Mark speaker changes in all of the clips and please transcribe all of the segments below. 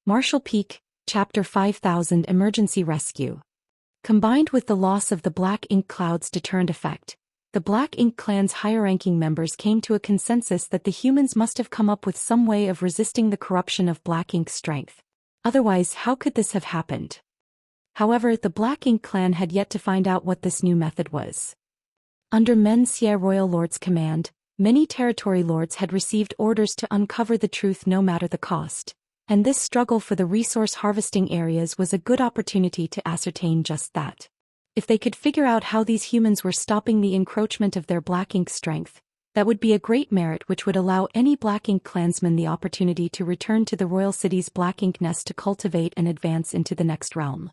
Speaker 1: Marshall Peak, Chapter 5000 Emergency Rescue. Combined with the loss of the Black Ink Cloud's deterrent effect, the Black Ink Clan's higher-ranking members came to a consensus that the humans must have come up with some way of resisting the corruption of Black Ink's strength. Otherwise, how could this have happened? However, the Black Ink Clan had yet to find out what this new method was. Under Men'Xia Royal Lord's command, many territory lords had received orders to uncover the truth no matter the cost. And this struggle for the resource harvesting areas was a good opportunity to ascertain just that. If they could figure out how these humans were stopping the encroachment of their Black Ink strength, that would be a great merit which would allow any Black Ink clansman the opportunity to return to the royal city's Black Ink nest to cultivate and advance into the next realm.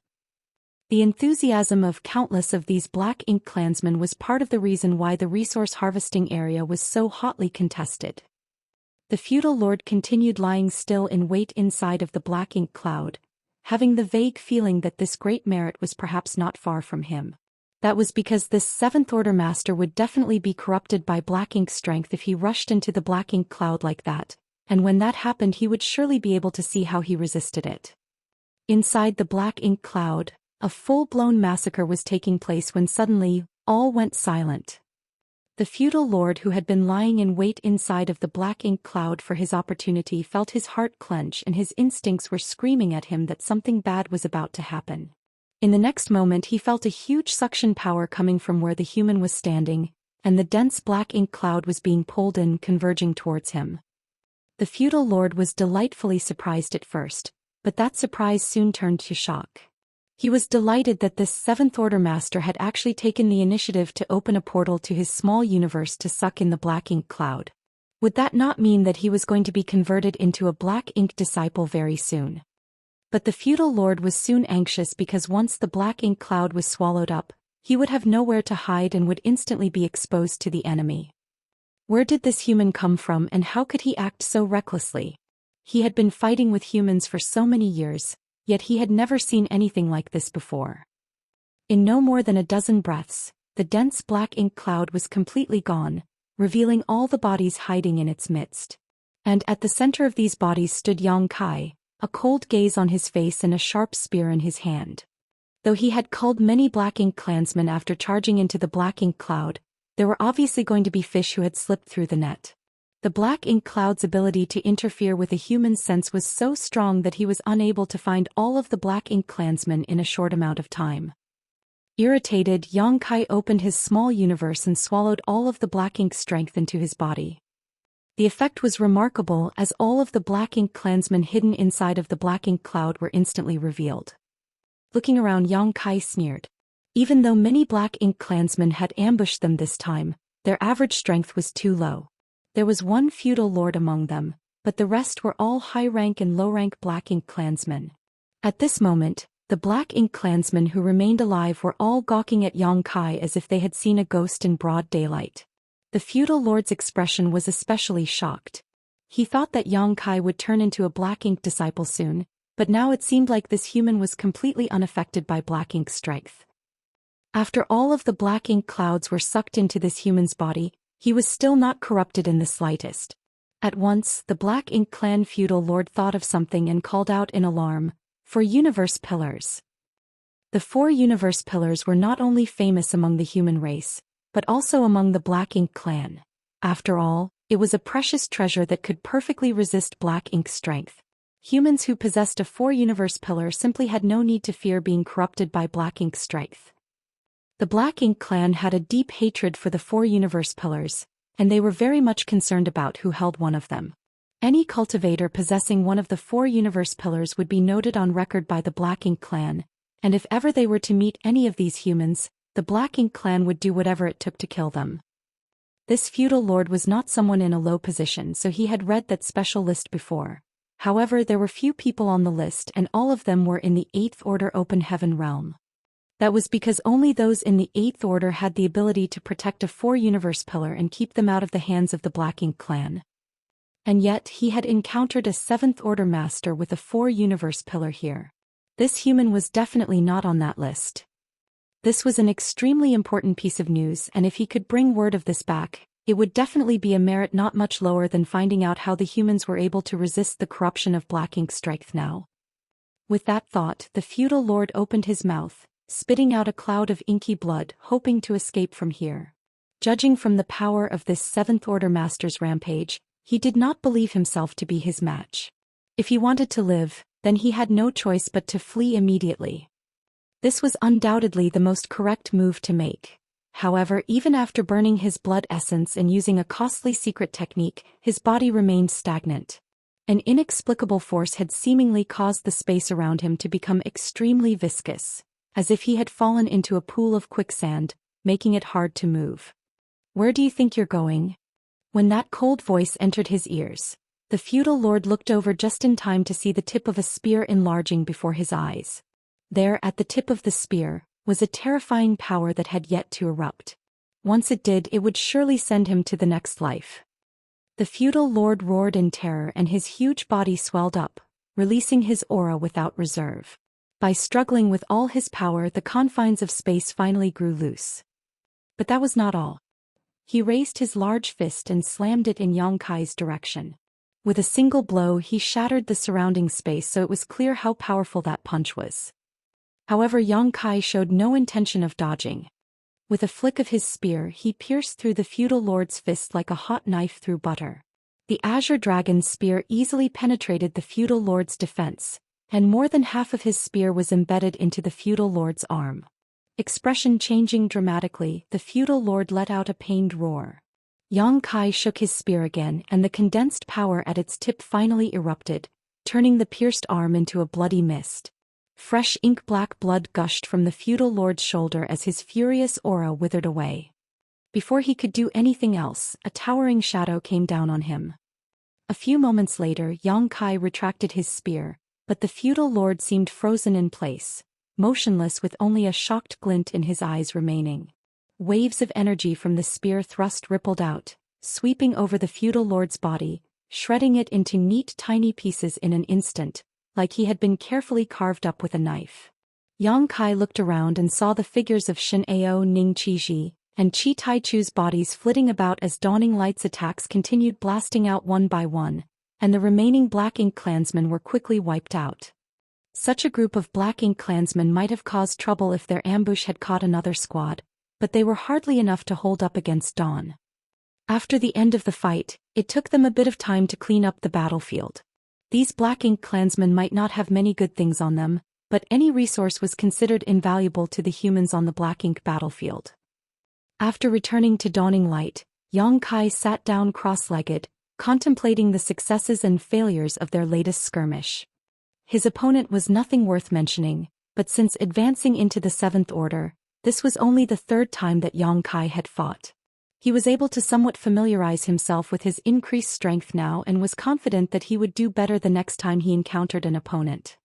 Speaker 1: The enthusiasm of countless of these Black Ink clansmen was part of the reason why the resource harvesting area was so hotly contested. The feudal lord continued lying still in wait inside of the Black Ink Cloud, having the vague feeling that this great merit was perhaps not far from him. That was because this Seventh Order Master would definitely be corrupted by Black Ink strength if he rushed into the Black Ink Cloud like that, and when that happened he would surely be able to see how he resisted it. Inside the Black Ink Cloud, a full-blown massacre was taking place when suddenly, all went silent. The feudal lord who had been lying in wait inside of the Black Ink Cloud for his opportunity felt his heart clench and his instincts were screaming at him that something bad was about to happen. In the next moment he felt a huge suction power coming from where the human was standing, and the dense Black Ink Cloud was being pulled in, converging towards him. The feudal lord was delightfully surprised at first, but that surprise soon turned to shock. He was delighted that this Seventh Order Master had actually taken the initiative to open a portal to his small universe to suck in the Black Ink Cloud. Would that not mean that he was going to be converted into a Black Ink disciple very soon? But the feudal lord was soon anxious because once the Black Ink Cloud was swallowed up, he would have nowhere to hide and would instantly be exposed to the enemy. Where did this human come from and how could he act so recklessly? He had been fighting with humans for so many years, yet he had never seen anything like this before. In no more than a dozen breaths, the dense Black Ink Cloud was completely gone, revealing all the bodies hiding in its midst. And at the center of these bodies stood Yang Kai, a cold gaze on his face and a sharp spear in his hand. Though he had culled many Black Ink clansmen after charging into the Black Ink Cloud, there were obviously going to be fish who had slipped through the net. The Black Ink Cloud's ability to interfere with a human's sense was so strong that he was unable to find all of the Black Ink clansmen in a short amount of time. Irritated, Yang Kai opened his small universe and swallowed all of the Black Ink strength into his body. The effect was remarkable as all of the Black Ink clansmen hidden inside of the Black Ink Cloud were instantly revealed. Looking around, Yang Kai sneered. Even though many Black Ink clansmen had ambushed them this time, their average strength was too low. There was one feudal lord among them, but the rest were all high-rank and low-rank Black Ink clansmen. At this moment, the Black Ink clansmen who remained alive were all gawking at Yang Kai as if they had seen a ghost in broad daylight. The feudal lord's expression was especially shocked. He thought that Yang Kai would turn into a Black Ink disciple soon, but now it seemed like this human was completely unaffected by Black Ink strength. After all of the Black Ink clouds were sucked into this human's body, he was still not corrupted in the slightest. At once, the Black Ink clan feudal lord thought of something and called out in alarm, "For universe pillars." The 4 universe pillars were not only famous among the human race, but also among the Black Ink clan. After all, it was a precious treasure that could perfectly resist Black Ink strength. Humans who possessed a 4 universe pillar simply had no need to fear being corrupted by Black Ink strength. The Black Ink clan had a deep hatred for the 4 universe pillars, and they were very much concerned about who held one of them. Any cultivator possessing one of the 4 universe pillars would be noted on record by the Black Ink clan, and if ever they were to meet any of these humans, the Black Ink clan would do whatever it took to kill them. This feudal lord was not someone in a low position, so he had read that special list before. However, there were few people on the list and all of them were in the 8th Order Open Heaven realm. That was because only those in the 8th Order had the ability to protect a 4 universe pillar and keep them out of the hands of the Black Ink clan. And yet, he had encountered a 7th Order Master with a 4 universe pillar here. This human was definitely not on that list. This was an extremely important piece of news, and if he could bring word of this back, it would definitely be a merit not much lower than finding out how the humans were able to resist the corruption of Black Ink strength now. With that thought, the feudal lord opened his mouth, spitting out a cloud of inky blood, hoping to escape from here. Judging from the power of this Seventh Order Master's rampage, he did not believe himself to be his match. If he wanted to live, then he had no choice but to flee immediately. This was undoubtedly the most correct move to make. However, even after burning his blood essence and using a costly secret technique, his body remained stagnant. An inexplicable force had seemingly caused the space around him to become extremely viscous, as if he had fallen into a pool of quicksand, making it hard to move. "Where do you think you're going?" When that cold voice entered his ears, the feudal lord looked over just in time to see the tip of a spear enlarging before his eyes. There, at the tip of the spear, was a terrifying power that had yet to erupt. Once it did, it would surely send him to the next life. The feudal lord roared in terror and his huge body swelled up, releasing his aura without reserve. By struggling with all his power, the confines of space finally grew loose. But that was not all. He raised his large fist and slammed it in Yang Kai's direction. With a single blow, he shattered the surrounding space, so it was clear how powerful that punch was. However, Yang Kai showed no intention of dodging. With a flick of his spear, he pierced through the feudal lord's fist like a hot knife through butter. The azure dragon's spear easily penetrated the feudal lord's defense, and more than half of his spear was embedded into the feudal lord's arm. Expression changing dramatically, the feudal lord let out a pained roar. Yang Kai shook his spear again, and the condensed power at its tip finally erupted, turning the pierced arm into a bloody mist. Fresh ink-black blood gushed from the feudal lord's shoulder as his furious aura withered away. Before he could do anything else, a towering shadow came down on him. A few moments later, Yang Kai retracted his spear, but the feudal lord seemed frozen in place, motionless with only a shocked glint in his eyes remaining. Waves of energy from the spear thrust rippled out, sweeping over the feudal lord's body, shredding it into neat tiny pieces in an instant, like he had been carefully carved up with a knife. Yang Kai looked around and saw the figures of Shen Ao, Ning Qizhi, and Qi Taichu's bodies flitting about as Dawning Light's attacks continued blasting out one by one, and the remaining Black Ink clansmen were quickly wiped out. Such a group of Black Ink clansmen might have caused trouble if their ambush had caught another squad, but they were hardly enough to hold up against Dawn. After the end of the fight, it took them a bit of time to clean up the battlefield. These Black Ink clansmen might not have many good things on them, but any resource was considered invaluable to the humans on the Black Ink battlefield. After returning to Dawning Light, Yang Kai sat down cross-legged, contemplating the successes and failures of their latest skirmish. His opponent was nothing worth mentioning, but since advancing into the Seventh Order, this was only the third time that Yang Kai had fought. He was able to somewhat familiarize himself with his increased strength now and was confident that he would do better the next time he encountered an opponent.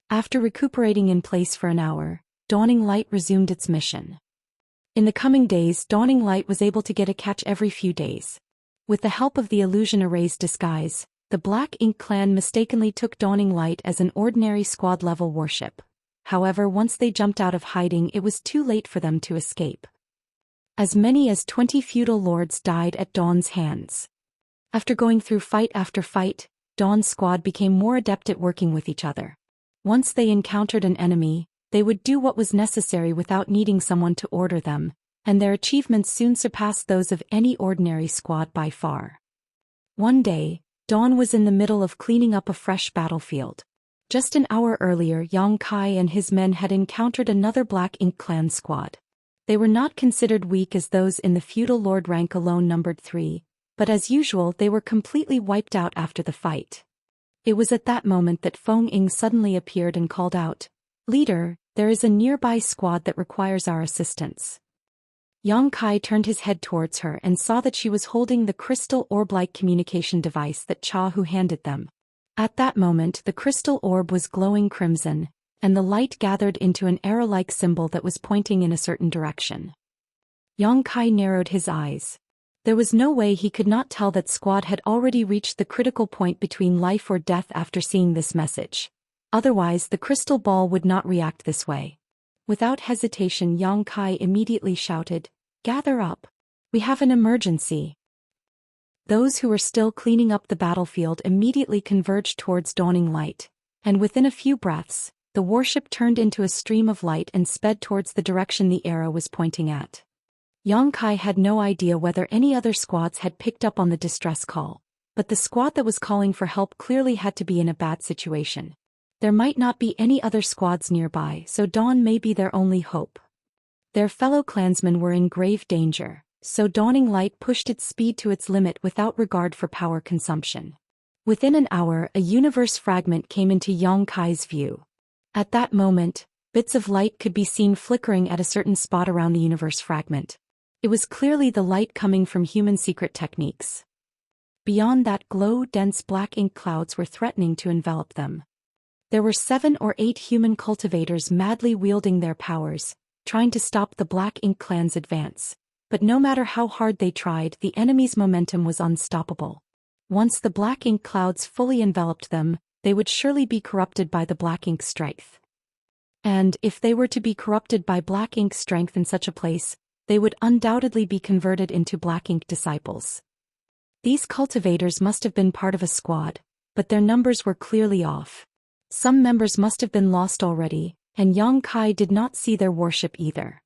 Speaker 1: After recuperating in place for an hour, Dawning Light resumed its mission. In the coming days, Dawning Light was able to get a catch every few days. With the help of the Illusion Array's disguise, the Black Ink clan mistakenly took Dawning Light as an ordinary squad-level warship. However, once they jumped out of hiding, it was too late for them to escape. As many as 20 feudal lords died at Dawn's hands. After going through fight after fight, Dawn's squad became more adept at working with each other. Once they encountered an enemy, they would do what was necessary without needing someone to order them, and their achievements soon surpassed those of any ordinary squad by far. One day, Dawn was in the middle of cleaning up a fresh battlefield. Just an hour earlier, Yang Kai and his men had encountered another Black Ink clan squad. They were not considered weak as those in the feudal lord rank alone numbered 3, but as usual they were completely wiped out after the fight. It was at that moment that Feng Ying suddenly appeared and called out, "Leader, there is a nearby squad that requires our assistance." Yang Kai turned his head towards her and saw that she was holding the crystal orb-like communication device that Cha Hu handed them. At that moment the crystal orb was glowing crimson, and the light gathered into an arrow-like symbol that was pointing in a certain direction. Yang Kai narrowed his eyes. There was no way he could not tell that squad had already reached the critical point between life or death after seeing this message. Otherwise, the crystal ball would not react this way. Without hesitation, Yang Kai immediately shouted, "Gather up. We have an emergency." Those who were still cleaning up the battlefield immediately converged towards Dawning Light, And within a few breaths, the warship turned into a stream of light and sped towards the direction the arrow was pointing at. Yongkai had no idea whether any other squads had picked up on the distress call, but the squad that was calling for help clearly had to be in a bad situation. There might not be any other squads nearby, so dawn may be their only hope. Their fellow clansmen were in grave danger, so dawning light pushed its speed to its limit without regard for power consumption. Within an hour, a universe fragment came into Yongkai's view. At that moment, bits of light could be seen flickering at a certain spot around the universe fragment. It was clearly the light coming from human secret techniques. Beyond that glow, dense black ink clouds were threatening to envelop them. There were 7 or 8 human cultivators madly wielding their powers, trying to stop the Black Ink clan's advance. But no matter how hard they tried, the enemy's momentum was unstoppable. Once the Black Ink clouds fully enveloped them, they would surely be corrupted by the Black Ink strength. And if they were to be corrupted by Black Ink strength in such a place, they would undoubtedly be converted into Black Ink disciples. These cultivators must have been part of a squad, but their numbers were clearly off. Some members must have been lost already, and Yongkai did not see their warship either.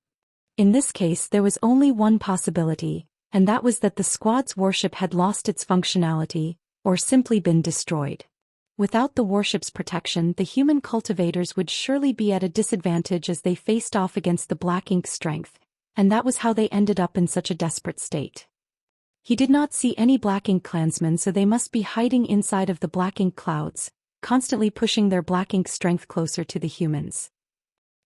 Speaker 1: In this case, there was only one possibility, and that was that the squad's warship had lost its functionality, or simply been destroyed. Without the warship's protection, the human cultivators would surely be at a disadvantage as they faced off against the Black Ink strength, and that was how they ended up in such a desperate state. He did not see any Black Ink clansmen, so they must be hiding inside of the Black Ink clouds, constantly pushing their Black Ink strength closer to the humans.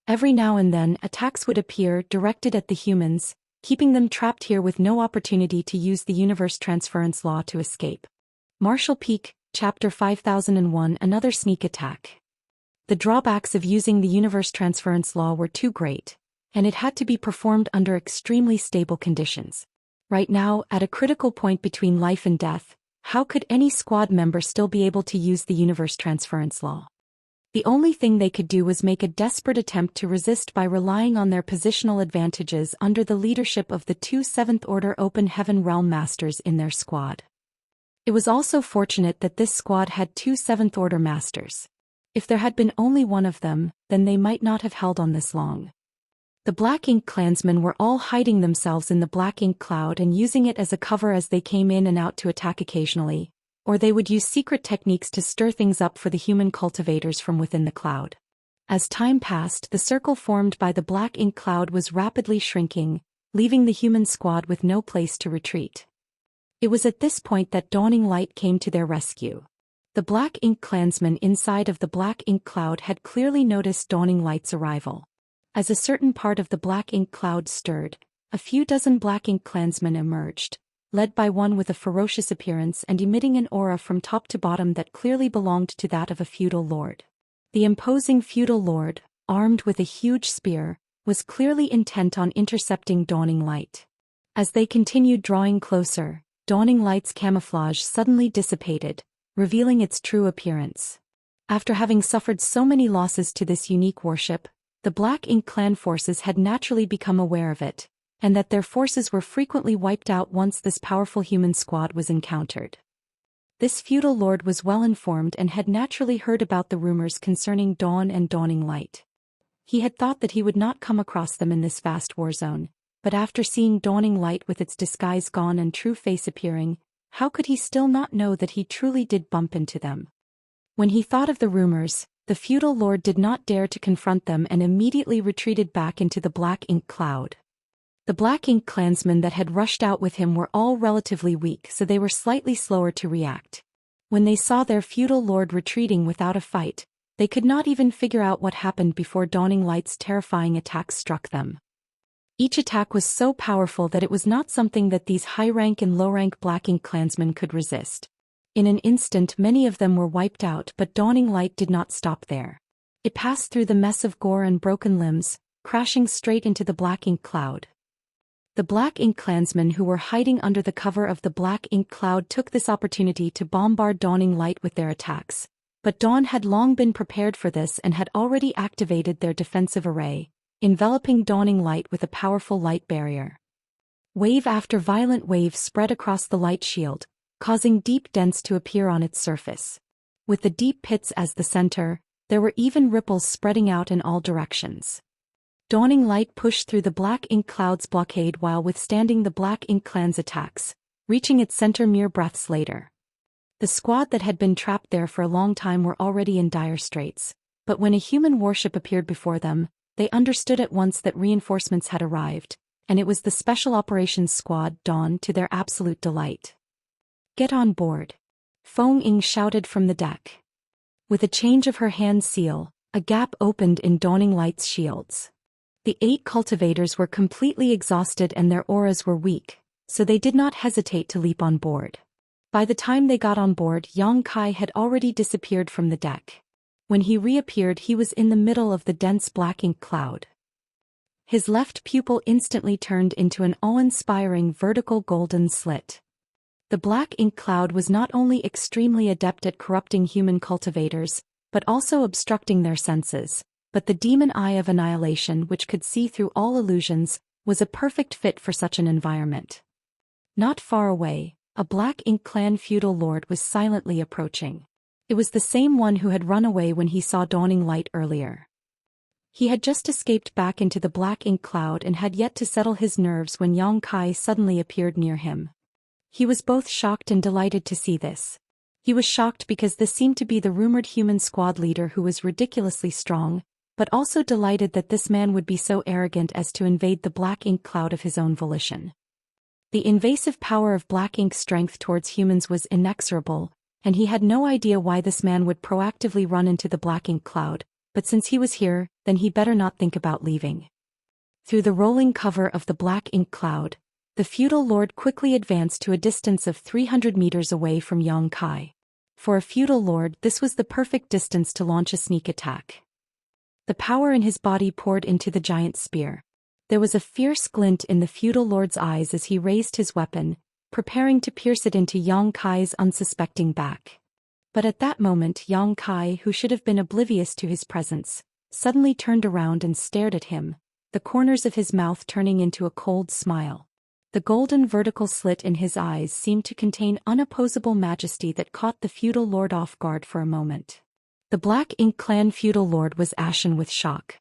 Speaker 1: Every now and then, attacks would appear directed at the humans, keeping them trapped here with no opportunity to use the universe transference law to escape. Marshall Peak, Chapter 5001. Another sneak attack. The drawbacks of using the universe transference law were too great, and it had to be performed under extremely stable conditions. Right now, at a critical point between life and death, how could any squad member still be able to use the universe transference law? The only thing they could do was make a desperate attempt to resist by relying on their positional advantages under the leadership of the 2 7th Order Open Heaven Realm Masters in their squad. It was also fortunate that this squad had 2 7th Order Masters. If there had been only one of them, then they might not have held on this long. The Black Ink clansmen were all hiding themselves in the Black Ink cloud and using it as a cover as they came in and out to attack occasionally, or they would use secret techniques to stir things up for the human cultivators from within the cloud. As time passed, the circle formed by the Black Ink cloud was rapidly shrinking, leaving the human squad with no place to retreat. It was at this point that Dawning Light came to their rescue. The Black Ink clansmen inside of the Black Ink cloud had clearly noticed Dawning Light's arrival. As a certain part of the Black Ink cloud stirred, a few dozen Black Ink clansmen emerged, led by one with a ferocious appearance and emitting an aura from top to bottom that clearly belonged to that of a feudal lord. The imposing feudal lord, armed with a huge spear, was clearly intent on intercepting Dawning Light. As they continued drawing closer, Dawning Light's camouflage suddenly dissipated, revealing its true appearance. After having suffered so many losses to this unique warship, the Black Ink clan forces had naturally become aware of it, and that their forces were frequently wiped out once this powerful human squad was encountered. This feudal lord was well informed and had naturally heard about the rumors concerning Dawn and Dawning Light. He had thought that he would not come across them in this vast war zone, but after seeing Dawning Light with its disguise gone and true face appearing, how could he still not know that he truly did bump into them? When he thought of the rumors, the feudal lord did not dare to confront them and immediately retreated back into the Black Ink cloud. The Black Ink clansmen that had rushed out with him were all relatively weak, so they were slightly slower to react. When they saw their feudal lord retreating without a fight, they could not even figure out what happened before Dawning Light's terrifying attacks struck them. Each attack was so powerful that it was not something that these high-rank and low-rank Black Ink clansmen could resist. In an instant, many of them were wiped out, but Dawning Light did not stop there. It passed through the mess of gore and broken limbs, crashing straight into the Black Ink cloud. The Black Ink clansmen who were hiding under the cover of the Black Ink cloud took this opportunity to bombard Dawning Light with their attacks, but Dawn had long been prepared for this and had already activated their defensive array, enveloping Dawning Light with a powerful light barrier. Wave after violent wave spread across the light shield, causing deep dents to appear on its surface. With the deep pits as the center, there were even ripples spreading out in all directions. Dawning light pushed through the black ink cloud's blockade while withstanding the Black Ink Clan's attacks, reaching its center mere breaths later. The squad that had been trapped there for a long time were already in dire straits, but when a human warship appeared before them, they understood at once that reinforcements had arrived, and it was the Special Operations Squad Dawn to their absolute delight. "Get on board," Feng Ying shouted from the deck. With a change of her hand seal, a gap opened in Dawning Light's shields. The 8 cultivators were completely exhausted and their auras were weak, so they did not hesitate to leap on board. By the time they got on board, Yang Kai had already disappeared from the deck. When he reappeared, he was in the middle of the dense black ink cloud. His left pupil instantly turned into an awe-inspiring vertical golden slit. The black ink cloud was not only extremely adept at corrupting human cultivators, but also obstructing their senses, but the demon eye of annihilation, which could see through all illusions, was a perfect fit for such an environment. Not far away, a Black Ink Clan feudal lord was silently approaching. It was the same one who had run away when he saw Dawning Light earlier. He had just escaped back into the black ink cloud and had yet to settle his nerves when Yang Kai suddenly appeared near him. He was both shocked and delighted to see this. He was shocked because this seemed to be the rumored human squad leader who was ridiculously strong, but also delighted that this man would be so arrogant as to invade the black ink cloud of his own volition. The invasive power of black ink strength towards humans was inexorable, and he had no idea why this man would proactively run into the black ink cloud, but since he was here, then he better not think about leaving. Through the rolling cover of the black ink cloud, the feudal lord quickly advanced to a distance of 300 meters away from Yang Kai. For a feudal lord, this was the perfect distance to launch a sneak attack. The power in his body poured into the giant spear. There was a fierce glint in the feudal lord's eyes as he raised his weapon, preparing to pierce it into Yang Kai's unsuspecting back. But at that moment, Yang Kai, who should have been oblivious to his presence, suddenly turned around and stared at him, the corners of his mouth turning into a cold smile. The golden vertical slit in his eyes seemed to contain unopposable majesty that caught the feudal lord off guard for a moment. The Black Ink Clan feudal lord was ashen with shock.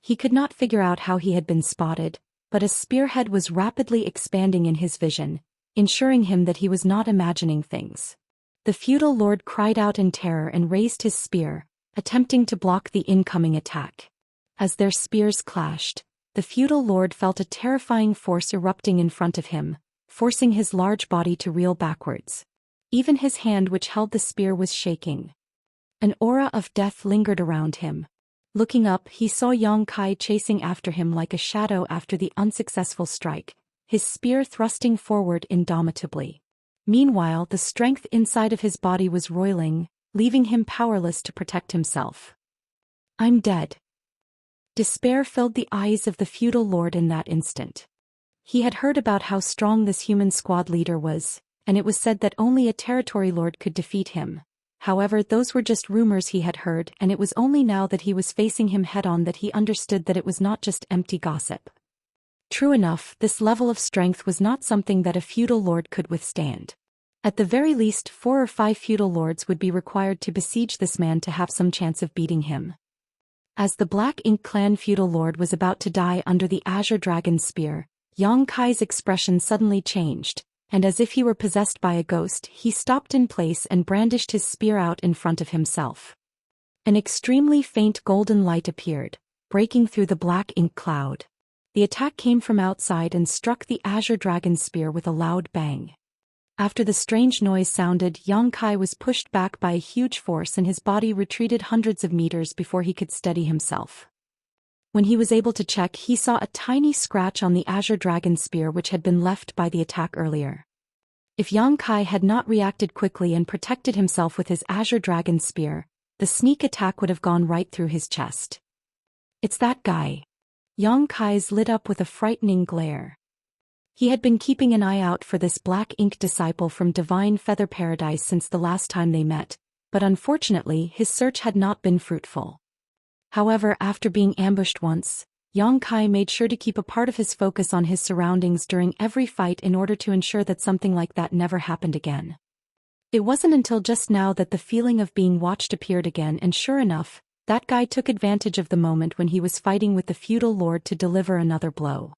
Speaker 1: He could not figure out how he had been spotted, but a spearhead was rapidly expanding in his vision, ensuring him that he was not imagining things. The feudal lord cried out in terror and raised his spear, attempting to block the incoming attack. As their spears clashed, the feudal lord felt a terrifying force erupting in front of him, forcing his large body to reel backwards. Even his hand which held the spear was shaking. An aura of death lingered around him. Looking up, he saw Yang Kai chasing after him like a shadow after the unsuccessful strike, his spear thrusting forward indomitably. Meanwhile, the strength inside of his body was roiling, leaving him powerless to protect himself. "I'm dead." Despair filled the eyes of the feudal lord in that instant. He had heard about how strong this human squad leader was, and it was said that only a territory lord could defeat him. However, those were just rumors he had heard, and it was only now that he was facing him head-on that he understood that it was not just empty gossip. True enough, this level of strength was not something that a feudal lord could withstand. At the very least, 4 or 5 feudal lords would be required to besiege this man to have some chance of beating him. As the Black Ink Clan feudal lord was about to die under the Azure Dragon's spear, Yang Kai's expression suddenly changed, and as if he were possessed by a ghost, he stopped in place and brandished his spear out in front of himself. An extremely faint golden light appeared, breaking through the black ink cloud. The attack came from outside and struck the Azure Dragon's spear with a loud bang. After the strange noise sounded, Yang Kai was pushed back by a huge force and his body retreated hundreds of meters before he could steady himself. When he was able to check, he saw a tiny scratch on the Azure Dragon's spear which had been left by the attack earlier. If Yang Kai had not reacted quickly and protected himself with his Azure Dragon spear, the sneak attack would have gone right through his chest. "It's that guy." Yang Kai's lit up with a frightening glare. He had been keeping an eye out for this Black Ink disciple from Divine Feather Paradise since the last time they met, but unfortunately his search had not been fruitful. However, after being ambushed once, Yang Kai made sure to keep a part of his focus on his surroundings during every fight in order to ensure that something like that never happened again. It wasn't until just now that the feeling of being watched appeared again, and sure enough, that guy took advantage of the moment when he was fighting with the feudal lord to deliver another blow.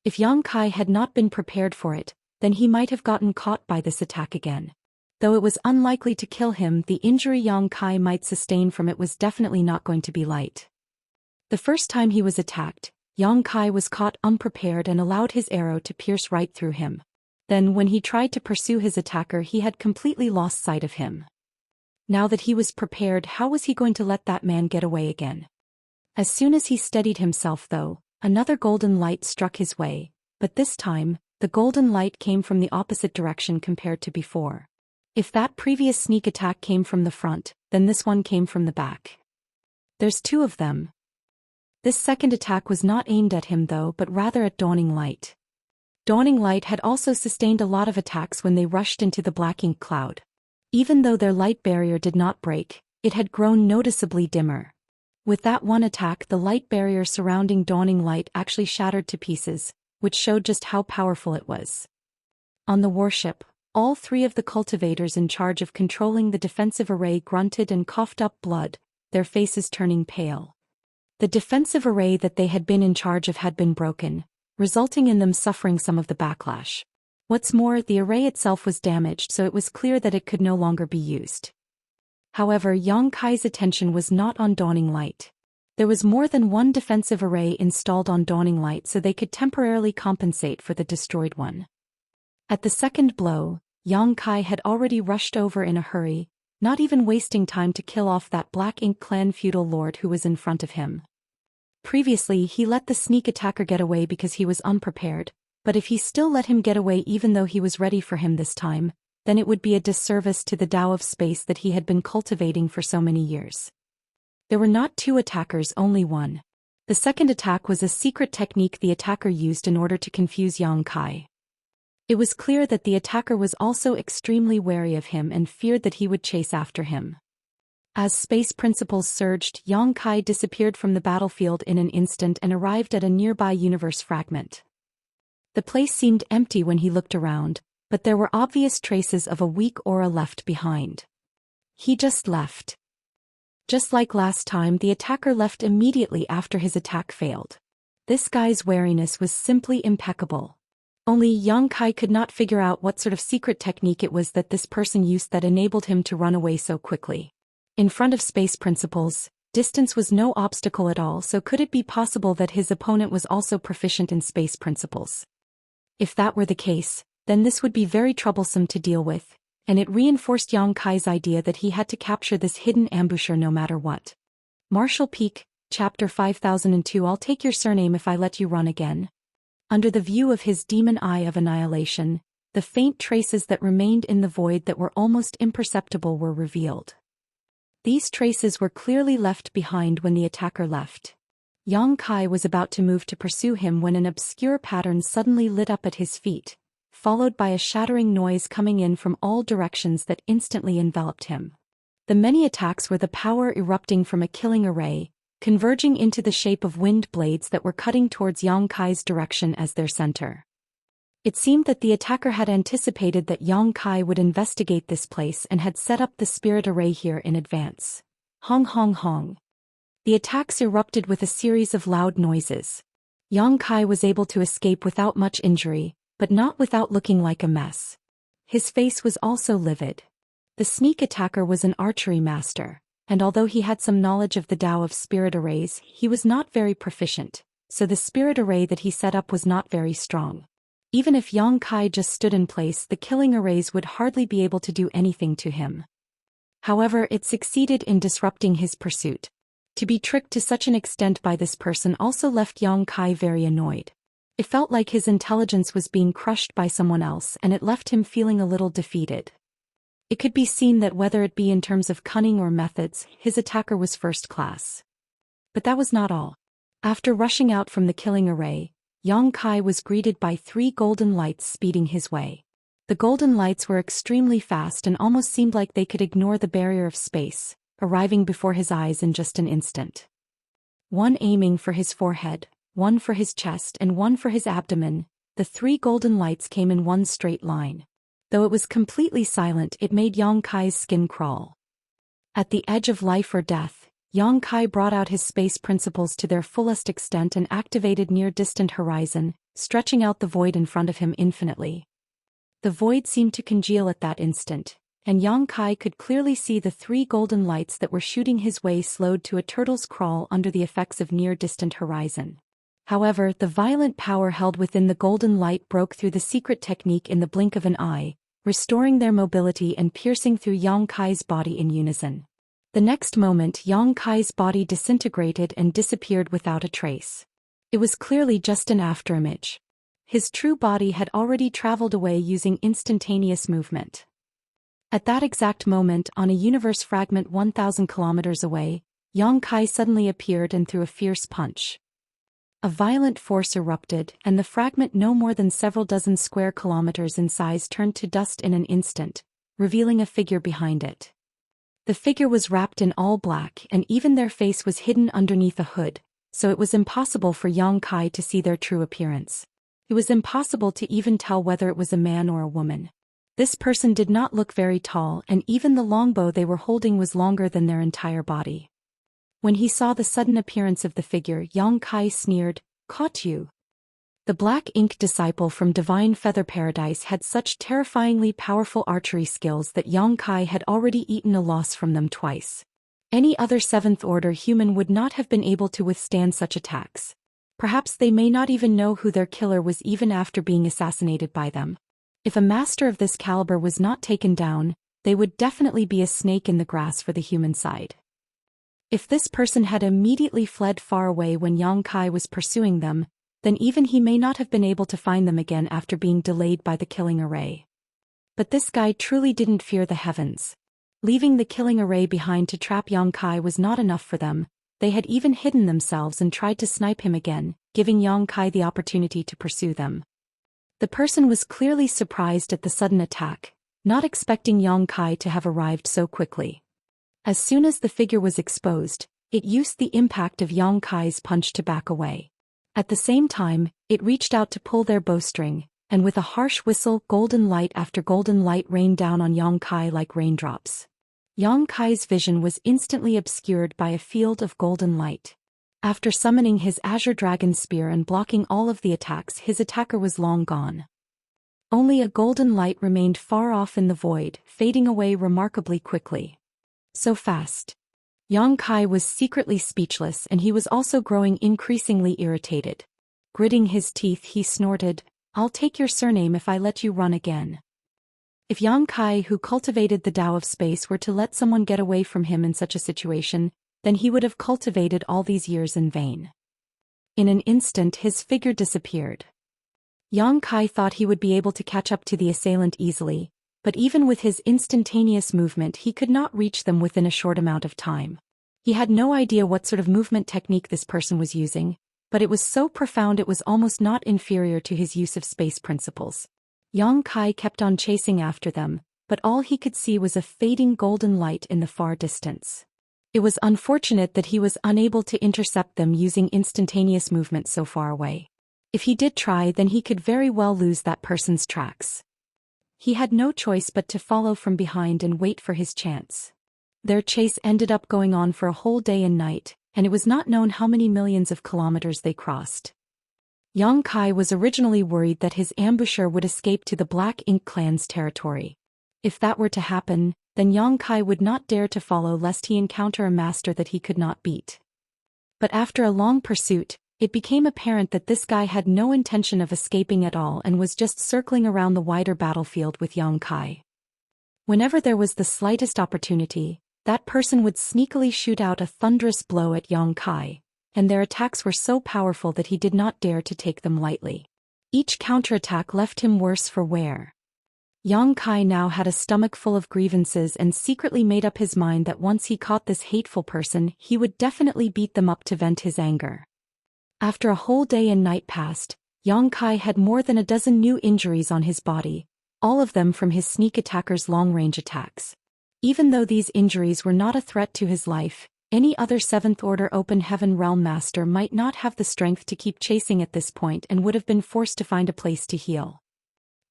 Speaker 1: If Yang Kai had not been prepared for it, then he might have gotten caught by this attack again. Though it was unlikely to kill him, the injury Yang Kai might sustain from it was definitely not going to be light. The first time he was attacked, Yang Kai was caught unprepared and allowed his arrow to pierce right through him. Then when he tried to pursue his attacker, he had completely lost sight of him. Now that he was prepared, how was he going to let that man get away again? As soon as he steadied himself though, another golden light struck his way, but this time, the golden light came from the opposite direction compared to before. If that previous sneak attack came from the front, then this one came from the back. There's two of them. This second attack was not aimed at him though, but rather at Dawning Light. Dawning Light had also sustained a lot of attacks when they rushed into the black ink cloud. Even though their light barrier did not break, it had grown noticeably dimmer. With that one attack, the light barrier surrounding Dawning Light actually shattered to pieces, which showed just how powerful it was. On the warship, all three of the cultivators in charge of controlling the defensive array grunted and coughed up blood, their faces turning pale. The defensive array that they had been in charge of had been broken, resulting in them suffering some of the backlash. What's more, the array itself was damaged, so it was clear that it could no longer be used. However, Yang Kai's attention was not on Dawning Light. There was more than one defensive array installed on Dawning Light, so they could temporarily compensate for the destroyed one. At the second blow, Yang Kai had already rushed over in a hurry, not even wasting time to kill off that Black Ink Clan feudal lord who was in front of him. Previously, he let the sneak attacker get away because he was unprepared, but if he still let him get away even though he was ready for him this time, then it would be a disservice to the Tao of space that he had been cultivating for so many years. There were not two attackers, only one. The second attack was a secret technique the attacker used in order to confuse Yang Kai. It was clear that the attacker was also extremely wary of him and feared that he would chase after him. As space principles surged, Yang Kai disappeared from the battlefield in an instant and arrived at a nearby universe fragment. The place seemed empty when he looked around, but there were obvious traces of a weak aura left behind. He just left. Just like last time, the attacker left immediately after his attack failed. This guy's wariness was simply impeccable. Only Yang Kai could not figure out what sort of secret technique it was that this person used that enabled him to run away so quickly. In front of space principles, distance was no obstacle at all, so could it be possible that his opponent was also proficient in space principles? If that were the case, then this would be very troublesome to deal with, and it reinforced Yang Kai's idea that he had to capture this hidden ambusher no matter what. Marshall Peak, Chapter 5002. I'll take your surname if I let you run again. Under the view of his demon eye of annihilation, the faint traces that remained in the void that were almost imperceptible were revealed. These traces were clearly left behind when the attacker left. Yang Kai was about to move to pursue him when an obscure pattern suddenly lit up at his feet, followed by a shattering noise coming in from all directions that instantly enveloped him. The many attacks were the power erupting from a killing array, converging into the shape of wind blades that were cutting towards Yang Kai's direction as their center. It seemed that the attacker had anticipated that Yang Kai would investigate this place and had set up the spirit array here in advance. Hong hong hong. The attacks erupted with a series of loud noises. Yang Kai was able to escape without much injury, but not without looking like a mess. His face was also livid. The sneak attacker was an archery master, and although he had some knowledge of the Tao of spirit arrays, he was not very proficient, so the spirit array that he set up was not very strong. Even if Yang Kai just stood in place, the killing arrays would hardly be able to do anything to him. However, it succeeded in disrupting his pursuit. To be tricked to such an extent by this person also left Yang Kai very annoyed. It felt like his intelligence was being crushed by someone else, and it left him feeling a little defeated. It could be seen that whether it be in terms of cunning or methods, his attacker was first class. But that was not all. After rushing out from the killing array, Yang Kai was greeted by 3 golden lights speeding his way. The golden lights were extremely fast and almost seemed like they could ignore the barrier of space, arriving before his eyes in just an instant. One aiming for his forehead, one for his chest and one for his abdomen, the 3 golden lights came in one straight line. Though it was completely silent, it made Yang Kai's skin crawl. At the edge of life or death, Yang Kai brought out his space principles to their fullest extent and activated near-distant horizon, stretching out the void in front of him infinitely. The void seemed to congeal at that instant, and Yang Kai could clearly see the 3 golden lights that were shooting his way slowed to a turtle's crawl under the effects of near-distant horizon. However, the violent power held within the golden light broke through the secret technique in the blink of an eye, restoring their mobility and piercing through Yang Kai's body in unison. The next moment, Yang Kai's body disintegrated and disappeared without a trace. It was clearly just an afterimage. His true body had already traveled away using instantaneous movement. At that exact moment, on a universe fragment 1,000 kilometers away, Yang Kai suddenly appeared and threw a fierce punch. A violent force erupted, and the fragment no more than several dozen square kilometers in size turned to dust in an instant, revealing a figure behind it. The figure was wrapped in all black, and even their face was hidden underneath a hood, so it was impossible for Yang Kai to see their true appearance. It was impossible to even tell whether it was a man or a woman. This person did not look very tall, and even the longbow they were holding was longer than their entire body. When he saw the sudden appearance of the figure, Yang Kai sneered, "Caught you." The Black Ink disciple from Divine Feather Paradise had such terrifyingly powerful archery skills that Yang Kai had already eaten a loss from them twice. Any other 7th order human would not have been able to withstand such attacks. Perhaps they may not even know who their killer was even after being assassinated by them. If a master of this caliber was not taken down, they would definitely be a snake in the grass for the human side. If this person had immediately fled far away when Yang Kai was pursuing them, then even he may not have been able to find them again after being delayed by the killing array. But this guy truly didn't fear the heavens. Leaving the killing array behind to trap Yang Kai was not enough for them. They had even hidden themselves and tried to snipe him again, giving Yang Kai the opportunity to pursue them. The person was clearly surprised at the sudden attack, not expecting Yang Kai to have arrived so quickly. As soon as the figure was exposed, it used the impact of Yang Kai's punch to back away. At the same time, it reached out to pull their bowstring, and with a harsh whistle, golden light after golden light rained down on Yang Kai like raindrops. Yang Kai's vision was instantly obscured by a field of golden light. After summoning his Azure Dragon Spear and blocking all of the attacks, his attacker was long gone. Only a golden light remained far off in the void, fading away remarkably quickly. So fast. Yang Kai was secretly speechless, and he was also growing increasingly irritated. Gritting his teeth, he snorted, "I'll take your surname if I let you run again." If Yang Kai, who cultivated the Tao of space, were to let someone get away from him in such a situation, then he would have cultivated all these years in vain. In an instant his figure disappeared. Yang Kai thought he would be able to catch up to the assailant easily, but even with his instantaneous movement he could not reach them within a short amount of time. He had no idea what sort of movement technique this person was using, but it was so profound it was almost not inferior to his use of space principles. Yang Kai kept on chasing after them, but all he could see was a fading golden light in the far distance. It was unfortunate that he was unable to intercept them using instantaneous movement so far away. If he did try, then he could very well lose that person's tracks. He had no choice but to follow from behind and wait for his chance. Their chase ended up going on for a whole day and night, and it was not known how many millions of kilometers they crossed. Yang Kai was originally worried that his ambusher would escape to the Black Ink clan's territory. If that were to happen, then Yang Kai would not dare to follow lest he encounter a master that he could not beat. But after a long pursuit, it became apparent that this guy had no intention of escaping at all and was just circling around the wider battlefield with Yang Kai. Whenever there was the slightest opportunity, that person would sneakily shoot out a thunderous blow at Yang Kai, and their attacks were so powerful that he did not dare to take them lightly. Each counterattack left him worse for wear. Yang Kai now had a stomach full of grievances and secretly made up his mind that once he caught this hateful person, he would definitely beat them up to vent his anger. After a whole day and night passed, Yang Kai had more than a dozen new injuries on his body, all of them from his sneak attacker's long-range attacks. Even though these injuries were not a threat to his life, any other 7th Order Open Heaven Realm Master might not have the strength to keep chasing at this point and would have been forced to find a place to heal.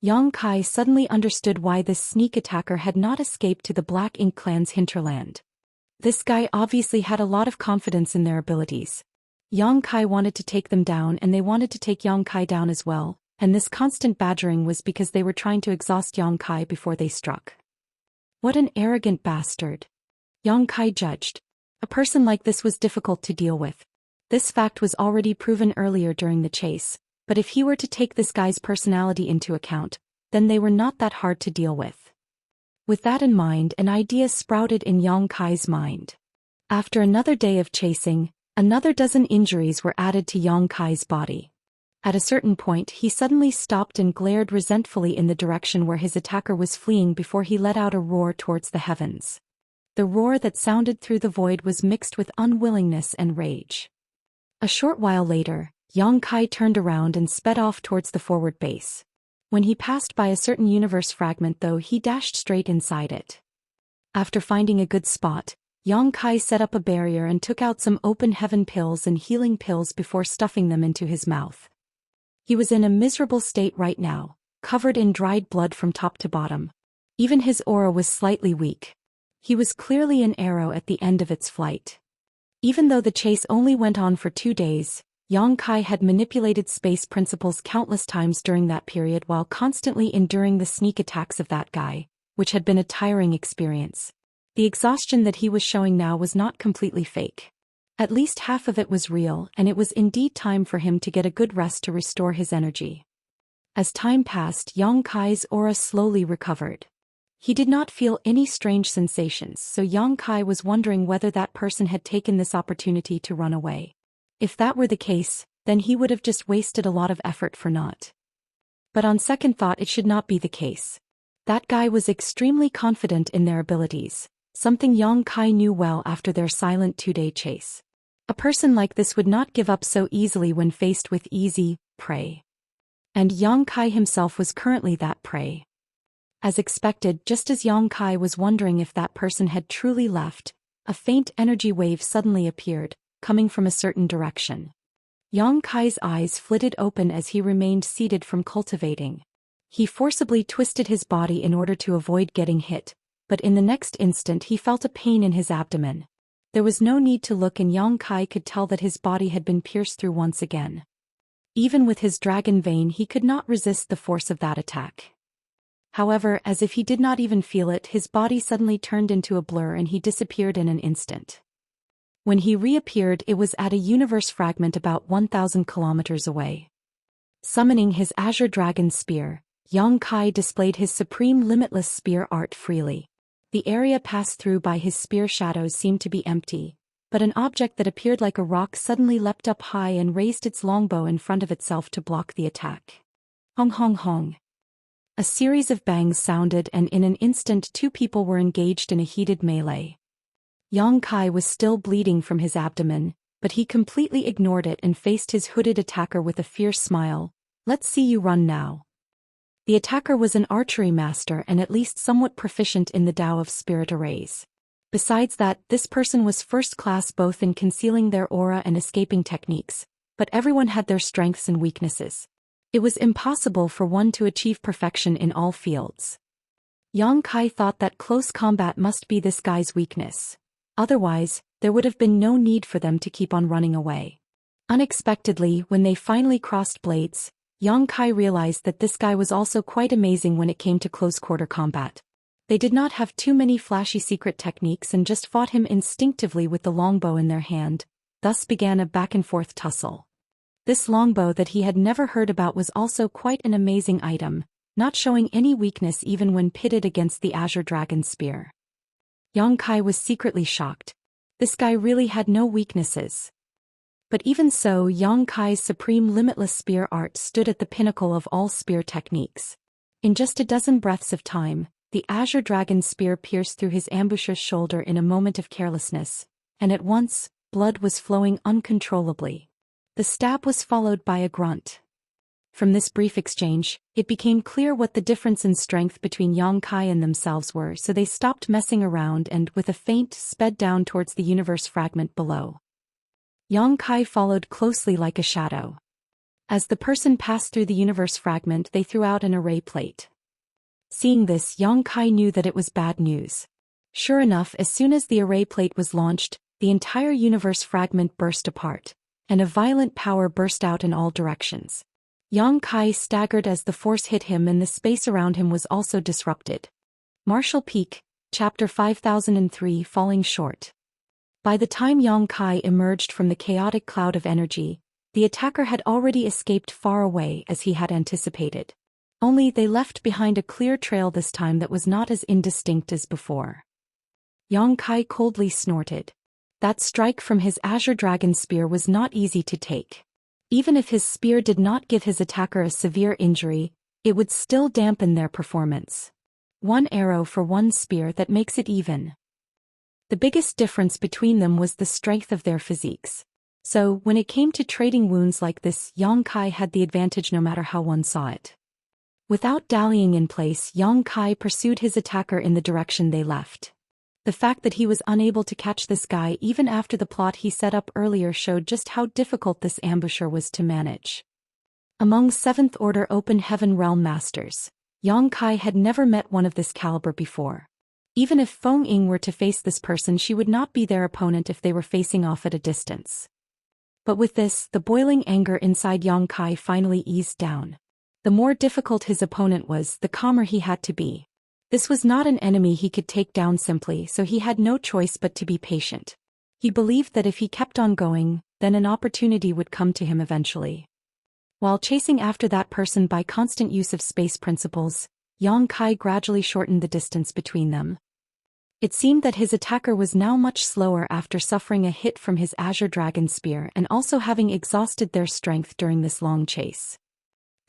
Speaker 1: Yang Kai suddenly understood why this sneak attacker had not escaped to the Black Ink clan's hinterland. This guy obviously had a lot of confidence in their abilities. Yang Kai wanted to take them down and they wanted to take Yang Kai down as well, and this constant badgering was because they were trying to exhaust Yang Kai before they struck. What an arrogant bastard. Yang Kai judged. A person like this was difficult to deal with. This fact was already proven earlier during the chase, but if he were to take this guy's personality into account, then they were not that hard to deal with. With that in mind, an idea sprouted in Yang Kai's mind. After another day of chasing, another dozen injuries were added to Yang Kai's body. At a certain point he suddenly stopped and glared resentfully in the direction where his attacker was fleeing before he let out a roar towards the heavens. The roar that sounded through the void was mixed with unwillingness and rage. A short while later, Yang Kai turned around and sped off towards the forward base. When he passed by a certain universe fragment though, he dashed straight inside it. After finding a good spot, Yang Kai set up a barrier and took out some open heaven pills and healing pills before stuffing them into his mouth. He was in a miserable state right now, covered in dried blood from top to bottom. Even his aura was slightly weak. He was clearly an arrow at the end of its flight. Even though the chase only went on for 2 days, Yang Kai had manipulated space principles countless times during that period while constantly enduring the sneak attacks of that guy, which had been a tiring experience. The exhaustion that he was showing now was not completely fake. At least half of it was real, and it was indeed time for him to get a good rest to restore his energy. As time passed, Yang Kai's aura slowly recovered. He did not feel any strange sensations, so Yang Kai was wondering whether that person had taken this opportunity to run away. If that were the case, then he would have just wasted a lot of effort for naught. But on second thought, it should not be the case. That guy was extremely confident in their abilities, something Yang Kai knew well after their silent 2-day chase. A person like this would not give up so easily when faced with easy prey. And Yang Kai himself was currently that prey. As expected, just as Yang Kai was wondering if that person had truly left, a faint energy wave suddenly appeared, coming from a certain direction. Yang Kai's eyes flitted open as he remained seated from cultivating. He forcibly twisted his body in order to avoid getting hit, but in the next instant he felt a pain in his abdomen. There was no need to look and Yang Kai could tell that his body had been pierced through once again. Even with his dragon vein he could not resist the force of that attack. However, as if he did not even feel it, his body suddenly turned into a blur and he disappeared in an instant. When he reappeared, it was at a universe fragment about 1,000 kilometers away. Summoning his azure dragon spear, Yang Kai displayed his supreme limitless spear art freely. The area passed through by his spear shadows seemed to be empty, but an object that appeared like a rock suddenly leapt up high and raised its longbow in front of itself to block the attack. Hong hong hong. A series of bangs sounded and in an instant 2 people were engaged in a heated melee. Yang Kai was still bleeding from his abdomen, but he completely ignored it and faced his hooded attacker with a fierce smile. "Let's see you run now." The attacker was an archery master and at least somewhat proficient in the Tao of spirit arrays. Besides that, this person was first class both in concealing their aura and escaping techniques, but everyone had their strengths and weaknesses. It was impossible for one to achieve perfection in all fields. Yang Kai thought that close combat must be this guy's weakness. Otherwise, there would have been no need for them to keep on running away. Unexpectedly, when they finally crossed blades, Yang Kai realized that this guy was also quite amazing when it came to close-quarter combat. They did not have too many flashy secret techniques and just fought him instinctively with the longbow in their hand, thus began a back-and-forth tussle. This longbow that he had never heard about was also quite an amazing item, not showing any weakness even when pitted against the Azure Dragon Spear. Yang Kai was secretly shocked. This guy really had no weaknesses. But even so, Yang Kai's supreme limitless spear art stood at the pinnacle of all spear techniques. In just a dozen breaths of time, the Azure Dragon Spear pierced through his ambusher's shoulder in a moment of carelessness, and at once, blood was flowing uncontrollably. The stab was followed by a grunt. From this brief exchange, it became clear what the difference in strength between Yang Kai and themselves were, so they stopped messing around and, with a feint, sped down towards the universe fragment below. Yang Kai followed closely like a shadow. As the person passed through the universe fragment, they threw out an array plate. Seeing this, Yang Kai knew that it was bad news. Sure enough, as soon as the array plate was launched, the entire universe fragment burst apart, and a violent power burst out in all directions. Yang Kai staggered as the force hit him, and the space around him was also disrupted. Martial Peak, Chapter 5003, Falling Short. By the time Yang Kai emerged from the chaotic cloud of energy, the attacker had already escaped far away as he had anticipated. Only they left behind a clear trail this time that was not as indistinct as before. Yang Kai coldly snorted. That strike from his Azure Dragon Spear was not easy to take. Even if his spear did not give his attacker a severe injury, it would still dampen their performance. One arrow for one spear, that makes it even. The biggest difference between them was the strength of their physiques. So, when it came to trading wounds like this, Yang Kai had the advantage no matter how one saw it. Without dallying in place, Yang Kai pursued his attacker in the direction they left. The fact that he was unable to catch this guy even after the plot he set up earlier showed just how difficult this ambusher was to manage. Among 7th Order Open Heaven Realm Masters, Yang Kai had never met one of this caliber before. Even if Feng Ying were to face this person, she would not be their opponent if they were facing off at a distance. But with this, the boiling anger inside Yang Kai finally eased down. The more difficult his opponent was, the calmer he had to be. This was not an enemy he could take down simply, so he had no choice but to be patient. He believed that if he kept on going, then an opportunity would come to him eventually. While chasing after that person by constant use of space principles, Yang Kai gradually shortened the distance between them. It seemed that his attacker was now much slower after suffering a hit from his Azure Dragon Spear and also having exhausted their strength during this long chase.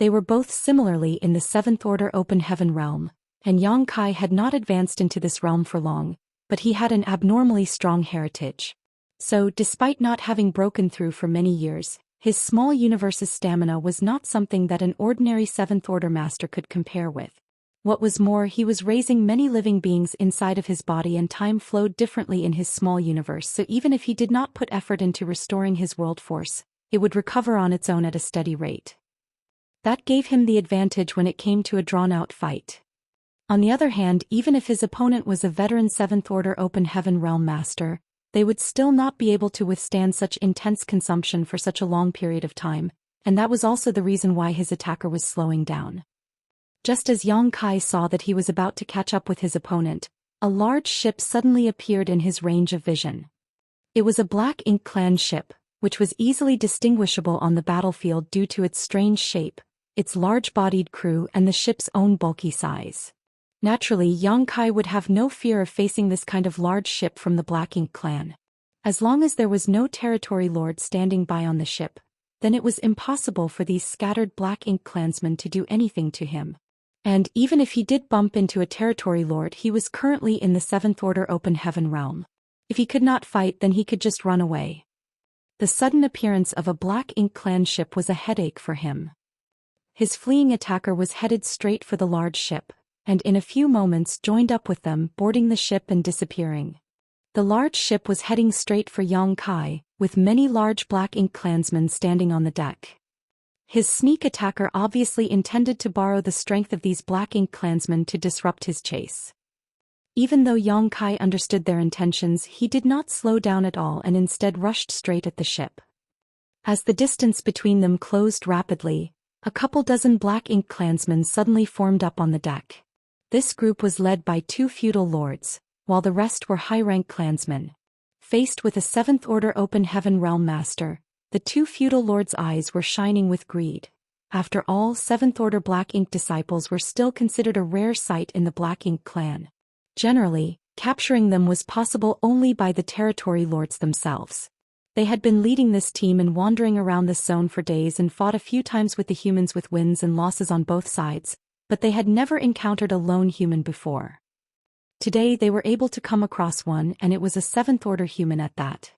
Speaker 1: They were both similarly in the 7th Order Open Heaven realm, and Yang Kai had not advanced into this realm for long, but he had an abnormally strong heritage. So, despite not having broken through for many years, his small universe's stamina was not something that an ordinary 7th Order master could compare with. What was more, he was raising many living beings inside of his body, and time flowed differently in his small universe, so even if he did not put effort into restoring his world force, it would recover on its own at a steady rate. That gave him the advantage when it came to a drawn-out fight. On the other hand, even if his opponent was a veteran 7th Order Open Heaven Realm Master, they would still not be able to withstand such intense consumption for such a long period of time, and that was also the reason why his attacker was slowing down. Just as Yang Kai saw that he was about to catch up with his opponent, a large ship suddenly appeared in his range of vision. It was a Black Ink Clan ship, which was easily distinguishable on the battlefield due to its strange shape, its large-bodied crew, and the ship's own bulky size. Naturally, Yang Kai would have no fear of facing this kind of large ship from the Black Ink Clan. As long as there was no territory lord standing by on the ship, then it was impossible for these scattered Black Ink Clansmen to do anything to him. And even if he did bump into a territory lord, he was currently in the 7th Order Open Heaven realm. If he could not fight, then he could just run away. The sudden appearance of a Black Ink Clan ship was a headache for him. His fleeing attacker was headed straight for the large ship, and in a few moments joined up with them, boarding the ship and disappearing. The large ship was heading straight for Yang Kai, with many large Black Ink Clansmen standing on the deck. His sneak attacker obviously intended to borrow the strength of these Black Ink Clansmen to disrupt his chase. Even though Yang Kai understood their intentions, he did not slow down at all and instead rushed straight at the ship. As the distance between them closed rapidly, a couple dozen Black Ink Clansmen suddenly formed up on the deck. This group was led by 2 feudal lords, while the rest were high-rank clansmen. Faced with a 7th Order Open Heaven Realm Master, the 2 feudal lords' eyes were shining with greed. After all, 7th Order Black Ink disciples were still considered a rare sight in the Black Ink Clan. Generally, capturing them was possible only by the territory lords themselves. They had been leading this team and wandering around this zone for days and fought a few times with the humans with wins and losses on both sides, but they had never encountered a lone human before. Today they were able to come across one, and it was a 7th Order human at that.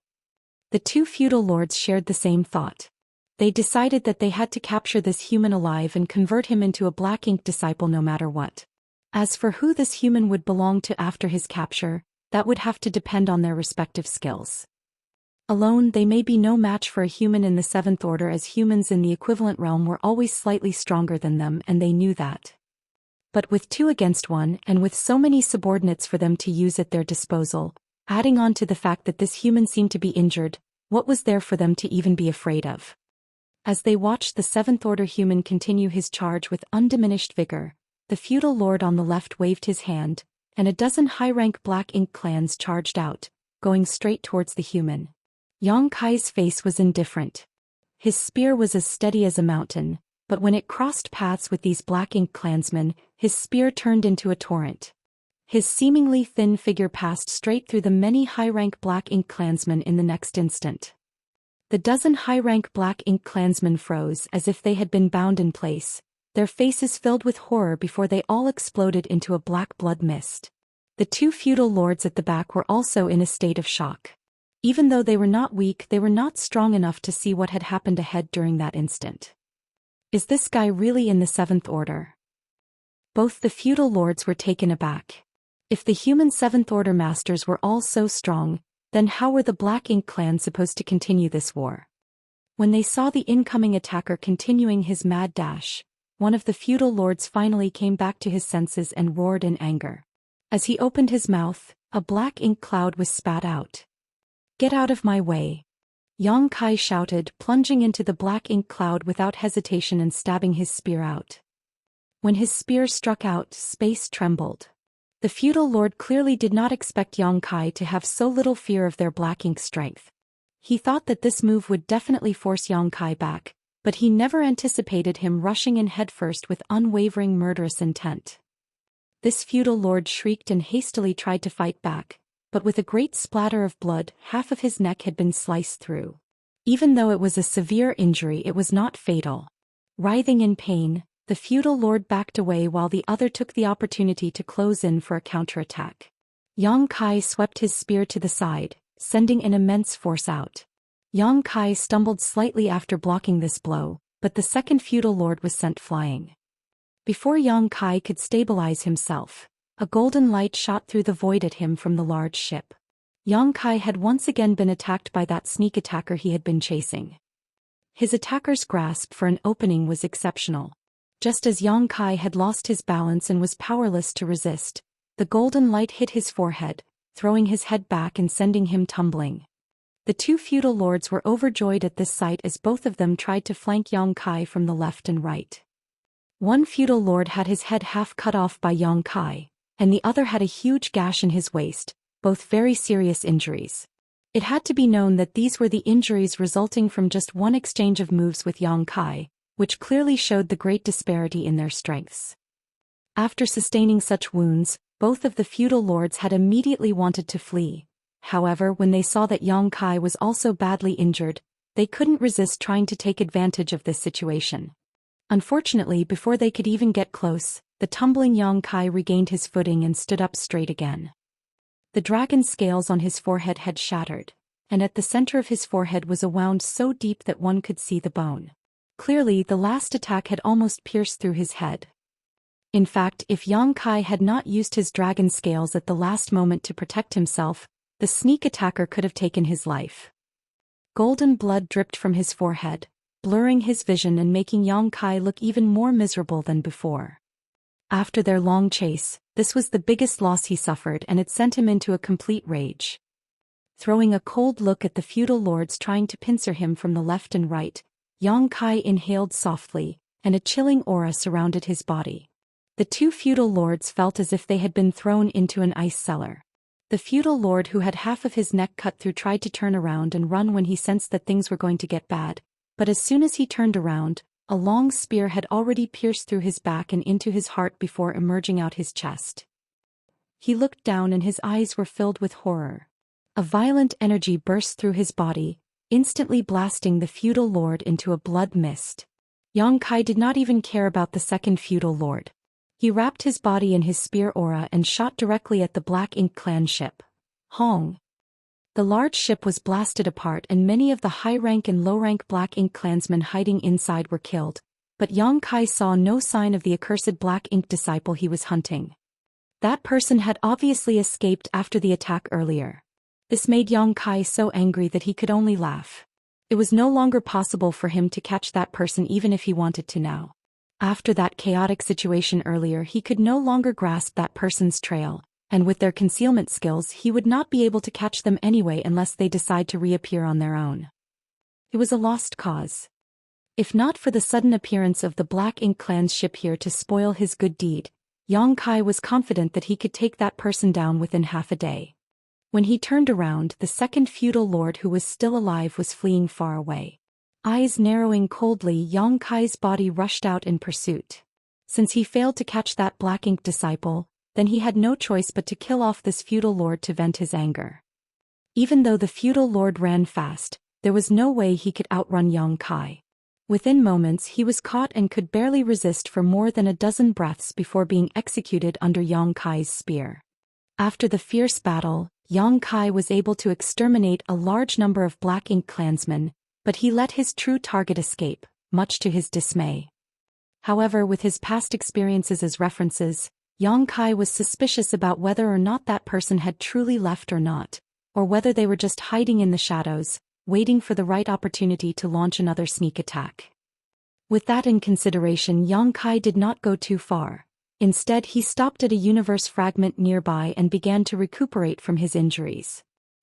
Speaker 1: The 2 feudal lords shared the same thought. They decided that they had to capture this human alive and convert him into a Black Ink disciple no matter what. As for who this human would belong to after his capture, that would have to depend on their respective skills. Alone, they may be no match for a human in the Seventh Order, as humans in the equivalent realm were always slightly stronger than them, and they knew that. But with 2 against 1, and with so many subordinates for them to use at their disposal, adding on to the fact that this human seemed to be injured, what was there for them to even be afraid of? As they watched the Seventh Order human continue his charge with undiminished vigor, the feudal lord on the left waved his hand, and a dozen high-rank Black Ink clans charged out, going straight towards the human. Yang Kai's face was indifferent. His spear was as steady as a mountain, but when it crossed paths with these Black Ink clansmen, his spear turned into a torrent. His seemingly thin figure passed straight through the many high-rank Black Ink clansmen in the next instant. The dozen high-rank Black Ink clansmen froze as if they had been bound in place, their faces filled with horror before they all exploded into a black blood mist. The 2 feudal lords at the back were also in a state of shock. Even though they were not weak, they were not strong enough to see what had happened ahead during that instant. Is this guy really in the Seventh Order? Both the feudal lords were taken aback. If the human Seventh Order masters were all so strong, then how were the Black Ink clan supposed to continue this war? When they saw the incoming attacker continuing his mad dash, one of the feudal lords finally came back to his senses and roared in anger. As he opened his mouth, a black ink cloud was spat out. "Get out of my way!" Yang Kai shouted, plunging into the black ink cloud without hesitation and stabbing his spear out. When his spear struck out, space trembled. The feudal lord clearly did not expect Yang Kai to have so little fear of their black ink strength. He thought that this move would definitely force Yang Kai back, but he never anticipated him rushing in headfirst with unwavering murderous intent. This feudal lord shrieked and hastily tried to fight back, but with a great splatter of blood, half of his neck had been sliced through. Even though it was a severe injury, it was not fatal. Writhing in pain, the feudal lord backed away while the other took the opportunity to close in for a counterattack. Yang Kai swept his spear to the side, sending an immense force out. Yang Kai stumbled slightly after blocking this blow, but the second feudal lord was sent flying. Before Yang Kai could stabilize himself, a golden light shot through the void at him from the large ship. Yang Kai had once again been attacked by that sneak attacker he had been chasing. His attacker's grasp for an opening was exceptional. Just as Yang Kai had lost his balance and was powerless to resist, the golden light hit his forehead, throwing his head back and sending him tumbling. The 2 feudal lords were overjoyed at this sight as both of them tried to flank Yang Kai from the left and right. One feudal lord had his head half cut off by Yang Kai, and the other had a huge gash in his waist, both very serious injuries. It had to be known that these were the injuries resulting from just one exchange of moves with Yang Kai, which clearly showed the great disparity in their strengths. After sustaining such wounds, both of the feudal lords had immediately wanted to flee. However, when they saw that Yang Kai was also badly injured, they couldn't resist trying to take advantage of this situation. Unfortunately, before they could even get close, the tumbling Yang Kai regained his footing and stood up straight again. The dragon scales on his forehead had shattered, and at the center of his forehead was a wound so deep that one could see the bone. Clearly, the last attack had almost pierced through his head. In fact, if Yang Kai had not used his dragon scales at the last moment to protect himself, the sneak attacker could have taken his life. Golden blood dripped from his forehead, blurring his vision and making Yang Kai look even more miserable than before. After their long chase, this was the biggest loss he suffered, and it sent him into a complete rage. Throwing a cold look at the feudal lords trying to pincer him from the left and right, Yang Kai inhaled softly, and a chilling aura surrounded his body. The 2 feudal lords felt as if they had been thrown into an ice cellar. The feudal lord who had half of his neck cut through tried to turn around and run when he sensed that things were going to get bad, but as soon as he turned around, a long spear had already pierced through his back and into his heart before emerging out his chest. He looked down and his eyes were filled with horror. A violent energy burst through his body, instantly blasting the feudal lord into a blood mist. Yang Kai did not even care about the second feudal lord. He wrapped his body in his spear aura and shot directly at the Black Ink clan ship. Hong! The large ship was blasted apart and many of the high-rank and low-rank Black Ink clansmen hiding inside were killed, but Yang Kai saw no sign of the accursed Black Ink disciple he was hunting. That person had obviously escaped after the attack earlier. This made Yang Kai so angry that he could only laugh. It was no longer possible for him to catch that person even if he wanted to now. After that chaotic situation earlier, he could no longer grasp that person's trail, and with their concealment skills he would not be able to catch them anyway unless they decide to reappear on their own. It was a lost cause. If not for the sudden appearance of the Black Ink Clan's ship here to spoil his good deed, Yang Kai was confident that he could take that person down within half a day. When he turned around, the second feudal lord who was still alive was fleeing far away. Eyes narrowing coldly, Yang Kai's body rushed out in pursuit. Since he failed to catch that Black Ink disciple, then he had no choice but to kill off this feudal lord to vent his anger. Even though the feudal lord ran fast, there was no way he could outrun Yang Kai. Within moments he was caught and could barely resist for more than a dozen breaths before being executed under Yang Kai's spear. After the fierce battle, Yang Kai was able to exterminate a large number of Black Ink clansmen, but he let his true target escape, much to his dismay. However, with his past experiences as references, Yang Kai was suspicious about whether or not that person had truly left or not, or whether they were just hiding in the shadows, waiting for the right opportunity to launch another sneak attack. With that in consideration, Yang Kai did not go too far. Instead, he stopped at a universe fragment nearby and began to recuperate from his injuries.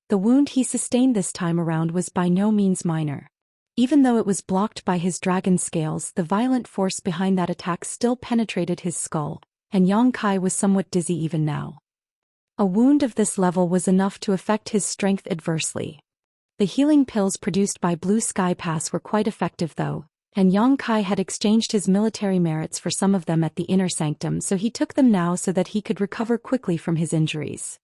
Speaker 1: The wound he sustained this time around was by no means minor. Even though it was blocked by his dragon scales, the violent force behind that attack still penetrated his skull, and Yang Kai was somewhat dizzy even now. A wound of this level was enough to affect his strength adversely. The healing pills produced by Blue Sky Pass were quite effective though, and Yang Kai had exchanged his military merits for some of them at the inner sanctum, so he took them now so that he could recover quickly from his injuries.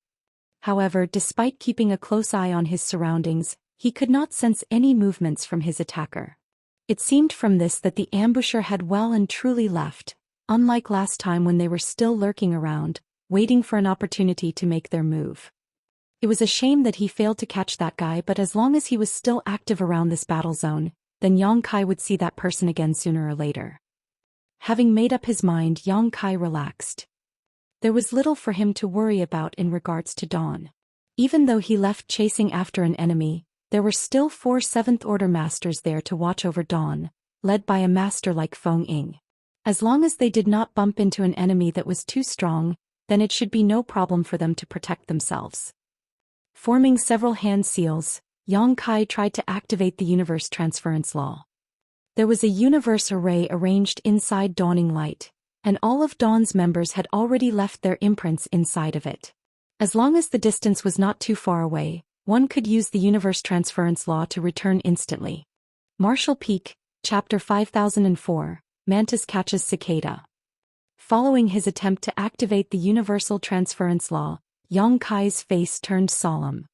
Speaker 1: However, despite keeping a close eye on his surroundings, he could not sense any movements from his attacker. It seemed from this that the ambusher had well and truly left, unlike last time when they were still lurking around, waiting for an opportunity to make their move. It was a shame that he failed to catch that guy, but as long as he was still active around this battle zone, then Yang Kai would see that person again sooner or later. Having made up his mind, Yang Kai relaxed. There was little for him to worry about in regards to Dawn. Even though he left chasing after an enemy, there were still 4 7th Order masters there to watch over Dawn, led by a master like Feng Ying. As long as they did not bump into an enemy that was too strong, then it should be no problem for them to protect themselves. Forming several hand seals, Yang Kai tried to activate the universe transference law. There was a universe array arranged inside Dawning Light, and all of Dawn's members had already left their imprints inside of it. As long as the distance was not too far away, one could use the universe transference law to return instantly. Marshall Peak, Chapter 5004, Mantis Catches Cicada. Following his attempt to activate the universal transference law, Yang Kai's face turned solemn.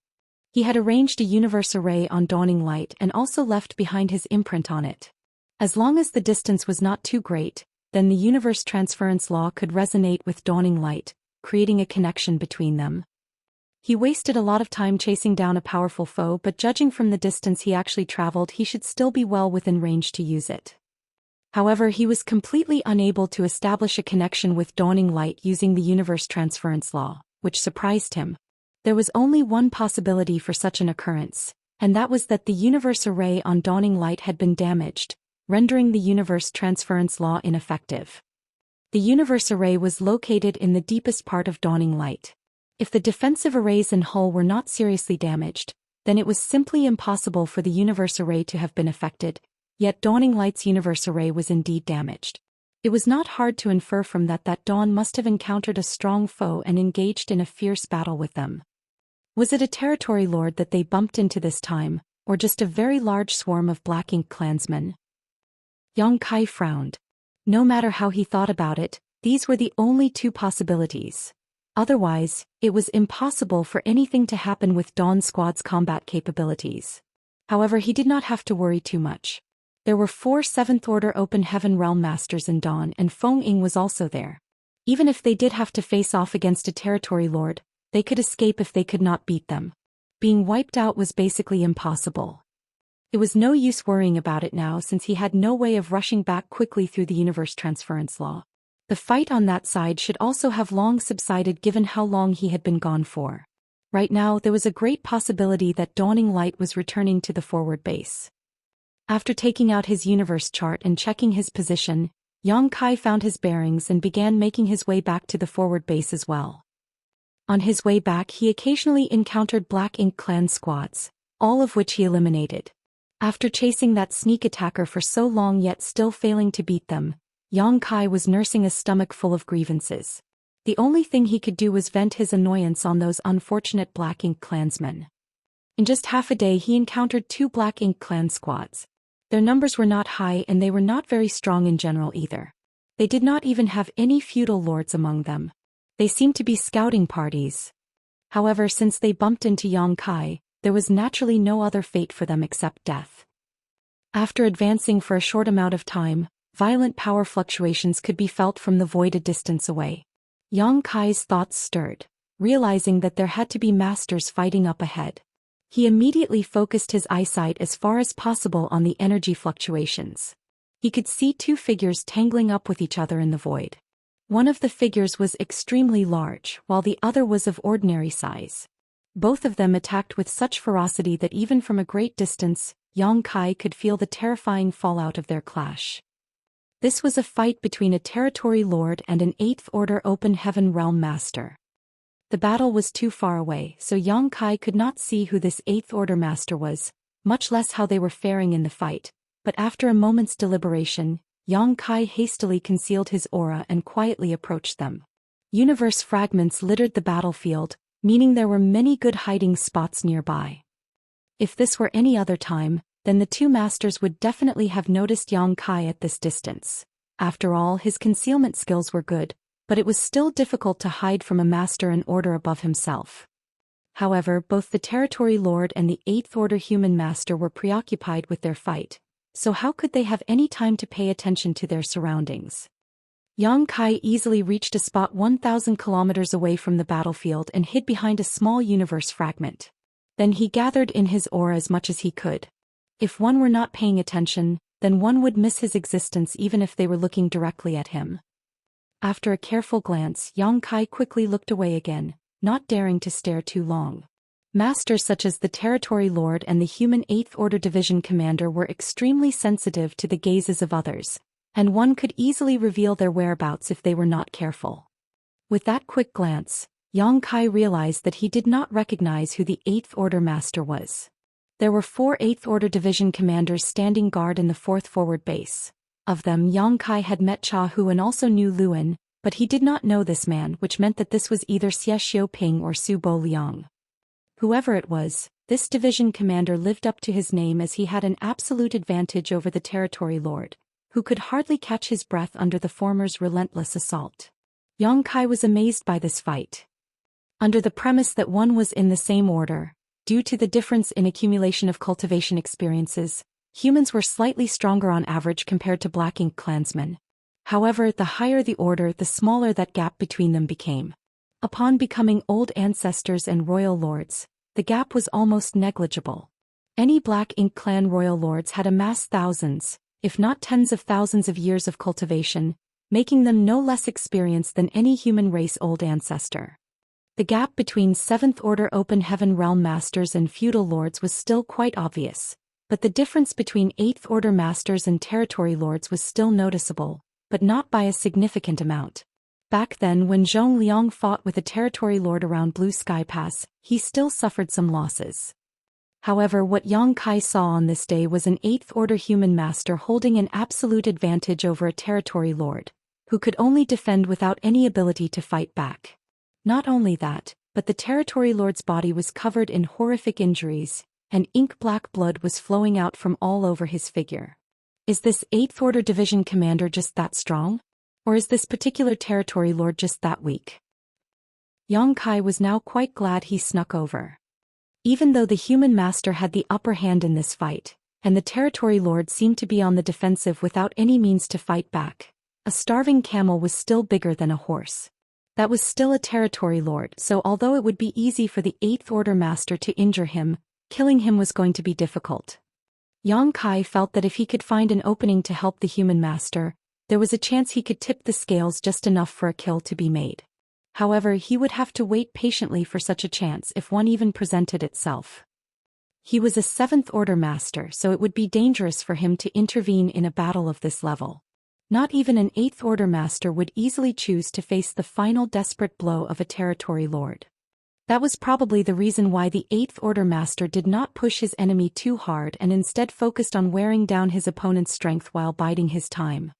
Speaker 1: He had arranged a universe array on Dawning Light and also left behind his imprint on it. As long as the distance was not too great, then the universe transference law could resonate with Dawning Light, creating a connection between them. He wasted a lot of time chasing down a powerful foe, but judging from the distance he actually traveled, he should still be well within range to use it. However, he was completely unable to establish a connection with Dawning Light using the universe transference law, which surprised him. There was only one possibility for such an occurrence, and that was that the universe array on Dawning Light had been damaged, rendering the universe transference law ineffective. The universe array was located in the deepest part of Dawning Light. If the defensive arrays and hull were not seriously damaged, then it was simply impossible for the universe array to have been affected, yet Dawning Light's universe array was indeed damaged. It was not hard to infer from that Dawn must have encountered a strong foe and engaged in a fierce battle with them. Was it a territory lord that they bumped into this time, or just a very large swarm of Black Ink clansmen? Yang Kai frowned. No matter how he thought about it, these were the only 2 possibilities. Otherwise, it was impossible for anything to happen with Dawn Squad's combat capabilities. However, he did not have to worry too much. There were 4 7th Order Open Heaven Realm Masters in Dawn, and Feng Ying was also there. Even if they did have to face off against a territory lord, they could escape if they could not beat them. Being wiped out was basically impossible. It was no use worrying about it now since he had no way of rushing back quickly through the universe transference law. The fight on that side should also have long subsided given how long he had been gone for. Right now there was a great possibility that dawning light was returning to the forward base. After taking out his universe chart and checking his position, Yang Kai found his bearings and began making his way back to the forward base as well. On his way back he occasionally encountered Black Ink Clan squads, all of which he eliminated. After chasing that sneak attacker for so long yet still failing to beat them, Yang Kai was nursing a stomach full of grievances. The only thing he could do was vent his annoyance on those unfortunate Black Ink clansmen. In just half a day he encountered 2 Black Ink Clan squads. Their numbers were not high and they were not very strong in general either. They did not even have any feudal lords among them. They seemed to be scouting parties. However, since they bumped into Yang Kai, there was naturally no other fate for them except death. After advancing for a short amount of time, violent power fluctuations could be felt from the void a distance away. Yang Kai's thoughts stirred, realizing that there had to be masters fighting up ahead. He immediately focused his eyesight as far as possible on the energy fluctuations. He could see 2 figures tangling up with each other in the void. One of the figures was extremely large, while the other was of ordinary size. Both of them attacked with such ferocity that even from a great distance, Yang Kai could feel the terrifying fallout of their clash. This was a fight between a territory lord and an 8th Order Open Heaven Realm Master. The battle was too far away, so Yang Kai could not see who this 8th Order Master was, much less how they were faring in the fight, but after a moment's deliberation, Yang Kai hastily concealed his aura and quietly approached them. Universe fragments littered the battlefield, meaning there were many good hiding spots nearby. If this were any other time, then the 2 masters would definitely have noticed Yang Kai at this distance. After all, his concealment skills were good, but it was still difficult to hide from a master an order above himself. However, both the Territory Lord and the 8th Order Human Master were preoccupied with their fight, so how could they have any time to pay attention to their surroundings? Yang Kai easily reached a spot 1,000 kilometers away from the battlefield and hid behind a small universe fragment. Then he gathered in his aura as much as he could. If one were not paying attention, then one would miss his existence even if they were looking directly at him. After a careful glance, Yang Kai quickly looked away again, not daring to stare too long. Masters such as the Territory Lord and the human 8th Order Division Commander were extremely sensitive to the gazes of others, and one could easily reveal their whereabouts if they were not careful. With that quick glance, Yang Kai realized that he did not recognize who the 8th Order Master was. There were 4 8th Order Division Commanders standing guard in the 4th forward base. Of them, Yang Kai had met Cha Hu and also knew Luan, but he did not know this man, which meant that this was either Xie Xiaoping or Su Bo Liang. Whoever it was, this division commander lived up to his name as he had an absolute advantage over the Territory Lord, who could hardly catch his breath under the former's relentless assault. Yang Kai was amazed by this fight. Under the premise that one was in the same order, due to the difference in accumulation of cultivation experiences, humans were slightly stronger on average compared to Black Ink clansmen. However, the higher the order, the smaller that gap between them became. Upon becoming old ancestors and royal lords, the gap was almost negligible. Any Black Ink clan royal lords had amassed thousands, if not tens of thousands of years of cultivation, making them no less experienced than any human race old ancestor. The gap between 7th Order Open Heaven Realm Masters and feudal lords was still quite obvious, but the difference between 8th Order Masters and Territory Lords was still noticeable, but not by a significant amount. Back then when Zhong Liang fought with a Territory Lord around Blue Sky Pass, he still suffered some losses. However, what Yang Kai saw on this day was an 8th Order Human Master holding an absolute advantage over a Territory Lord, who could only defend without any ability to fight back. Not only that, but the Territory Lord's body was covered in horrific injuries, and ink-black blood was flowing out from all over his figure. Is this 8th Order Division Commander just that strong? Or is this particular Territory Lord just that weak? Yang Kai was now quite glad he snuck over. Even though the human master had the upper hand in this fight, and the Territory Lord seemed to be on the defensive without any means to fight back, a starving camel was still bigger than a horse. That was still a Territory Lord, so although it would be easy for the 8th Order Master to injure him, killing him was going to be difficult. Yang Kai felt that if he could find an opening to help the human master, there was a chance he could tip the scales just enough for a kill to be made. However, he would have to wait patiently for such a chance if one even presented itself. He was a 7th Order Master, so it would be dangerous for him to intervene in a battle of this level. Not even an 8th Order Master would easily choose to face the final desperate blow of a territory lord. That was probably the reason why the 8th Order Master did not push his enemy too hard and instead focused on wearing down his opponent's strength while biding his time.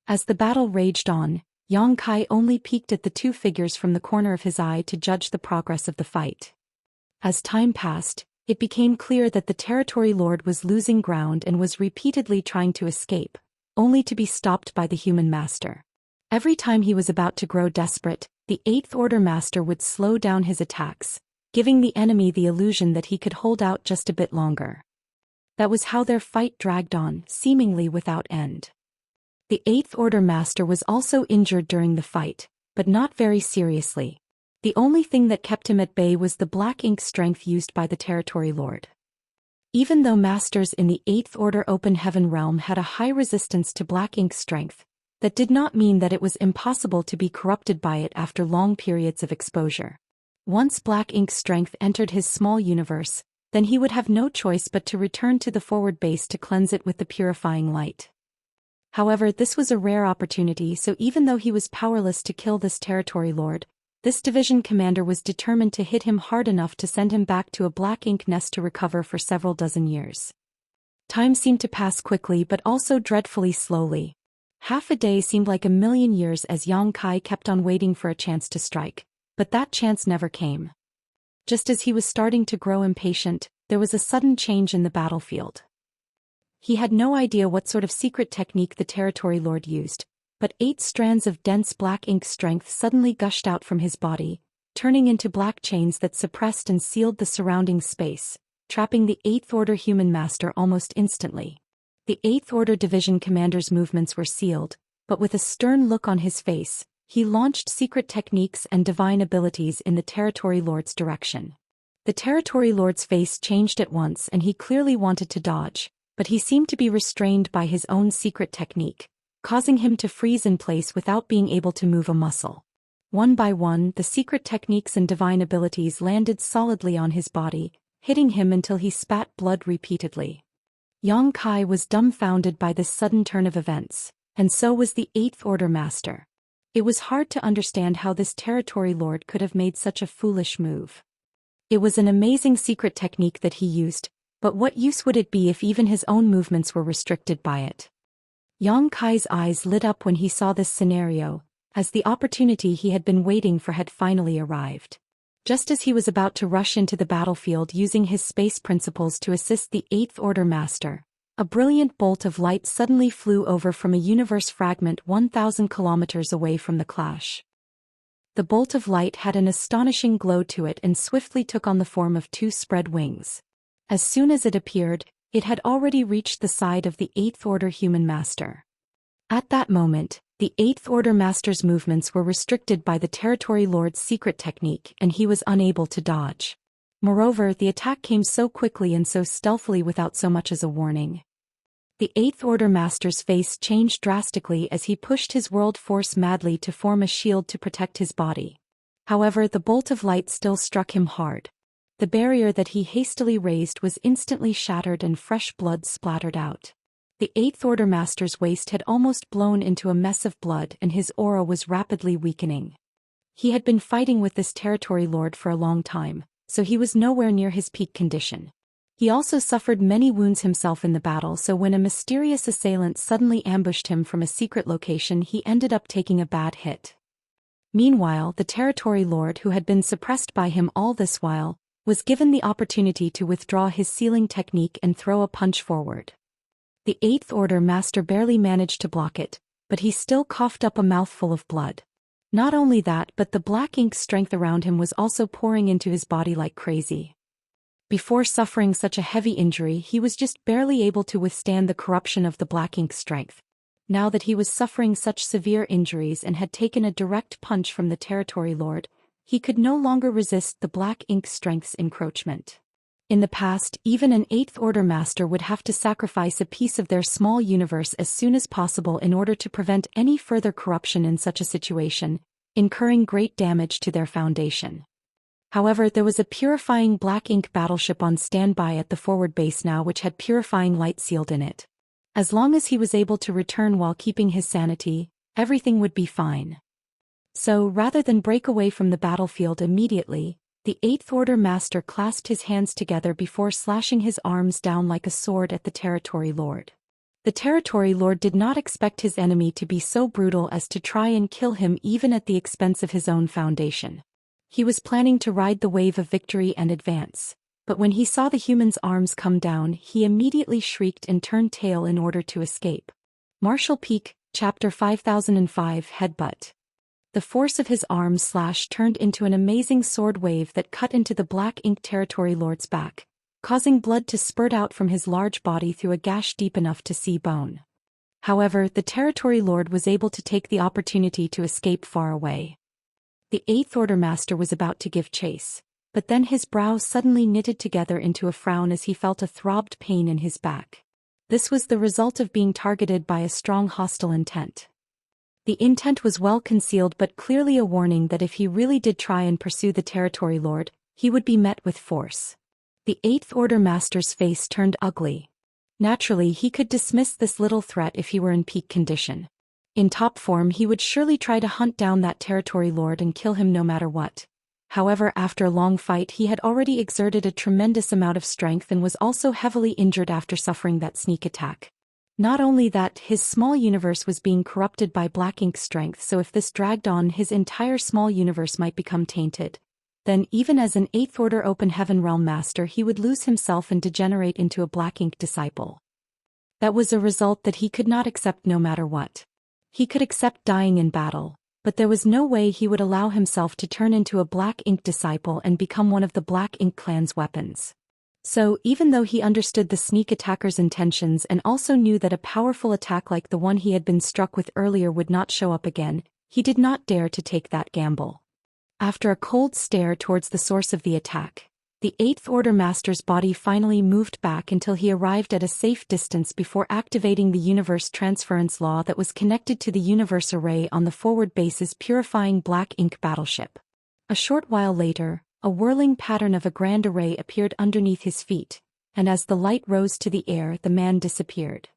Speaker 1: As the battle raged on, Yang Kai only peeked at the two figures from the corner of his eye to judge the progress of the fight. As time passed, it became clear that the territory lord was losing ground and was repeatedly trying to escape, only to be stopped by the human master. Every time he was about to grow desperate, the 8th Order Master would slow down his attacks, giving the enemy the illusion that he could hold out just a bit longer. That was how their fight dragged on, seemingly without end. The 8th Order Master was also injured during the fight, but not very seriously. The only thing that kept him at bay was the black ink strength used by the territory lord. Even though masters in the 8th Order Open Heaven realm had a high resistance to black ink strength, that did not mean that it was impossible to be corrupted by it after long periods of exposure. Once black ink strength entered his small universe, then he would have no choice but to return to the forward base to cleanse it with the purifying light. However, this was a rare opportunity, so even though he was powerless to kill this territory lord, this division commander was determined to hit him hard enough to send him back to a black ink nest to recover for several dozen years. Time seemed to pass quickly but also dreadfully slowly. Half a day seemed like a million years as Yang Kai kept on waiting for a chance to strike, but that chance never came. Just as he was starting to grow impatient, there was a sudden change in the battlefield. He had no idea what sort of secret technique the territory lord used, but 8 strands of dense black ink strength suddenly gushed out from his body, turning into black chains that suppressed and sealed the surrounding space, trapping the 8th Order human master almost instantly. The 8th Order Division commander's movements were sealed, but with a stern look on his face, he launched secret techniques and divine abilities in the territory lord's direction. The territory lord's face changed at once and he clearly wanted to dodge, but he seemed to be restrained by his own secret technique, causing him to freeze in place without being able to move a muscle. One by one, the secret techniques and divine abilities landed solidly on his body, hitting him until he spat blood repeatedly. Yang Kai was dumbfounded by this sudden turn of events, and so was the 8th Order Master. It was hard to understand how this territory lord could have made such a foolish move. It was an amazing secret technique that he used, but what use would it be if even his own movements were restricted by it? Yang Kai's eyes lit up when he saw this scenario, as the opportunity he had been waiting for had finally arrived. Just as he was about to rush into the battlefield using his space principles to assist the 8th Order Master, a brilliant bolt of light suddenly flew over from a universe fragment 1,000 kilometers away from the clash. The bolt of light had an astonishing glow to it and swiftly took on the form of 2 spread wings. As soon as it appeared, it had already reached the side of the 8th Order human master. At that moment, the 8th Order Master's movements were restricted by the territory lord's secret technique and he was unable to dodge. Moreover, the attack came so quickly and so stealthily without so much as a warning. The 8th Order Master's face changed drastically as he pushed his world force madly to form a shield to protect his body. However, the bolt of light still struck him hard. The barrier that he hastily raised was instantly shattered and fresh blood splattered out. The 8th Order Master's waist had almost blown into a mess of blood and his aura was rapidly weakening. He had been fighting with this territory lord for a long time, so he was nowhere near his peak condition. He also suffered many wounds himself in the battle, so when a mysterious assailant suddenly ambushed him from a secret location, he ended up taking a bad hit. Meanwhile, the territory lord, who had been suppressed by him all this while, was given the opportunity to withdraw his sealing technique and throw a punch forward. The 8th Order Master barely managed to block it, but he still coughed up a mouthful of blood. Not only that, but the black ink strength around him was also pouring into his body like crazy. Before suffering such a heavy injury, he was just barely able to withstand the corruption of the black ink strength. Now that he was suffering such severe injuries and had taken a direct punch from the territory lord, he could no longer resist the black ink strength's encroachment. In the past, even an 8th Order Master would have to sacrifice a piece of their small universe as soon as possible in order to prevent any further corruption in such a situation, incurring great damage to their foundation. However, there was a purifying black ink battleship on standby at the forward base now which had purifying light sealed in it. As long as he was able to return while keeping his sanity, everything would be fine. So, rather than break away from the battlefield immediately, the Eighth Order Master clasped his hands together before slashing his arms down like a sword at the Territory Lord. The Territory Lord did not expect his enemy to be so brutal as to try and kill him even at the expense of his own foundation. He was planning to ride the wave of victory and advance, but when he saw the human's arms come down, he immediately shrieked and turned tail in order to escape. Marshall Peak, Chapter 5005 Headbutt. The force of his arm slash turned into an amazing sword wave that cut into the Black Ink Territory Lord's back, causing blood to spurt out from his large body through a gash deep enough to see bone. However, the Territory Lord was able to take the opportunity to escape far away. The Eighth Order Master was about to give chase, but then his brow suddenly knitted together into a frown as he felt a throbbed pain in his back. This was the result of being targeted by a strong hostile intent. The intent was well concealed but clearly a warning that if he really did try and pursue the Territory Lord, he would be met with force. The Eighth Order Master's face turned ugly. Naturally, he could dismiss this little threat if he were in peak condition. In top form, he would surely try to hunt down that Territory Lord and kill him no matter what. However, after a long fight, he had already exerted a tremendous amount of strength and was also heavily injured after suffering that sneak attack. Not only that, his small universe was being corrupted by black ink strength, so if this dragged on, his entire small universe might become tainted. Then, even as an Eighth Order Open Heaven Realm Master, he would lose himself and degenerate into a black ink disciple. That was a result that he could not accept no matter what. He could accept dying in battle, but there was no way he would allow himself to turn into a black ink disciple and become one of the Black Ink clan's weapons. So, even though he understood the sneak attacker's intentions and also knew that a powerful attack like the one he had been struck with earlier would not show up again, he did not dare to take that gamble. After a cold stare towards the source of the attack, the Eighth Order Master's body finally moved back until he arrived at a safe distance before activating the universe transference law that was connected to the universe array on the forward base's purifying black ink battleship. A short while later, a whirling pattern of a grand array appeared underneath his feet, and as the light rose to the air, the man disappeared.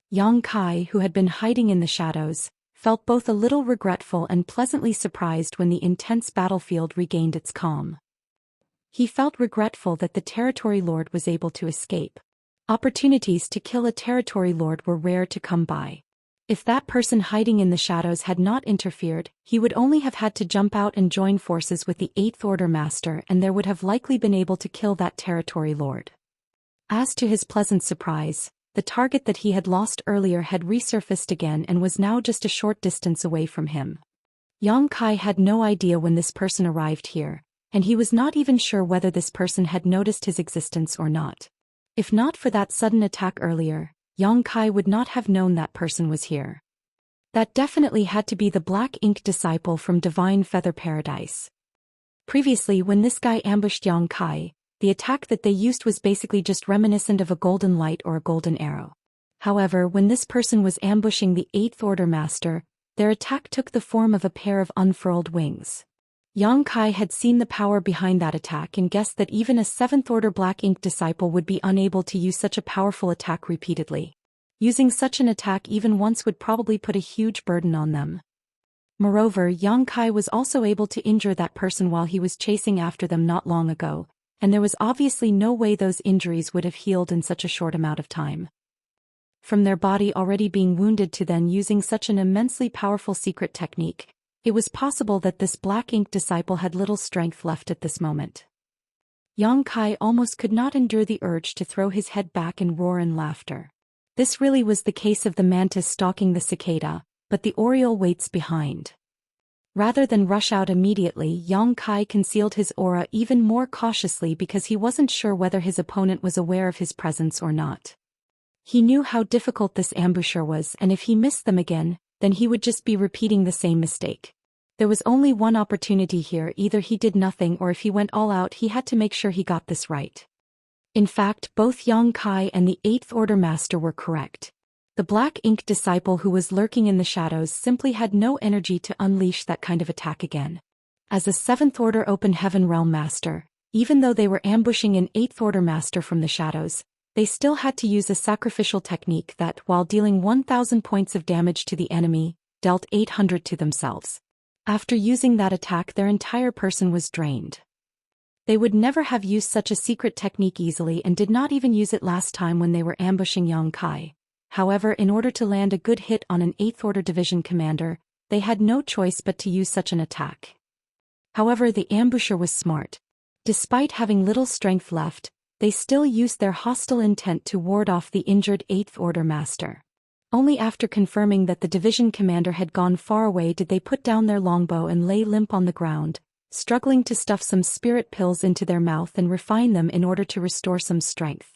Speaker 1: Yang Kai, who had been hiding in the shadows, felt both a little regretful and pleasantly surprised when the intense battlefield regained its calm. He felt regretful that the Territory Lord was able to escape. Opportunities to kill a Territory Lord were rare to come by. If that person hiding in the shadows had not interfered, he would only have had to jump out and join forces with the Eighth Order Master, and there would have likely been able to kill that Territory Lord. As to his pleasant surprise, the target that he had lost earlier had resurfaced again and was now just a short distance away from him. Yang Kai had no idea when this person arrived here, and he was not even sure whether this person had noticed his existence or not. If not for that sudden attack earlier, Yang Kai would not have known that person was here. That definitely had to be the Black Ink disciple from Divine Feather Paradise. Previously, when this guy ambushed Yang Kai, the attack that they used was basically just reminiscent of a golden light or a golden arrow. However, when this person was ambushing the Eighth Order Master, their attack took the form of a pair of unfurled wings. Yang Kai had seen the power behind that attack and guessed that even a Seventh Order Black Ink disciple would be unable to use such a powerful attack repeatedly. Using such an attack even once would probably put a huge burden on them. Moreover, Yang Kai was also able to injure that person while he was chasing after them not long ago, and there was obviously no way those injuries would have healed in such a short amount of time. From their body already being wounded to then using such an immensely powerful secret technique, it was possible that this Black Ink disciple had little strength left at this moment. Yang Kai almost could not endure the urge to throw his head back and roar in laughter. This really was the case of the mantis stalking the cicada, but the oriole waits behind. Rather than rush out immediately, Yang Kai concealed his aura even more cautiously because he wasn't sure whether his opponent was aware of his presence or not. He knew how difficult this ambusher was, and if he missed them again, then he would just be repeating the same mistake. There was only one opportunity here: either he did nothing, or if he went all out, he had to make sure he got this right. In fact, both Yang Kai and the Eighth Order Master were correct. The black ink disciple who was lurking in the shadows simply had no energy to unleash that kind of attack again. As a 7th Order Open Heaven Realm Master, even though they were ambushing an 8th Order Master from the shadows, they still had to use a sacrificial technique that, while dealing 1,000 points of damage to the enemy, dealt 800 to themselves. After using that attack, their entire person was drained. They would never have used such a secret technique easily and did not even use it last time when they were ambushing Yang Kai. However, in order to land a good hit on an 8th Order Division commander, they had no choice but to use such an attack. However, the ambusher was smart. Despite having little strength left, they still used their hostile intent to ward off the injured 8th Order Master. Only after confirming that the division commander had gone far away did they put down their longbow and lay limp on the ground, struggling to stuff some spirit pills into their mouth and refine them in order to restore some strength.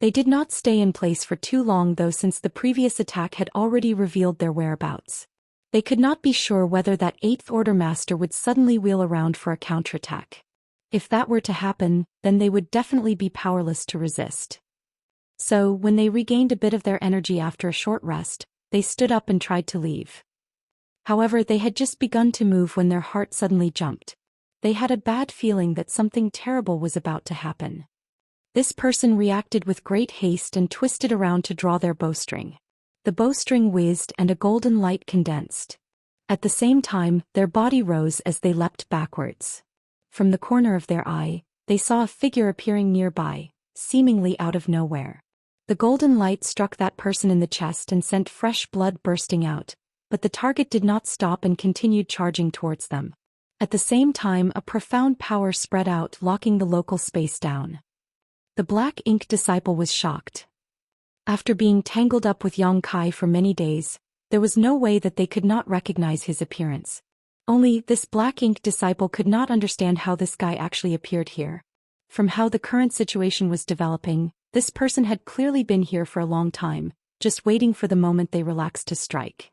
Speaker 1: They did not stay in place for too long though, since the previous attack had already revealed their whereabouts. They could not be sure whether that 8th Order Master would suddenly wheel around for a counterattack. If that were to happen, then they would definitely be powerless to resist. So, when they regained a bit of their energy after a short rest, they stood up and tried to leave. However, they had just begun to move when their heart suddenly jumped. They had a bad feeling that something terrible was about to happen. This person reacted with great haste and twisted around to draw their bowstring. The bowstring whizzed and a golden light condensed. At the same time, their body rose as they leapt backwards. From the corner of their eye, they saw a figure appearing nearby, seemingly out of nowhere. The golden light struck that person in the chest and sent fresh blood bursting out, but the target did not stop and continued charging towards them. At the same time, a profound power spread out, locking the local space down. The black ink disciple was shocked. After being tangled up with Yang Kai for many days, there was no way that they could not recognize his appearance. Only, this black ink disciple could not understand how this guy actually appeared here. From how the current situation was developing, this person had clearly been here for a long time, just waiting for the moment they relaxed to strike.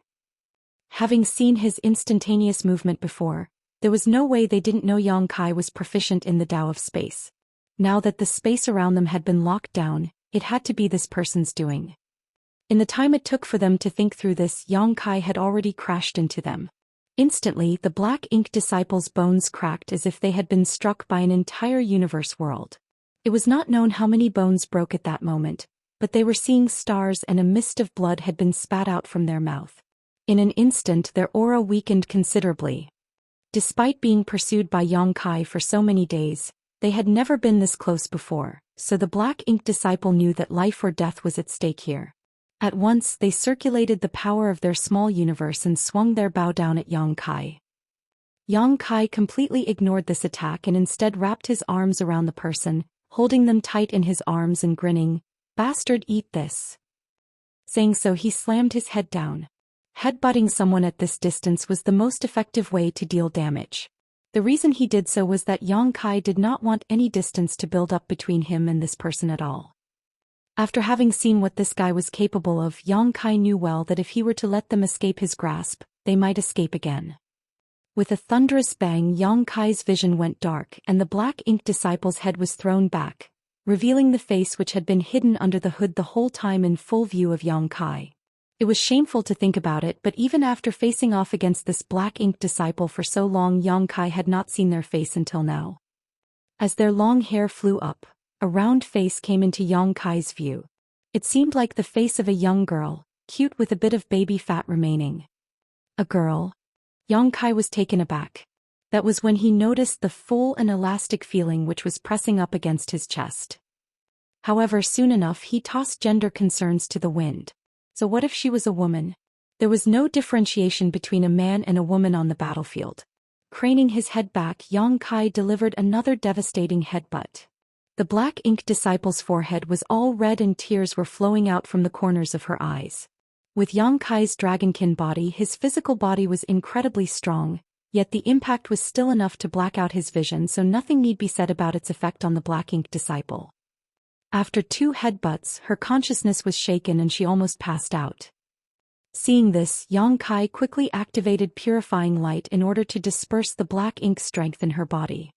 Speaker 1: Having seen his instantaneous movement before, there was no way they didn't know Yang Kai was proficient in the Tao of space. Now that the space around them had been locked down, it had to be this person's doing. In the time it took for them to think through this, Yang Kai had already crashed into them. Instantly, the black ink disciple's bones cracked as if they had been struck by an entire universe world. It was not known how many bones broke at that moment, but they were seeing stars and a mist of blood had been spat out from their mouth. In an instant, their aura weakened considerably. Despite being pursued by Yang Kai for so many days, they had never been this close before, so the black ink disciple knew that life or death was at stake here. At once, they circulated the power of their small universe and swung their bow down at Yang Kai. Yang Kai completely ignored this attack and instead wrapped his arms around the person, holding them tight in his arms and grinning, "Bastard, eat this." Saying so, he slammed his head down. Headbutting someone at this distance was the most effective way to deal damage. The reason he did so was that Yang Kai did not want any distance to build up between him and this person at all. After having seen what this guy was capable of, Yang Kai knew well that if he were to let them escape his grasp, they might escape again. With a thunderous bang, Yang Kai's vision went dark and the black ink disciple's head was thrown back, revealing the face which had been hidden under the hood the whole time in full view of Yang Kai. It was shameful to think about it, but even after facing off against this black ink disciple for so long, Yang Kai had not seen their face until now. As their long hair flew up, a round face came into Yang Kai's view. It seemed like the face of a young girl, cute with a bit of baby fat remaining. A girl? Yang Kai was taken aback. That was when he noticed the full and elastic feeling which was pressing up against his chest. However, soon enough he tossed gender concerns to the wind. So what if she was a woman? There was no differentiation between a man and a woman on the battlefield. Craning his head back, Yang Kai delivered another devastating headbutt. The black ink disciple's forehead was all red and tears were flowing out from the corners of her eyes. With Yang Kai's dragonkin body, his physical body was incredibly strong, yet the impact was still enough to black out his vision, so nothing need be said about its effect on the black ink disciple. After 2 headbutts, her consciousness was shaken and she almost passed out. Seeing this, Yang Kai quickly activated purifying light in order to disperse the black ink strength in her body.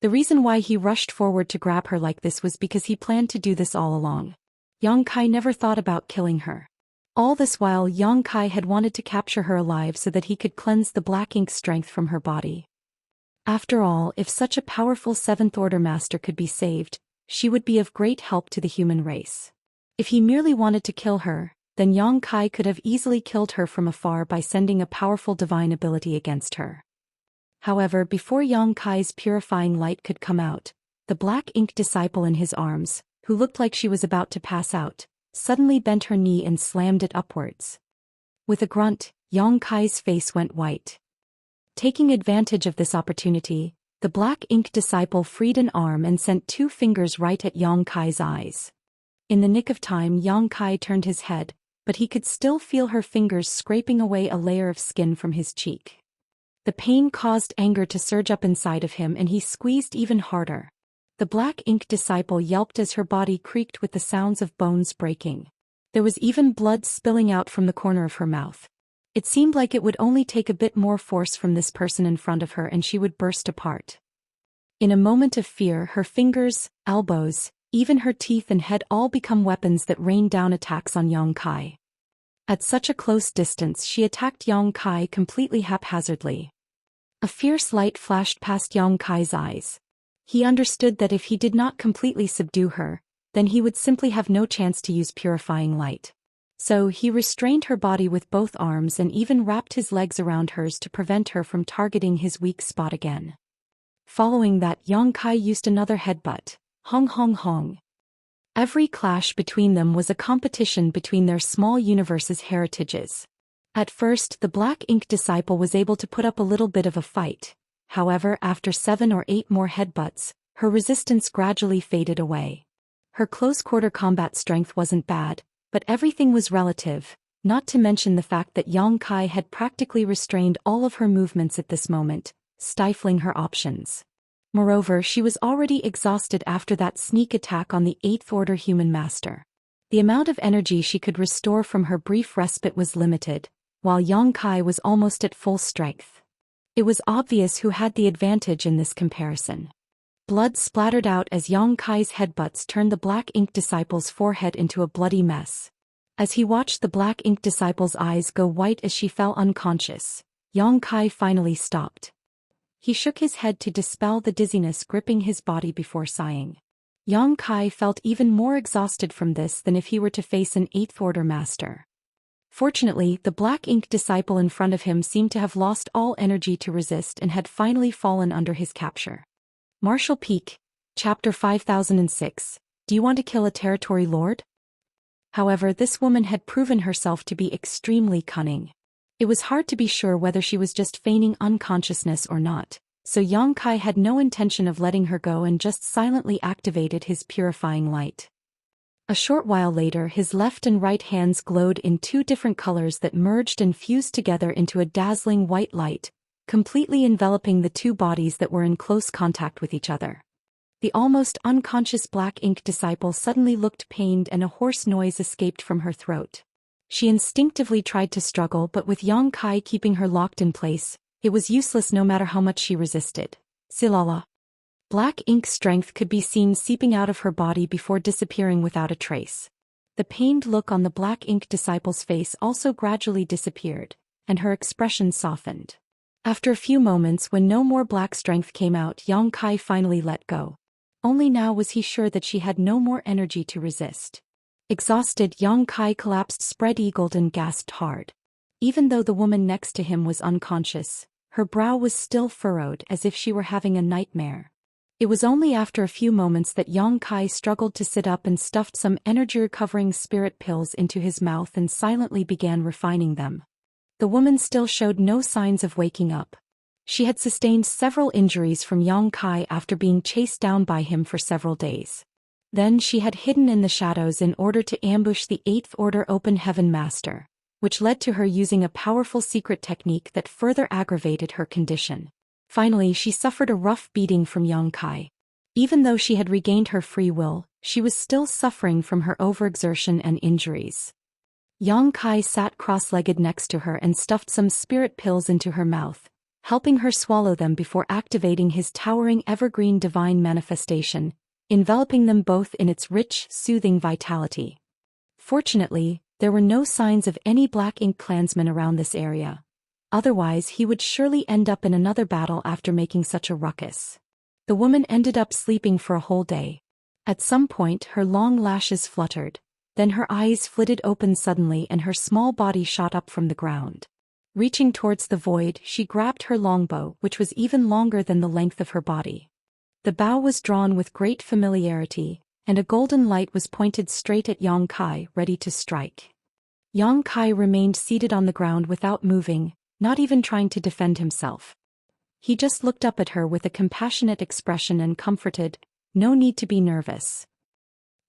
Speaker 1: The reason why he rushed forward to grab her like this was because he planned to do this all along. Yang Kai never thought about killing her. All this while Yang Kai had wanted to capture her alive so that he could cleanse the black ink strength from her body. After all, if such a powerful Seventh Order master could be saved, she would be of great help to the human race. If he merely wanted to kill her, then Yang Kai could have easily killed her from afar by sending a powerful divine ability against her. However, before Yang Kai's purifying light could come out, the black ink disciple in his arms, who looked like she was about to pass out, suddenly bent her knee and slammed it upwards. With a grunt, Yang Kai's face went white. Taking advantage of this opportunity, the black ink disciple freed an arm and sent 2 fingers right at Yang Kai's eyes. In the nick of time, Yang Kai turned his head, but he could still feel her fingers scraping away a layer of skin from his cheek. The pain caused anger to surge up inside of him and he squeezed even harder. The black ink disciple yelped as her body creaked with the sounds of bones breaking. There was even blood spilling out from the corner of her mouth. It seemed like it would only take a bit more force from this person in front of her and she would burst apart. In a moment of fear, her fingers, elbows, even her teeth and head all become weapons that rained down attacks on Yang Kai. At such a close distance, she attacked Yang Kai completely haphazardly. A fierce light flashed past Yang Kai's eyes. He understood that if he did not completely subdue her, then he would simply have no chance to use purifying light. So he restrained her body with both arms and even wrapped his legs around hers to prevent her from targeting his weak spot again. Following that, Yang Kai used another headbutt. Hong hong hong. Every clash between them was a competition between their small universe's heritages. At first, the black ink disciple was able to put up a little bit of a fight. However, after 7 or 8 more headbutts, her resistance gradually faded away. Her close-quarter combat strength wasn't bad, but everything was relative, not to mention the fact that Yang Kai had practically restrained all of her movements at this moment, stifling her options. Moreover, she was already exhausted after that sneak attack on the 8th Order human master. The amount of energy she could restore from her brief respite was limited, while Yang Kai was almost at full strength. It was obvious who had the advantage in this comparison. Blood splattered out as Yang Kai's headbutts turned the black ink disciple's forehead into a bloody mess. As he watched the black ink disciple's eyes go white as she fell unconscious, Yang Kai finally stopped. He shook his head to dispel the dizziness gripping his body before sighing. Yang Kai felt even more exhausted from this than if he were to face an 8th Order master. Fortunately, the black ink disciple in front of him seemed to have lost all energy to resist and had finally fallen under his capture. Marshall Peak, Chapter 5006. Do you want to kill a territory lord? However, this woman had proven herself to be extremely cunning. It was hard to be sure whether she was just feigning unconsciousness or not, so Yang Kai had no intention of letting her go and just silently activated his purifying light. A short while later, his left and right hands glowed in 2 different colors that merged and fused together into a dazzling white light, completely enveloping the 2 bodies that were in close contact with each other. The almost unconscious black ink disciple suddenly looked pained and a hoarse noise escaped from her throat. She instinctively tried to struggle, but with Yang Kai keeping her locked in place, it was useless no matter how much she resisted. Silala. Black ink strength could be seen seeping out of her body before disappearing without a trace. The pained look on the black ink disciple's face also gradually disappeared, and her expression softened. After a few moments, when no more black strength came out, Yang Kai finally let go. Only now was he sure that she had no more energy to resist. Exhausted, Yang Kai collapsed spread-eagled and gasped hard. Even though the woman next to him was unconscious, her brow was still furrowed as if she were having a nightmare. It was only after a few moments that Yang Kai struggled to sit up and stuffed some energy-recovering spirit pills into his mouth and silently began refining them. The woman still showed no signs of waking up. She had sustained several injuries from Yang Kai after being chased down by him for several days. Then she had hidden in the shadows in order to ambush the 8th Order Open Heaven Master, which led to her using a powerful secret technique that further aggravated her condition. Finally, she suffered a rough beating from Yang Kai. Even though she had regained her free will, she was still suffering from her overexertion and injuries. Yang Kai sat cross-legged next to her and stuffed some spirit pills into her mouth, helping her swallow them before activating his towering evergreen divine manifestation, enveloping them both in its rich, soothing vitality. Fortunately, There were no signs of any Black Ink clansmen around this area. Otherwise he would surely end up in another battle after making such a ruckus. The woman ended up sleeping for a whole day. At some point her long lashes fluttered, then her eyes flitted open suddenly and her small body shot up from the ground. Reaching towards the void, she grabbed her longbow, which was even longer than the length of her body. The bow was drawn with great familiarity, and a golden light was pointed straight at Yang Kai, ready to strike. Yang Kai remained seated on the ground without moving, not even trying to defend himself. He just looked up at her with a compassionate expression and comforted, "No need to be nervous."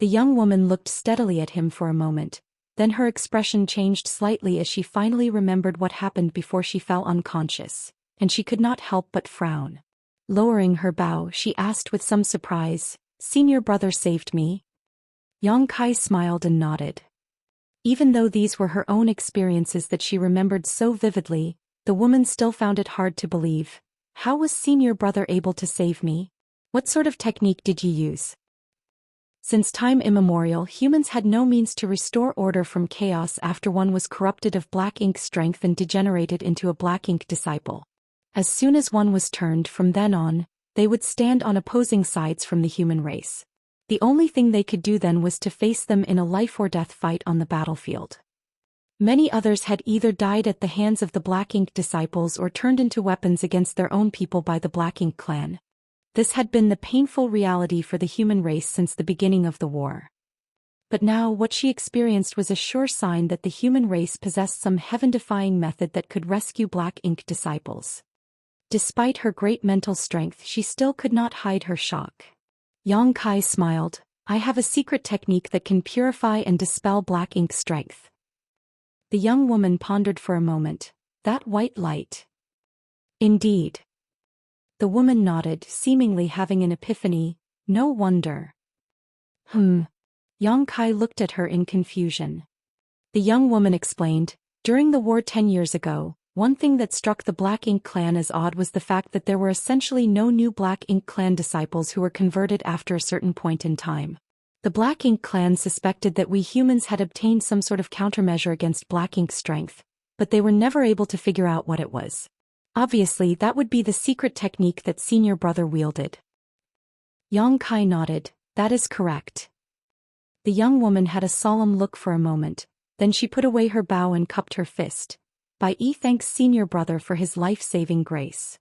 Speaker 1: The young woman looked steadily at him for a moment, then her expression changed slightly as she finally remembered what happened before she fell unconscious, and she could not help but frown. Lowering her bow, she asked with some surprise, "Senior brother saved me?" Yang Kai smiled and nodded. Even though these were her own experiences that she remembered so vividly, the woman still found it hard to believe. "How was senior brother able to save me? What sort of technique did you use?" Since time immemorial, humans had no means to restore order from chaos after one was corrupted of Black Ink strength and degenerated into a Black Ink disciple. As soon as one was turned from then on, they would stand on opposing sides from the human race. The only thing they could do then was to face them in a life-or-death fight on the battlefield. Many others had either died at the hands of the Black Ink disciples or turned into weapons against their own people by the Black Ink clan. This had been the painful reality for the human race since the beginning of the war. But now what she experienced was a sure sign that the human race possessed some heaven-defying method that could rescue Black Ink disciples. Despite her great mental strength, she still could not hide her shock. Yang Kai smiled, "I have a secret technique that can purify and dispel Black Ink strength." The young woman pondered for a moment. "That white light?" "Indeed." The woman nodded, seemingly having an epiphany. "No wonder." Yang Kai looked at her in confusion. The young woman explained, "During the war 10 years ago, one thing that struck the Black Ink clan as odd was the fact that there were essentially no new Black Ink clan disciples who were converted after a certain point in time. The Black Ink clan suspected that we humans had obtained some sort of countermeasure against Black Ink strength, but they were never able to figure out what it was. Obviously, that would be the secret technique that senior brother wielded." Yang Kai nodded, "That is correct." The young woman had a solemn look for a moment, then she put away her bow and cupped her fist. "Bai thanks senior brother for his life-saving grace."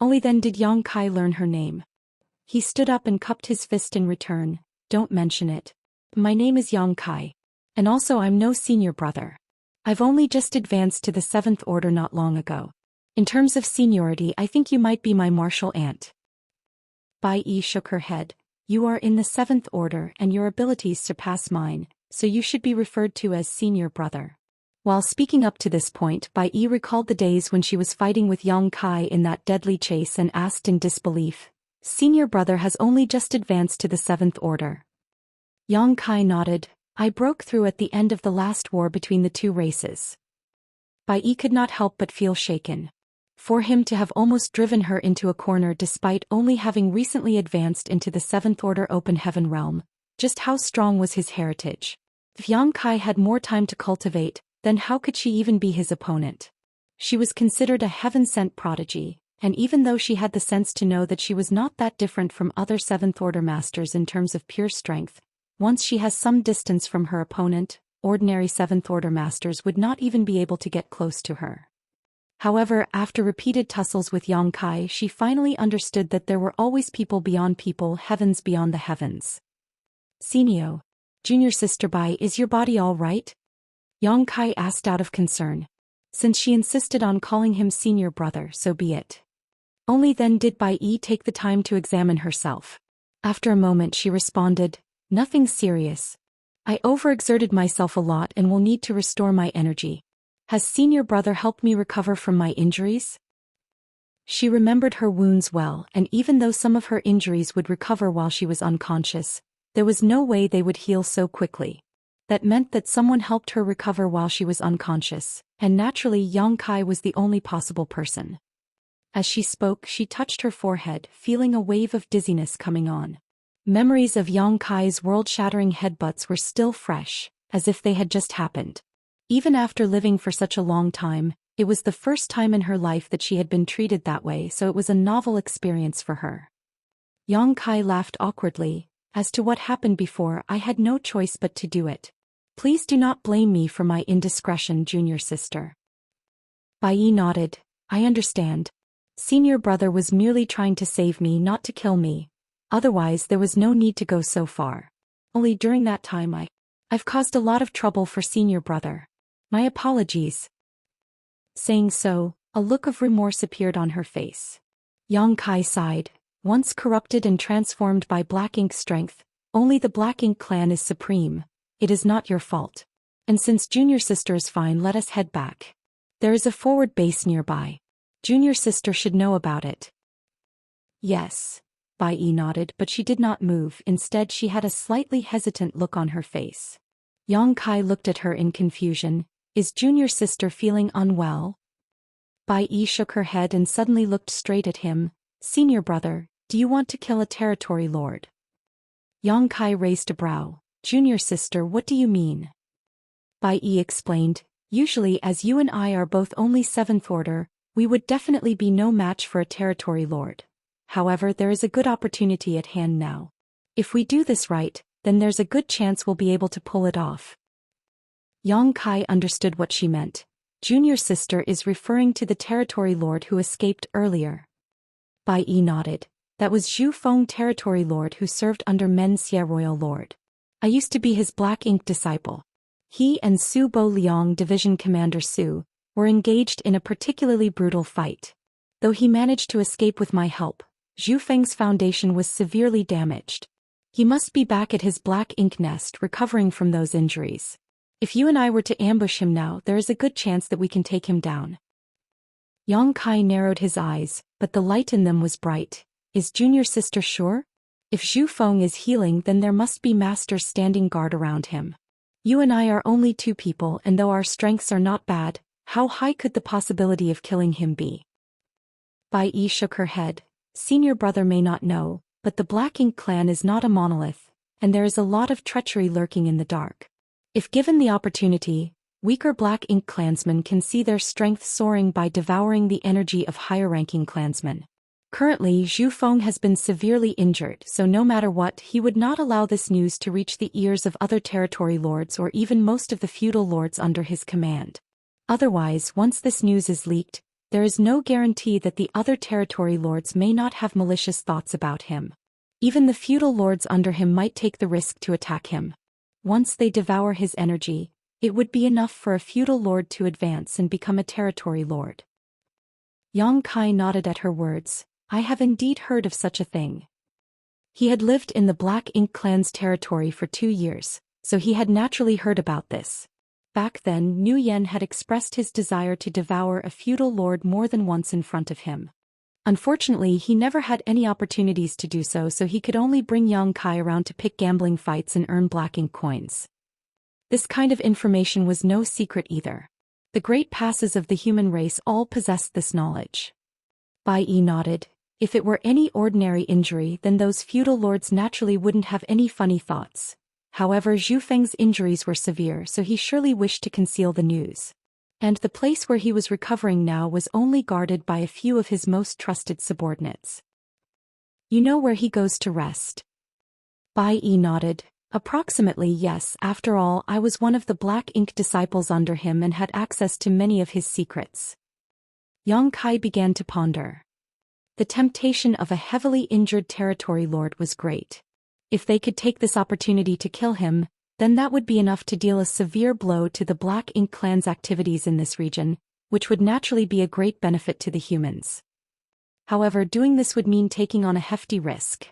Speaker 1: Only then did Yang Kai learn her name. He stood up and cupped his fist in return. "Don't mention it. My name is Yang Kai. And also I'm no senior brother. I've only just advanced to the 7th order not long ago. In terms of seniority, I think you might be my martial aunt." Bai shook her head. "You are in the 7th order and your abilities surpass mine, so you should be referred to as senior brother." While speaking up to this point, Bai recalled the days when she was fighting with Yang Kai in that deadly chase and asked in disbelief, "Senior brother has only just advanced to the 7th order." Yang Kai nodded. "I broke through at the end of the last war between the two races." Bai could not help but feel shaken. For him to have almost driven her into a corner despite only having recently advanced into the 7th order open heaven realm, just how strong was his heritage? If Yang Kai had more time to cultivate, then how could she even be his opponent? She was considered a heaven-sent prodigy, and even though she had the sense to know that she was not that different from other 7th order masters in terms of pure strength, once she has some distance from her opponent, ordinary 7th order masters would not even be able to get close to her. However, after repeated tussles with Yang Kai, she finally understood that there were always people beyond people, heavens beyond the heavens. "Senio, junior sister Bai, is your body all right?" Yang Kai asked out of concern. Since she insisted on calling him senior brother, so be it. Only then did Bai take the time to examine herself. After a moment she responded, "Nothing serious. I overexerted myself a lot and will need to restore my energy. Has senior brother helped me recover from my injuries?" She remembered her wounds well, and even though some of her injuries would recover while she was unconscious, there was no way they would heal so quickly. That meant that someone helped her recover while she was unconscious, and naturally Yang Kai was the only possible person. As she spoke, she touched her forehead, feeling a wave of dizziness coming on. Memories of Yang Kai's world-shattering headbutts were still fresh, as if they had just happened. Even after living for such a long time, it was the first time in her life that she had been treated that way, so it was a novel experience for her. Yang Kai laughed awkwardly. As to what happened before, I had no choice but to do it. Please do not blame me for my indiscretion, junior sister. Bai Yi nodded. I understand. Senior brother was merely trying to save me, not to kill me. Otherwise there was no need to go so far. Only during that time I've caused a lot of trouble for senior brother. My apologies. Saying so, a look of remorse appeared on her face. Yang Kai sighed. Once corrupted and transformed by Black Ink strength, only the Black Ink clan is supreme. It is not your fault. And since junior sister is fine, let us head back. There is a forward base nearby. Junior sister should know about it. Yes. Bai Yi nodded, but she did not move. Instead she had a slightly hesitant look on her face. Yang Kai looked at her in confusion. Is junior sister feeling unwell? Bai Yi shook her head and suddenly looked straight at him. Senior brother, do you want to kill a territory lord? Yang Kai raised a brow. Junior sister, what do you mean? Bai Yi explained. Usually, as you and I are both only 7th order, we would definitely be no match for a territory lord. However, there is a good opportunity at hand now. If we do this right, then there's a good chance we'll be able to pull it off. Yang Kai understood what she meant. Junior sister is referring to the territory lord who escaped earlier. Bai Yi nodded. That was Zhu Feng, territory lord who served under Men Xie, royal lord. I used to be his Black Ink disciple. He and Su Bo Liang, division commander Su, were engaged in a particularly brutal fight. Though he managed to escape with my help, Zhu Feng's foundation was severely damaged. He must be back at his Black Ink nest recovering from those injuries. If you and I were to ambush him now, there is a good chance that we can take him down. Yang Kai narrowed his eyes, but the light in them was bright. Is junior sister sure? If Zhu Feng is healing, then there must be masters standing guard around him. You and I are only 2 people, and though our strengths are not bad, how high could the possibility of killing him be? Bai Yi shook her head. Senior brother may not know, but the Black Ink clan is not a monolith, and there is a lot of treachery lurking in the dark. If given the opportunity, weaker Black Ink clansmen can see their strength soaring by devouring the energy of higher-ranking clansmen. Currently, Zhu Feng has been severely injured, so no matter what, he would not allow this news to reach the ears of other territory lords or even most of the feudal lords under his command. Otherwise, once this news is leaked, there is no guarantee that the other territory lords may not have malicious thoughts about him. Even the feudal lords under him might take the risk to attack him. Once they devour his energy, it would be enough for a feudal lord to advance and become a territory lord. Yang Kai nodded at her words. I have indeed heard of such a thing. He had lived in the Black Ink clan's territory for 2 years, so he had naturally heard about this. Back then, Nguyen had expressed his desire to devour a feudal lord more than once in front of him. Unfortunately, he never had any opportunities to do so, so he could only bring Yang Kai around to pick gambling fights and earn Black Ink coins. This kind of information was no secret either. The great passes of the human race all possessed this knowledge. Bai Yi nodded. If it were any ordinary injury, then those feudal lords naturally wouldn't have any funny thoughts. However, Zhu Feng's injuries were severe, so he surely wished to conceal the news. And the place where he was recovering now was only guarded by a few of his most trusted subordinates. You know where he goes to rest? Bai Yi nodded. Approximately, yes. After all, I was one of the Black Ink disciples under him and had access to many of his secrets. Yang Kai began to ponder. The temptation of a heavily injured territory lord was great. If they could take this opportunity to kill him, then that would be enough to deal a severe blow to the Black Ink clan's activities in this region, which would naturally be a great benefit to the humans. However, doing this would mean taking on a hefty risk.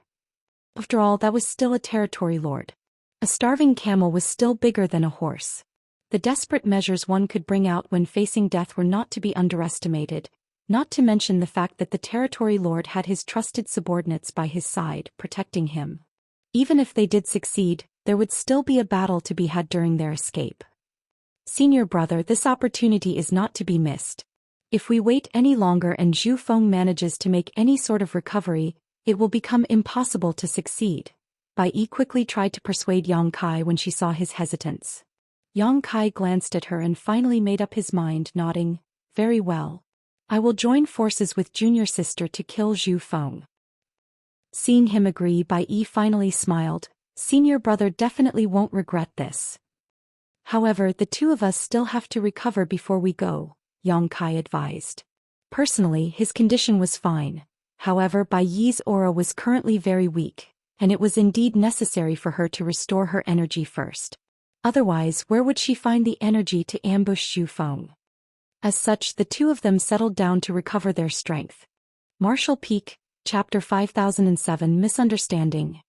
Speaker 1: After all, that was still a territory lord. A starving camel was still bigger than a horse. The desperate measures one could bring out when facing death were not to be underestimated, not to mention the fact that the territory lord had his trusted subordinates by his side, protecting him. Even if they did succeed, there would still be a battle to be had during their escape. Senior brother, this opportunity is not to be missed. If we wait any longer and Zhu Feng manages to make any sort of recovery, it will become impossible to succeed. Bai Yi quickly tried to persuade Yang Kai when she saw his hesitance. Yang Kai glanced at her and finally made up his mind, nodding, "Very well. I will join forces with junior sister to kill Zhu Feng." Seeing him agree, Bai Yi finally smiled. "Senior brother definitely won't regret this. However, the two of us still have to recover before we go," Yang Kai advised. Personally, his condition was fine. However, Bai Yi's aura was currently very weak, and it was indeed necessary for her to restore her energy first. Otherwise, where would she find the energy to ambush Zhu Feng? As such, the two of them settled down to recover their strength. Martial Peak, Chapter 5007 Misunderstanding.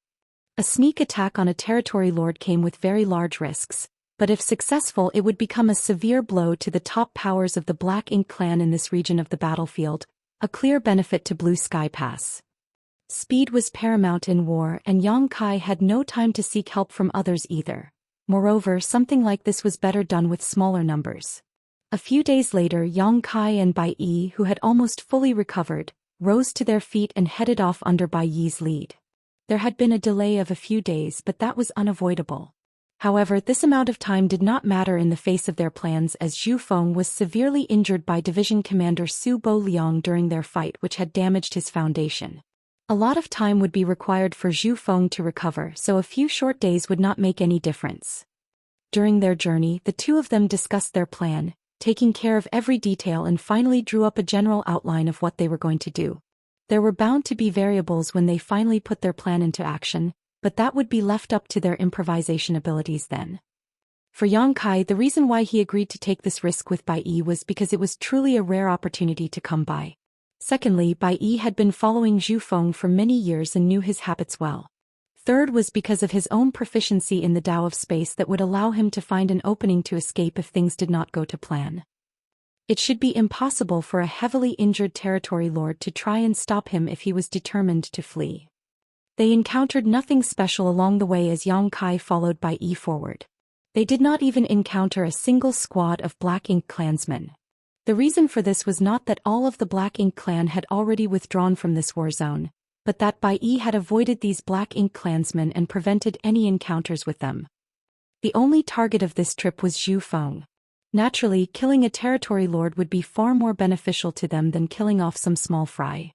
Speaker 1: A sneak attack on a territory lord came with very large risks, but if successful it would become a severe blow to the top powers of the Black Ink clan in this region of the battlefield, a clear benefit to Blue Sky Pass. Speed was paramount in war, and Yang Kai had no time to seek help from others either. Moreover, something like this was better done with smaller numbers. A few days later, Yang Kai and Bai Yi, who had almost fully recovered, rose to their feet and headed off under Bai Yi's lead. There had been a delay of a few days, but that was unavoidable. However, this amount of time did not matter in the face of their plans, as Zhu Feng was severely injured by Division Commander Su Bo Liang during their fight, which had damaged his foundation. A lot of time would be required for Zhu Feng to recover, so a few short days would not make any difference. During their journey, the two of them discussed their plan, taking care of every detail, and finally drew up a general outline of what they were going to do. There were bound to be variables when they finally put their plan into action, but that would be left up to their improvisation abilities then. For Yang Kai, the reason why he agreed to take this risk with Bai Yi was because it was truly a rare opportunity to come by. Secondly, Bai Yi had been following Zhu Feng for many years and knew his habits well. Third was because of his own proficiency in the Tao of space that would allow him to find an opening to escape if things did not go to plan. It should be impossible for a heavily injured territory lord to try and stop him if he was determined to flee. They encountered nothing special along the way as Yang Kai followed Bai Yi forward. They did not even encounter a single squad of Black Ink clansmen. The reason for this was not that all of the Black Ink clan had already withdrawn from this war zone, but that Bai Yi had avoided these Black Ink clansmen and prevented any encounters with them. The only target of this trip was Zhu Feng. Naturally, killing a territory lord would be far more beneficial to them than killing off some small fry.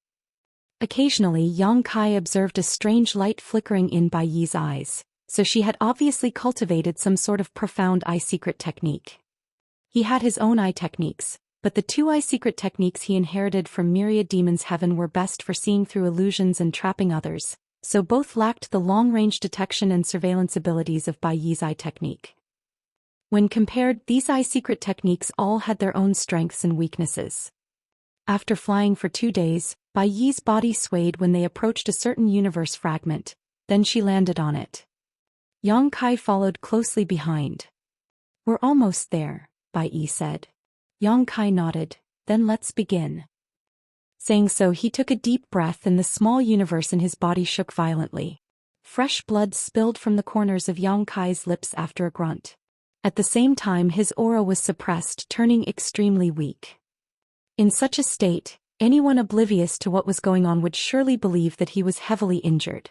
Speaker 1: Occasionally, Yang Kai observed a strange light flickering in Bai Yi's eyes, so she had obviously cultivated some sort of profound eye secret technique. He had his own eye techniques, but the two eye secret techniques he inherited from Myriad Demon's Heaven were best for seeing through illusions and trapping others, so both lacked the long-range detection and surveillance abilities of Bai Yi's eye technique. When compared, these eye secret techniques all had their own strengths and weaknesses. After flying for 2 days, Bai Yi's body swayed when they approached a certain universe fragment, then she landed on it. Yang Kai followed closely behind. "We're almost there," Bai Yi said. Yang Kai nodded. "Then let's begin." Saying so, he took a deep breath and the small universe in his body shook violently. Fresh blood spilled from the corners of Yang Kai's lips after a grunt. At the same time, his aura was suppressed, turning extremely weak. In such a state, anyone oblivious to what was going on would surely believe that he was heavily injured.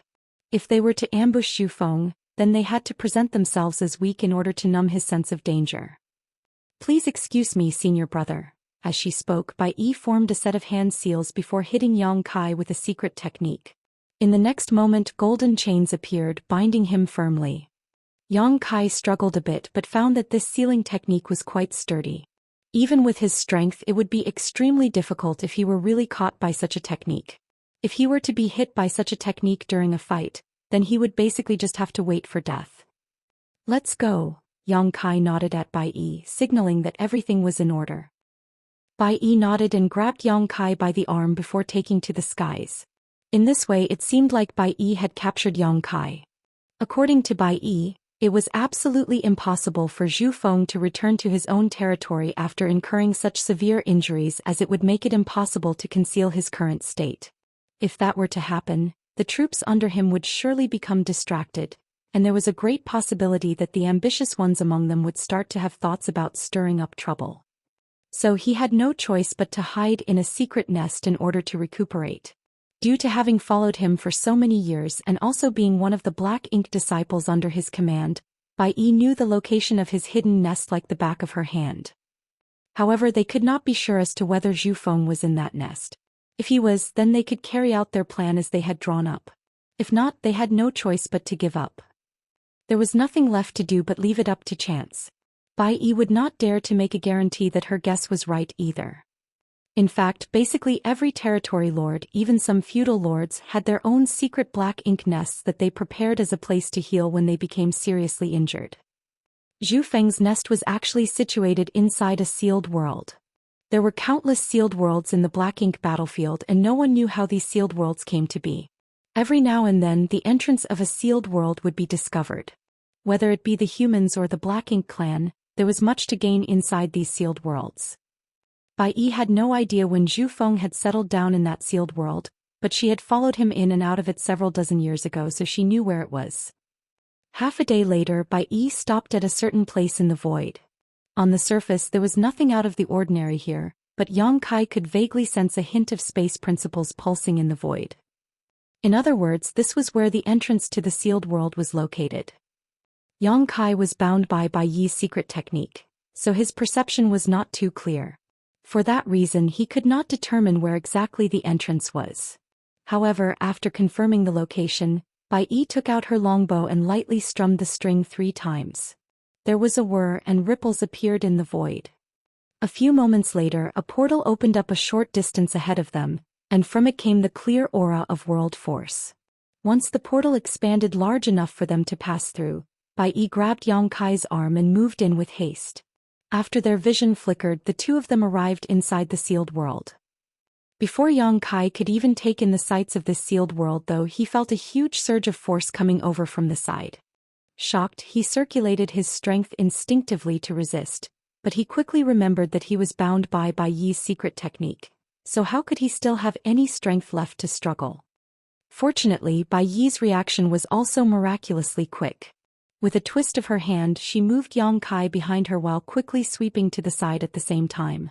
Speaker 1: If they were to ambush Zhu Feng, then they had to present themselves as weak in order to numb his sense of danger. "Please excuse me, senior brother." As she spoke, Bai Yi formed a set of hand seals before hitting Yang Kai with a secret technique. In the next moment, golden chains appeared, binding him firmly. Yang Kai struggled a bit but found that this sealing technique was quite sturdy. Even with his strength, it would be extremely difficult if he were really caught by such a technique. If he were to be hit by such a technique during a fight, then he would basically just have to wait for death. "Let's go," Yang Kai nodded at Bai Yi, signaling that everything was in order. Bai Yi nodded and grabbed Yang Kai by the arm before taking to the skies. In this way, it seemed like Bai Yi had captured Yang Kai. According to Bai Yi, it was absolutely impossible for Zhu Feng to return to his own territory after incurring such severe injuries, as it would make it impossible to conceal his current state. If that were to happen, the troops under him would surely become distracted, and there was a great possibility that the ambitious ones among them would start to have thoughts about stirring up trouble. So he had no choice but to hide in a secret nest in order to recuperate. Due to having followed him for so many years and also being one of the Black Ink disciples under his command, Bai Yi knew the location of his hidden nest like the back of her hand. However, they could not be sure as to whether Zhu Feng was in that nest. If he was, then they could carry out their plan as they had drawn up. If not, they had no choice but to give up. There was nothing left to do but leave it up to chance. Bai Yi would not dare to make a guarantee that her guess was right either. In fact, basically every territory lord, even some feudal lords, had their own secret black ink nests that they prepared as a place to heal when they became seriously injured. Zhu Feng's nest was actually situated inside a sealed world. There were countless sealed worlds in the black ink battlefield, and no one knew how these sealed worlds came to be. Every now and then the entrance of a sealed world would be discovered. Whether it be the humans or the black ink clan, there was much to gain inside these sealed worlds. Bai Yi had no idea when Zhu Feng had settled down in that sealed world, but she had followed him in and out of it several dozen years ago, so she knew where it was. Half a day later, Bai Yi stopped at a certain place in the void. On the surface there was nothing out of the ordinary here, but Yang Kai could vaguely sense a hint of space principles pulsing in the void. In other words, this was where the entrance to the sealed world was located. Yang Kai was bound by Bai Yi's secret technique, so his perception was not too clear. For that reason he could not determine where exactly the entrance was. However, after confirming the location, Bai Yi took out her longbow and lightly strummed the string 3 times. There was a whir and ripples appeared in the void. A few moments later a portal opened up a short distance ahead of them, and from it came the clear aura of world force. Once the portal expanded large enough for them to pass through, Bai Yi grabbed Yang Kai's arm and moved in with haste. After their vision flickered, the two of them arrived inside the sealed world. Before Yang Kai could even take in the sights of this sealed world though, he felt a huge surge of force coming over from the side. Shocked, he circulated his strength instinctively to resist, but he quickly remembered that he was bound by Bai Yi's secret technique, so how could he still have any strength left to struggle? Fortunately, Bai Yi's reaction was also miraculously quick. With a twist of her hand she moved Yang Kai behind her while quickly sweeping to the side at the same time.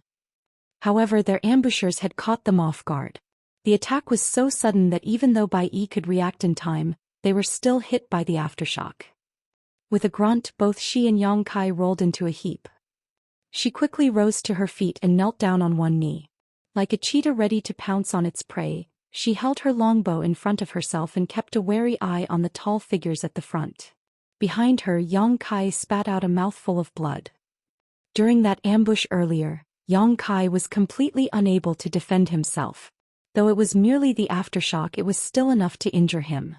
Speaker 1: However, their ambushers had caught them off guard. The attack was so sudden that even though Bai Yi could react in time, they were still hit by the aftershock. With a grunt, both she and Yang Kai rolled into a heap. She quickly rose to her feet and knelt down on one knee. Like a cheetah ready to pounce on its prey, she held her longbow in front of herself and kept a wary eye on the tall figures at the front. Behind her, Yang Kai spat out a mouthful of blood. During that ambush earlier, Yang Kai was completely unable to defend himself. Though it was merely the aftershock, it was still enough to injure him.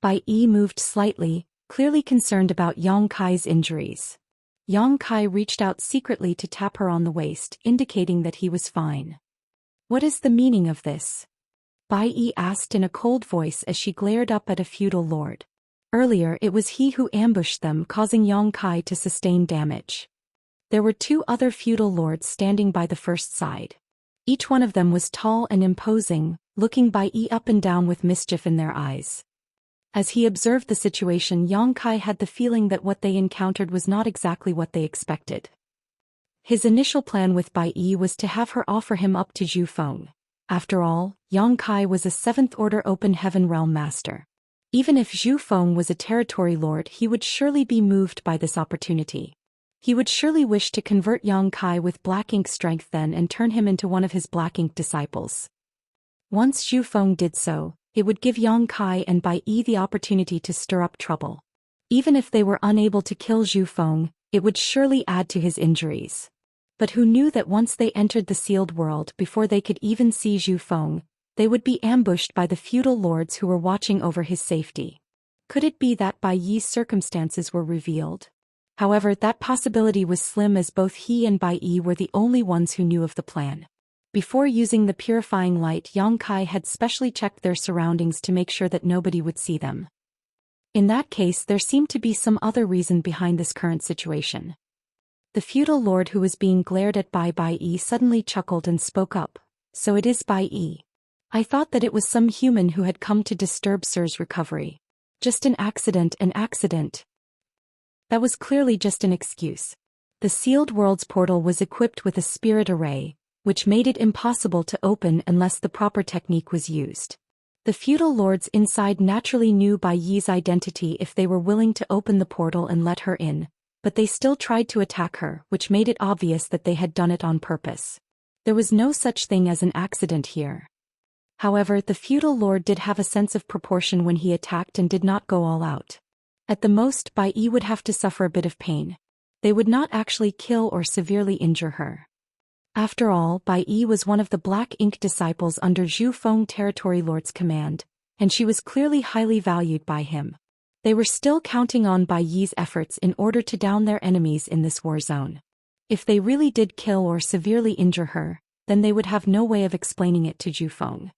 Speaker 1: Bai Yi moved slightly, clearly concerned about Yang Kai's injuries. Yang Kai reached out secretly to tap her on the waist, indicating that he was fine. "What is the meaning of this?" Bai Yi asked in a cold voice as she glared up at a feudal lord. Earlier it was he who ambushed them, causing Yang Kai to sustain damage. There were 2 other feudal lords standing by the first side. Each one of them was tall and imposing, looking Bai Yi up and down with mischief in their eyes. As he observed the situation, Yang Kai had the feeling that what they encountered was not exactly what they expected. His initial plan with Bai Yi was to have her offer him up to Zhu Feng. After all, Yang Kai was a 7th Order Open Heaven Realm Master. Even if Zhu Feng was a territory lord, he would surely be moved by this opportunity. He would surely wish to convert Yang Kai with black ink strength then and turn him into one of his black ink disciples. Once Zhu Feng did so, it would give Yang Kai and Bai Yi the opportunity to stir up trouble. Even if they were unable to kill Zhu Feng, it would surely add to his injuries. But who knew that once they entered the sealed world, before they could even see Zhu Feng, they would be ambushed by the feudal lords who were watching over his safety. Could it be that Bai Yi's circumstances were revealed? However, that possibility was slim, as both he and Bai Yi were the only ones who knew of the plan. Before using the purifying light, Yang Kai had specially checked their surroundings to make sure that nobody would see them. In that case, there seemed to be some other reason behind this current situation. The feudal lord who was being glared at by Bai Yi suddenly chuckled and spoke up. "So it is Bai Yi. I thought that it was some human who had come to disturb Sir's recovery. Just an accident, an accident." That was clearly just an excuse. The sealed world's portal was equipped with a spirit array, which made it impossible to open unless the proper technique was used. The feudal lords inside naturally knew Bai Yi's identity if they were willing to open the portal and let her in, but they still tried to attack her, which made it obvious that they had done it on purpose. There was no such thing as an accident here. However, the feudal lord did have a sense of proportion when he attacked and did not go all out. At the most, Bai Yi would have to suffer a bit of pain. They would not actually kill or severely injure her. After all, Bai Yi was one of the Black Ink disciples under Zhu Feng Territory Lord's command, and she was clearly highly valued by him. They were still counting on Bai Yi's efforts in order to down their enemies in this war zone. If they really did kill or severely injure her, then they would have no way of explaining it to Zhu Feng.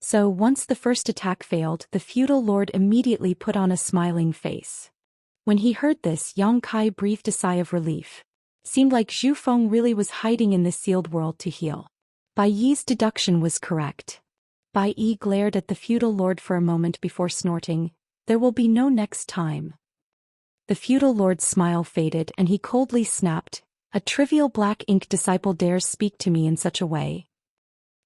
Speaker 1: So once the first attack failed, the feudal lord immediately put on a smiling face. When he heard this, Yang Kai breathed a sigh of relief. Seemed like Zhu Feng really was hiding in this sealed world to heal. Bai Yi's deduction was correct. Bai Yi glared at the feudal lord for a moment before snorting, "There will be no next time." The feudal lord's smile faded and he coldly snapped, "A trivial Black Ink disciple dares speak to me in such a way."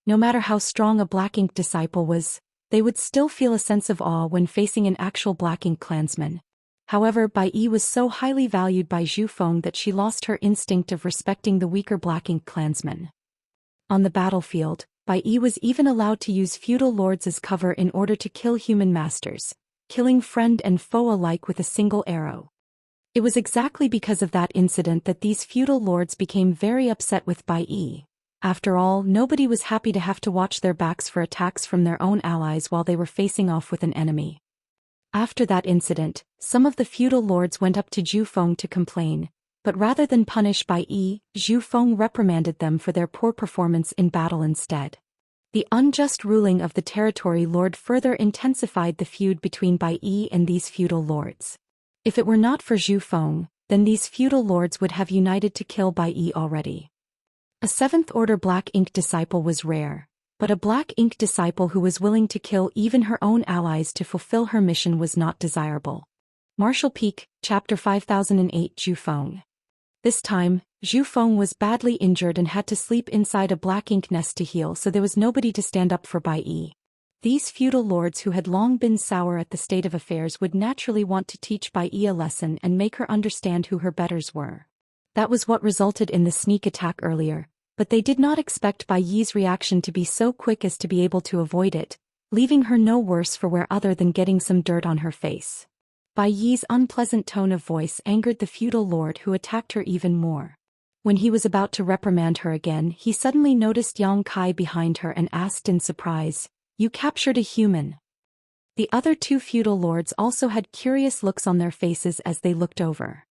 Speaker 1: No matter how strong a Black Ink disciple was, they would still feel a sense of awe when facing an actual Black Ink clansman. However, Bai Yi was so highly valued by Zhu Feng that she lost her instinct of respecting the weaker Black Ink clansmen. On the battlefield, Bai Yi was even allowed to use feudal lords as cover in order to kill human masters, killing friend and foe alike with a single arrow. It was exactly because of that incident that these feudal lords became very upset with Bai Yi. After all, nobody was happy to have to watch their backs for attacks from their own allies while they were facing off with an enemy. After that incident, some of the feudal lords went up to Zhu Feng to complain, but rather than punish Bai Yi, Zhu Feng reprimanded them for their poor performance in battle instead. The unjust ruling of the territory lord further intensified the feud between Bai Yi and these feudal lords. If it were not for Zhu Feng, then these feudal lords would have united to kill Bai Yi already. A 7th Order Black Ink disciple was rare, but a Black Ink disciple who was willing to kill even her own allies to fulfill her mission was not desirable. Martial Peak, Chapter 5008 Zhu Feng. This time, Zhu Feng was badly injured and had to sleep inside a Black Ink nest to heal, so there was nobody to stand up for Bai Yi. These feudal lords who had long been sour at the state of affairs would naturally want to teach Bai Yi a lesson and make her understand who her betters were. That was what resulted in the sneak attack earlier, but they did not expect Bai Yi's reaction to be so quick as to be able to avoid it, leaving her no worse for wear other than getting some dirt on her face. Bai Yi's unpleasant tone of voice angered the feudal lord who attacked her even more. When he was about to reprimand her again, he suddenly noticed Yang Kai behind her and asked in surprise, "You captured a human?" The other two feudal lords also had curious looks on their faces as they looked over.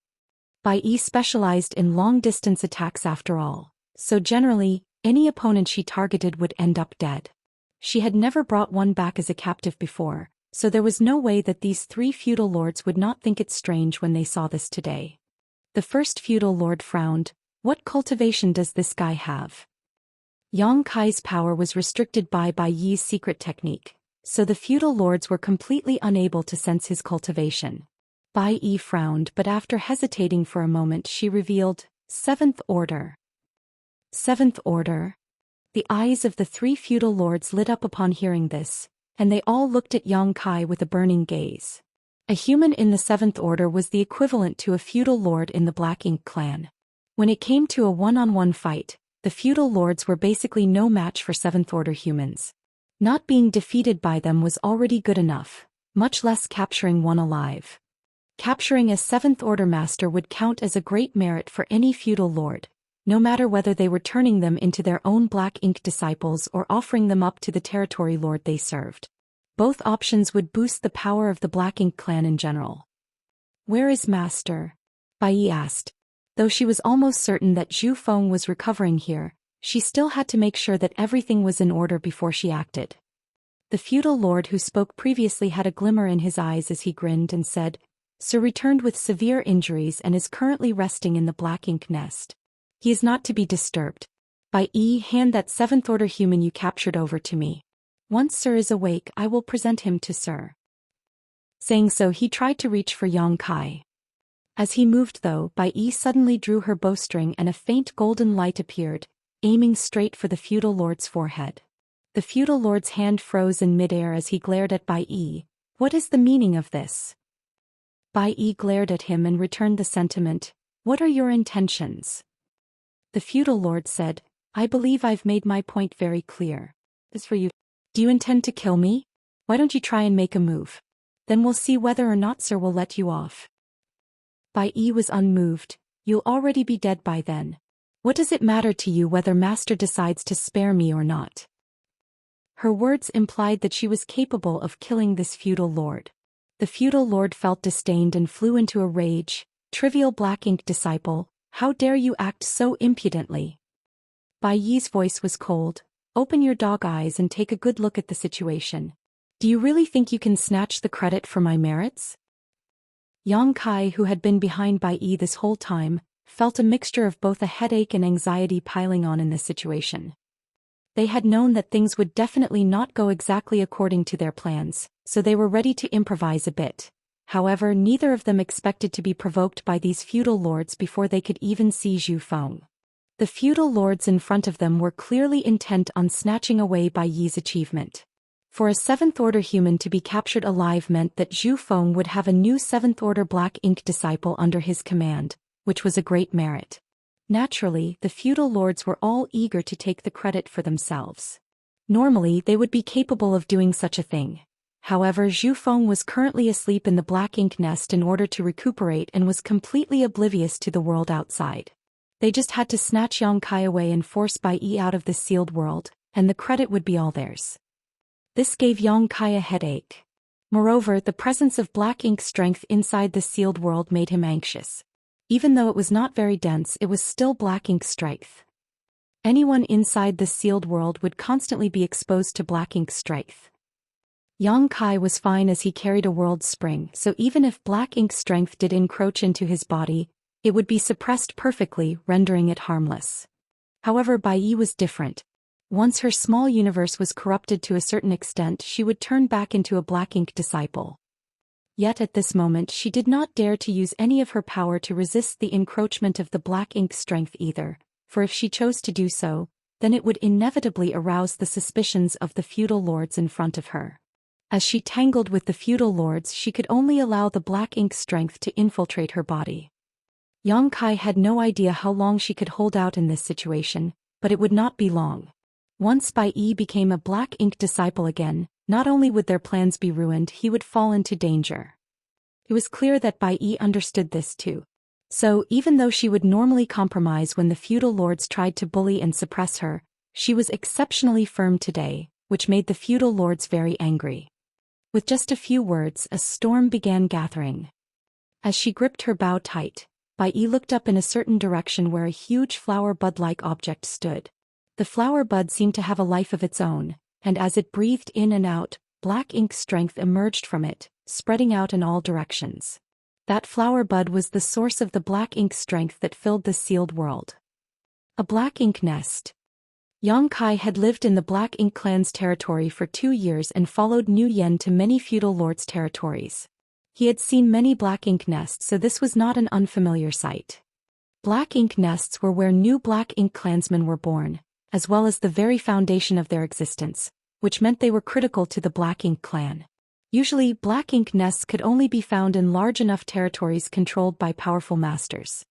Speaker 1: Bai Yi specialized in long-distance attacks after all, so generally, any opponent she targeted would end up dead. She had never brought one back as a captive before, so there was no way that these three feudal lords would not think it strange when they saw this today. The first feudal lord frowned. What cultivation does this guy have? Yang Kai's power was restricted by Bai Yi's secret technique, so the feudal lords were completely unable to sense his cultivation. Bai Yi frowned, but after hesitating for a moment she revealed, 7th Order. 7th Order? The eyes of the three feudal lords lit up upon hearing this, and they all looked at Yang Kai with a burning gaze. A human in the 7th Order was the equivalent to a feudal lord in the Black Ink clan. When it came to a one-on-one fight, the feudal lords were basically no match for 7th Order humans. Not being defeated by them was already good enough, much less capturing one alive. Capturing a 7th Order master would count as a great merit for any feudal lord, no matter whether they were turning them into their own Black Ink disciples or offering them up to the territory lord they served. Both options would boost the power of the Black Ink clan in general. "Where is Master?" Bai Yi asked. Though she was almost certain that Zhu Feng was recovering here, she still had to make sure that everything was in order before she acted. The feudal lord who spoke previously had a glimmer in his eyes as he grinned and said, "Sir returned with severe injuries and is currently resting in the Black Ink nest. He is not to be disturbed. Bai Yi, hand that 7th Order human you captured over to me. Once Sir is awake, I will present him to Sir." Saying so, he tried to reach for Yang Kai. As he moved though, Bai Yi suddenly drew her bowstring and a faint golden light appeared, aiming straight for the feudal lord's forehead. The feudal lord's hand froze in midair as he glared at Bai Yi. What is the meaning of this? Bai Yi glared at him and returned the sentiment. What are your intentions? The feudal lord said, I believe I've made my point very clear. As for you, do you intend to kill me? Why don't you try and make a move? Then we'll see whether or not Sir will let you off. Bai Yi was unmoved. You'll already be dead by then. What does it matter to you whether Master decides to spare me or not? Her words implied that she was capable of killing this feudal lord. The feudal lord felt disdained and flew into a rage. Trivial black ink disciple, how dare you act so impudently? Bai Yi's voice was cold. Open your dog eyes and take a good look at the situation. Do you really think you can snatch the credit for my merits? Yang Kai, who had been behind Bai Yi this whole time, felt a mixture of both a headache and anxiety piling on in this situation. They had known that things would definitely not go exactly according to their plans, so they were ready to improvise a bit. However, neither of them expected to be provoked by these feudal lords before they could even see Zhu Feng. The feudal lords in front of them were clearly intent on snatching away Bai Yi's achievement. For a 7th-order human to be captured alive meant that Zhu Feng would have a new 7th-order black ink disciple under his command, which was a great merit. Naturally, the feudal lords were all eager to take the credit for themselves. Normally, they would be capable of doing such a thing. However, Zhu Feng was currently asleep in the black ink nest in order to recuperate and was completely oblivious to the world outside. They just had to snatch Yang Kai away and force Bai Yi out of this sealed world, and the credit would be all theirs. This gave Yang Kai a headache. Moreover, the presence of black ink strength inside the sealed world made him anxious. Even though it was not very dense, it was still black ink strength. Anyone inside the sealed world would constantly be exposed to black ink strength. Yang Kai was fine as he carried a world spring, so even if black ink strength did encroach into his body, it would be suppressed perfectly, rendering it harmless. However, Bai Yi was different. Once her small universe was corrupted to a certain extent, she would turn back into a black ink disciple. Yet at this moment she did not dare to use any of her power to resist the encroachment of the black ink strength either, for if she chose to do so, then it would inevitably arouse the suspicions of the feudal lords in front of her. As she tangled with the feudal lords, she could only allow the black ink strength to infiltrate her body. Yang Kai had no idea how long she could hold out in this situation, but it would not be long. Once Bai Yi became a black ink disciple again, not only would their plans be ruined, he would fall into danger. It was clear that Bai Yi understood this too. So, even though she would normally compromise when the feudal lords tried to bully and suppress her, she was exceptionally firm today, which made the feudal lords very angry. With just a few words, a storm began gathering. As she gripped her bow tight, Bai Yi looked up in a certain direction where a huge flower bud-like object stood. The flower bud seemed to have a life of its own, and as it breathed in and out, black ink strength emerged from it, spreading out in all directions. That flower bud was the source of the black ink strength that filled the sealed world. A black ink nest. Yang Kai had lived in the Black Ink clan's territory for 2 years and followed Niu Yen to many feudal lords' territories. He had seen many black ink nests, so this was not an unfamiliar sight. Black ink nests were where new Black Ink clansmen were born, as well as the very foundation of their existence, which meant they were critical to the Black Ink clan. Usually, black ink nests could only be found in large enough territories controlled by powerful masters.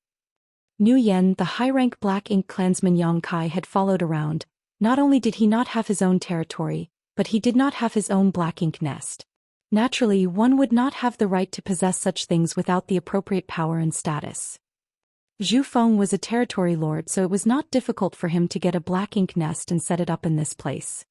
Speaker 1: Niu Yen, the high-rank Black Ink clansman Yang Kai had followed around. Not only did he not have his own territory, but he did not have his own black ink nest. Naturally, one would not have the right to possess such things without the appropriate power and status. Zhu Feng was a territory lord, so it was not difficult for him to get a black ink nest and set it up in this place.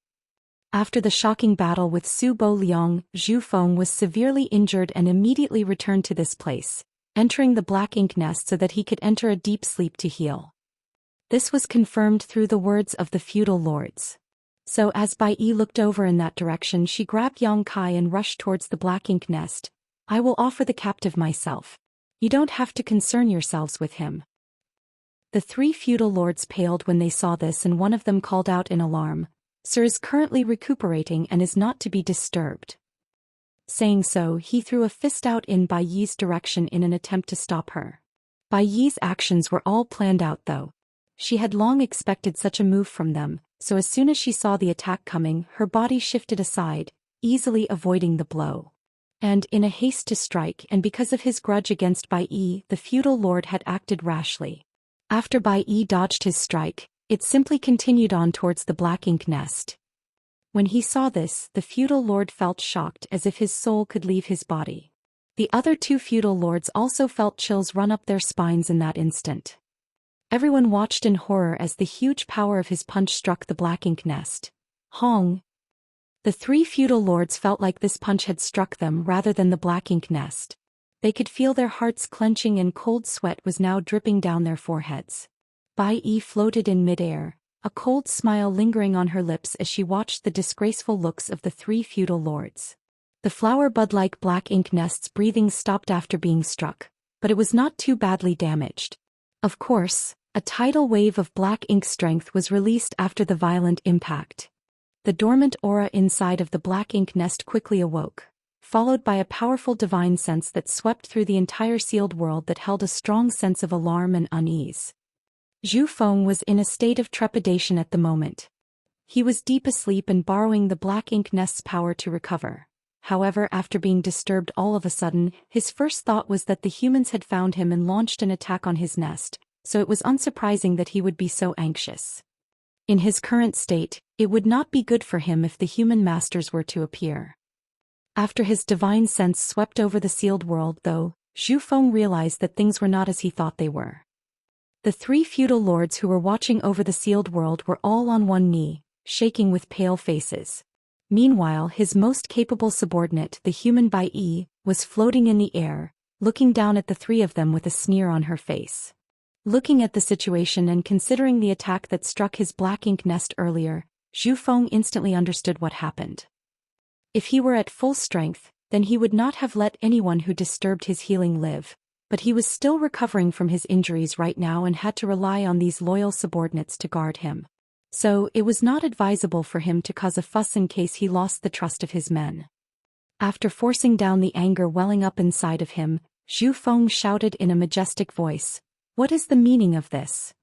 Speaker 1: After the shocking battle with Su Bo Liang, Zhu Feng was severely injured and immediately returned to this place, entering the black ink nest so that he could enter a deep sleep to heal. This was confirmed through the words of the feudal lords. So as Bai Yi looked over in that direction, she grabbed Yang Kai and rushed towards the black ink nest. I will offer the captive myself. You don't have to concern yourselves with him. The 3 feudal lords paled when they saw this, and one of them called out in alarm, Sir is currently recuperating and is not to be disturbed. Saying so, he threw a fist out in Bai Yi's direction in an attempt to stop her. Bai Yi's actions were all planned out though. She had long expected such a move from them, so as soon as she saw the attack coming, her body shifted aside, easily avoiding the blow. And in a haste to strike, and because of his grudge against Bai Yi, the feudal lord had acted rashly. After Bai Yi dodged his strike, it simply continued on towards the black ink nest. When he saw this, the feudal lord felt shocked as if his soul could leave his body. The other two feudal lords also felt chills run up their spines in that instant. Everyone watched in horror as the huge power of his punch struck the black ink nest. Hong! The three feudal lords felt like this punch had struck them rather than the black ink nest. They could feel their hearts clenching and cold sweat was now dripping down their foreheads. Bai Yi floated in midair, a cold smile lingering on her lips as she watched the disgraceful looks of the three feudal lords. The flower bud-like black ink nest's breathing stopped after being struck, but it was not too badly damaged. Of course, a tidal wave of black ink strength was released after the violent impact. The dormant aura inside of the black ink nest quickly awoke, followed by a powerful divine sense that swept through the entire sealed world that held a strong sense of alarm and unease. Zhu Feng was in a state of trepidation at the moment. He was deep asleep and borrowing the black ink nest's power to recover. However, after being disturbed all of a sudden, his first thought was that the humans had found him and launched an attack on his nest, so it was unsurprising that he would be so anxious. In his current state, it would not be good for him if the human masters were to appear. After his divine sense swept over the sealed world though, Zhu Feng realized that things were not as he thought they were. The three feudal lords who were watching over the sealed world were all on one knee, shaking with pale faces. Meanwhile, his most capable subordinate, the human Bai Yi, was floating in the air, looking down at the three of them with a sneer on her face. Looking at the situation and considering the attack that struck his black ink nest earlier, Zhu Feng instantly understood what happened. If he were at full strength, then he would not have let anyone who disturbed his healing live, but he was still recovering from his injuries right now and had to rely on these loyal subordinates to guard him. So, it was not advisable for him to cause a fuss in case he lost the trust of his men. After forcing down the anger welling up inside of him, Zhu Feng shouted in a majestic voice, "What is the meaning of this?"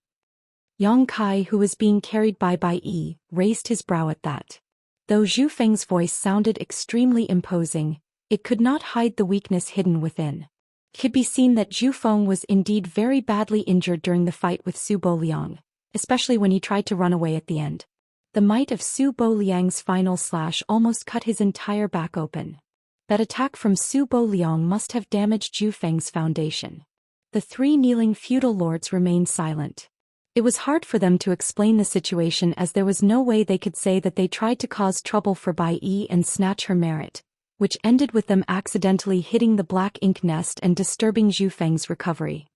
Speaker 1: Yang Kai, who was being carried by Bai Yi, raised his brow at that. Though Zhu Feng's voice sounded extremely imposing, it could not hide the weakness hidden within. It could be seen that Zhu Feng was indeed very badly injured during the fight with Su Bo Liang, especially when he tried to run away at the end. The might of Su Bo Liang's final slash almost cut his entire back open. That attack from Su Bo Liang must have damaged Zhu Feng's foundation. The three kneeling feudal lords remained silent. It was hard for them to explain the situation as there was no way they could say that they tried to cause trouble for Bai Yi and snatch her merit, which ended with them accidentally hitting the black ink nest and disturbing Zhu Feng's recovery.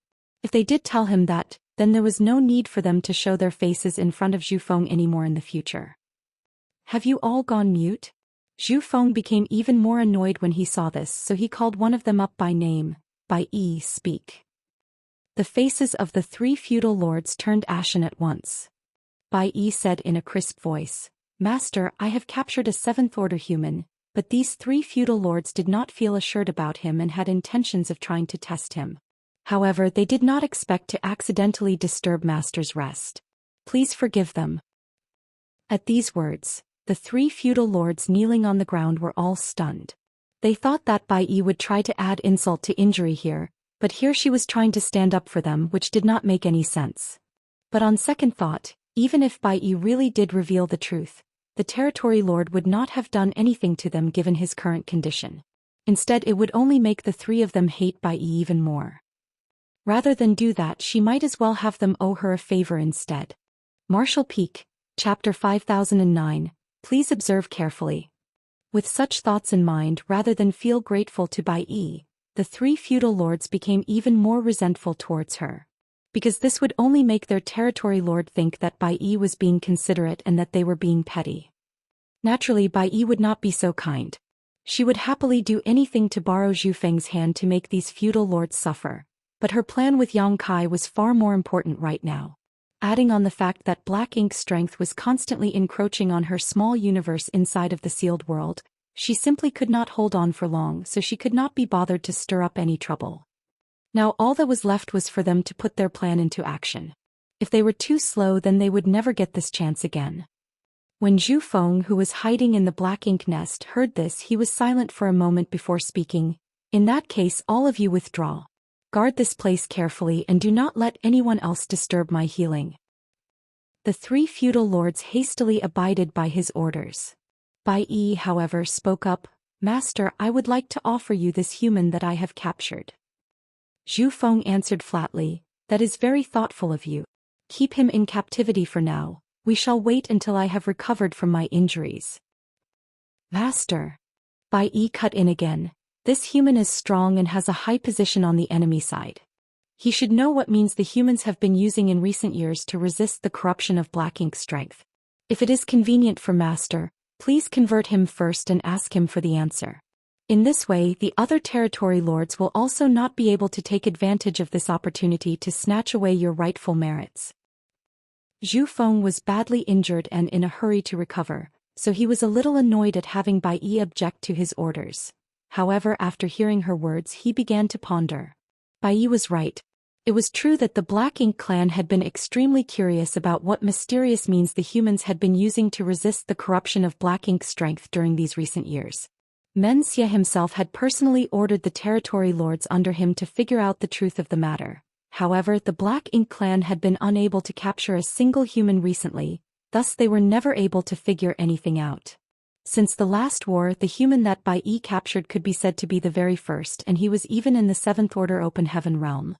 Speaker 1: If they did tell him that, then there was no need for them to show their faces in front of Zhu Feng anymore in the future. "Have you all gone mute?" Zhu Feng became even more annoyed when he saw this, so he called one of them up by name. "Bai Yi, speak." The faces of the three feudal lords turned ashen at once. Bai Yi said in a crisp voice, "Master, I have captured a seventh-order human, but these three feudal lords did not feel assured about him and had intentions of trying to test him. However, they did not expect to accidentally disturb Master's rest. Please forgive them." At these words, the three feudal lords kneeling on the ground were all stunned. They thought that Bai Yi would try to add insult to injury here, but here she was trying to stand up for them, which did not make any sense. But on second thought, even if Bai Yi really did reveal the truth, the territory lord would not have done anything to them given his current condition. Instead, it would only make the three of them hate Bai Yi even more. Rather than do that, she might as well have them owe her a favor instead. Martial Peak, Chapter 5009, please observe carefully. With such thoughts in mind, rather than feel grateful to Bai Yi, the three feudal lords became even more resentful towards her. Because this would only make their territory lord think that Bai Yi was being considerate and that they were being petty. Naturally, Bai Yi would not be so kind. She would happily do anything to borrow Zhu Feng's hand to make these feudal lords suffer, but her plan with Yang Kai was far more important right now. Adding on the fact that black ink strength was constantly encroaching on her small universe inside of the sealed world, she simply could not hold on for long, so she could not be bothered to stir up any trouble. Now all that was left was for them to put their plan into action. If they were too slow, then they would never get this chance again. When Zhu Feng, who was hiding in the black ink nest, heard this, he was silent for a moment before speaking. In that case, all of you withdraw. Guard this place carefully and do not let anyone else disturb my healing. The three feudal lords hastily abided by his orders. Bai Yi, however, spoke up. Master, I would like to offer you this human that I have captured. Zhu Feng answered flatly, that is very thoughtful of you. Keep him in captivity for now. We shall wait until I have recovered from my injuries. Master. Bai Yi cut in again. This human is strong and has a high position on the enemy side. He should know what means the humans have been using in recent years to resist the corruption of black ink strength. If it is convenient for Master, please convert him first and ask him for the answer. In this way, the other territory lords will also not be able to take advantage of this opportunity to snatch away your rightful merits. Zhu Feng was badly injured and in a hurry to recover, so he was a little annoyed at having Bai Yi object to his orders. However, after hearing her words, he began to ponder. Bai Yi was right. It was true that the Black Ink clan had been extremely curious about what mysterious means the humans had been using to resist the corruption of black ink strength during these recent years. Men Xie himself had personally ordered the territory lords under him to figure out the truth of the matter. However, the Black Ink clan had been unable to capture a single human recently, thus they were never able to figure anything out. Since the last war, the human that Bai Yi captured could be said to be the very first, and he was even in the Seventh Order Open Heaven realm.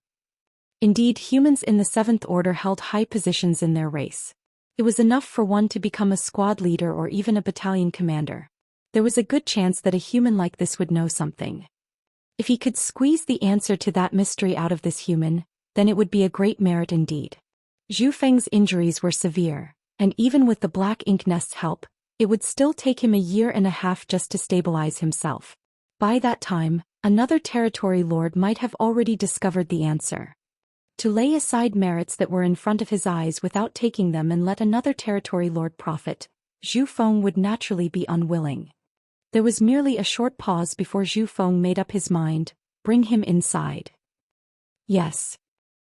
Speaker 1: Indeed, humans in the Seventh Order held high positions in their race. It was enough for one to become a squad leader or even a battalion commander. There was a good chance that a human like this would know something. If he could squeeze the answer to that mystery out of this human, then it would be a great merit indeed. Zhu Feng's injuries were severe, and even with the Black Ink Nest's help, it would still take him a year and a half just to stabilize himself. By that time, another territory lord might have already discovered the answer. To lay aside merits that were in front of his eyes without taking them and let another territory lord profit, Zhu Feng would naturally be unwilling. There was merely a short pause before Zhu Feng made up his mind. Bring him inside. Yes.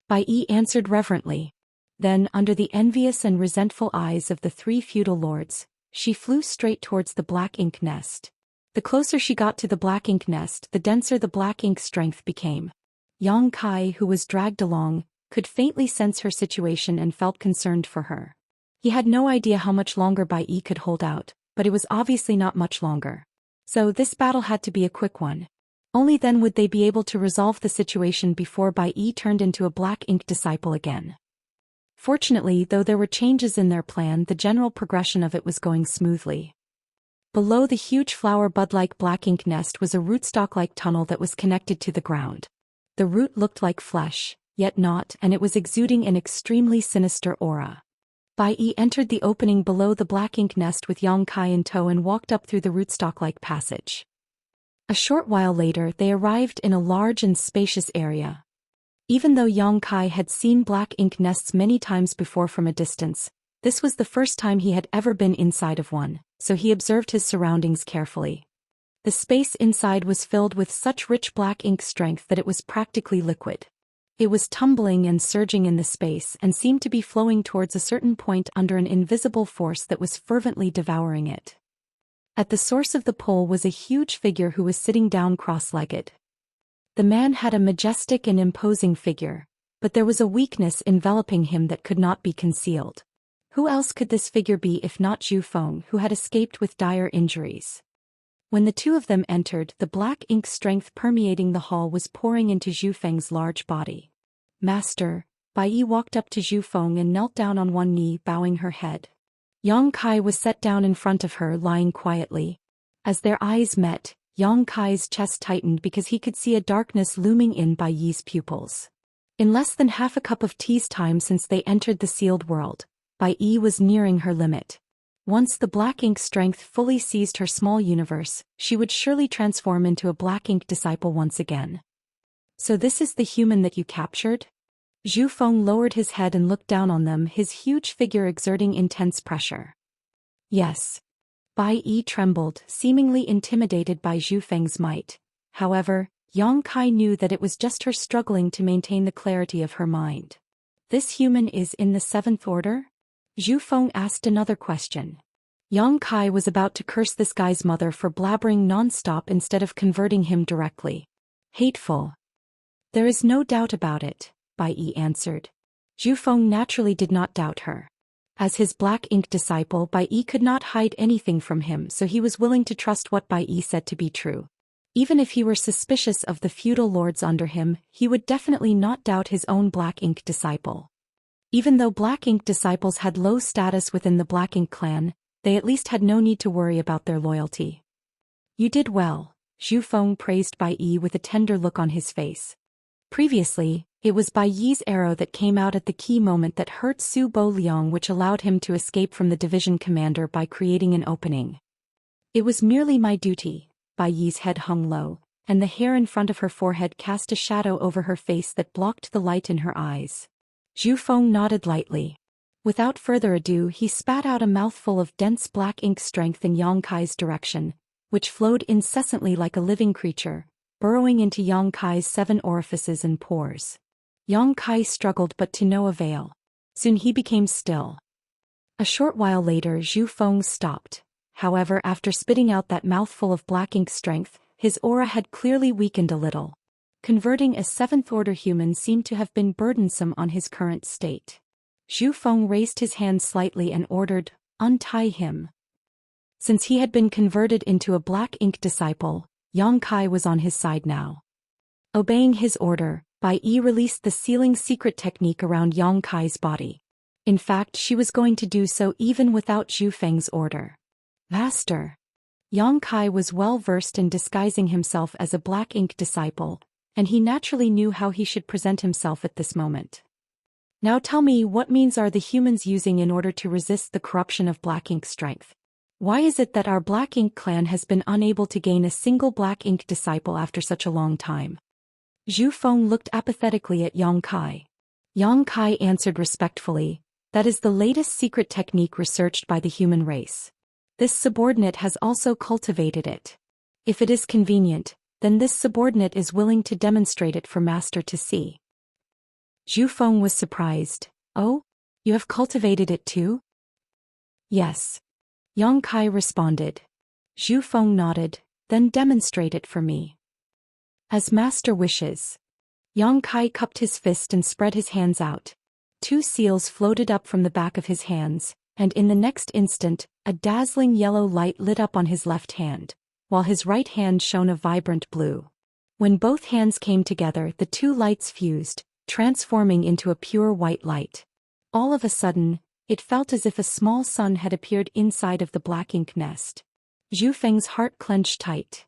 Speaker 1: Bai Yi answered reverently. Then, under the envious and resentful eyes of the three feudal lords, she flew straight towards the black ink nest. The closer she got to the black ink nest, the denser the black ink strength became. Yang Kai, who was dragged along, could faintly sense her situation and felt concerned for her. He had no idea how much longer Bai Yi could hold out, but it was obviously not much longer. So this battle had to be a quick one. Only then would they be able to resolve the situation before Bai Yi turned into a black ink disciple again. Fortunately, though there were changes in their plan, the general progression of it was going smoothly. Below the huge flower bud-like black ink nest was a rootstock-like tunnel that was connected to the ground. The root looked like flesh, yet not, and it was exuding an extremely sinister aura. Bai Yi entered the opening below the black ink nest with Yang Kai in tow and walked up through the rootstock-like passage. A short while later, they arrived in a large and spacious area. Even though Yang Kai had seen black ink nests many times before from a distance, this was the first time he had ever been inside of one, so he observed his surroundings carefully. The space inside was filled with such rich black ink strength that it was practically liquid. It was tumbling and surging in the space and seemed to be flowing towards a certain point under an invisible force that was fervently devouring it. At the source of the pole was a huge figure who was sitting down cross-legged. The man had a majestic and imposing figure, but there was a weakness enveloping him that could not be concealed. Who else could this figure be if not Zhu Feng, who had escaped with dire injuries? When the two of them entered, the black ink strength permeating the hall was pouring into Zhu Feng's large body. Master, Bai Yi walked up to Zhu Feng and knelt down on one knee, bowing her head. Yang Kai was set down in front of her, lying quietly. As their eyes met, Yang Kai's chest tightened because he could see a darkness looming in Bai Yi's pupils. In less than half a cup of tea's time since they entered the sealed world, Bai Yi was nearing her limit. Once the black ink strength fully seized her small universe, she would surely transform into a black ink disciple once again. So this is the human that you captured? Zhu Feng lowered his head and looked down on them, his huge figure exerting intense pressure. Yes. Bai Yi trembled, seemingly intimidated by Zhu Feng's might. However, Yang Kai knew that it was just her struggling to maintain the clarity of her mind. This human is in the Seventh Order? Zhu Feng asked another question. Yang Kai was about to curse this guy's mother for blabbering non-stop instead of converting him directly. Hateful. There is no doubt about it, Bai Yi answered. Zhu Feng naturally did not doubt her. As his black ink disciple, Bai Yi could not hide anything from him, so he was willing to trust what Bai Yi said to be true. Even if he were suspicious of the feudal lords under him, he would definitely not doubt his own black ink disciple. Even though black ink disciples had low status within the black ink clan, they at least had no need to worry about their loyalty. You did well, Zhu Feng praised Bai Yi with a tender look on his face. Previously, it was Bai Yi's arrow that came out at the key moment that hurt Su Bo Liang, which allowed him to escape from the division commander by creating an opening. It was merely my duty. Bai Yi's head hung low, and the hair in front of her forehead cast a shadow over her face that blocked the light in her eyes. Zhu Feng nodded lightly. Without further ado, he spat out a mouthful of dense black ink strength in Yang Kai's direction, which flowed incessantly like a living creature, burrowing into Yang Kai's 7 orifices and pores. Yang Kai struggled, but to no avail. Soon he became still. A short while later, Zhu Feng stopped. However, after spitting out that mouthful of black ink strength, his aura had clearly weakened a little. Converting a 7th-order human seemed to have been burdensome on his current state. Zhu Feng raised his hand slightly and ordered, "Untie him." Since he had been converted into a black ink disciple, Yang Kai was on his side now. Obeying his order, Bai Yi released the sealing secret technique around Yang Kai's body. In fact, she was going to do so even without Zhu Feng's order. Master. Yang Kai was well versed in disguising himself as a black ink disciple, and he naturally knew how he should present himself at this moment. Now tell me, what means are the humans using in order to resist the corruption of black ink strength? Why is it that our black ink clan has been unable to gain a single black ink disciple after such a long time? Zhu Feng looked apathetically at Yang Kai. Yang Kai answered respectfully, "That is the latest secret technique researched by the human race. This subordinate has also cultivated it. If it is convenient, then this subordinate is willing to demonstrate it for Master to see." Zhu Feng was surprised. "Oh? You have cultivated it too?" "Yes." Yang Kai responded. Zhu Feng nodded, "Then demonstrate it for me." "As Master wishes." Yang Kai cupped his fist and spread his hands out. 2 seals floated up from the back of his hands, and in the next instant, a dazzling yellow light lit up on his left hand, while his right hand shone a vibrant blue. When both hands came together, the 2 lights fused, transforming into a pure white light. All of a sudden, it felt as if a small sun had appeared inside of the black ink nest. Zhu Feng's heart clenched tight.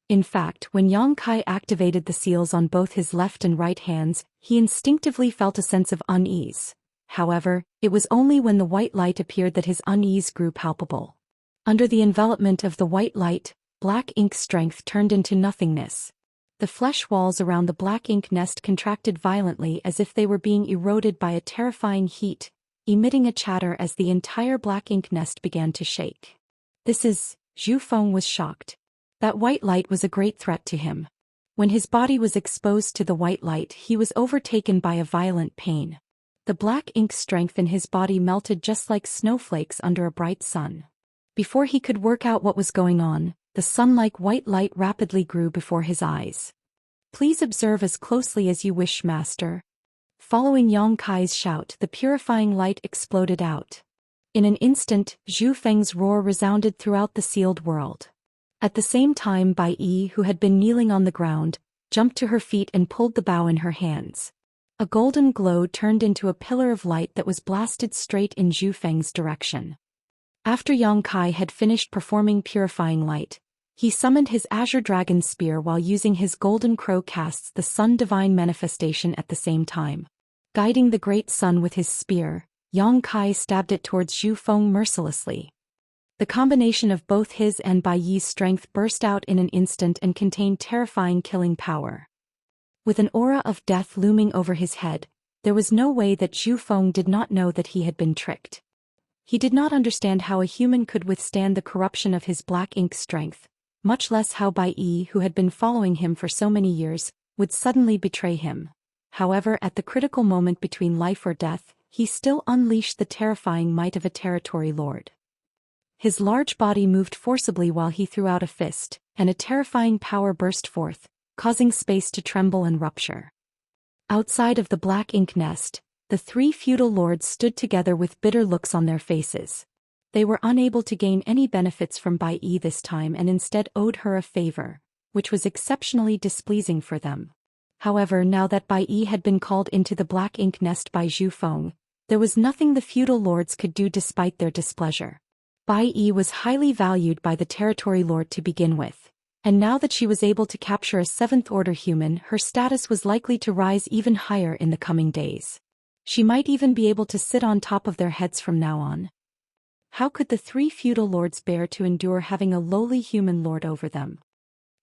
Speaker 1: In fact, when Yang Kai activated the seals on both his left and right hands, he instinctively felt a sense of unease. However, it was only when the white light appeared that his unease grew palpable. Under the envelopment of the white light, black ink strength turned into nothingness. The flesh walls around the black ink nest contracted violently as if they were being eroded by a terrifying heat, emitting a chatter as the entire black ink nest began to shake. Zhu Feng was shocked. That white light was a great threat to him. When his body was exposed to the white light, he was overtaken by a violent pain. The black ink strength in his body melted just like snowflakes under a bright sun. Before he could work out what was going on, the sun-like white light rapidly grew before his eyes. "Please observe as closely as you wish, Master." Following Yang Kai's shout, the purifying light exploded out. In an instant, Zhu Feng's roar resounded throughout the sealed world. At the same time, Bai Yi, who had been kneeling on the ground, jumped to her feet and pulled the bow in her hands. A golden glow turned into a pillar of light that was blasted straight in Zhu Feng's direction. After Yang Kai had finished performing purifying light, he summoned his azure dragon spear while using his golden crow casts the sun divine manifestation at the same time. Guiding the great sun with his spear, Yang Kai stabbed it towards Zhu Feng mercilessly. The combination of both his and Bai Yi's strength burst out in an instant and contained terrifying killing power. With an aura of death looming over his head, there was no way that Zhu Feng did not know that he had been tricked. He did not understand how a human could withstand the corruption of his black ink strength, much less how Bai Yi, who had been following him for so many years, would suddenly betray him. However, at the critical moment between life or death, he still unleashed the terrifying might of a territory lord. His large body moved forcibly while he threw out a fist, and a terrifying power burst forth, causing space to tremble and rupture. Outside of the black ink nest, the three feudal lords stood together with bitter looks on their faces. They were unable to gain any benefits from Bai Yi this time and instead owed her a favor, which was exceptionally displeasing for them. However, now that Bai Yi had been called into the black ink nest by Zhu Feng, there was nothing the feudal lords could do despite their displeasure. Bai Yi was highly valued by the territory lord to begin with, and now that she was able to capture a seventh-order human, her status was likely to rise even higher in the coming days. She might even be able to sit on top of their heads from now on. How could the three feudal lords bear to endure having a lowly human lord over them?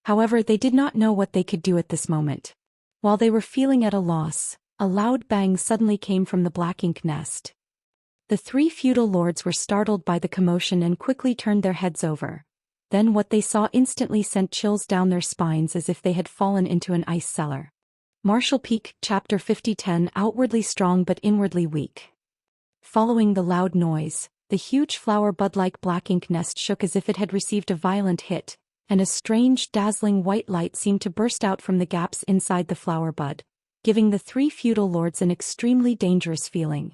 Speaker 1: However, they did not know what they could do at this moment. While they were feeling at a loss, a loud bang suddenly came from the black ink nest. The three feudal lords were startled by the commotion and quickly turned their heads over. Then what they saw instantly sent chills down their spines as if they had fallen into an ice cellar. Martial Peak, Chapter 50-10 Outwardly strong but inwardly weak. Following the loud noise, the huge flower bud-like black ink nest shook as if it had received a violent hit, and a strange, dazzling white light seemed to burst out from the gaps inside the flower bud, giving the three feudal lords an extremely dangerous feeling.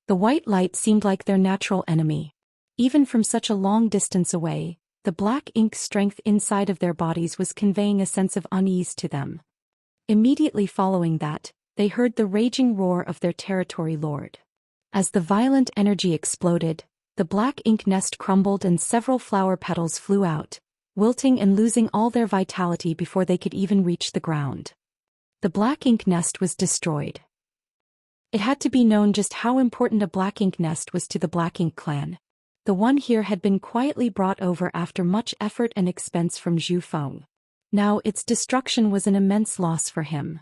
Speaker 1: The white light seemed like their natural enemy. Even from such a long distance away, the black ink strength inside of their bodies was conveying a sense of unease to them. Immediately following that, they heard the raging roar of their territory lord. As the violent energy exploded, the black ink nest crumbled and several flower petals flew out, wilting and losing all their vitality before they could even reach the ground. The black ink nest was destroyed. It had to be known just how important a black ink nest was to the Black Ink clan. The one here had been quietly brought over after much effort and expense from Zhu Feng. Now its destruction was an immense loss for him.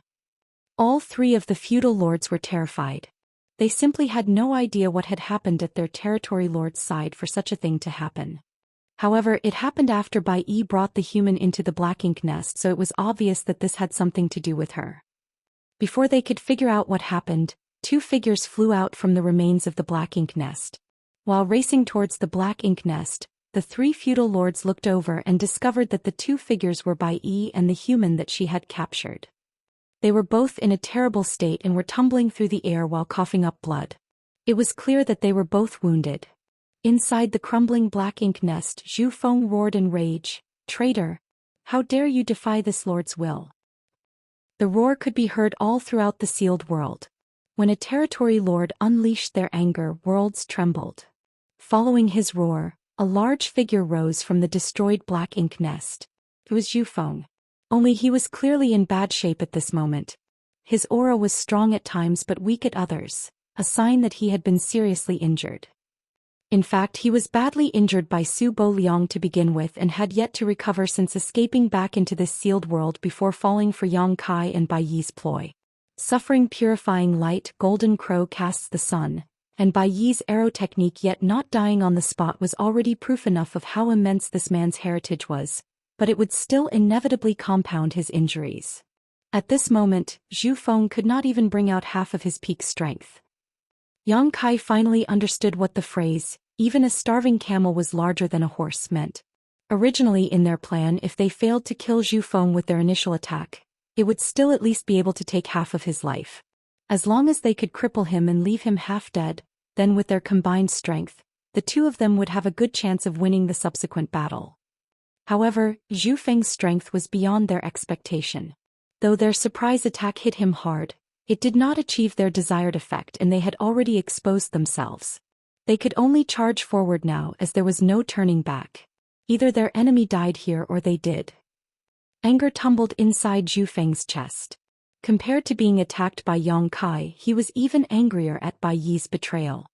Speaker 1: All three of the feudal lords were terrified. They simply had no idea what had happened at their territory lord's side for such a thing to happen. However, it happened after Bai Yi brought the human into the black ink nest, so it was obvious that this had something to do with her. Before they could figure out what happened, two figures flew out from the remains of the black ink nest. While racing towards the black ink nest, the three feudal lords looked over and discovered that the two figures were Bai Yi and the human that she had captured. They were both in a terrible state and were tumbling through the air while coughing up blood. It was clear that they were both wounded. Inside the crumbling black ink nest, Zhu Feng roared in rage, "Traitor! How dare you defy this lord's will?" The roar could be heard all throughout the sealed world. When a territory lord unleashed their anger, worlds trembled. Following his roar, a large figure rose from the destroyed black ink nest. It was Zhu Feng. Only he was clearly in bad shape at this moment. His aura was strong at times but weak at others, a sign that he had been seriously injured. In fact, he was badly injured by Su Bo Liang to begin with and had yet to recover since escaping back into this sealed world before falling for Yang Kai and Bai Yi's ploy. Suffering purifying light, Golden Crow casts the sun, and Bai Yi's arrow technique, yet not dying on the spot, was already proof enough of how immense this man's heritage was, but it would still inevitably compound his injuries. At this moment, Zhu Feng could not even bring out half of his peak strength. Yang Kai finally understood what the phrase, "even a starving camel was larger than a horse," meant. Originally in their plan, if they failed to kill Zhu Feng with their initial attack, it would still at least be able to take half of his life. As long as they could cripple him and leave him half dead, then with their combined strength, the two of them would have a good chance of winning the subsequent battle. However, Zhu Feng's strength was beyond their expectation. Though their surprise attack hit him hard, it did not achieve their desired effect and they had already exposed themselves. They could only charge forward now as there was no turning back. Either their enemy died here or they did. Anger tumbled inside Zhu Feng's chest. Compared to being attacked by Yang Kai, he was even angrier at Bai Yi's betrayal.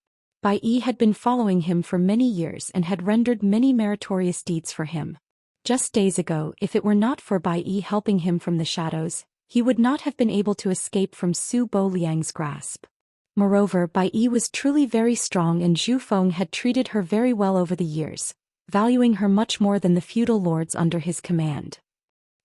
Speaker 1: Bai Yi had been following him for many years and had rendered many meritorious deeds for him. Just days ago, if it were not for Bai Yi helping him from the shadows, he would not have been able to escape from Su Bo Liang's grasp. Moreover, Bai Yi was truly very strong and Zhu Feng had treated her very well over the years, valuing her much more than the feudal lords under his command.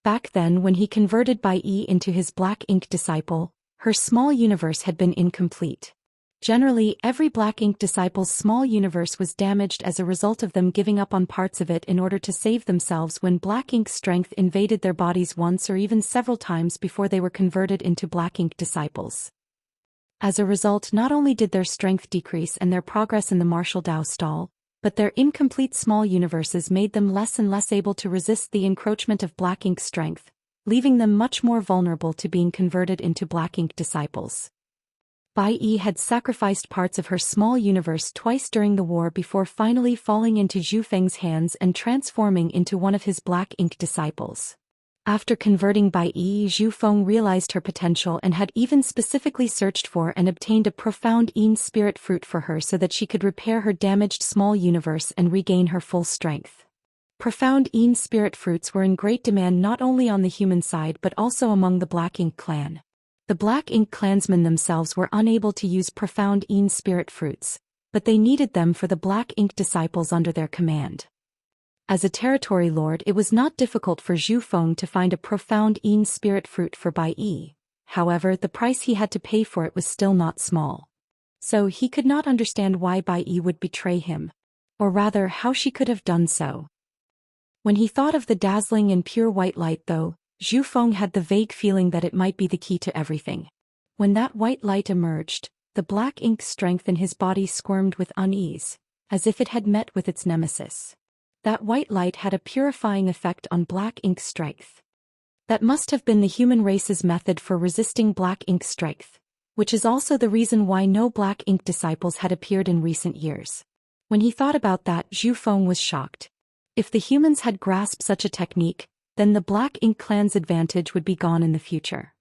Speaker 1: Back then, when he converted Bai Yi into his black ink disciple, her small universe had been incomplete. Generally, every black ink disciple's small universe was damaged as a result of them giving up on parts of it in order to save themselves when black ink strength invaded their bodies once or even several times before they were converted into black ink disciples. As a result, not only did their strength decrease and their progress in the martial Dao stall, but their incomplete small universes made them less and less able to resist the encroachment of black ink strength, leaving them much more vulnerable to being converted into black ink disciples. Bai Yi had sacrificed parts of her small universe twice during the war before finally falling into Zhu Feng's hands and transforming into one of his black ink disciples. After converting Bai Yi, Zhu Feng realized her potential and had even specifically searched for and obtained a profound Yin spirit fruit for her so that she could repair her damaged small universe and regain her full strength. Profound Yin spirit fruits were in great demand not only on the human side but also among the Black Ink clan. The Black Ink clansmen themselves were unable to use profound Yin spirit fruits, but they needed them for the Black Ink disciples under their command. As a territory lord, it was not difficult for Zhu Feng to find a profound Yin spirit fruit for Bai Yi. However, the price he had to pay for it was still not small. So he could not understand why Bai Yi would betray him. Or rather, how she could have done so. When he thought of the dazzling and pure white light though, Zhu Feng had the vague feeling that it might be the key to everything. When that white light emerged, the black ink strength in his body squirmed with unease, as if it had met with its nemesis. That white light had a purifying effect on black ink strength. That must have been the human race's method for resisting black ink strength, which is also the reason why no black ink disciples had appeared in recent years. When he thought about that, Zhu Feng was shocked. If the humans had grasped such a technique, then the Black Ink clan's advantage would be gone in the future.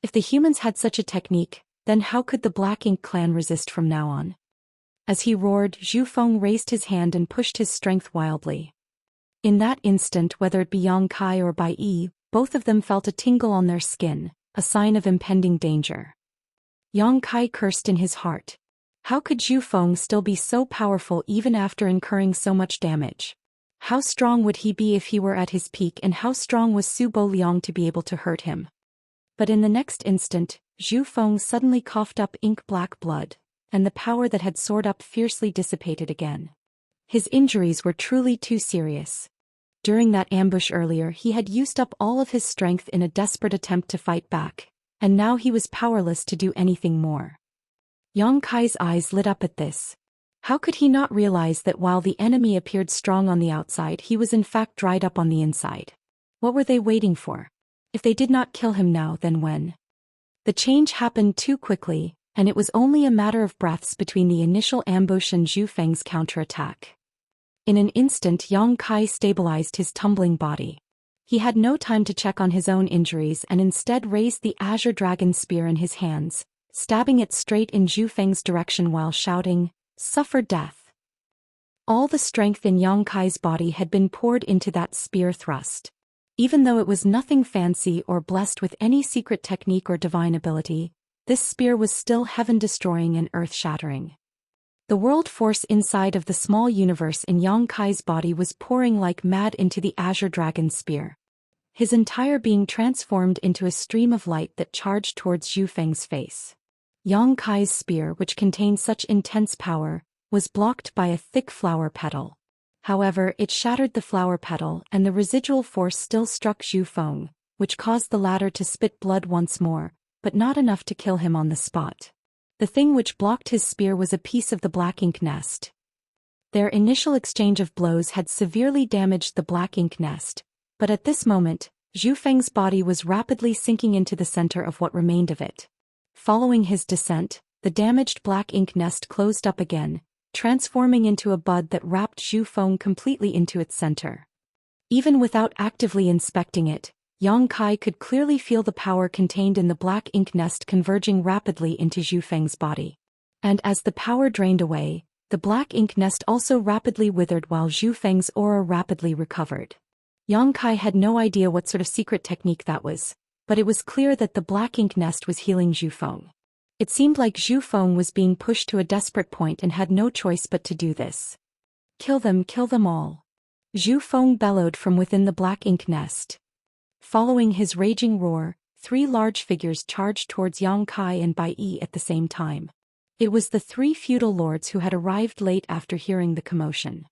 Speaker 1: If the humans had such a technique, then how could the Black Ink clan resist from now on? As he roared, Zhu Feng raised his hand and pushed his strength wildly. In that instant, whether it be Yang Kai or Bai Yi, both of them felt a tingle on their skin, a sign of impending danger. Yang Kai cursed in his heart. How could Zhu Feng still be so powerful even after incurring so much damage? How strong would he be if he were at his peak, and how strong was Su Bo Liang to be able to hurt him? But in the next instant, Zhu Feng suddenly coughed up ink-black blood, and the power that had soared up fiercely dissipated again. His injuries were truly too serious. During that ambush earlier, he had used up all of his strength in a desperate attempt to fight back, and now he was powerless to do anything more. Yang Kai's eyes lit up at this. How could he not realize that while the enemy appeared strong on the outside, he was in fact dried up on the inside? What were they waiting for? If they did not kill him now, then when? The change happened too quickly, and it was only a matter of breaths between the initial ambush and Zhu Feng's counterattack. In an instant, Yang Kai stabilized his tumbling body. He had no time to check on his own injuries and instead raised the Azure Dragon Spear in his hands, stabbing it straight in Zhu Feng's direction while shouting, "Suffer death." All the strength in Yang Kai's body had been poured into that spear thrust. Even though it was nothing fancy or blessed with any secret technique or divine ability, this spear was still heaven-destroying and earth-shattering. The world force inside of the small universe in Yang Kai's body was pouring like mad into the Azure Dragon Spear. His entire being transformed into a stream of light that charged towards Zhu Feng's face. Yang Kai's spear, which contained such intense power, was blocked by a thick flower petal. However, it shattered the flower petal and the residual force still struck Zhu Feng, which caused the latter to spit blood once more, but not enough to kill him on the spot. The thing which blocked his spear was a piece of the black ink nest. Their initial exchange of blows had severely damaged the black ink nest, but at this moment, Zhu Feng's body was rapidly sinking into the center of what remained of it. Following his descent, the damaged black ink nest closed up again, transforming into a bud that wrapped Zhu Feng completely into its center. Even without actively inspecting it, Yang Kai could clearly feel the power contained in the black ink nest converging rapidly into Zhu Feng's body. And as the power drained away, the black ink nest also rapidly withered while Zhu Feng's aura rapidly recovered. Yang Kai had no idea what sort of secret technique that was, but it was clear that the black ink nest was healing Zhu Feng. It seemed like Zhu Feng was being pushed to a desperate point and had no choice but to do this. Kill them all. Zhu Feng bellowed from within the black ink nest. Following his raging roar, 3 large figures charged towards Yang Kai and Bai Yi at the same time. It was the three feudal lords who had arrived late after hearing the commotion.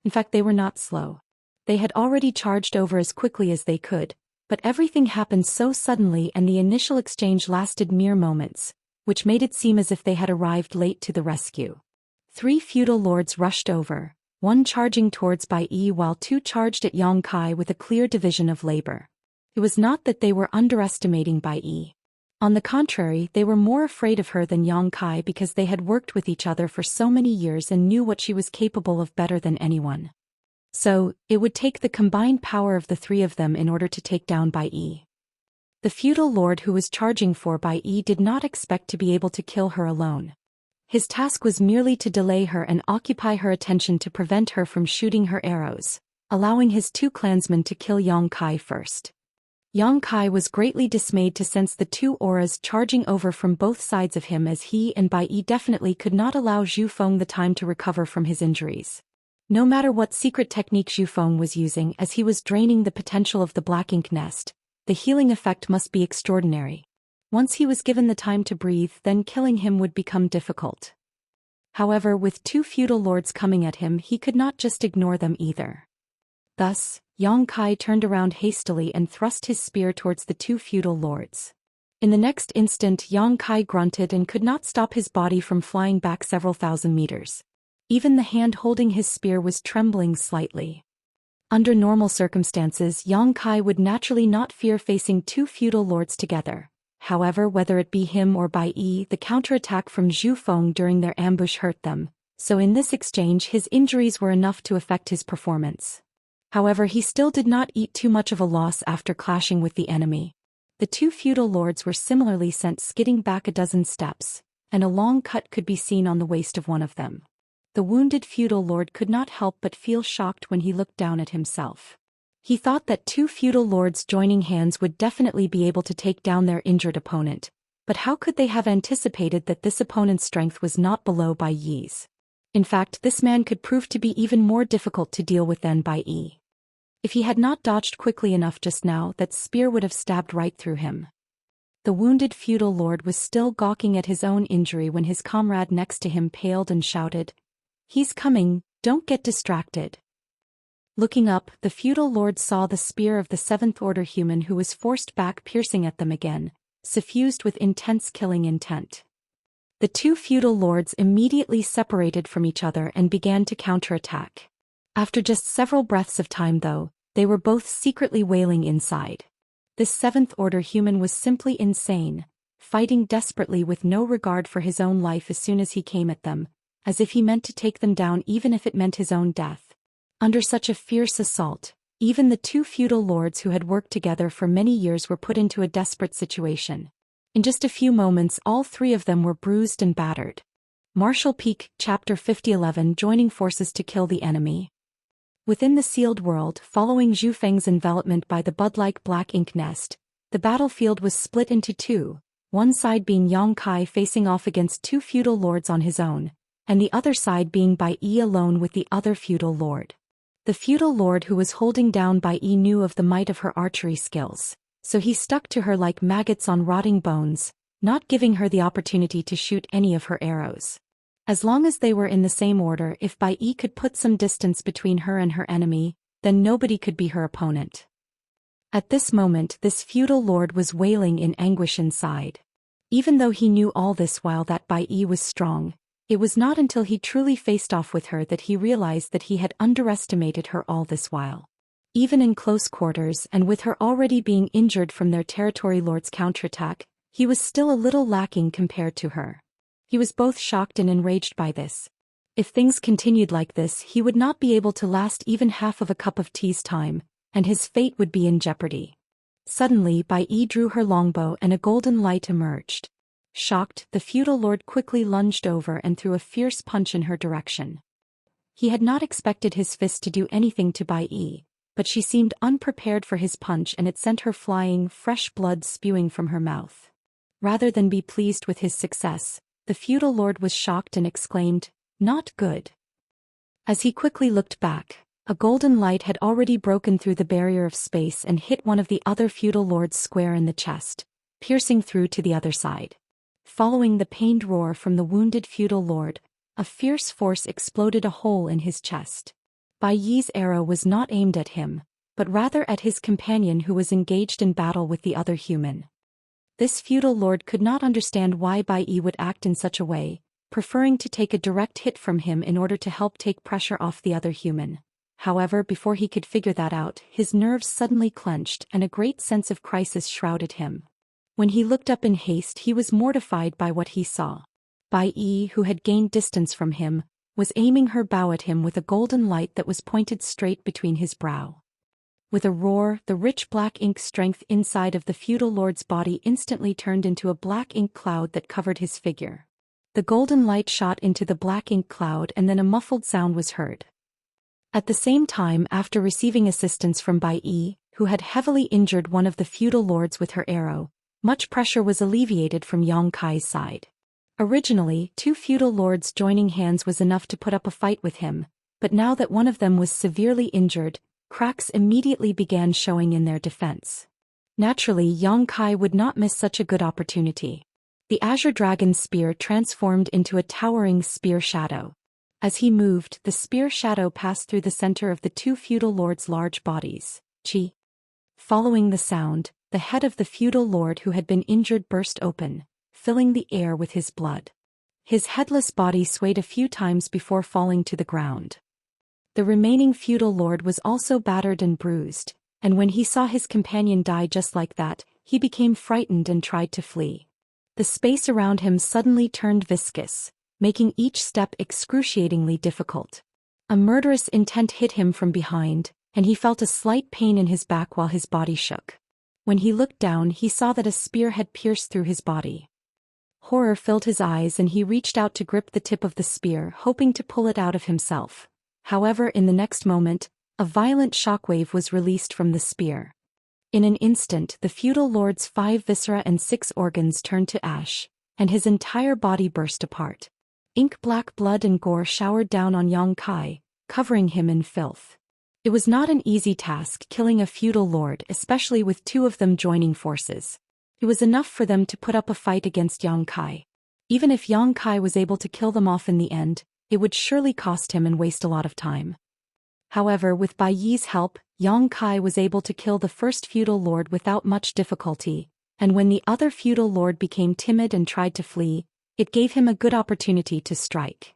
Speaker 1: In fact, they were not slow. They had already charged over as quickly as they could, but everything happened so suddenly and the initial exchange lasted mere moments, which made it seem as if they had arrived late to the rescue. Three feudal lords rushed over, one charging towards Bai Yi while two charged at Yang Kai with a clear division of labor. It was not that they were underestimating Bai Yi. On the contrary, they were more afraid of her than Yang Kai because they had worked with each other for so many years and knew what she was capable of better than anyone. So, it would take the combined power of the three of them in order to take down Bai Yi. The feudal lord who was charging for Bai Yi did not expect to be able to kill her alone. His task was merely to delay her and occupy her attention to prevent her from shooting her arrows, allowing his two clansmen to kill Yang Kai first. Yang Kai was greatly dismayed to sense the two auras charging over from both sides of him as he and Bai Yi definitely could not allow Zhu Feng the time to recover from his injuries. No matter what secret technique Zhu Feng was using as he was draining the potential of the black ink nest, the healing effect must be extraordinary. Once he was given the time to breathe, then killing him would become difficult. However, with two feudal lords coming at him, he could not just ignore them either. Thus, Yang Kai turned around hastily and thrust his spear towards the two feudal lords. In the next instant, Yang Kai grunted and could not stop his body from flying back several thousand meters. Even the hand holding his spear was trembling slightly. Under normal circumstances, Yang Kai would naturally not fear facing two feudal lords together. However, whether it be him or Bai Yi, the counterattack from Zhu Feng during their ambush hurt them, so in this exchange his injuries were enough to affect his performance. However, he still did not eat too much of a loss after clashing with the enemy. The two feudal lords were similarly sent skidding back a dozen steps, and a long cut could be seen on the waist of one of them. The wounded feudal lord could not help but feel shocked when he looked down at himself. He thought that two feudal lords joining hands would definitely be able to take down their injured opponent, but how could they have anticipated that this opponent's strength was not below Bai Yi's? In fact, this man could prove to be even more difficult to deal with than Bai Yi. If he had not dodged quickly enough just now, that spear would have stabbed right through him. The wounded feudal lord was still gawking at his own injury when his comrade next to him paled and shouted, "He's coming, don't get distracted." Looking up, the feudal lord saw the spear of the seventh-order human who was forced back, piercing at them again, suffused with intense killing intent. The two feudal lords immediately separated from each other and began to counterattack. After just several breaths of time though, they were both secretly wailing inside. This seventh-order human was simply insane, fighting desperately with no regard for his own life as soon as he came at them, as if he meant to take them down even if it meant his own death. Under such a fierce assault, even the two feudal lords who had worked together for many years were put into a desperate situation. In just a few moments, all three of them were bruised and battered. Martial Peak, Chapter 5011, Joining Forces to Kill the Enemy. Within the sealed world, following Zhu Feng's envelopment by the bud-like black ink nest, the battlefield was split into two, one side being Yang Kai facing off against two feudal lords on his own, and the other side being Bai Yi alone with the other feudal lord. The feudal lord who was holding down Bai Yi knew of the might of her archery skills, so he stuck to her like maggots on rotting bones, not giving her the opportunity to shoot any of her arrows. As long as they were in the same order, if Bai Yi could put some distance between her and her enemy, then nobody could be her opponent. At this moment, this feudal lord was wailing in anguish inside. Even though he knew all this while that Bai Yi was strong, it was not until he truly faced off with her that he realized that he had underestimated her all this while. Even in close quarters and with her already being injured from their territory lord's counterattack, he was still a little lacking compared to her. He was both shocked and enraged by this. If things continued like this, he would not be able to last even half of a cup of tea's time, and his fate would be in jeopardy. Suddenly, Bai Yi drew her longbow and a golden light emerged. Shocked, the feudal lord quickly lunged over and threw a fierce punch in her direction. He had not expected his fist to do anything to Bai Yi, but she seemed unprepared for his punch and it sent her flying, fresh blood spewing from her mouth. Rather than be pleased with his success, the feudal lord was shocked and exclaimed, "Not good." As he quickly looked back, a golden light had already broken through the barrier of space and hit one of the other feudal lords square in the chest, piercing through to the other side. Following the pained roar from the wounded feudal lord, a fierce force exploded a hole in his chest. Bai Yi's arrow was not aimed at him, but rather at his companion who was engaged in battle with the other human. This feudal lord could not understand why Bai Yi would act in such a way, preferring to take a direct hit from him in order to help take pressure off the other human. However, before he could figure that out, his nerves suddenly clenched and a great sense of crisis shrouded him. When he looked up in haste, he was mortified by what he saw. Bai Yi, who had gained distance from him, was aiming her bow at him with a golden light that was pointed straight between his brow. With a roar, the rich black ink strength inside of the feudal lord's body instantly turned into a black ink cloud that covered his figure. The golden light shot into the black ink cloud and then a muffled sound was heard. At the same time, after receiving assistance from Bai Yi, who had heavily injured one of the feudal lords with her arrow, much pressure was alleviated from Yang Kai's side. Originally, 2 feudal lords joining hands was enough to put up a fight with him, but now that one of them was severely injured, cracks immediately began showing in their defense. Naturally, Yang Kai would not miss such a good opportunity. The azure dragon's spear transformed into a towering spear shadow. As he moved, the spear shadow passed through the center of the 2 feudal lords' large bodies. Chi. Following the sound, the head of the feudal lord who had been injured burst open, filling the air with his blood. His headless body swayed a few times before falling to the ground. The remaining feudal lord was also battered and bruised, and when he saw his companion die just like that, he became frightened and tried to flee. The space around him suddenly turned viscous, making each step excruciatingly difficult. A murderous intent hit him from behind, and he felt a slight pain in his back while his body shook. When he looked down, he saw that a spear had pierced through his body. Horror filled his eyes and he reached out to grip the tip of the spear, hoping to pull it out of himself. However, in the next moment, a violent shockwave was released from the spear. In an instant, the feudal lord's 5 viscera and 6 organs turned to ash, and his entire body burst apart. Ink-black blood and gore showered down on Yang Kai, covering him in filth. It was not an easy task killing a feudal lord, especially with 2 of them joining forces. It was enough for them to put up a fight against Yang Kai. Even if Yang Kai was able to kill them off in the end, it would surely cost him and waste a lot of time. However, with Bai Yi's help, Yang Kai was able to kill the first feudal lord without much difficulty, and when the other feudal lord became timid and tried to flee, it gave him a good opportunity to strike.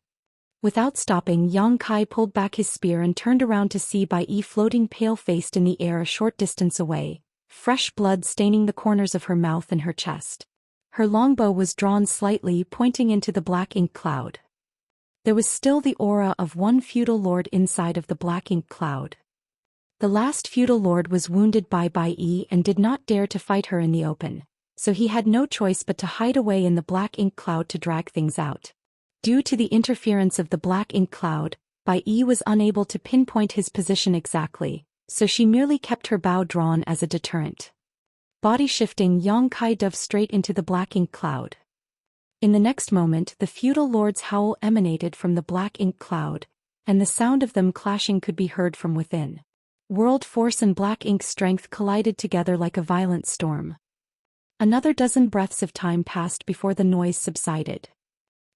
Speaker 1: Without stopping, Yang Kai pulled back his spear and turned around to see Bai Yi floating pale-faced in the air a short distance away, fresh blood staining the corners of her mouth and her chest. Her longbow was drawn slightly, pointing into the black ink cloud. There was still the aura of one feudal lord inside of the black ink cloud. The last feudal lord was wounded by Bai Yi and did not dare to fight her in the open, so he had no choice but to hide away in the black ink cloud to drag things out. Due to the interference of the black ink cloud, Bai Yi was unable to pinpoint his position exactly, so she merely kept her bow drawn as a deterrent. Body shifting, Yang Kai dove straight into the black ink cloud. In the next moment, the feudal lord's howl emanated from the black ink cloud, and the sound of them clashing could be heard from within. World force and black ink strength collided together like a violent storm. Another dozen breaths of time passed before the noise subsided.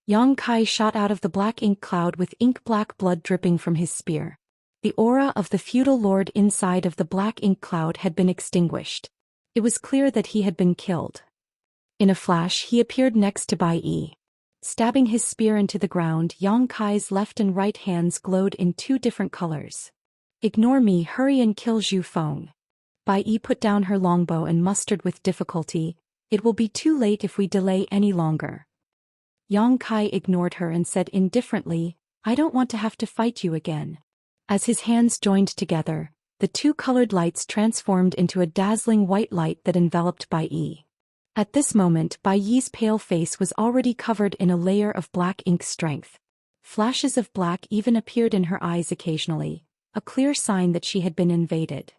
Speaker 1: Yang Kai shot out of the black ink cloud with ink-black blood dripping from his spear. The aura of the feudal lord inside of the black ink cloud had been extinguished. It was clear that he had been killed. In a flash, he appeared next to Bai Yi. Stabbing his spear into the ground, Yang Kai's left and right hands glowed in 2 different colors. "Ignore me, hurry and kill Zhu Feng." Bai Yi put down her longbow and mustered with difficulty, "It will be too late if we delay any longer." Yang Kai ignored her and said indifferently, "I don't want to have to fight you again." As his hands joined together, the 2 colored lights transformed into a dazzling white light that enveloped Bai Yi. At this moment, Bai Yi's pale face was already covered in a layer of black ink strength. Flashes of black even appeared in her eyes occasionally, a clear sign that she had been invaded.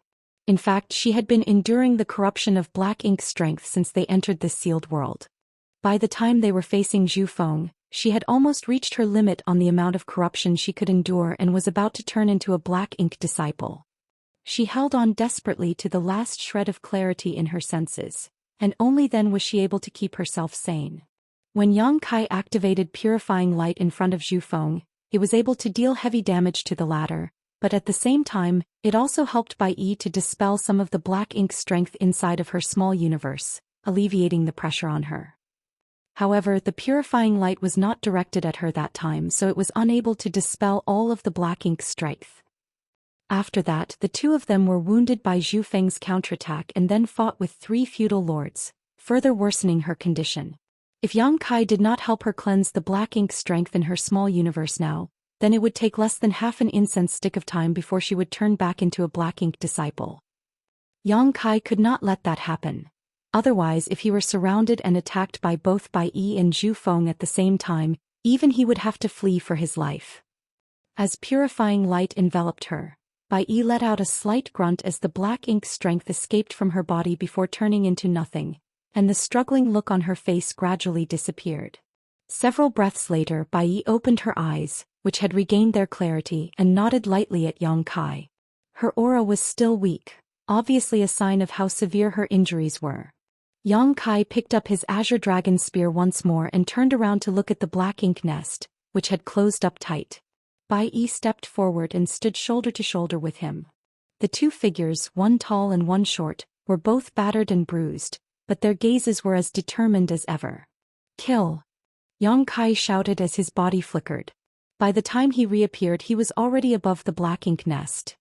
Speaker 1: In fact, she had been enduring the corruption of black ink strength since they entered this sealed world. By the time they were facing Zhu Feng, she had almost reached her limit on the amount of corruption she could endure and was about to turn into a black ink disciple. She held on desperately to the last shred of clarity in her senses, and only then was she able to keep herself sane. When Yang Kai activated Purifying Light in front of Zhu Feng, it was able to deal heavy damage to the latter, but at the same time, it also helped Bai Yi to dispel some of the black ink strength inside of her small universe, alleviating the pressure on her. However, the purifying light was not directed at her that time, so it was unable to dispel all of the black ink strength. After that, the two of them were wounded by Zhu Feng's counterattack and then fought with 3 feudal lords, further worsening her condition. If Yang Kai did not help her cleanse the black ink strength in her small universe now, then it would take less than half an incense stick of time before she would turn back into a black ink disciple. Yang Kai could not let that happen. Otherwise, if he were surrounded and attacked by both Bai Yi and Zhu Feng at the same time, even he would have to flee for his life. As purifying light enveloped her, Bai Yi let out a slight grunt as the black ink strength escaped from her body before turning into nothing, and the struggling look on her face gradually disappeared. Several breaths later, Bai Yi opened her eyes, which had regained their clarity, and nodded lightly at Yang Kai. Her aura was still weak, obviously a sign of how severe her injuries were. Yang Kai picked up his azure dragon spear once more and turned around to look at the black ink nest, which had closed up tight. Bai Yi stepped forward and stood shoulder to shoulder with him. The two figures, one tall and one short, were both battered and bruised, but their gazes were as determined as ever. "Kill!" Yang Kai shouted as his body flickered. By the time he reappeared, he was already above the black ink nest.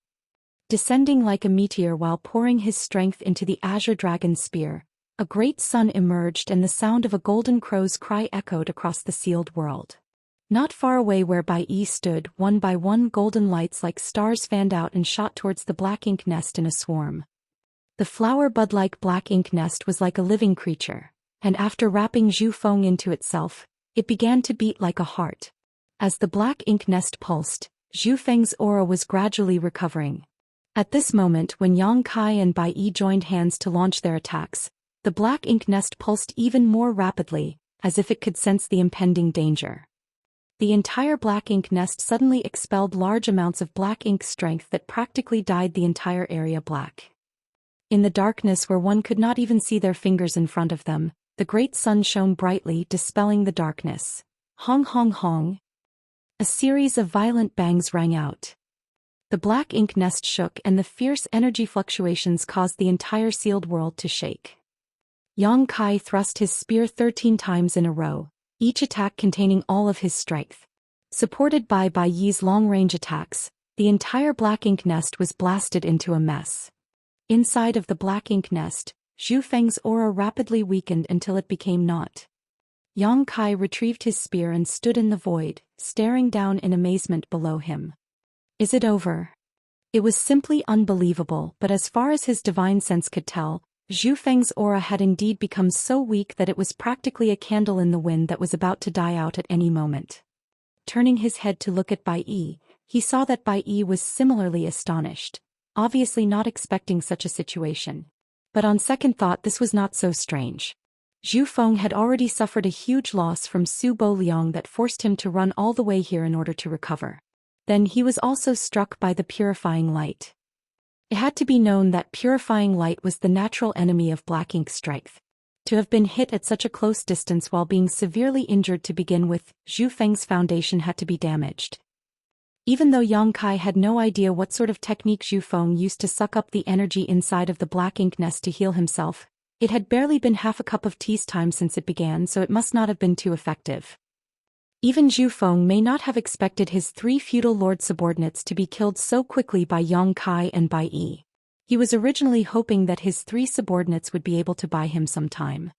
Speaker 1: Descending like a meteor while pouring his strength into the azure dragon spear, a great sun emerged and the sound of a golden crow's cry echoed across the sealed world. Not far away where Bai Yi stood, one by one golden lights like stars fanned out and shot towards the black ink nest in a swarm. The flower bud-like black ink nest was like a living creature, and after wrapping Zhu Feng into itself, it began to beat like a heart. As the black ink nest pulsed, Zhu Feng's aura was gradually recovering. At this moment, when Yang Kai and Bai Yi joined hands to launch their attacks, the black ink nest pulsed even more rapidly, as if it could sense the impending danger. The entire black ink nest suddenly expelled large amounts of black ink strength that practically dyed the entire area black. In the darkness where one could not even see their fingers in front of them, the great sun shone brightly, dispelling the darkness. Hong hong hong. A series of violent bangs rang out. The black ink nest shook and the fierce energy fluctuations caused the entire sealed world to shake. Yang Kai thrust his spear 13 times in a row, each attack containing all of his strength. Supported by Bai Yi's long-range attacks, the entire black ink nest was blasted into a mess. Inside of the black ink nest, Zhu Feng's aura rapidly weakened until it became naught. Yang Kai retrieved his spear and stood in the void, staring down in amazement below him. Is it over? It was simply unbelievable, but as far as his divine sense could tell, Zhu Feng's aura had indeed become so weak that it was practically a candle in the wind that was about to die out at any moment. Turning his head to look at Bai Yi, he saw that Bai Yi was similarly astonished, obviously not expecting such a situation. But on second thought, this was not so strange. Zhu Feng had already suffered a huge loss from Su Bo Liang that forced him to run all the way here in order to recover. Then he was also struck by the purifying light. It had to be known that purifying light was the natural enemy of black ink strength. To have been hit at such a close distance while being severely injured to begin with, Zhu Feng's foundation had to be damaged. Even though Yang Kai had no idea what sort of technique Zhu Feng used to suck up the energy inside of the black ink nest to heal himself, it had barely been half a cup of tea's time since it began, so it must not have been too effective. Even Zhu Feng may not have expected his 3 feudal lord subordinates to be killed so quickly by Yang Kai and Bai Yi. He was originally hoping that his 3 subordinates would be able to buy him some time.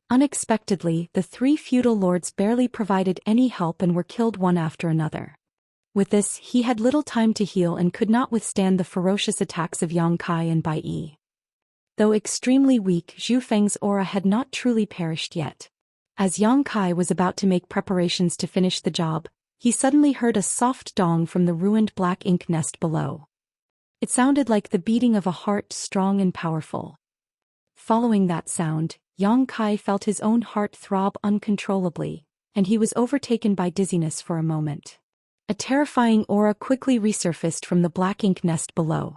Speaker 1: Unexpectedly, the 3 feudal lords barely provided any help and were killed one after another. With this, he had little time to heal and could not withstand the ferocious attacks of Yang Kai and Bai Yi. Though extremely weak, Zhu Feng's aura had not truly perished yet. As Yang Kai was about to make preparations to finish the job, he suddenly heard a soft dong from the ruined black ink nest below. It sounded like the beating of a heart, strong and powerful. Following that sound, Yang Kai felt his own heart throb uncontrollably, and he was overtaken by dizziness for a moment. A terrifying aura quickly resurfaced from the black ink nest below.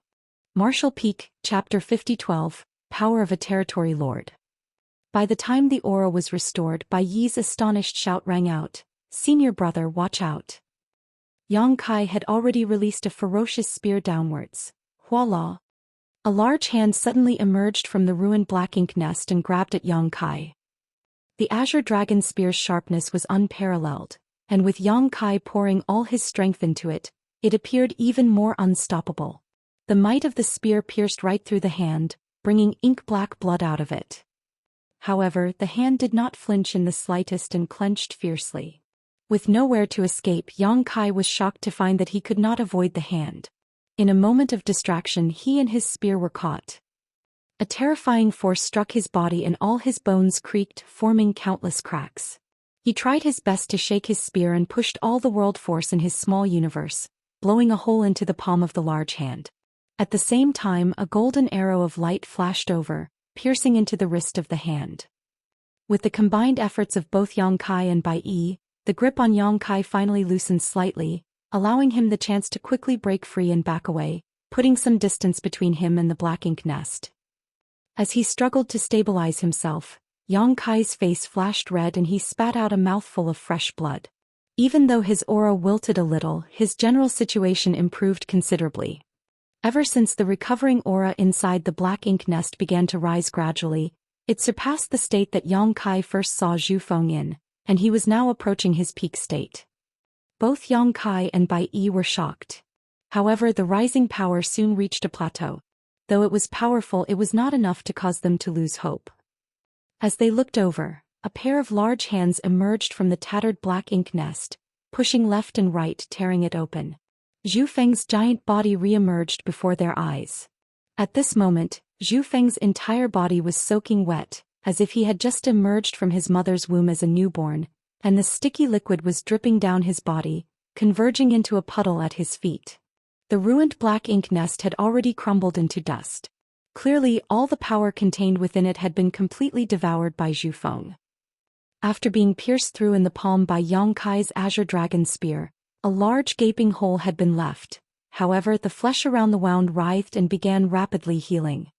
Speaker 1: Martial Peak, Chapter 50-12, Power of a Territory Lord. By the time the aura was restored, Bai Yi's astonished shout rang out, "Senior brother, watch out." Yang Kai had already released a ferocious spear downwards. Voila! A large hand suddenly emerged from the ruined black ink nest and grabbed at Yang Kai. The azure dragon spear's sharpness was unparalleled, and with Yang Kai pouring all his strength into it, it appeared even more unstoppable. The might of the spear pierced right through the hand, bringing ink-black blood out of it. However, the hand did not flinch in the slightest and clenched fiercely. With nowhere to escape, Yang Kai was shocked to find that he could not avoid the hand. In a moment of distraction, he and his spear were caught. A terrifying force struck his body and all his bones creaked, forming countless cracks. He tried his best to shake his spear and pushed all the world force in his small universe, blowing a hole into the palm of the large hand. At the same time, a golden arrow of light flashed over, piercing into the wrist of the hand. With the combined efforts of both Yang Kai and Bai Yi, the grip on Yang Kai finally loosened slightly, allowing him the chance to quickly break free and back away, putting some distance between him and the black ink nest. As he struggled to stabilize himself, Yang Kai's face flashed red and he spat out a mouthful of fresh blood. Even though his aura wilted a little, his general situation improved considerably. Ever since the recovering aura inside the black ink nest began to rise gradually, it surpassed the state that Yang Kai first saw Zhu Feng in, and he was now approaching his peak state. Both Yang Kai and Bai Yi were shocked. However, the rising power soon reached a plateau. Though it was powerful, it was not enough to cause them to lose hope. As they looked over, a pair of large hands emerged from the tattered black ink nest, pushing left and right, tearing it open. Zhu Feng's giant body re-emerged before their eyes. At this moment, Zhu Feng's entire body was soaking wet, as if he had just emerged from his mother's womb as a newborn, and the sticky liquid was dripping down his body, converging into a puddle at his feet. The ruined black ink nest had already crumbled into dust. Clearly, all the power contained within it had been completely devoured by Zhu Feng. After being pierced through in the palm by Yang Kai's azure dragon spear, a large gaping hole had been left. However, the flesh around the wound writhed and began rapidly healing.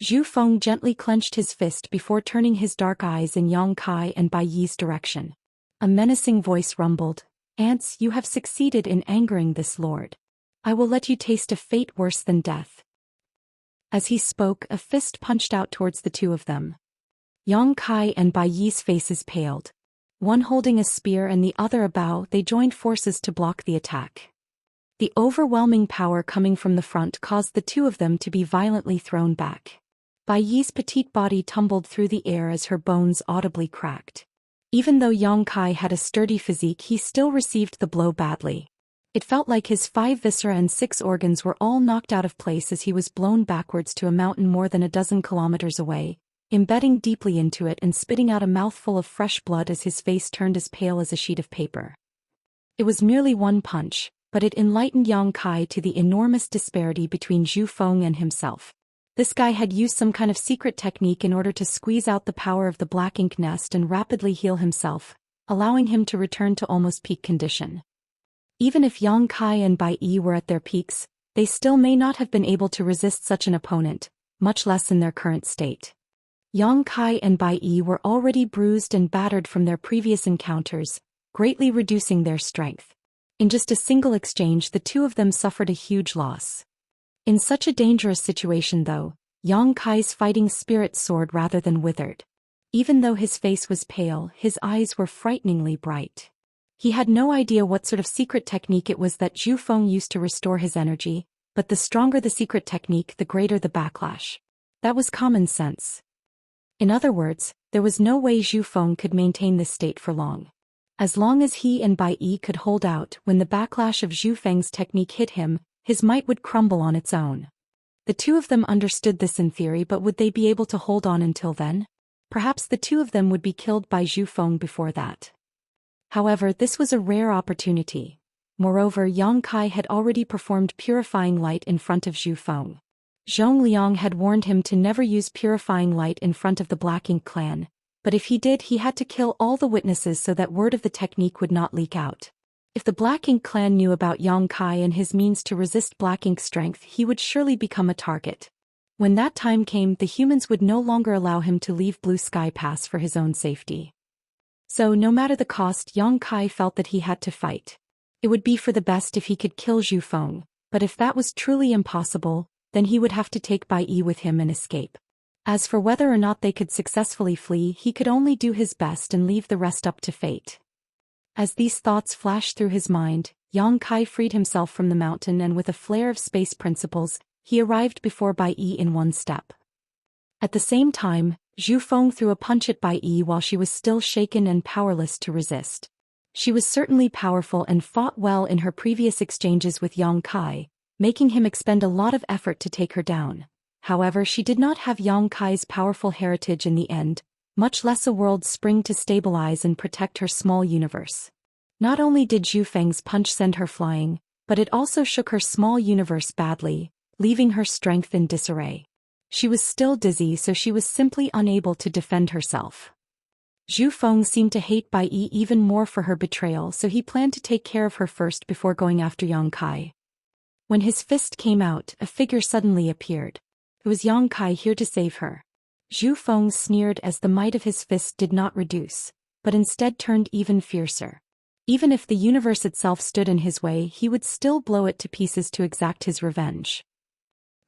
Speaker 1: Zhu Feng gently clenched his fist before turning his dark eyes in Yang Kai and Bai Yi's direction. A menacing voice rumbled, "Ants, you have succeeded in angering this lord. I will let you taste a fate worse than death." As he spoke, a fist punched out towards the two of them. Yang Kai and Bai Yi's faces paled. One holding a spear and the other a bow, they joined forces to block the attack. The overwhelming power coming from the front caused the two of them to be violently thrown back. Bai Yi's petite body tumbled through the air as her bones audibly cracked. Even though Yang Kai had a sturdy physique, he still received the blow badly. It felt like his 5 viscera and 6 organs were all knocked out of place as he was blown backwards to a mountain more than a dozen kilometers away, embedding deeply into it and spitting out a mouthful of fresh blood as his face turned as pale as a sheet of paper. It was merely one punch, but it enlightened Yang Kai to the enormous disparity between Zhu Feng and himself. This guy had used some kind of secret technique in order to squeeze out the power of the black ink nest and rapidly heal himself, allowing him to return to almost peak condition. Even if Yang Kai and Bai Yi were at their peaks, they still may not have been able to resist such an opponent, much less in their current state. Yang Kai and Bai Yi were already bruised and battered from their previous encounters, greatly reducing their strength. In just a single exchange, the two of them suffered a huge loss. In such a dangerous situation though, Yang Kai's fighting spirit soared rather than withered. Even though his face was pale, his eyes were frighteningly bright. He had no idea what sort of secret technique it was that Zhu Feng used to restore his energy, but the stronger the secret technique, the greater the backlash. That was common sense. In other words, there was no way Zhu Feng could maintain this state for long. As long as he and Bai Yi could hold out, when the backlash of Zhu Feng's technique hit him, his might would crumble on its own. The two of them understood this in theory, but would they be able to hold on until then? Perhaps the two of them would be killed by Zhu Feng before that. However, this was a rare opportunity. Moreover, Yang Kai had already performed purifying light in front of Zhu Feng. Zhong Liang had warned him to never use purifying light in front of the Black Ink clan, but if he did, he had to kill all the witnesses so that word of the technique would not leak out. If the Black Ink clan knew about Yang Kai and his means to resist Black Ink's strength, he would surely become a target. When that time came, the humans would no longer allow him to leave Blue Sky Pass for his own safety. So no matter the cost, Yang Kai felt that he had to fight. It would be for the best if he could kill Zhu Feng, but if that was truly impossible, then he would have to take Bai Yi with him and escape. As for whether or not they could successfully flee, he could only do his best and leave the rest up to fate. As these thoughts flashed through his mind, Yang Kai freed himself from the mountain and with a flare of space principles, he arrived before Bai Yi in one step. At the same time, Zhu Feng threw a punch at Bai Yi while she was still shaken and powerless to resist. She was certainly powerful and fought well in her previous exchanges with Yang Kai, making him expend a lot of effort to take her down. However, she did not have Yang Kai's powerful heritage in the end, much less a world spring to stabilize and protect her small universe. Not only did Zhu Feng's punch send her flying, but it also shook her small universe badly, leaving her strength in disarray. She was still dizzy, so she was simply unable to defend herself. Zhu Feng seemed to hate Bai Yi even more for her betrayal, so he planned to take care of her first before going after Yang Kai. When his fist came out, a figure suddenly appeared. It was Yang Kai here to save her. Zhu Feng sneered as the might of his fist did not reduce, but instead turned even fiercer. Even if the universe itself stood in his way, he would still blow it to pieces to exact his revenge.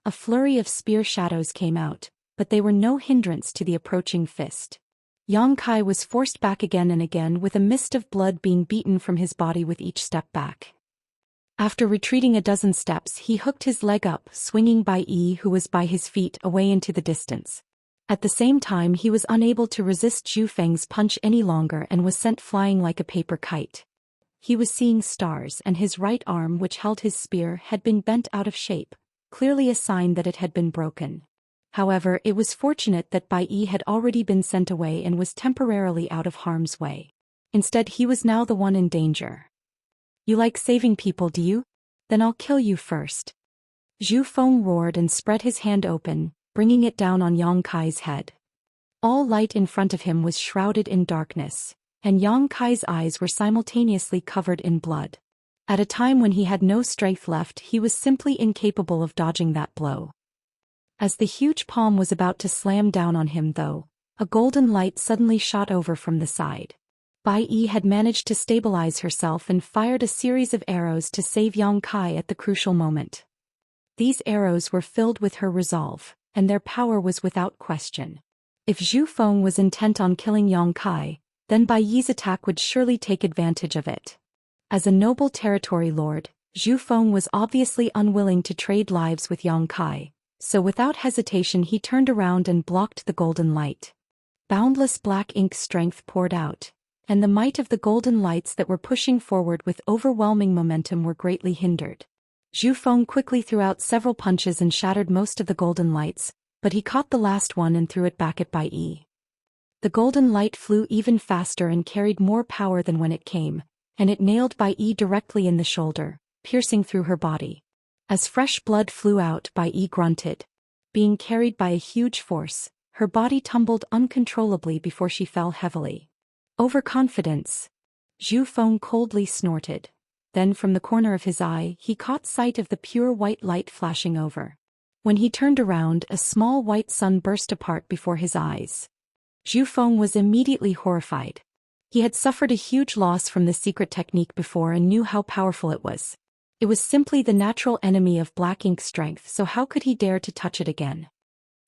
Speaker 1: A flurry of spear shadows came out, but they were no hindrance to the approaching fist. Yang Kai was forced back again and again, with a mist of blood being beaten from his body with each step back. After retreating a dozen steps, he hooked his leg up, swinging Bai Yi, who was by his feet, away into the distance. At the same time, he was unable to resist Zhu Feng's punch any longer and was sent flying like a paper kite. He was seeing stars, and his right arm, which held his spear, had been bent out of shape, clearly a sign that it had been broken. However, it was fortunate that Bai Yi had already been sent away and was temporarily out of harm's way. Instead, he was now the one in danger. "You like saving people, do you? Then I'll kill you first." Zhu Feng roared and spread his hand open, bringing it down on Yang Kai's head. All light in front of him was shrouded in darkness, and Yang Kai's eyes were simultaneously covered in blood. At a time when he had no strength left, he was simply incapable of dodging that blow. As the huge palm was about to slam down on him, though, a golden light suddenly shot over from the side. Bai Yi had managed to stabilize herself and fired a series of arrows to save Yang Kai at the crucial moment. These arrows were filled with her resolve, and their power was without question. If Zhu Feng was intent on killing Yang Kai, then Bai Yi's attack would surely take advantage of it. As a noble territory lord, Zhu Feng was obviously unwilling to trade lives with Yang Kai, so without hesitation he turned around and blocked the golden light. Boundless black ink strength poured out, and the might of the golden lights that were pushing forward with overwhelming momentum were greatly hindered. Zhu Feng quickly threw out several punches and shattered most of the golden lights, but he caught the last one and threw it back at Bai Yi. The golden light flew even faster and carried more power than when it came, and it nailed Bai Yi directly in the shoulder, piercing through her body. As fresh blood flew out, Bai Yi grunted. Being carried by a huge force, her body tumbled uncontrollably before she fell heavily. Overconfidence. Zhu Feng coldly snorted. Then from the corner of his eye, he caught sight of the pure white light flashing over. When he turned around, a small white sun burst apart before his eyes. Zhu Feng was immediately horrified. He had suffered a huge loss from the secret technique before and knew how powerful it was. It was simply the natural enemy of black ink strength, so how could he dare to touch it again?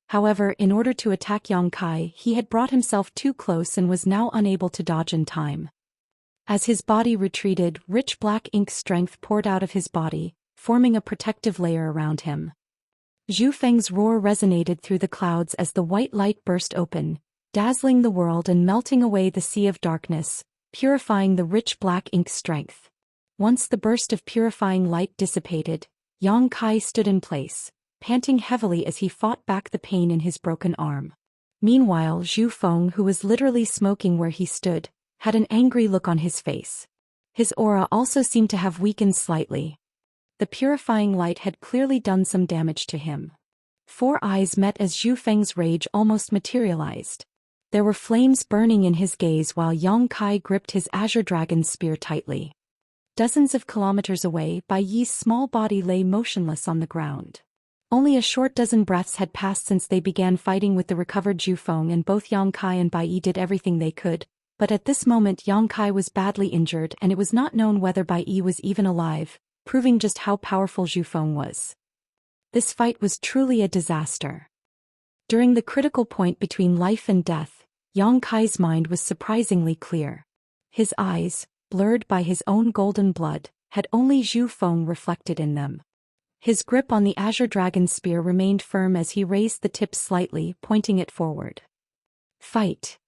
Speaker 1: However, in order to attack Yang Kai, he had brought himself too close and was now unable to dodge in time. As his body retreated, rich black ink strength poured out of his body, forming a protective layer around him. Zhu Feng's roar resonated through the clouds as the white light burst open, dazzling the world and melting away the sea of darkness, purifying the rich black ink strength. Once the burst of purifying light dissipated, Yang Kai stood in place, panting heavily as he fought back the pain in his broken arm. Meanwhile, Zhu Feng, who was literally smoking where he stood, had an angry look on his face. His aura also seemed to have weakened slightly. The purifying light had clearly done some damage to him. Four eyes met as Zhu Feng's rage almost materialized. There were flames burning in his gaze while Yang Kai gripped his azure dragon spear tightly. Dozens of kilometers away, Bai Yi's small body lay motionless on the ground. Only a short dozen breaths had passed since they began fighting with the recovered Zhu Feng, and both Yang Kai and Bai Yi did everything they could, but at this moment Yang Kai was badly injured and it was not known whether Bai Yi was even alive, proving just how powerful Zhu Feng was. This fight was truly a disaster. During the critical point between life and death, Yang Kai's mind was surprisingly clear. His eyes, blurred by his own golden blood, had only Zhu Feng reflected in them. His grip on the Azure Dragon Spear remained firm as he raised the tip slightly, pointing it forward. Fight!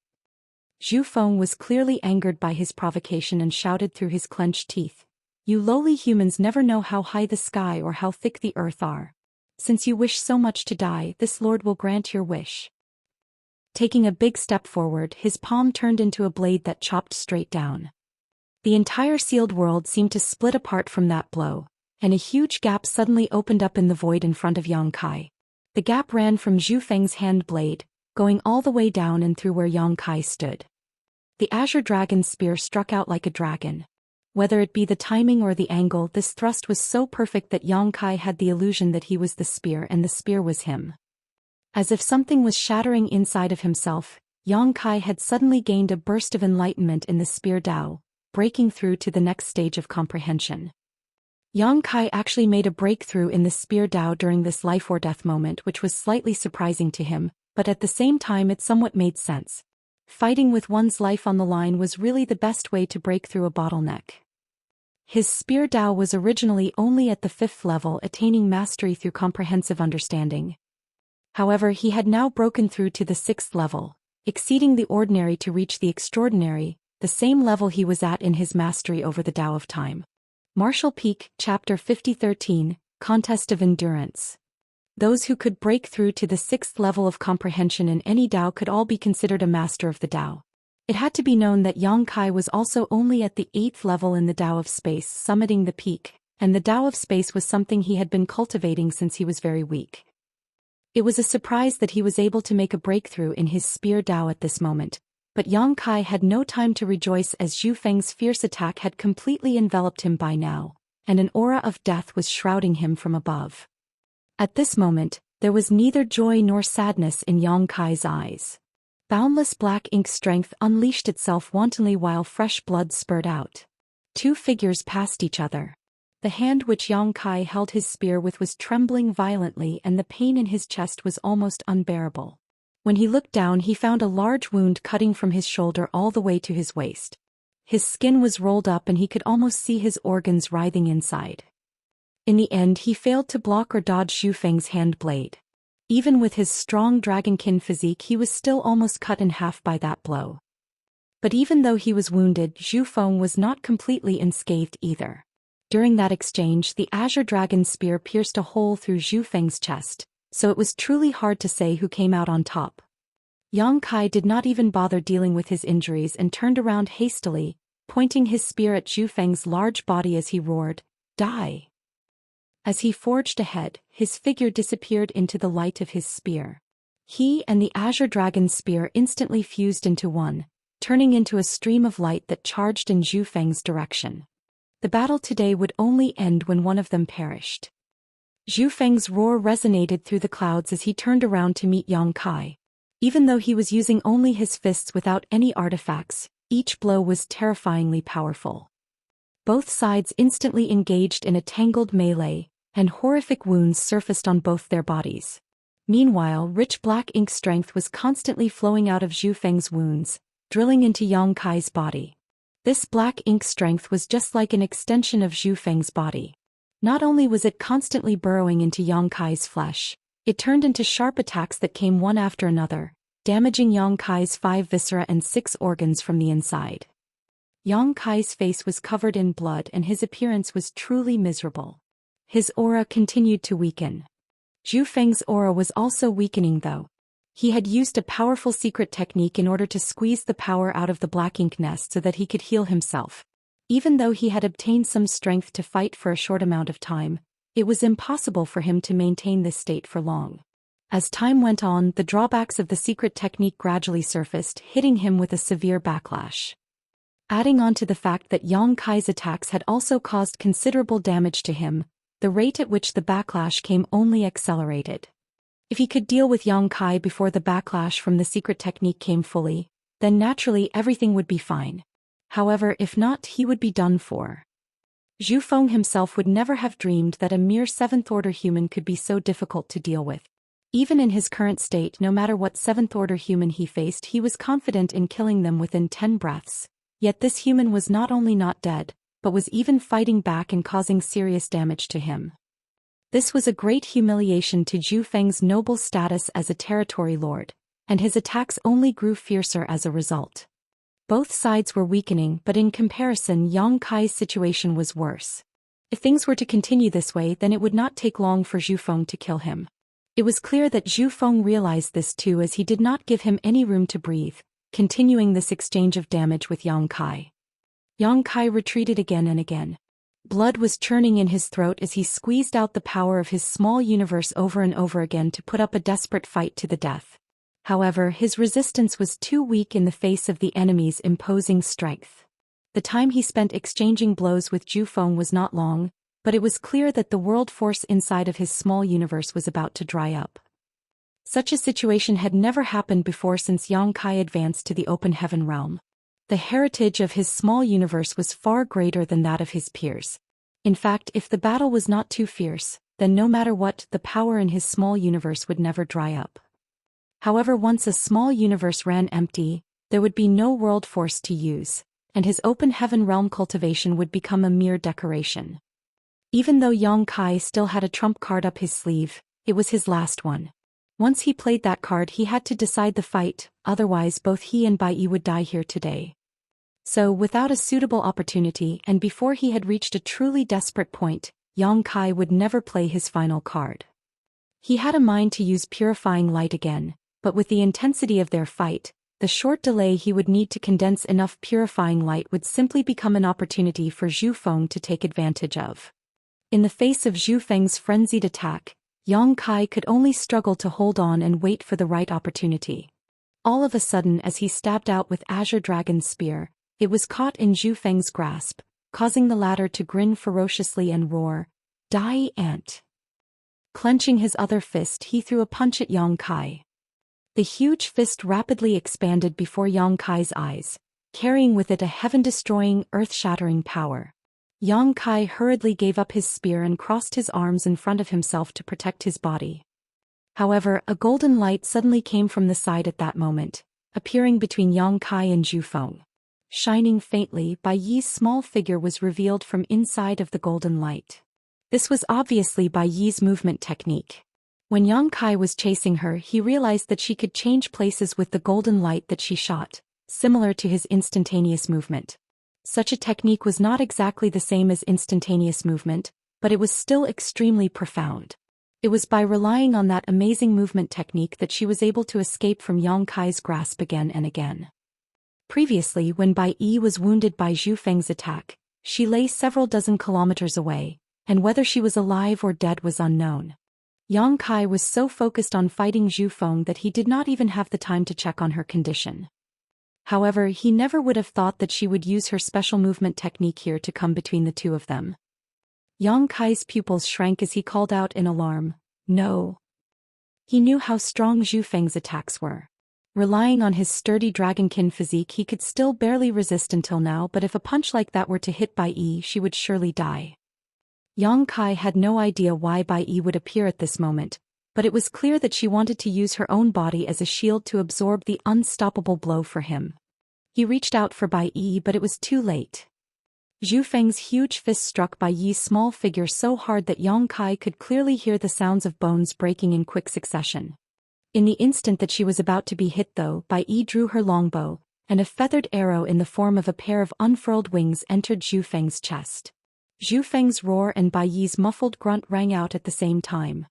Speaker 1: Zhu Feng was clearly angered by his provocation and shouted through his clenched teeth. You lowly humans never know how high the sky or how thick the earth are. Since you wish so much to die, this lord will grant your wish. Taking a big step forward, his palm turned into a blade that chopped straight down. The entire sealed world seemed to split apart from that blow, and a huge gap suddenly opened up in the void in front of Yang Kai. The gap ran from Zhu Feng's hand blade, going all the way down and through where Yang Kai stood. The Azure Dragon Spear struck out like a dragon. Whether it be the timing or the angle, this thrust was so perfect that Yang Kai had the illusion that he was the spear and the spear was him. As if something was shattering inside of himself, Yang Kai had suddenly gained a burst of enlightenment in the spear Dao, breaking through to the next stage of comprehension. Yang Kai actually made a breakthrough in the spear Dao during this life or death moment, which was slightly surprising to him, but at the same time it somewhat made sense. Fighting with one's life on the line was really the best way to break through a bottleneck. His spear Dao was originally only at the 5th level, attaining mastery through comprehensive understanding. However, he had now broken through to the 6th level, exceeding the ordinary to reach the extraordinary, the same level he was at in his mastery over the Dao of Time. Martial Peak, Chapter 50-13, Contest of Endurance. Those who could break through to the 6th level of comprehension in any Dao could all be considered a master of the Dao. It had to be known that Yang Kai was also only at the 8th level in the Dao of Space, summiting the peak, and the Dao of Space was something he had been cultivating since he was very weak. It was a surprise that he was able to make a breakthrough in his spear Dao at this moment, but Yang Kai had no time to rejoice as Zhu Feng's fierce attack had completely enveloped him by now, and an aura of death was shrouding him from above. At this moment, there was neither joy nor sadness in Yang Kai's eyes. Boundless black ink strength unleashed itself wantonly while fresh blood spurted out. Two figures passed each other. The hand which Yang Kai held his spear with was trembling violently and the pain in his chest was almost unbearable. When he looked down, he found a large wound cutting from his shoulder all the way to his waist. His skin was rolled up and he could almost see his organs writhing inside. In the end, he failed to block or dodge Zhu Feng's hand blade. Even with his strong dragonkin physique, he was still almost cut in half by that blow. But even though he was wounded, Zhu Feng was not completely unscathed either. During that exchange, the Azure Dragon Spear pierced a hole through Zhu Feng's chest, so it was truly hard to say who came out on top. Yang Kai did not even bother dealing with his injuries and turned around hastily, pointing his spear at Zhu Feng's large body as he roared, "Die!" As he forged ahead, his figure disappeared into the light of his spear. He and the Azure Dragon Spear instantly fused into one, turning into a stream of light that charged in Zhu Feng's direction. The battle today would only end when one of them perished. Zhu Feng's roar resonated through the clouds as he turned around to meet Yang Kai. Even though he was using only his fists without any artifacts, each blow was terrifyingly powerful. Both sides instantly engaged in a tangled melee, and horrific wounds surfaced on both their bodies. Meanwhile, rich black ink strength was constantly flowing out of Zhu Feng's wounds, drilling into Yang Kai's body. This black ink strength was just like an extension of Zhu Feng's body. Not only was it constantly burrowing into Yang Kai's flesh, it turned into sharp attacks that came one after another, damaging Yang Kai's 5 viscera and 6 organs from the inside. Yang Kai's face was covered in blood and his appearance was truly miserable. His aura continued to weaken. Zhu Feng's aura was also weakening though. He had used a powerful secret technique in order to squeeze the power out of the black ink nest so that he could heal himself. Even though he had obtained some strength to fight for a short amount of time, it was impossible for him to maintain this state for long. As time went on, the drawbacks of the secret technique gradually surfaced, hitting him with a severe backlash. Adding on to the fact that Yang Kai's attacks had also caused considerable damage to him, The rate at which the backlash came only accelerated. If he could deal with Yang Kai before the backlash from the secret technique came fully, then naturally everything would be fine. However, if not, he would be done for. Zhu Feng himself would never have dreamed that a mere 7th-order human could be so difficult to deal with. Even in his current state, no matter what 7th-order human he faced, he was confident in killing them within 10 breaths. Yet this human was not only not dead, but was even fighting back and causing serious damage to him. This was a great humiliation to Zhu Feng's noble status as a territory lord, and his attacks only grew fiercer as a result. Both sides were weakening, but in comparison, Yang Kai's situation was worse. If things were to continue this way, then it would not take long for Zhu Feng to kill him. It was clear that Zhu Feng realized this too, as he did not give him any room to breathe, continuing this exchange of damage with Yang Kai. Yang Kai retreated again and again. Blood was churning in his throat as he squeezed out the power of his small universe over and over again to put up a desperate fight to the death. However, his resistance was too weak in the face of the enemy's imposing strength. The time he spent exchanging blows with Zhu Feng was not long, but it was clear that the world force inside of his small universe was about to dry up. Such a situation had never happened before since Yang Kai advanced to the open heaven realm. The heritage of his small universe was far greater than that of his peers. In fact, if the battle was not too fierce, then no matter what, the power in his small universe would never dry up. However, once a small universe ran empty, there would be no world force to use, and his open heaven realm cultivation would become a mere decoration. Even though Yang Kai still had a trump card up his sleeve, it was his last one. Once he played that card, he had to decide the fight, otherwise both he and Bai Yi would die here today. So, without a suitable opportunity and before he had reached a truly desperate point, Yang Kai would never play his final card. He had a mind to use purifying light again, but with the intensity of their fight, the short delay he would need to condense enough purifying light would simply become an opportunity for Zhu Feng to take advantage of. In the face of Zhu Feng's frenzied attack, Yang Kai could only struggle to hold on and wait for the right opportunity. All of a sudden, as he stabbed out with Azure Dragon's spear, it was caught in Zhu Feng's grasp, causing the latter to grin ferociously and roar, "Die, ant!" Clenching his other fist, he threw a punch at Yang Kai. The huge fist rapidly expanded before Yang Kai's eyes, carrying with it a heaven-destroying, earth-shattering power. Yang Kai hurriedly gave up his spear and crossed his arms in front of himself to protect his body. However, a golden light suddenly came from the side at that moment, appearing between Yang Kai and Zhu Feng. Shining faintly, Bai Yi's small figure was revealed from inside of the golden light. This was obviously Bai Yi's movement technique. When Yang Kai was chasing her, he realized that she could change places with the golden light that she shot, similar to his instantaneous movement. Such a technique was not exactly the same as instantaneous movement, but it was still extremely profound. It was by relying on that amazing movement technique that she was able to escape from Yang Kai's grasp again and again. Previously, when Bai Yi was wounded by Zhu Feng's attack, she lay several dozen kilometers away, and whether she was alive or dead was unknown. Yang Kai was so focused on fighting Zhu Feng that he did not even have the time to check on her condition. However, he never would have thought that she would use her special movement technique here to come between the two of them. Yang Kai's pupils shrank as he called out in alarm, "No!" He knew how strong Zhu Feng's attacks were. Relying on his sturdy dragonkin physique, he could still barely resist until now, but if a punch like that were to hit Bai Yi, she would surely die. Yang Kai had no idea why Bai Yi would appear at this moment, but it was clear that she wanted to use her own body as a shield to absorb the unstoppable blow for him. He reached out for Bai Yi, but it was too late. Zhu Feng's huge fist struck Bai Yi's small figure so hard that Yang Kai could clearly hear the sounds of bones breaking in quick succession. In the instant that she was about to be hit though, Bai Yi drew her longbow, and a feathered arrow in the form of a pair of unfurled wings entered Zhu Feng's chest. Zhu Feng's roar and Bai Yi's muffled grunt rang out at the same time.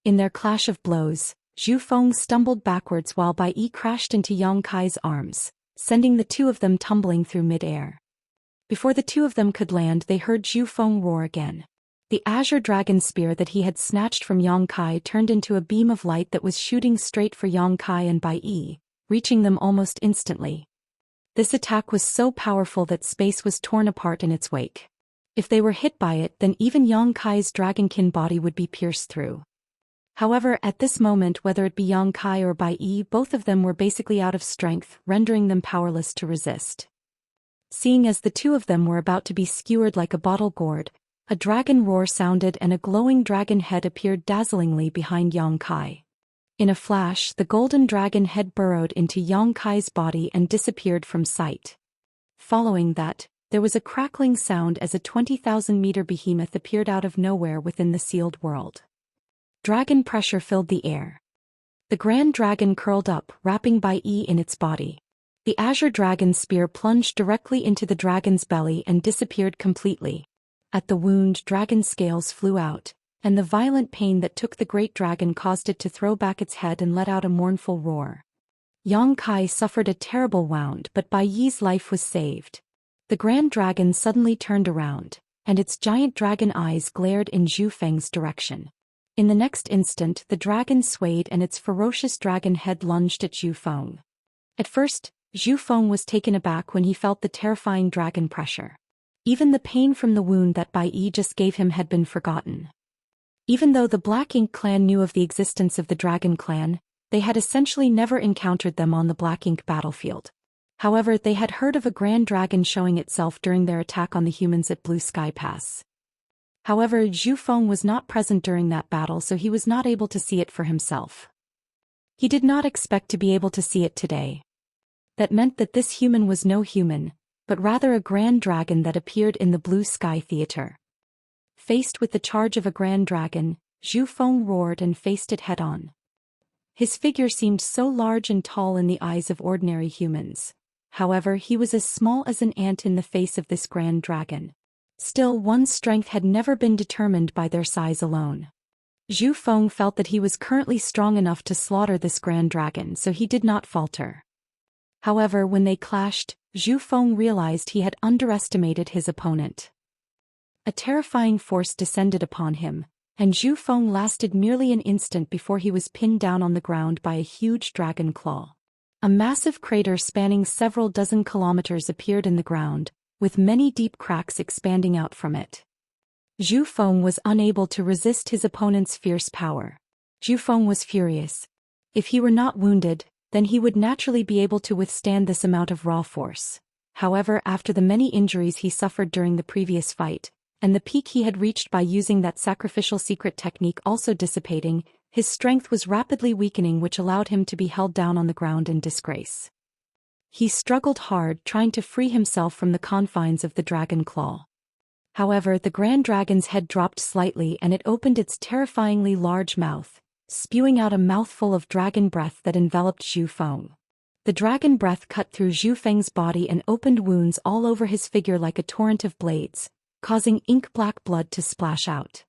Speaker 1: In their clash of blows, Zhu Feng stumbled backwards while Bai Yi crashed into Yang Kai's arms, sending the two of them tumbling through mid-air. Before the two of them could land, they heard Zhu Feng roar again. The Azure Dragon Spear that he had snatched from Yang Kai turned into a beam of light that was shooting straight for Yang Kai and Bai Yi, reaching them almost instantly. This attack was so powerful that space was torn apart in its wake. If they were hit by it, then even Yang Kai's dragonkin body would be pierced through. However, at this moment, whether it be Yang Kai or Bai Yi, both of them were basically out of strength, rendering them powerless to resist. Seeing as the two of them were about to be skewered like a bottle gourd, a dragon roar sounded and a glowing dragon head appeared dazzlingly behind Yang Kai. In a flash, the golden dragon head burrowed into Yang Kai's body and disappeared from sight. Following that, there was a crackling sound as a 20,000-meter behemoth appeared out of nowhere within the sealed world. Dragon pressure filled the air. The grand dragon curled up, wrapping Bai Yi in its body. The azure dragon spear plunged directly into the dragon's belly and disappeared completely. At the wound, dragon scales flew out, and the violent pain that took the great dragon caused it to throw back its head and let out a mournful roar. Yang Kai suffered a terrible wound, but Bai Yi's life was saved. The grand dragon suddenly turned around, and its giant dragon eyes glared in Zhu Feng's direction. In the next instant, the dragon swayed and its ferocious dragon head lunged at Zhu Feng. At first, Zhu Feng was taken aback when he felt the terrifying dragon pressure. Even the pain from the wound that Bai Yi just gave him had been forgotten. Even though the Black Ink clan knew of the existence of the Dragon clan, they had essentially never encountered them on the Black Ink battlefield. However, they had heard of a grand dragon showing itself during their attack on the humans at Blue Sky Pass. However, Zhu Feng was not present during that battle, so he was not able to see it for himself. He did not expect to be able to see it today. That meant that this human was no human, but rather a grand dragon that appeared in the Blue Sky Theater. Faced with the charge of a grand dragon, Zhu Feng roared and faced it head-on. His figure seemed so large and tall in the eyes of ordinary humans. However, he was as small as an ant in the face of this grand dragon. Still, one's strength had never been determined by their size alone. Zhu Feng felt that he was currently strong enough to slaughter this grand dragon, so he did not falter. However, when they clashed, Zhu Feng realized he had underestimated his opponent. A terrifying force descended upon him, and Zhu Feng lasted merely an instant before he was pinned down on the ground by a huge dragon claw. A massive crater spanning several dozen kilometers appeared in the ground, with many deep cracks expanding out from it. Zhu Feng was unable to resist his opponent's fierce power. Zhu Feng was furious. If he were not wounded, then he would naturally be able to withstand this amount of raw force. However, after the many injuries he suffered during the previous fight, and the peak he had reached by using that sacrificial secret technique also dissipating, his strength was rapidly weakening, which allowed him to be held down on the ground in disgrace. He struggled hard, trying to free himself from the confines of the dragon claw. However, the grand dragon's head dropped slightly and it opened its terrifyingly large mouth, spewing out a mouthful of dragon breath that enveloped Zhu Feng. The dragon breath cut through Zhu Feng's body and opened wounds all over his figure like a torrent of blades, causing ink-black blood to splash out.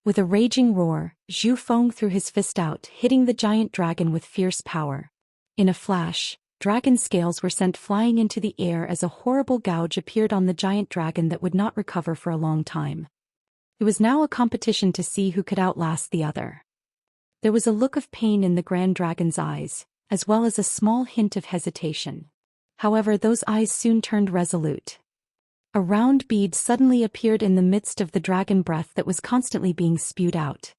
Speaker 1: With a raging roar, Zhu Feng threw his fist out, hitting the giant dragon with fierce power. In a flash, dragon scales were sent flying into the air as a horrible gouge appeared on the giant dragon that would not recover for a long time. It was now a competition to see who could outlast the other. There was a look of pain in the grand dragon's eyes, as well as a small hint of hesitation. However, those eyes soon turned resolute. A round bead suddenly appeared in the midst of the dragon breath that was constantly being spewed out.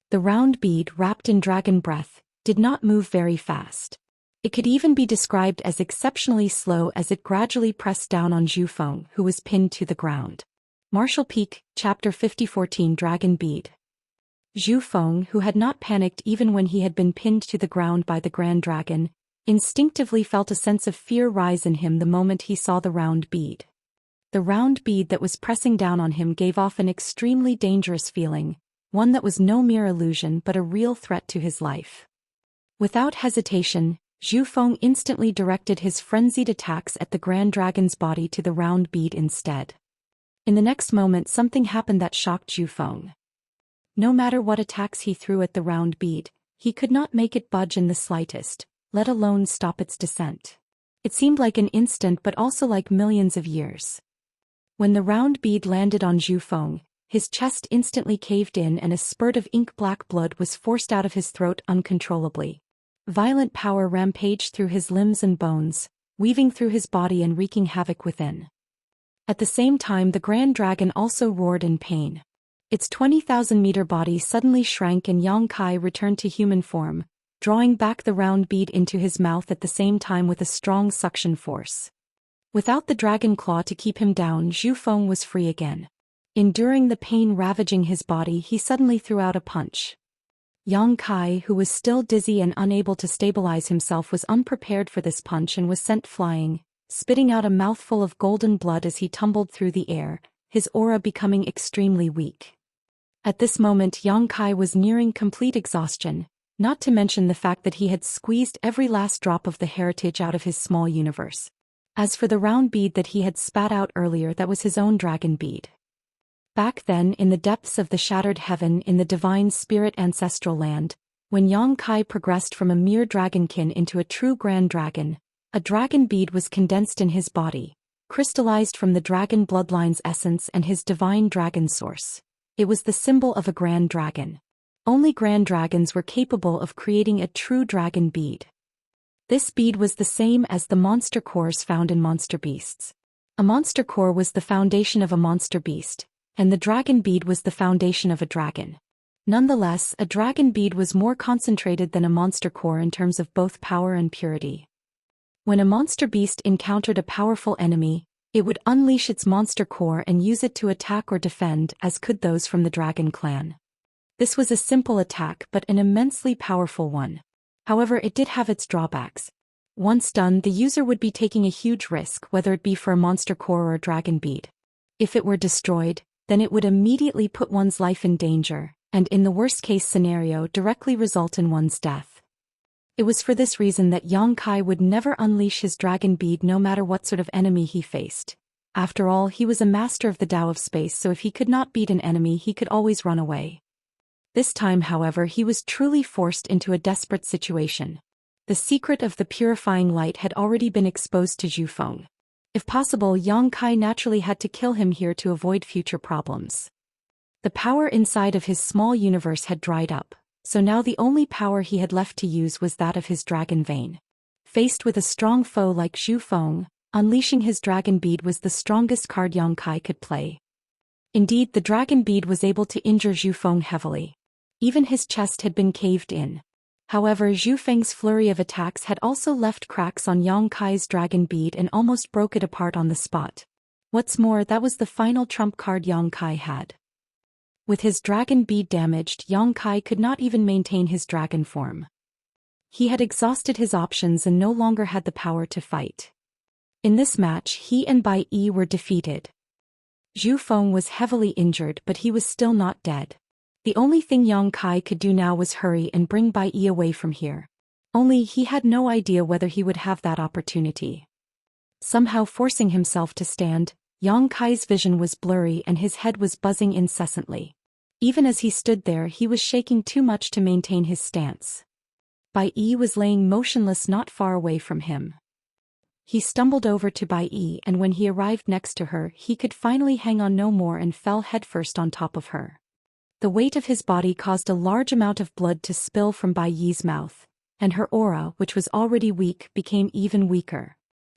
Speaker 1: The round bead, wrapped in dragon breath, did not move very fast. It could even be described as exceptionally slow as it gradually pressed down on Zhu Feng, who was pinned to the ground. Martial Peak, Chapter 5014 Dragon Bead. Zhu Feng, who had not panicked even when he had been pinned to the ground by the grand dragon, instinctively felt a sense of fear rise in him the moment he saw the round bead. The round bead that was pressing down on him gave off an extremely dangerous feeling, one that was no mere illusion but a real threat to his life. Without hesitation, Zhu Feng instantly directed his frenzied attacks at the grand dragon's body to the round bead instead. In the next moment, something happened that shocked Zhu Feng. No matter what attacks he threw at the round bead, he could not make it budge in the slightest, let alone stop its descent. It seemed like an instant but also like millions of years. When the round bead landed on Zhu Feng, his chest instantly caved in and a spurt of ink-black blood was forced out of his throat uncontrollably. Violent power rampaged through his limbs and bones, weaving through his body and wreaking havoc within. At the same time, the Grand Dragon also roared in pain. Its 20,000-meter body suddenly shrank and Yang Kai returned to human form, drawing back the round bead into his mouth at the same time with a strong suction force. Without the dragon claw to keep him down, Zhu Feng was free again. Enduring the pain ravaging his body, he suddenly threw out a punch. Yang Kai, who was still dizzy and unable to stabilize himself, was unprepared for this punch and was sent flying, spitting out a mouthful of golden blood as he tumbled through the air, his aura becoming extremely weak. At this moment, Yang Kai was nearing complete exhaustion, not to mention the fact that he had squeezed every last drop of the heritage out of his small universe. As for the round bead that he had spat out earlier, that was his own dragon bead. Back then, in the depths of the shattered heaven in the divine spirit ancestral land, when Yang Kai progressed from a mere dragonkin into a true grand dragon, a dragon bead was condensed in his body, crystallized from the dragon bloodline's essence and his divine dragon source. It was the symbol of a grand dragon. Only grand dragons were capable of creating a true dragon bead. This bead was the same as the monster cores found in monster beasts. A monster core was the foundation of a monster beast, and the dragon bead was the foundation of a dragon. Nonetheless, a dragon bead was more concentrated than a monster core in terms of both power and purity. When a monster beast encountered a powerful enemy, it would unleash its monster core and use it to attack or defend, as could those from the dragon clan. This was a simple attack but an immensely powerful one. However, it did have its drawbacks. Once done, the user would be taking a huge risk, whether it be for a monster core or a dragon bead. If it were destroyed, then it would immediately put one's life in danger, and in the worst-case scenario directly result in one's death. It was for this reason that Yang Kai would never unleash his dragon bead no matter what sort of enemy he faced. After all, he was a master of the Tao of space, so if he could not beat an enemy, he could always run away. This time, however, he was truly forced into a desperate situation. The secret of the purifying light had already been exposed to Zhu Feng. If possible, Yang Kai naturally had to kill him here to avoid future problems. The power inside of his small universe had dried up, so now the only power he had left to use was that of his dragon vein. Faced with a strong foe like Zhu Feng, unleashing his dragon bead was the strongest card Yang Kai could play. Indeed, the dragon bead was able to injure Zhu Feng heavily. Even his chest had been caved in. However, Zhu Feng's flurry of attacks had also left cracks on Yang Kai's dragon bead and almost broke it apart on the spot. What's more, that was the final trump card Yang Kai had. With his dragon bead damaged, Yang Kai could not even maintain his dragon form. He had exhausted his options and no longer had the power to fight. In this match, he and Bai Yi were defeated. Zhu Feng was heavily injured, but he was still not dead. The only thing Yang Kai could do now was hurry and bring Bai Yi away from here. Only he had no idea whether he would have that opportunity. Somehow forcing himself to stand, Yang Kai's vision was blurry and his head was buzzing incessantly. Even as he stood there, he was shaking too much to maintain his stance. Bai Yi was laying motionless not far away from him. He stumbled over to Bai Yi, and when he arrived next to her, he could finally hang on no more and fell headfirst on top of her. The weight of his body caused a large amount of blood to spill from Bai Yi's mouth, and her aura, which was already weak, became even weaker.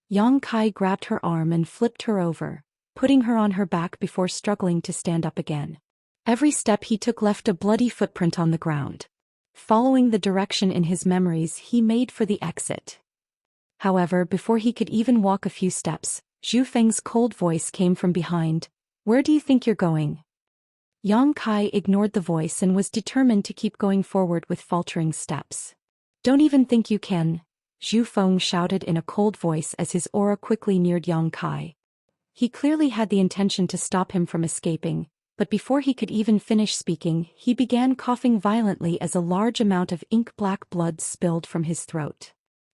Speaker 1: Yang Kai grabbed her arm and flipped her over, putting her on her back before struggling to stand up again. Every step he took left a bloody footprint on the ground. Following the direction in his memories, he made for the exit. However, before he could even walk a few steps, Zhu Feng's cold voice came from behind. "Where do you think you're going?" Yang Kai ignored the voice and was determined to keep going forward with faltering steps. "Don't even think you can," Zhu Feng shouted in a cold voice as his aura quickly neared Yang Kai. He clearly had the intention to stop him from escaping, but before he could even finish speaking, he began coughing violently as a large amount of ink-black blood spilled from his throat.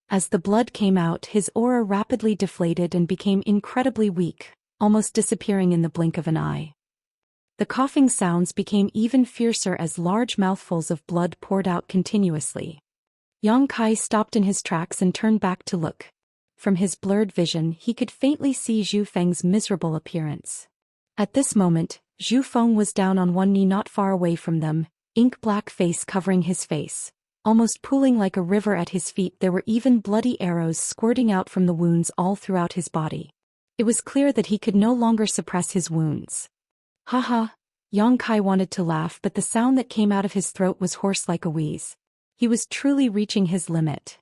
Speaker 1: As the blood came out, his aura rapidly deflated and became incredibly weak, almost disappearing in the blink of an eye. The coughing sounds became even fiercer as large mouthfuls of blood poured out continuously. Yang Kai stopped in his tracks and turned back to look. From his blurred vision, he could faintly see Zhu Feng's miserable appearance. At this moment, Zhu Feng was down on one knee not far away from them, ink-black face covering his face. Almost pooling like a river at his feet, there were even bloody arrows squirting out from the wounds all throughout his body. It was clear that he could no longer suppress his wounds. Haha. Yang Kai wanted to laugh, but the sound that came out of his throat was hoarse like a wheeze. He was truly reaching his limit.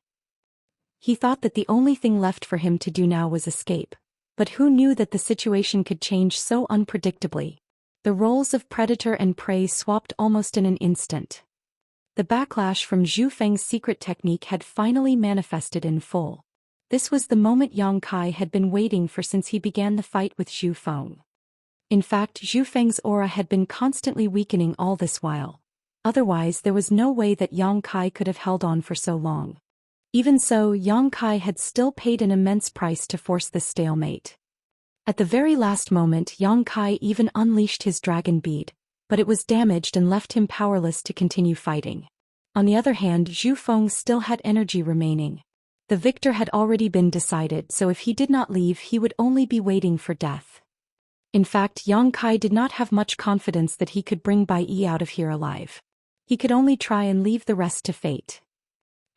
Speaker 1: He thought that the only thing left for him to do now was escape. But who knew that the situation could change so unpredictably? The roles of predator and prey swapped almost in an instant. The backlash from Zhu Feng's secret technique had finally manifested in full. This was the moment Yang Kai had been waiting for since he began the fight with Zhu Feng. In fact, Zhu Feng's aura had been constantly weakening all this while. Otherwise, there was no way that Yang Kai could have held on for so long. Even so, Yang Kai had still paid an immense price to force this stalemate. At the very last moment, Yang Kai even unleashed his dragon bead, but it was damaged and left him powerless to continue fighting. On the other hand, Zhu Feng still had energy remaining. The victor had already been decided, so if he did not leave, he would only be waiting for death. In fact, Yang Kai did not have much confidence that he could bring Bai Yi out of here alive. He could only try and leave the rest to fate.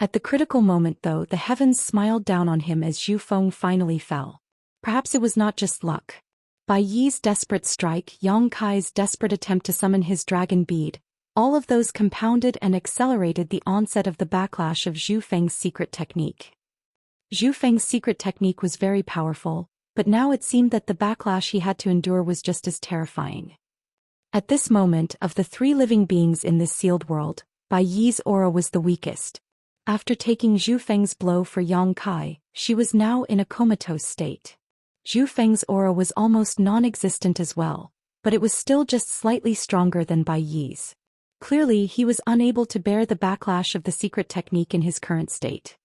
Speaker 1: At the critical moment though, the heavens smiled down on him as Zhu Feng finally fell. Perhaps it was not just luck. Bai Yi's desperate strike, Yang Kai's desperate attempt to summon his dragon bead, all of those compounded and accelerated the onset of the backlash of Zhu Feng's secret technique. Zhu Feng's secret technique was very powerful, but now it seemed that the backlash he had to endure was just as terrifying. At this moment, of the three living beings in this sealed world, Bai Yi's aura was the weakest. After taking Zhu Feng's blow for Yang Kai, she was now in a comatose state. Zhu Feng's aura was almost non-existent as well, but it was still just slightly stronger than Bai Yi's. Clearly, he was unable to bear the backlash of the secret technique in his current state.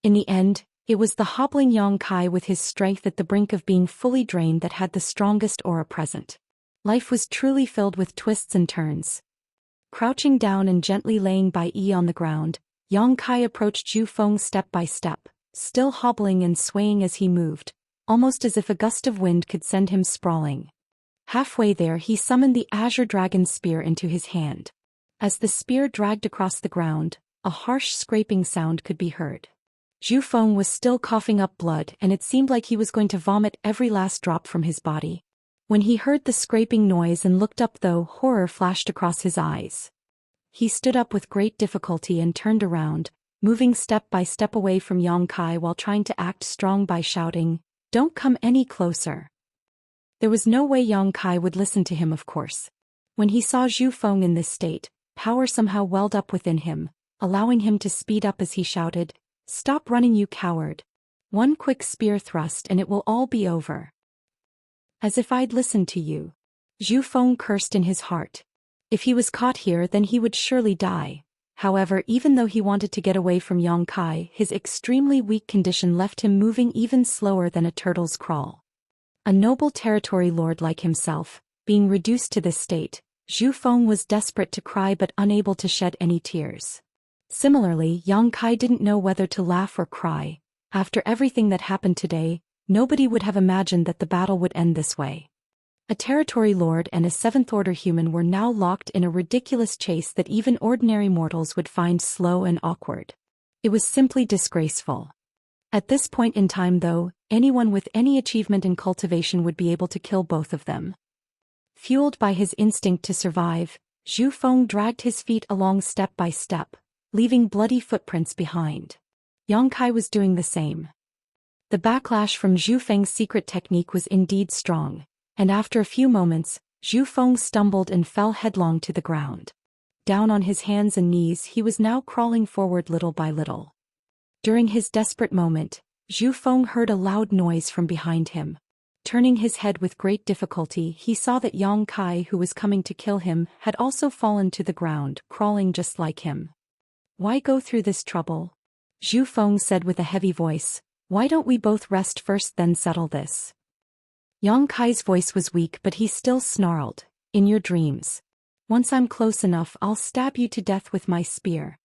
Speaker 1: In the end, it was the hobbling Yang Kai with his strength at the brink of being fully drained that had the strongest aura present. Life was truly filled with twists and turns. Crouching down and gently laying Bai Yi on the ground, Yang Kai approached Zhu Feng step by step, still hobbling and swaying as he moved, almost as if a gust of wind could send him sprawling. Halfway there, he summoned the azure dragon spear into his hand. As the spear dragged across the ground, a harsh scraping sound could be heard. Zhu Feng was still coughing up blood, and it seemed like he was going to vomit every last drop from his body. When he heard the scraping noise and looked up though, horror flashed across his eyes. He stood up with great difficulty and turned around, moving step by step away from Yang Kai while trying to act strong by shouting, "Don't come any closer." There was no way Yang Kai would listen to him, of course. When he saw Zhu Feng in this state, power somehow welled up within him, allowing him to speed up as he shouted, "Stop running, you coward. One quick spear thrust and it will all be over." "As if I'd listened to you." Zhu Feng cursed in his heart. If he was caught here, then he would surely die. However, even though he wanted to get away from Yang Kai, his extremely weak condition left him moving even slower than a turtle's crawl. A noble territory lord like himself, being reduced to this state, Zhu Feng was desperate to cry but unable to shed any tears. Similarly, Yang Kai didn't know whether to laugh or cry. After everything that happened today, nobody would have imagined that the battle would end this way. A territory lord and a seventh-order human were now locked in a ridiculous chase that even ordinary mortals would find slow and awkward. It was simply disgraceful. At this point in time though, anyone with any achievement in cultivation would be able to kill both of them. Fueled by his instinct to survive, Zhu Feng dragged his feet along step by step, leaving bloody footprints behind. Yang Kai was doing the same. The backlash from Zhu Feng's secret technique was indeed strong, and after a few moments, Zhu Feng stumbled and fell headlong to the ground. Down on his hands and knees, he was now crawling forward little by little. During his desperate moment, Zhu Feng heard a loud noise from behind him. Turning his head with great difficulty, he saw that Yang Kai, who was coming to kill him, had also fallen to the ground, crawling just like him. "Why go through this trouble?" Zhu Feng said with a heavy voice. "Why don't we both rest first, then settle this?" Yang Kai's voice was weak, but he still snarled, "In your dreams. Once I'm close enough, I'll stab you to death with my spear."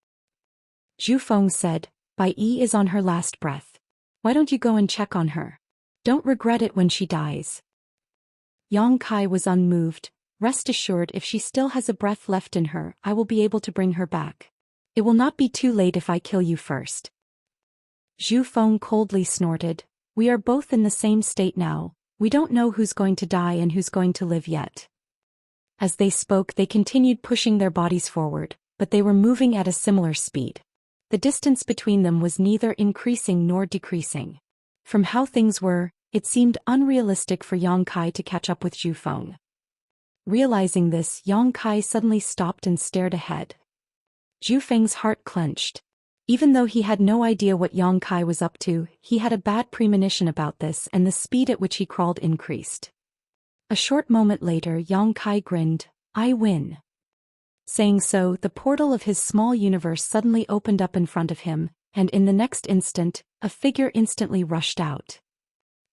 Speaker 1: Zhu Feng said, "Bai Yi is on her last breath. Why don't you go and check on her? Don't regret it when she dies." Yang Kai was unmoved. "Rest assured, if she still has a breath left in her, I will be able to bring her back. It will not be too late if I kill you first." Zhu Feng coldly snorted, We are both in the same state now, we don't know who's going to die and who's going to live yet. As they spoke, they continued pushing their bodies forward, but they were moving at a similar speed. The distance between them was neither increasing nor decreasing. From how things were, it seemed unrealistic for Yang Kai to catch up with Zhu Feng. Realizing this, Yang Kai suddenly stopped and stared ahead. Zhu Feng's heart clenched. Even though he had no idea what Yang Kai was up to, he had a bad premonition about this, and the speed at which he crawled increased. A short moment later, Yang Kai grinned. "I win." Saying so, the portal of his small universe suddenly opened up in front of him, and in the next instant, a figure instantly rushed out.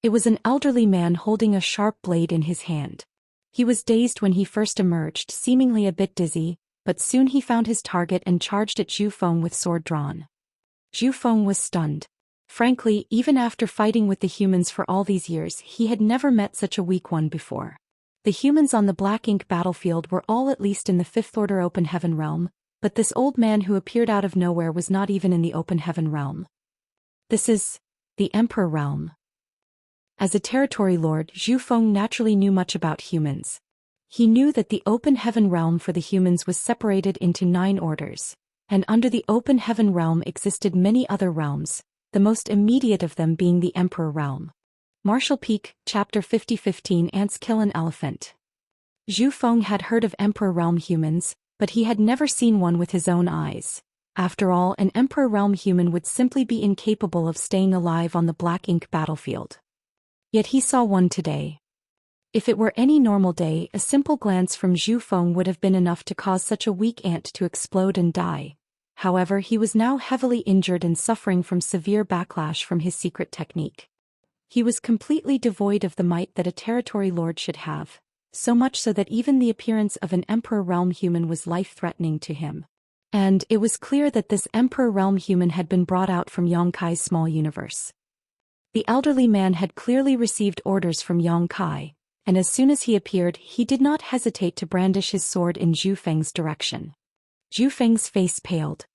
Speaker 1: It was an elderly man holding a sharp blade in his hand. He was dazed when he first emerged, seemingly a bit dizzy, but soon he found his target and charged at Zhu Feng with sword drawn. Zhu Feng was stunned. Frankly, even after fighting with the humans for all these years, he had never met such a weak one before. The humans on the Black Ink battlefield were all at least in the Fifth Order Open Heaven realm, but this old man who appeared out of nowhere was not even in the Open Heaven realm. This is the Emperor realm. As a territory lord, Zhu Feng naturally knew much about humans. He knew that the Open Heaven realm for the humans was separated into 9 orders, and under the Open Heaven realm existed many other realms, the most immediate of them being the Emperor realm. Marshall Peak, Chapter 50-15 Ants Kill an Elephant. Zhu Feng had heard of Emperor realm humans, but he had never seen one with his own eyes. After all, an Emperor realm human would simply be incapable of staying alive on the Black Ink battlefield. Yet he saw one today. If it were any normal day, a simple glance from Zhu Feng would have been enough to cause such a weak ant to explode and die. However, he was now heavily injured and suffering from severe backlash from his secret technique. He was completely devoid of the might that a territory lord should have, so much so that even the appearance of an Emperor realm human was life-threatening to him. And it was clear that this Emperor realm human had been brought out from Yang Kai's small universe. The elderly man had clearly received orders from Yang Kai, and as soon as he appeared, he did not hesitate to brandish his sword in Zhu Feng's direction. Zhu Feng's face paled.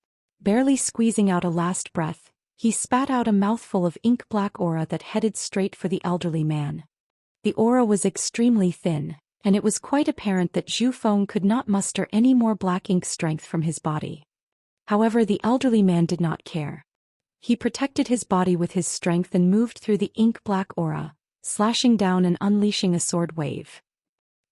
Speaker 1: Barely squeezing out a last breath, he spat out a mouthful of ink-black aura that headed straight for the elderly man. The aura was extremely thin, and it was quite apparent that Zhu Feng could not muster any more black ink strength from his body. However, the elderly man did not care. He protected his body with his strength and moved through the ink-black aura, slashing down and unleashing a sword wave.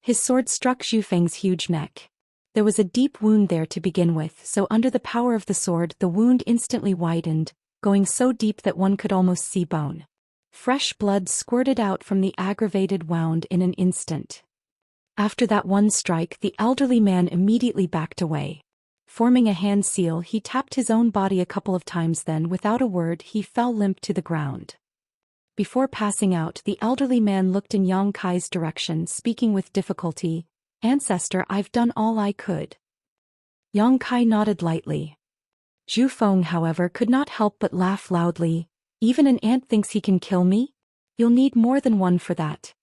Speaker 1: His sword struck Zhu Feng's huge neck. There was a deep wound there to begin with, so under the power of the sword the wound instantly widened, going so deep that one could almost see bone. Fresh blood squirted out from the aggravated wound in an instant. After that one strike, the elderly man immediately backed away. Forming a hand seal, he tapped his own body a couple of times, then without a word he fell limp to the ground. Before passing out, the elderly man looked in Yang Kai's direction, speaking with difficulty, "Ancestor, I've done all I could." Yang Kai nodded lightly. Zhu Feng, however, could not help but laugh loudly. "Even an ant thinks he can kill me? You'll need more than one for that."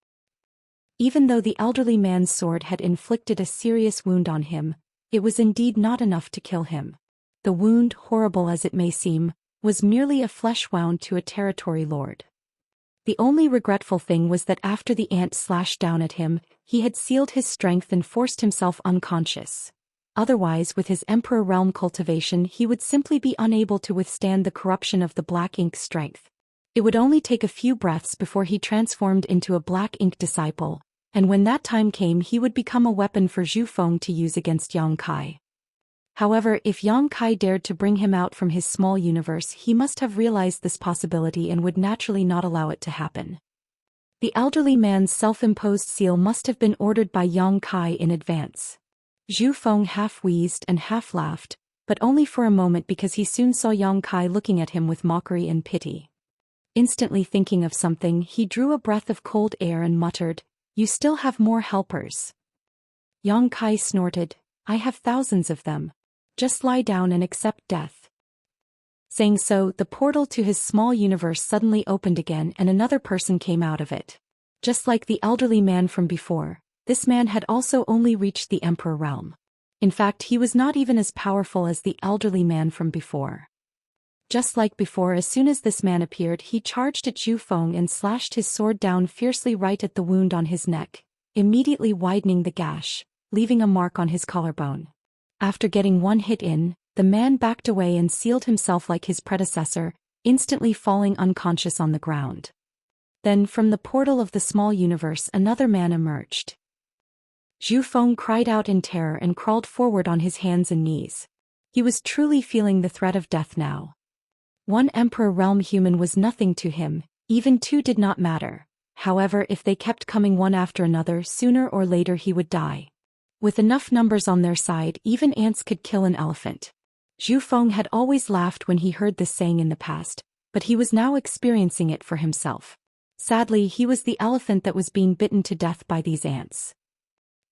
Speaker 1: Even though the elderly man's sword had inflicted a serious wound on him, it was indeed not enough to kill him. The wound, horrible as it may seem, was merely a flesh wound to a territory lord. The only regretful thing was that after the ant slashed down at him, he had sealed his strength and forced himself unconscious. Otherwise, with his Emperor realm cultivation, he would simply be unable to withstand the corruption of the Black Ink strength. It would only take a few breaths before he transformed into a Black Ink disciple, and when that time came he would become a weapon for Zhu Feng to use against Yang Kai. However, if Yang Kai dared to bring him out from his small universe, he must have realized this possibility and would naturally not allow it to happen. The elderly man's self-imposed seal must have been ordered by Yang Kai in advance. Zhu Feng half wheezed and half laughed, but only for a moment, because he soon saw Yang Kai looking at him with mockery and pity. Instantly thinking of something, he drew a breath of cold air and muttered, "You still have more helpers." Yang Kai snorted, "I have thousands of them. Just lie down and accept death." Saying so, the portal to his small universe suddenly opened again and another person came out of it. Just like the elderly man from before, this man had also only reached the Emperor realm. In fact, he was not even as powerful as the elderly man from before. Just like before, as soon as this man appeared, he charged at Zhu Feng and slashed his sword down fiercely right at the wound on his neck, immediately widening the gash, leaving a mark on his collarbone. After getting one hit in, the man backed away and sealed himself like his predecessor, instantly falling unconscious on the ground. Then from the portal of the small universe another man emerged. Zhu Feng cried out in terror and crawled forward on his hands and knees. He was truly feeling the threat of death now. One Emperor Realm human was nothing to him, even two did not matter. However, if they kept coming one after another, sooner or later he would die. With enough numbers on their side, even ants could kill an elephant. Zhu Feng had always laughed when he heard this saying in the past, but he was now experiencing it for himself. Sadly, he was the elephant that was being bitten to death by these ants.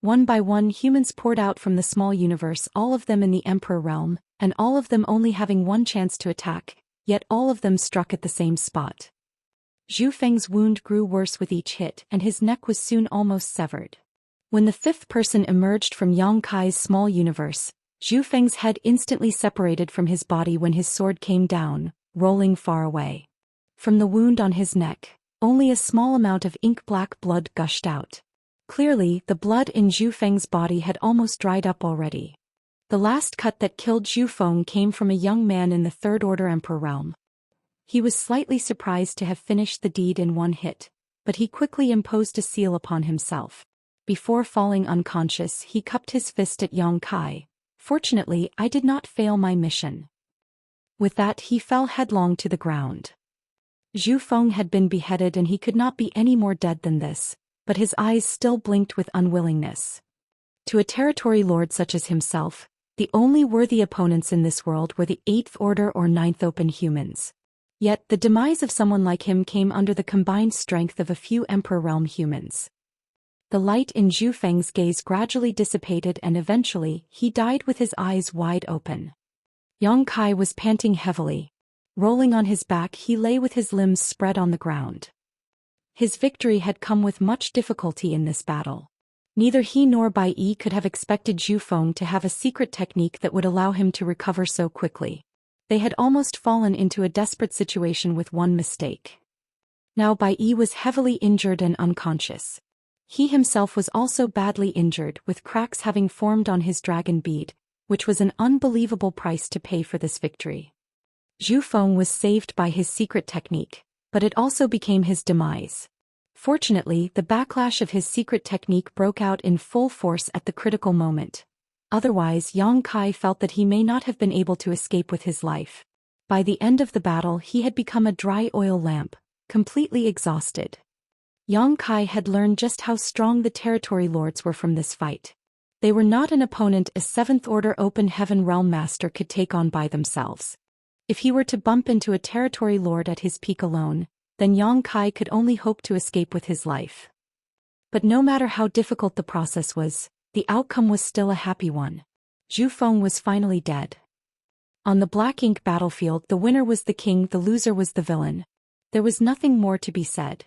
Speaker 1: One by one, humans poured out from the small universe, all of them in the Emperor Realm, and all of them only having one chance to attack, yet all of them struck at the same spot. Zhu Feng's wound grew worse with each hit, and his neck was soon almost severed. When the fifth person emerged from Yang Kai's small universe, Zhu Feng's head instantly separated from his body when his sword came down, rolling far away. From the wound on his neck, only a small amount of ink-black blood gushed out. Clearly, the blood in Zhu Feng's body had almost dried up already. The last cut that killed Zhu Feng came from a young man in the Third Order Emperor Realm. He was slightly surprised to have finished the deed in one hit, but he quickly imposed a seal upon himself. Before falling unconscious, he cupped his fist at Yang Kai. Fortunately, I did not fail my mission. With that, he fell headlong to the ground. Zhu Feng had been beheaded and he could not be any more dead than this, but his eyes still blinked with unwillingness. To a territory lord such as himself, the only worthy opponents in this world were the 8th Order or 9th Open humans. Yet, the demise of someone like him came under the combined strength of a few Emperor Realm humans. The light in Zhu Feng's gaze gradually dissipated and eventually, he died with his eyes wide open. Yang Kai was panting heavily. Rolling on his back, he lay with his limbs spread on the ground. His victory had come with much difficulty in this battle. Neither he nor Bai Yi could have expected Zhu Feng to have a secret technique that would allow him to recover so quickly. They had almost fallen into a desperate situation with one mistake. Now Bai Yi was heavily injured and unconscious. He himself was also badly injured, with cracks having formed on his dragon bead, which was an unbelievable price to pay for this victory. Zhu Feng was saved by his secret technique, but it also became his demise. Fortunately, the backlash of his secret technique broke out in full force at the critical moment. Otherwise, Yang Kai felt that he may not have been able to escape with his life. By the end of the battle, he had become a dry oil lamp, completely exhausted. Yang Kai had learned just how strong the territory lords were from this fight. They were not an opponent a 7th Order Open Heaven Realm Master could take on by themselves. If he were to bump into a territory lord at his peak alone, then Yang Kai could only hope to escape with his life. But no matter how difficult the process was, the outcome was still a happy one. Zhu Feng was finally dead. On the black ink battlefield, the winner was the king, the loser was the villain. There was nothing more to be said.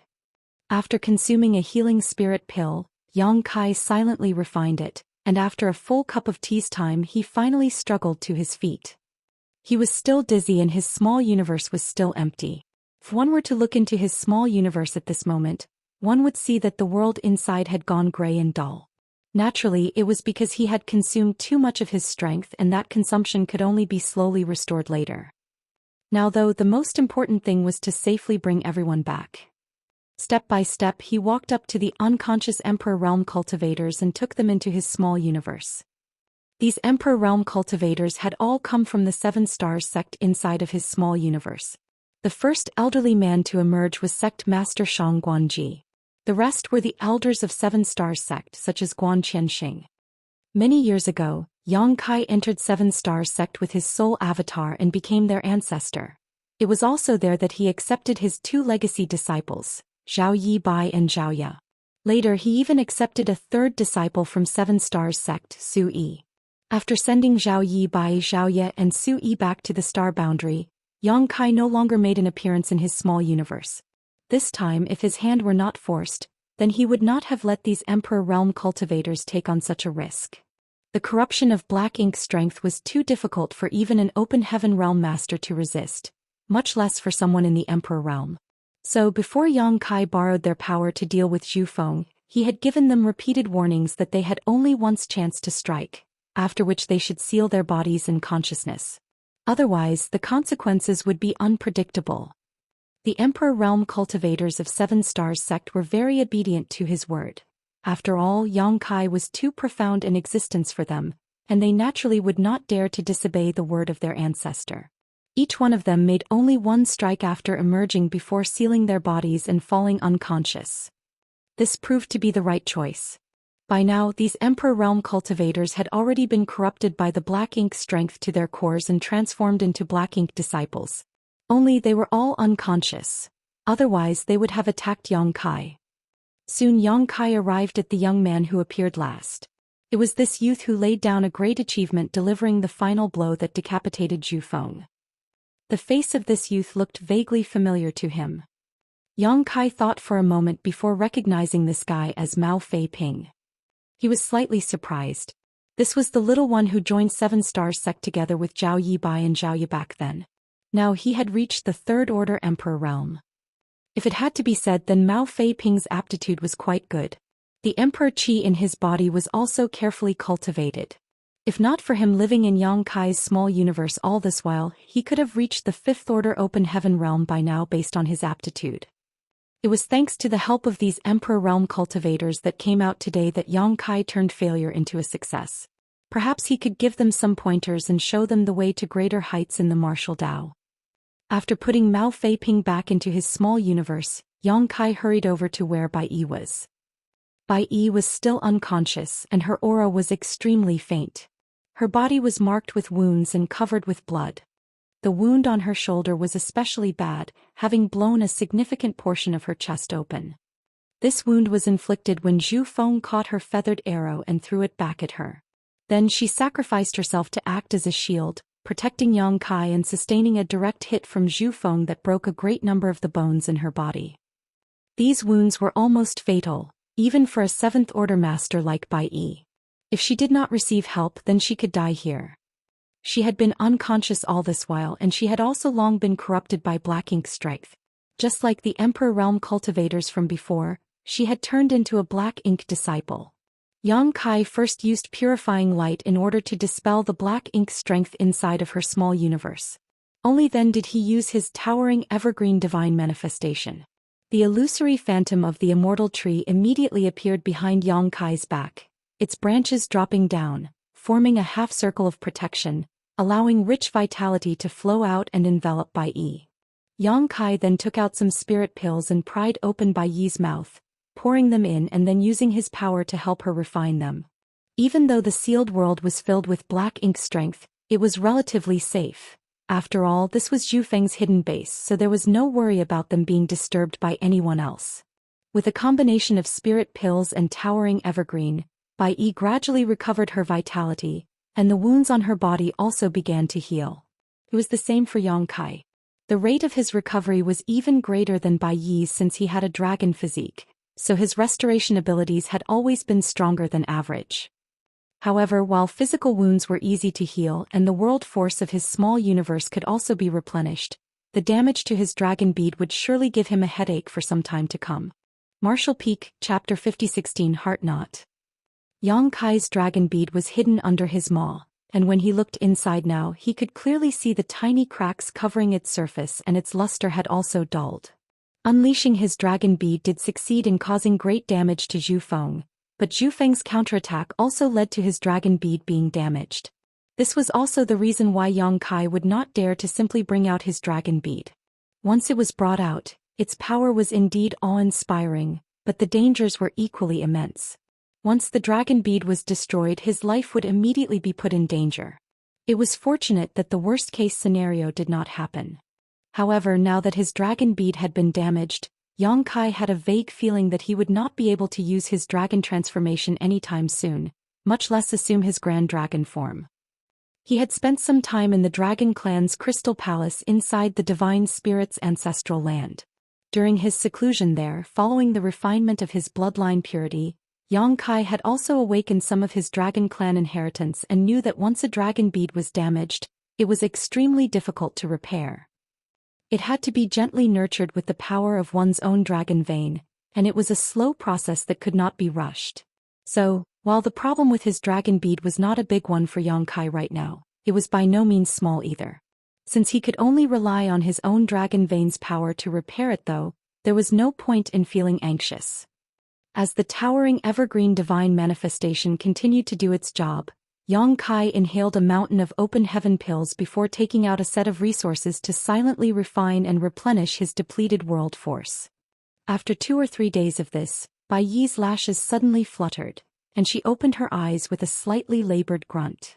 Speaker 1: After consuming a healing spirit pill, Yang Kai silently refined it, and after a full cup of tea's time he finally struggled to his feet. He was still dizzy and his small universe was still empty. If one were to look into his small universe at this moment, one would see that the world inside had gone gray and dull. Naturally, it was because he had consumed too much of his strength and that consumption could only be slowly restored later. Now though, the most important thing was to safely bring everyone back. Step by step, he walked up to the unconscious Emperor Realm cultivators and took them into his small universe. These Emperor Realm cultivators had all come from the 7 Stars sect inside of his small universe. The first elderly man to emerge was Sect Master Shang Guanji. The rest were the elders of 7 Stars sect such as Guan Qianxing. Many years ago, Yang Kai entered 7 Stars sect with his soul avatar and became their ancestor. It was also there that he accepted his 2 legacy disciples, Zhao Yi Bai and Zhao Ya. Later he even accepted a 3rd disciple from 7 Stars sect, Su Yi. After sending Zhao Yi Bai, Zhao Ya and Su Yi back to the star boundary, Yang Kai no longer made an appearance in his small universe. This time, if his hand were not forced, then he would not have let these Emperor Realm cultivators take on such a risk. The corruption of black ink strength was too difficult for even an open heaven realm master to resist, much less for someone in the Emperor realm. So before Yang Kai borrowed their power to deal with Zhu Feng, he had given them repeated warnings that they had only once chance to strike, after which they should seal their bodies in consciousness. Otherwise, the consequences would be unpredictable. The Emperor realm cultivators of Seven Stars sect were very obedient to his word. After all, Yang Kai was too profound in existence for them, and they naturally would not dare to disobey the word of their ancestor. Each one of them made only one strike after emerging before sealing their bodies and falling unconscious. This proved to be the right choice. By now, these Emperor realm cultivators had already been corrupted by the black ink strength to their cores and transformed into black ink disciples. Only they were all unconscious. Otherwise, they would have attacked Yang Kai. Soon Yang Kai arrived at the young man who appeared last. It was this youth who laid down a great achievement, delivering the final blow that decapitated Zhu Feng. The face of this youth looked vaguely familiar to him. Yang Kai thought for a moment before recognizing this guy as Mao Fei Ping. He was slightly surprised. This was the little one who joined Seven Stars sect together with Zhao Yibai and Zhao Ye back then. Now he had reached the Third Order Emperor realm. If it had to be said, then Mao Fei Ping's aptitude was quite good. The Emperor Qi in his body was also carefully cultivated. If not for him living in Yang Kai's small universe all this while, he could have reached the Fifth Order Open Heaven realm by now based on his aptitude. It was thanks to the help of these Emperor realm cultivators that came out today that Yang Kai turned failure into a success. Perhaps he could give them some pointers and show them the way to greater heights in the martial Tao. After putting Mao Fei Ping back into his small universe, Yang Kai hurried over to where Bai Yi was. Bai Yi was still unconscious and her aura was extremely faint. Her body was marked with wounds and covered with blood. The wound on her shoulder was especially bad, having blown a significant portion of her chest open. This wound was inflicted when Zhu Feng caught her feathered arrow and threw it back at her. Then she sacrificed herself to act as a shield, protecting Yang Kai and sustaining a direct hit from Zhu Feng that broke a great number of the bones in her body. These wounds were almost fatal, even for a Seventh Order master like Bai Yi. If she did not receive help, then she could die here. She had been unconscious all this while, and she had also long been corrupted by black ink strength. Just like the Emperor realm cultivators from before, she had turned into a black ink disciple. Yang Kai first used purifying light in order to dispel the black ink strength inside of her small universe. Only then did he use his towering evergreen divine manifestation. The illusory phantom of the immortal tree immediately appeared behind Yang Kai's back, its branches dropping down, forming a half-circle of protection, allowing rich vitality to flow out and envelop Bai Yi. Yang Kai then took out some spirit pills and pried open Bai Yi's mouth, pouring them in and then using his power to help her refine them. Even though the sealed world was filled with black ink strength, it was relatively safe. After all, this was Zhu Feng's hidden base, so there was no worry about them being disturbed by anyone else. With a combination of spirit pills and towering evergreen, Bai Yi gradually recovered her vitality, and the wounds on her body also began to heal. It was the same for Yang Kai. The rate of his recovery was even greater than Bai Yi's since he had a dragon physique, so his restoration abilities had always been stronger than average. However, while physical wounds were easy to heal and the world force of his small universe could also be replenished, the damage to his dragon bead would surely give him a headache for some time to come. Martial Peak, Chapter 5016 Heart Knot. Yang Kai's dragon bead was hidden under his maw, and when he looked inside now he could clearly see the tiny cracks covering its surface, and its luster had also dulled. Unleashing his dragon bead did succeed in causing great damage to Zhu Feng, but Zhu Feng's counterattack also led to his dragon bead being damaged. This was also the reason why Yang Kai would not dare to simply bring out his dragon bead. Once it was brought out, its power was indeed awe-inspiring, but the dangers were equally immense. Once the dragon bead was destroyed, his life would immediately be put in danger. It was fortunate that the worst-case scenario did not happen. However, now that his dragon bead had been damaged, Yang Kai had a vague feeling that he would not be able to use his dragon transformation anytime soon, much less assume his grand dragon form. He had spent some time in the Dragon Clan's Crystal Palace inside the Divine Spirit's ancestral land. During his seclusion there, following the refinement of his bloodline purity, Yang Kai had also awakened some of his Dragon Clan inheritance and knew that once a dragon bead was damaged, it was extremely difficult to repair. It had to be gently nurtured with the power of one's own dragon vein, and it was a slow process that could not be rushed. So, while the problem with his dragon bead was not a big one for Yongkai right now, it was by no means small either. Since he could only rely on his own dragon vein's power to repair it though, there was no point in feeling anxious. As the towering evergreen divine manifestation continued to do its job, Yongkai inhaled a mountain of open heaven pills before taking out a set of resources to silently refine and replenish his depleted world force. After 2 or 3 days of this, Bai Yi's lashes suddenly fluttered, and she opened her eyes with a slightly labored grunt.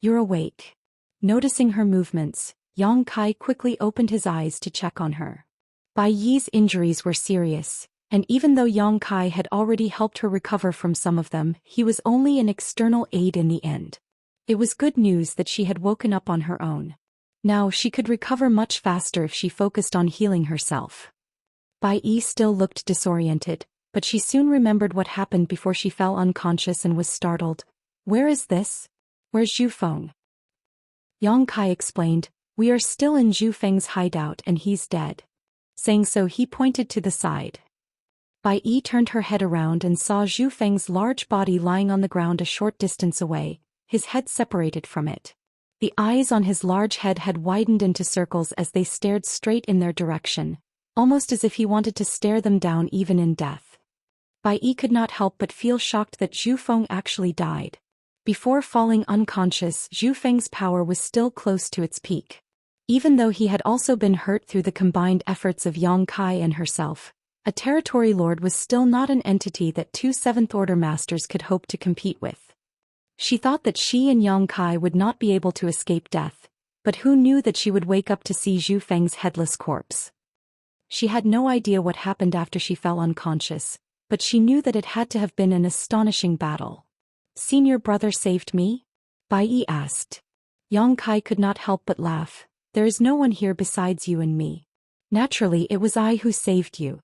Speaker 1: "You're awake." Noticing her movements, Yongkai quickly opened his eyes to check on her. Bai Yi's injuries were serious, and even though Yongkai had already helped her recover from some of them, he was only an external aid in the end. It was good news that she had woken up on her own. Now she could recover much faster if she focused on healing herself. Bai Yi still looked disoriented, but she soon remembered what happened before she fell unconscious and was startled. "Where is this? Where's Zhu Feng?" Yongkai explained, "We are still in Zhu Feng's hideout and he's dead." Saying so, he pointed to the side. Bai Yi turned her head around and saw Zhu Feng's large body lying on the ground a short distance away, his head separated from it. The eyes on his large head had widened into circles as they stared straight in their direction, almost as if he wanted to stare them down even in death. Bai Yi could not help but feel shocked that Zhu Feng actually died. Before falling unconscious, Zhu Feng's power was still close to its peak. Even though he had also been hurt through the combined efforts of Yongkai and herself, a territory lord was still not an entity that 2 7th-order masters could hope to compete with. She thought that she and Yongkai would not be able to escape death, but who knew that she would wake up to see Zhu Feng's headless corpse? She had no idea what happened after she fell unconscious, but she knew that it had to have been an astonishing battle. "Senior brother saved me?" Bai Yi asked. Yongkai could not help but laugh. "There is no one here besides you and me. Naturally, it was I who saved you."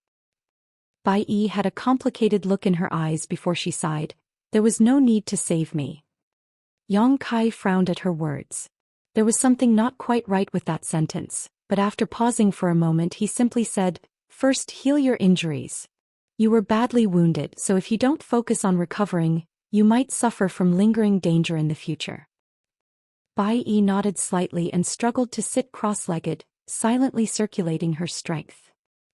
Speaker 1: Bai Yi had a complicated look in her eyes before she sighed. "There was no need to save me." Yongkai frowned at her words. There was something not quite right with that sentence, but after pausing for a moment he simply said, "First heal your injuries. You were badly wounded, so if you don't focus on recovering, you might suffer from lingering danger in the future." Bai Yi nodded slightly and struggled to sit cross-legged, silently circulating her strength.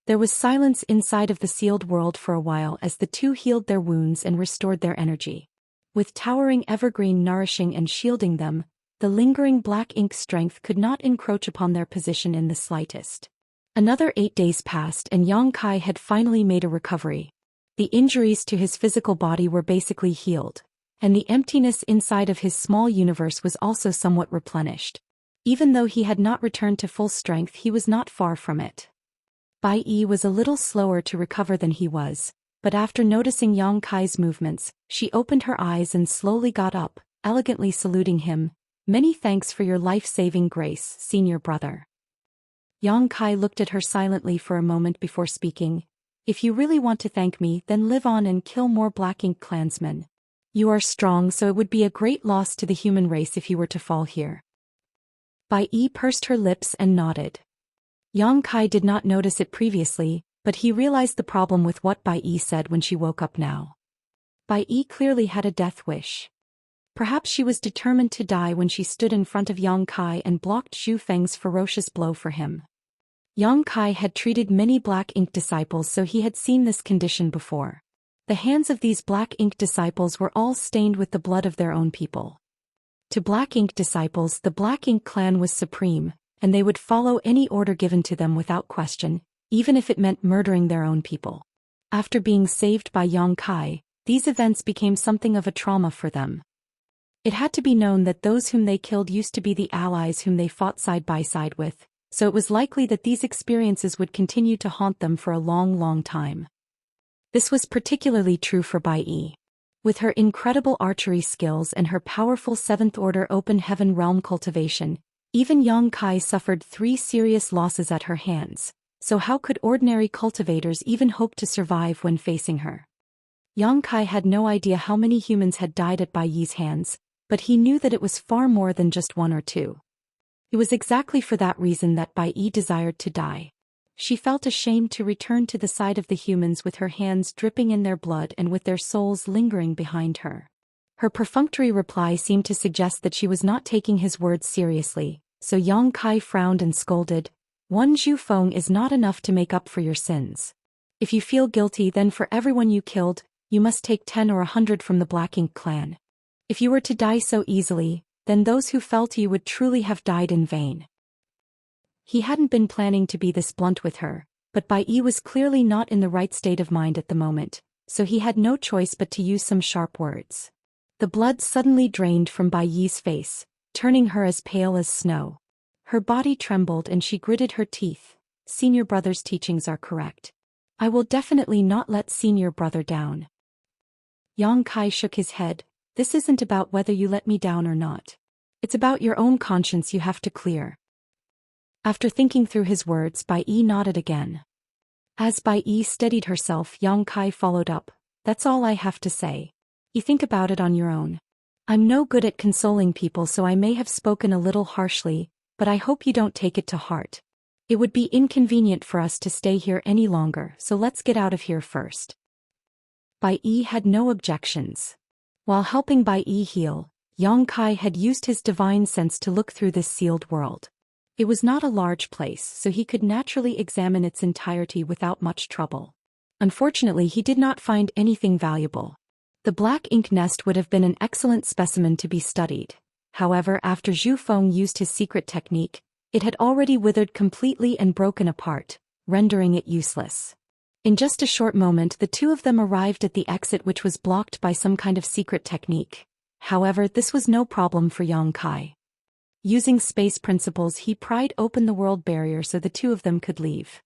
Speaker 1: There was silence inside of the sealed world for a while as the two healed their wounds and restored their energy. With towering evergreen nourishing and shielding them, the lingering black ink strength could not encroach upon their position in the slightest. Another 8 days passed and Yongkai had finally made a recovery. The injuries to his physical body were basically healed, and the emptiness inside of his small universe was also somewhat replenished. Even though he had not returned to full strength, he was not far from it. Bai Yi was a little slower to recover than he was, but after noticing Yongkai's movements, she opened her eyes and slowly got up, elegantly saluting him. "Many thanks for your life-saving grace, senior brother." Yongkai looked at her silently for a moment before speaking. "If you really want to thank me, then live on and kill more Black Ink clansmen. You are strong, so it would be a great loss to the human race if you were to fall here." Bai Yi pursed her lips and nodded. Yongkai did not notice it previously, but he realized the problem with what Bai Yi said when she woke up now. Bai Yi clearly had a death wish. Perhaps she was determined to die when she stood in front of Yongkai and blocked Zhu Feng's ferocious blow for him. Yongkai had treated many Black Ink disciples, so he had seen this condition before. The hands of these Black Ink disciples were all stained with the blood of their own people. To Black Ink disciples, the Black Ink clan was supreme, and they would follow any order given to them without question, even if it meant murdering their own people. After being saved by Yongkai, these events became something of a trauma for them. It had to be known that those whom they killed used to be the allies whom they fought side by side with, so it was likely that these experiences would continue to haunt them for a long, long time. This was particularly true for Bai Yi. With her incredible archery skills and her powerful 7th-order open heaven realm cultivation, even Yongkai suffered 3 serious losses at her hands, so how could ordinary cultivators even hope to survive when facing her? Yongkai had no idea how many humans had died at Bai Yi's hands, but he knew that it was far more than just 1 or 2. It was exactly for that reason that Bai Yi desired to die. She felt ashamed to return to the side of the humans with her hands dripping in their blood and with their souls lingering behind her. Her perfunctory reply seemed to suggest that she was not taking his words seriously, so Yang Kai frowned and scolded, "One Zhu Feng is not enough to make up for your sins. If you feel guilty, then for everyone you killed, you must take 10 or 100 from the Black Ink clan. If you were to die so easily, then those who fell to you would truly have died in vain." He hadn't been planning to be this blunt with her, but Bai Yi was clearly not in the right state of mind at the moment, so he had no choice but to use some sharp words. The blood suddenly drained from Bai Yi's face, turning her as pale as snow. Her body trembled and she gritted her teeth. "Senior brother's teachings are correct. I will definitely not let senior brother down." Yang Kai shook his head. "This isn't about whether you let me down or not. It's about your own conscience you have to clear." After thinking through his words, Bai Yi nodded again. As Bai Yi steadied herself, Yang Kai followed up, "That's all I have to say. You think about it on your own. I'm no good at consoling people, so I may have spoken a little harshly, but I hope you don't take it to heart. It would be inconvenient for us to stay here any longer, so let's get out of here first." Bai Yi had no objections. While helping Bai Yi heal, Yang Kai had used his divine sense to look through this sealed world. It was not a large place, so he could naturally examine its entirety without much trouble. Unfortunately, he did not find anything valuable. The black ink nest would have been an excellent specimen to be studied. However, after Zhu Feng used his secret technique, it had already withered completely and broken apart, rendering it useless. In just a short moment, the two of them arrived at the exit, which was blocked by some kind of secret technique. However, this was no problem for Yang Kai. Using space principles, he pried open the world barrier so the two of them could leave.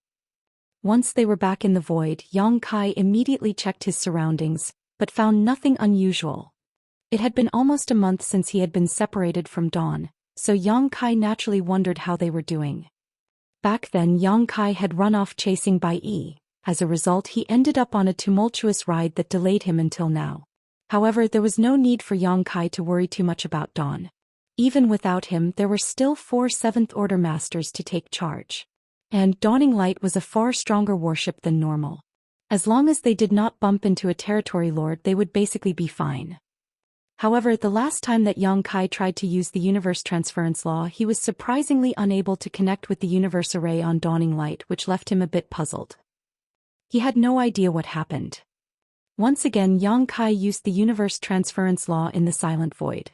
Speaker 1: Once they were back in the void, Yang Kai immediately checked his surroundings, but found nothing unusual. It had been almost a month since he had been separated from Dawn, so Yang Kai naturally wondered how they were doing. Back then, Yang Kai had run off chasing Bai Yi. As a result, he ended up on a tumultuous ride that delayed him until now. However, there was no need for Yang Kai to worry too much about Dawn. Even without him, there were still 4 7th-order masters to take charge. And Dawning Light was a far stronger warship than normal. As long as they did not bump into a territory lord, they would basically be fine. However, the last time that Yang Kai tried to use the universe transference law, he was surprisingly unable to connect with the universe array on Dawning Light, which left him a bit puzzled. He had no idea what happened. Once again, Yang Kai used the universe transference law in the silent void.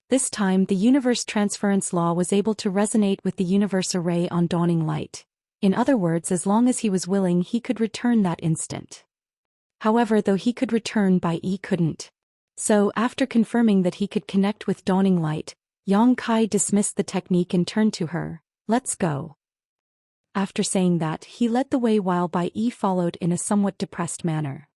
Speaker 1: This time, the universe transference law was able to resonate with the universe array on Dawning Light. In other words, as long as he was willing, he could return that instant. However, though he could return, Bai Yi couldn't. So, after confirming that he could connect with Dawning Light, Yang Kai dismissed the technique and turned to her. "Let's go." After saying that, he led the way while Bai Yi followed in a somewhat depressed manner.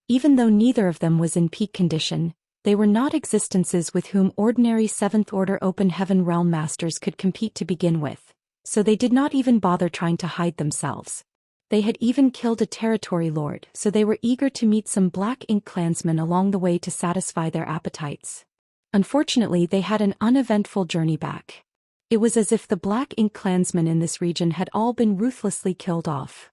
Speaker 1: Even though neither of them was in peak condition, they were not existences with whom ordinary 7th-order open heaven realm masters could compete to begin with, so they did not even bother trying to hide themselves. They had even killed a territory lord, so they were eager to meet some Black Ink clansmen along the way to satisfy their appetites. Unfortunately, they had an uneventful journey back. It was as if the Black Ink clansmen in this region had all been ruthlessly killed off.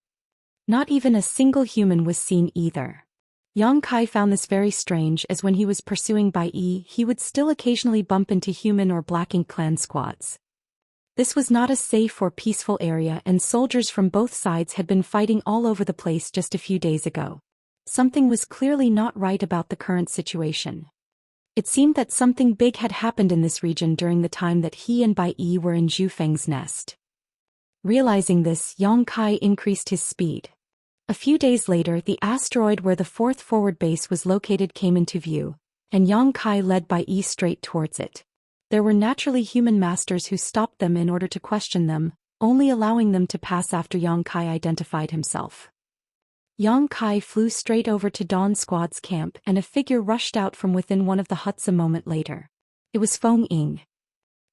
Speaker 1: Not even a single human was seen either. Yang Kai found this very strange, as when he was pursuing Bai Yi, he would still occasionally bump into human or Black Ink clan squads. This was not a safe or peaceful area, and soldiers from both sides had been fighting all over the place just a few days ago. Something was clearly not right about the current situation. It seemed that something big had happened in this region during the time that he and Bai Yi were in Zhu Feng's nest. Realizing this, Yang Kai increased his speed. A few days later, the asteroid where the 4th forward base was located came into view, and Yang Kai led Bai Yi straight towards it. There were naturally human masters who stopped them in order to question them, only allowing them to pass after Yang Kai identified himself. Yang Kai flew straight over to Dawn Squad's camp, and a figure rushed out from within one of the huts a moment later. It was Feng Ying.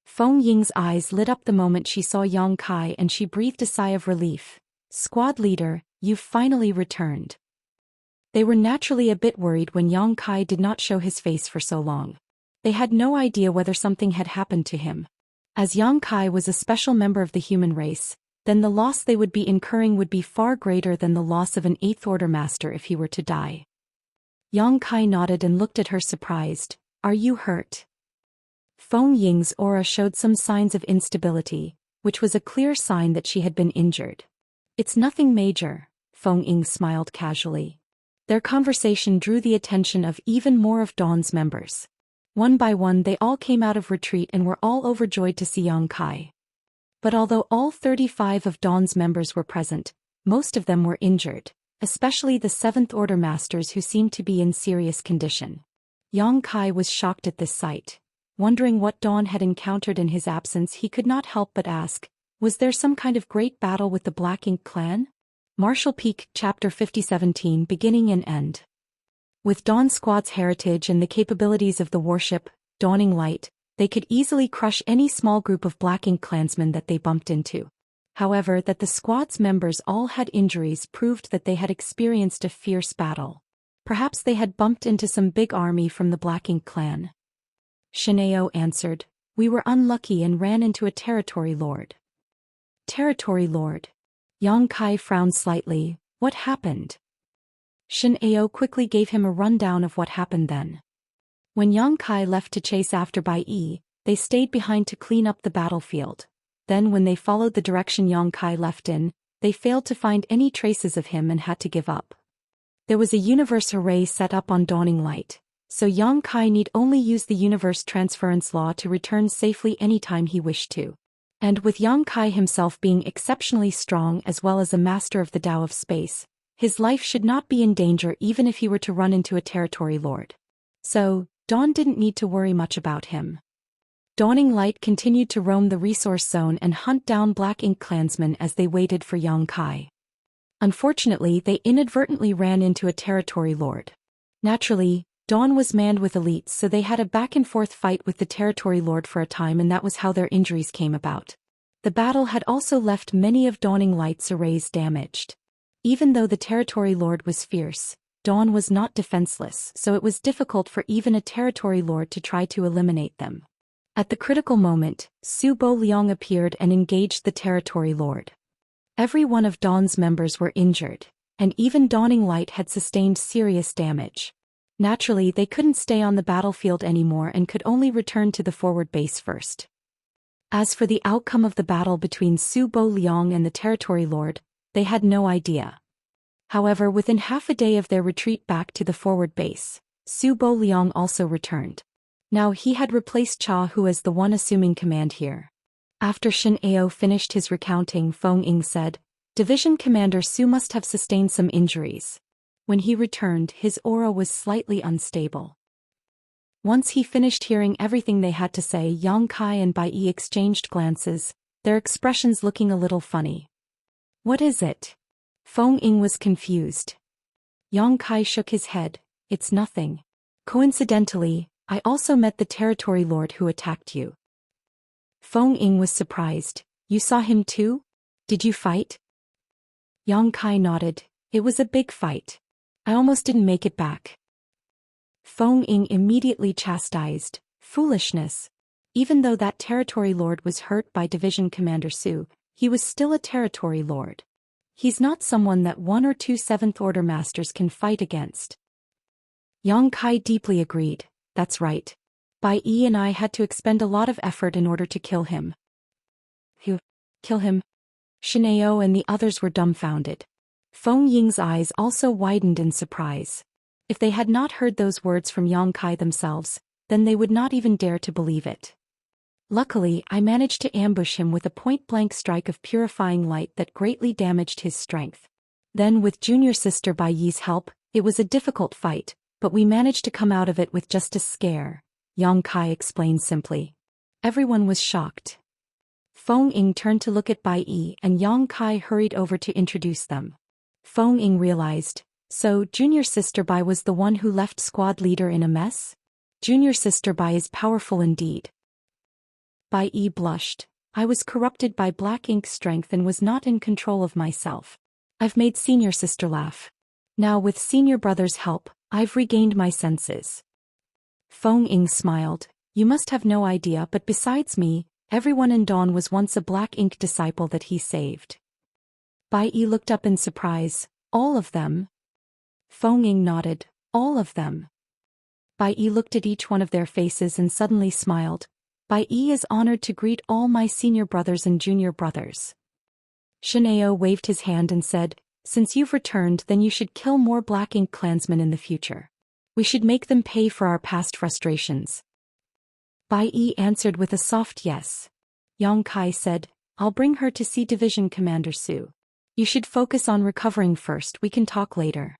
Speaker 1: Feng Ying's eyes lit up the moment she saw Yang Kai, and she breathed a sigh of relief. "Squad leader, you've finally returned." They were naturally a bit worried when Yang Kai did not show his face for so long. They had no idea whether something had happened to him. As Yang Kai was a special member of the human race, then the loss they would be incurring would be far greater than the loss of an Eighth Order Master if he were to die. Yang Kai nodded and looked at her surprised. Are you hurt? Feng Ying's aura showed some signs of instability, which was a clear sign that she had been injured. It's nothing major, Feng Ying smiled casually. Their conversation drew the attention of even more of Dawn's members. One by one they all came out of retreat and were all overjoyed to see Yang Kai. But although all 35 of Dawn's members were present, most of them were injured, especially the Seventh Order Masters who seemed to be in serious condition. Yang Kai was shocked at this sight. Wondering what Dawn had encountered in his absence, he could not help but ask, was there some kind of great battle with the Black Ink clan? Martial Peak, Chapter 5017, Beginning and End. With Dawn Squad's heritage and the capabilities of the warship, Dawning Light, they could easily crush any small group of Black Ink clansmen that they bumped into. However, that the squad's members all had injuries proved that they had experienced a fierce battle. Perhaps they had bumped into some big army from the Black Ink clan. Shineo answered, we were unlucky and ran into a territory lord. Territory lord. Yang Kai frowned slightly. What happened? Shineo quickly gave him a rundown of what happened then. When Yang Kai left to chase after Bai Yi, they stayed behind to clean up the battlefield. Then when they followed the direction Yang Kai left in, they failed to find any traces of him and had to give up. There was a universe array set up on Dawning Light, so Yang Kai need only use the universe transference law to return safely anytime he wished to. And with Yang Kai himself being exceptionally strong as well as a master of the Tao of space, his life should not be in danger even if he were to run into a territory lord. So, Dawn didn't need to worry much about him. Dawning Light continued to roam the resource zone and hunt down Black Ink clansmen as they waited for Yang Kai. Unfortunately, they inadvertently ran into a territory lord. Naturally, Dawn was manned with elites, so they had a back-and-forth fight with the territory lord for a time, and that was how their injuries came about. The battle had also left many of Dawning Light's arrays damaged. Even though the territory lord was fierce, Dawn was not defenseless, so it was difficult for even a territory lord to try to eliminate them. At the critical moment, Su Bo Liang appeared and engaged the territory lord. Every one of Dawn's members were injured, and even Dawning Light had sustained serious damage. Naturally, they couldn't stay on the battlefield anymore and could only return to the forward base first. As for the outcome of the battle between Su Bo Liang and the territory lord, they had no idea. However, within half a day of their retreat back to the forward base, Su Bo Liang also returned. Now he had replaced Cha, who was the one assuming command here. After Shin Ao finished his recounting, Feng Ying said, Division Commander Su must have sustained some injuries. When he returned, his aura was slightly unstable. Once he finished hearing everything they had to say, Yang Kai and Bai Yi exchanged glances, their expressions looking a little funny. What is it? Feng Ying was confused. Yang Kai shook his head. It's nothing. Coincidentally, I also met the territory lord who attacked you. Feng Ying was surprised. You saw him too? Did you fight? Yang Kai nodded. It was a big fight. I almost didn't make it back. Feng Ying immediately chastised. Foolishness. Even though that territory lord was hurt by Division Commander Su, he was still a territory lord. He's not someone that one or two Seventh Order Masters can fight against. Yang Kai deeply agreed. That's right. Bai Yi and I had to expend a lot of effort in order to kill him. Kill him? Shineo and the others were dumbfounded. Feng Ying's eyes also widened in surprise. If they had not heard those words from Yang Kai themselves, then they would not even dare to believe it. Luckily, I managed to ambush him with a point-blank strike of purifying light that greatly damaged his strength. Then with junior sister Bai Yi's help, it was a difficult fight, but we managed to come out of it with just a scare, Yang Kai explained simply. Everyone was shocked. Feng Ying turned to look at Bai Yi and Yang Kai hurried over to introduce them. Feng Ying realized, so junior sister Bai was the one who left squad leader in a mess? Junior sister Bai is powerful indeed. Bai Yi blushed. I was corrupted by Black Ink strength and was not in control of myself. I've made senior sister laugh. Now with senior brother's help, I've regained my senses. Feng Ying smiled. You must have no idea, but besides me, Everyone in Dawn was once a black ink disciple that he saved. Bai Yi looked up in surprise. All of them? Feng Ying nodded. All of them. Bai Yi looked at each one of their faces and suddenly smiled. Bai Yi is honored to greet all my senior brothers and junior brothers. Shineo waved his hand and said, since you've returned, then you should kill more black ink clansmen in the future. We should make them pay for our past frustrations. Bai Yi answered with a soft yes. Yang Kai said, I'll bring her to see Division Commander Su. You should focus on recovering first, we can talk later.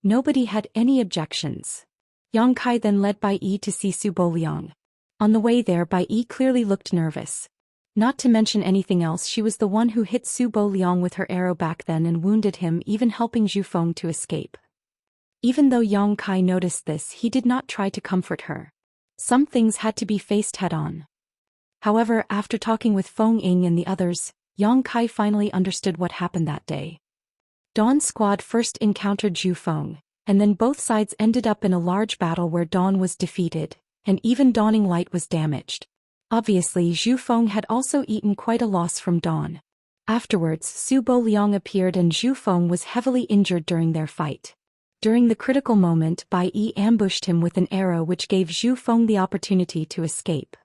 Speaker 1: Nobody had any objections. Yang Kai then led Bai Yi to see Su Boliang. On the way there, Bai Yi clearly looked nervous. Not to mention anything else, she was the one who hit Su Boliang with her arrow back then and wounded him, even helping Zhu Feng to escape. Even though Yang Kai noticed this, he did not try to comfort her. Some things had to be faced head-on. However, after talking with Feng Ying and the others, Yang Kai finally understood what happened that day. Dawn's squad first encountered Zhu Feng, and then both sides ended up in a large battle where Dawn was defeated, and even Dawning Light was damaged. Obviously, Zhu Feng had also eaten quite a loss from Dawn. Afterwards, Su Boliang appeared and Zhu Feng was heavily injured during their fight. During the critical moment, Bai Yi ambushed him with an arrow which gave Zhu Feng the opportunity to escape.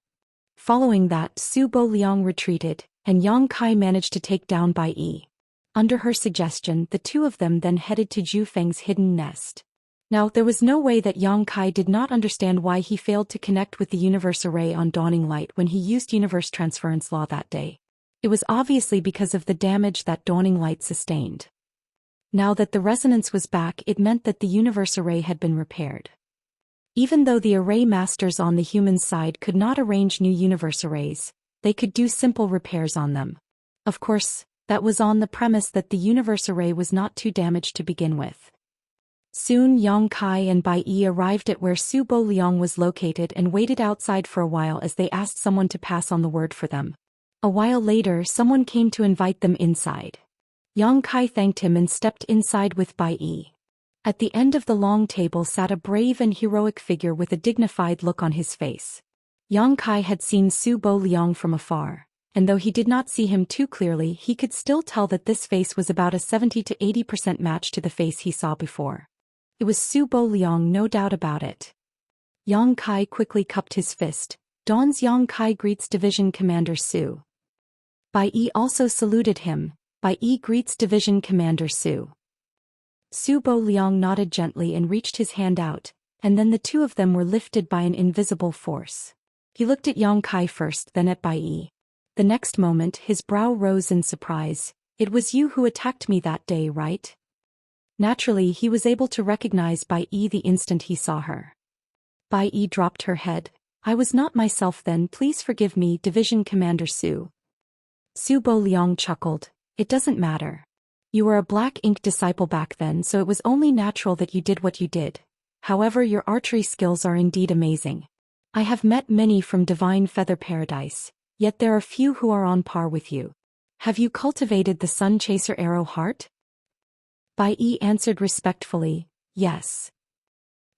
Speaker 1: Following that, Su Boliang retreated, and Yang Kai managed to take down Bai Yi. Under her suggestion, the two of them then headed to Zhu Feng's hidden nest. Now, there was no way that Yang Kai did not understand why he failed to connect with the universe array on Dawning Light when he used universe transference law that day. It was obviously because of the damage that Dawning Light sustained. Now that the resonance was back, it meant that the universe array had been repaired. Even though the array masters on the human side could not arrange new universe arrays, they could do simple repairs on them. Of course, that was on the premise that the universe array was not too damaged to begin with. Soon Yang Kai and Bai Yi arrived at where Su Boliang was located and waited outside for a while as they asked someone to pass on the word for them. A while later, someone came to invite them inside. Yang Kai thanked him and stepped inside with Bai Yi. At the end of the long table sat a brave and heroic figure with a dignified look on his face. Yang Kai had seen Su Boliang from afar, and though he did not see him too clearly, he could still tell that this face was about a 70 to 80% match to the face he saw before. It was Su Boliang, no doubt about it. Yang Kai quickly cupped his fist. Dawn's Yang Kai greets Division Commander Su. Bai Yi also saluted him. Bai Yi greets Division Commander Su. Su Boliang nodded gently and reached his hand out, and then the two of them were lifted by an invisible force. He looked at Yang Kai first, then at Bai Yi. The next moment, his brow rose in surprise. It was you who attacked me that day, right? Naturally, he was able to recognize Bai Yi the instant he saw her. Bai Yi dropped her head. I was not myself then, please forgive me, Division Commander Su. Su Boliang chuckled. It doesn't matter. You were a black ink disciple back then, so it was only natural that you did what you did. However, your archery skills are indeed amazing. I have met many from Divine Feather Paradise, yet there are few who are on par with you. Have you cultivated the Sun Chaser Arrow Heart? Bai Yi answered respectfully, yes.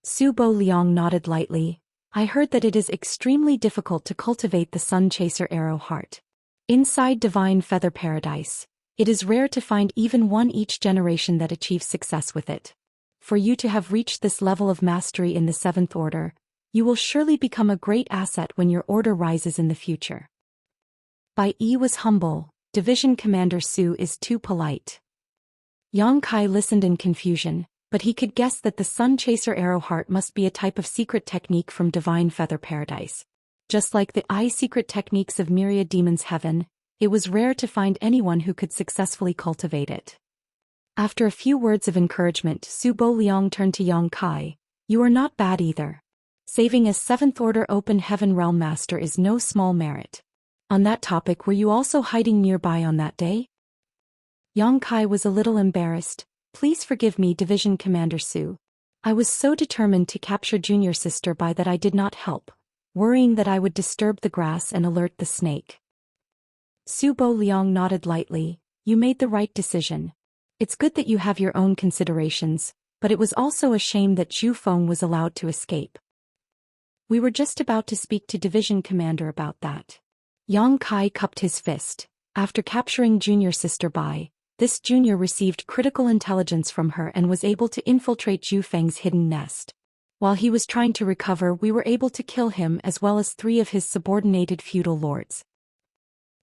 Speaker 1: Su Boliang nodded lightly. I heard that it is extremely difficult to cultivate the Sun Chaser Arrow Heart. Inside Divine Feather Paradise, it is rare to find even one each generation that achieves success with it. For you to have reached this level of mastery in the 7th Order, you will surely become a great asset when your order rises in the future. Bai Yi was humble. Division Commander Su is too polite. Yang Kai listened in confusion, but he could guess that the Sun Chaser Arrow Heart must be a type of secret technique from Divine Feather Paradise. Just like the secret techniques of Myriad Demon's Heaven, it was rare to find anyone who could successfully cultivate it. After a few words of encouragement, Su Boliang turned to Yang Kai. You are not bad either. Saving a 7th Order Open Heaven Realm Master is no small merit. On that topic, were you also hiding nearby on that day? Yang Kai was a little embarrassed. Please forgive me, Division Commander Su. I was so determined to capture Junior Sister Bai that I did not help, worrying that I would disturb the grass and alert the snake. Su Boliang nodded lightly. You made the right decision. It's good that you have your own considerations, but it was also a shame that Zhu Feng was allowed to escape. We were just about to speak to Division Commander about that. Yang Kai cupped his fist. After capturing junior sister Bai, this junior received critical intelligence from her and was able to infiltrate Zhu Feng's hidden nest. While he was trying to recover, we were able to kill him as well as 3 of his subordinated feudal lords.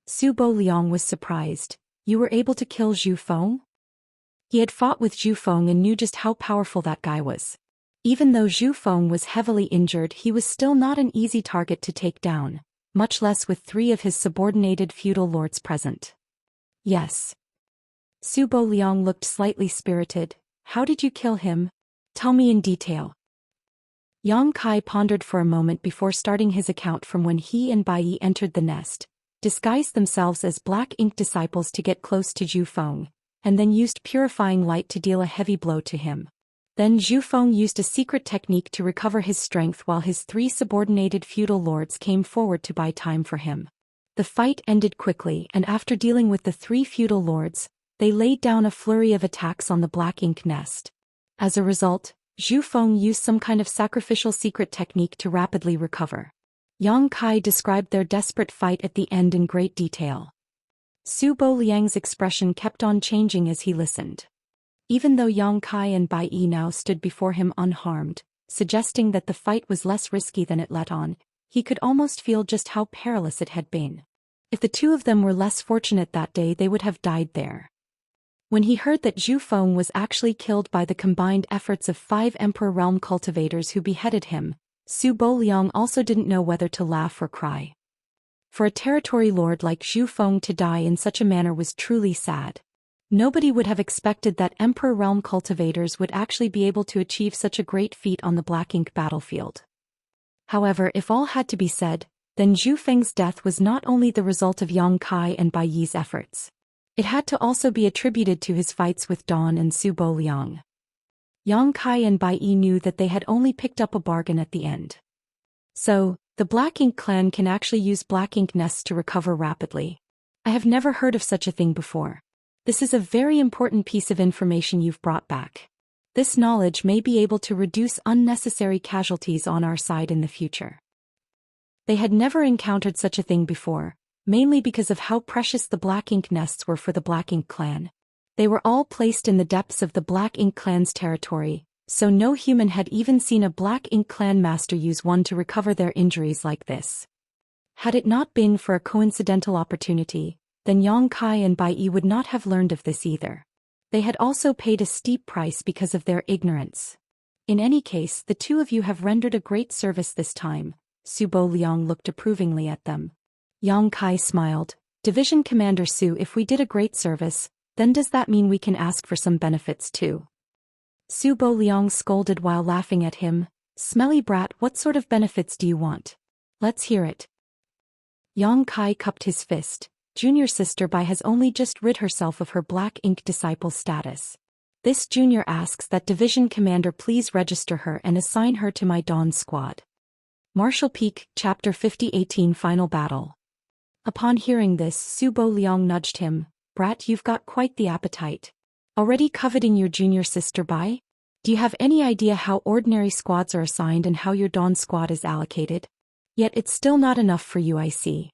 Speaker 1: Su Bo Liang was surprised. You were able to kill Zhu Feng? He had fought with Zhu Feng and knew just how powerful that guy was. Even though Zhu Feng was heavily injured, he was still not an easy target to take down, much less with 3 of his subordinated feudal lords present. Yes. Su Bo Liang looked slightly spirited. How did you kill him? Tell me in detail. Yang Kai pondered for a moment before starting his account from when he and Bai Yi entered the nest, disguised themselves as black ink disciples to get close to Zhu Feng, and then used purifying light to deal a heavy blow to him. Then Zhu Feng used a secret technique to recover his strength while his 3 subordinated feudal lords came forward to buy time for him. The fight ended quickly, and after dealing with the 3 feudal lords, they laid down a flurry of attacks on the black ink nest. As a result, Zhu Feng used some kind of sacrificial secret technique to rapidly recover. Yang Kai described their desperate fight at the end in great detail. Su Bo Liang's expression kept on changing as he listened. Even though Yang Kai and Bai Yi now stood before him unharmed, suggesting that the fight was less risky than it let on, he could almost feel just how perilous it had been. If the 2 of them were less fortunate that day, they would have died there. When he heard that Zhu Feng was actually killed by the combined efforts of 5 Emperor Realm cultivators who beheaded him, Su Bo Liang also didn't know whether to laugh or cry. For a territory lord like Zhu Feng to die in such a manner was truly sad. Nobody would have expected that Emperor Realm cultivators would actually be able to achieve such a great feat on the Black Ink battlefield. However, if all had to be said, then Zhu Feng's death was not only the result of Yang Kai and Bai Yi's efforts. It had to also be attributed to his fights with Dawn and Su Bo Liang. Yang Kai and Bai Yi knew that they had only picked up a bargain at the end. So, the Black Ink clan can actually use black ink nests to recover rapidly. I have never heard of such a thing before. This is a very important piece of information you've brought back. This knowledge may be able to reduce unnecessary casualties on our side in the future. They had never encountered such a thing before, mainly because of how precious the black ink nests were for the Black Ink clan. They were all placed in the depths of the Black Ink clan's territory, so no human had even seen a Black Ink clan master use one to recover their injuries like this. Had it not been for a coincidental opportunity, then Yang Kai and Bai Yi would not have learned of this either. They had also paid a steep price because of their ignorance. In any case, the 2 of you have rendered a great service this time. Su Bo Liang looked approvingly at them. Yang Kai smiled. Division Commander Su, if we did a great service, then does that mean we can ask for some benefits too? Su Bo Liang scolded while laughing at him. Smelly brat, what sort of benefits do you want? Let's hear it. Yang Kai cupped his fist. Junior sister Bai has only just rid herself of her black ink disciple status. This junior asks that Division Commander please register her and assign her to my Dawn squad. Martial Peak, Chapter 50-18 Final Battle. Upon hearing this, Su Bo Liang nudged him. Brat, you've got quite the appetite. Already coveting your junior sister Bai? Do you have any idea how ordinary squads are assigned and how your Dawn squad is allocated? Yet it's still not enough for you, I see.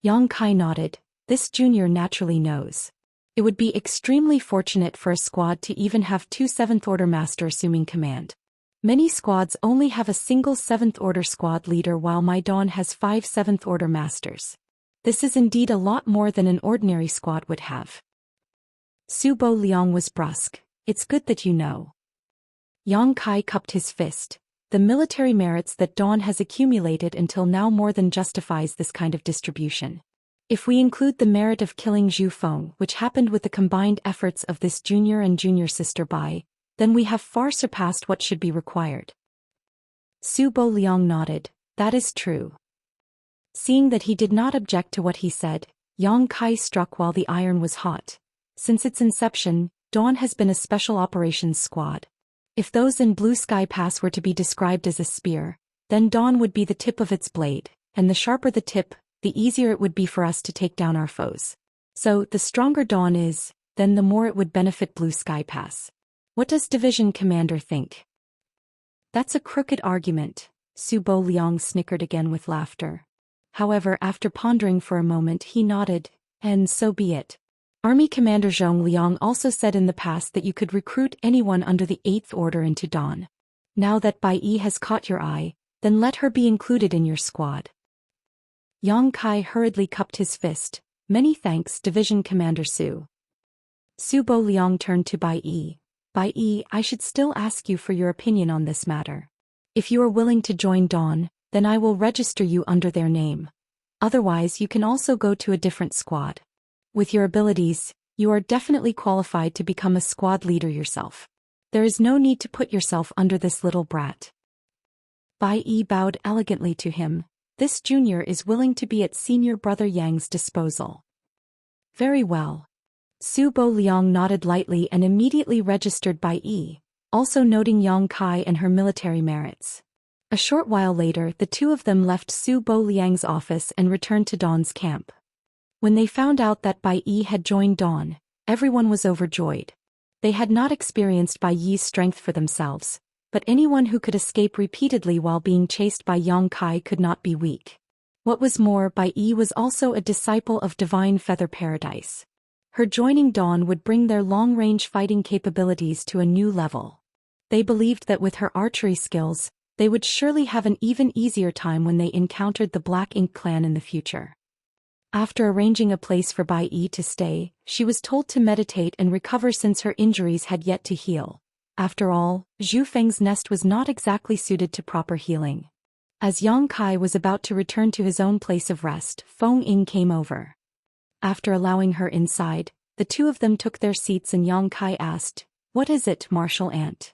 Speaker 1: Yang Kai nodded. This junior naturally knows. It would be extremely fortunate for a squad to even have 2 7th Order Master assuming command. Many squads only have a single 7th Order squad leader while my Dawn has 5 7th Order Masters. This is indeed a lot more than an ordinary squad would have. Su Bo Liang was brusque. It's good that you know. Yang Kai cupped his fist. The military merits that Dawn has accumulated until now more than justifies this kind of distribution. If we include the merit of killing Zhu Feng, which happened with the combined efforts of this junior and junior sister Bai, then we have far surpassed what should be required. Su Bo Liang nodded. That is true. Seeing that he did not object to what he said, Yang Kai struck while the iron was hot. Since its inception, Dawn has been a special operations squad. If those in Blue Sky Pass were to be described as a spear, then Dawn would be the tip of its blade, and the sharper the tip, the easier it would be for us to take down our foes. So, the stronger Dawn is, then the more it would benefit Blue Sky Pass. What does Division Commander think? That's a crooked argument. Su Bo Liang snickered again with laughter. However, after pondering for a moment he nodded, and so be it. Army Commander Zhong Liang also said in the past that you could recruit anyone under the 8th Order into Dawn. Now that Bai Yi has caught your eye, then let her be included in your squad. Yang Kai hurriedly cupped his fist. Many thanks, Division Commander Su. Su Bo Liang turned to Bai Yi. Bai Yi, I should still ask you for your opinion on this matter. If you are willing to join Dawn, then I will register you under their name. Otherwise you can also go to a different squad. With your abilities, you are definitely qualified to become a squad leader yourself. There is no need to put yourself under this little brat. Bai Yi bowed elegantly to him. This junior is willing to be at senior brother Yang's disposal. Very well. Su Bo Liang nodded lightly and immediately registered Bai Yi, also noting Yang Kai and her military merits. A short while later the two of them left Su Bo Liang's office and returned to Dawn's camp. When they found out that Bai Yi had joined Dawn, everyone was overjoyed. They had not experienced Bai Yi's strength for themselves, but anyone who could escape repeatedly while being chased by Yang Kai could not be weak. What was more, Bai Yi was also a disciple of Divine Feather Paradise. Her joining Dawn would bring their long-range fighting capabilities to a new level. They believed that with her archery skills, they would surely have an even easier time when they encountered the Black Ink clan in the future. After arranging a place for Bai Yi to stay, she was told to meditate and recover since her injuries had yet to heal. After all, Zhu Feng's nest was not exactly suited to proper healing. As Yang Kai was about to return to his own place of rest, Feng Ying came over. After allowing her inside, the two of them took their seats and Yang Kai asked, "What is it, Martial Ant?"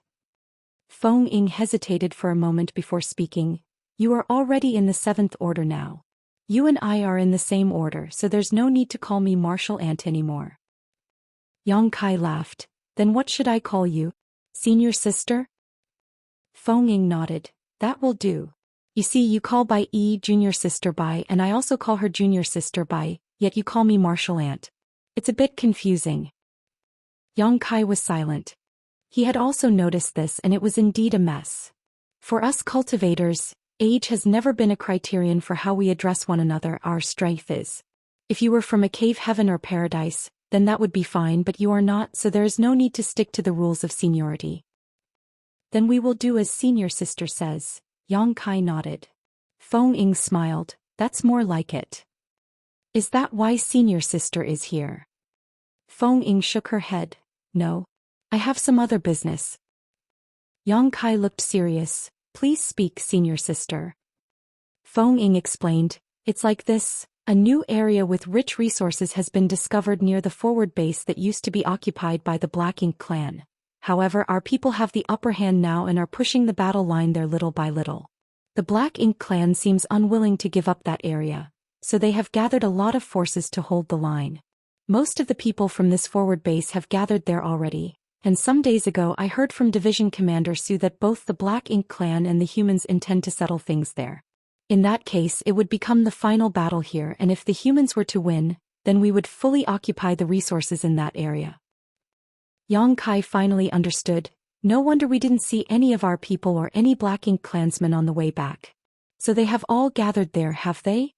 Speaker 1: Feng Ying hesitated for a moment before speaking. "You are already in the 7th Order now. You and I are in the same order, so there's no need to call me Martial Ant anymore." Yang Kai laughed. "Then what should I call you? Senior sister?" Feng Ying nodded. "That will do. You see, you call Bai Yi junior sister Bai and I also call her junior sister Bai, yet you call me Martial Ant. It's a bit confusing." Yang Kai was silent. He had also noticed this and it was indeed a mess. For us cultivators, age has never been a criterion for how we address one another. Our strength is. If you were from a cave heaven or paradise, then that would be fine, but you are not, so there is no need to stick to the rules of seniority. "Then we will do as senior sister says." Yang Kai nodded. Feng Ying smiled. "That's more like it." "Is that why senior sister is here?" Feng Ying shook her head. "No. I have some other business." Yang Kai looked serious. "Please speak, senior sister." Feng Ying explained. "It's like this. A new area with rich resources has been discovered near the forward base that used to be occupied by the Black Ink clan. However, our people have the upper hand now and are pushing the battle line there little by little. The Black Ink clan seems unwilling to give up that area, so they have gathered a lot of forces to hold the line. Most of the people from this forward base have gathered there already, and some days ago I heard from Division Commander Su that both the Black Ink clan and the humans intend to settle things there. In that case it would become the final battle here, and if the humans were to win, then we would fully occupy the resources in that area." Yang Kai finally understood. No wonder we didn't see any of our people or any Black Ink clansmen on the way back. So they have all gathered there, have they?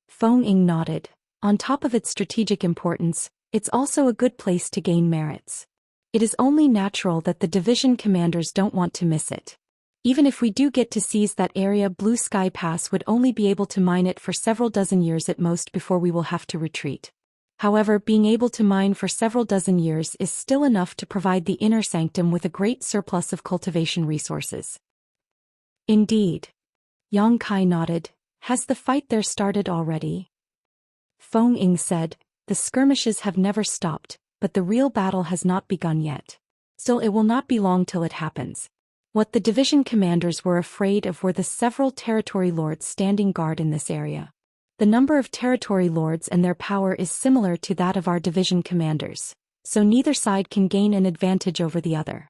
Speaker 1: Feng Ying nodded. On top of its strategic importance, it's also a good place to gain merits. It is only natural that the division commanders don't want to miss it. Even if we do get to seize that area, Blue Sky Pass would only be able to mine it for several dozen years at most before we will have to retreat. However, being able to mine for several dozen years is still enough to provide the inner sanctum with a great surplus of cultivation resources. Indeed. Yang Kai nodded. Has the fight there started already? Feng Ying said, the skirmishes have never stopped, but the real battle has not begun yet. Still, it will not be long till it happens. What the division commanders were afraid of were the several territory lords standing guard in this area. The number of territory lords and their power is similar to that of our division commanders, so neither side can gain an advantage over the other.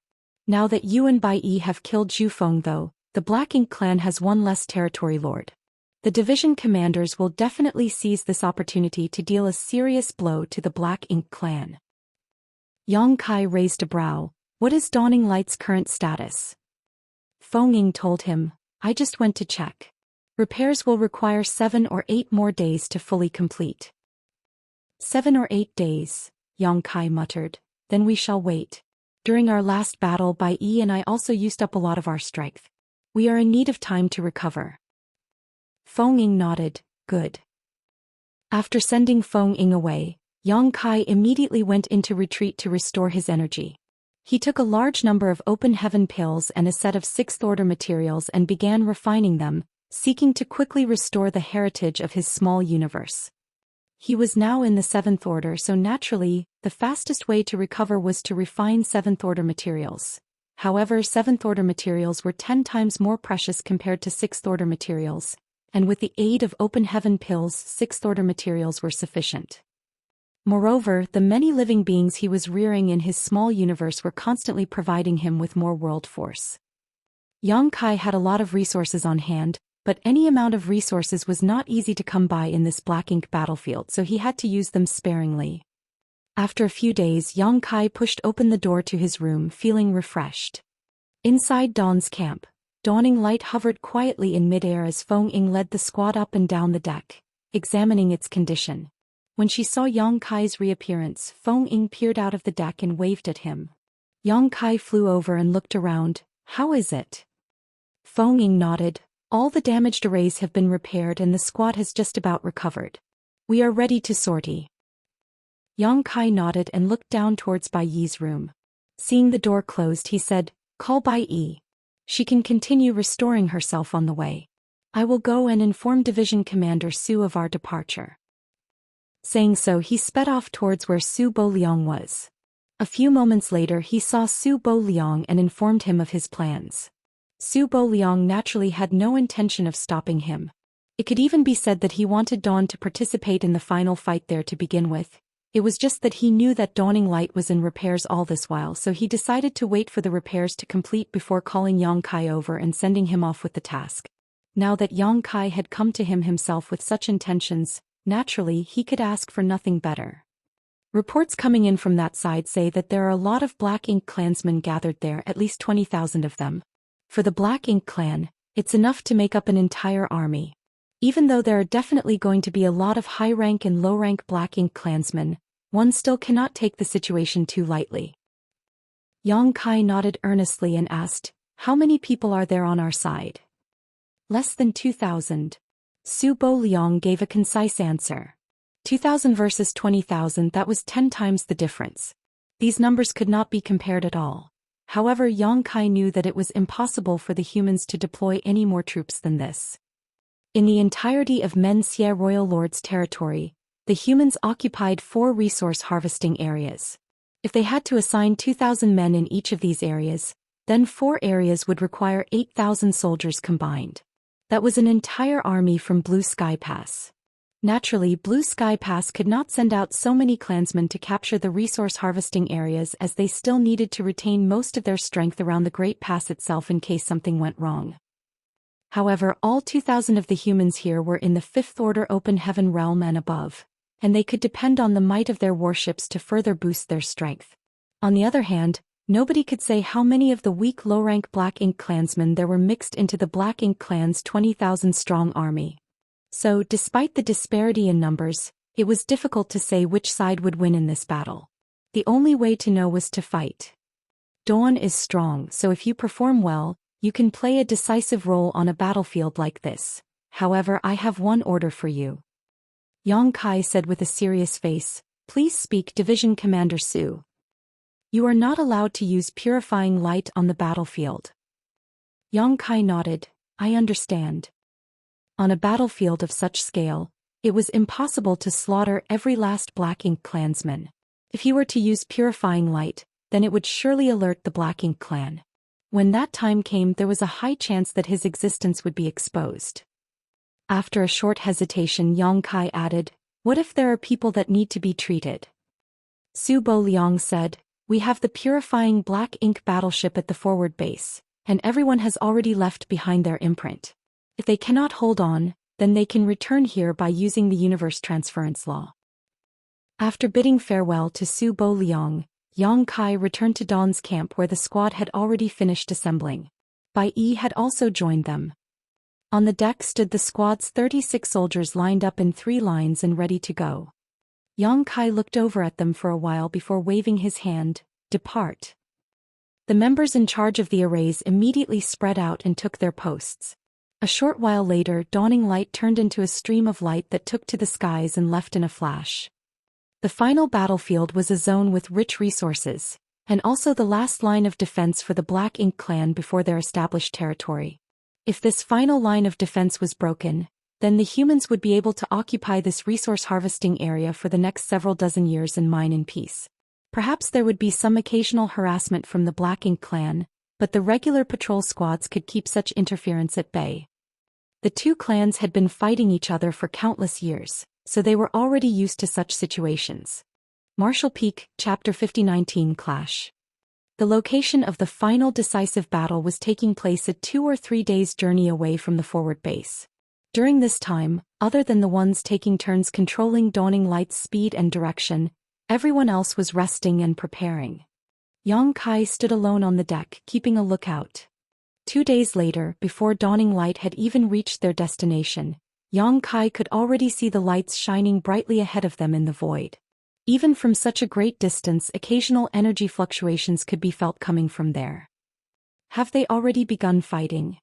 Speaker 1: Now that you and Bai Yi have killed Zhu Feng though, the Black Ink clan has one less territory lord. The division commanders will definitely seize this opportunity to deal a serious blow to the Black Ink clan. Yang Kai raised a brow. What is Dawning Light's current status? Feng Ying told him, I just went to check. Repairs will require 7 or 8 more days to fully complete. 7 or 8 days, Yang Kai muttered. Then we shall wait. During our last battle, Bai Yi and I also used up a lot of our strength. We are in need of time to recover. Feng Ying nodded. Good. After sending Feng Ying away, Yang Kai immediately went into retreat to restore his energy. He took a large number of open heaven pills and a set of sixth-order materials and began refining them, seeking to quickly restore the heritage of his small universe. He was now in the 7th order, so naturally, the fastest way to recover was to refine 7th-order materials. However, 7th-order materials were 10 times more precious compared to 6th-order materials, and with the aid of open heaven pills, 6th-order materials were sufficient. Moreover, the many living beings he was rearing in his small universe were constantly providing him with more world force. Yang Kai had a lot of resources on hand, but any amount of resources was not easy to come by in this black ink battlefield, so he had to use them sparingly. After a few days, Yang Kai pushed open the door to his room, feeling refreshed. Inside Dawn's camp, dawning light hovered quietly in midair as Feng Ying led the squad up and down the deck, examining its condition. When she saw Yang Kai's reappearance, Feng Ying peered out of the deck and waved at him. Yang Kai flew over and looked around. How is it? Feng Ying nodded. All the damaged arrays have been repaired and the squad has just about recovered. We are ready to sortie. Yang Kai nodded and looked down towards Bai Yi's room. Seeing the door closed, he said, Call Bai Yi. She can continue restoring herself on the way. I will go and inform Division Commander Su of our departure. Saying so, he sped off towards where Su Bo Liang was. A few moments later, he saw Su Bo Liang and informed him of his plans. Su Bo Liang naturally had no intention of stopping him. It could even be said that he wanted Dawn to participate in the final fight there to begin with. It was just that he knew that Dawning Light was in repairs all this while, so he decided to wait for the repairs to complete before calling Yang Kai over and sending him off with the task. Now that Yang Kai had come to him himself with such intentions, naturally he could ask for nothing better. Reports coming in from that side say that there are a lot of Black Ink clansmen gathered there, at least 20,000 of them. For the Black Ink clan, it's enough to make up an entire army. Even though there are definitely going to be a lot of high-rank and low-rank Black Ink clansmen, one still cannot take the situation too lightly. Yang Kai nodded earnestly and asked, How many people are there on our side? Less than 2,000. Su Bo Liang gave a concise answer. 2,000 versus 20,000, that was 10 times the difference. These numbers could not be compared at all. However, Yang Kai knew that it was impossible for the humans to deploy any more troops than this. In the entirety of Men Xie Royal Lord's territory, the humans occupied 4 resource harvesting areas. If they had to assign 2,000 men in each of these areas, then 4 areas would require 8,000 soldiers combined. That was an entire army from Blue Sky Pass. Naturally, Blue Sky Pass could not send out so many clansmen to capture the resource harvesting areas, as they still needed to retain most of their strength around the Great Pass itself in case something went wrong. However, all 2,000 of the humans here were in the 5th Order Open Heaven realm and above, and they could depend on the might of their warships to further boost their strength. On the other hand, nobody could say how many of the weak low-rank Black Ink clansmen there were mixed into the Black Ink clan's 20,000-strong army. So, despite the disparity in numbers, it was difficult to say which side would win in this battle. The only way to know was to fight. Dawn is strong, so if you perform well, you can play a decisive role on a battlefield like this. However, I have one order for you. Yang Kai said with a serious face, Please speak, Division Commander Su. You are not allowed to use purifying light on the battlefield. Yang Kai nodded. I understand. On a battlefield of such scale, it was impossible to slaughter every last Black Ink clansman. If he were to use purifying light, then it would surely alert the Black Ink clan. When that time came, there was a high chance that his existence would be exposed. After a short hesitation, Yang Kai added, What if there are people that need to be treated? Su Bo Liang said, We have the purifying Black Ink battleship at the forward base, and everyone has already left behind their imprint. If they cannot hold on, then they can return here by using the universe transference law. After bidding farewell to Su Bo Liang, Yang Kai returned to Dawn's camp where the squad had already finished assembling. Bai Yi had also joined them. On the deck stood the squad's 36 soldiers lined up in 3 lines and ready to go. Yang Kai looked over at them for a while before waving his hand, "Depart." The members in charge of the arrays immediately spread out and took their posts. A short while later, dawning light turned into a stream of light that took to the skies and left in a flash. The final battlefield was a zone with rich resources, and also the last line of defense for the Black Ink clan before their established territory. If this final line of defense was broken, then the humans would be able to occupy this resource harvesting area for the next several dozen years and mine in peace. Perhaps there would be some occasional harassment from the Black Ink clan, but the regular patrol squads could keep such interference at bay. The 2 clans had been fighting each other for countless years, so they were already used to such situations. Marshall Peak, Chapter 5019 Clash. The location of the final decisive battle was taking place a 2 or 3 days' journey away from the forward base. During this time, other than the ones taking turns controlling Dawning Light's speed and direction, everyone else was resting and preparing. Yang Kai stood alone on the deck, keeping a lookout. 2 days later, before Dawning Light had even reached their destination, Yang Kai could already see the lights shining brightly ahead of them in the void. Even from such a great distance, occasional energy fluctuations could be felt coming from there. Have they already begun fighting?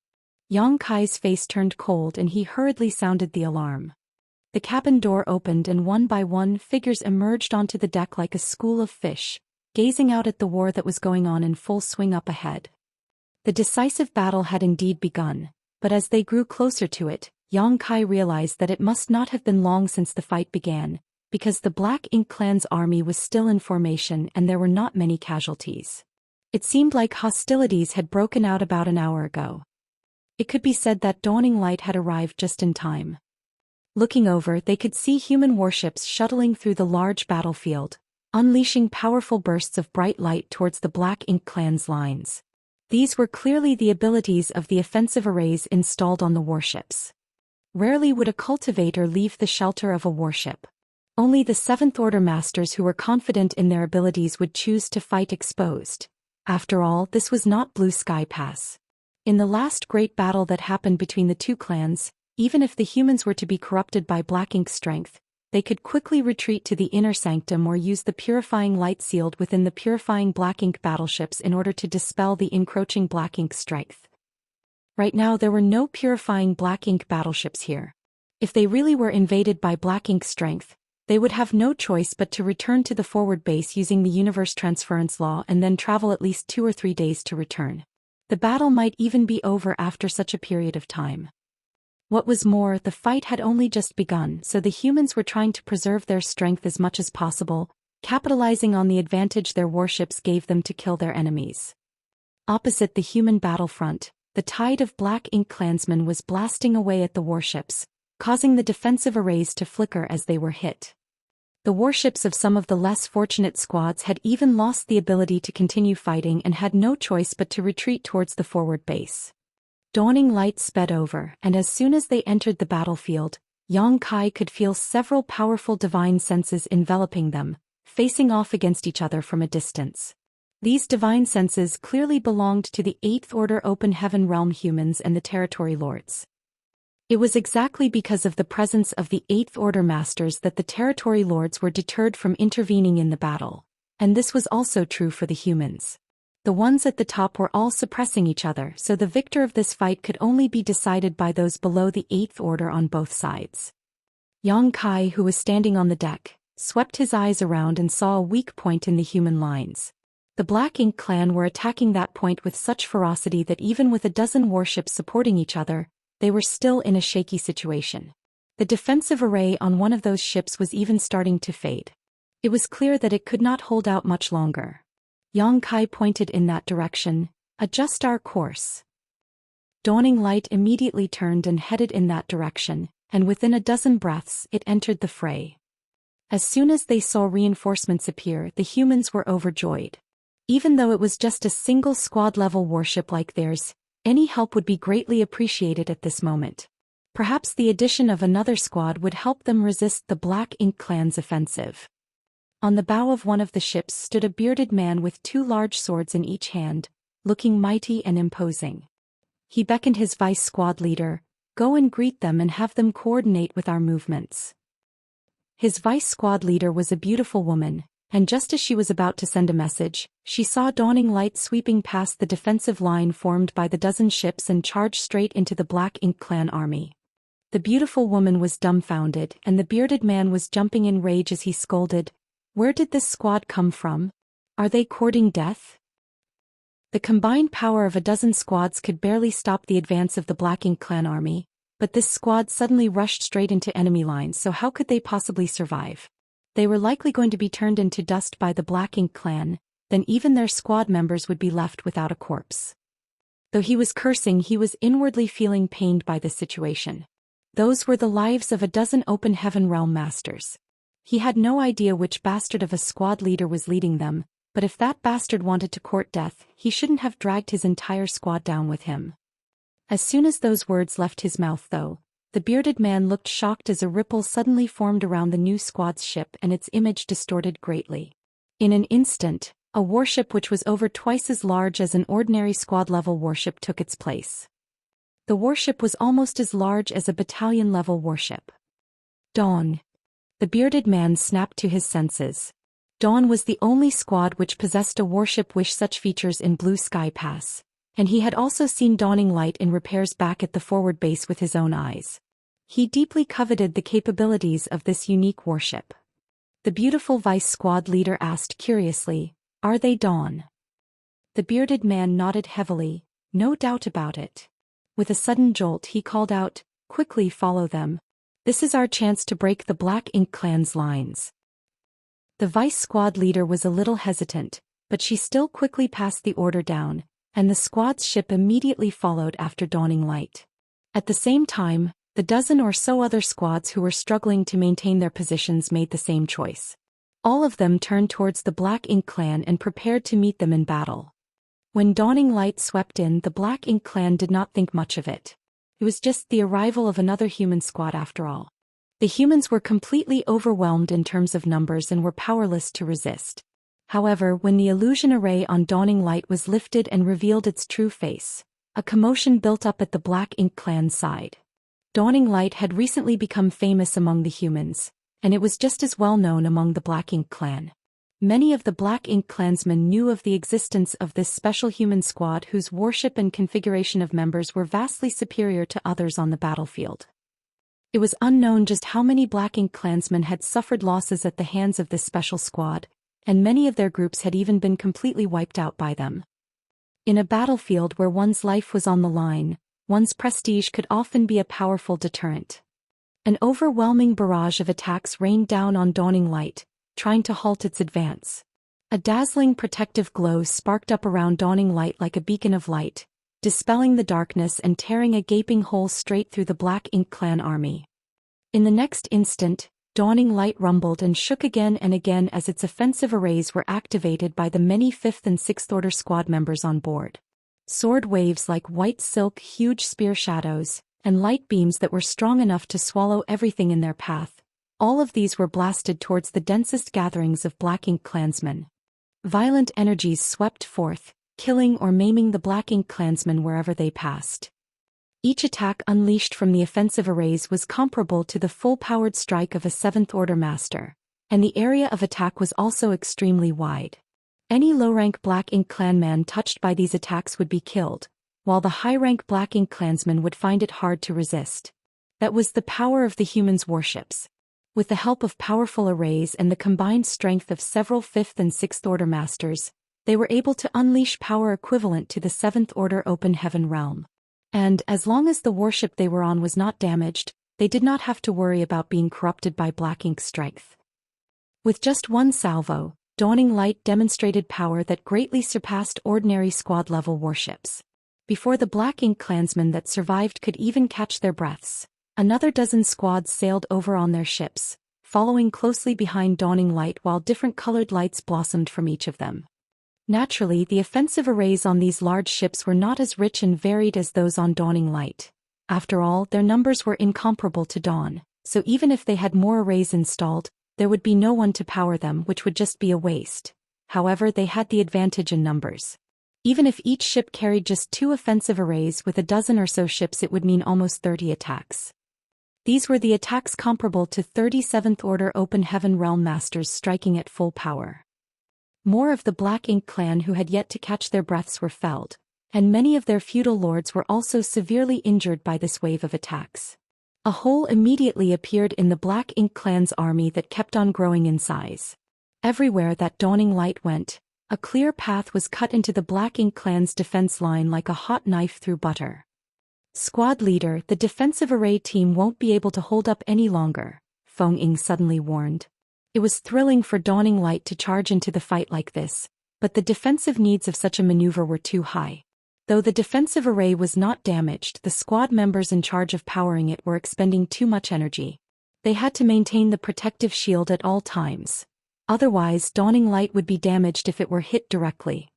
Speaker 1: Yang Kai's face turned cold and he hurriedly sounded the alarm. The cabin door opened and one by one figures emerged onto the deck like a school of fish, gazing out at the war that was going on in full swing up ahead. The decisive battle had indeed begun, but as they grew closer to it, Yang Kai realized that it must not have been long since the fight began, because the Black Ink clan's army was still in formation and there were not many casualties. It seemed like hostilities had broken out about an hour ago. It could be said that Dawning Light had arrived just in time. Looking over, they could see human warships shuttling through the large battlefield, unleashing powerful bursts of bright light towards the Black Ink clan's lines. These were clearly the abilities of the offensive arrays installed on the warships. Rarely would a cultivator leave the shelter of a warship. Only the 7th Order masters who were confident in their abilities would choose to fight exposed. After all, this was not Blue Sky Pass. In the last great battle that happened between the 2 clans, even if the humans were to be corrupted by Black Ink's strength, they could quickly retreat to the inner sanctum or use the purifying light sealed within the purifying Black Ink battleships in order to dispel the encroaching Black Ink strength. Right now there were no purifying Black Ink battleships here. If they really were invaded by Black Ink strength, they would have no choice but to return to the forward base using the universe transference law and then travel at least 2 or 3 days to return. The battle might even be over after such a period of time. What was more, the fight had only just begun, so the humans were trying to preserve their strength as much as possible, capitalizing on the advantage their warships gave them to kill their enemies. Opposite the human battlefront, the tide of Black Ink clansmen was blasting away at the warships, causing the defensive arrays to flicker as they were hit. The warships of some of the less fortunate squads had even lost the ability to continue fighting and had no choice but to retreat towards the forward base. Dawning Light sped over, and as soon as they entered the battlefield, Yang Kai could feel several powerful divine senses enveloping them, facing off against each other from a distance. These divine senses clearly belonged to the 8th Order Open Heaven Realm humans and the Territory Lords. It was exactly because of the presence of the 8th Order Masters that the Territory Lords were deterred from intervening in the battle, and this was also true for the humans. The ones at the top were all suppressing each other, so the victor of this fight could only be decided by those below the 8th Order on both sides. Yang Kai, who was standing on the deck, swept his eyes around and saw a weak point in the human lines. The Black Ink clan were attacking that point with such ferocity that even with a dozen warships supporting each other, they were still in a shaky situation. The defensive array on one of those ships was even starting to fade. It was clear that it could not hold out much longer. Yang Kai pointed in that direction. "Adjust our course." Dawning Light immediately turned and headed in that direction, and within a dozen breaths it entered the fray. As soon as they saw reinforcements appear, the humans were overjoyed. Even though it was just a single squad-level warship like theirs, any help would be greatly appreciated at this moment. Perhaps the addition of another squad would help them resist the Black Ink clan's offensive. On the bow of one of the ships stood a bearded man with 2 large swords in each hand, looking mighty and imposing. He beckoned his vice squad leader, Go and greet them and have them coordinate with our movements." His vice squad leader was a beautiful woman, and just as she was about to send a message, she saw dawning light sweeping past the defensive line formed by the dozen ships and charge straight into the Black Ink Clan army. The beautiful woman was dumbfounded, and the bearded man was jumping in rage as he scolded, "Where did this squad come from? Are they courting death?" The combined power of a dozen squads could barely stop the advance of the Black Ink Clan army, but this squad suddenly rushed straight into enemy lines, so how could they possibly survive? They were likely going to be turned into dust by the Black Ink Clan, then even their squad members would be left without a corpse. Though he was cursing, he was inwardly feeling pained by the situation. Those were the lives of a dozen Open Heaven Realm masters. He had no idea which bastard of a squad leader was leading them, but if that bastard wanted to court death, he shouldn't have dragged his entire squad down with him. As soon as those words left his mouth, though, the bearded man looked shocked as a ripple suddenly formed around the new squad's ship and its image distorted greatly. In an instant, a warship which was over twice as large as an ordinary squad-level warship took its place. The warship was almost as large as a battalion-level warship. Dawn. The bearded man snapped to his senses. Dawn was the only squad which possessed a warship with such features in Blue Sky Pass, and he had also seen dawning light in repairs back at the forward base with his own eyes. He deeply coveted the capabilities of this unique warship. The beautiful vice squad leader asked curiously, "Are they Dawn?" The bearded man nodded heavily, "No doubt about it." With a sudden jolt he called out, "Quickly follow them. This is our chance to break the Black Ink Clan's lines." The vice squad leader was a little hesitant, but she still quickly passed the order down, and the squad's ship immediately followed after dawning light. At the same time, the dozen or so other squads who were struggling to maintain their positions made the same choice. All of them turned towards the Black Ink Clan and prepared to meet them in battle. When dawning light swept in, the Black Ink Clan did not think much of it. It was just the arrival of another human squad after all. The humans were completely overwhelmed in terms of numbers and were powerless to resist. However, when the illusion array on dawning light was lifted and revealed its true face, a commotion built up at the Black Ink Clan's side. Dawning light had recently become famous among the humans, and it was just as well known among the Black Ink Clan. Many of the Black Ink Clansmen knew of the existence of this special human squad whose warship and configuration of members were vastly superior to others on the battlefield. It was unknown just how many Black Ink Clansmen had suffered losses at the hands of this special squad, and many of their groups had even been completely wiped out by them. In a battlefield where one's life was on the line, one's prestige could often be a powerful deterrent. An overwhelming barrage of attacks rained down on dawning light, trying to halt its advance. A dazzling protective glow sparked up around dawning light like a beacon of light, dispelling the darkness and tearing a gaping hole straight through the Black Ink Clan army. In the next instant, dawning light rumbled and shook again and again as its offensive arrays were activated by the many 5th and 6th Order squad members on board. Sword waves like white silk, huge spear shadows, and light beams that were strong enough to swallow everything in their path. All of these were blasted towards the densest gatherings of Black Ink Clansmen. Violent energies swept forth, killing or maiming the Black Ink Clansmen wherever they passed. Each attack unleashed from the offensive arrays was comparable to the full-powered strike of a 7th Order Master, and the area of attack was also extremely wide. Any low-rank Black Ink Clanman touched by these attacks would be killed, while the high-rank Black Ink Clansmen would find it hard to resist. That was the power of the humans' warships. With the help of powerful arrays and the combined strength of several 5th and 6th Order Masters, they were able to unleash power equivalent to the 7th Order Open Heaven realm. And, as long as the warship they were on was not damaged, they did not have to worry about being corrupted by Black Ink's strength. With just one salvo, dawning light demonstrated power that greatly surpassed ordinary squad-level warships. Before the Black Ink Clansmen that survived could even catch their breaths, another dozen squads sailed over on their ships, following closely behind dawning light while different colored lights blossomed from each of them. Naturally, the offensive arrays on these large ships were not as rich and varied as those on dawning light. After all, their numbers were incomparable to Dawn, so even if they had more arrays installed, there would be no one to power them, which would just be a waste. However, they had the advantage in numbers. Even if each ship carried just 2 offensive arrays with a dozen or so ships, it would mean almost 30 attacks. These were the attacks comparable to 37th Order Open Heaven Realm Masters striking at full power. More of the Black Ink clan who had yet to catch their breaths were felled, and many of their feudal lords were also severely injured by this wave of attacks. A hole immediately appeared in the Black Ink clan's army that kept on growing in size. Everywhere that dawning light went, a clear path was cut into the Black Ink clan's defense line like a hot knife through butter. "Squad leader, the defensive array team won't be able to hold up any longer," Feng Ying suddenly warned. It was thrilling for Dawning Light to charge into the fight like this, but the defensive needs of such a maneuver were too high. Though the defensive array was not damaged, the squad members in charge of powering it were expending too much energy. They had to maintain the protective shield at all times. Otherwise, Dawning Light would be damaged if it were hit directly.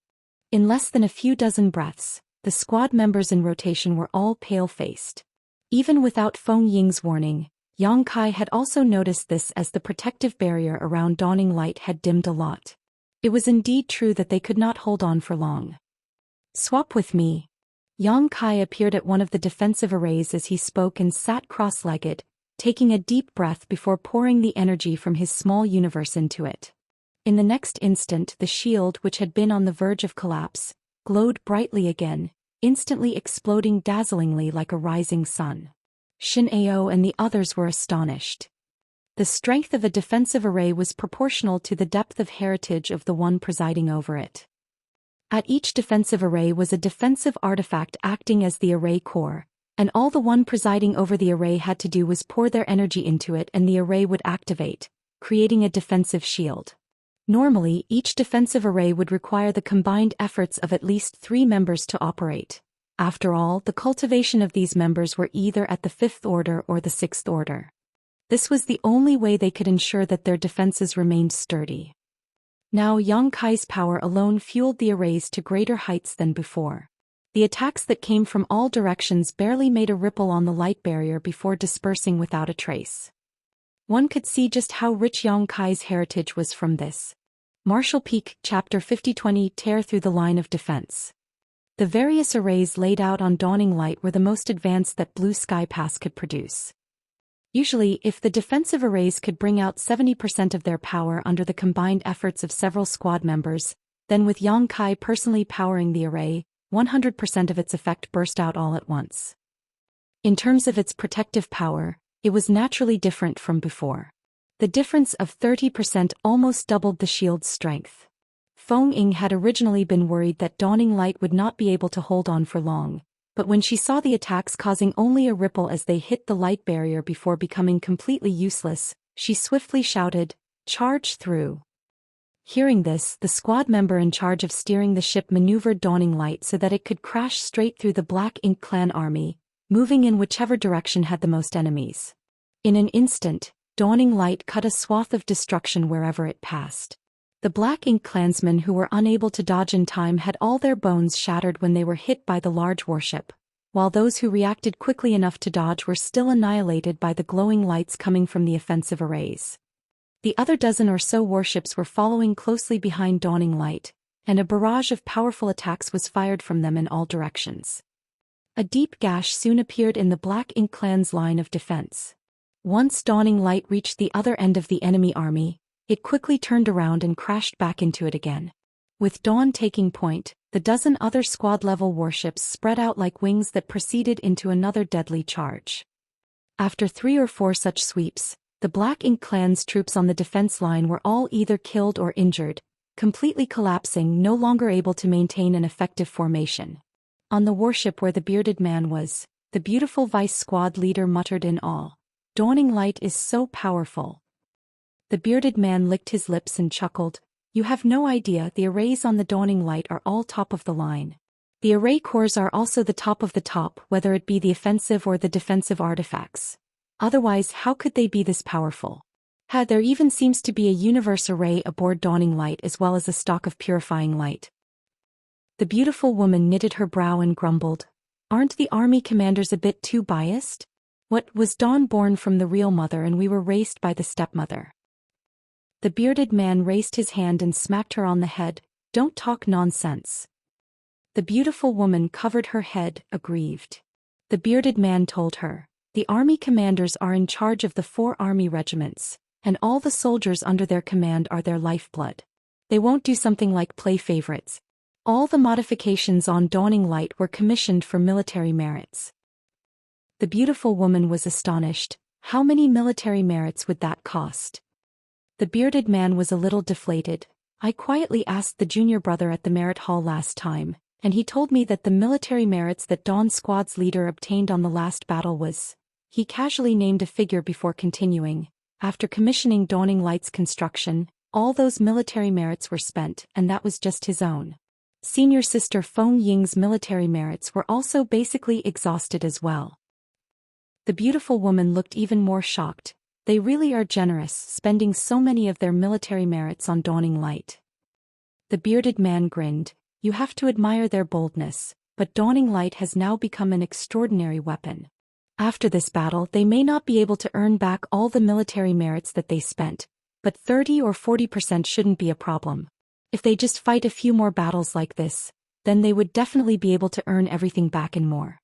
Speaker 1: In less than a few dozen breaths, the squad members in rotation were all pale-faced. Even without Feng Ying's warning, Yang Kai had also noticed this as the protective barrier around Dawning Light had dimmed a lot. It was indeed true that they could not hold on for long. "Swap with me." Yang Kai appeared at one of the defensive arrays as he spoke and sat cross-legged, taking a deep breath before pouring the energy from his small universe into it. In the next instant, the shield, which had been on the verge of collapse, glowed brightly again, instantly exploding dazzlingly like a rising sun. Shin Ao and the others were astonished. The strength of a defensive array was proportional to the depth of heritage of the one presiding over it. At each defensive array was a defensive artifact acting as the array core, and all the one presiding over the array had to do was pour their energy into it and the array would activate, creating a defensive shield. Normally, each defensive array would require the combined efforts of at least 3 members to operate. After all, the cultivation of these members were either at the 5th Order or the 6th Order. This was the only way they could ensure that their defenses remained sturdy. Now Yang Kai's power alone fueled the arrays to greater heights than before. The attacks that came from all directions barely made a ripple on the light barrier before dispersing without a trace. One could see just how rich Yang Kai's heritage was from this. Martial Peak, Chapter 50-20 Tear through the line of defense. The various arrays laid out on Dawning Light were the most advanced that Blue Sky Pass could produce. Usually, if the defensive arrays could bring out 70% of their power under the combined efforts of several squad members, then with Yang Kai personally powering the array, 100% of its effect burst out all at once. In terms of its protective power, it was naturally different from before. The difference of 30% almost doubled the shield's strength. Feng Ying had originally been worried that Dawning Light would not be able to hold on for long, but when she saw the attacks causing only a ripple as they hit the light barrier before becoming completely useless, she swiftly shouted, "Charge through." Hearing this, the squad member in charge of steering the ship maneuvered Dawning Light so that it could crash straight through the Black Ink clan army, moving in whichever direction had the most enemies. In an instant, Dawning Light cut a swath of destruction wherever it passed. The Black Ink clansmen who were unable to dodge in time had all their bones shattered when they were hit by the large warship, while those who reacted quickly enough to dodge were still annihilated by the glowing lights coming from the offensive arrays. The other dozen or so warships were following closely behind Dawning Light, and a barrage of powerful attacks was fired from them in all directions. A deep gash soon appeared in the Black Ink clan's line of defense. Once Dawning Light reached the other end of the enemy army, it quickly turned around and crashed back into it again. With dawn taking point, the dozen other squad-level warships spread out like wings that proceeded into another deadly charge. After 3 or 4 such sweeps, the Black Ink clan's troops on the defense line were all either killed or injured, completely collapsing, no longer able to maintain an effective formation. On the warship where the bearded man was, the beautiful vice squad leader muttered in awe, "Dawning Light is so powerful." The bearded man licked his lips and chuckled, "You have no idea, the arrays on the Dawning Light are all top of the line. The array cores are also the top of the top, whether it be the offensive or the defensive artifacts. Otherwise, how could they be this powerful? There even seems to be a universe array aboard Dawning Light as well as a stock of purifying light." The beautiful woman knitted her brow and grumbled, "Aren't the army commanders a bit too biased? What, was Dawn born from the real mother and we were raised by the stepmother?" The bearded man raised his hand and smacked her on the head, "Don't talk nonsense. The beautiful woman covered her head, aggrieved. The bearded man told her, "The army commanders are in charge of the 4 army regiments, and all the soldiers under their command are their lifeblood. They won't do something like play favorites. All the modifications on Dawning Light were commissioned for military merits." The beautiful woman was astonished. How many military merits would that cost? The bearded man was a little deflated. "I quietly asked the junior brother at the merit hall last time, and he told me that the military merits that Dawn's squad's leader obtained on the last battle was..." He casually named a figure before continuing. "After commissioning Dawning Light's construction, all those military merits were spent, and that was just his own. Senior sister Feng Ying's military merits were also basically exhausted as well." The beautiful woman looked even more shocked. "They really are generous, spending so many of their military merits on Dawning Light." The bearded man grinned. "You have to admire their boldness, but Dawning Light has now become an extraordinary weapon. After this battle they may not be able to earn back all the military merits that they spent, but 30 or 40% shouldn't be a problem. If they just fight a few more battles like this, then they would definitely be able to earn everything back and more."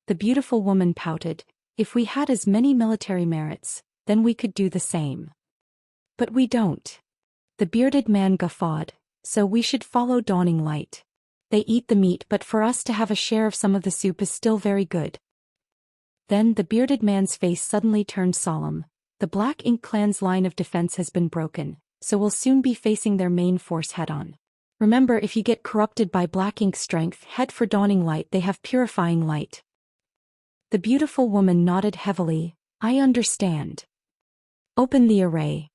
Speaker 1: The beautiful woman pouted. "If we had as many military merits, then we could do the same. But we don't." The bearded man guffawed. "So we should follow Dawning Light. They eat the meat, but for us to have a share of some of the soup is still very good." Then the bearded man's face suddenly turned solemn. "The Black Ink Clan's line of defense has been broken, so we'll soon be facing their main force head-on. Remember, if you get corrupted by Black Ink strength, head for Dawning Light. They have purifying light." The beautiful woman nodded heavily. "I understand. Open the array."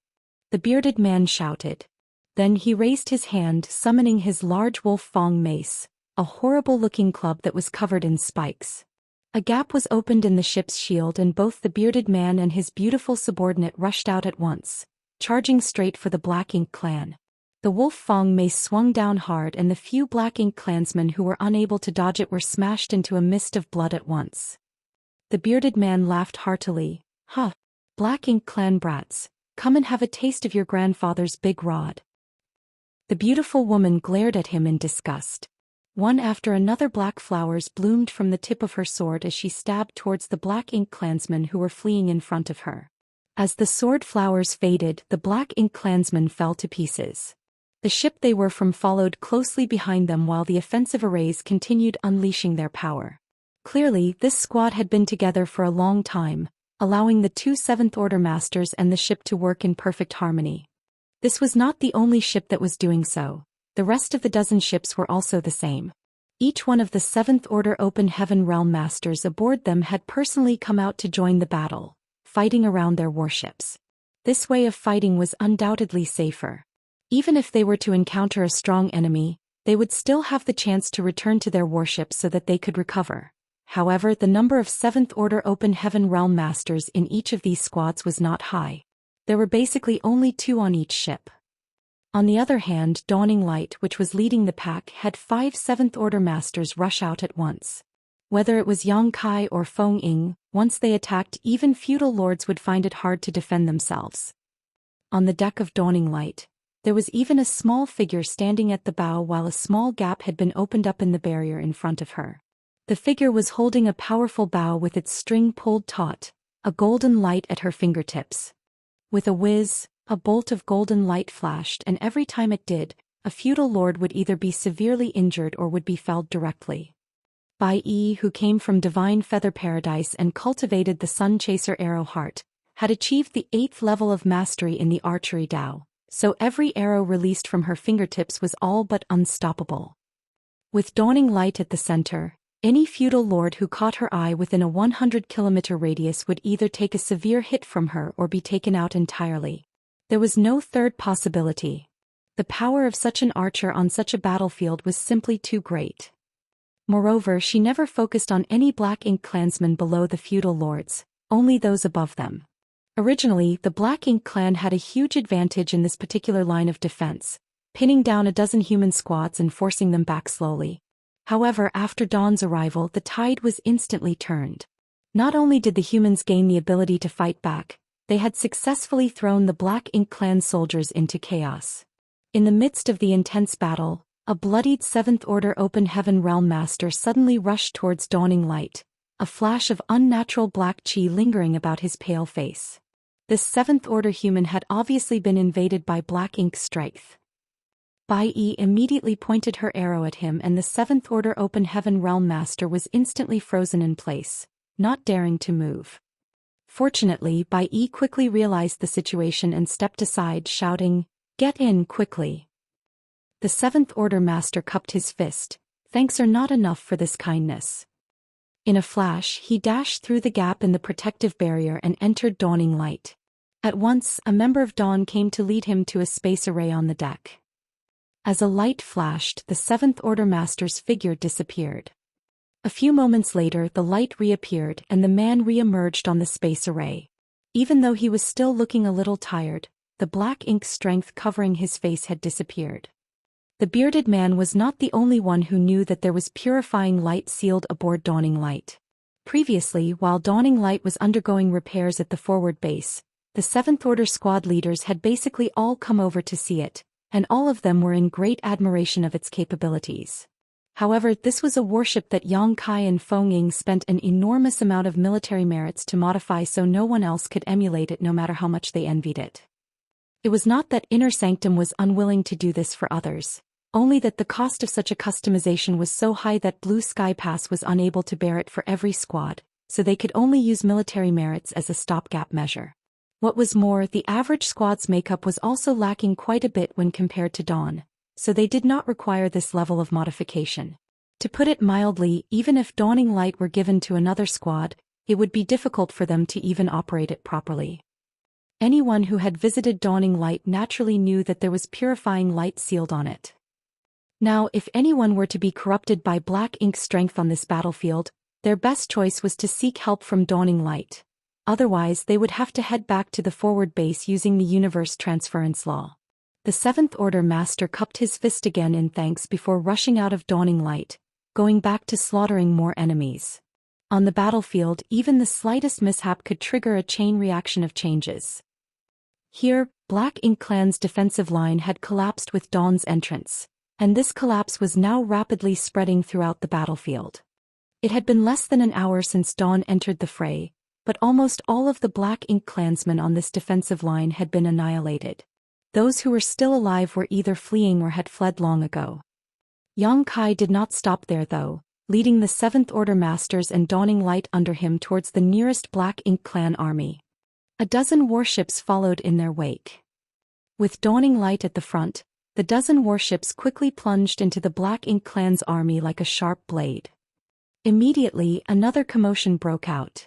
Speaker 1: The bearded man shouted. Then he raised his hand, summoning his large wolf fang mace, a horrible-looking club that was covered in spikes. A gap was opened in the ship's shield, and both the bearded man and his beautiful subordinate rushed out at once, charging straight for the Black Ink Clan. The wolf fang mace swung down hard, and the few Black Ink clansmen who were unable to dodge it were smashed into a mist of blood at once. The bearded man laughed heartily. "Huh! Black Ink Clan brats, come and have a taste of your grandfather's big rod." The beautiful woman glared at him in disgust. One after another black flowers bloomed from the tip of her sword as she stabbed towards the Black Ink clansmen who were fleeing in front of her. As the sword flowers faded, the Black Ink clansmen fell to pieces. The ship they were from followed closely behind them while the offensive arrays continued unleashing their power. Clearly, this squad had been together for a long time, allowing the 2 Seventh Order Masters and the ship to work in perfect harmony. This was not the only ship that was doing so. The rest of the dozen ships were also the same. Each one of the 7th Order Open Heaven Realm Masters aboard them had personally come out to join the battle, fighting around their warships. This way of fighting was undoubtedly safer. Even if they were to encounter a strong enemy, they would still have the chance to return to their warships so that they could recover. However, the number of 7th Order Open Heaven Realm Masters in each of these squads was not high. There were basically only 2 on each ship. On the other hand, Dawning Light, which was leading the pack, had 5 7th Order Masters rush out at once. Whether it was Yang Kai or Feng Ying, once they attacked, even feudal lords would find it hard to defend themselves. On the deck of Dawning Light, there was even a small figure standing at the bow while a small gap had been opened up in the barrier in front of her. The figure was holding a powerful bow with its string pulled taut, a golden light at her fingertips. With a whiz, a bolt of golden light flashed, and every time it did, a feudal lord would either be severely injured or would be felled directly. Bai Yi, who came from Divine Feather Paradise and cultivated the Sun Chaser Arrow Heart, had achieved the 8th level of mastery in the archery Dao, so every arrow released from her fingertips was all but unstoppable. With Dawning Light at the center, any feudal lord who caught her eye within a 100-kilometer radius would either take a severe hit from her or be taken out entirely. There was no third possibility. The power of such an archer on such a battlefield was simply too great. Moreover, she never focused on any Black Ink clansmen below the feudal lords, only those above them. Originally, the Black Ink clan had a huge advantage in this particular line of defense, pinning down a dozen human squads and forcing them back slowly. However, after Dawn's arrival, the tide was instantly turned. Not only did the humans gain the ability to fight back, they had successfully thrown the Black Ink clan soldiers into chaos. In the midst of the intense battle, A bloodied Seventh Order Open Heaven Realm Master suddenly rushed towards Dawning Light, a flash of unnatural black chi lingering about his pale face. This Seventh Order human had obviously been invaded by black ink strength. Bai Yi immediately pointed her arrow at him, and the Seventh Order Open Heaven Realm Master was instantly frozen in place, not daring to move. Fortunately, Bai Yi quickly realized the situation and stepped aside, shouting, "Get in quickly." The Seventh Order Master cupped his fist. "Thanks are not enough for this kindness." In a flash, he dashed through the gap in the protective barrier and entered Dawning Light. At once, a member of Dawn came to lead him to a space array on the deck. As a light flashed, the Seventh Order Master's figure disappeared. A few moments later, the light reappeared and the man re-emerged on the space array. Even though he was still looking a little tired, the black ink strength covering his face had disappeared. The bearded man was not the only one who knew that there was purifying light sealed aboard Dawning Light. Previously, while Dawning Light was undergoing repairs at the forward base, the Seventh Order squad leaders had basically all come over to see it, and all of them were in great admiration of its capabilities. However, this was a warship that Yang Kai and Feng Ying spent an enormous amount of military merits to modify, so no one else could emulate it no matter how much they envied it. It was not that Inner Sanctum was unwilling to do this for others, only that the cost of such a customization was so high that Blue Sky Pass was unable to bear it for every squad, so they could only use military merits as a stopgap measure. What was more, the average squad's makeup was also lacking quite a bit when compared to Dawn, so they did not require this level of modification. To put it mildly, even if Dawning Light were given to another squad, it would be difficult for them to even operate it properly. Anyone who had visited Dawning Light naturally knew that there was purifying light sealed on it. Now, if anyone were to be corrupted by black ink strength on this battlefield, their best choice was to seek help from Dawning Light. Otherwise, they would have to head back to the forward base using the universe transference law. The Seventh Order Master cupped his fist again in thanks before rushing out of Dawning Light, going back to slaughtering more enemies. On the battlefield, even the slightest mishap could trigger a chain reaction of changes. Here, Black Ink Clan's defensive line had collapsed with Dawn's entrance, and this collapse was now rapidly spreading throughout the battlefield. It had been less than an hour since Dawn entered the fray, but almost all of the Black Ink Clansmen on this defensive line had been annihilated. Those who were still alive were either fleeing or had fled long ago. Yang Kai did not stop there though, leading the Seventh Order Masters and Dawning Light under him towards the nearest Black Ink Clan army. A dozen warships followed in their wake. With Dawning Light at the front, the dozen warships quickly plunged into the Black Ink Clan's army like a sharp blade. Immediately, another commotion broke out.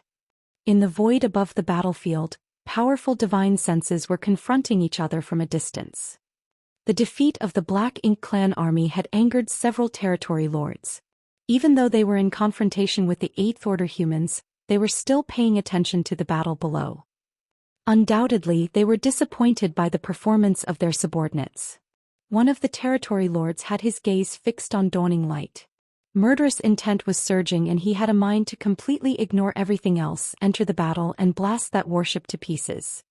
Speaker 1: In the void above the battlefield, powerful divine senses were confronting each other from a distance. The defeat of the Black Ink Clan army had angered several territory lords. Even though they were in confrontation with the Eighth Order humans, they were still paying attention to the battle below. Undoubtedly, they were disappointed by the performance of their subordinates. One of the territory lords had his gaze fixed on Dawning Light. Murderous intent was surging, and he had a mind to completely ignore everything else, enter the battle, and blast that warship to pieces.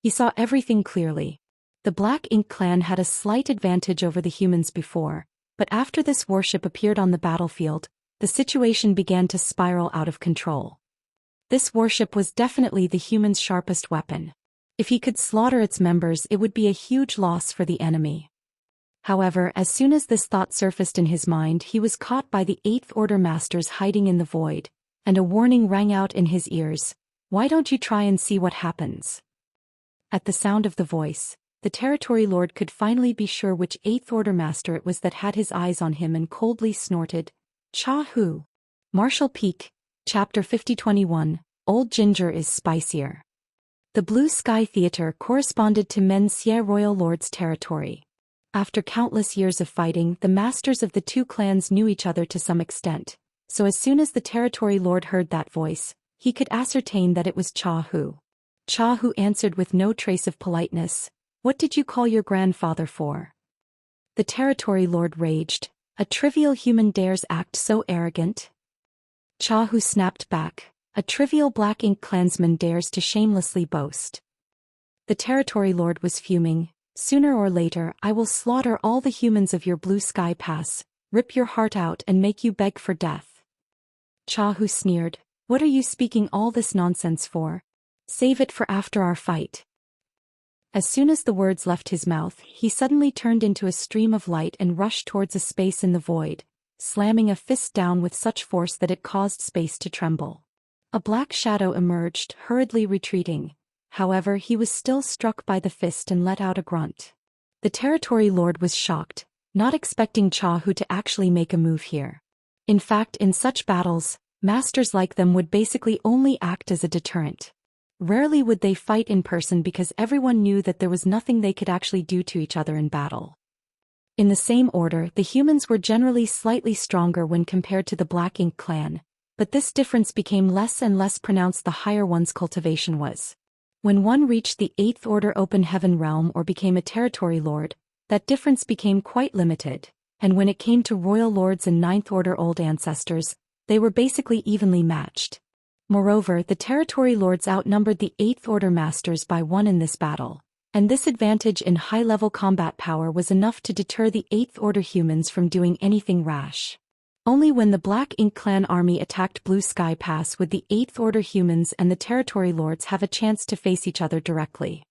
Speaker 1: He saw everything clearly. The Black Ink Clan had a slight advantage over the humans before, but after this warship appeared on the battlefield, the situation began to spiral out of control. This warship was definitely the humans' sharpest weapon. If he could slaughter its members, it would be a huge loss for the enemy. However, as soon as this thought surfaced in his mind, he was caught by the Eighth Order Masters hiding in the void, and a warning rang out in his ears: "Why don't you try and see what happens?" At the sound of the voice, the Territory Lord could finally be sure which Eighth Order Master it was that had his eyes on him, and coldly snorted, "Cha-hu." Marshall Peak, Chapter 5021, Old Ginger is Spicier. The Blue Sky Theater corresponded to Menxie Royal Lord's territory. After countless years of fighting, the masters of the two clans knew each other to some extent, so as soon as the Territory Lord heard that voice, he could ascertain that it was Cha-hu. Cha-hu answered with no trace of politeness, "What did you call your grandfather for?" The Territory Lord raged, "A trivial human dares act so arrogant?" Cha-hu snapped back, "A trivial Black Ink clansman dares to shamelessly boast." The Territory Lord was fuming. Sooner or later I will slaughter all the humans of your blue sky pass, rip your heart out and make you beg for death. Chahu sneered. What are you speaking all this nonsense for? Save it for after our fight. As soon as the words left his mouth, he suddenly turned into a stream of light and rushed towards a space in the void, slamming a fist down with such force that it caused space to tremble. A black shadow emerged, hurriedly retreating. However, he was still struck by the fist and let out a grunt. The territory lord was shocked, not expecting Chahu to actually make a move here. In fact, in such battles, masters like them would basically only act as a deterrent. Rarely would they fight in person because everyone knew that there was nothing they could actually do to each other in battle. In the same order, the humans were generally slightly stronger when compared to the Black Ink clan, but this difference became less and less pronounced the higher one's cultivation was. When one reached the 8th Order Open Heaven realm or became a territory lord, that difference became quite limited, and when it came to royal lords and 9th Order Old Ancestors, they were basically evenly matched. Moreover, the territory lords outnumbered the 8th Order masters by 1 in this battle, and this advantage in high-level combat power was enough to deter the 8th Order humans from doing anything rash. Only when the Black Ink clan army attacked Blue Sky Pass would the 8th Order humans and the territory lords have a chance to face each other directly.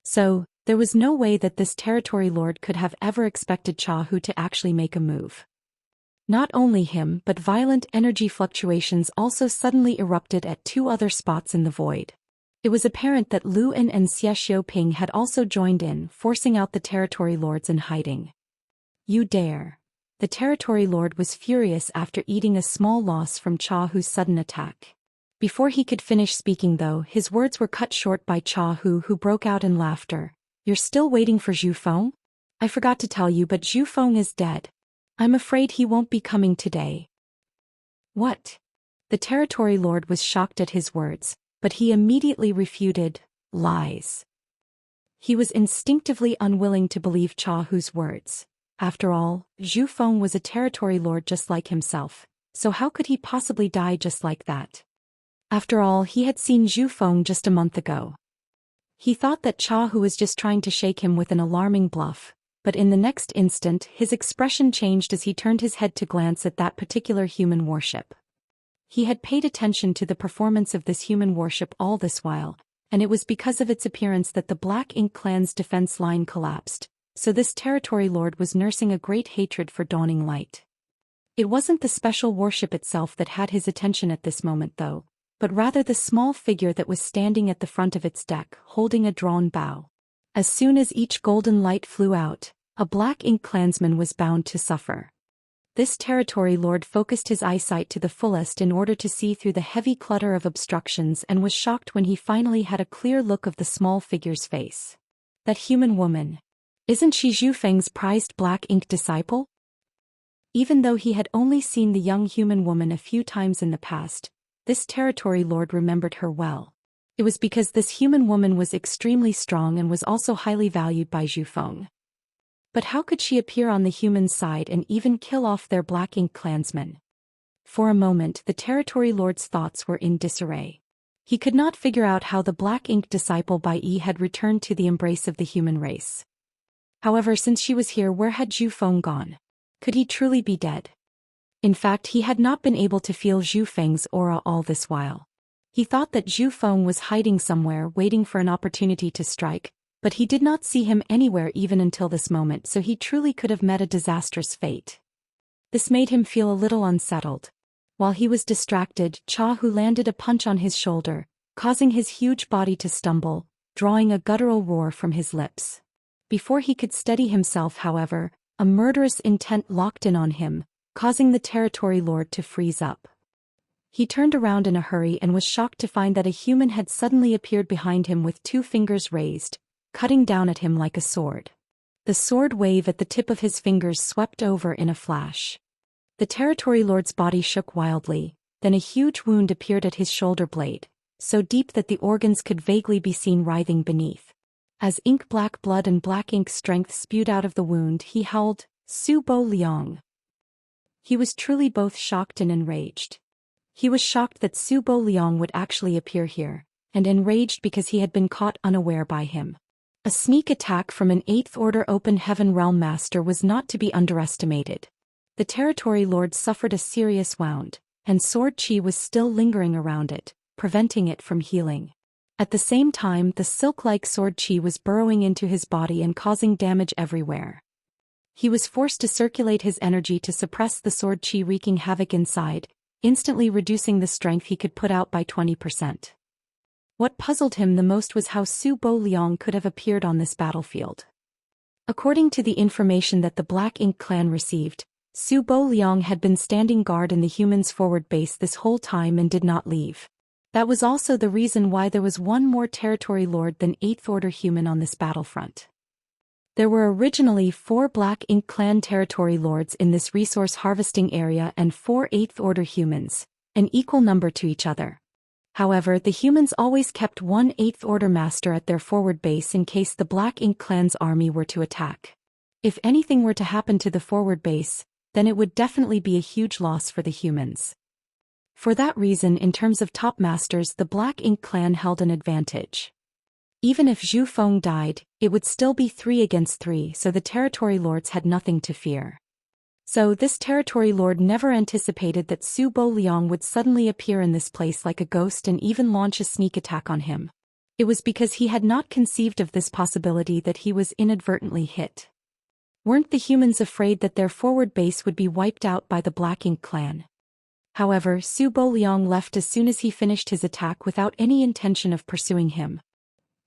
Speaker 1: So, there was no way that this territory lord could have ever expected Chahu to actually make a move. Not only him, but violent energy fluctuations also suddenly erupted at 2 other spots in the void. It was apparent that Lu En and Xie Xiaoping had also joined in, forcing out the territory lords in hiding. You dare. The territory lord was furious after eating a small loss from Chahu's sudden attack. Before he could finish speaking though, his words were cut short by Chahu, who broke out in laughter. You're still waiting for Zhu Feng? I forgot to tell you, but Zhu Feng is dead. I'm afraid he won't be coming today. What? The territory lord was shocked at his words, but he immediately refuted. Lies. He was instinctively unwilling to believe Chahu's words. After all, Zhu Feng was a territory lord just like himself, so how could he possibly die just like that? After all, he had seen Zhu Feng just a month ago. He thought that Chahu was just trying to shake him with an alarming bluff, but in the next instant his expression changed as he turned his head to glance at that particular human warship. He had paid attention to the performance of this human warship all this while, and it was because of its appearance that the Black Ink clan's defense line collapsed, so this territory lord was nursing a great hatred for Dawning Light. It wasn't the special warship itself that had his attention at this moment though, but rather the small figure that was standing at the front of its deck, holding a drawn bow. As soon as each golden light flew out, a Black Ink clansman was bound to suffer. This territory lord focused his eyesight to the fullest in order to see through the heavy clutter of obstructions and was shocked when he finally had a clear look of the small figure's face. That human woman. Isn't she Zhu Feng's prized Black Ink disciple? Even though he had only seen the young human woman a few times in the past, this territory lord remembered her well. It was because this human woman was extremely strong and was also highly valued by Zhu Feng. But how could she appear on the human side and even kill off their Black Ink clansmen? For a moment the territory lord's thoughts were in disarray. He could not figure out how the Black Ink disciple Bai Yi had returned to the embrace of the human race. However, since she was here, where had Zhu Feng gone? Could he truly be dead? In fact, he had not been able to feel Zhu Feng's aura all this while. He thought that Zhu Feng was hiding somewhere waiting for an opportunity to strike, but he did not see him anywhere even until this moment, so he truly could have met a disastrous fate. This made him feel a little unsettled. While he was distracted, Chahu landed a punch on his shoulder, causing his huge body to stumble, drawing a guttural roar from his lips. Before he could steady himself, however, a murderous intent locked in on him, causing the territory lord to freeze up. He turned around in a hurry and was shocked to find that a human had suddenly appeared behind him with 2 fingers raised, cutting down at him like a sword. The sword wave at the tip of his fingers swept over in a flash. The territory lord's body shook wildly, then a huge wound appeared at his shoulder blade, so deep that the organs could vaguely be seen writhing beneath. As ink-black blood and Black Ink strength spewed out of the wound, he howled, "Su Bo Liang." He was truly both shocked and enraged. He was shocked that Su Bo Liang would actually appear here, and enraged because he had been caught unaware by him. A sneak attack from an 8th Order Open Heaven Realm Master was not to be underestimated. The Territory Lord suffered a serious wound, and sword chi was still lingering around it, preventing it from healing. At the same time, the silk-like sword chi was burrowing into his body and causing damage everywhere. He was forced to circulate his energy to suppress the sword chi, wreaking havoc inside, instantly reducing the strength he could put out by 20%. What puzzled him the most was how Su Bo Liang could have appeared on this battlefield. According to the information that the Black Ink clan received, Su Bo Liang had been standing guard in the humans' forward base this whole time and did not leave. That was also the reason why there was one more territory lord than 8th Order human on this battlefront. There were originally 4 Black Ink clan territory lords in this resource harvesting area and 4 8th Order humans, an equal number to each other. However, the humans always kept one 8th Order master at their forward base in case the Black Ink clan's army were to attack. If anything were to happen to the forward base, then it would definitely be a huge loss for the humans. For that reason, in terms of top masters, the Black Ink clan held an advantage. Even if Zhu Feng died, it would still be 3 against 3, so the territory lords had nothing to fear. So this territory lord never anticipated that Su Bo Liang would suddenly appear in this place like a ghost and even launch a sneak attack on him. It was because he had not conceived of this possibility that he was inadvertently hit. Weren't the humans afraid that their forward base would be wiped out by the Black Ink clan? However, Su Bo Liang left as soon as he finished his attack without any intention of pursuing him.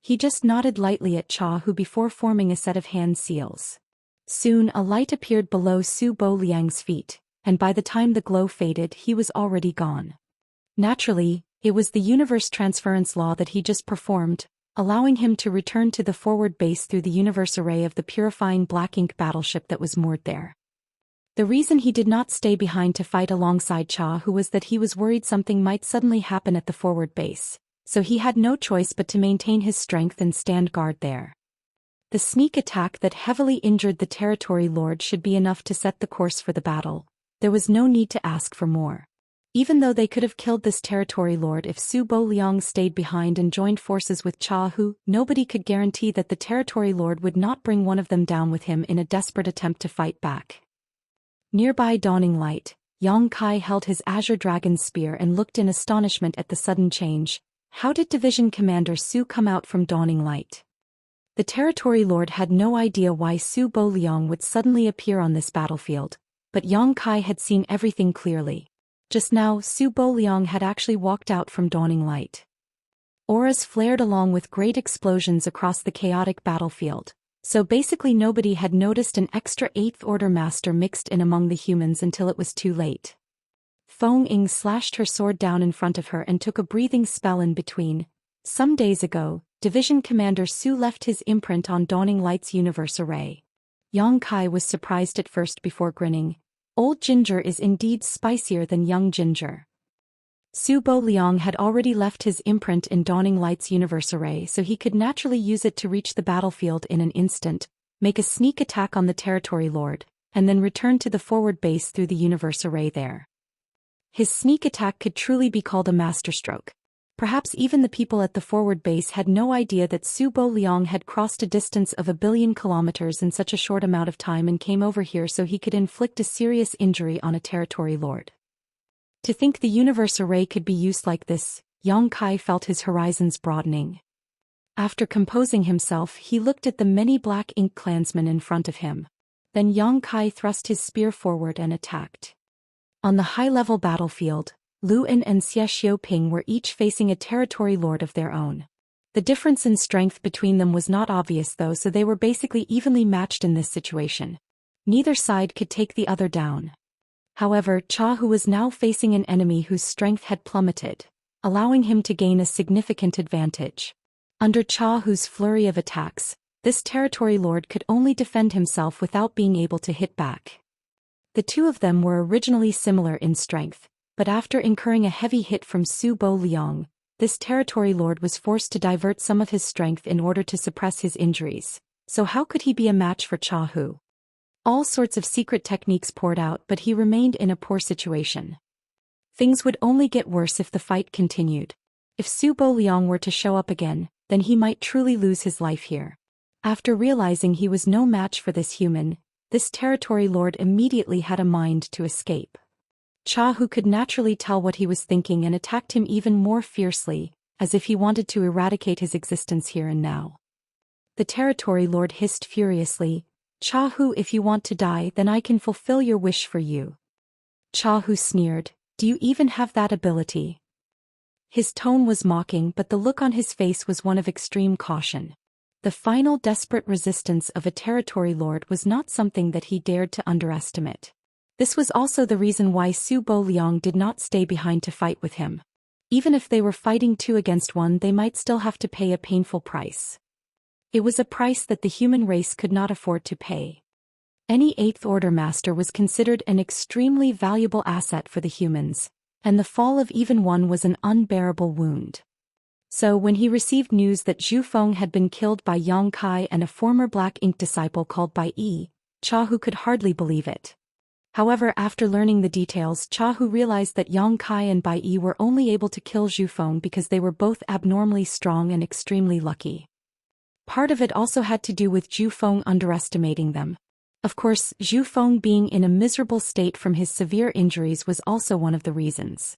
Speaker 1: He just nodded lightly at Cha Hu before forming a set of hand seals. Soon a light appeared below Su Bo Liang's feet, and by the time the glow faded he was already gone. Naturally, it was the universe transference law that he just performed, allowing him to return to the forward base through the universe array of the purifying Black Ink battleship that was moored there. The reason he did not stay behind to fight alongside Cha Hu was that he was worried something might suddenly happen at the forward base, so he had no choice but to maintain his strength and stand guard there. The sneak attack that heavily injured the territory lord should be enough to set the course for the battle. There was no need to ask for more. Even though they could have killed this territory lord if Su Bo Liang stayed behind and joined forces with Cha Hu, nobody could guarantee that the territory lord would not bring one of them down with him in a desperate attempt to fight back. Nearby dawning light, Yang Kai held his azure dragon spear and looked in astonishment at the sudden change. How did Division Commander Su come out from dawning light? The territory lord had no idea why Su Bo Liang would suddenly appear on this battlefield, but Yang Kai had seen everything clearly. Just now, Su Bo Liang had actually walked out from dawning light. Auras flared along with great explosions across the chaotic battlefield, so basically nobody had noticed an extra 8th Order master mixed in among the humans until it was too late. Feng Ying slashed her sword down in front of her and took a breathing spell in between. Some days ago, Division Commander Su left his imprint on Dawning Light's universe array. Yang Kai was surprised at first before grinning. Old ginger is indeed spicier than young ginger. Su Bo Liang had already left his imprint in Dawning Light's universe array, so he could naturally use it to reach the battlefield in an instant, make a sneak attack on the territory lord, and then return to the forward base through the universe array there. His sneak attack could truly be called a masterstroke. Perhaps even the people at the forward base had no idea that Su Bo Liang had crossed a distance of 1 billion kilometers in such a short amount of time and came over here so he could inflict a serious injury on a territory lord. To think the universe array could be used like this, Yang Kai felt his horizons broadening. After composing himself, he looked at the many Black Ink clansmen in front of him. Then Yang Kai thrust his spear forward and attacked. On the high-level battlefield, Lu En and Xie Xiaoping were each facing a territory lord of their own. The difference in strength between them was not obvious though, so they were basically evenly matched in this situation. Neither side could take the other down. However, Cha Hu was now facing an enemy whose strength had plummeted, allowing him to gain a significant advantage. Under Cha Hu's flurry of attacks, this territory lord could only defend himself without being able to hit back. The two of them were originally similar in strength, but after incurring a heavy hit from Su Bo Liang, this territory lord was forced to divert some of his strength in order to suppress his injuries. So how could he be a match for Cha Hu? All sorts of secret techniques poured out, but he remained in a poor situation. Things would only get worse if the fight continued. If Su Bo Liang were to show up again, then he might truly lose his life here. After realizing he was no match for this human, this territory lord immediately had a mind to escape. Cha Hu could naturally tell what he was thinking and attacked him even more fiercely, as if he wanted to eradicate his existence here and now. The territory lord hissed furiously, "Cha Hu, if you want to die, then I can fulfill your wish for you." Cha Hu sneered, "Do you even have that ability?" His tone was mocking, but the look on his face was one of extreme caution. The final desperate resistance of a territory lord was not something that he dared to underestimate. This was also the reason why Su Bo Liang did not stay behind to fight with him. Even if they were fighting 2 against 1, they might still have to pay a painful price. It was a price that the human race could not afford to pay. Any 8th Order master was considered an extremely valuable asset for the humans, and the fall of even one was an unbearable wound. So when he received news that Zhu Feng had been killed by Yang Kai and a former Black Ink disciple called Bai Yi, Cha Hu could hardly believe it. However, after learning the details, Cha Hu realized that Yang Kai and Bai Yi were only able to kill Zhu Feng because they were both abnormally strong and extremely lucky. Part of it also had to do with Zhu Feng underestimating them. Of course, Zhu Feng being in a miserable state from his severe injuries was also one of the reasons.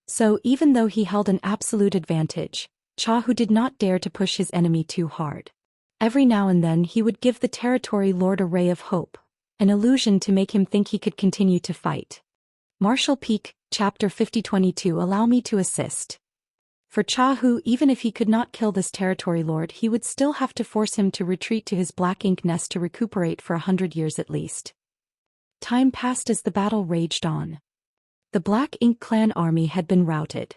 Speaker 1: So even though he held an absolute advantage, Cha Hu did not dare to push his enemy too hard. Every now and then he would give the territory lord a ray of hope, an illusion to make him think he could continue to fight. Martial Peak, Chapter 5022. Allow me to assist. For Cha Hu, even if he could not kill this territory lord, he would still have to force him to retreat to his Black Ink nest to recuperate for 100 years at least. Time passed as the battle raged on. The Black Ink clan army had been routed.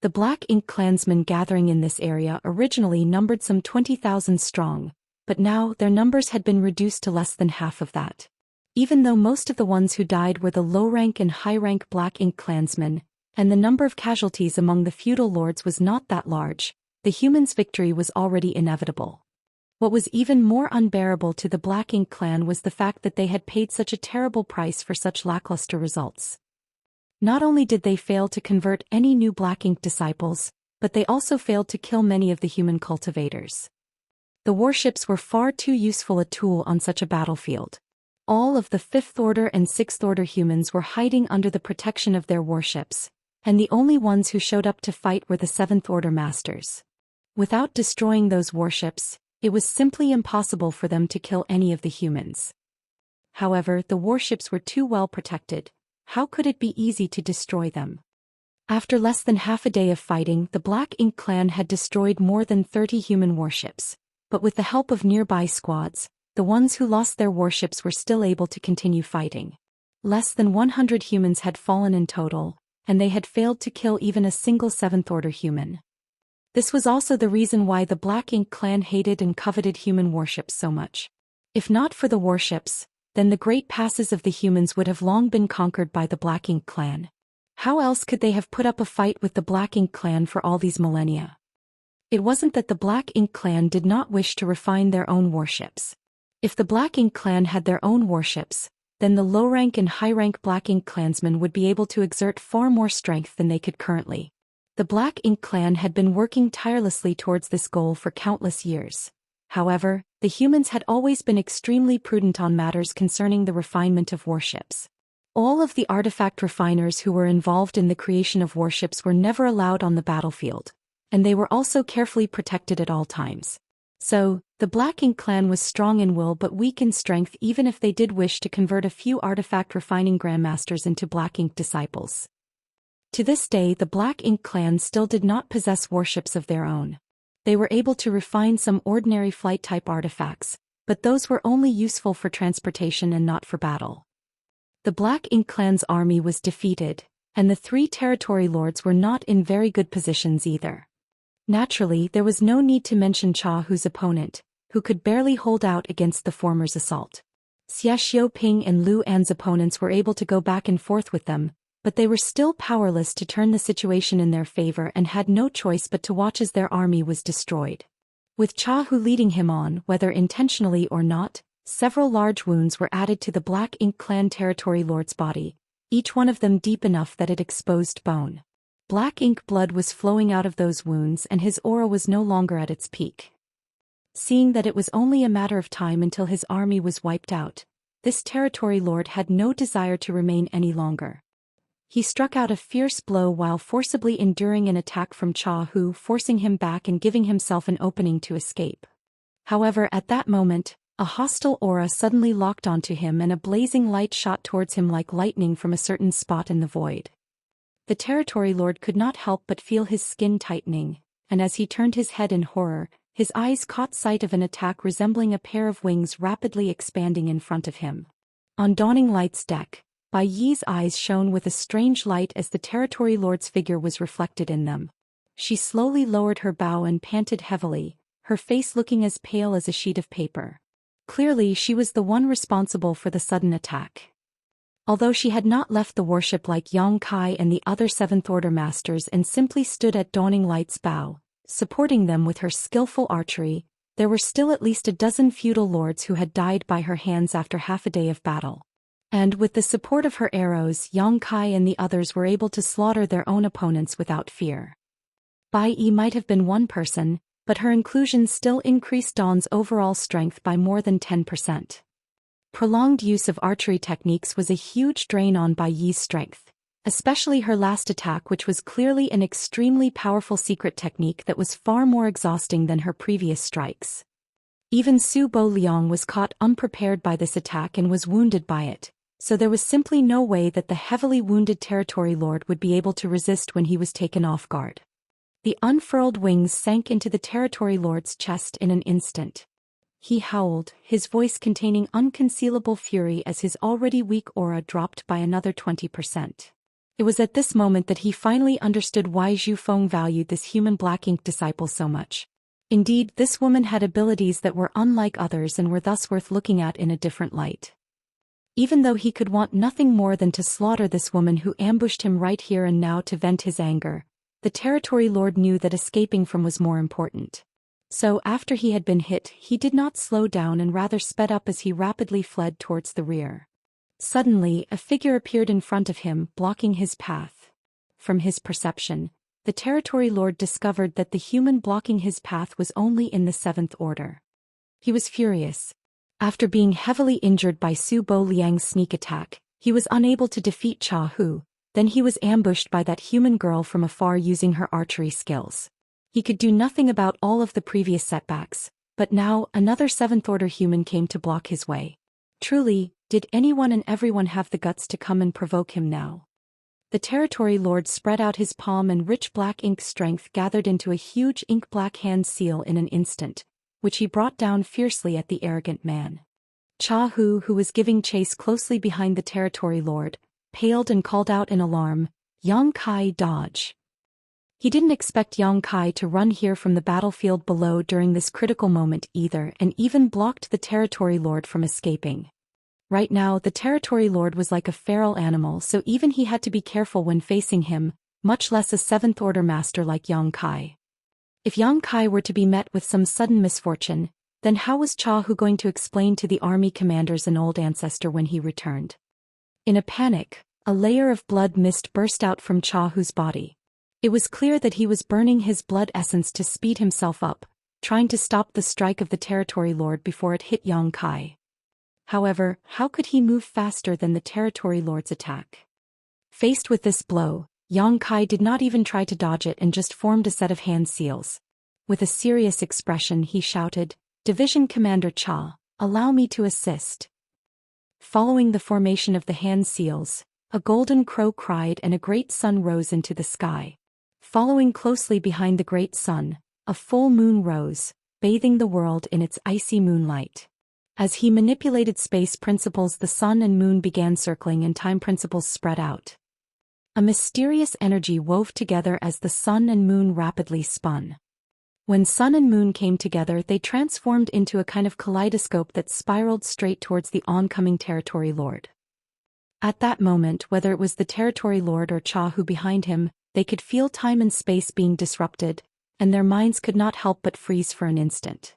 Speaker 1: The Black Ink clansmen gathering in this area originally numbered some 20,000 strong, but now their numbers had been reduced to less than half of that. Even though most of the ones who died were the low-rank and high-rank Black Ink clansmen, and the number of casualties among the feudal lords was not that large, the humans' victory was already inevitable. What was even more unbearable to the Black Ink clan was the fact that they had paid such a terrible price for such lackluster results. Not only did they fail to convert any new Black Ink disciples, but they also failed to kill many of the human cultivators. The warships were far too useful a tool on such a battlefield. All of the 5th Order and 6th Order humans were hiding under the protection of their warships, and the only ones who showed up to fight were the 7th Order masters. Without destroying those warships, it was simply impossible for them to kill any of the humans. However, the warships were too well protected. How could it be easy to destroy them? After less than half a day of fighting, the Black Ink clan had destroyed more than 30 human warships, but with the help of nearby squads, the ones who lost their warships were still able to continue fighting. Less than 100 humans had fallen in total, and they had failed to kill even a single 7th Order human. This was also the reason why the Black Ink clan hated and coveted human warships so much. If not for the warships, then the great passes of the humans would have long been conquered by the Black Ink clan. How else could they have put up a fight with the Black Ink clan for all these millennia? It wasn't that the Black Ink clan did not wish to refine their own warships. If the Black Ink clan had their own warships, then the low-rank and high-rank Black Ink clansmen would be able to exert far more strength than they could currently. The Black Ink clan had been working tirelessly towards this goal for countless years. However, the humans had always been extremely prudent on matters concerning the refinement of warships. All of the artifact refiners who were involved in the creation of warships were never allowed on the battlefield, and they were also carefully protected at all times. So, the Black Ink clan was strong in will but weak in strength even if they did wish to convert a few artifact refining grandmasters into Black Ink disciples. To this day, the Black Ink clan still did not possess warships of their own. They were able to refine some ordinary flight-type artifacts, but those were only useful for transportation and not for battle. The Black Ink clan's army was defeated, and the 3 territory lords were not in very good positions either. Naturally, there was no need to mention Cha Hu's opponent, who could barely hold out against the former's assault. Xia Xiaoping and Lu An's opponents were able to go back and forth with them, but they were still powerless to turn the situation in their favor and had no choice but to watch as their army was destroyed. With Cha Hu leading him on, whether intentionally or not, several large wounds were added to the Black Ink clan territory lord's body, each one of them deep enough that it exposed bone. Black Ink blood was flowing out of those wounds and his aura was no longer at its peak. Seeing that it was only a matter of time until his army was wiped out, this territory lord had no desire to remain any longer. He struck out a fierce blow while forcibly enduring an attack from Cha Hu, forcing him back and giving himself an opening to escape. However, at that moment, a hostile aura suddenly locked onto him and a blazing light shot towards him like lightning from a certain spot in the void. The territory lord could not help but feel his skin tightening, and as he turned his head in horror, his eyes caught sight of an attack resembling a pair of wings rapidly expanding in front of him. On Dawning Light's deck, Bai Yi's eyes shone with a strange light as the territory lord's figure was reflected in them. She slowly lowered her bow and panted heavily, her face looking as pale as a sheet of paper. Clearly she was the one responsible for the sudden attack. Although she had not left the warship like Yang Kai and the other Seventh Order masters and simply stood at Dawning Light's bow, supporting them with her skillful archery, there were still at least a dozen feudal lords who had died by her hands after half a day of battle. And with the support of her arrows, Yang Kai and the others were able to slaughter their own opponents without fear. Bai Yi might have been one person, but her inclusion still increased Dawn's overall strength by more than 10%. Prolonged use of archery techniques was a huge drain on Bai Yi's strength, especially her last attack, which was clearly an extremely powerful secret technique that was far more exhausting than her previous strikes. Even Su Bo Liang was caught unprepared by this attack and was wounded by it, so there was simply no way that the heavily wounded territory lord would be able to resist when he was taken off guard. The unfurled wings sank into the territory lord's chest in an instant. He howled, his voice containing unconcealable fury as his already weak aura dropped by another 20%. It was at this moment that he finally understood why Zhu Feng valued this human black ink disciple so much. Indeed, this woman had abilities that were unlike others and were thus worth looking at in a different light. Even though he could want nothing more than to slaughter this woman who ambushed him right here and now to vent his anger, the territory lord knew that escaping from was more important. So after he had been hit, he did not slow down and rather sped up as he rapidly fled towards the rear. Suddenly, a figure appeared in front of him, blocking his path. From his perception, the territory lord discovered that the human blocking his path was only in the Seventh Order. He was furious. After being heavily injured by Su Bo Liang's sneak attack, he was unable to defeat Cha Hu. Then he was ambushed by that human girl from afar using her archery skills. He could do nothing about all of the previous setbacks, but now another Seventh Order human came to block his way. Truly, did anyone and everyone have the guts to come and provoke him now? The territory lord spread out his palm and rich black ink strength gathered into a huge ink-black hand seal in an instant, which he brought down fiercely at the arrogant man. Cha Hu, who was giving chase closely behind the territory lord, paled and called out in alarm, "Yang Kai, dodge." He didn't expect Yang Kai to run here from the battlefield below during this critical moment either, and even blocked the territory lord from escaping. Right now, the territory lord was like a feral animal, so even he had to be careful when facing him, much less a Seventh Order master like Yang Kai. If Yang Kai were to be met with some sudden misfortune, then how was Cha Hu going to explain to the army commanders an old ancestor when he returned? In a panic, a layer of blood mist burst out from Cha Hu's body. It was clear that he was burning his blood essence to speed himself up, trying to stop the strike of the territory lord before it hit Yang Kai. However, how could he move faster than the territory lord's attack? Faced with this blow, Yang Kai did not even try to dodge it and just formed a set of hand seals. With a serious expression he shouted, "Division Commander Cha, allow me to assist." Following the formation of the hand seals, a golden crow cried and a great sun rose into the sky. Following closely behind the great sun, a full moon rose, bathing the world in its icy moonlight. As he manipulated space principles, the sun and moon began circling and time principles spread out. A mysterious energy wove together as the sun and moon rapidly spun. When sun and moon came together, they transformed into a kind of kaleidoscope that spiraled straight towards the oncoming territory lord. At that moment, whether it was the territory lord or Cha Hu behind him, they could feel time and space being disrupted, and their minds could not help but freeze for an instant.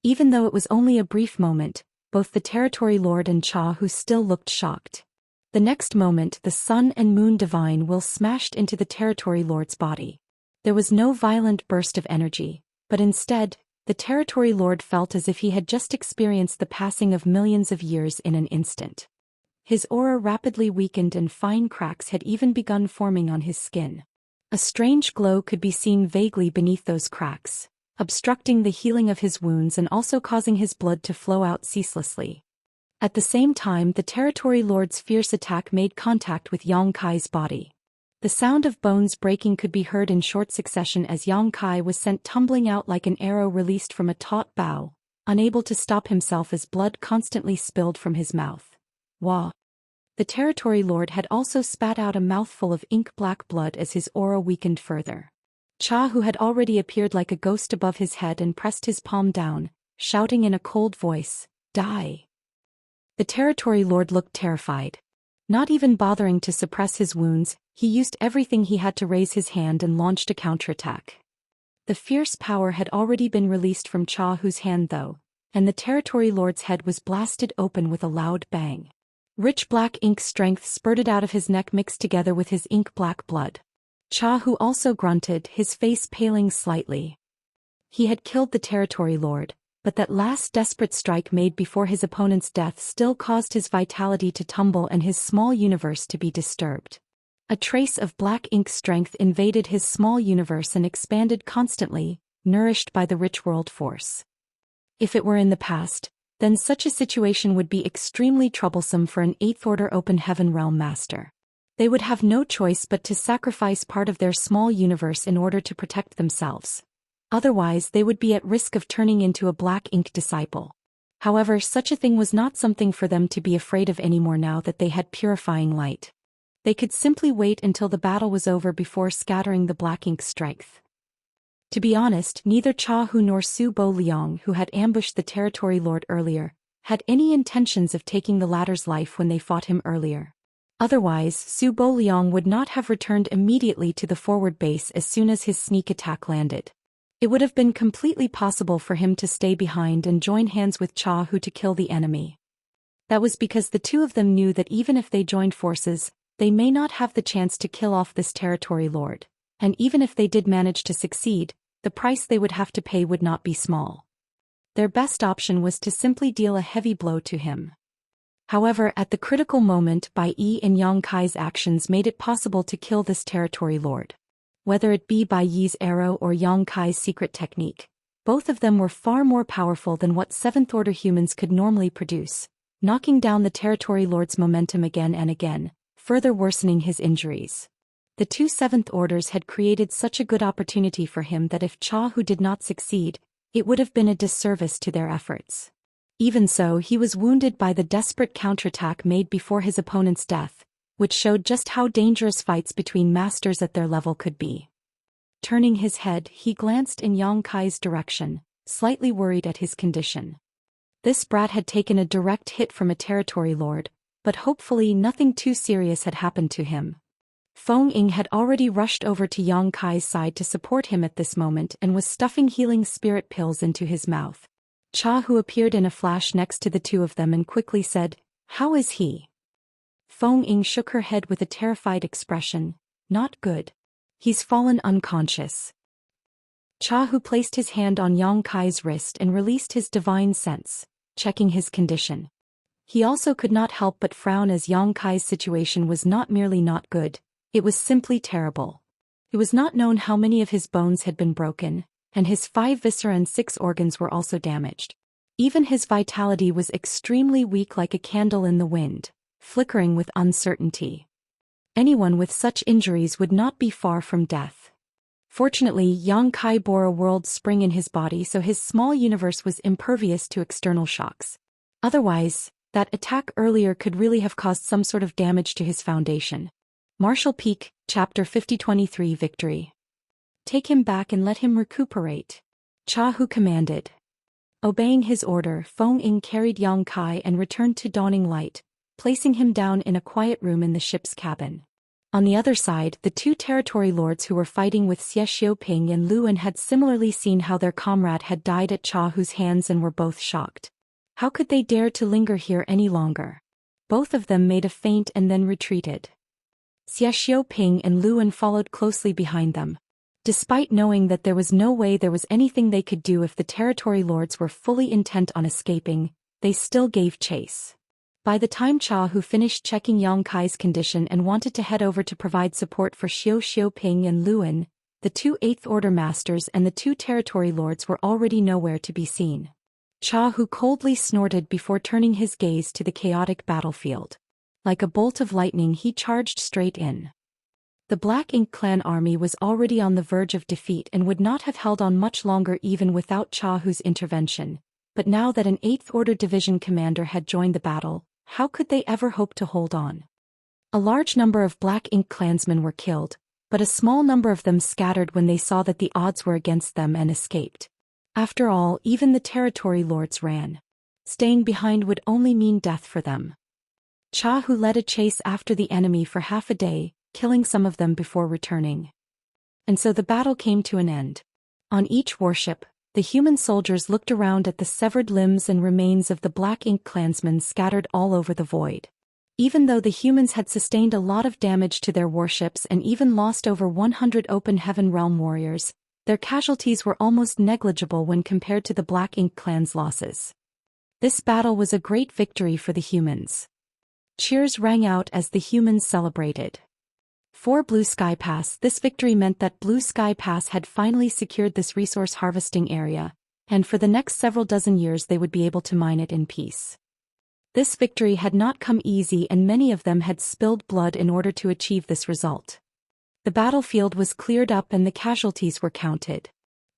Speaker 1: Even though it was only a brief moment, both the territory lord and Cha Hu still looked shocked. The next moment, the sun and moon divine will smashed into the territory lord's body. There was no violent burst of energy, but instead, the territory lord felt as if he had just experienced the passing of millions of years in an instant. His aura rapidly weakened and fine cracks had even begun forming on his skin. A strange glow could be seen vaguely beneath those cracks, obstructing the healing of his wounds and also causing his blood to flow out ceaselessly. At the same time, the territory lord's fierce attack made contact with Yang Kai's body. The sound of bones breaking could be heard in short succession as Yang Kai was sent tumbling out like an arrow released from a taut bow, unable to stop himself as blood constantly spilled from his mouth. Wah! The territory lord had also spat out a mouthful of ink-black blood as his aura weakened further. Cha, who had already appeared like a ghost above his head and pressed his palm down, shouting in a cold voice, "Die!" The territory lord looked terrified. Not even bothering to suppress his wounds, he used everything he had to raise his hand and launched a counterattack. The fierce power had already been released from Cha Hu's hand though, and the territory lord's head was blasted open with a loud bang. Rich black ink strength spurted out of his neck mixed together with his ink-black blood. Cha Hu also grunted, his face paling slightly. He had killed the territory lord, but that last desperate strike made before his opponent's death still caused his vitality to tumble and his small universe to be disturbed. A trace of black ink strength invaded his small universe and expanded constantly, nourished by the rich world force. If it were in the past, then such a situation would be extremely troublesome for an 8th Order Open Heaven Realm Master. They would have no choice but to sacrifice part of their small universe in order to protect themselves. Otherwise they would be at risk of turning into a black ink disciple. However, such a thing was not something for them to be afraid of anymore now that they had purifying light. They could simply wait until the battle was over before scattering the black ink strength. To be honest, neither Cha Hu nor Su Bo Liang, who had ambushed the territory lord earlier, had any intentions of taking the latter's life when they fought him earlier. Otherwise, Su Bo Liang would not have returned immediately to the forward base as soon as his sneak attack landed. It would have been completely possible for him to stay behind and join hands with Cha Hu to kill the enemy. That was because the two of them knew that even if they joined forces, they may not have the chance to kill off this territory lord, and even if they did manage to succeed, the price they would have to pay would not be small. Their best option was to simply deal a heavy blow to him. However, at the critical moment, Bai Yi and Yang Kai's actions made it possible to kill this territory lord. Whether it be Bai Yi's arrow or Yang Kai's secret technique, both of them were far more powerful than what 7th Order humans could normally produce, knocking down the territory lord's momentum again and again, further worsening his injuries. The two 7th Orders had created such a good opportunity for him that if Cha Hu did not succeed, it would have been a disservice to their efforts. Even so, he was wounded by the desperate counterattack made before his opponent's death, which showed just how dangerous fights between masters at their level could be. Turning his head, he glanced in Yang Kai's direction, slightly worried at his condition. This brat had taken a direct hit from a territory lord, but hopefully nothing too serious had happened to him. Feng Ying had already rushed over to Yang Kai's side to support him at this moment and was stuffing healing spirit pills into his mouth. Cha Hu appeared in a flash next to the two of them and quickly said, "How is he?" Feng Ying shook her head with a terrified expression. "Not good. He's fallen unconscious." Cha Hu placed his hand on Yang Kai's wrist and released his divine sense, checking his condition. He also could not help but frown as Yang Kai's situation was not merely not good, it was simply terrible. It was not known how many of his bones had been broken, and his 5 viscera and 6 organs were also damaged. Even his vitality was extremely weak, like a candle in the wind, flickering with uncertainty. Anyone with such injuries would not be far from death. Fortunately, Yang Kai bore a world spring in his body, so his small universe was impervious to external shocks. Otherwise, that attack earlier could really have caused some sort of damage to his foundation. Martial Peak, Chapter 5023 Victory. Take him back and let him recuperate. Cha Hu commanded. Obeying his order, Feng Ying carried Yang Kai and returned to Dawning Light, placing him down in a quiet room in the ship's cabin. On the other side, the two territory lords who were fighting with Xie Xiaoping and Luan had similarly seen how their comrade had died at Cha Hu's hands and were both shocked. How could they dare to linger here any longer? Both of them made a feint and then retreated. Xie Xiaoping and Luan followed closely behind them. Despite knowing that there was no way there was anything they could do if the territory lords were fully intent on escaping, they still gave chase. By the time Hu finished checking Yang Kai's condition and wanted to head over to provide support for Xiu Xiuping and Luan, the two Eighth Order Masters and the two territory lords were already nowhere to be seen. Hu coldly snorted before turning his gaze to the chaotic battlefield. Like a bolt of lightning he charged straight in. The Black Ink clan army was already on the verge of defeat and would not have held on much longer even without Hu's intervention, but now that an Eighth Order division commander had joined the battle, how could they ever hope to hold on? A large number of Black Ink clansmen were killed, but a small number of them scattered when they saw that the odds were against them and escaped. After all, even the territory lords ran. Staying behind would only mean death for them. Hu led a chase after the enemy for half a day, killing some of them before returning. And so the battle came to an end. On each warship, the human soldiers looked around at the severed limbs and remains of the Black Ink clansmen scattered all over the void. Even though the humans had sustained a lot of damage to their warships and even lost over 100 Open Heaven Realm warriors, their casualties were almost negligible when compared to the Black Ink clan's losses. This battle was a great victory for the humans. Cheers rang out as the humans celebrated. For Blue Sky Pass, this victory meant that Blue Sky Pass had finally secured this resource harvesting area, and for the next several dozen years they would be able to mine it in peace. This victory had not come easy and many of them had spilled blood in order to achieve this result. The battlefield was cleared up and the casualties were counted.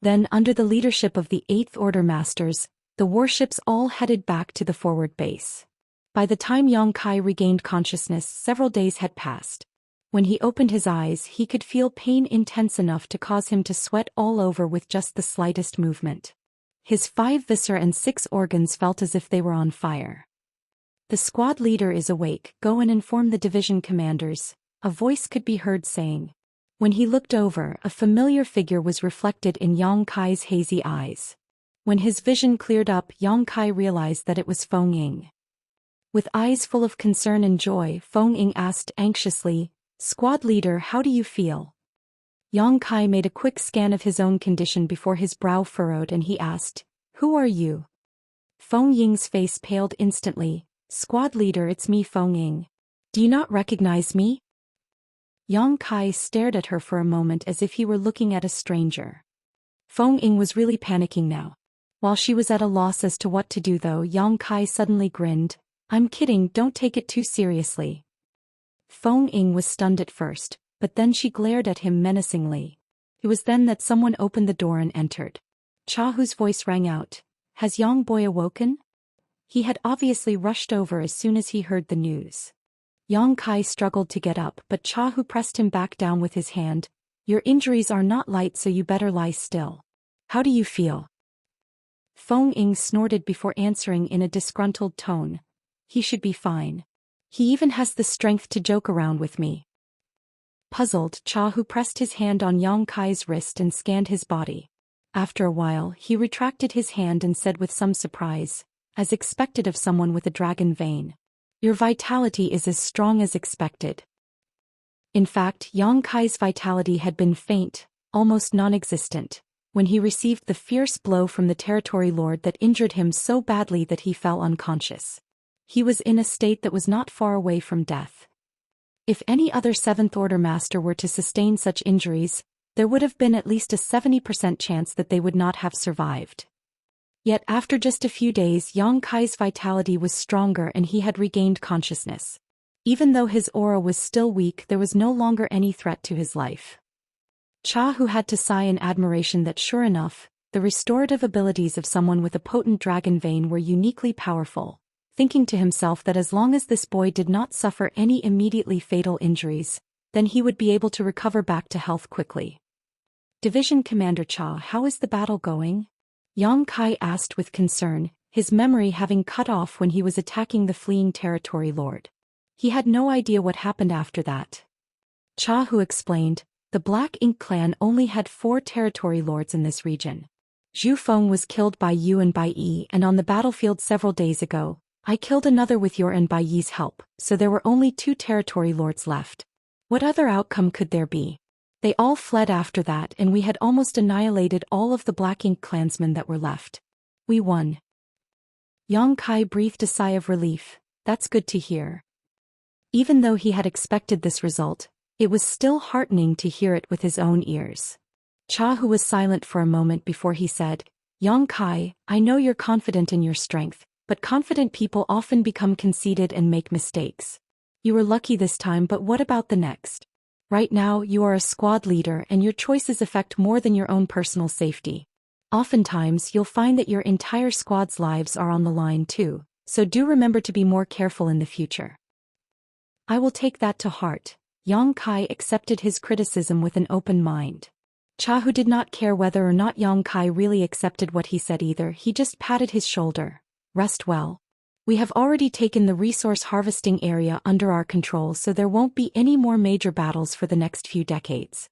Speaker 1: Then, under the leadership of the Eighth Order Masters, the warships all headed back to the forward base. By the time Yang Kai regained consciousness, several days had passed. When he opened his eyes, he could feel pain intense enough to cause him to sweat all over with just the slightest movement. His 5 viscera and 6 organs felt as if they were on fire. "The squad leader is awake, go and inform the division commanders," a voice could be heard saying. When he looked over, a familiar figure was reflected in Yang Kai's hazy eyes. When his vision cleared up, Yang Kai realized that it was Feng Ying. With eyes full of concern and joy, Feng Ying asked anxiously, "Squad leader, how do you feel?" Yang Kai made a quick scan of his own condition before his brow furrowed and he asked, "Who are you?" Feng Ying's face paled instantly. "Squad leader, it's me, Feng Ying. Do you not recognize me?" Yang Kai stared at her for a moment as if he were looking at a stranger. Feng Ying was really panicking now. While she was at a loss as to what to do though, Yang Kai suddenly grinned. "I'm kidding, don't take it too seriously." Feng Ying was stunned at first, but then she glared at him menacingly. It was then that someone opened the door and entered. Hu's voice rang out. "Has Yang boy awoken?" He had obviously rushed over as soon as he heard the news. Yang Kai struggled to get up, but Hu pressed him back down with his hand. "Your injuries are not light, so you better lie still. How do you feel?" Feng Ying snorted before answering in a disgruntled tone. "He should be fine. He even has the strength to joke around with me." Puzzled, Hu pressed his hand on Yang Kai's wrist and scanned his body. After a while, he retracted his hand and said with some surprise, as expected of someone with a dragon vein, "Your vitality is as strong as expected." In fact, Yang Kai's vitality had been faint, almost non-existent, when he received the fierce blow from the territory lord that injured him so badly that he fell unconscious. He was in a state that was not far away from death. If any other Seventh Order Master were to sustain such injuries, there would have been at least a 70% chance that they would not have survived. Yet after just a few days, Yang Kai's vitality was stronger and he had regained consciousness. Even though his aura was still weak, there was no longer any threat to his life. Hu had to sigh in admiration that sure enough, the restorative abilities of someone with a potent dragon vein were uniquely powerful, thinking to himself that as long as this boy did not suffer any immediately fatal injuries, then he would be able to recover back to health quickly. "Division Commander Cha, how is the battle going?" Yang Kai asked with concern, his memory having cut off when he was attacking the fleeing territory lord. He had no idea what happened after that. Hu explained, "The Black Ink clan only had 4 territory lords in this region. Zhu Feng was killed by Yu and Bai Yi, and on the battlefield several days ago, I killed another with your and Bai Yi's help, so there were only 2 territory lords left. What other outcome could there be? They all fled after that, and we had almost annihilated all of the Black Ink clansmen that were left. We won. Yang Kai breathed a sigh of relief. That's good to hear. Even though he had expected this result, it was still heartening to hear it with his own ears. Cha Hu was silent for a moment before he said, Yang Kai, I know you're confident in your strength, but confident people often become conceited and make mistakes. You were lucky this time, but what about the next? Right now you are a squad leader and your choices affect more than your own personal safety. Oftentimes you'll find that your entire squad's lives are on the line too, so do remember to be more careful in the future. I will take that to heart. Yang Kai accepted his criticism with an open mind. Cha Hu did not care whether or not Yang Kai really accepted what he said either, he just patted his shoulder. Rest well. We have already taken the resource harvesting area under our control, so there won't be any more major battles for the next few decades.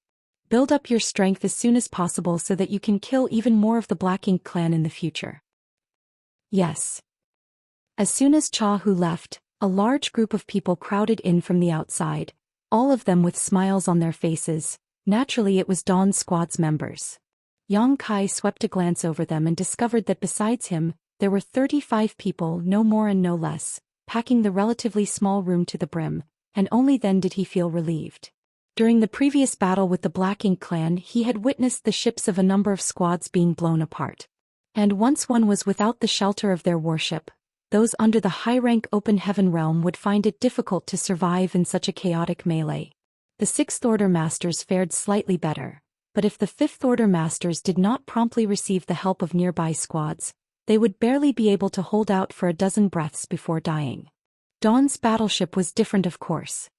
Speaker 1: Build up your strength as soon as possible so that you can kill even more of the Black Ink clan in the future. Yes. As soon as Cha Hu left, a large group of people crowded in from the outside, all of them with smiles on their faces. Naturally it was Dawn's squad's members. Yang Kai swept a glance over them and discovered that besides him, there were 35 people, no more and no less, packing the relatively small room to the brim, and only then did he feel relieved. During the previous battle with the Black Ink clan, he had witnessed the ships of a number of squads being blown apart. And once one was without the shelter of their warship, those under the high-rank open heaven realm would find it difficult to survive in such a chaotic melee. The Sixth Order Masters fared slightly better, but if the Fifth Order Masters did not promptly receive the help of nearby squads, they would barely be able to hold out for a dozen breaths before dying. Dawn's battleship was different, of course.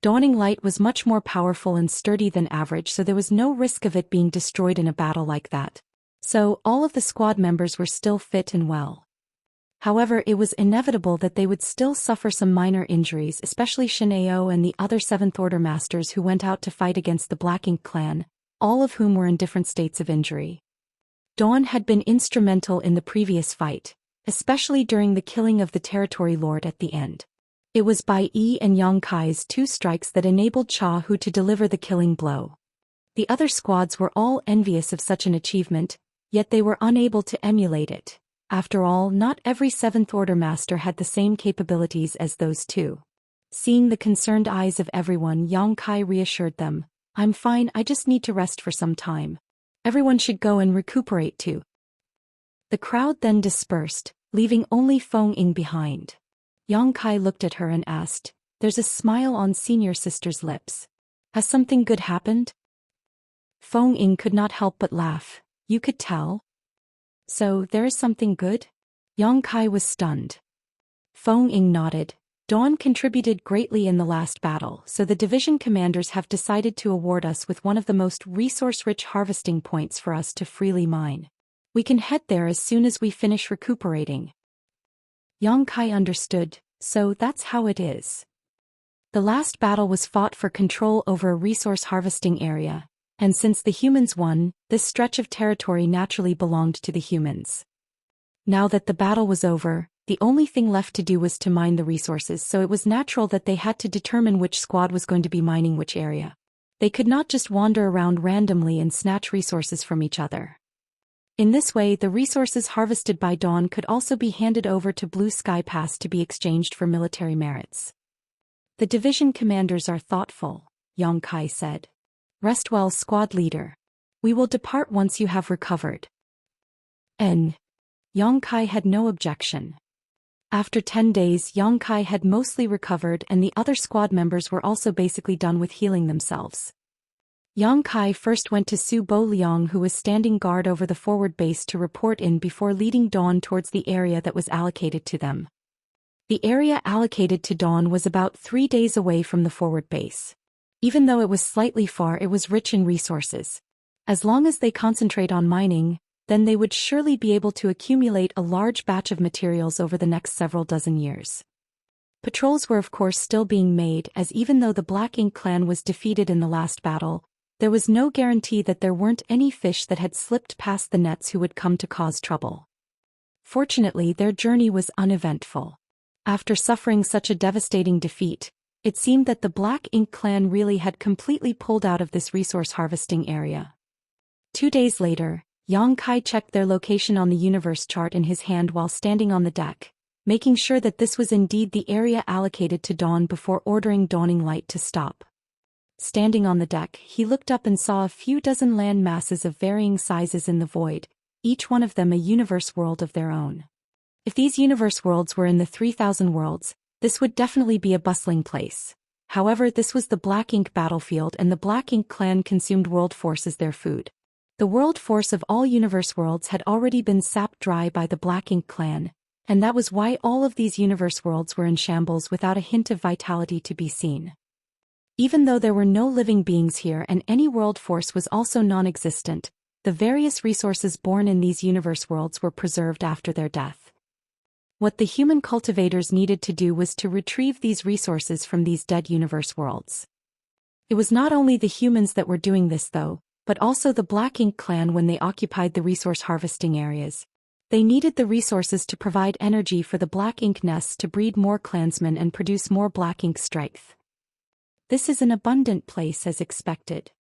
Speaker 1: Dawning Light was much more powerful and sturdy than average, so there was no risk of it being destroyed in a battle like that. So, all of the squad members were still fit and well. However, it was inevitable that they would still suffer some minor injuries, especially Shin Ao and the other Seventh Order Masters who went out to fight against the Black Ink clan, all of whom were in different states of injury. Dawn had been instrumental in the previous fight, especially during the killing of the Territory Lord at the end. It was Bai Yi and Yang Kai's 2 strikes that enabled Cha Hu to deliver the killing blow. The other squads were all envious of such an achievement, yet they were unable to emulate it. After all, not every Seventh Order Master had the same capabilities as those 2. Seeing the concerned eyes of everyone, Yang Kai reassured them, I'm fine, I just need to rest for some time. Everyone should go and recuperate too. The crowd then dispersed, leaving only Feng Ying behind. Yang Kai looked at her and asked, there's a smile on senior sister's lips. Has something good happened? Feng Ying could not help but laugh. You could tell? So, there is something good? Yang Kai was stunned. Feng Ying nodded. Dawn contributed greatly in the last battle, so the division commanders have decided to award us with one of the most resource-rich harvesting points for us to freely mine. We can head there as soon as we finish recuperating. Yang Kai understood, so that's how it is. The last battle was fought for control over a resource harvesting area, and since the humans won, this stretch of territory naturally belonged to the humans. Now that the battle was over, the only thing left to do was to mine the resources, so it was natural that they had to determine which squad was going to be mining which area. They could not just wander around randomly and snatch resources from each other. In this way, the resources harvested by Dawn could also be handed over to Blue Sky Pass to be exchanged for military merits. The division commanders are thoughtful, Yang Kai said. Rest well, squad leader. We will depart once you have recovered. Yang Kai had no objection. After 10 days, Yang Kai had mostly recovered and the other squad members were also basically done with healing themselves. Yang Kai first went to Su Bo Liang, who was standing guard over the forward base, to report in before leading Dawn towards the area that was allocated to them. The area allocated to Dawn was about 3 days away from the forward base. Even though it was slightly far, it was rich in resources. As long as they concentrate on mining, then they would surely be able to accumulate a large batch of materials over the next several dozen years. Patrols were of course still being made, as even though the Black Ink clan was defeated in the last battle, there was no guarantee that there weren't any fish that had slipped past the nets who would come to cause trouble. Fortunately, their journey was uneventful. After suffering such a devastating defeat, It seemed that the Black Ink clan really had completely pulled out of this resource harvesting area. 2 days later, Yang Kai checked their location on the universe chart in his hand while standing on the deck, making sure that this was indeed the area allocated to dawn before ordering dawning light to stop. Standing on the deck, he looked up and saw a few dozen land masses of varying sizes in the void, each one of them a universe world of their own. If these universe worlds were in the 3,000 worlds, this would definitely be a bustling place. However, this was the Black Ink battlefield, and the Black Ink clan consumed world force as their food. The world force of all universe worlds had already been sapped dry by the Black Ink clan, and that was why all of these universe worlds were in shambles without a hint of vitality to be seen. Even though there were no living beings here and any world force was also non-existent, the various resources born in these universe worlds were preserved after their death. What the human cultivators needed to do was to retrieve these resources from these dead universe worlds. It was not only the humans that were doing this though, but also the Black Ink clan when they occupied the resource harvesting areas. They needed the resources to provide energy for the Black Ink nests to breed more clansmen and produce more Black Ink strength. This is an abundant place as expected,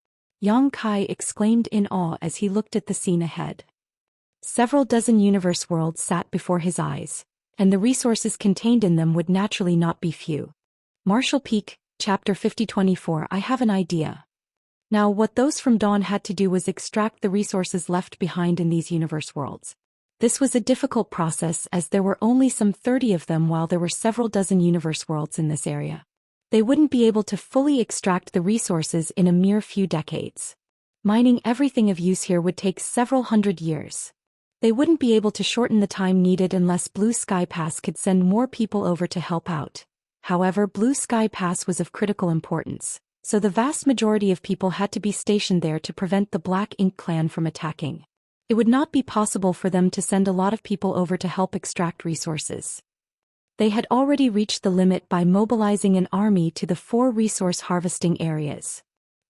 Speaker 1: Yang Kai exclaimed in awe as he looked at the scene ahead. Several dozen universe worlds sat before his eyes, and the resources contained in them would naturally not be few. Marshall Peak, Chapter 5024. I have an idea. Now what those from Dawn had to do was extract the resources left behind in these universe worlds. This was a difficult process as there were only some 30 of them while there were several dozen universe worlds in this area. They wouldn't be able to fully extract the resources in a mere few decades. Mining everything of use here would take several hundred years. They wouldn't be able to shorten the time needed unless Blue Sky Pass could send more people over to help out. However, Blue Sky Pass was of critical importance, so the vast majority of people had to be stationed there to prevent the Black Ink clan from attacking. It would not be possible for them to send a lot of people over to help extract resources. They had already reached the limit by mobilizing an army to the 4 resource harvesting areas.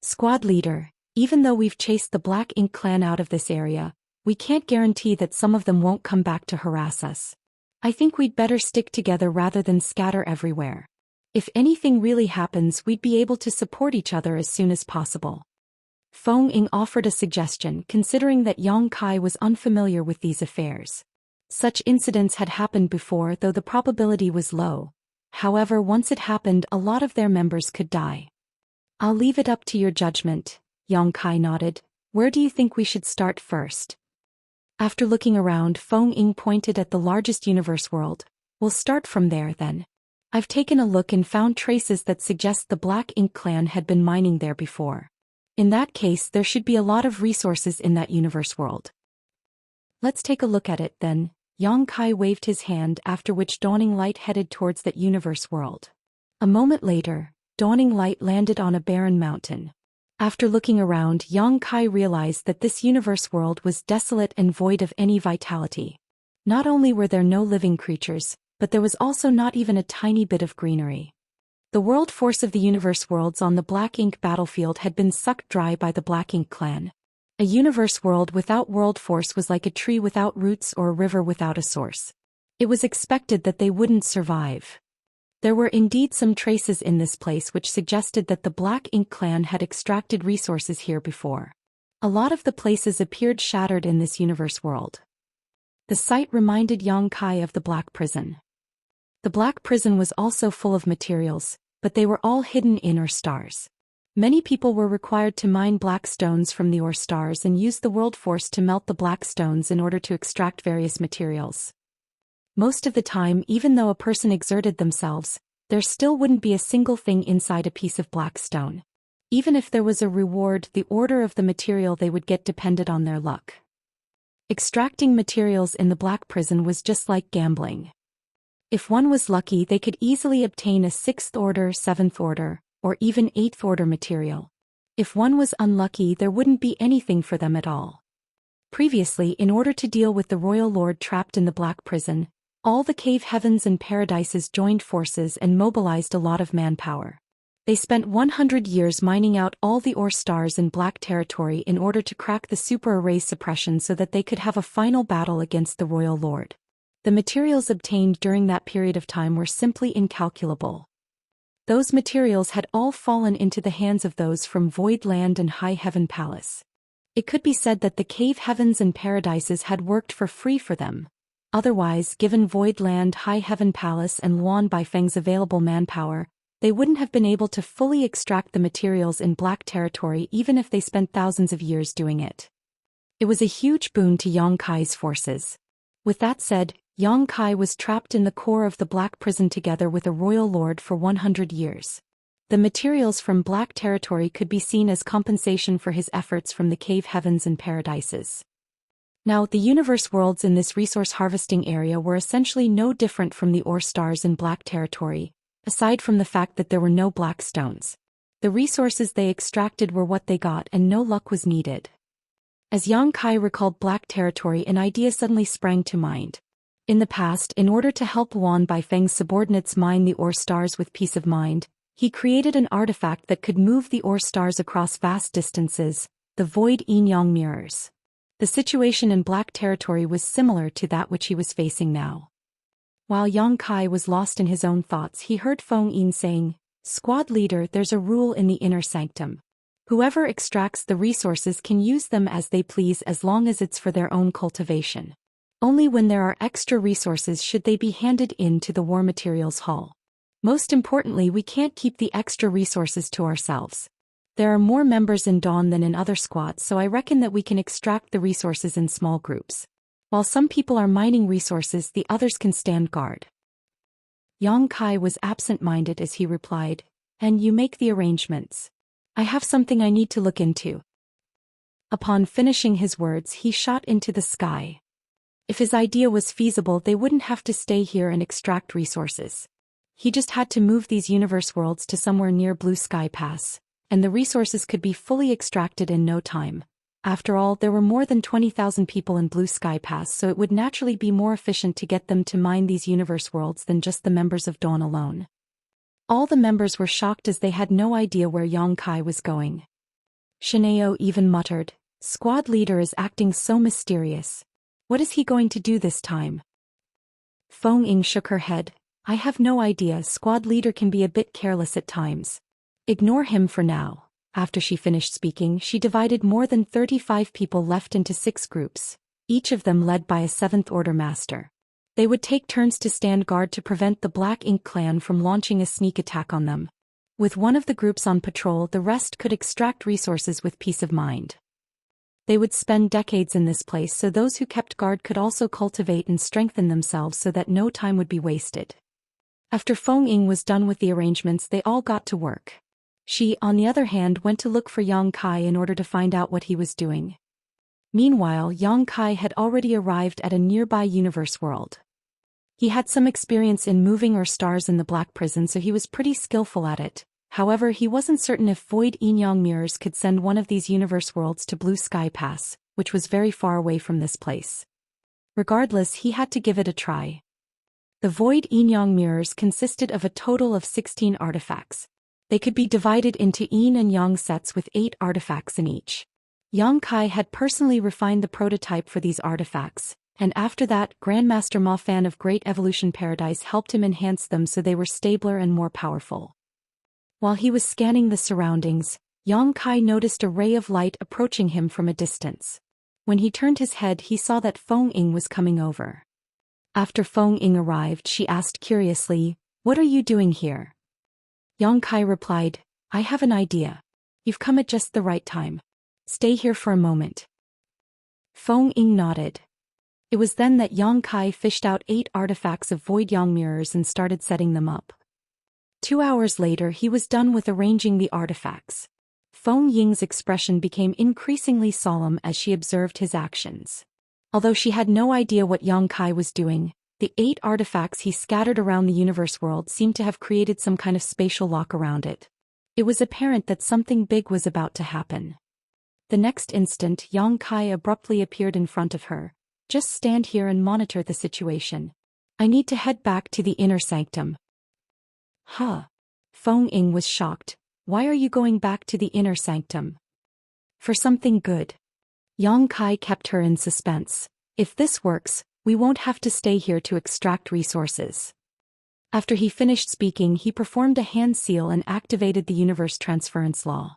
Speaker 1: Squad leader, even though we've chased the Black Ink clan out of this area, we can't guarantee that some of them won't come back to harass us. I think we'd better stick together rather than scatter everywhere. If anything really happens, we'd be able to support each other as soon as possible. Feng Ying offered a suggestion considering that Yang Kai was unfamiliar with these affairs. Such incidents had happened before, though the probability was low. However, once it happened, a lot of their members could die. I'll leave it up to your judgment, Yang Kai nodded. Where do you think we should start first? After looking around, Feng Ying pointed at the largest universe world. We'll start from there then. I've taken a look and found traces that suggest the Black Ink clan had been mining there before. In that case, there should be a lot of resources in that universe world. Let's take a look at it then. Yang Kai waved his hand, after which dawning light headed towards that universe world. A moment later, dawning light landed on a barren mountain. After looking around, Yang Kai realized that this universe world was desolate and void of any vitality. Not only were there no living creatures, but there was also not even a tiny bit of greenery. The world force of the universe worlds on the Black Ink battlefield had been sucked dry by the Black Ink clan. A universe world without world force was like a tree without roots or a river without a source. It was expected that they wouldn't survive. There were indeed some traces in this place which suggested that the Black Ink clan had extracted resources here before. A lot of the places appeared shattered in this universe world. The site reminded Yang Kai of the Black Prison. The Black Prison was also full of materials, but they were all hidden in ore stars. Many people were required to mine black stones from the ore stars and use the world force to melt the black stones in order to extract various materials. Most of the time, even though a person exerted themselves, there still wouldn't be a single thing inside a piece of black stone. Even if there was a reward, the order of the material they would get depended on their luck. Extracting materials in the Black Prison was just like gambling. If one was lucky, they could easily obtain a 6th order, 7th order, or even 8th order material. If one was unlucky, there wouldn't be anything for them at all. Previously, in order to deal with the royal lord trapped in the Black Prison, all the cave heavens and paradises joined forces and mobilized a lot of manpower. They spent 100 years mining out all the ore stars in Black Territory in order to crack the super array suppression so that they could have a final battle against the royal lord. The materials obtained during that period of time were simply incalculable. Those materials had all fallen into the hands of those from Void Land and High Heaven Palace. It could be said that the cave heavens and paradises had worked for free for them. Otherwise, given Void Land, High Heaven Palace and Luan Baifeng's available manpower, they wouldn't have been able to fully extract the materials in Black Territory even if they spent thousands of years doing it. It was a huge boon to Yang Kai's forces. With that said, Yang Kai was trapped in the core of the Black Prison together with a royal lord for 100 years. The materials from Black Territory could be seen as compensation for his efforts from the cave heavens and paradises. Now, the universe worlds in this resource harvesting area were essentially no different from the ore stars in Black Territory, aside from the fact that there were no black stones. The resources they extracted were what they got and no luck was needed. As Yang Kai recalled Black Territory, an idea suddenly sprang to mind. In the past, in order to help Luan Baifeng's subordinates mine the ore stars with peace of mind, he created an artifact that could move the ore stars across vast distances, the Void Yin Yang mirrors. The situation in Black Territory was similar to that which he was facing now. While Yang Kai was lost in his own thoughts, he heard Feng Yin saying, "Squad leader, there's a rule in the inner sanctum. Whoever extracts the resources can use them as they please as long as it's for their own cultivation. Only when there are extra resources should they be handed in to the War Materials Hall. Most importantly, we can't keep the extra resources to ourselves. There are more members in Dawn than in other squads, so I reckon that we can extract the resources in small groups. While some people are mining resources, the others can stand guard." Yang Kai was absent-minded as he replied, "And you make the arrangements. I have something I need to look into." Upon finishing his words, he shot into the sky. If his idea was feasible, they wouldn't have to stay here and extract resources. He just had to move these universe worlds to somewhere near Blue Sky Pass, and the resources could be fully extracted in no time. After all, there were more than 20,000 people in Blue Sky Pass, so it would naturally be more efficient to get them to mine these universe worlds than just the members of Dawn alone. All the members were shocked as they had no idea where Yang Kai was going. Shineo even muttered, "Squad leader is acting so mysterious. What is he going to do this time?" Feng Ying shook her head. "I have no idea. Squad leader can be a bit careless at times. Ignore him for now." After she finished speaking, she divided more than 35 people left into 6 groups, each of them led by a 7th Order Master. They would take turns to stand guard to prevent the Black Ink clan from launching a sneak attack on them. With one of the groups on patrol, the rest could extract resources with peace of mind. They would spend decades in this place, so those who kept guard could also cultivate and strengthen themselves so that no time would be wasted. After Feng Ying was done with the arrangements, they all got to work. She, on the other hand, went to look for Yang Kai in order to find out what he was doing. Meanwhile, Yang Kai had already arrived at a nearby universe world. He had some experience in moving ore stars in the Black Prison, so he was pretty skillful at it. However, he wasn't certain if Void Yin Yang mirrors could send one of these universe worlds to Blue Sky Pass, which was very far away from this place. Regardless, he had to give it a try. The Void Yin Yang mirrors consisted of a total of 16 artifacts. They could be divided into Yin and Yang sets with 8 artifacts in each. Yang Kai had personally refined the prototype for these artifacts, and after that, Grandmaster Ma Fan of Great Evolution Paradise helped him enhance them so they were stabler and more powerful. While he was scanning the surroundings, Yang Kai noticed a ray of light approaching him from a distance. When he turned his head, he saw that Feng Ying was coming over. After Feng Ying arrived, she asked curiously, "What are you doing here?" Yang Kai replied, "I have an idea. You've come at just the right time. Stay here for a moment." Feng Ying nodded. It was then that Yang Kai fished out 8 artifacts of Void Yang mirrors and started setting them up. 2 hours later, he was done with arranging the artifacts. Feng Ying's expression became increasingly solemn as she observed his actions. Although she had no idea what Yang Kai was doing, the 8 artifacts he scattered around the universe world seemed to have created some kind of spatial lock around it. It was apparent that something big was about to happen. The next instant, Yang Kai abruptly appeared in front of her. "Just stand here and monitor the situation. I need to head back to the inner sanctum." "Huh?" Feng Ying was shocked. "Why are you going back to the inner sanctum?" "For something good." Yang Kai kept her in suspense. "If this works, we won't have to stay here to extract resources." After he finished speaking, he performed a hand seal and activated the universe transference law.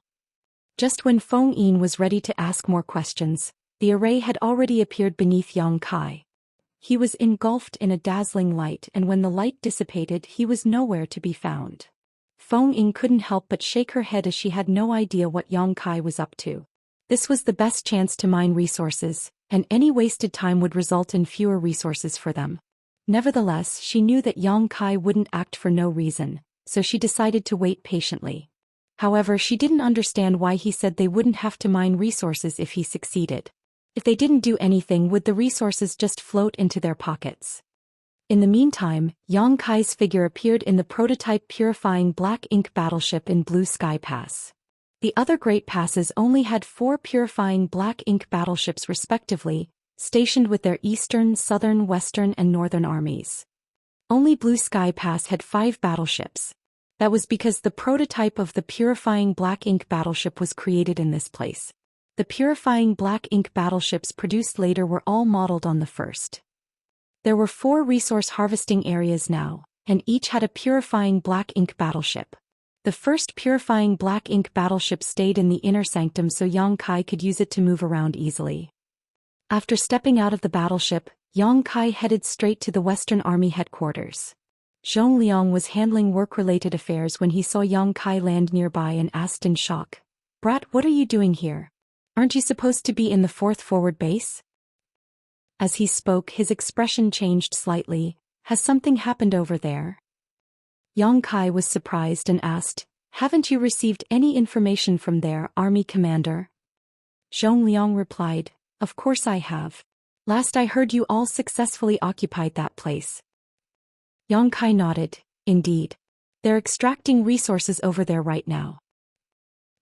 Speaker 1: Just when Feng Yin was ready to ask more questions, the array had already appeared beneath Yang Kai. He was engulfed in a dazzling light, and when the light dissipated, he was nowhere to be found. Feng Yin couldn't help but shake her head as she had no idea what Yang Kai was up to. This was the best chance to mine resources, and any wasted time would result in fewer resources for them. Nevertheless, she knew that Yang Kai wouldn't act for no reason, so she decided to wait patiently. However, she didn't understand why he said they wouldn't have to mine resources if he succeeded. If they didn't do anything, would the resources just float into their pockets? In the meantime, Yang Kai's figure appeared in the prototype purifying black ink battleship in Blue Sky Pass. The other Great Passes only had 4 purifying black ink battleships respectively, stationed with their eastern, southern, western, and northern armies. Only Blue Sky Pass had 5 battleships. That was because the prototype of the purifying black ink battleship was created in this place. The purifying black ink battleships produced later were all modeled on the first. There were 4 resource harvesting areas now, and each had a purifying black ink battleship. The first purifying black ink battleship stayed in the inner sanctum so Yang Kai could use it to move around easily. After stepping out of the battleship, Yang Kai headed straight to the Western Army headquarters. Zhong Liang was handling work-related affairs when he saw Yang Kai land nearby and asked in shock, "Brat, what are you doing here? Aren't you supposed to be in the 4th Forward Base?" As he spoke, his expression changed slightly. "Has something happened over there?" Yang Kai was surprised and asked, "Haven't you received any information from their army commander?" Zhong Liang replied, "Of course I have. Last I heard you all successfully occupied that place." Yang Kai nodded, "Indeed. They're extracting resources over there right now."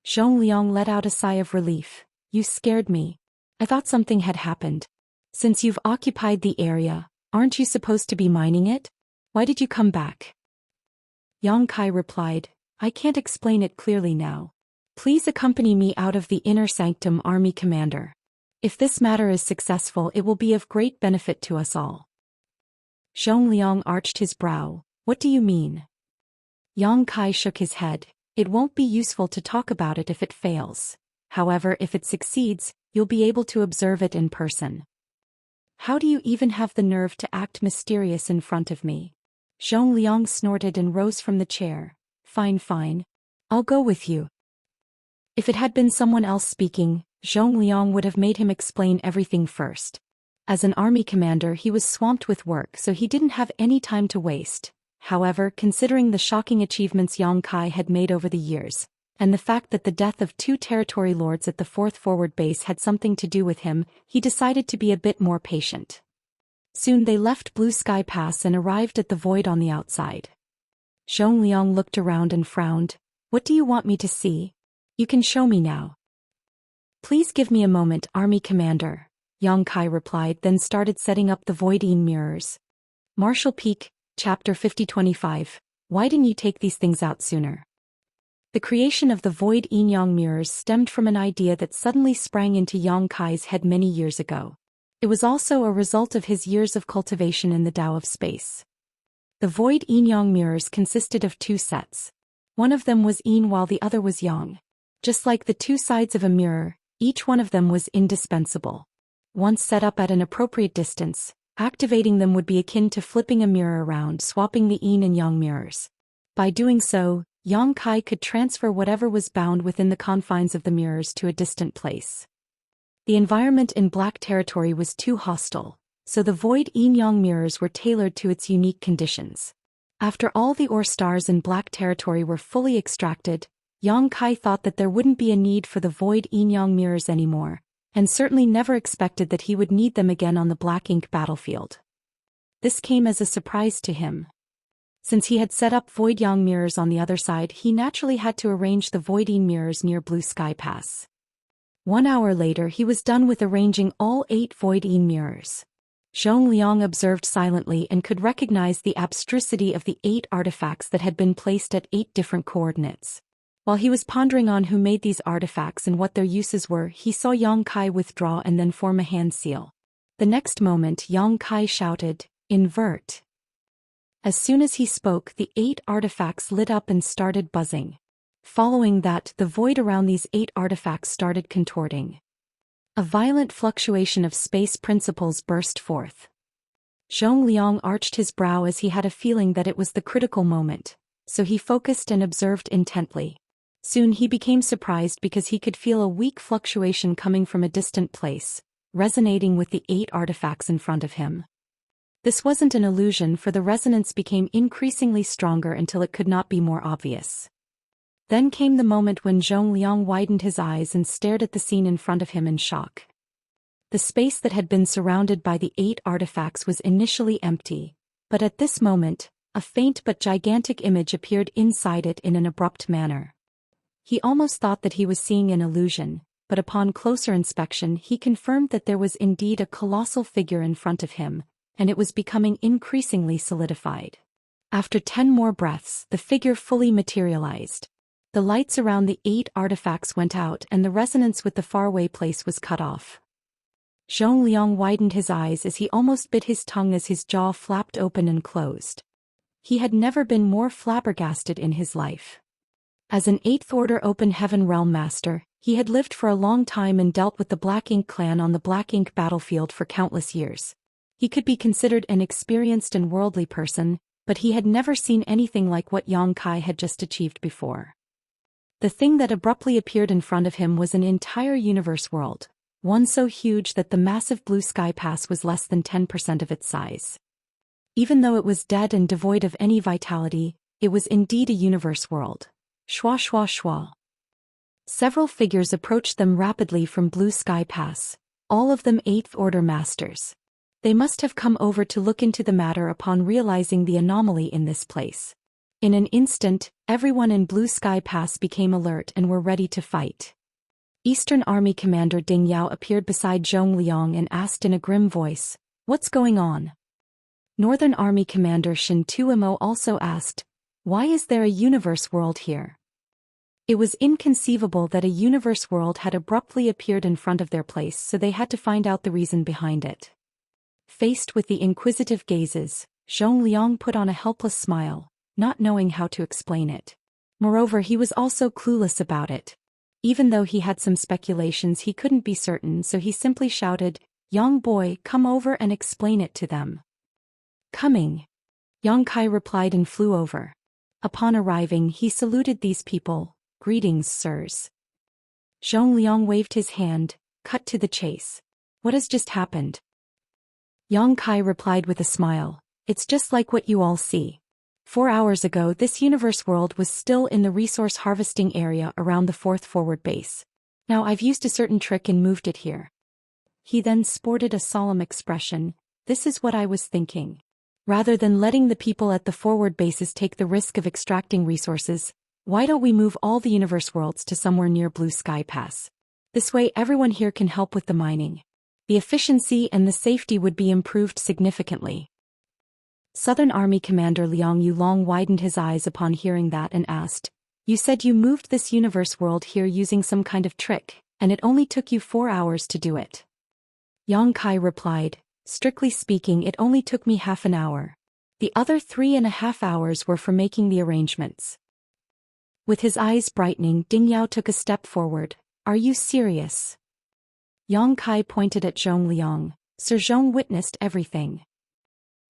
Speaker 1: Zhong Liang let out a sigh of relief. "You scared me. I thought something had happened. Since you've occupied the area, aren't you supposed to be mining it? Why did you come back?" Yang Kai replied, "I can't explain it clearly now. Please accompany me out of the inner sanctum, Army Commander. If this matter is successful, it will be of great benefit to us all." Zhong Liang arched his brow. "What do you mean?" Yang Kai shook his head. "It won't be useful to talk about it if it fails. However, if it succeeds, you'll be able to observe it in person." "How do you even have the nerve to act mysterious in front of me?" Zhong Liang snorted and rose from the chair. Fine, fine. I'll go with you." If it had been someone else speaking, Zhong Liang would have made him explain everything first. As an army commander, he was swamped with work, so he didn't have any time to waste. However, considering the shocking achievements Yang Kai had made over the years, and the fact that the death of 2 territory lords at the 4th Forward Base had something to do with him, he decided to be a bit more patient. Soon they left Blue Sky Pass and arrived at the void on the outside. Zhong Liang looked around and frowned. "What do you want me to see? You can show me now." "Please give me a moment, Army Commander," Yang Kai replied, then started setting up the Voidine mirrors. Martial Peak, Chapter 5025. Why didn't you take these things out sooner? The creation of the Void Yin-Yang mirrors stemmed from an idea that suddenly sprang into Yang Kai's head many years ago. It was also a result of his years of cultivation in the Tao of space. The Void Yin-Yang mirrors consisted of 2 sets. One of them was Yin while the other was Yang. Just like the 2 sides of a mirror, each one of them was indispensable. Once set up at an appropriate distance, activating them would be akin to flipping a mirror around, swapping the Yin and Yang mirrors. By doing so, Yang Kai could transfer whatever was bound within the confines of the mirrors to a distant place. The environment in Black Territory was too hostile, so the Void Yin-Yang mirrors were tailored to its unique conditions. After all the ore stars in Black Territory were fully extracted, Yang Kai thought that there wouldn't be a need for the Void Yin-Yang mirrors anymore, and certainly never expected that he would need them again on the Black Ink battlefield. This came as a surprise to him. Since he had set up Void Yang mirrors on the other side, he naturally had to arrange the Voidine mirrors near Blue Sky Pass. 1 hour later, he was done with arranging all 8 Voidine mirrors. Zhong Liang observed silently and could recognize the abstrusity of the 8 artifacts that had been placed at 8 different coordinates. While he was pondering on who made these artifacts and what their uses were, he saw Yang Kai withdraw and then form a hand seal. The next moment, Yang Kai shouted, "Invert!" As soon as he spoke, the 8 artifacts lit up and started buzzing. Following that, the void around these 8 artifacts started contorting. A violent fluctuation of space principles burst forth. Zhong Liang arched his brow as he had a feeling that it was the critical moment, so he focused and observed intently. Soon he became surprised because he could feel a weak fluctuation coming from a distant place, resonating with the 8 artifacts in front of him. This wasn't an illusion, for the resonance became increasingly stronger until it could not be more obvious. Then came the moment when Zhong Liang widened his eyes and stared at the scene in front of him in shock. The space that had been surrounded by the 8 artifacts was initially empty, but at this moment, a faint but gigantic image appeared inside it in an abrupt manner. He almost thought that he was seeing an illusion, but upon closer inspection he confirmed that there was indeed a colossal figure in front of him, and it was becoming increasingly solidified. After 10 more breaths, the figure fully materialized. The lights around the 8 artifacts went out and the resonance with the faraway place was cut off. Zhong Liang widened his eyes as he almost bit his tongue as his jaw flapped open and closed. He had never been more flabbergasted in his life. As an 8th Order Open Heaven Realm Master, he had lived for a long time and dealt with the Black Ink clan on the Black Ink battlefield for countless years. He could be considered an experienced and worldly person, but he had never seen anything like what Yang Kai had just achieved before. The thing that abruptly appeared in front of him was an entire universe world, one so huge that the massive blue sky pass was less than 10% of its size. Even though it was dead and devoid of any vitality, it was indeed a universe world. Shwa shwa shwa. Several figures approached them rapidly from Blue Sky Pass, all of them 8th Order Masters. They must have come over to look into the matter upon realizing the anomaly in this place. In an instant, everyone in Blue Sky Pass became alert and were ready to fight. Eastern Army Commander Ding Yao appeared beside Zhong Liang and asked in a grim voice, "What's going on?" Northern Army Commander Shin Tuimo also asked, "Why is there a universe world here?" It was inconceivable that a universe world had abruptly appeared in front of their place, so they had to find out the reason behind it. Faced with the inquisitive gazes, Zhong Liang put on a helpless smile, not knowing how to explain it. Moreover, he was also clueless about it. Even though he had some speculations, he couldn't be certain, so he simply shouted, "Yang boy, come over and explain it to them." "Coming." Yang Kai replied and flew over. Upon arriving, he saluted these people, "Greetings, sirs." Zhong Liang waved his hand, cut to the chase. "What has just happened?" Yang Kai replied with a smile, "It's just like what you all see. 4 hours ago, this universe world was still in the resource harvesting area around the 4th forward base. Now I've used a certain trick and moved it here." He then sported a solemn expression. "This is what I was thinking. Rather than letting the people at the forward bases take the risk of extracting resources, why don't we move all the universe worlds to somewhere near Blue Sky Pass? This way everyone here can help with the mining. The efficiency and the safety would be improved significantly." Southern Army Commander Liang Yulong widened his eyes upon hearing that and asked, "You said you moved this universe world here using some kind of trick, and it only took you 4 hours to do it?" Yang Kai replied, "Strictly speaking, it only took me half an hour. The other 3.5 hours were for making the arrangements." With his eyes brightening, Ding Yao took a step forward. "Are you serious?" Yang Kai pointed at Zhong Liang. Sir Zhong witnessed everything.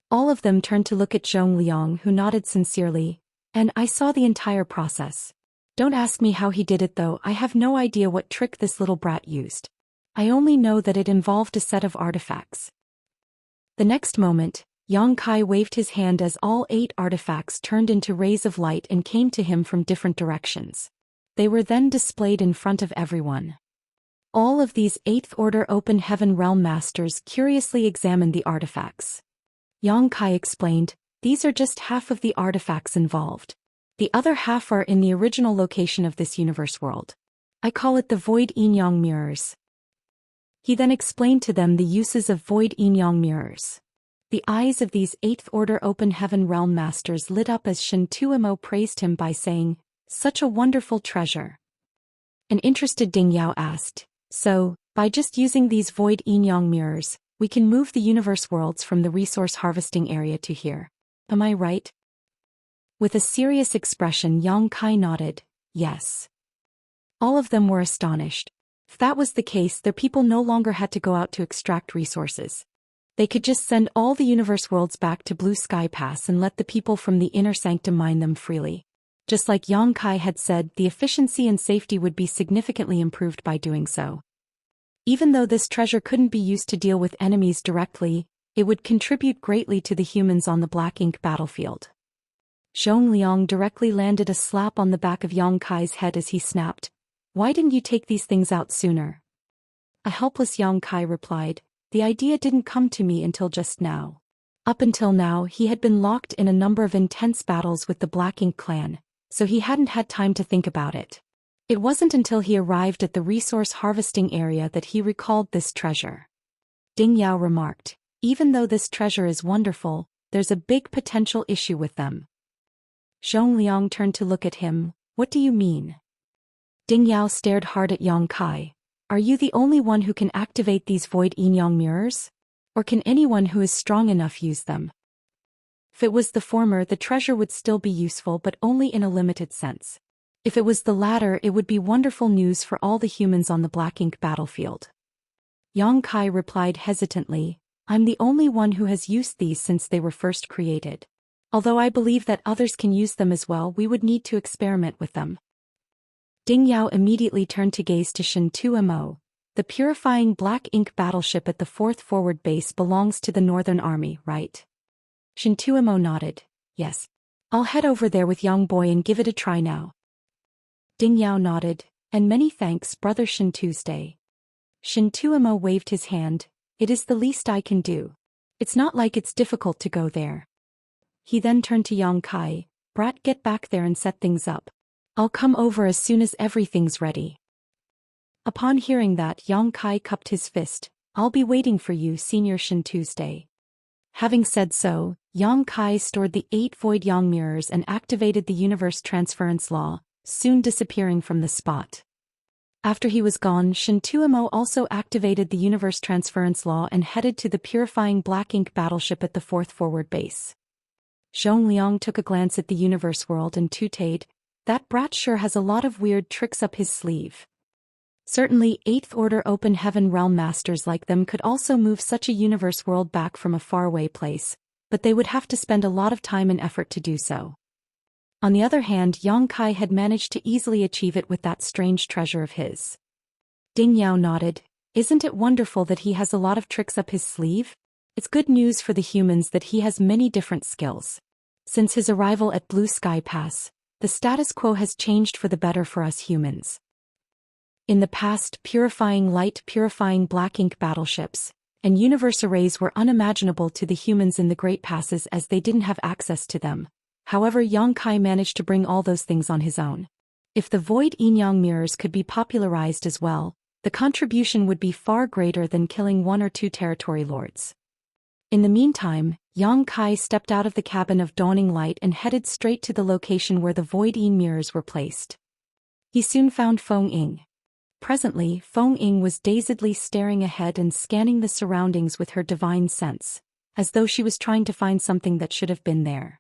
Speaker 1: All of them turned to look at Zhong Liang, who nodded sincerely. "And I saw the entire process. Don't ask me how he did it though, I have no idea what trick this little brat used. I only know that it involved a set of artifacts." The next moment, Yang Kai waved his hand as all 8 artifacts turned into rays of light and came to him from different directions. They were then displayed in front of everyone. All of these 8th Order Open Heaven Realm Masters curiously examined the artifacts. Yang Kai explained, "These are just half of the artifacts involved. The other half are in the original location of this universe world. I call it the Void Yin-Yang Mirrors." He then explained to them the uses of Void Yin-Yang Mirrors. The eyes of these 8th Order Open Heaven Realm Masters lit up as Shin Tuimo praised him by saying, "Such a wonderful treasure." An interested Ding Yao asked, "So, by just using these Void Yin-Yang Mirrors, we can move the universe worlds from the resource harvesting area to here?" Am I right? With a serious expression, Yang Kai nodded, yes. All of them were astonished. If that was the case, their people no longer had to go out to extract resources. They could just send all the universe worlds back to Blue Sky Pass and let the people from the inner sanctum mine them freely. Just like Yang Kai had said, the efficiency and safety would be significantly improved by doing so. Even though this treasure couldn't be used to deal with enemies directly, it would contribute greatly to the humans on the Black Ink battlefield. Zhong Liang directly landed a slap on the back of Yang Kai's head as he snapped, "Why didn't you take these things out sooner?" A helpless Yang Kai replied, "The idea didn't come to me until just now." Up until now, he had been locked in a number of intense battles with the Black Ink clan, so he hadn't had time to think about it. It wasn't until he arrived at the resource harvesting area that he recalled this treasure. Ding Yao remarked, "Even though this treasure is wonderful, there's a big potential issue with them." Zhong Liang turned to look at him. "What do you mean?" Ding Yao stared hard at Yang Kai. "Are you the only one who can activate these void yin-yang mirrors? Or can anyone who is strong enough use them?" If it was the former, the treasure would still be useful, but only in a limited sense. If it was the latter, it would be wonderful news for all the humans on the Black Ink battlefield. Yang Kai replied hesitantly, "I'm the only one who has used these since they were first created. Although I believe that others can use them as well, we would need to experiment with them." Ding Yao immediately turned to gaze to Shen Tuo. "The purifying Black Ink battleship at the 4th Forward Base belongs to the Northern Army, right?" Shen Tuo nodded, "Yes. I'll head over there with Yang Boy and give it a try now." Ding Yao nodded, "And many thanks, Brother Shen Tuesday." Shen Tuo waved his hand, "It is the least I can do. It's not like it's difficult to go there." He then turned to Yang Kai, "Brat, get back there and set things up. I'll come over as soon as everything's ready." Upon hearing that, Yang Kai cupped his fist, "I'll be waiting for you, Senior Shen Tuesday." Having said so, Yang Kai stored the 8 void yang mirrors and activated the universe transference law, soon disappearing from the spot. After he was gone, Shen Tuo also activated the universe transference law and headed to the purifying Black Ink battleship at the 4th Forward Base. Zhong Liang took a glance at the universe world and tooted, "That brat sure has a lot of weird tricks up his sleeve." Certainly, 8th Order Open Heaven Realm Masters like them could also move such a universe world back from a faraway place, but they would have to spend a lot of time and effort to do so. On the other hand, Yang Kai had managed to easily achieve it with that strange treasure of his. Ding Yao nodded, "Isn't it wonderful that he has a lot of tricks up his sleeve? It's good news for the humans that he has many different skills. Since his arrival at Blue Sky Pass, the status quo has changed for the better for us humans." In the past, purifying Black Ink battleships and universe arrays were unimaginable to the humans in the Great Passes as they didn't have access to them. However, Yang Kai managed to bring all those things on his own. If the void yin-yang mirrors could be popularized as well, the contribution would be far greater than killing 1 or 2 territory lords. In the meantime, Yang Kai stepped out of the cabin of Dawning Light and headed straight to the location where the void yin mirrors were placed. He soon found Feng Ying. Presently, Feng Ying was dazedly staring ahead and scanning the surroundings with her divine sense, as though she was trying to find something that should have been there.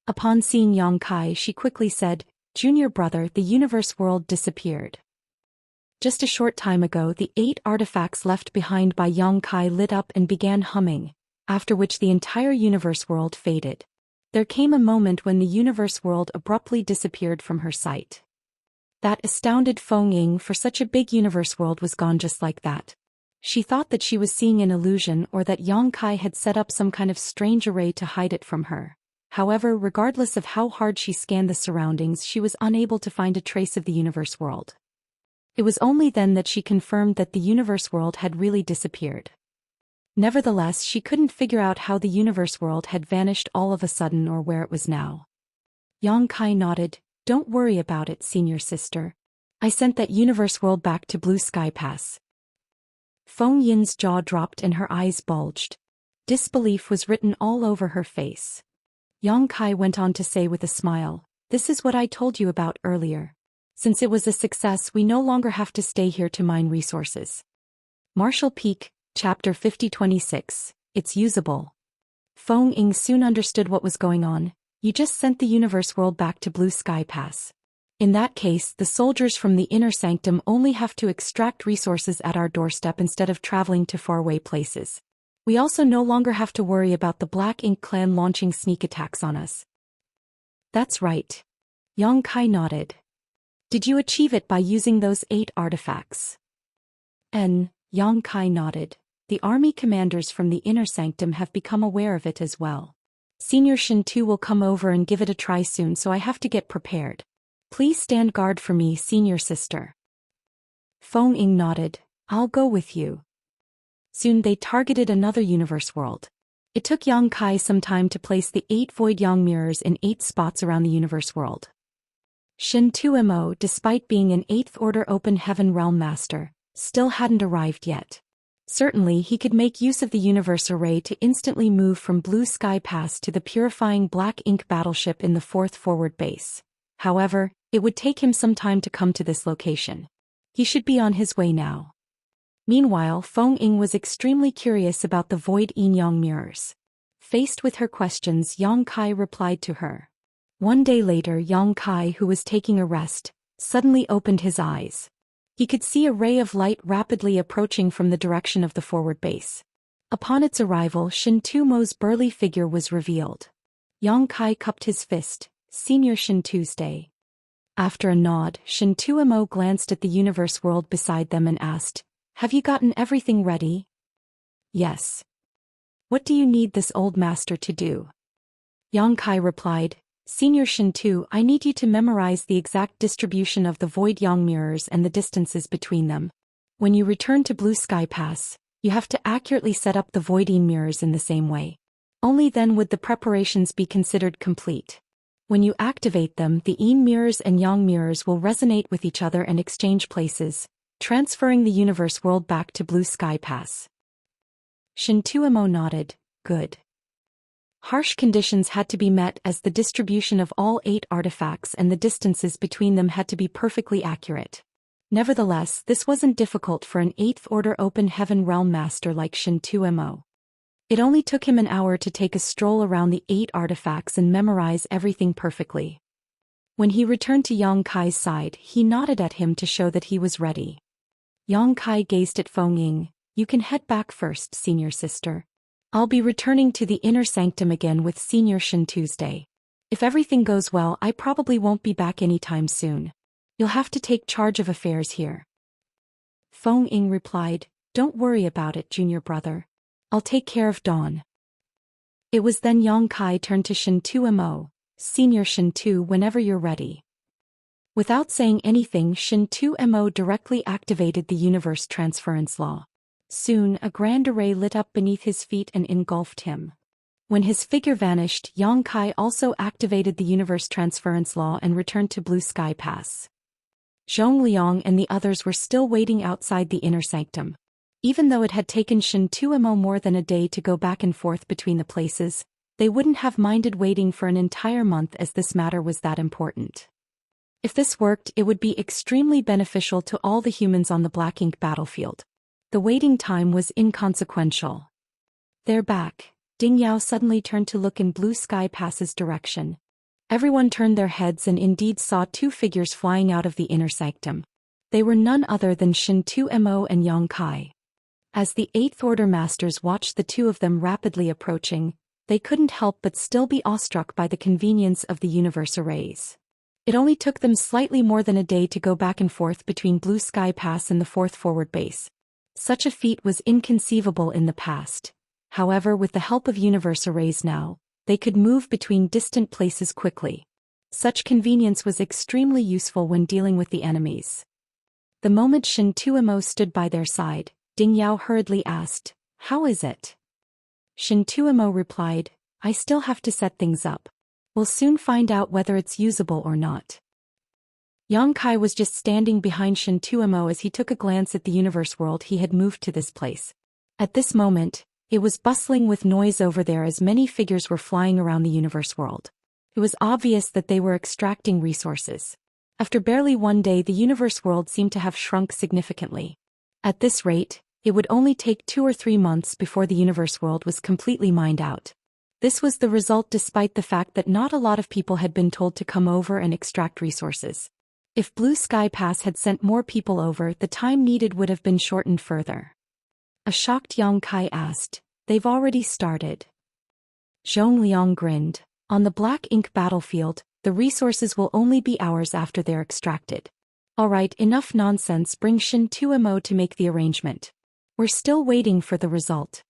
Speaker 1: Upon seeing Yang Kai, she quickly said, "Junior brother, the universe world disappeared." Just a short time ago, the 8 artifacts left behind by Yang Kai lit up and began humming, after which the entire universe world faded. There came a moment when the universe world abruptly disappeared from her sight. That astounded Feng Ying, for such a big universe world was gone just like that. She thought that she was seeing an illusion or that Yang Kai had set up some kind of strange array to hide it from her. However, regardless of how hard she scanned the surroundings, she was unable to find a trace of the universe world. It was only then that she confirmed that the universe world had really disappeared. Nevertheless, she couldn't figure out how the universe world had vanished all of a sudden or where it was now. Yang Kai nodded, "Don't worry about it, senior sister. I sent that universe world back to Blue Sky Pass." Feng Yin's jaw dropped and her eyes bulged. Disbelief was written all over her face. Yang Kai went on to say with a smile, "This is what I told you about earlier. Since it was a success, we no longer have to stay here to mine resources." Marshall Peak, Chapter 5026, It's Usable. Feng Ying soon understood what was going on. You just sent the universe world back to Blue Sky Pass. In that case, the soldiers from the inner sanctum only have to extract resources at our doorstep instead of traveling to faraway places. We also no longer have to worry about the Black Ink clan launching sneak attacks on us. That's right. Yang Kai nodded. Did you achieve it by using those 8 artifacts? Yang Kai nodded. The army commanders from the inner sanctum have become aware of it as well. Senior Shin Tu will come over and give it a try soon, so I have to get prepared. Please stand guard for me, senior sister. Feng Ying nodded. I'll go with you. Soon they targeted another universe world. It took Yang Kai some time to place the 8 void yang mirrors in 8 spots around the universe world. Shin Tu Mo, despite being an 8th order open heaven realm master, still hadn't arrived yet. Certainly he could make use of the universe array to instantly move from Blue Sky Pass to the purifying Black Ink battleship in the 4th forward base. However, it would take him some time to come to this location. He should be on his way now. Meanwhile, Feng Ying was extremely curious about the void yin yang mirrors. Faced with her questions, Yang Kai replied to her. One day later, Yang Kai, who was taking a rest, suddenly opened his eyes. He could see a ray of light rapidly approaching from the direction of the forward base. Upon its arrival, Shin Tu Mo's burly figure was revealed. Yang Kai cupped his fist. Senior Shin Tuesday. After a nod, Shin Tu Mo glanced at the universe world beside them and asked, Have you gotten everything ready? Yes. What do you need this old master to do? Yang Kai replied, Senior Shin Tu, I need you to memorize the exact distribution of the void yang mirrors and the distances between them. When you return to Blue Sky Pass, you have to accurately set up the void yin mirrors in the same way. Only then would the preparations be considered complete. When you activate them, the yin mirrors and yang mirrors will resonate with each other and exchange places, transferring the universe world back to Blue Sky Pass. Shin Tu Mo nodded. Good. Harsh conditions had to be met as the distribution of all 8 artifacts and the distances between them had to be perfectly accurate. Nevertheless, this wasn't difficult for an 8th order open heaven realm master like Shin Tu Mo. It only took him an hour to take a stroll around the 8 artifacts and memorize everything perfectly. When he returned to Yang Kai's side, he nodded at him to show that he was ready. Yang Kai gazed at Feng Ying. You can head back first, senior sister. I'll be returning to the inner sanctum again with Senior Shin Tuesday. If everything goes well, I probably won't be back anytime soon. You'll have to take charge of affairs here. Feng Ying replied, Don't worry about it, junior brother. I'll take care of Dawn. It was then Yang Kai turned to Shin Tu Mo. Senior Shin Tu, whenever you're ready. Without saying anything, Shin Tu Mo directly activated the universe transference law. Soon, a grand array lit up beneath his feet and engulfed him. When his figure vanished, Yang Kai also activated the universe transference law and returned to Blue Sky Pass. Zhong Liang and the others were still waiting outside the inner sanctum. Even though it had taken Shin Tu Mo more than a day to go back and forth between the places, they wouldn't have minded waiting for an entire month as this matter was that important. If this worked, it would be extremely beneficial to all the humans on the Black Ink battlefield. The waiting time was inconsequential. They're back. Ding Yao suddenly turned to look in Blue Sky Pass's direction. Everyone turned their heads and indeed saw 2 figures flying out of the inner sanctum. They were none other than Shin Tu Mo and Yang Kai. As the 8th Order Masters watched the 2 of them rapidly approaching, they couldn't help but still be awestruck by the convenience of the universe arrays. It only took them slightly more than a day to go back and forth between Blue Sky Pass and the 4th forward base. Such a feat was inconceivable in the past. However, with the help of universe arrays now, they could move between distant places quickly. Such convenience was extremely useful when dealing with the enemies. The moment Shin Tu Mo stood by their side, Ding Yao hurriedly asked, How is it? Shin Tu Mo replied, I still have to set things up. We'll soon find out whether it's usable or not. Yang Kai was just standing behind Shin Tu Mo as he took a glance at the universe world he had moved to this place. At this moment, it was bustling with noise over there as many figures were flying around the universe world. It was obvious that they were extracting resources. After barely one day, the universe world seemed to have shrunk significantly. At this rate, it would only take 2 or 3 months before the universe world was completely mined out. This was the result despite the fact that not a lot of people had been told to come over and extract resources. If Blue Sky Pass had sent more people over, the time needed would have been shortened further. A shocked Yang Kai asked, "They've already started?" Zhong Liang grinned. "On the black ink battlefield, the resources will only be hours after they're extracted. Alright, enough nonsense, bring Shin Tuomo to make the arrangement. We're still waiting for the result."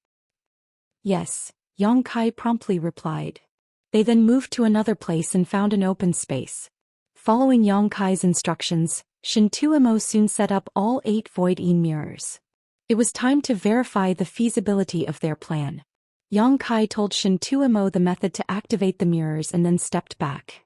Speaker 1: "Yes," Yang Kai promptly replied. They then moved to another place and found an open space. Following Yang Kai's instructions, Shin Tuomo soon set up all 8 Void Een mirrors. It was time to verify the feasibility of their plan. Yang Kai told Shin Tuomo the method to activate the mirrors and then stepped back.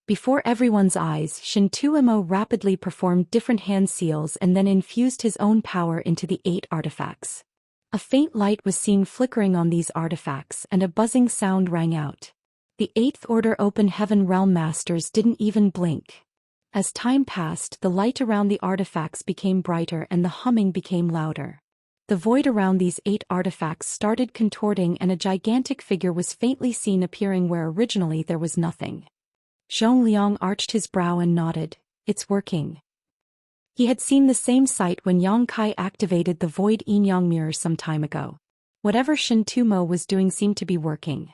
Speaker 1: Before everyone's eyes, Shin Tuomo rapidly performed different hand seals and then infused his own power into the 8 artifacts. A faint light was seen flickering on these artifacts and a buzzing sound rang out. The 8th Order Open Heaven Realm Masters didn't even blink. As time passed, the light around the artifacts became brighter and the humming became louder. The void around these 8 artifacts started contorting and a gigantic figure was faintly seen appearing where originally there was nothing. Zhong Liang arched his brow and nodded. "It's working." He had seen the same sight when Yang Kai activated the Void Een Yang mirror some time ago. Whatever Shin Tuomo was doing seemed to be working.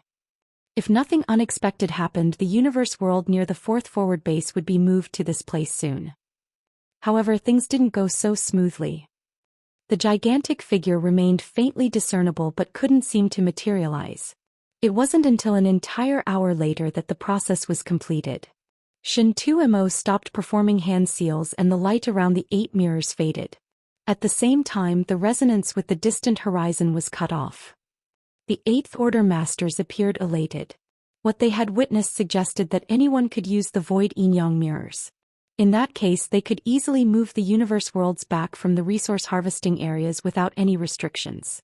Speaker 1: If nothing unexpected happened, the universe world near the 4th forward base would be moved to this place soon. However, things didn't go so smoothly. The gigantic figure remained faintly discernible but couldn't seem to materialize. It wasn't until an entire hour later that the process was completed. Shin Tuomo stopped performing hand seals and the light around the 8 mirrors faded. At the same time, the resonance with the distant horizon was cut off. The 8th Order Masters appeared elated. What they had witnessed suggested that anyone could use the Void Een Yang mirrors. In that case, they could easily move the universe worlds back from the resource harvesting areas without any restrictions.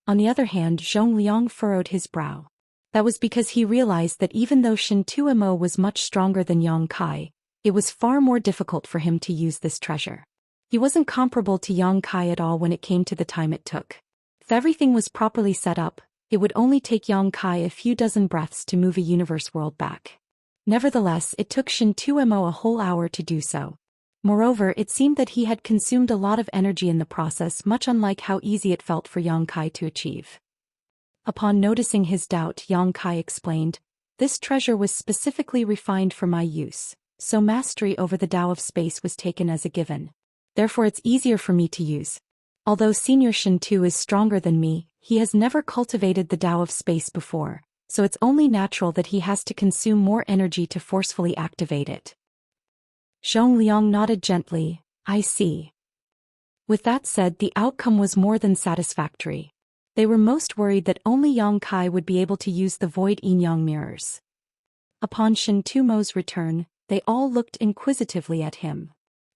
Speaker 1: On the other hand, Zhong Liang furrowed his brow. That was because he realized that even though Shin Tuomo was much stronger than Yang Kai, it was far more difficult for him to use this treasure. He wasn't comparable to Yang Kai at all when it came to the time it took. If everything was properly set up, it would only take Yang Kai a few dozen breaths to move a universe world back. Nevertheless, it took Shin Tuomo a whole hour to do so. Moreover, it seemed that he had consumed a lot of energy in the process, much unlike how easy it felt for Yang Kai to achieve. Upon noticing his doubt, Yang Kai explained, "This treasure was specifically refined for my use, so mastery over the Tao of space was taken as a given. Therefore it's easier for me to use. Although Senior Shin Tu is stronger than me, he has never cultivated the Tao of space before, so it's only natural that he has to consume more energy to forcefully activate it." Zhong Liang nodded gently. "I see." With that said, the outcome was more than satisfactory. They were most worried that only Yang Kai would be able to use the Void Een Yang mirrors. Upon Shin Tuomo's return, they all looked inquisitively at him.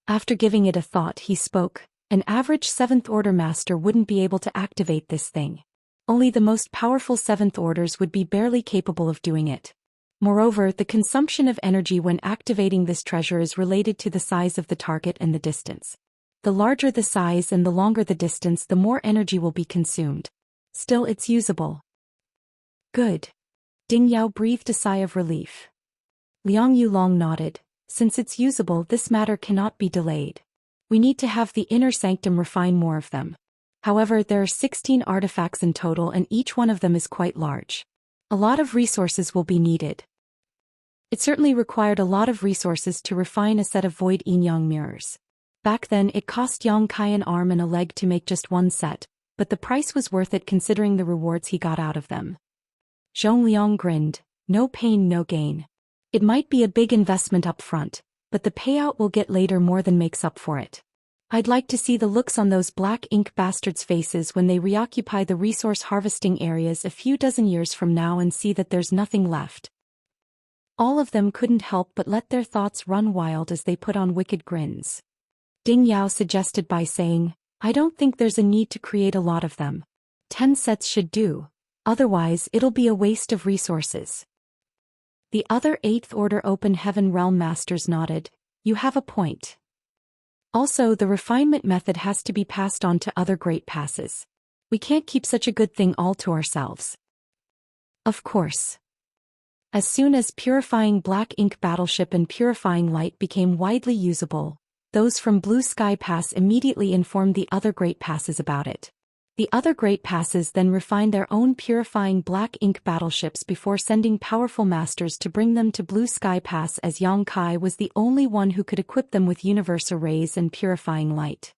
Speaker 1: After giving it a thought, he spoke. "An average 7th Order Master wouldn't be able to activate this thing. Only the most powerful 7th Orders would be barely capable of doing it. Moreover, the consumption of energy when activating this treasure is related to the size of the target and the distance. The larger the size and the longer the distance, the more energy will be consumed. Still, it's usable." "Good." Ding Yao breathed a sigh of relief. Liang Yulong nodded. "Since it's usable, this matter cannot be delayed. We need to have the inner sanctum refine more of them. However, there are 16 artifacts in total and each one of them is quite large. A lot of resources will be needed." It certainly required a lot of resources to refine a set of Void Een Yang mirrors. Back then, it cost Yang Kai an arm and a leg to make just one set, but the price was worth it considering the rewards he got out of them. Zhong Liang grinned. "No pain, no gain. It might be a big investment up front, but the payout we'll get later more than makes up for it. I'd like to see the looks on those black ink bastards' faces when they reoccupy the resource harvesting areas a few dozen years from now and see that there's nothing left." All of them couldn't help but let their thoughts run wild as they put on wicked grins. Ding Yao suggested by saying, "I don't think there's a need to create a lot of them. 10 sets should do. Otherwise, it'll be a waste of resources." The other 8th Order Open Heaven Realm Masters nodded. "You have a point. Also, the refinement method has to be passed on to other great passes. We can't keep such a good thing all to ourselves." Of course. As soon as Purifying Black Ink Battleship and Purifying Light became widely usable, those from Blue Sky Pass immediately informed the other Great Passes about it. The other Great Passes then refined their own Purifying Black Ink battleships before sending powerful masters to bring them to Blue Sky Pass, as Yang Kai was the only one who could equip them with Universe Arrays and Purifying Light.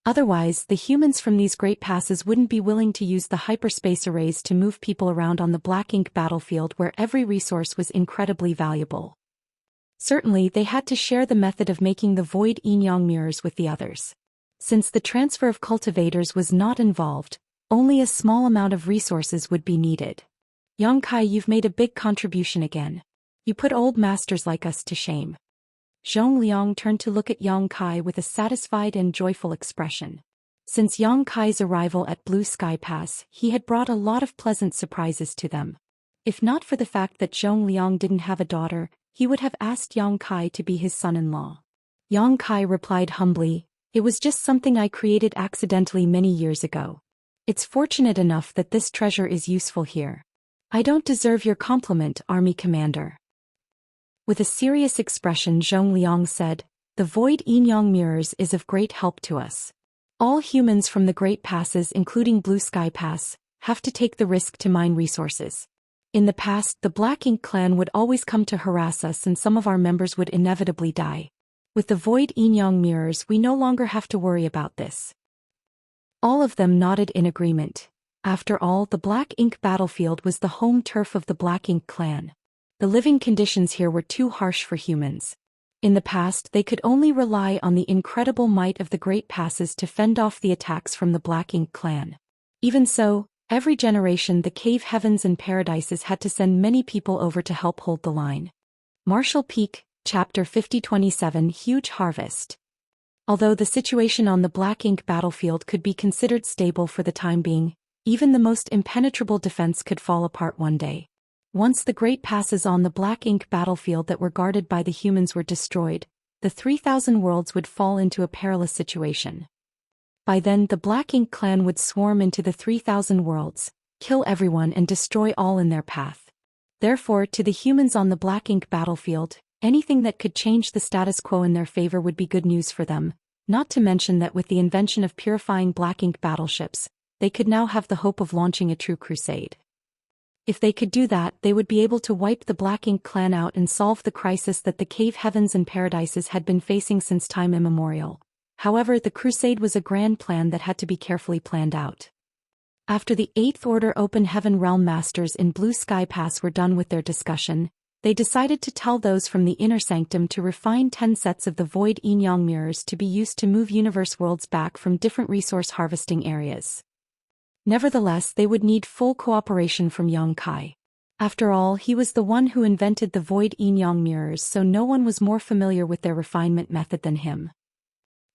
Speaker 1: Otherwise, the humans from these Great Passes wouldn't be willing to use the hyperspace arrays to move people around on the Black Ink battlefield where every resource was incredibly valuable. Certainly, they had to share the method of making the void yin-yang mirrors with the others. Since the transfer of cultivators was not involved, only a small amount of resources would be needed. Yang Kai, you've made a big contribution again. You put old masters like us to shame. Zhong Liang turned to look at Yang Kai with a satisfied and joyful expression. Since Yang Kai's arrival at Blue Sky Pass, he had brought a lot of pleasant surprises to them. If not for the fact that Zhong Liang didn't have a daughter, he would have asked Yang Kai to be his son-in-law. Yang Kai replied humbly, "It was just something I created accidentally many years ago. It's fortunate enough that this treasure is useful here. I don't deserve your compliment, Army Commander." With a serious expression, Zhong Liang said, "The void yin-yang mirrors is of great help to us. All humans from the Great Passes, including Blue Sky Pass, have to take the risk to mine resources. In the past, the Black Ink clan would always come to harass us and some of our members would inevitably die. With the void yin-yang mirrors, we no longer have to worry about this." All of them nodded in agreement. After all, the Black Ink battlefield was the home turf of the Black Ink clan. The living conditions here were too harsh for humans. In the past, they could only rely on the incredible might of the Great Passes to fend off the attacks from the Black Ink clan. Even so, every generation the Cave Heavens and Paradises had to send many people over to help hold the line. Marshall Peak, Chapter 5027, Huge Harvest. Although the situation on the Black Ink battlefield could be considered stable for the time being, even the most impenetrable defense could fall apart one day. Once the Great Passes on the Black Ink battlefield that were guarded by the humans were destroyed, the 3,000 worlds would fall into a perilous situation. By then, the Black Ink clan would swarm into the 3,000 worlds, kill everyone and destroy all in their path. Therefore, to the humans on the Black Ink battlefield, anything that could change the status quo in their favor would be good news for them, not to mention that with the invention of purifying Black Ink battleships, they could now have the hope of launching a true crusade. If they could do that, they would be able to wipe the Black Ink clan out and solve the crisis that the Cave Heavens and Paradises had been facing since time immemorial. However, the crusade was a grand plan that had to be carefully planned out. After the Eighth Order Open Heaven Realm Masters in Blue Sky Pass were done with their discussion, they decided to tell those from the Inner Sanctum to refine 10 sets of the void yin-yang mirrors to be used to move universe worlds back from different resource harvesting areas. Nevertheless, they would need full cooperation from Yang Kai. After all, he was the one who invented the void yin-yang mirrors, so no one was more familiar with their refinement method than him.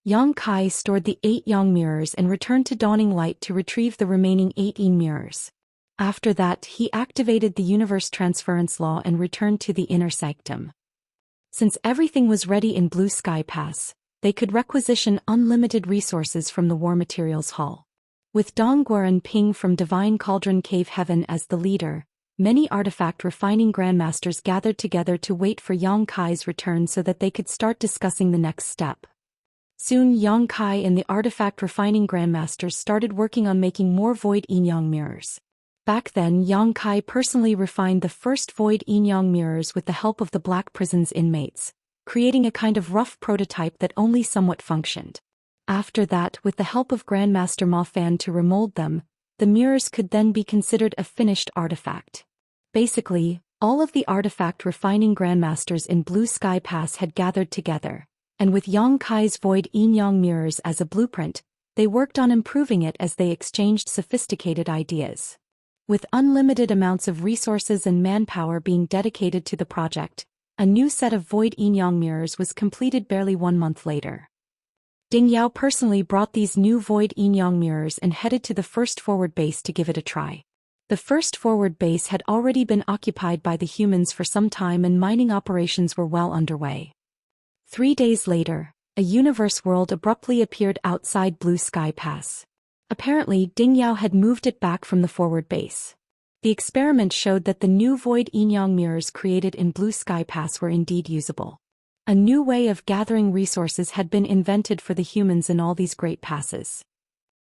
Speaker 1: Yang Kai stored the 8 yang mirrors and returned to Dawning Light to retrieve the remaining 8 yin mirrors. After that, he activated the universe transference law and returned to the Inner Sanctum. Since everything was ready in Blue Sky Pass, they could requisition unlimited resources from the War Materials Hall. With Dongguan Ping from Divine Cauldron Cave Heaven as the leader, many artifact refining grandmasters gathered together to wait for Yang Kai's return so that they could start discussing the next step. Soon Yang Kai and the artifact refining grandmasters started working on making more void yin-yang mirrors. Back then, Yang Kai personally refined the first void yin-yang mirrors with the help of the Black Prison's inmates, creating a kind of rough prototype that only somewhat functioned. After that, with the help of Grandmaster Ma Fan to remold them, the mirrors could then be considered a finished artifact. Basically, all of the artifact refining grandmasters in Blue Sky Pass had gathered together, and with Yang Kai's void yin-yang mirrors as a blueprint, they worked on improving it as they exchanged sophisticated ideas. With unlimited amounts of resources and manpower being dedicated to the project, a new set of void yin-yang mirrors was completed barely 1 month later. Ding Yao personally brought these new void yin-yang mirrors and headed to the first forward base to give it a try. The first forward base had already been occupied by the humans for some time and mining operations were well underway. 3 days later, a universe world abruptly appeared outside Blue Sky Pass. Apparently, Ding Yao had moved it back from the forward base. The experiment showed that the new void yin-yang mirrors created in Blue Sky Pass were indeed usable. A new way of gathering resources had been invented for the humans in all these great passes.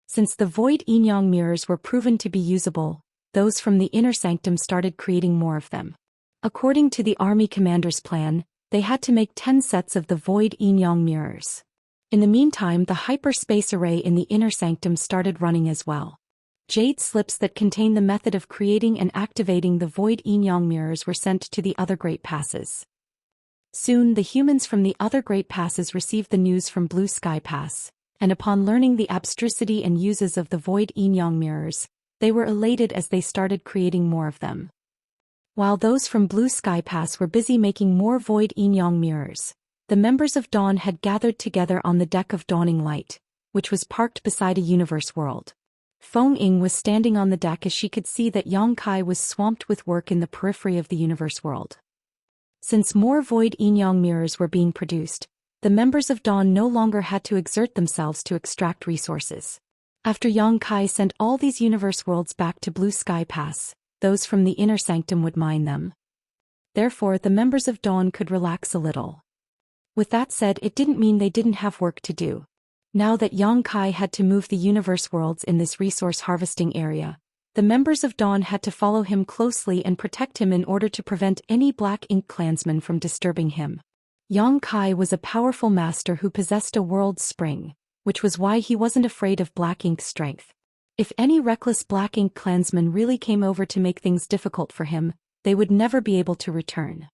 Speaker 1: Since the void yin-yang mirrors were proven to be usable, those from the inner sanctum started creating more of them. According to the army commander's plan, they had to make 10 sets of the void yin-yang mirrors. In the meantime, the hyperspace array in the inner sanctum started running as well. Jade slips that contain the method of creating and activating the void yin-yang mirrors were sent to the other great passes. Soon the humans from the other great passes received the news from Blue Sky Pass, and upon learning the abstrusity and uses of the void yin-yang mirrors, they were elated as they started creating more of them. While those from Blue Sky Pass were busy making more void yin-yang mirrors, the members of Dawn had gathered together on the deck of Dawning Light, which was parked beside a universe world. Feng Ying was standing on the deck as she could see that Yang Kai was swamped with work in the periphery of the universe world. Since more void yin-yang mirrors were being produced, the members of Dawn no longer had to exert themselves to extract resources. After Yang Kai sent all these universe worlds back to Blue Sky Pass, those from the inner sanctum would mine them. Therefore, the members of Dawn could relax a little. With that said, it didn't mean they didn't have work to do. Now that Yang Kai had to move the universe worlds in this resource harvesting area, the members of Dawn had to follow him closely and protect him in order to prevent any Black Ink clansmen from disturbing him. Yang Kai was a powerful master who possessed a world spring, which was why he wasn't afraid of Black Ink's strength. If any reckless Black Ink clansmen really came over to make things difficult for him, they would never be able to return.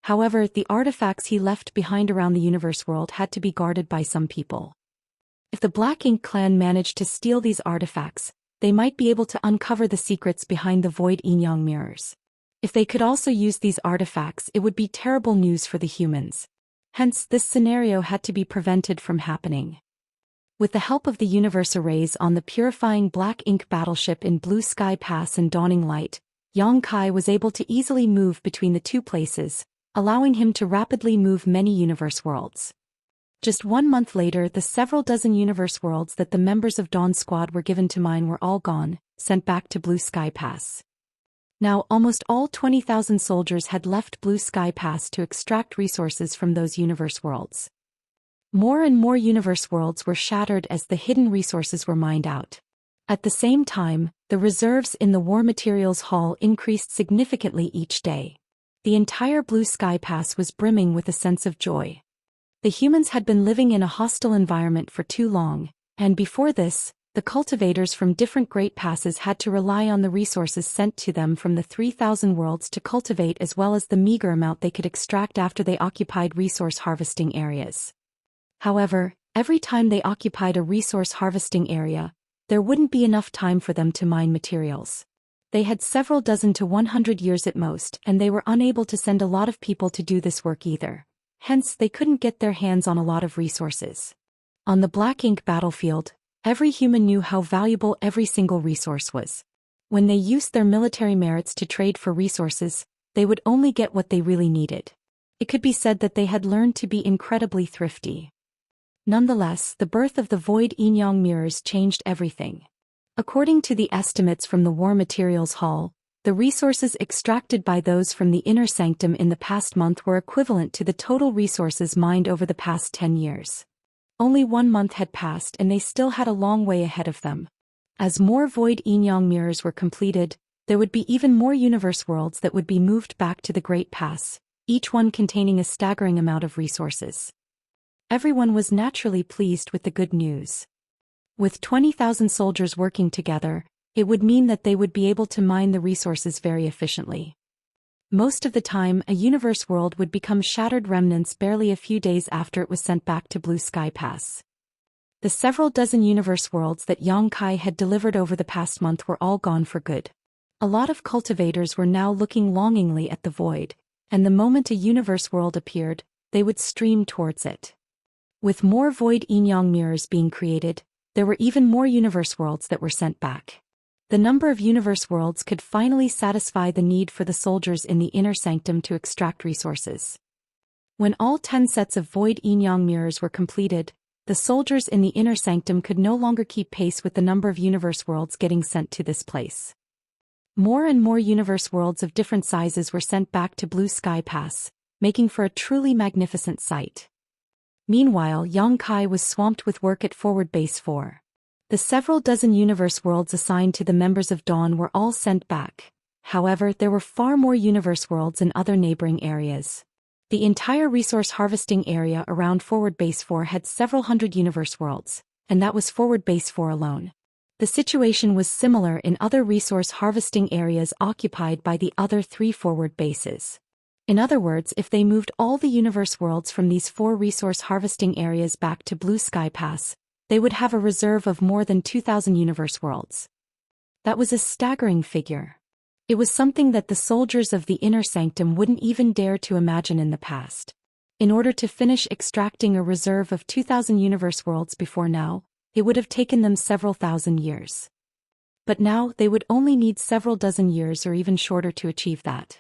Speaker 1: However, the artifacts he left behind around the universe world had to be guarded by some people. If the Black Ink clan managed to steal these artifacts, they might be able to uncover the secrets behind the void yin-yang mirrors. If they could also use these artifacts, it would be terrible news for the humans. Hence, this scenario had to be prevented from happening. With the help of the universe arrays on the purifying Black Ink battleship in Blue Sky Pass and Dawning Light, Yang Kai was able to easily move between the two places, allowing him to rapidly move many universe worlds. Just 1 month later, the several dozen universe worlds that the members of Dawn Squad were given to mine were all gone, sent back to Blue Sky Pass. Now, almost all 20,000 soldiers had left Blue Sky Pass to extract resources from those universe worlds. More and more universe worlds were shattered as the hidden resources were mined out. At the same time, the reserves in the War Materials Hall increased significantly each day. The entire Blue Sky Pass was brimming with a sense of joy. The humans had been living in a hostile environment for too long, and before this, the cultivators from different great passes had to rely on the resources sent to them from the 3,000 worlds to cultivate, as well as the meager amount they could extract after they occupied resource harvesting areas. However, every time they occupied a resource harvesting area, there wouldn't be enough time for them to mine materials. They had several dozen to 100 years at most, and they were unable to send a lot of people to do this work either. Hence, they couldn't get their hands on a lot of resources. On the Black Ink battlefield, every human knew how valuable every single resource was. When they used their military merits to trade for resources, they would only get what they really needed. It could be said that they had learned to be incredibly thrifty. Nonetheless, the birth of the void yin-yang mirrors changed everything. According to the estimates from the War Materials Hall, the resources extracted by those from the inner sanctum in the past month were equivalent to the total resources mined over the past 10 years. Only 1 month had passed and they still had a long way ahead of them. As more void yin-yang mirrors were completed, there would be even more universe worlds that would be moved back to the Great Pass, each one containing a staggering amount of resources. Everyone was naturally pleased with the good news. With 20,000 soldiers working together, it would mean that they would be able to mine the resources very efficiently. Most of the time, a universe world would become shattered remnants barely a few days after it was sent back to Blue Sky Pass. The several dozen universe worlds that Yang Kai had delivered over the past month were all gone for good. A lot of cultivators were now looking longingly at the void, and the moment a universe world appeared, they would stream towards it. With more void yin-yang mirrors being created, there were even more universe worlds that were sent back. The number of universe worlds could finally satisfy the need for the soldiers in the inner sanctum to extract resources. When all 10 sets of void yin-yang mirrors were completed, the soldiers in the inner sanctum could no longer keep pace with the number of universe worlds getting sent to this place. More and more universe worlds of different sizes were sent back to Blue Sky Pass, making for a truly magnificent sight. Meanwhile, Yongkai was swamped with work at Forward Base 4. The several dozen universe worlds assigned to the members of Dawn were all sent back. However, there were far more universe worlds in other neighboring areas. The entire resource harvesting area around Forward Base 4 had several hundred universe worlds, and that was Forward Base 4 alone. The situation was similar in other resource harvesting areas occupied by the other 3 forward bases. In other words, if they moved all the universe worlds from these 4 resource harvesting areas back to Blue Sky Pass, they would have a reserve of more than 2,000 universe worlds. That was a staggering figure. It was something that the soldiers of the Inner Sanctum wouldn't even dare to imagine in the past. In order to finish extracting a reserve of 2,000 universe worlds before now, it would have taken them several thousand years. But now they would only need several dozen years or even shorter to achieve that.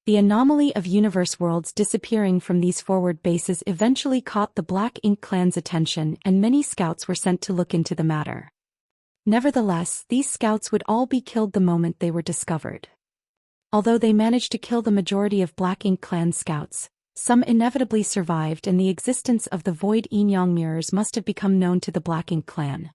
Speaker 1: The anomaly of universe worlds disappearing from these forward bases eventually caught the Black Ink Clan's attention, and many scouts were sent to look into the matter. Nevertheless, these scouts would all be killed the moment they were discovered. Although they managed to kill the majority of Black Ink Clan scouts, some inevitably survived, and the existence of the Void Yin-Yang mirrors must have become known to the Black Ink Clan.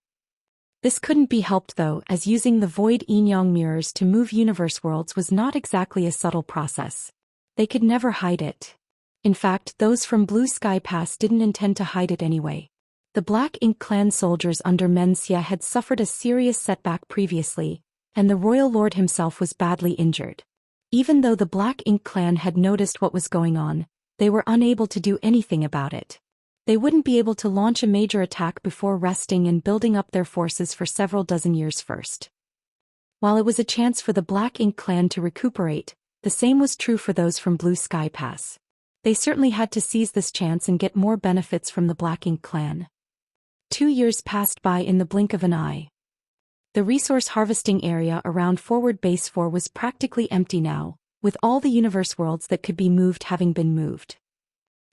Speaker 1: This couldn't be helped though, as using the Void Yin-Yang mirrors to move universe worlds was not exactly a subtle process. They could never hide it. In fact, those from Blue Sky Pass didn't intend to hide it anyway. The Black Ink Clan soldiers under Menxia had suffered a serious setback previously, and the Royal Lord himself was badly injured. Even though the Black Ink Clan had noticed what was going on, they were unable to do anything about it. They wouldn't be able to launch a major attack before resting and building up their forces for several dozen years first. While it was a chance for the Black Ink Clan to recuperate, the same was true for those from Blue Sky Pass. They certainly had to seize this chance and get more benefits from the Black Ink Clan. 2 years passed by in the blink of an eye. The resource harvesting area around Forward Base 4 was practically empty now, with all the universe worlds that could be moved having been moved.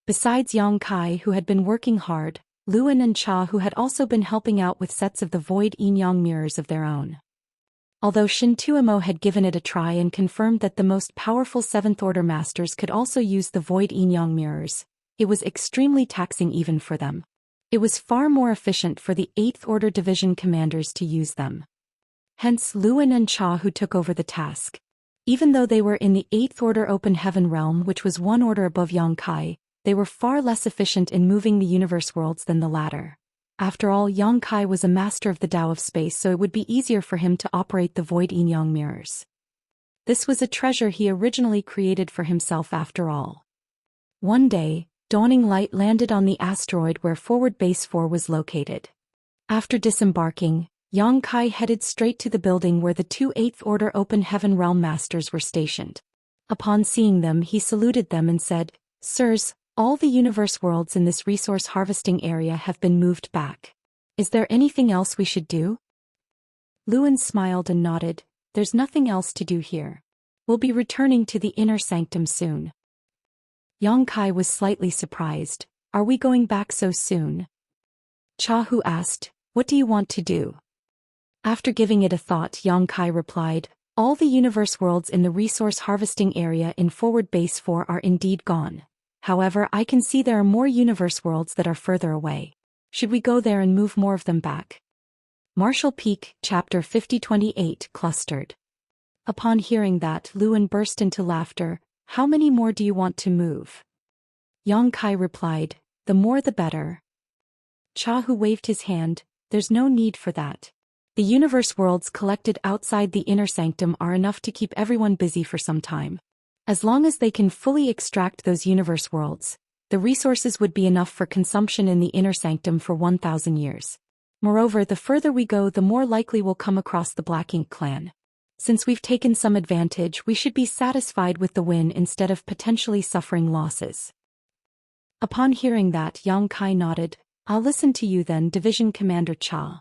Speaker 1: Besides Yang Kai, who had been working hard, Luan and Cha, who had also been helping out with sets of the Void Yin-Yang mirrors of their own. Although Shin Tuomo had given it a try and confirmed that the most powerful 7th Order Masters could also use the Void Yin-Yang mirrors, it was extremely taxing even for them. It was far more efficient for the 8th Order Division commanders to use them. Hence Luan and Cha who took over the task. Even though they were in the 8th Order Open Heaven realm, which was 1 order above Yang Kai, they were far less efficient in moving the universe worlds than the latter. After all, Yang Kai was a master of the Tao of space, so it would be easier for him to operate the Void Yin-Yang mirrors. This was a treasure he originally created for himself after all. One day, dawning light landed on the asteroid where Forward Base 4 was located. After disembarking, Yang Kai headed straight to the building where the 2 8th Order Open Heaven Realm Masters were stationed. Upon seeing them, he saluted them and said, "Sirs, all the universe worlds in this resource harvesting area have been moved back. Is there anything else we should do?" Luan smiled and nodded. "There's nothing else to do here. We'll be returning to the Inner Sanctum soon." Yang Kai was slightly surprised. "Are we going back so soon?" Chahu asked, "What do you want to do?" After giving it a thought, Yang Kai replied, "All the universe worlds in the resource harvesting area in Forward Base 4 are indeed gone. However, I can see there are more universe worlds that are further away. Should we go there and move more of them back?" Marshall Peak, Chapter 5028, Clustered. Upon hearing that, Luan burst into laughter. "How many more do you want to move?" Yang Kai replied, "The more the better." Chahu waved his hand. "There's no need for that. The universe worlds collected outside the Inner Sanctum are enough to keep everyone busy for some time. As long as they can fully extract those universe worlds, the resources would be enough for consumption in the Inner Sanctum for 1,000 years. Moreover, the further we go, the more likely we'll come across the Black Ink Clan. Since we've taken some advantage, we should be satisfied with the win instead of potentially suffering losses." Upon hearing that, Yang Kai nodded. "I'll listen to you then, Division Commander Cha."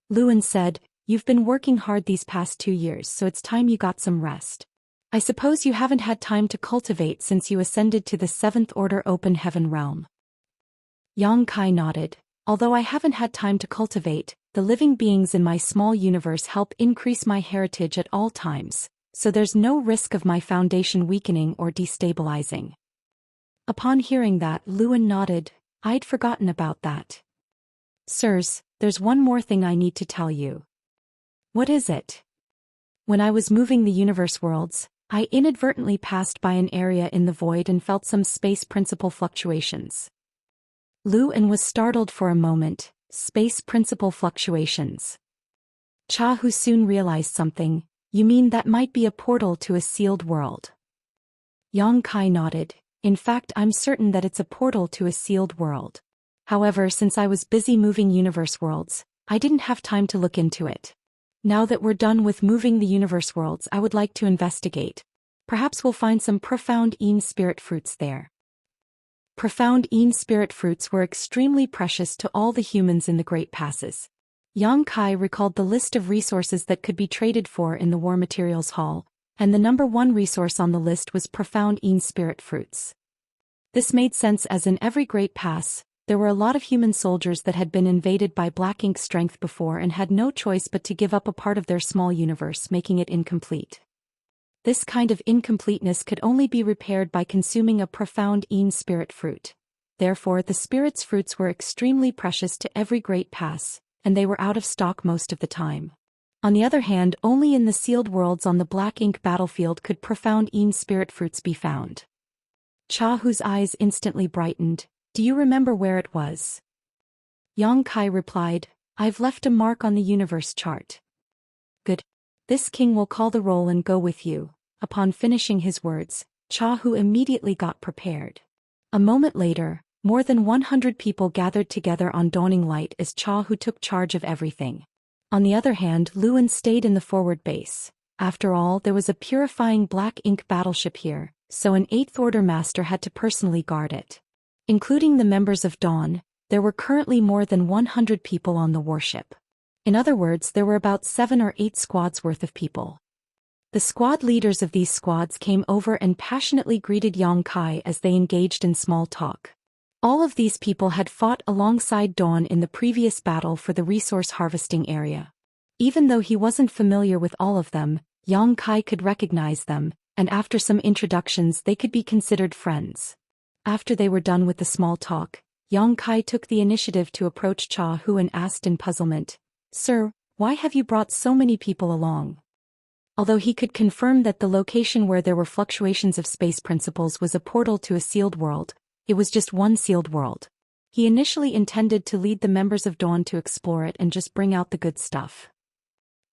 Speaker 1: Luan said, "You've been working hard these past 2 years, so it's time you got some rest. I suppose you haven't had time to cultivate since you ascended to the 7th Order Open Heaven realm." Yang Kai nodded. "Although I haven't had time to cultivate, the living beings in my small universe help increase my heritage at all times, so there's no risk of my foundation weakening or destabilizing. Upon hearing that, Lewin nodded. I'd forgotten about that. Sirs, there's one more thing I need to tell you. What is it? When I was moving the universe worlds, I inadvertently passed by an area in the void and felt some space principle fluctuations. Lewin was startled for a moment. Space principle fluctuations. Chahu soon realized something. You mean that might be a portal to a sealed world? Yang Kai nodded. In fact, I'm certain that it's a portal to a sealed world. However, since I was busy moving universe worlds, I didn't have time to look into it. Now that we're done with moving the universe worlds, I would like to investigate. Perhaps we'll find some profound spirit fruits there. Profound spirit fruits were extremely precious to all the humans in the Great Passes. Yang Kai recalled the list of resources that could be traded for in the War Materials Hall, and the number one resource on the list was profound spirit fruits. This made sense as in every Great Pass, there were a lot of human soldiers that had been invaded by black ink strength before and had no choice but to give up a part of their small universe, making it incomplete. This kind of incompleteness could only be repaired by consuming a profound spirit fruit. Therefore, the spirit's fruits were extremely precious to every Great Pass, and they were out of stock most of the time. On the other hand, only in the sealed worlds on the black ink battlefield could profound spirit fruits be found. Chahu's eyes instantly brightened. Do you remember where it was? Yang Kai replied, I've left a mark on the universe chart. Good. This king will call the roll and go with you. Upon finishing his words, Chahu immediately got prepared. A moment later, more than 100 people gathered together on Dawning Light as Chahu took charge of everything. On the other hand, Lewin stayed in the forward base. After all, there was a purifying black ink battleship here, so an 8th Order master had to personally guard it. Including the members of Dawn, there were currently more than 100 people on the warship. In other words, there were about 7 or 8 squads worth of people. The squad leaders of these squads came over and passionately greeted Yang Kai as they engaged in small talk. All of these people had fought alongside Dawn in the previous battle for the resource harvesting area. Even though he wasn't familiar with all of them, Yang Kai could recognize them, and after some introductions they could be considered friends. After they were done with the small talk, Yang Kai took the initiative to approach Chahu and asked in puzzlement, Sir, why have you brought so many people along? Although he could confirm that the location where there were fluctuations of space principles was a portal to a sealed world, it was just one sealed world. He initially intended to lead the members of Dawn to explore it and just bring out the good stuff.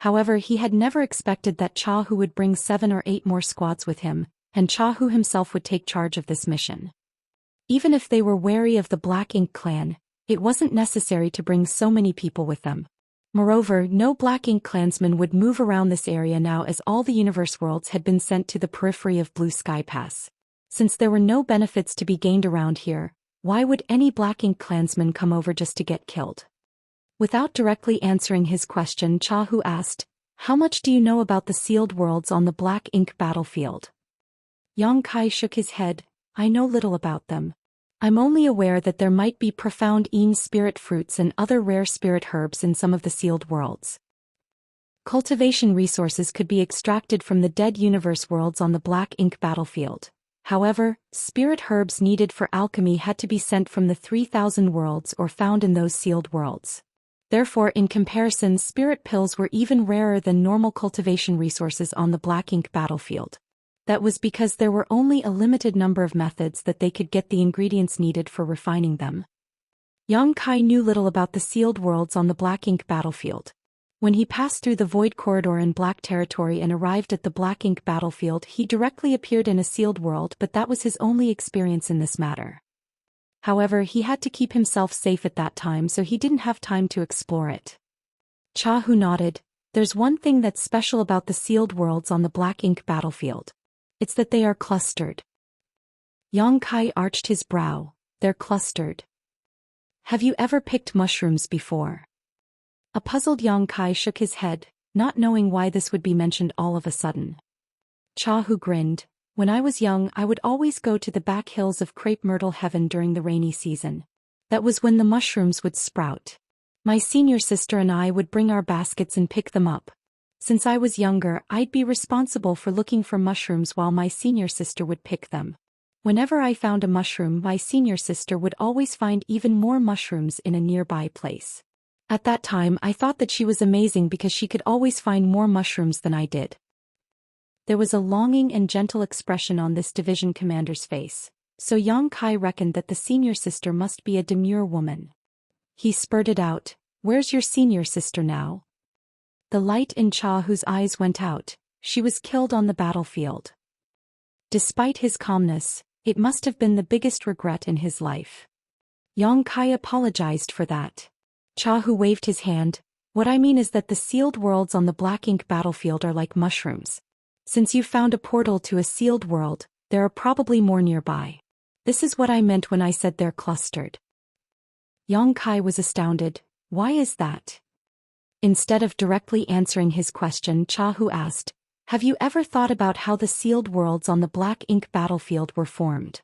Speaker 1: However, he had never expected that Chahu would bring 7 or 8 more squads with him, and Chahu himself would take charge of this mission. Even if they were wary of the Black Ink clan, it wasn't necessary to bring so many people with them. Moreover, no Black Ink clansmen would move around this area now as all the universe worlds had been sent to the periphery of Blue Sky Pass. Since there were no benefits to be gained around here, why would any Black Ink clansman come over just to get killed? Without directly answering his question, Chahu asked, How much do you know about the sealed worlds on the Black Ink battlefield? Yang Kai shook his head. I know little about them. I'm only aware that there might be profound spirit fruits and other rare spirit herbs in some of the sealed worlds. Cultivation resources could be extracted from the dead universe worlds on the Black Ink battlefield. However, spirit herbs needed for alchemy had to be sent from the 3,000 worlds or found in those sealed worlds. Therefore, in comparison, spirit pills were even rarer than normal cultivation resources on the Black Ink battlefield. That was because there were only a limited number of methods that they could get the ingredients needed for refining them. Yang Kai knew little about the sealed worlds on the Black Ink battlefield. When he passed through the Void Corridor in Black Territory and arrived at the Black Ink battlefield, he directly appeared in a sealed world, but that was his only experience in this matter. However, he had to keep himself safe at that time, so he didn't have time to explore it. Chahu nodded. There's one thing that's special about the sealed worlds on the Black Ink battlefield. It's that they are clustered. Yang Kai arched his brow. They're clustered. Have you ever picked mushrooms before? A puzzled Yang Kai shook his head, not knowing why this would be mentioned all of a sudden. Chahu grinned. When I was young, I would always go to the back hills of Crepe Myrtle Heaven during the rainy season. That was when the mushrooms would sprout. My senior sister and I would bring our baskets and pick them up. Since I was younger, I'd be responsible for looking for mushrooms while my senior sister would pick them. Whenever I found a mushroom, my senior sister would always find even more mushrooms in a nearby place. At that time, I thought that she was amazing because she could always find more mushrooms than I did. There was a longing and gentle expression on this division commander's face, so Yang Kai reckoned that the senior sister must be a demure woman. He spurted out, "Where's your senior sister now?" The light in Cha Hu's eyes went out. She was killed on the battlefield. Despite his calmness, it must have been the biggest regret in his life. Yang Kai apologized for that. Cha Hu waved his hand. "What I mean is that the sealed worlds on the black ink battlefield are like mushrooms. Since you found a portal to a sealed world, there are probably more nearby. This is what I meant when I said they're clustered." Yang Kai was astounded. "Why is that?" Instead of directly answering his question, Cha Hu asked, "Have you ever thought about how the sealed worlds on the black ink battlefield were formed?"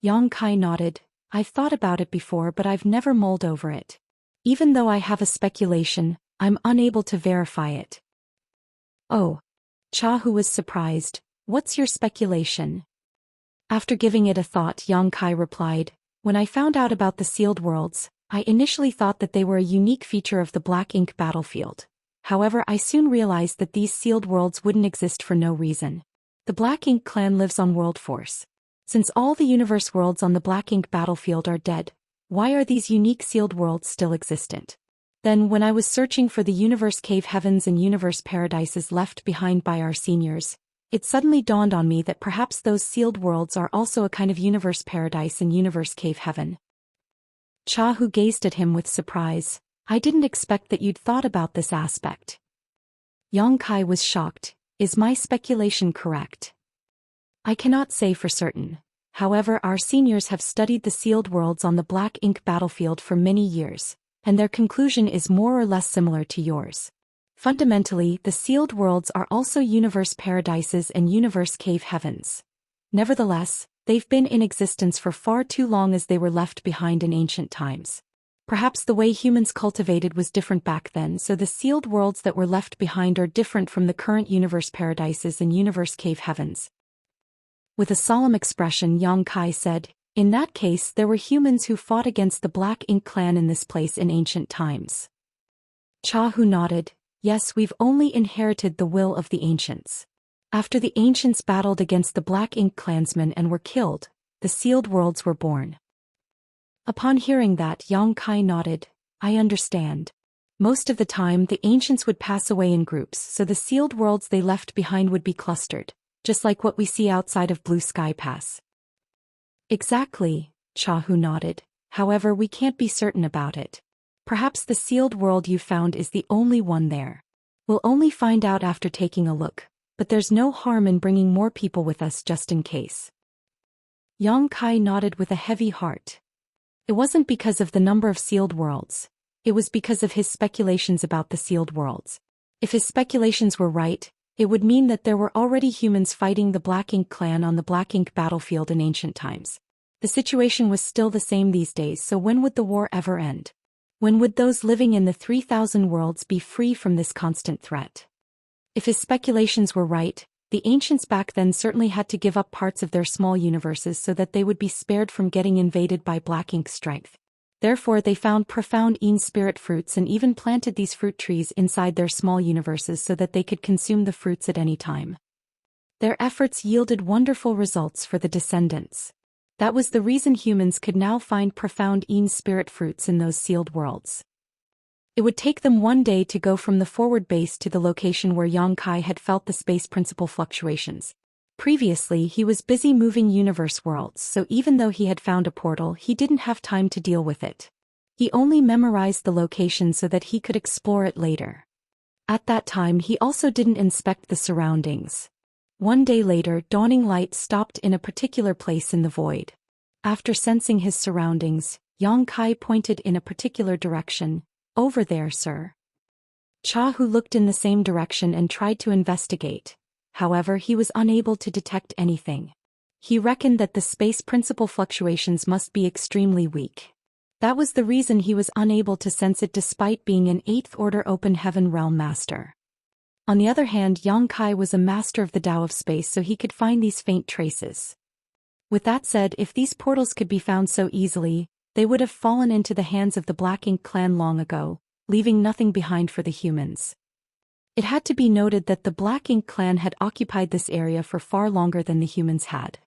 Speaker 1: Yang Kai nodded. "I've thought about it before, but I've never mulled over it. Even though I have a speculation, I'm unable to verify it." "Oh." Cha Hu was surprised. "What's your speculation?" After giving it a thought, Yang Kai replied, "When I found out about the sealed worlds, I initially thought that they were a unique feature of the black ink battlefield. However, I soon realized that these sealed worlds wouldn't exist for no reason. The Black Ink clan lives on World Force. Since all the universe worlds on the Black Ink battlefield are dead, why are these unique sealed worlds still existent? Then, when I was searching for the universe cave heavens and universe paradises left behind by our seniors, it suddenly dawned on me that perhaps those sealed worlds are also a kind of universe paradise and universe cave heaven." Cha Hu gazed at him with surprise. "I didn't expect that you'd thought about this aspect." Yang Kai was shocked. "Is my speculation correct?" "I cannot say for certain. However, our seniors have studied the sealed worlds on the black ink battlefield for many years, and their conclusion is more or less similar to yours. Fundamentally, the sealed worlds are also universe paradises and universe cave heavens. Nevertheless, they've been in existence for far too long as they were left behind in ancient times. Perhaps the way humans cultivated was different back then, so the sealed worlds that were left behind are different from the current universe paradises and universe cave heavens." With a solemn expression, Yang Kai said, "In that case, there were humans who fought against the Black Ink clan in this place in ancient times." Cha Hu nodded. "Yes, we've only inherited the will of the ancients. After the ancients battled against the Black Ink clansmen and were killed, the sealed worlds were born." Upon hearing that, Yang Kai nodded. "I understand. Most of the time, the ancients would pass away in groups, so the sealed worlds they left behind would be clustered, just like what we see outside of Blue Sky Pass." "Exactly," Cha Hu nodded. "However, we can't be certain about it. Perhaps the sealed world you found is the only one there. We'll only find out after taking a look, but there's no harm in bringing more people with us just in case." Yang Kai nodded with a heavy heart. It wasn't because of the number of sealed worlds. It was because of his speculations about the sealed worlds. If his speculations were right, it would mean that there were already humans fighting the Black Ink clan on the Black Ink battlefield in ancient times. The situation was still the same these days, so when would the war ever end? When would those living in the 3,000 worlds be free from this constant threat? If his speculations were right, the ancients back then certainly had to give up parts of their small universes so that they would be spared from getting invaded by Black Ink strength. Therefore, they found profound spirit fruits and even planted these fruit trees inside their small universes so that they could consume the fruits at any time. Their efforts yielded wonderful results for the descendants. That was the reason humans could now find profound spirit fruits in those sealed worlds. It would take them one day to go from the forward base to the location where Yang Kai had felt the space principle fluctuations. Previously, he was busy moving universe worlds, so even though he had found a portal, he didn't have time to deal with it. He only memorized the location so that he could explore it later. At that time, he also didn't inspect the surroundings. One day later, dawning light stopped in a particular place in the void. After sensing his surroundings, Yang Kai pointed in a particular direction. "Over there, sir." Cha Hu looked in the same direction and tried to investigate. However, he was unable to detect anything. He reckoned that the space principle fluctuations must be extremely weak. That was the reason he was unable to sense it despite being an 8th Order Open Heaven Realm Master. On the other hand, Yang Kai was a master of the Tao of Space, so he could find these faint traces. With that said, if these portals could be found so easily, they would have fallen into the hands of the Black Ink clan long ago, leaving nothing behind for the humans. It had to be noted that the Black Ink clan had occupied this area for far longer than the humans had.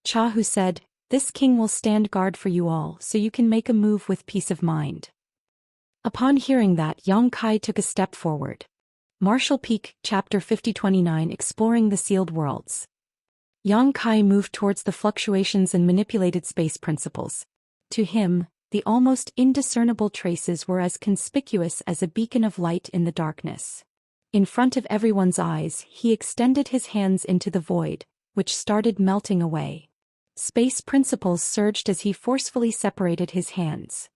Speaker 1: Chahu said, "This king will stand guard for you all, so you can make a move with peace of mind." Upon hearing that, Yang Kai took a step forward. Martial Peak, Chapter 5029, Exploring the Sealed Worlds. Yang Kai moved towards the fluctuations and manipulated space principles. To him, the almost indiscernible traces were as conspicuous as a beacon of light in the darkness. In front of everyone's eyes, he extended his hands into the void, which started melting away. Space principles surged as he forcefully separated his hands.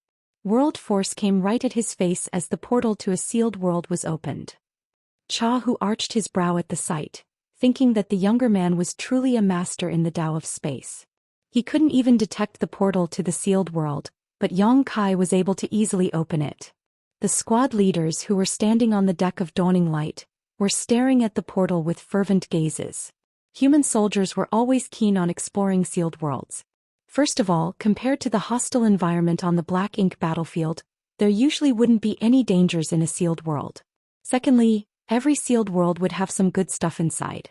Speaker 1: World force came right at his face as the portal to a sealed world was opened. Chahu arched his brow at the sight, thinking that the younger man was truly a master in the Tao of Space. He couldn't even detect the portal to the sealed world, but Yang Kai was able to easily open it. The squad leaders who were standing on the deck of Dawning Light were staring at the portal with fervent gazes. Human soldiers were always keen on exploring sealed worlds. First of all, compared to the hostile environment on the Black Ink battlefield, there usually wouldn't be any dangers in a sealed world. Secondly, every sealed world would have some good stuff inside.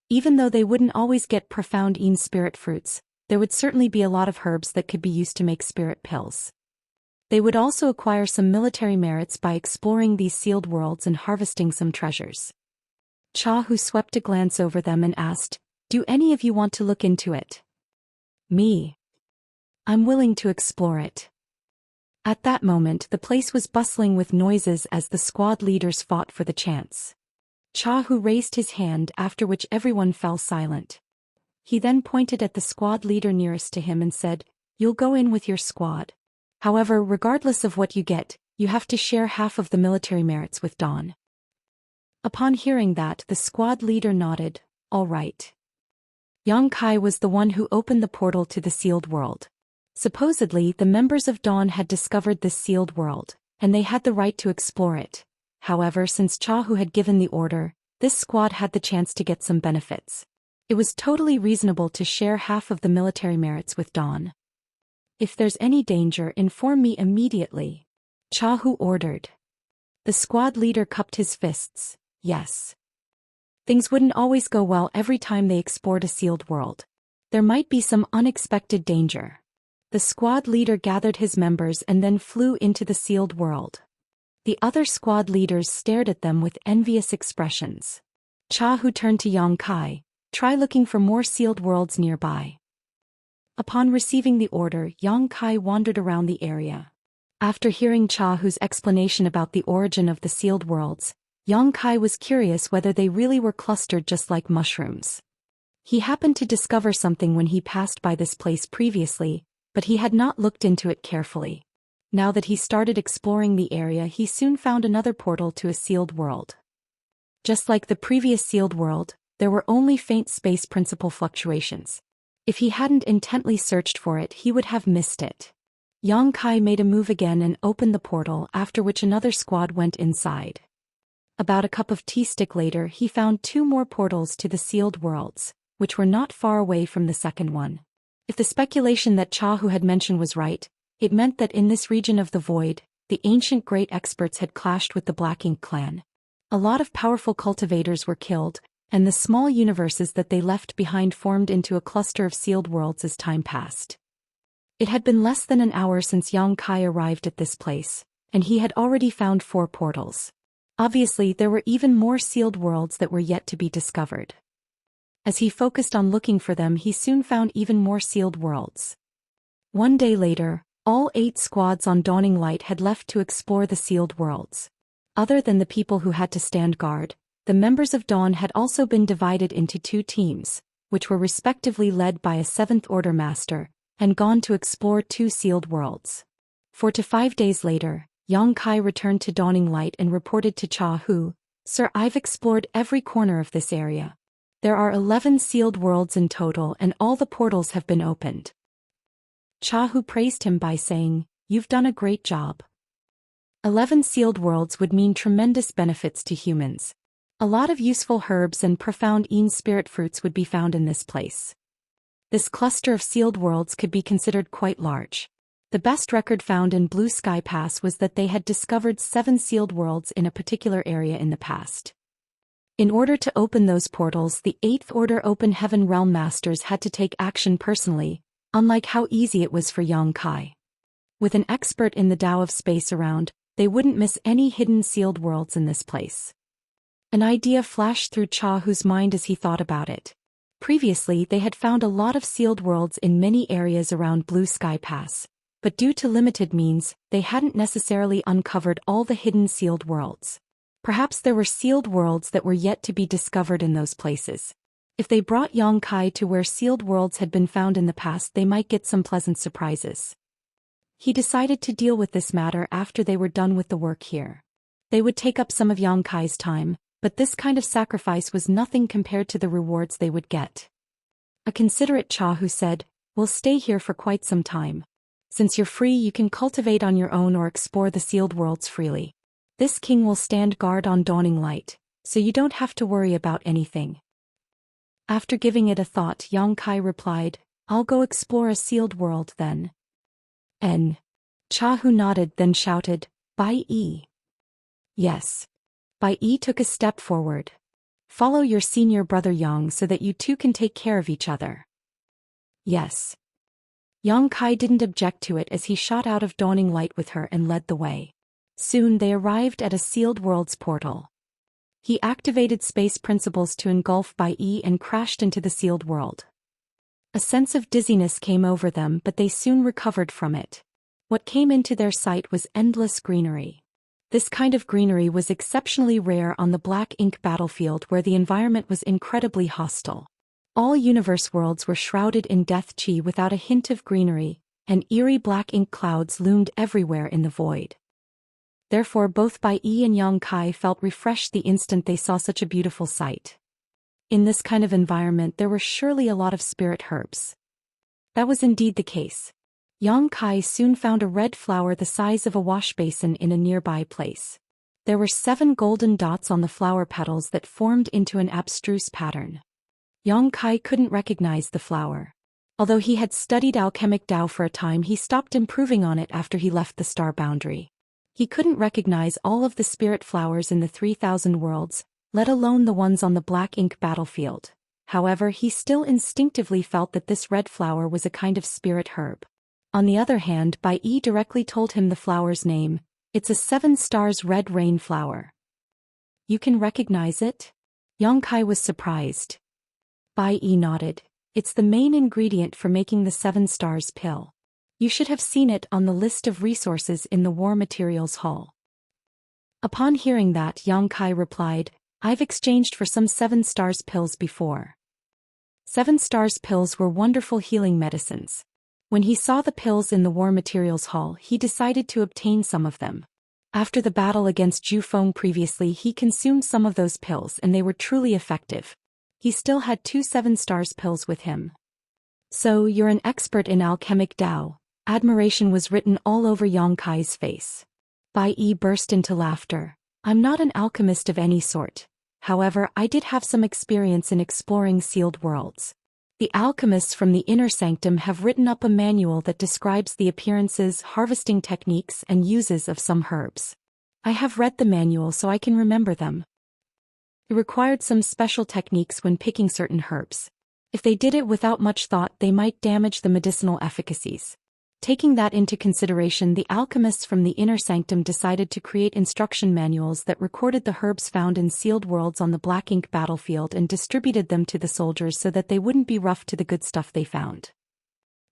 Speaker 1: Even though they wouldn't always get profound spirit fruits, there would certainly be a lot of herbs that could be used to make spirit pills. They would also acquire some military merits by exploring these sealed worlds and harvesting some treasures. Chahu swept a glance over them and asked, "Do any of you want to look into it?" "Me. I'm willing to explore it." At that moment, the place was bustling with noises as the squad leaders fought for the chance. Chahu raised his hand, after which everyone fell silent. He then pointed at the squad leader nearest to him and said, "You'll go in with your squad. However, regardless of what you get, you have to share half of the military merits with Dawn." Upon hearing that, the squad leader nodded, "All right." Yang Kai was the one who opened the portal to the sealed world. Supposedly, the members of Dawn had discovered this sealed world, and they had the right to explore it. However, since Chahu had given the order, this squad had the chance to get some benefits. It was totally reasonable to share half of the military merits with Dawn. "If there's any danger, inform me immediately," Chahu ordered. The squad leader cupped his fists. Yes. Things wouldn't always go well every time they explored a sealed world. There might be some unexpected danger. The squad leader gathered his members and then flew into the sealed world. The other squad leaders stared at them with envious expressions. Chahu turned to Yang Kai, "Try looking for more sealed worlds nearby." Upon receiving the order, Yang Kai wandered around the area. After hearing Chahu's explanation about the origin of the sealed worlds, Yang Kai was curious whether they really were clustered just like mushrooms. He happened to discover something when he passed by this place previously, but he had not looked into it carefully. Now that he started exploring the area, he soon found another portal to a sealed world. Just like the previous sealed world, there were only faint space principle fluctuations. If he hadn't intently searched for it, he would have missed it. Yang Kai made a move again and opened the portal, after which another squad went inside. About a cup of tea stick later, he found 2 more portals to the sealed worlds, which were not far away from the second one. If the speculation that Chahu had mentioned was right, it meant that in this region of the void, the ancient great experts had clashed with the Black Ink clan. A lot of powerful cultivators were killed, and the small universes that they left behind formed into a cluster of sealed worlds as time passed. It had been less than an hour since Yang Kai arrived at this place, and he had already found 4 portals. Obviously, there were even more sealed worlds that were yet to be discovered. As he focused on looking for them, he soon found even more sealed worlds. One day later, all 8 squads on Dawning Light had left to explore the sealed worlds. Other than the people who had to stand guard, the members of Dawn had also been divided into 2 teams, which were respectively led by a 7th Order Master, and gone to explore 2 sealed worlds. 4 to 5 days later, Yang Kai returned to Dawning Light and reported to Chahu, "Sir, I've explored every corner of this area. There are 11 sealed worlds in total and all the portals have been opened." Chahu praised him by saying, You've done a great job. 11 sealed worlds would mean tremendous benefits to humans. A lot of useful herbs and profound spirit fruits would be found in this place. This cluster of sealed worlds could be considered quite large. The best record found in Blue Sky Pass was that they had discovered 7 sealed worlds in a particular area in the past. In order to open those portals, the 8th Order Open Heaven Realm Masters had to take action personally, unlike how easy it was for Yang Kai. With an expert in the Tao of space around, they wouldn't miss any hidden sealed worlds in this place. An idea flashed through Cha Hu's mind as he thought about it. Previously, they had found a lot of sealed worlds in many areas around Blue Sky Pass, but due to limited means, they hadn't necessarily uncovered all the hidden sealed worlds. Perhaps there were sealed worlds that were yet to be discovered in those places. If they brought Yang Kai to where sealed worlds had been found in the past, they might get some pleasant surprises. He decided to deal with this matter after they were done with the work here. They would take up some of Yang Kai's time, but this kind of sacrifice was nothing compared to the rewards they would get. A considerate Cha Hu said, "We'll stay here for quite some time. Since you're free, you can cultivate on your own or explore the sealed worlds freely. This king will stand guard on Dawning Light, so you don't have to worry about anything." After giving it a thought, Yang Kai replied, "I'll go explore a sealed world then." Cha Hu nodded, then shouted, "Bai Yi." Yes. Bai Yi took a step forward. "Follow your senior brother Yang so that you two can take care of each other." Yes. Yang Kai didn't object to it as he shot out of Dawning Light with her and led the way. Soon they arrived at a sealed worlds portal. He activated space principles to engulf Bai Yi and crashed into the sealed world. A sense of dizziness came over them, but they soon recovered from it. What came into their sight was endless greenery. This kind of greenery was exceptionally rare on the Black Ink battlefield, where the environment was incredibly hostile. All universe worlds were shrouded in death chi without a hint of greenery, and eerie black ink clouds loomed everywhere in the void. Therefore both Bai Yi and Yang Kai felt refreshed the instant they saw such a beautiful sight. In this kind of environment there were surely a lot of spirit herbs. That was indeed the case. Yang Kai soon found a red flower the size of a wash basin in a nearby place. There were 7 golden dots on the flower petals that formed into an abstruse pattern. Yang Kai couldn't recognize the flower. Although he had studied alchemic Tao for a time, he stopped improving on it after he left the star boundary. He couldn't recognize all of the spirit flowers in the 3,000 worlds, let alone the ones on the Black Ink battlefield. However, he still instinctively felt that this red flower was a kind of spirit herb. On the other hand, Bai Yi directly told him the flower's name. It's a 7 stars red rain flower. You can recognize it? Yang Kai was surprised. Bai Yi nodded. It's the main ingredient for making the 7 stars pill. You should have seen it on the list of resources in the War Materials Hall. Upon hearing that, Yang Kai replied, I've exchanged for some 7 stars pills before. 7 stars pills were wonderful healing medicines. When he saw the pills in the War Materials Hall, he decided to obtain some of them. After the battle against Ju Feng previously, he consumed some of those pills and they were truly effective. He still had 2 7 stars pills with him. So, you're an expert in alchemic Tao. Admiration was written all over Yang Kai's face. Bai Yi burst into laughter. I'm not an alchemist of any sort. However, I did have some experience in exploring sealed worlds. The alchemists from the Inner Sanctum have written up a manual that describes the appearances, harvesting techniques, and uses of some herbs. I have read the manual so I can remember them. It required some special techniques when picking certain herbs. If they did it without much thought, they might damage the medicinal efficacies. Taking that into consideration, the alchemists from the Inner Sanctum decided to create instruction manuals that recorded the herbs found in sealed worlds on the Black Ink battlefield and distributed them to the soldiers so that they wouldn't be rough to the good stuff they found.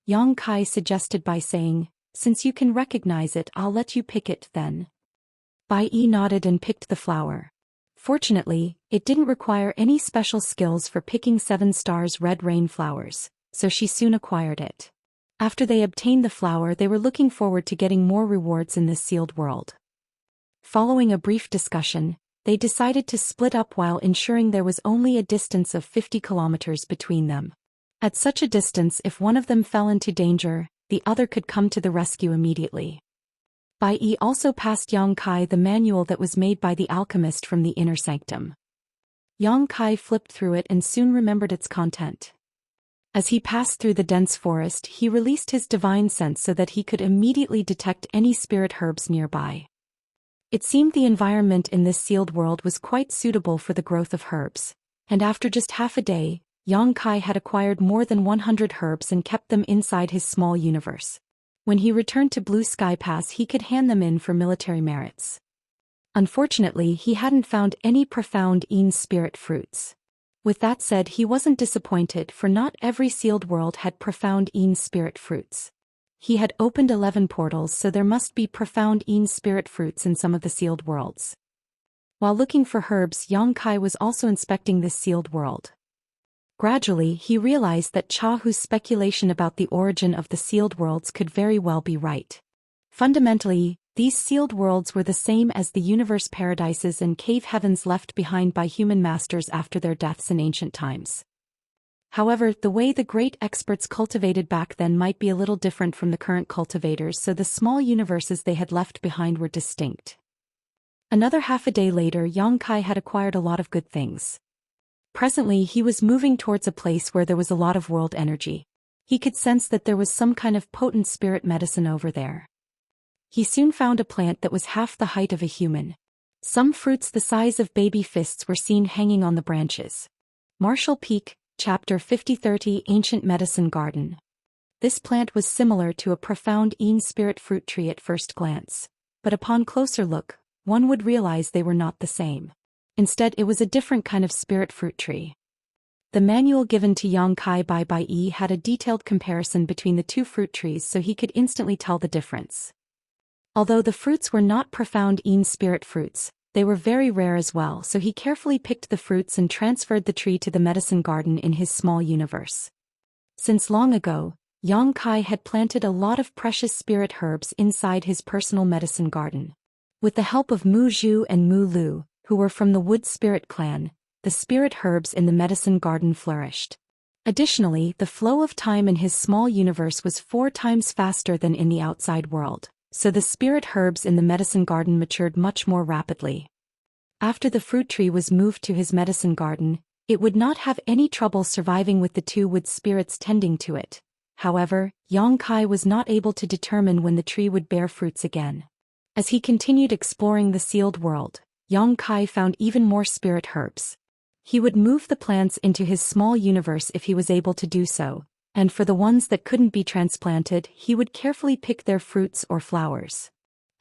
Speaker 1: Yang Kai suggested by saying, Since you can recognize it, I'll let you pick it then. Bai Yi nodded and picked the flower. Fortunately, it didn't require any special skills for picking 7 stars red rain flowers, so she soon acquired it. After they obtained the flower, they were looking forward to getting more rewards in this sealed world. Following a brief discussion, they decided to split up while ensuring there was only a distance of 50 kilometers between them. At such a distance, if one of them fell into danger, the other could come to the rescue immediately. Bai Yi also passed Yang Kai the manual that was made by the alchemist from the inner sanctum. Yang Kai flipped through it and soon remembered its content. As he passed through the dense forest, he released his divine sense so that he could immediately detect any spirit herbs nearby. It seemed the environment in this sealed world was quite suitable for the growth of herbs, and after just half a day, Yang Kai had acquired more than 100 herbs and kept them inside his small universe. When he returned to Blue Sky Pass, he could hand them in for military merits. Unfortunately, he hadn't found any profound Een spirit fruits. With that said, he wasn't disappointed, for not every sealed world had profound Een spirit fruits. He had opened 11 portals, so there must be profound Een spirit fruits in some of the sealed worlds. While looking for herbs, Yang Kai was also inspecting this sealed world. Gradually, he realized that Cha Hu's speculation about the origin of the sealed worlds could very well be right. Fundamentally, these sealed worlds were the same as the universe paradises and cave heavens left behind by human masters after their deaths in ancient times. However, the way the great experts cultivated back then might be a little different from the current cultivators, so the small universes they had left behind were distinct. Another half a day later, Yang Kai had acquired a lot of good things. Presently, he was moving towards a place where there was a lot of world energy. He could sense that there was some kind of potent spirit medicine over there. He soon found a plant that was half the height of a human. Some fruits the size of baby fists were seen hanging on the branches. Marshall Peak, Chapter 5030, Ancient Medicine Garden. This plant was similar to a profound Een spirit fruit tree at first glance, but upon closer look, one would realize they were not the same. Instead, it was a different kind of spirit fruit tree. The manual given to Yang Kai by Bai Yi had a detailed comparison between the two fruit trees, so he could instantly tell the difference. Although the fruits were not profound Een spirit fruits, they were very rare as well, so he carefully picked the fruits and transferred the tree to the medicine garden in his small universe. Since long ago, Yang Kai had planted a lot of precious spirit herbs inside his personal medicine garden. With the help of Mu Zhu and Mu Lu, who were from the Wood Spirit clan, the spirit herbs in the medicine garden flourished. Additionally, the flow of time in his small universe was 4 times faster than in the outside world, so the spirit herbs in the medicine garden matured much more rapidly. After the fruit tree was moved to his medicine garden, it would not have any trouble surviving with the 2 wood spirits tending to it. However, Yang Kai was not able to determine when the tree would bear fruits again. As he continued exploring the sealed world, Yang Kai found even more spirit herbs. He would move the plants into his small universe if he was able to do so, and for the ones that couldn't be transplanted, he would carefully pick their fruits or flowers.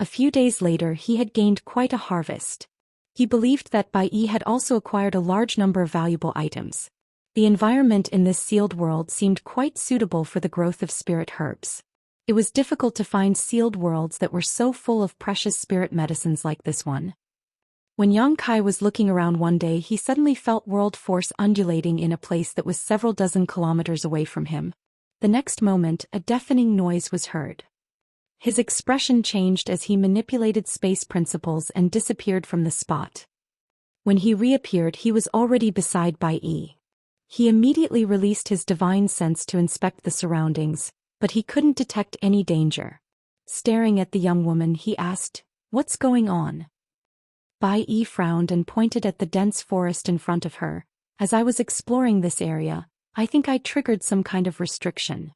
Speaker 1: A few days later, he had gained quite a harvest. He believed that Bai Yi had also acquired a large number of valuable items. The environment in this sealed world seemed quite suitable for the growth of spirit herbs. It was difficult to find sealed worlds that were so full of precious spirit medicines like this one. When Yang Kai was looking around one day, he suddenly felt world force undulating in a place that was several dozen kilometers away from him. The next moment, a deafening noise was heard. His expression changed as he manipulated space principles and disappeared from the spot. When he reappeared, he was already beside Bai Yi. He immediately released his divine sense to inspect the surroundings, but he couldn't detect any danger. Staring at the young woman, he asked, "What's going on?" Bai Yi frowned and pointed at the dense forest in front of her. "As I was exploring this area, I think I triggered some kind of restriction."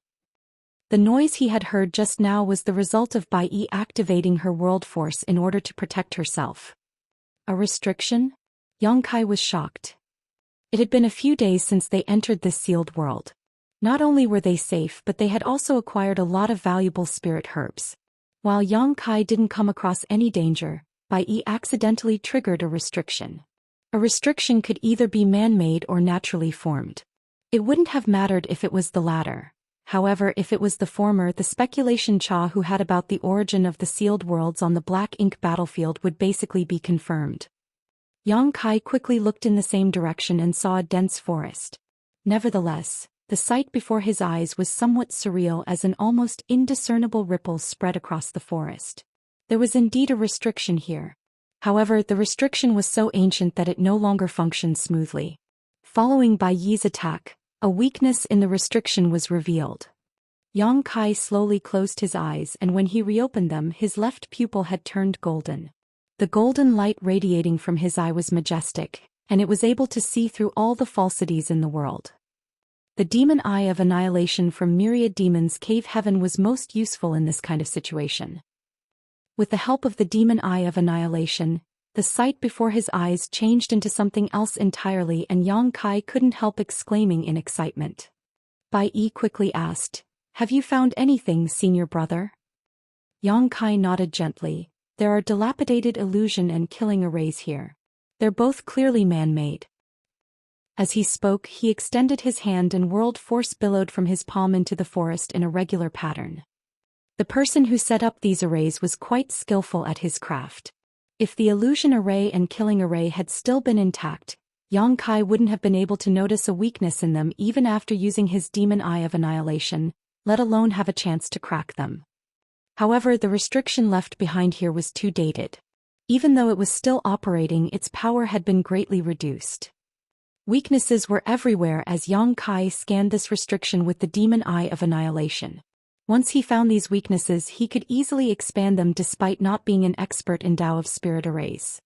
Speaker 1: The noise he had heard just now was the result of Bai Yi activating her world force in order to protect herself. A restriction? Yang Kai was shocked. It had been a few days since they entered this sealed world. Not only were they safe, but they had also acquired a lot of valuable spirit herbs. While Yang Kai didn't come across any danger, Bai Yi accidentally triggered a restriction. A restriction could either be man-made or naturally formed. It wouldn't have mattered if it was the latter. However, if it was the former, the speculation Cha Hu had about the origin of the sealed worlds on the black ink battlefield would basically be confirmed. Yang Kai quickly looked in the same direction and saw a dense forest. Nevertheless, the sight before his eyes was somewhat surreal as an almost indiscernible ripple spread across the forest. There was indeed a restriction here. However, the restriction was so ancient that it no longer functioned smoothly. Following Bai Yi's attack, a weakness in the restriction was revealed. Yang Kai slowly closed his eyes, and when he reopened them, his left pupil had turned golden. The golden light radiating from his eye was majestic, and it was able to see through all the falsities in the world. The demon eye of annihilation from myriad demons cave heaven was most useful in this kind of situation. With the help of the demon eye of annihilation, the sight before his eyes changed into something else entirely, and Yang Kai couldn't help exclaiming in excitement. Bai Yi quickly asked, "Have you found anything, senior brother?" Yang Kai nodded gently. "There are dilapidated illusion and killing arrays here. They're both clearly man-made." As he spoke, he extended his hand and world force billowed from his palm into the forest in a regular pattern. The person who set up these arrays was quite skillful at his craft. If the illusion array and killing array had still been intact, Yang Kai wouldn't have been able to notice a weakness in them even after using his demon eye of annihilation, let alone have a chance to crack them. However, the restriction left behind here was too dated. Even though it was still operating, its power had been greatly reduced. Weaknesses were everywhere as Yang Kai scanned this restriction with the demon eye of annihilation. Once he found these weaknesses, he could easily expand them despite not being an expert in Tao of Spirit arrays.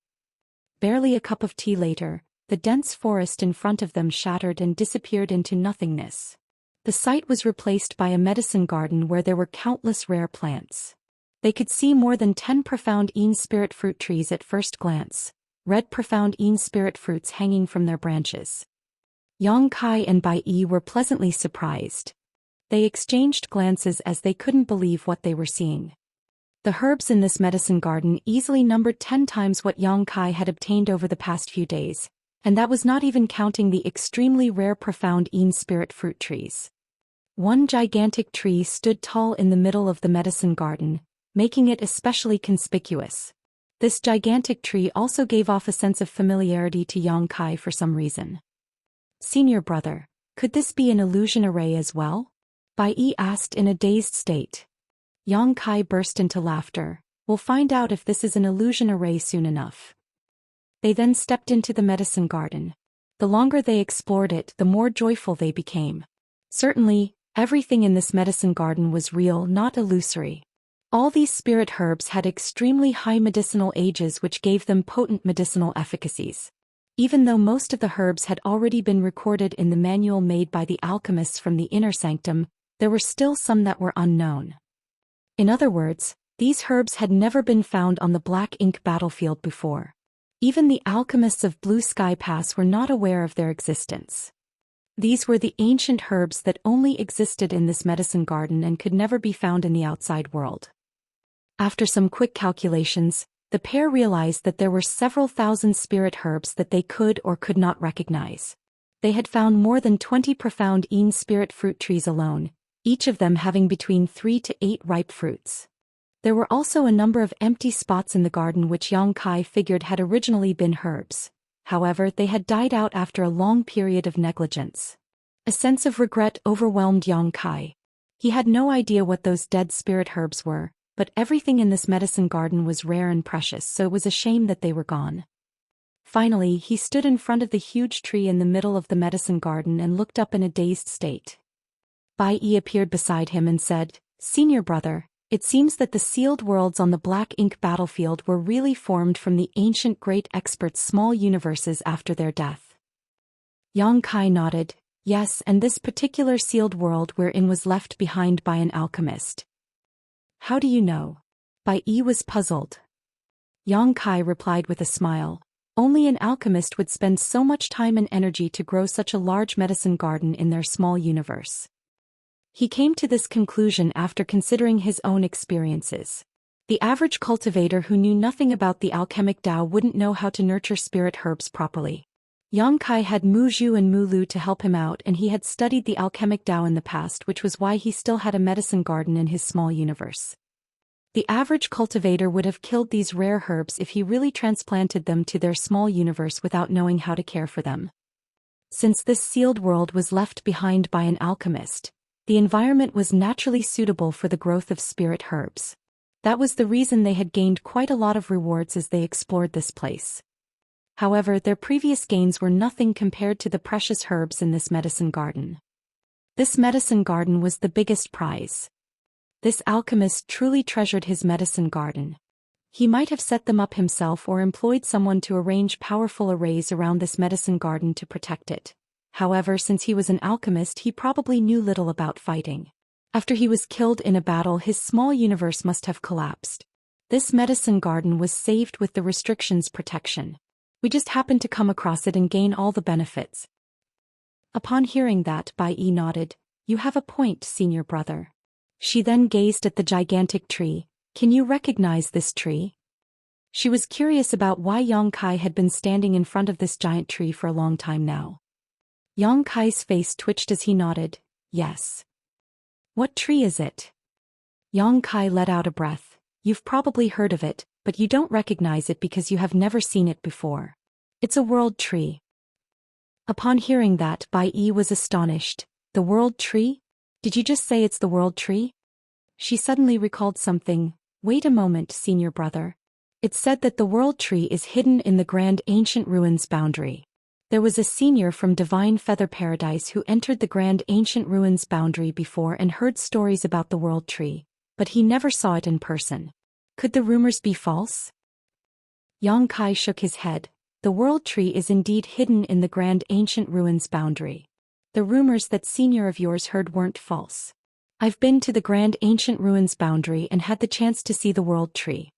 Speaker 1: Barely a cup of tea later, the dense forest in front of them shattered and disappeared into nothingness. The site was replaced by a medicine garden where there were countless rare plants. They could see more than 10 profound spirit fruit trees at first glance, red profound spirit fruits hanging from their branches. Yang Kai and Bai Yi were pleasantly surprised. They exchanged glances as they couldn't believe what they were seeing. The herbs in this medicine garden easily numbered 10 times what Yang Kai had obtained over the past few days, and that was not even counting the extremely rare profound spirit fruit trees. One gigantic tree stood tall in the middle of the medicine garden, making it especially conspicuous. This gigantic tree also gave off a sense of familiarity to Yang Kai for some reason. "Senior brother, could this be an illusion array as well?" Bai Yi asked in a dazed state. Yang Kai burst into laughter. "We'll find out if this is an illusion array soon enough." They then stepped into the medicine garden. The longer they explored it, the more joyful they became. Certainly, everything in this medicine garden was real, not illusory. All these spirit herbs had extremely high medicinal ages which gave them potent medicinal efficacies. Even though most of the herbs had already been recorded in the manual made by the alchemists from the inner sanctum, there were still some that were unknown. In other words, these herbs had never been found on the Black Ink battlefield before. Even the alchemists of Blue Sky Pass were not aware of their existence. These were the ancient herbs that only existed in this medicine garden and could never be found in the outside world. After some quick calculations, the pair realized that there were several thousand spirit herbs that they could or could not recognize. They had found more than 20 profound spirit fruit trees alone, each of them having between 3 to 8 ripe fruits. There were also a number of empty spots in the garden which Yang Kai figured had originally been herbs. However, they had died out after a long period of negligence. A sense of regret overwhelmed Yang Kai. He had no idea what those dead spirit herbs were, but everything in this medicine garden was rare and precious, so it was a shame that they were gone. Finally, he stood in front of the huge tree in the middle of the medicine garden and looked up in a dazed state. Bai Yi appeared beside him and said, "Senior brother, it seems that the sealed worlds on the Black Ink battlefield were really formed from the ancient great experts' small universes after their death." Yang Kai nodded. "Yes, and this particular sealed world we're in was left behind by an alchemist." "How do you know?" Bai Yi was puzzled. Yang Kai replied with a smile. "Only an alchemist would spend so much time and energy to grow such a large medicine garden in their small universe." He came to this conclusion after considering his own experiences. The average cultivator who knew nothing about the alchemic Tao wouldn't know how to nurture spirit herbs properly. Yang Kai had Mu Zhu and Mu Lu to help him out, and he had studied the alchemic Tao in the past, which was why he still had a medicine garden in his small universe. The average cultivator would have killed these rare herbs if he really transplanted them to their small universe without knowing how to care for them. Since this sealed world was left behind by an alchemist, the environment was naturally suitable for the growth of spirit herbs. That was the reason they had gained quite a lot of rewards as they explored this place. However, their previous gains were nothing compared to the precious herbs in this medicine garden. This medicine garden was the biggest prize. This alchemist truly treasured his medicine garden. He might have set them up himself or employed someone to arrange powerful arrays around this medicine garden to protect it. However, since he was an alchemist, he probably knew little about fighting. After he was killed in a battle, his small universe must have collapsed. This medicine garden was saved with the restrictions protection. We just happened to come across it and gain all the benefits. Upon hearing that, Bai Yi nodded. You have a point, senior brother. She then gazed at the gigantic tree. Can you recognize this tree? She was curious about why Yang Kai had been standing in front of this giant tree for a long time now. Yang Kai's face twitched as he nodded. Yes. What tree is it? Yang Kai let out a breath. You've probably heard of it, but you don't recognize it because you have never seen it before. It's a world tree. Upon hearing that, Bai Yi was astonished. The world tree? Did you just say it's the world tree? She suddenly recalled something. Wait a moment, senior brother. It said that the world tree is hidden in the grand ancient ruins boundary. There was a senior from Divine Feather Paradise who entered the grand ancient ruins boundary before and heard stories about the world tree, but he never saw it in person. Could the rumors be false? Yang Kai shook his head. The world tree is indeed hidden in the grand ancient ruins boundary. The rumors that senior of yours heard weren't false. I've been to the grand ancient ruins boundary and had the chance to see the world tree.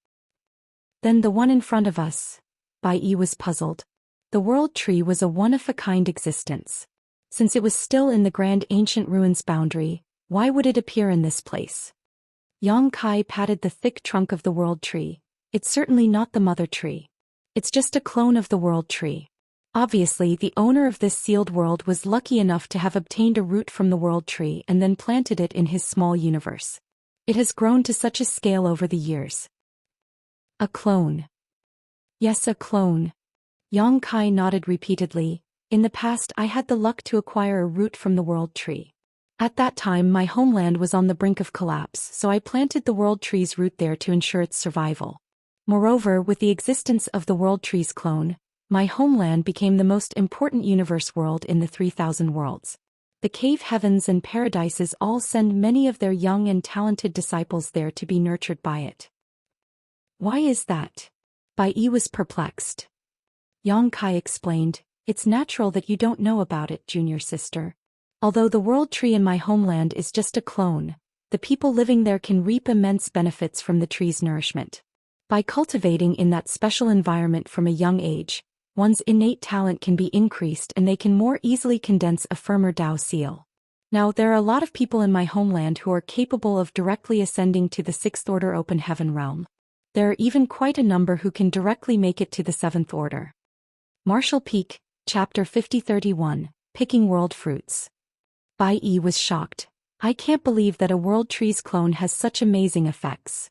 Speaker 1: Then the one in front of us. Bai Yi was puzzled. The world tree was a one-of-a-kind existence. Since it was still in the grand ancient ruins boundary, why would it appear in this place? Yang Kai patted the thick trunk of the world tree. It's certainly not the mother tree. It's just a clone of the world tree. Obviously, the owner of this sealed world was lucky enough to have obtained a root from the world tree and then planted it in his small universe. It has grown to such a scale over the years. A clone. Yes, a clone. Yang Kai nodded repeatedly. In the past, I had the luck to acquire a root from the world tree. At that time, my homeland was on the brink of collapse, so I planted the world tree's root there to ensure its survival. Moreover, with the existence of the world tree's clone, my homeland became the most important universe world in the 3,000 worlds. The cave heavens and paradises all send many of their young and talented disciples there to be nurtured by it. Why is that? Bai Yi was perplexed. Yang Kai explained, it's natural that you don't know about it, junior sister. Although the world tree in my homeland is just a clone, the people living there can reap immense benefits from the tree's nourishment. By cultivating in that special environment from a young age, one's innate talent can be increased and they can more easily condense a firmer Tao seal. Now, there are a lot of people in my homeland who are capable of directly ascending to the 6th order open heaven realm. There are even quite a number who can directly make it to the 7th order. Martial Peak, Chapter 5031, Picking World Fruits. Bai Yi was shocked. I can't believe that a world tree's clone has such amazing effects.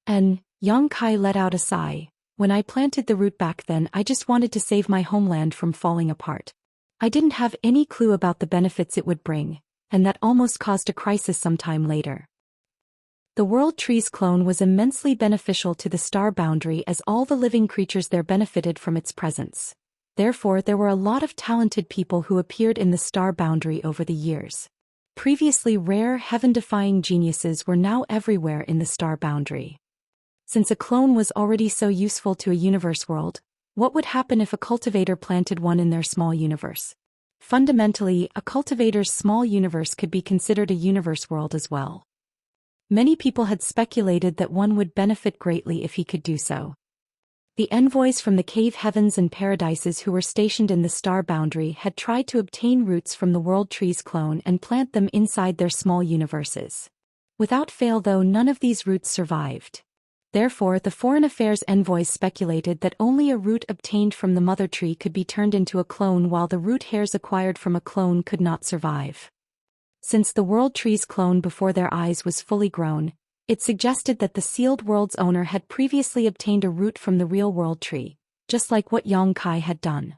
Speaker 1: And Yang Kai let out a sigh. When I planted the root back then, I just wanted to save my homeland from falling apart. I didn't have any clue about the benefits it would bring, and that almost caused a crisis sometime later. The world tree's clone was immensely beneficial to the star boundary as all the living creatures there benefited from its presence. Therefore, there were a lot of talented people who appeared in the star boundary over the years. Previously rare, heaven-defying geniuses were now everywhere in the star boundary. Since a clone was already so useful to a universe world, what would happen if a cultivator planted one in their small universe? Fundamentally, a cultivator's small universe could be considered a universe world as well. Many people had speculated that one would benefit greatly if he could do so. The envoys from the cave heavens and paradises who were stationed in the star boundary had tried to obtain roots from the world tree's clone and plant them inside their small universes. Without fail, though, none of these roots survived. Therefore, the foreign affairs envoys speculated that only a root obtained from the mother tree could be turned into a clone, while the root hairs acquired from a clone could not survive. Since the world tree's clone before their eyes was fully grown, it suggested that the sealed world's owner had previously obtained a root from the real world tree, just like what Yang Kai had done.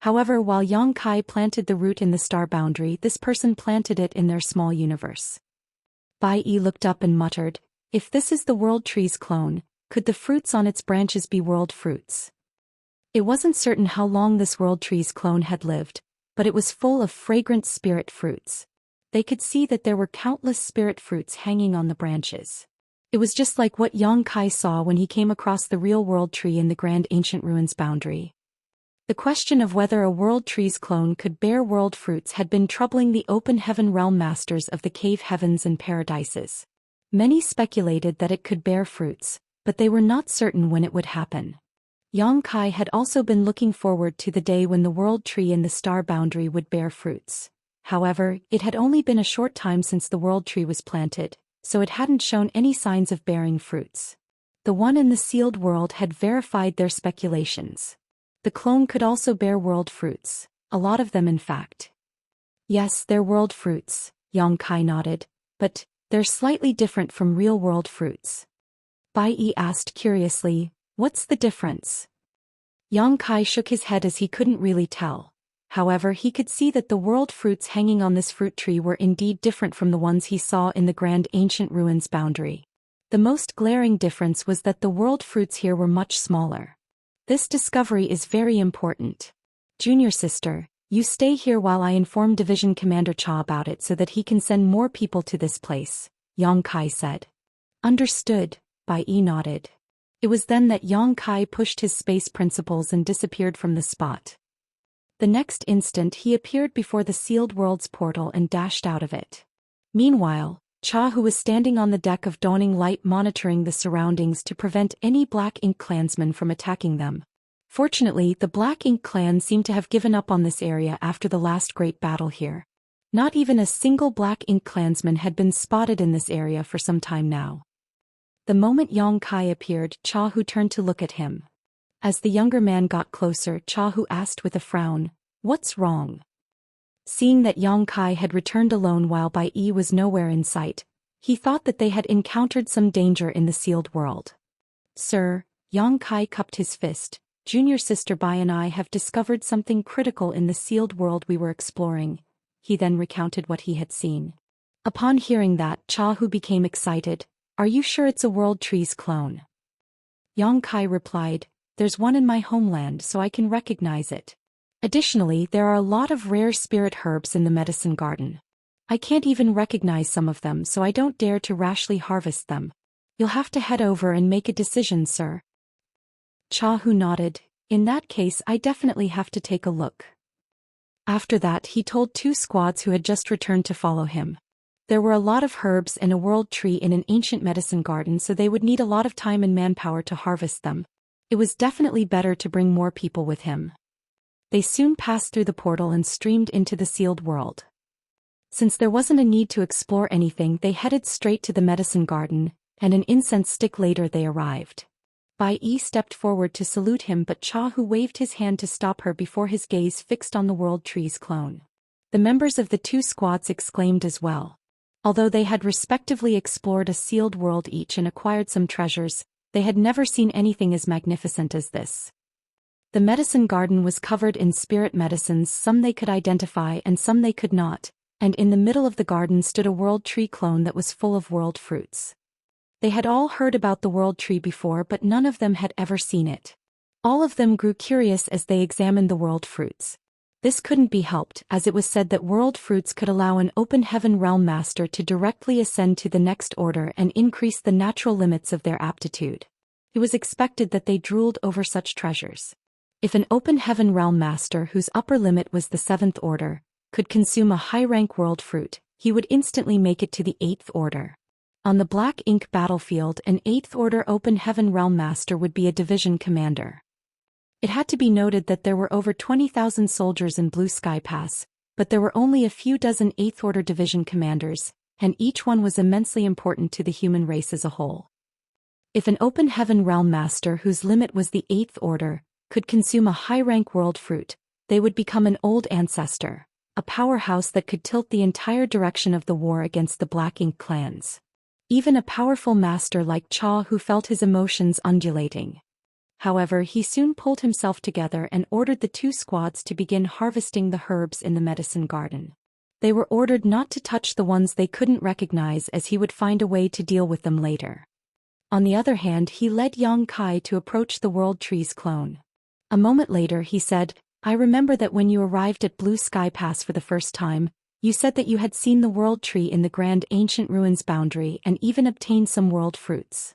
Speaker 1: However, while Yang Kai planted the root in the star boundary, this person planted it in their small universe. Bai Yi looked up and muttered, if this is the world tree's clone, could the fruits on its branches be world fruits? It wasn't certain how long this world tree's clone had lived, but it was full of fragrant spirit fruits. they could see that there were countless spirit fruits hanging on the branches. It was just like what Yang Kai saw when he came across the real world tree in the Grand Ancient Ruins boundary. The question of whether a world tree's clone could bear world fruits had been troubling the open heaven realm masters of the cave heavens and paradises. Many speculated that it could bear fruits, but they were not certain when it would happen. Yang Kai had also been looking forward to the day when the world tree in the star boundary would bear fruits. However, it had only been a short time since the world tree was planted, so it hadn't shown any signs of bearing fruits. The one in the sealed world had verified their speculations. The clone could also bear world fruits, a lot of them in fact. Yes, they're world fruits, Yang Kai nodded, but they're slightly different from real world fruits. Bai Yi asked curiously, what's the difference? Yang Kai shook his head as he couldn't really tell. However, he could see that the world fruits hanging on this fruit tree were indeed different from the ones he saw in the Grand Ancient Ruins boundary. The most glaring difference was that the world fruits here were much smaller. This discovery is very important. Junior sister, you stay here while I inform Division Commander Cha about it so that he can send more people to this place, Yang Kai said. Understood, Bai Yi nodded. It was then that Yang Kai pushed his space principles and disappeared from the spot. The next instant he appeared before the sealed world's portal and dashed out of it. Meanwhile, Cha, who was standing on the deck of Dawning Light monitoring the surroundings to prevent any Black Ink clansmen from attacking them. Fortunately, the Black Ink clan seemed to have given up on this area after the last great battle here. Not even a single Black Ink clansman had been spotted in this area for some time now. The moment Yang Kai appeared, Cha Hu turned to look at him. As the younger man got closer, Cha Hu asked with a frown, "What's wrong?" Seeing that Yang Kai had returned alone while Bai Yi was nowhere in sight, he thought that they had encountered some danger in the sealed world. "Sir," Yang Kai cupped his fist, "Junior sister Bai and I have discovered something critical in the sealed world we were exploring." He then recounted what he had seen. Upon hearing that, Cha Hu became excited. "Are you sure it's a world tree's clone?" Yang Kai replied, "There's one in my homeland so I can recognize it. Additionally, there are a lot of rare spirit herbs in the medicine garden. I can't even recognize some of them, so I don't dare to rashly harvest them. You'll have to head over and make a decision, sir." Cha Hu nodded. "In that case, I definitely have to take a look." After that, he told two squads who had just returned to follow him. There were a lot of herbs and a world tree in an ancient medicine garden, so they would need a lot of time and manpower to harvest them. It was definitely better to bring more people with him. They soon passed through the portal and streamed into the sealed world. Since there wasn't a need to explore anything, they headed straight to the medicine garden, and an incense stick later they arrived. Bai Yi stepped forward to salute him, but Cha Hu waved his hand to stop her before his gaze fixed on the world tree's clone. The members of the two squads exclaimed as well. Although they had respectively explored a sealed world each and acquired some treasures, they had never seen anything as magnificent as this. The medicine garden was covered in spirit medicines, some they could identify and some they could not, and in the middle of the garden stood a world tree clone that was full of world fruits. They had all heard about the world tree before, but none of them had ever seen it. All of them grew curious as they examined the world fruits. This couldn't be helped, as it was said that world fruits could allow an open heaven realm master to directly ascend to the next order and increase the natural limits of their aptitude. It was expected that they drooled over such treasures. If an open heaven realm master whose upper limit was the 7th order could consume a high-rank world fruit, he would instantly make it to the 8th order. On the Black Ink battlefield, an 8th order open heaven realm master would be a division commander. It had to be noted that there were over 20,000 soldiers in Blue Sky Pass, but there were only a few dozen 8th Order division commanders, and each one was immensely important to the human race as a whole. If an open heaven realm master whose limit was the 8th Order could consume a high-rank world fruit, they would become an old ancestor, a powerhouse that could tilt the entire direction of the war against the Black Ink clans. Even a powerful master like Cha, who felt his emotions undulating. However, he soon pulled himself together and ordered the two squads to begin harvesting the herbs in the medicine garden. They were ordered not to touch the ones they couldn't recognize, as he would find a way to deal with them later. On the other hand, he led Yang Kai to approach the world tree's clone. A moment later he said, "I remember that when you arrived at Blue Sky Pass for the first time, You said that you had seen the world tree in the grand ancient ruins boundary and even obtained some world fruits.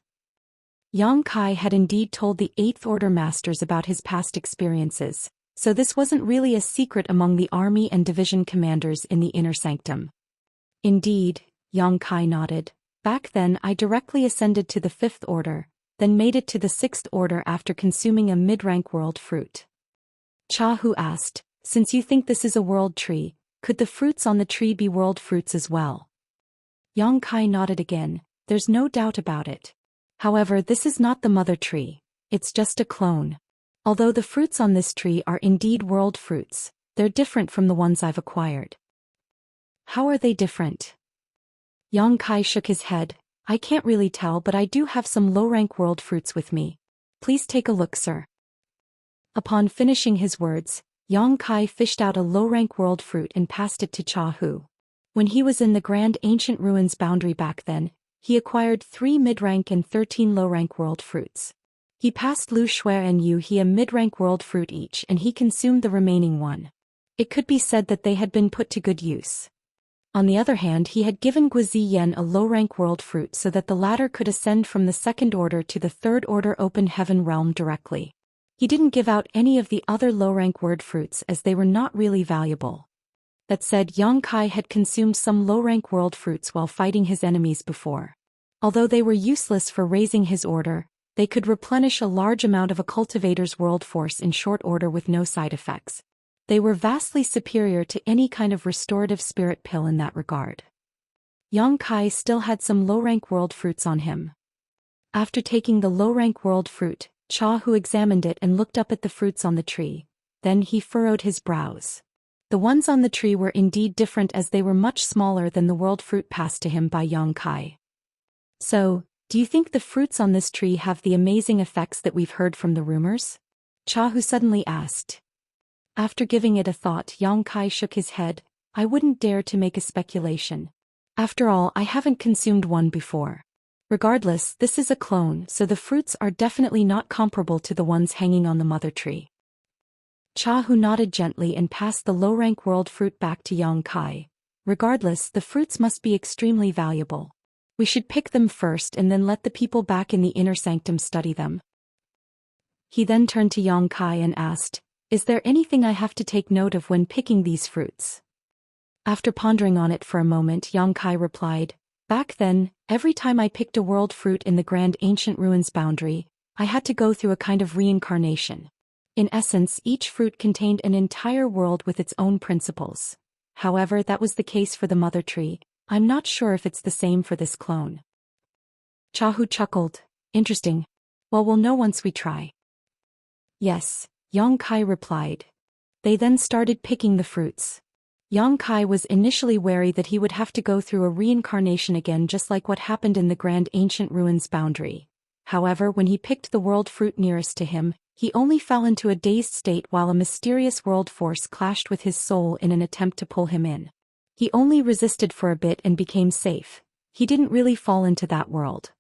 Speaker 1: Yang Kai had indeed told the Eighth Order masters about his past experiences, so this wasn't really a secret among the army and division commanders in the inner sanctum. Indeed, Yang Kai nodded. Back then I directly ascended to the Fifth Order, then made it to the Sixth Order after consuming a mid-rank world fruit. Cha Hu asked, since you think this is a world tree, could the fruits on the tree be world fruits as well? Yang Kai nodded again, there's no doubt about it. However, this is not the mother tree, it's just a clone. Although the fruits on this tree are indeed world fruits, they're different from the ones I've acquired. How are they different? Yang Kai shook his head, I can't really tell, but I do have some low-rank world fruits with me. Please take a look, sir. Upon finishing his words, Yang Kai fished out a low-rank world fruit and passed it to Cha Hu. When he was in the grand ancient ruins boundary back then, he acquired 3 mid-rank and 13 low-rank world fruits. He passed Lu Shui and Yu He a mid-rank world fruit each and he consumed the remaining one. It could be said that they had been put to good use. On the other hand, he had given Guizi Yen a low-rank world fruit so that the latter could ascend from the Second Order to the Third Order Open Heaven realm directly. He didn't give out any of the other low-rank word fruits as they were not really valuable. That said, Yang Kai had consumed some low-rank world fruits while fighting his enemies before. Although they were useless for raising his order, they could replenish a large amount of a cultivator's world force in short order with no side effects. They were vastly superior to any kind of restorative spirit pill in that regard. Yang Kai still had some low-rank world fruits on him. After taking the low-rank world fruit, Cha Hu examined it and looked up at the fruits on the tree. Then he furrowed his brows. The ones on the tree were indeed different as they were much smaller than the world fruit passed to him by Yang Kai. So, do you think the fruits on this tree have the amazing effects that we've heard from the rumors? Cha Hu suddenly asked. After giving it a thought, Yang Kai shook his head. I wouldn't dare to make a speculation. After all, I haven't consumed one before. Regardless, this is a clone, so the fruits are definitely not comparable to the ones hanging on the mother tree. Cha Hu nodded gently and passed the low-rank world fruit back to Yang Kai. Regardless, the fruits must be extremely valuable. We should pick them first and then let the people back in the inner sanctum study them. He then turned to Yang Kai and asked, is there anything I have to take note of when picking these fruits? After pondering on it for a moment, Yang Kai replied, back then, every time I picked a world fruit in the grand ancient ruins boundary, I had to go through a kind of reincarnation. In essence, each fruit contained an entire world with its own principles. However, that was the case for the mother tree. I'm not sure if it's the same for this clone. Cha Hu chuckled. Interesting. Well, we'll know once we try. Yes, Yang Kai replied. They then started picking the fruits. Yang Kai was initially wary that he would have to go through a reincarnation again just like what happened in the grand ancient ruins boundary. However, when he picked the world fruit nearest to him, he only fell into a dazed state while a mysterious world force clashed with his soul in an attempt to pull him in. He only resisted for a bit and became safe. He didn't really fall into that world.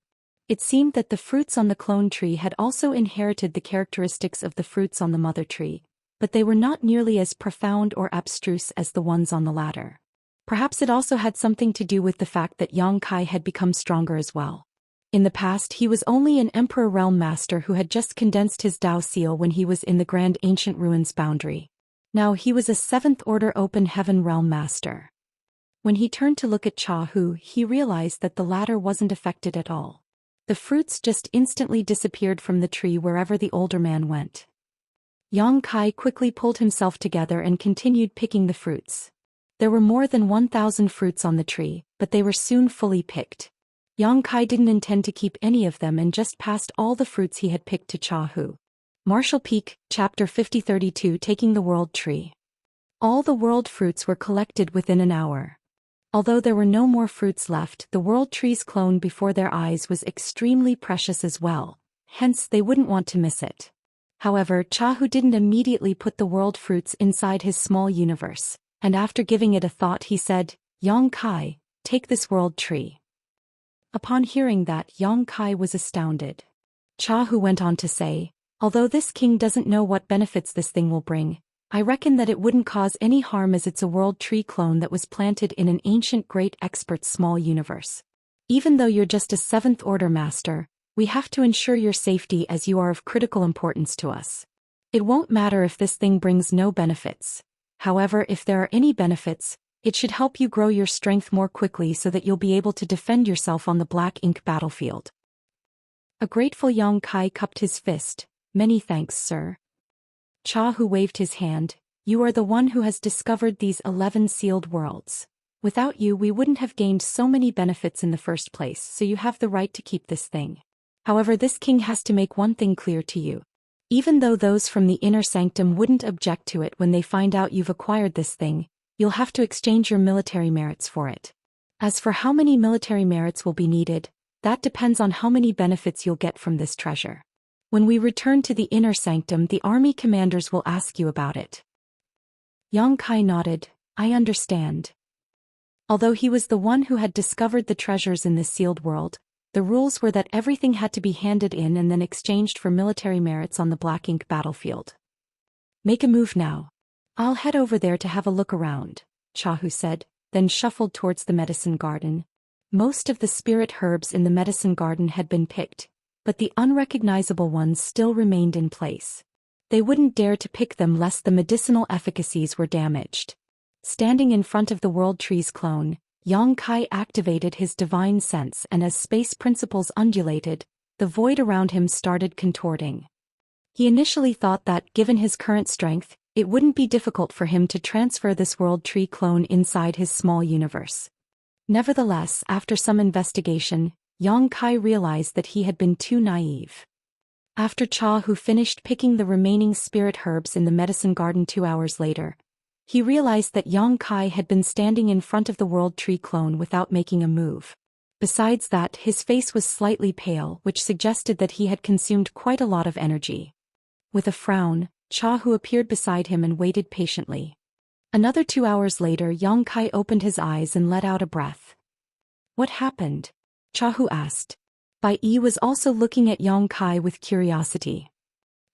Speaker 1: It seemed that the fruits on the clone tree had also inherited the characteristics of the fruits on the mother tree, but they were not nearly as profound or abstruse as the ones on the latter. Perhaps it also had something to do with the fact that Yang Kai had become stronger as well. In the past, he was only an Emperor Realm Master who had just condensed his Dao Seal when he was in the Grand Ancient Ruins boundary. Now he was a 7th Order Open Heaven Realm Master. When he turned to look at Cha Hu, he realized that the latter wasn't affected at all. The fruits just instantly disappeared from the tree wherever the older man went. Yang Kai quickly pulled himself together and continued picking the fruits. There were more than 1,000 fruits on the tree, but they were soon fully picked. Yang Kai didn't intend to keep any of them and just passed all the fruits he had picked to Cha Hu. Martial Peak, Chapter 5032 Taking the World Tree. All the world fruits were collected within an hour. Although there were no more fruits left, the world tree's clone before their eyes was extremely precious as well, hence they wouldn't want to miss it. However, Cha Hu didn't immediately put the world fruits inside his small universe, and after giving it a thought he said, Yang Kai, take this world tree. Upon hearing that, Yang Kai was astounded. Cha Hu went on to say, although this king doesn't know what benefits this thing will bring, I reckon that it wouldn't cause any harm as it's a world tree clone that was planted in an ancient great expert's small universe. Even though you're just a 7th order master, we have to ensure your safety as you are of critical importance to us. It won't matter if this thing brings no benefits. However, if there are any benefits, it should help you grow your strength more quickly so that you'll be able to defend yourself on the black ink battlefield. A grateful Yang Kai cupped his fist. Many thanks, sir. Cha Hu waved his hand. You are the one who has discovered these 11 sealed worlds. Without you we wouldn't have gained so many benefits in the first place, so you have the right to keep this thing. However, this king has to make one thing clear to you. Even though those from the inner sanctum wouldn't object to it when they find out you've acquired this thing, you'll have to exchange your military merits for it. As for how many military merits will be needed, that depends on how many benefits you'll get from this treasure. When we return to the inner sanctum, the army commanders will ask you about it. Yang Kai nodded. I understand. Although he was the one who had discovered the treasures in this sealed world, the rules were that everything had to be handed in and then exchanged for military merits on the black ink battlefield. Make a move now. I'll head over there to have a look around, Cha Hu said, then shuffled towards the medicine garden. Most of the spirit herbs in the medicine garden had been picked, but the unrecognizable ones still remained in place. They wouldn't dare to pick them lest the medicinal efficacies were damaged. Standing in front of the World Tree's clone, Yang Kai activated his divine sense, and as space principles undulated, the void around him started contorting. He initially thought that, given his current strength, it wouldn't be difficult for him to transfer this World Tree clone inside his small universe. Nevertheless, after some investigation, Yang Kai realized that he had been too naive. After Cha Hu finished picking the remaining spirit herbs in the medicine garden 2 hours later, he realized that Yang Kai had been standing in front of the World Tree clone without making a move. Besides that, his face was slightly pale, which suggested that he had consumed quite a lot of energy. With a frown, Cha Hu appeared beside him and waited patiently. Another 2 hours later, Yang Kai opened his eyes and let out a breath. What happened? Cha Hu asked. Bai Yi was also looking at Yang Kai with curiosity.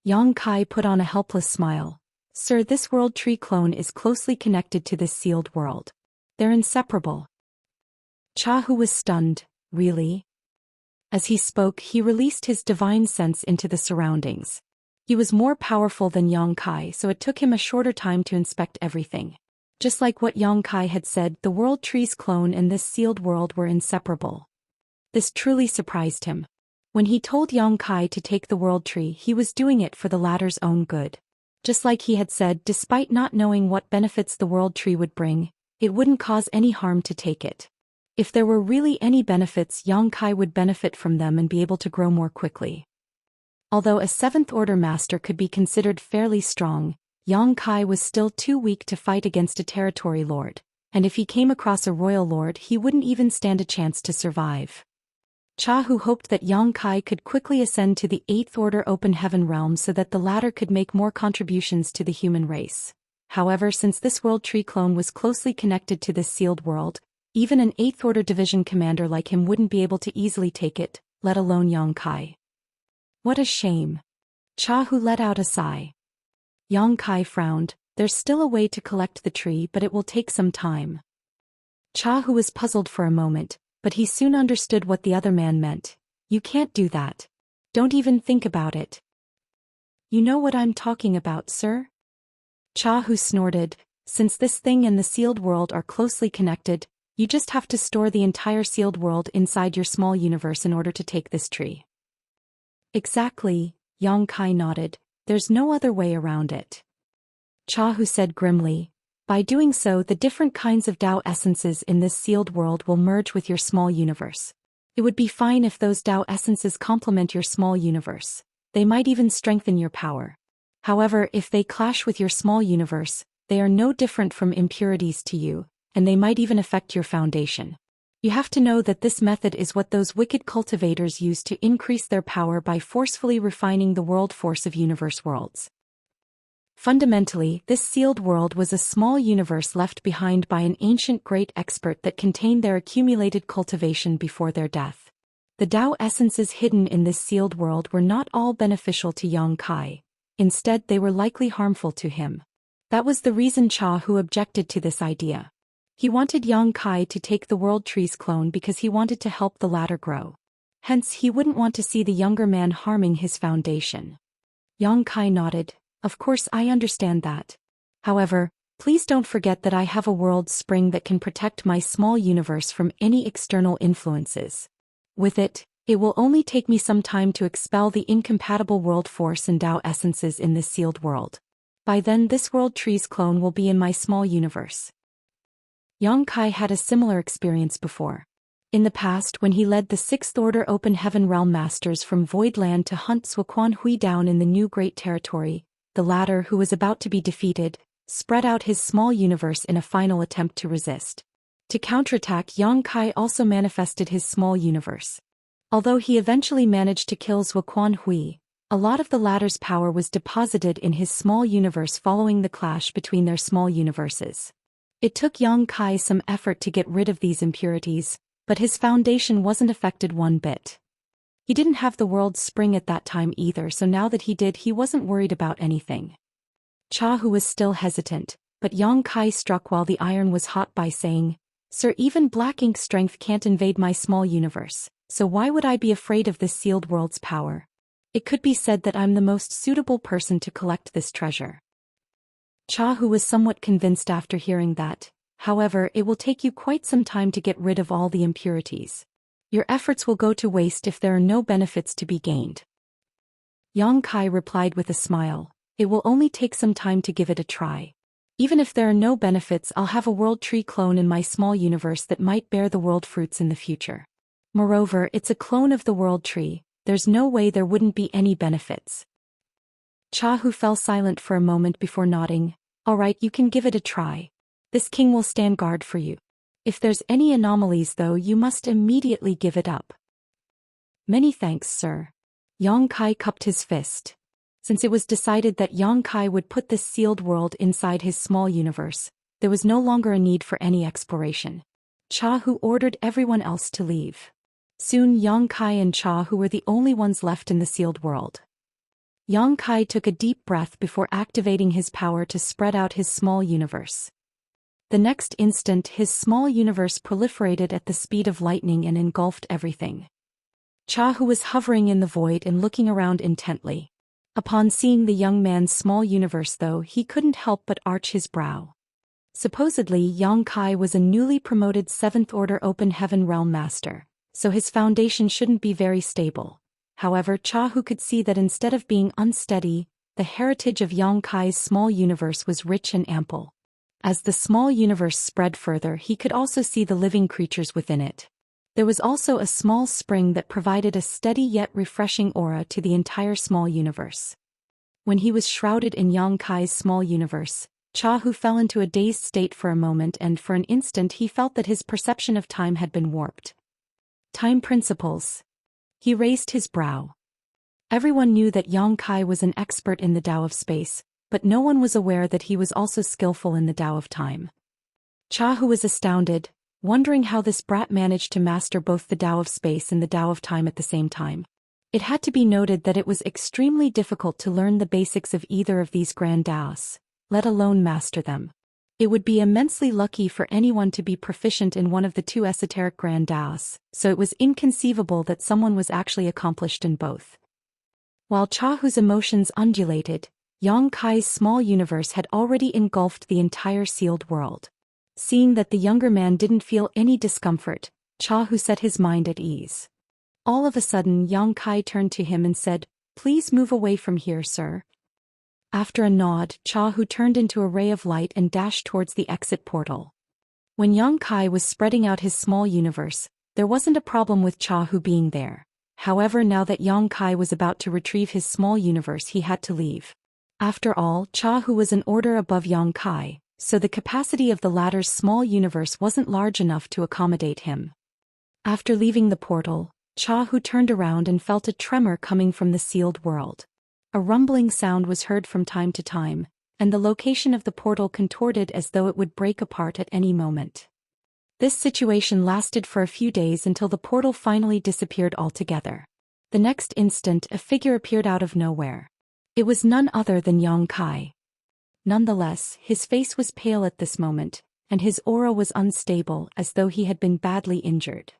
Speaker 1: Yang Kai put on a helpless smile. Sir, this World Tree clone is closely connected to this sealed world. They're inseparable. Cha Hu was stunned. Really? As he spoke, he released his divine sense into the surroundings. He was more powerful than Yang Kai, so it took him a shorter time to inspect everything. Just like what Yang Kai had said, the World Tree's clone and this sealed world were inseparable. This truly surprised him. When he told Yang Kai to take the World Tree, he was doing it for the latter's own good. Just like he had said, despite not knowing what benefits the World Tree would bring, it wouldn't cause any harm to take it. If there were really any benefits, Yang Kai would benefit from them and be able to grow more quickly. Although a 7th order master could be considered fairly strong, Yang Kai was still too weak to fight against a territory lord, and if he came across a royal lord, he wouldn't even stand a chance to survive. Cha Hu hoped that Yang Kai could quickly ascend to the 8th order open heaven realm so that the latter could make more contributions to the human race. However, since this World Tree clone was closely connected to this sealed world, even an 8th order division commander like him wouldn't be able to easily take it, let alone Yang Kai. What a shame. Cha Hu let out a sigh. Yang Kai frowned. There's still a way to collect the tree, but it will take some time. Cha Hu was puzzled for a moment, but he soon understood what the other man meant. You can't do that. Don't even think about it. You know what I'm talking about, sir? Cha Hu snorted. Since this thing and the sealed world are closely connected, you just have to store the entire sealed world inside your small universe in order to take this tree. Exactly, Yang Kai nodded. There's no other way around it. Cha Hu said grimly. By doing so, the different kinds of Tao essences in this sealed world will merge with your small universe. It would be fine if those Tao essences complement your small universe. They might even strengthen your power. However, if they clash with your small universe, they are no different from impurities to you, and they might even affect your foundation. You have to know that this method is what those wicked cultivators use to increase their power by forcefully refining the world force of universe worlds. Fundamentally, this sealed world was a small universe left behind by an ancient great expert that contained their accumulated cultivation before their death. The Tao essences hidden in this sealed world were not all beneficial to Yang Kai. Instead, they were likely harmful to him. That was the reason Cha Hu objected to this idea. He wanted Yang Kai to take the World Tree's clone because he wanted to help the latter grow. Hence he wouldn't want to see the younger man harming his foundation. Yang Kai nodded. Of course I understand that. However, please don't forget that I have a world spring that can protect my small universe from any external influences. With it, it will only take me some time to expel the incompatible world force and Tao essences in this sealed world. By then this World Tree's clone will be in my small universe. Yang Kai had a similar experience before. In the past, when he led the Sixth Order Open Heaven Realm Masters from Voidland to hunt Suoquan Hui down in the New Great Territory, the latter, who was about to be defeated, spread out his small universe in a final attempt to resist. To counterattack, Yang Kai also manifested his small universe. Although he eventually managed to kill Suoquan Hui, a lot of the latter's power was deposited in his small universe following the clash between their small universes. It took Yang Kai some effort to get rid of these impurities, but his foundation wasn't affected one bit. He didn't have the world spring at that time either, so now that he did, he wasn't worried about anything. Cha Hu was still hesitant, but Yang Kai struck while the iron was hot by saying, "Sir, even black ink strength can't invade my small universe, so why would I be afraid of this sealed world's power? It could be said that I'm the most suitable person to collect this treasure." Cha Hu was somewhat convinced after hearing that. However, it will take you quite some time to get rid of all the impurities. Your efforts will go to waste if there are no benefits to be gained. Yang Kai replied with a smile, "It will only take some time to give it a try. Even if there are no benefits, I'll have a World Tree clone in my small universe that might bear the world fruits in the future. Moreover, it's a clone of the World Tree, there's no way there wouldn't be any benefits." Cha Hu fell silent for a moment before nodding. "All right, you can give it a try. This king will stand guard for you. If there's any anomalies though, you must immediately give it up." "Many thanks, sir." Yang Kai cupped his fist. Since it was decided that Yang Kai would put this sealed world inside his small universe, there was no longer a need for any exploration. Cha Hu ordered everyone else to leave. Soon Yang Kai and Cha Hu were the only ones left in the sealed world. Yang Kai took a deep breath before activating his power to spread out his small universe. The next instant his small universe proliferated at the speed of lightning and engulfed everything. Cha Hu was hovering in the void and looking around intently. Upon seeing the young man's small universe though, he couldn't help but arch his brow. Supposedly Yang Kai was a newly promoted 7th Order Open Heaven Realm Master, so his foundation shouldn't be very stable. However, Cha Hu could see that instead of being unsteady, the heritage of Yang Kai's small universe was rich and ample. As the small universe spread further, he could also see the living creatures within it. There was also a small spring that provided a steady yet refreshing aura to the entire small universe. When he was shrouded in Yang Kai's small universe, Cha Hu fell into a dazed state for a moment, and for an instant he felt that his perception of time had been warped. Time principles. He raised his brow. Everyone knew that Yang Kai was an expert in the Tao of space, but no one was aware that he was also skillful in the Tao of time. Cha Hu was astounded, wondering how this brat managed to master both the Tao of space and the Tao of time at the same time. It had to be noted that it was extremely difficult to learn the basics of either of these grand Taos, let alone master them. It would be immensely lucky for anyone to be proficient in one of the two esoteric grand Taos, so it was inconceivable that someone was actually accomplished in both. While Cha Hu's emotions undulated, Yang Kai's small universe had already engulfed the entire sealed world. Seeing that the younger man didn't feel any discomfort, Cha Hu set his mind at ease. All of a sudden Yang Kai turned to him and said, "Please move away from here, sir." After a nod, Cha Hu turned into a ray of light and dashed towards the exit portal. When Yang Kai was spreading out his small universe, there wasn't a problem with Cha Hu being there. However, now that Yang Kai was about to retrieve his small universe, he had to leave. After all, Cha Hu was an order above Yang Kai, so the capacity of the latter's small universe wasn't large enough to accommodate him. After leaving the portal, Cha Hu turned around and felt a tremor coming from the sealed world. A rumbling sound was heard from time to time, and the location of the portal contorted as though it would break apart at any moment. This situation lasted for a few days until the portal finally disappeared altogether. The next instant a figure appeared out of nowhere. It was none other than Yang Kai. Nonetheless, his face was pale at this moment, and his aura was unstable as though he had been badly injured.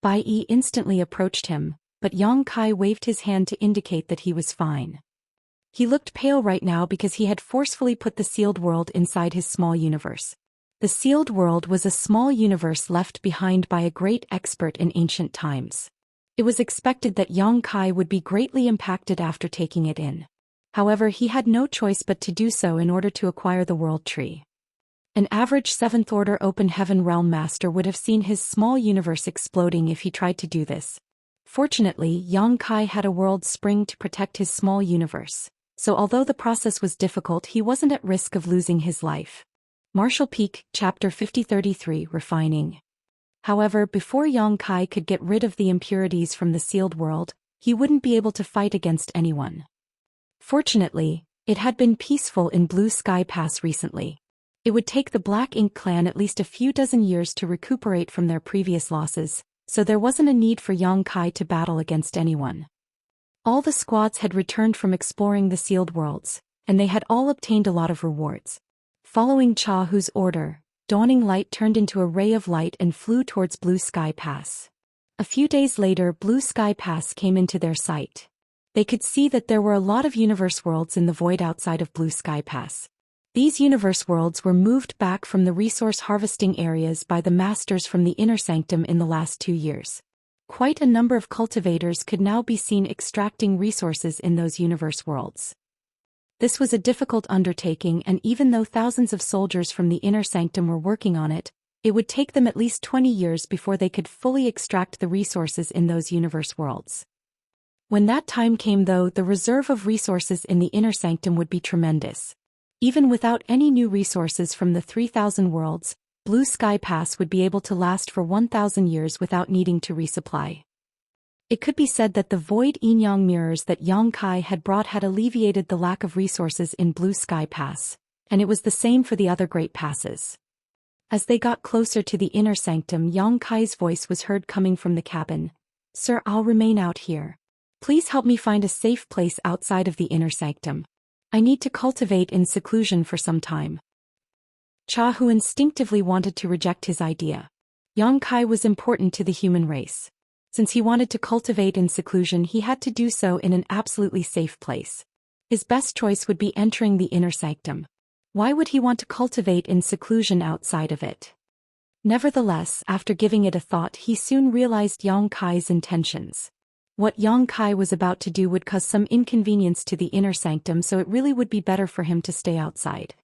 Speaker 1: Bai Yi instantly approached him, but Yang Kai waved his hand to indicate that he was fine. He looked pale right now because he had forcefully put the sealed world inside his small universe. The sealed world was a small universe left behind by a great expert in ancient times. It was expected that Yang Kai would be greatly impacted after taking it in. However, he had no choice but to do so in order to acquire the world tree. An average 7th Order Open Heaven Realm Master would have seen his small universe exploding if he tried to do this. Fortunately, Yang Kai had a world spring to protect his small universe, so although the process was difficult, he wasn't at risk of losing his life. Martial Peak, Chapter 5033, Refining. However, before Yang Kai could get rid of the impurities from the sealed world, he wouldn't be able to fight against anyone. Fortunately, it had been peaceful in Blue Sky Pass recently. It would take the Black Ink clan at least a few dozen years to recuperate from their previous losses, so there wasn't a need for Yang Kai to battle against anyone. All the squads had returned from exploring the sealed worlds, and they had all obtained a lot of rewards. Following Cha Hu's order, Dawning Light turned into a ray of light and flew towards Blue Sky Pass. A few days later, Blue Sky Pass came into their sight. They could see that there were a lot of universe worlds in the void outside of Blue Sky Pass. These universe worlds were moved back from the resource harvesting areas by the masters from the Inner Sanctum in the last 2 years. Quite a number of cultivators could now be seen extracting resources in those universe worlds. This was a difficult undertaking, and even though thousands of soldiers from the Inner Sanctum were working on it, it would take them at least 20 years before they could fully extract the resources in those universe worlds. When that time came though, the reserve of resources in the Inner Sanctum would be tremendous. Even without any new resources from the 3,000 worlds, Blue Sky Pass would be able to last for 1,000 years without needing to resupply. It could be said that the void yin-yang mirrors that Yang Kai had brought had alleviated the lack of resources in Blue Sky Pass, and it was the same for the other great passes. As they got closer to the Inner Sanctum, Yang Kai's voice was heard coming from the cabin. "Sir, I'll remain out here. Please help me find a safe place outside of the Inner Sanctum. I need to cultivate in seclusion for some time." Cha Hu instinctively wanted to reject his idea. Yang Kai was important to the human race. Since he wanted to cultivate in seclusion, he had to do so in an absolutely safe place. His best choice would be entering the Inner Sanctum. Why would he want to cultivate in seclusion outside of it? Nevertheless, after giving it a thought, he soon realized Yang Kai's intentions. What Yang Kai was about to do would cause some inconvenience to the Inner Sanctum, so it really would be better for him to stay outside.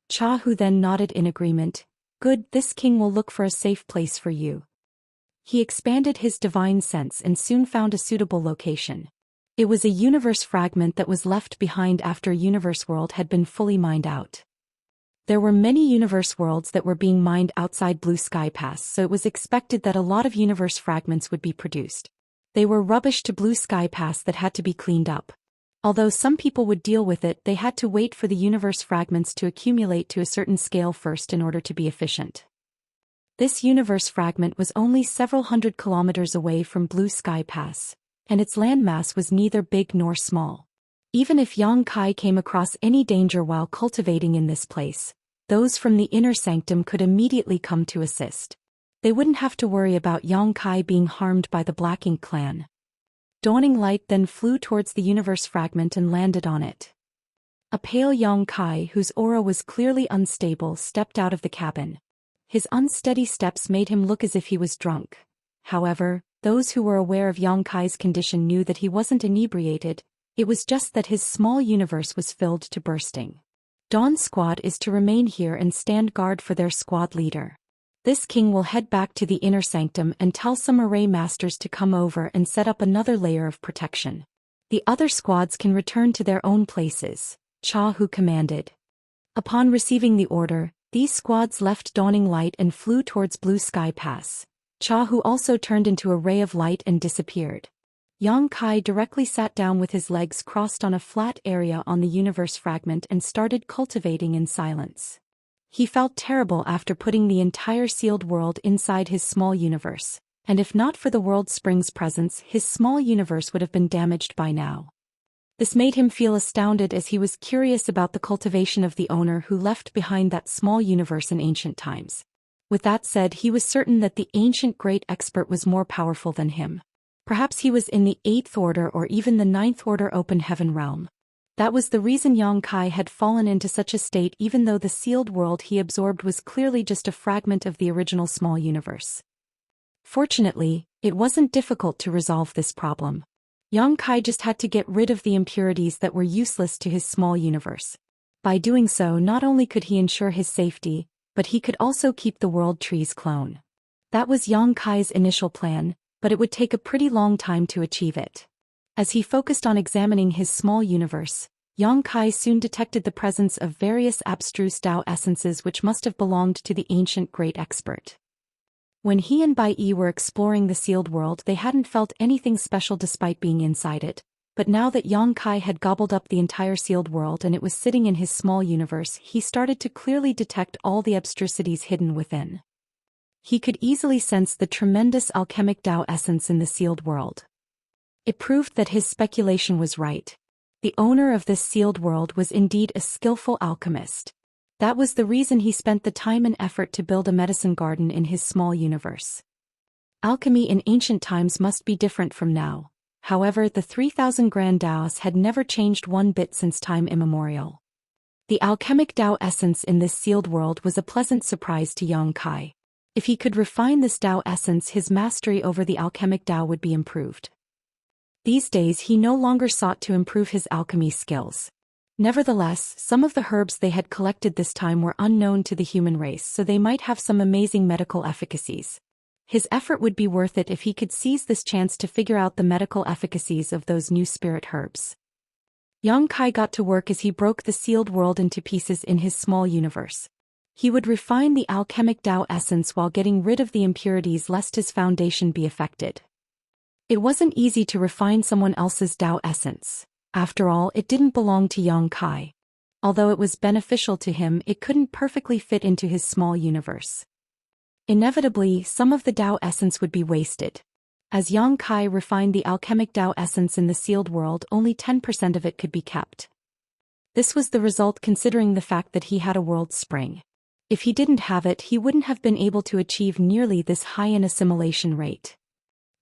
Speaker 1: Cha Hu then nodded in agreement. "Good, this king will look for a safe place for you." He expanded his divine sense and soon found a suitable location. It was a universe fragment that was left behind after a universe world had been fully mined out. There were many universe worlds that were being mined outside Blue Sky Pass, so it was expected that a lot of universe fragments would be produced. They were rubbish to Blue Sky Pass that had to be cleaned up. Although some people would deal with it, they had to wait for the universe fragments to accumulate to a certain scale first in order to be efficient. This universe fragment was only several hundred kilometers away from Blue Sky Pass, and its landmass was neither big nor small. Even if Yang Kai came across any danger while cultivating in this place, those from the Inner Sanctum could immediately come to assist. They wouldn't have to worry about Yang Kai being harmed by the Black Ink clan. Dawning Light then flew towards the universe fragment and landed on it. A pale Yang Kai, whose aura was clearly unstable, stepped out of the cabin. His unsteady steps made him look as if he was drunk. However, those who were aware of Yang Kai's condition knew that he wasn't inebriated, it was just that his small universe was filled to bursting. Dawn Squad is to remain here and stand guard for their squad leader. This king will head back to the Inner Sanctum and tell some array masters to come over and set up another layer of protection. The other squads can return to their own places, Cha Hu commanded. Upon receiving the order, these squads left Dawning Light and flew towards Blue Sky Pass. Cha Hu also turned into a ray of light and disappeared. Yang Kai directly sat down with his legs crossed on a flat area on the universe fragment and started cultivating in silence. He felt terrible after putting the entire sealed world inside his small universe, and if not for the World Spring's presence, his small universe would have been damaged by now. This made him feel astounded as he was curious about the cultivation of the owner who left behind that small universe in ancient times. With that said, he was certain that the ancient great expert was more powerful than him. Perhaps he was in the 8th order or even the 9th order open heaven realm. That was the reason Yang Kai had fallen into such a state, even though the sealed world he absorbed was clearly just a fragment of the original small universe. Fortunately, it wasn't difficult to resolve this problem. Yang Kai just had to get rid of the impurities that were useless to his small universe. By doing so, not only could he ensure his safety, but he could also keep the World Tree's clone. That was Yang Kai's initial plan, but it would take a pretty long time to achieve it. As he focused on examining his small universe, Yang Kai soon detected the presence of various abstruse Tao essences which must have belonged to the ancient great expert. When he and Bai Yi were exploring the sealed world, they hadn't felt anything special despite being inside it, but now that Yang Kai had gobbled up the entire sealed world and it was sitting in his small universe, he started to clearly detect all the abstrusities hidden within. He could easily sense the tremendous alchemic Tao essence in the sealed world. It proved that his speculation was right. The owner of this sealed world was indeed a skillful alchemist. That was the reason he spent the time and effort to build a medicine garden in his small universe. Alchemy in ancient times must be different from now. However, the 3,000 grand Taos had never changed one bit since time immemorial. The alchemic Tao essence in this sealed world was a pleasant surprise to Yang Kai. If he could refine this Tao essence, his mastery over the alchemic Tao would be improved. These days he no longer sought to improve his alchemy skills. Nevertheless, some of the herbs they had collected this time were unknown to the human race, so they might have some amazing medical efficacies. His effort would be worth it if he could seize this chance to figure out the medical efficacies of those new spirit herbs. Yang Kai got to work as he broke the sealed world into pieces in his small universe. He would refine the alchemic Tao essence while getting rid of the impurities lest his foundation be affected. It wasn't easy to refine someone else's Tao essence. After all, it didn't belong to Yang Kai. Although it was beneficial to him, it couldn't perfectly fit into his small universe. Inevitably, some of the Tao essence would be wasted. As Yang Kai refined the alchemic Tao essence in the sealed world, only 10% of it could be kept. This was the result considering the fact that he had a world spring. If he didn't have it, he wouldn't have been able to achieve nearly this high an assimilation rate.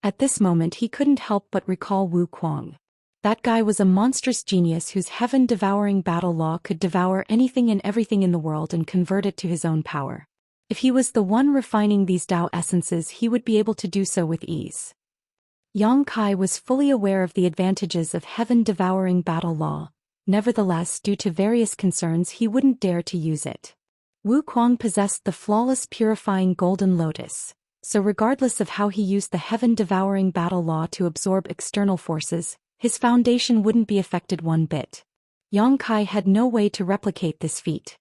Speaker 1: At this moment he couldn't help but recall Wu Kuang. That guy was a monstrous genius whose heaven-devouring battle law could devour anything and everything in the world and convert it to his own power. If he was the one refining these Tao essences, he would be able to do so with ease. Yang Kai was fully aware of the advantages of heaven-devouring battle law. Nevertheless, due to various concerns, he wouldn't dare to use it. Wu Kuang possessed the flawless purifying golden lotus, so regardless of how he used the heaven-devouring battle law to absorb external forces, his foundation wouldn't be affected one bit. Yang Kai had no way to replicate this feat.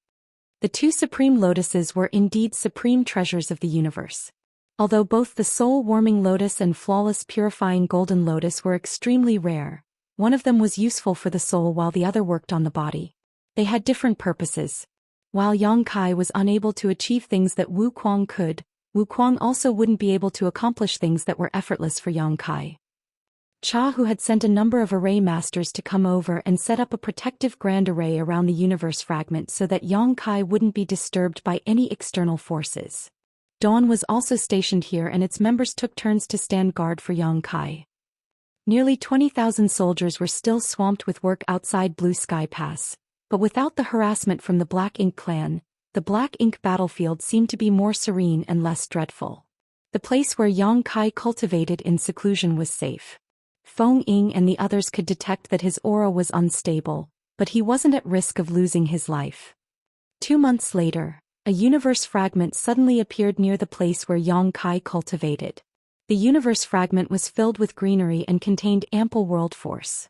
Speaker 1: The two supreme lotuses were indeed supreme treasures of the universe. Although both the soul-warming lotus and flawless purifying golden lotus were extremely rare, one of them was useful for the soul while the other worked on the body. They had different purposes. While Yang Kai was unable to achieve things that Wu Kuang could, Wu Kuang also wouldn't be able to accomplish things that were effortless for Yang Kai. Cha, who had sent a number of array masters to come over and set up a protective grand array around the universe fragment so that Yang Kai wouldn't be disturbed by any external forces. Dawn was also stationed here and its members took turns to stand guard for Yang Kai. Nearly 20,000 soldiers were still swamped with work outside Blue Sky Pass, but without the harassment from the Black Ink clan, the Black Ink battlefield seemed to be more serene and less dreadful. The place where Yang Kai cultivated in seclusion was safe. Feng Ying and the others could detect that his aura was unstable, but he wasn't at risk of losing his life. 2 months later, a universe fragment suddenly appeared near the place where Yang Kai cultivated. The universe fragment was filled with greenery and contained ample world force.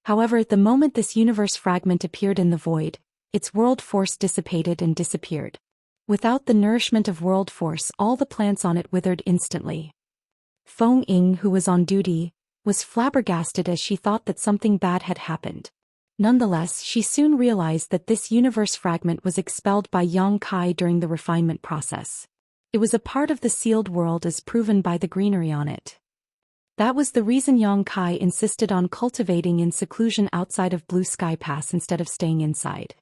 Speaker 1: However, the moment this universe fragment appeared in the void, its world force dissipated and disappeared. Without the nourishment of world force, all the plants on it withered instantly. Feng Ying, who was on duty, was flabbergasted as she thought that something bad had happened. Nonetheless, she soon realized that this universe fragment was expelled by Yang Kai during the refinement process. It was a part of the sealed world as proven by the greenery on it. That was the reason Yang Kai insisted on cultivating in seclusion outside of Blue Sky Pass instead of staying inside.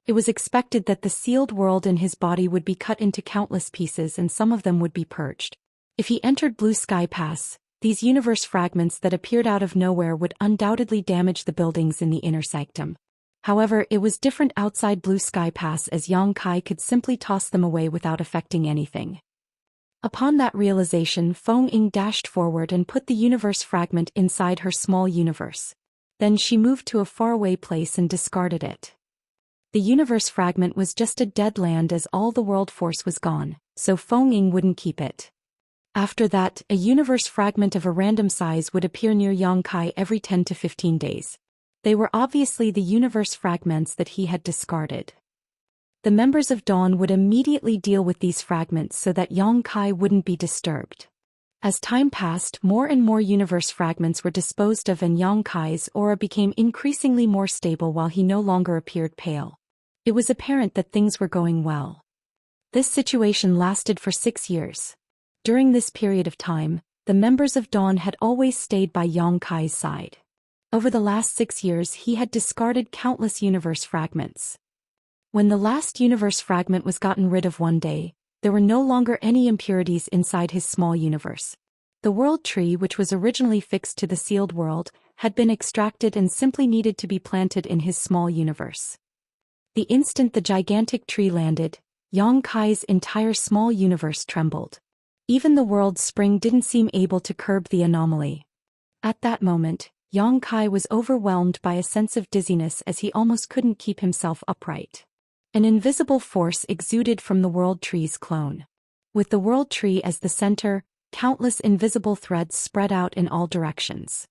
Speaker 1: It was expected that the sealed world in his body would be cut into countless pieces and some of them would be purged. If he entered Blue Sky Pass, these universe fragments that appeared out of nowhere would undoubtedly damage the buildings in the inner sanctum. However, it was different outside Blue Sky Pass, as Yang Kai could simply toss them away without affecting anything. Upon that realization, Feng Ying dashed forward and put the universe fragment inside her small universe. Then she moved to a faraway place and discarded it. The universe fragment was just a dead land as all the world force was gone, so Feng Ying wouldn't keep it. After that, a universe fragment of a random size would appear near Yang Kai every 10 to 15 days. They were obviously the universe fragments that he had discarded. The members of Dawn would immediately deal with these fragments so that Yang Kai wouldn't be disturbed. As time passed, more and more universe fragments were disposed of and Yang Kai's aura became increasingly more stable while he no longer appeared pale. It was apparent that things were going well. This situation lasted for 6 years. During this period of time, the members of Dawn had always stayed by Yang Kai's side. Over the last 6 years he had discarded countless universe fragments. When the last universe fragment was gotten rid of one day, there were no longer any impurities inside his small universe. The world tree, which was originally fixed to the sealed world, had been extracted and simply needed to be planted in his small universe. The instant the gigantic tree landed, Yang Kai's entire small universe trembled. Even the world spring didn't seem able to curb the anomaly. At that moment, Yang Kai was overwhelmed by a sense of dizziness as he almost couldn't keep himself upright. An invisible force exuded from the world tree's clone. With the world tree as the center, countless invisible threads spread out in all directions.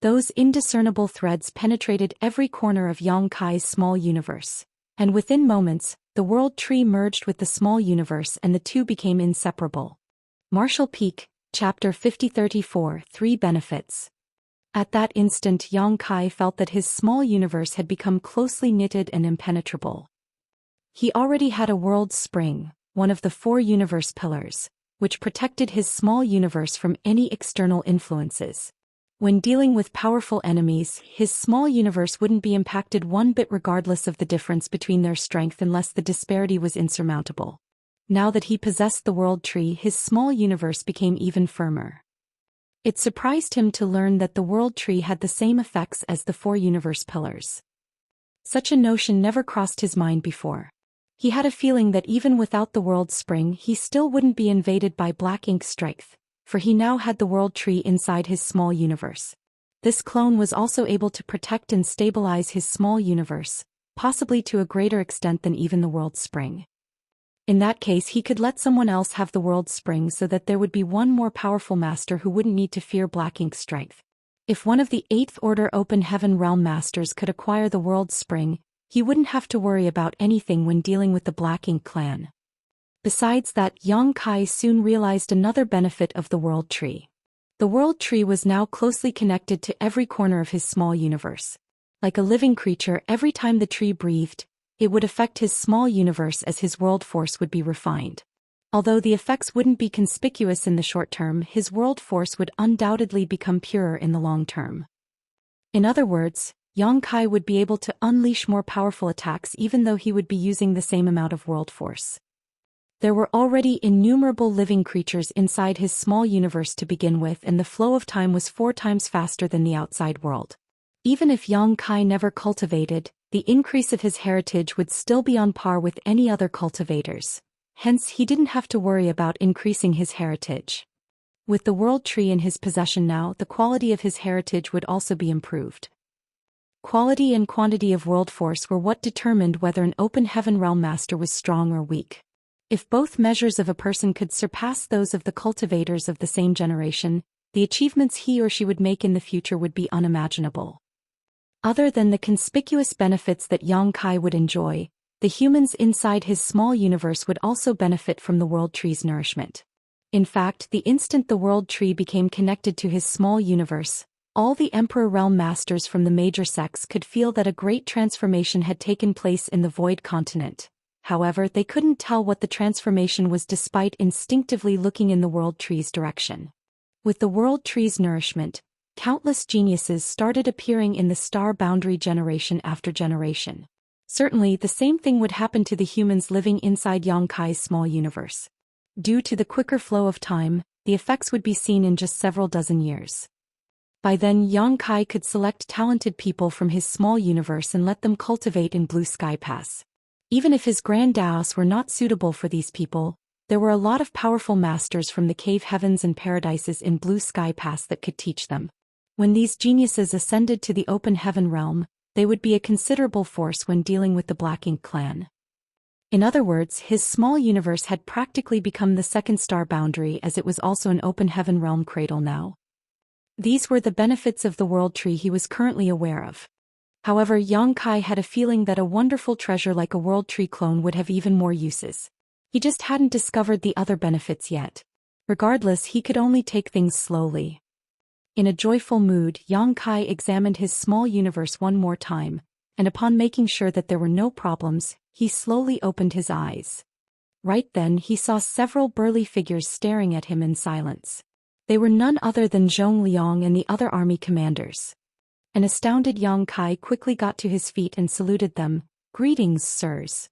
Speaker 1: Those indiscernible threads penetrated every corner of Yang Kai's small universe, and within moments, the world tree merged with the small universe and the two became inseparable. Martial Peak, Chapter 5034, 3 Benefits. At that instant Yang Kai felt that his small universe had become closely knitted and impenetrable. He already had a world spring, one of the 4 universe pillars, which protected his small universe from any external influences. When dealing with powerful enemies, his small universe wouldn't be impacted one bit regardless of the difference between their strength unless the disparity was insurmountable. Now that he possessed the world tree, his small universe became even firmer. It surprised him to learn that the world tree had the same effects as the 4 universe pillars. Such a notion never crossed his mind before. He had a feeling that even without the world spring he still wouldn't be invaded by black ink strength, for he now had the world tree inside his small universe. This clone was also able to protect and stabilize his small universe, possibly to a greater extent than even the world spring. In that case he could let someone else have the world spring so that there would be one more powerful master who wouldn't need to fear black ink strength. If one of the 8th Order Open Heaven Realm Masters could acquire the world spring, he wouldn't have to worry about anything when dealing with the Black Ink clan. Besides that, Yang Kai soon realized another benefit of the world tree. The world tree was now closely connected to every corner of his small universe. Like a living creature, every time the tree breathed, it would affect his small universe as his world force would be refined. Although the effects wouldn't be conspicuous in the short term, his world force would undoubtedly become purer in the long term. In other words, Yang Kai would be able to unleash more powerful attacks even though he would be using the same amount of world force. There were already innumerable living creatures inside his small universe to begin with, and the flow of time was 4 times faster than the outside world. Even if Yang Kai never cultivated, the increase of his heritage would still be on par with any other cultivators. Hence he didn't have to worry about increasing his heritage. With the world tree in his possession now, the quality of his heritage would also be improved. Quality and quantity of world force were what determined whether an open heaven realm master was strong or weak. If both measures of a person could surpass those of the cultivators of the same generation, the achievements he or she would make in the future would be unimaginable. Other than the conspicuous benefits that Yang Kai would enjoy, the humans inside his small universe would also benefit from the world tree's nourishment. In fact, the instant the world tree became connected to his small universe, all the Emperor Realm Masters from the major sects could feel that a great transformation had taken place in the Void Continent. However, they couldn't tell what the transformation was despite instinctively looking in the world tree's direction. With the world tree's nourishment, countless geniuses started appearing in the star boundary generation after generation. Certainly, the same thing would happen to the humans living inside Yang Kai's small universe. Due to the quicker flow of time, the effects would be seen in just several dozen years. By then, Yang Kai could select talented people from his small universe and let them cultivate in Blue Sky Pass. Even if his grand daos were not suitable for these people, there were a lot of powerful masters from the cave heavens and paradises in Blue Sky Pass that could teach them. When these geniuses ascended to the open heaven realm, they would be a considerable force when dealing with the Black Ink clan. In other words, his small universe had practically become the second star boundary, as it was also an open heaven realm cradle now. These were the benefits of the world tree he was currently aware of. However, Yang Kai had a feeling that a wonderful treasure like a world tree clone would have even more uses. He just hadn't discovered the other benefits yet. Regardless, he could only take things slowly. In a joyful mood, Yang Kai examined his small universe one more time, and upon making sure that there were no problems, he slowly opened his eyes. Right then he saw several burly figures staring at him in silence. They were none other than Zhong Liang and the other army commanders. An astounded Yang Kai quickly got to his feet and saluted them. "Greetings, sirs."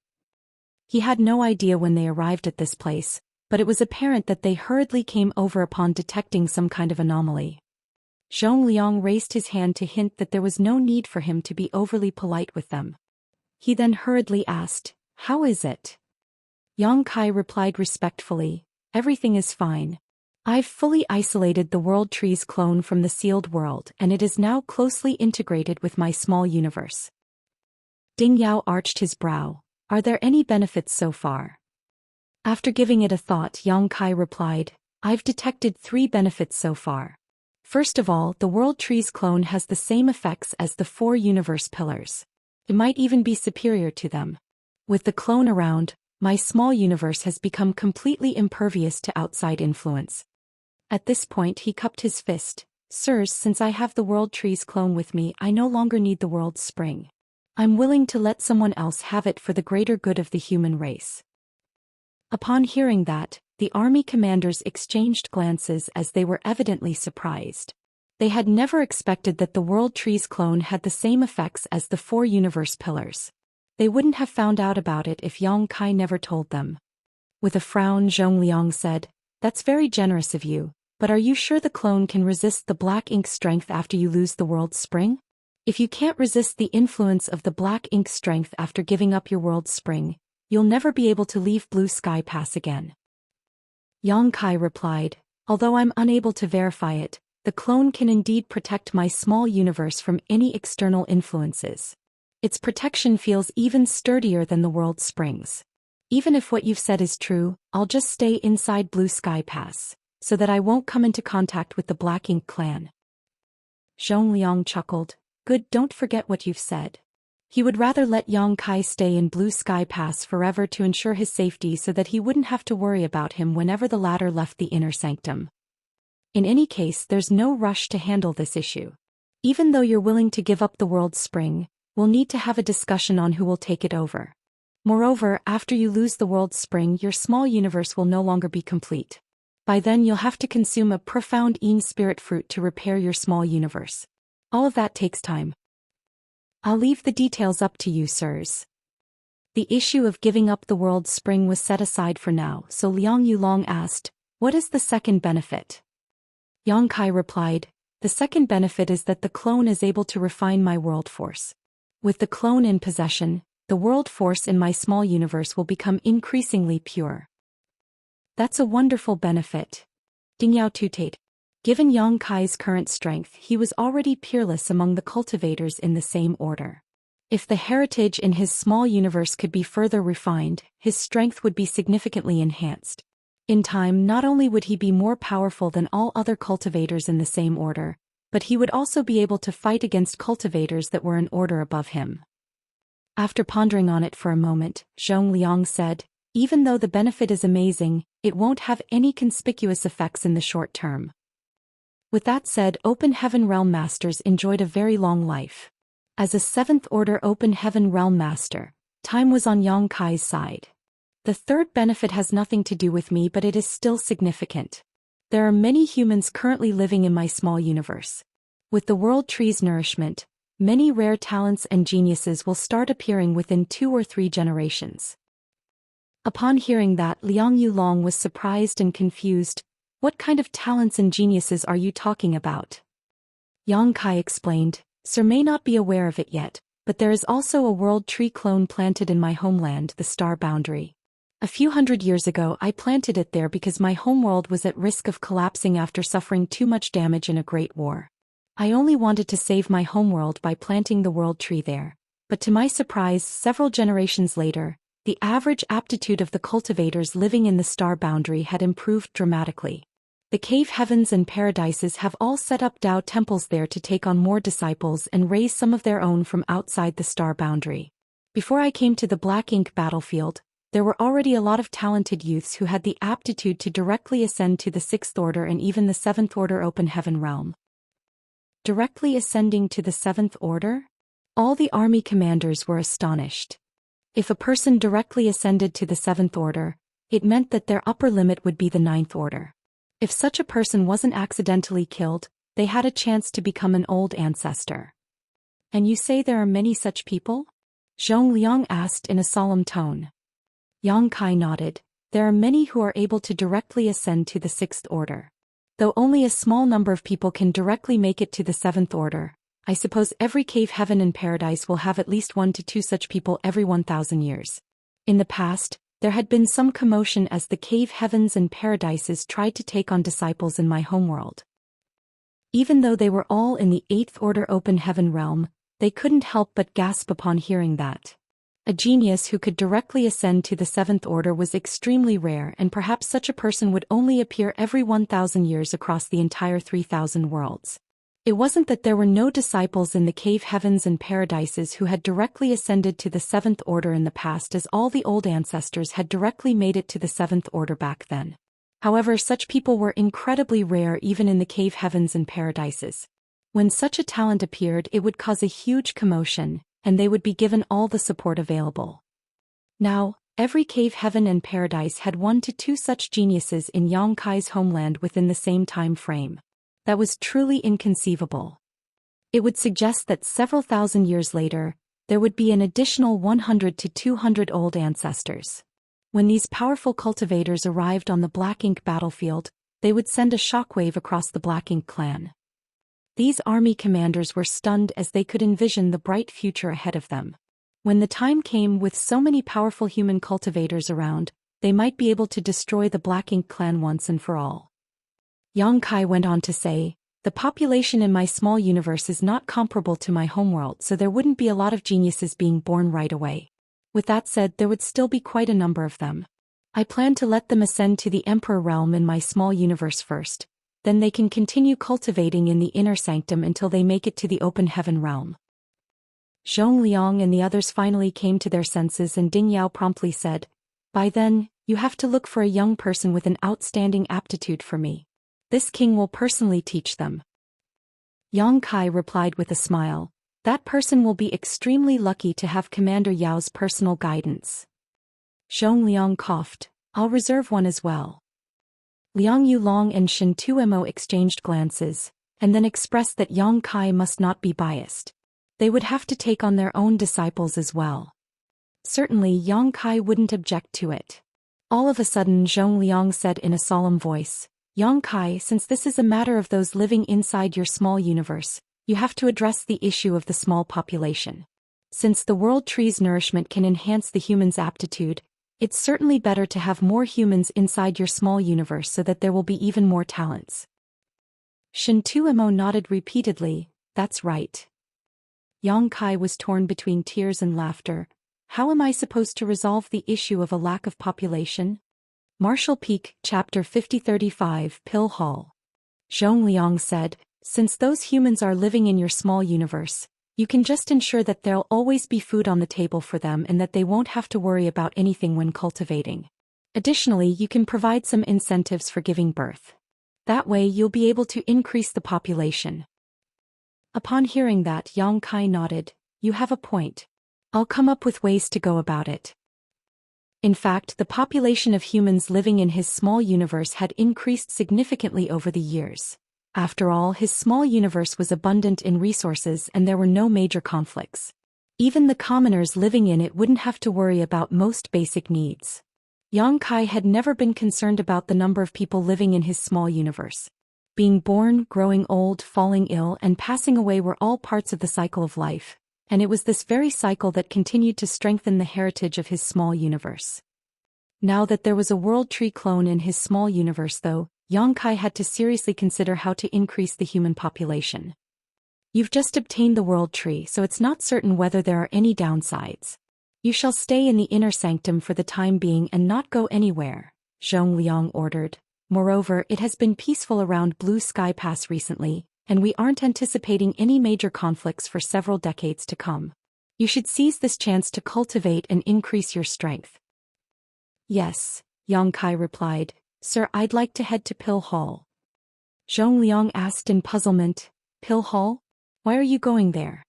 Speaker 1: He had no idea when they arrived at this place, but it was apparent that they hurriedly came over upon detecting some kind of anomaly. Zhong Liang raised his hand to hint that there was no need for him to be overly polite with them. He then hurriedly asked, "How is it?" Yang Kai replied respectfully, "Everything is fine. I've fully isolated the world tree's clone from the sealed world, and it is now closely integrated with my small universe." Ding Yao arched his brow. "Are there any benefits so far?" After giving it a thought, Yang Kai replied, "I've detected 3 benefits so far. First of all, the world tree's clone has the same effects as the 4 universe pillars. It might even be superior to them. With the clone around, my small universe has become completely impervious to outside influence." At this point he cupped his fist. "Sirs, since I have the world tree's clone with me, I no longer need the world's spring. I'm willing to let someone else have it for the greater good of the human race." Upon hearing that, the army commanders exchanged glances as they were evidently surprised. They had never expected that the world tree's clone had the same effects as the 4 universe pillars. They wouldn't have found out about it if Yang Kai never told them. With a frown, Zhong Liang said, "That's very generous of you, but are you sure the clone can resist the black ink strength after you lose the world's spring? If you can't resist the influence of the black ink strength after giving up your world's spring, you'll never be able to leave Blue Sky Pass again." Yang Kai replied, "Although I'm unable to verify it, the clone can indeed protect my small universe from any external influences. Its protection feels even sturdier than the world's springs. Even if what you've said is true, I'll just stay inside Blue Sky Pass, so that I won't come into contact with the Black Ink clan." Zhong Liang chuckled. "Good, don't forget what you've said." He would rather let Yang Kai stay in Blue Sky Pass forever to ensure his safety so that he wouldn't have to worry about him whenever the latter left the inner sanctum. In any case, there's no rush to handle this issue. Even though you're willing to give up the world's spring, we'll need to have a discussion on who will take it over. Moreover, after you lose the world's spring, your small universe will no longer be complete. By then you'll have to consume a profound Een spirit fruit to repair your small universe. All of that takes time. I'll leave the details up to you, sirs. The issue of giving up the world's spring was set aside for now, so Liang Yulong asked, "What is the second benefit?" Yang Kai replied, "The second benefit is that the clone is able to refine my world force. With the clone in possession, the world force in my small universe will become increasingly pure." "That's a wonderful benefit." Ding Yao tutate. Given Yang Kai's current strength, he was already peerless among the cultivators in the same order. If the heritage in his small universe could be further refined, his strength would be significantly enhanced. In time, not only would he be more powerful than all other cultivators in the same order, but he would also be able to fight against cultivators that were an order above him. After pondering on it for a moment, Zhong Liang said, "Even though the benefit is amazing, it won't have any conspicuous effects in the short term." With that said, Open Heaven Realm Masters enjoyed a very long life. As a 7th Order Open Heaven Realm Master, time was on Yang Kai's side. The third benefit has nothing to do with me, but it is still significant. There are many humans currently living in my small universe. With the world tree's nourishment, many rare talents and geniuses will start appearing within 2 or 3 generations. Upon hearing that, Liang Yulong was surprised and confused. What kind of talents and geniuses are you talking about? Yang Kai explained, Sir may not be aware of it yet, but there is also a world tree clone planted in my homeland, the Star Boundary. A few hundred years ago I planted it there because my homeworld was at risk of collapsing after suffering too much damage in a great war. I only wanted to save my homeworld by planting the world tree there. But to my surprise, several generations later, the average aptitude of the cultivators living in the Star Boundary had improved dramatically. The cave heavens and paradises have all set up Tao temples there to take on more disciples and raise some of their own from outside the Star Boundary. Before I came to the Black Ink battlefield, there were already a lot of talented youths who had the aptitude to directly ascend to the 6th Order and even the 7th Order Open Heaven realm. Directly ascending to the 7th Order? All the army commanders were astonished. If a person directly ascended to the 7th Order, it meant that their upper limit would be the 9th Order. If such a person wasn't accidentally killed, they had a chance to become an old ancestor. And you say there are many such people? Zhong Liang asked in a solemn tone. Yang Kai nodded. There are many who are able to directly ascend to the 6th Order. Though only a small number of people can directly make it to the 7th Order, I suppose every cave heaven and paradise will have at least 1 to 2 such people every 1,000 years. In the past, there had been some commotion as the cave heavens and paradises tried to take on disciples in my homeworld. Even though they were all in the 8th Order Open Heaven realm, they couldn't help but gasp upon hearing that. A genius who could directly ascend to the 7th Order was extremely rare, and perhaps such a person would only appear every 1,000 years across the entire 3,000 worlds. It wasn't that there were no disciples in the cave heavens and paradises who had directly ascended to the 7th Order in the past, as all the old ancestors had directly made it to the 7th Order back then. However, such people were incredibly rare even in the cave heavens and paradises. When such a talent appeared, it would cause a huge commotion, and they would be given all the support available. Now, every cave heaven and paradise had 1 to 2 such geniuses in Yang Kai's homeland within the same time frame. That was truly inconceivable. It would suggest that several thousand years later, there would be an additional 100 to 200 old ancestors. When these powerful cultivators arrived on the Black Ink battlefield, they would send a shockwave across the Black Ink clan. These army commanders were stunned as they could envision the bright future ahead of them. When the time came, with so many powerful human cultivators around, they might be able to destroy the Black Ink clan once and for all. Yang Kai went on to say, the population in my small universe is not comparable to my homeworld, so there wouldn't be a lot of geniuses being born right away. With that said, there would still be quite a number of them. I plan to let them ascend to the Emperor realm in my small universe first, then they can continue cultivating in the inner sanctum until they make it to the open heaven realm. Zhong Liang and the others finally came to their senses, and Ding Yao promptly said, by then, you have to look for a young person with an outstanding aptitude for me. This king will personally teach them. Yang Kai replied with a smile, that person will be extremely lucky to have Commander Yao's personal guidance. Zhong Liang coughed, I'll reserve one as well. Liang Yulong and Shen Tuemo exchanged glances, and then expressed that Yang Kai must not be biased. They would have to take on their own disciples as well. Certainly Yang Kai wouldn't object to it. All of a sudden Zhong Liang said in a solemn voice, Yang Kai, since this is a matter of those living inside your small universe, you have to address the issue of the small population. Since the world tree's nourishment can enhance the human's aptitude, it's certainly better to have more humans inside your small universe so that there will be even more talents. Shen Tuemo nodded repeatedly, that's right. Yang Kai was torn between tears and laughter. How am I supposed to resolve the issue of a lack of population? Marshall Peak, Chapter 5035, Pill Hall. Zhong Liang said, since those humans are living in your small universe, you can just ensure that there'll always be food on the table for them and that they won't have to worry about anything when cultivating. Additionally, you can provide some incentives for giving birth. That way you'll be able to increase the population. Upon hearing that, Yang Kai nodded, you have a point. I'll come up with ways to go about it. In fact, the population of humans living in his small universe had increased significantly over the years. After all, his small universe was abundant in resources and there were no major conflicts. Even the commoners living in it wouldn't have to worry about most basic needs. Yang Kai had never been concerned about the number of people living in his small universe. Being born, growing old, falling ill, and passing away were all parts of the cycle of life, and it was this very cycle that continued to strengthen the heritage of his small universe. Now that there was a World Tree clone in his small universe though, Yang Kai had to seriously consider how to increase the human population. You've just obtained the World Tree, so it's not certain whether there are any downsides. You shall stay in the inner sanctum for the time being and not go anywhere, Zhong Liang ordered. Moreover, it has been peaceful around Blue Sky Pass recently, and we aren't anticipating any major conflicts for several decades to come. You should seize this chance to cultivate and increase your strength. Yes, Yang Kai replied. Sir, I'd like to head to Pill Hall. Zhong Liang asked in puzzlement. Pill Hall? Why are you going there?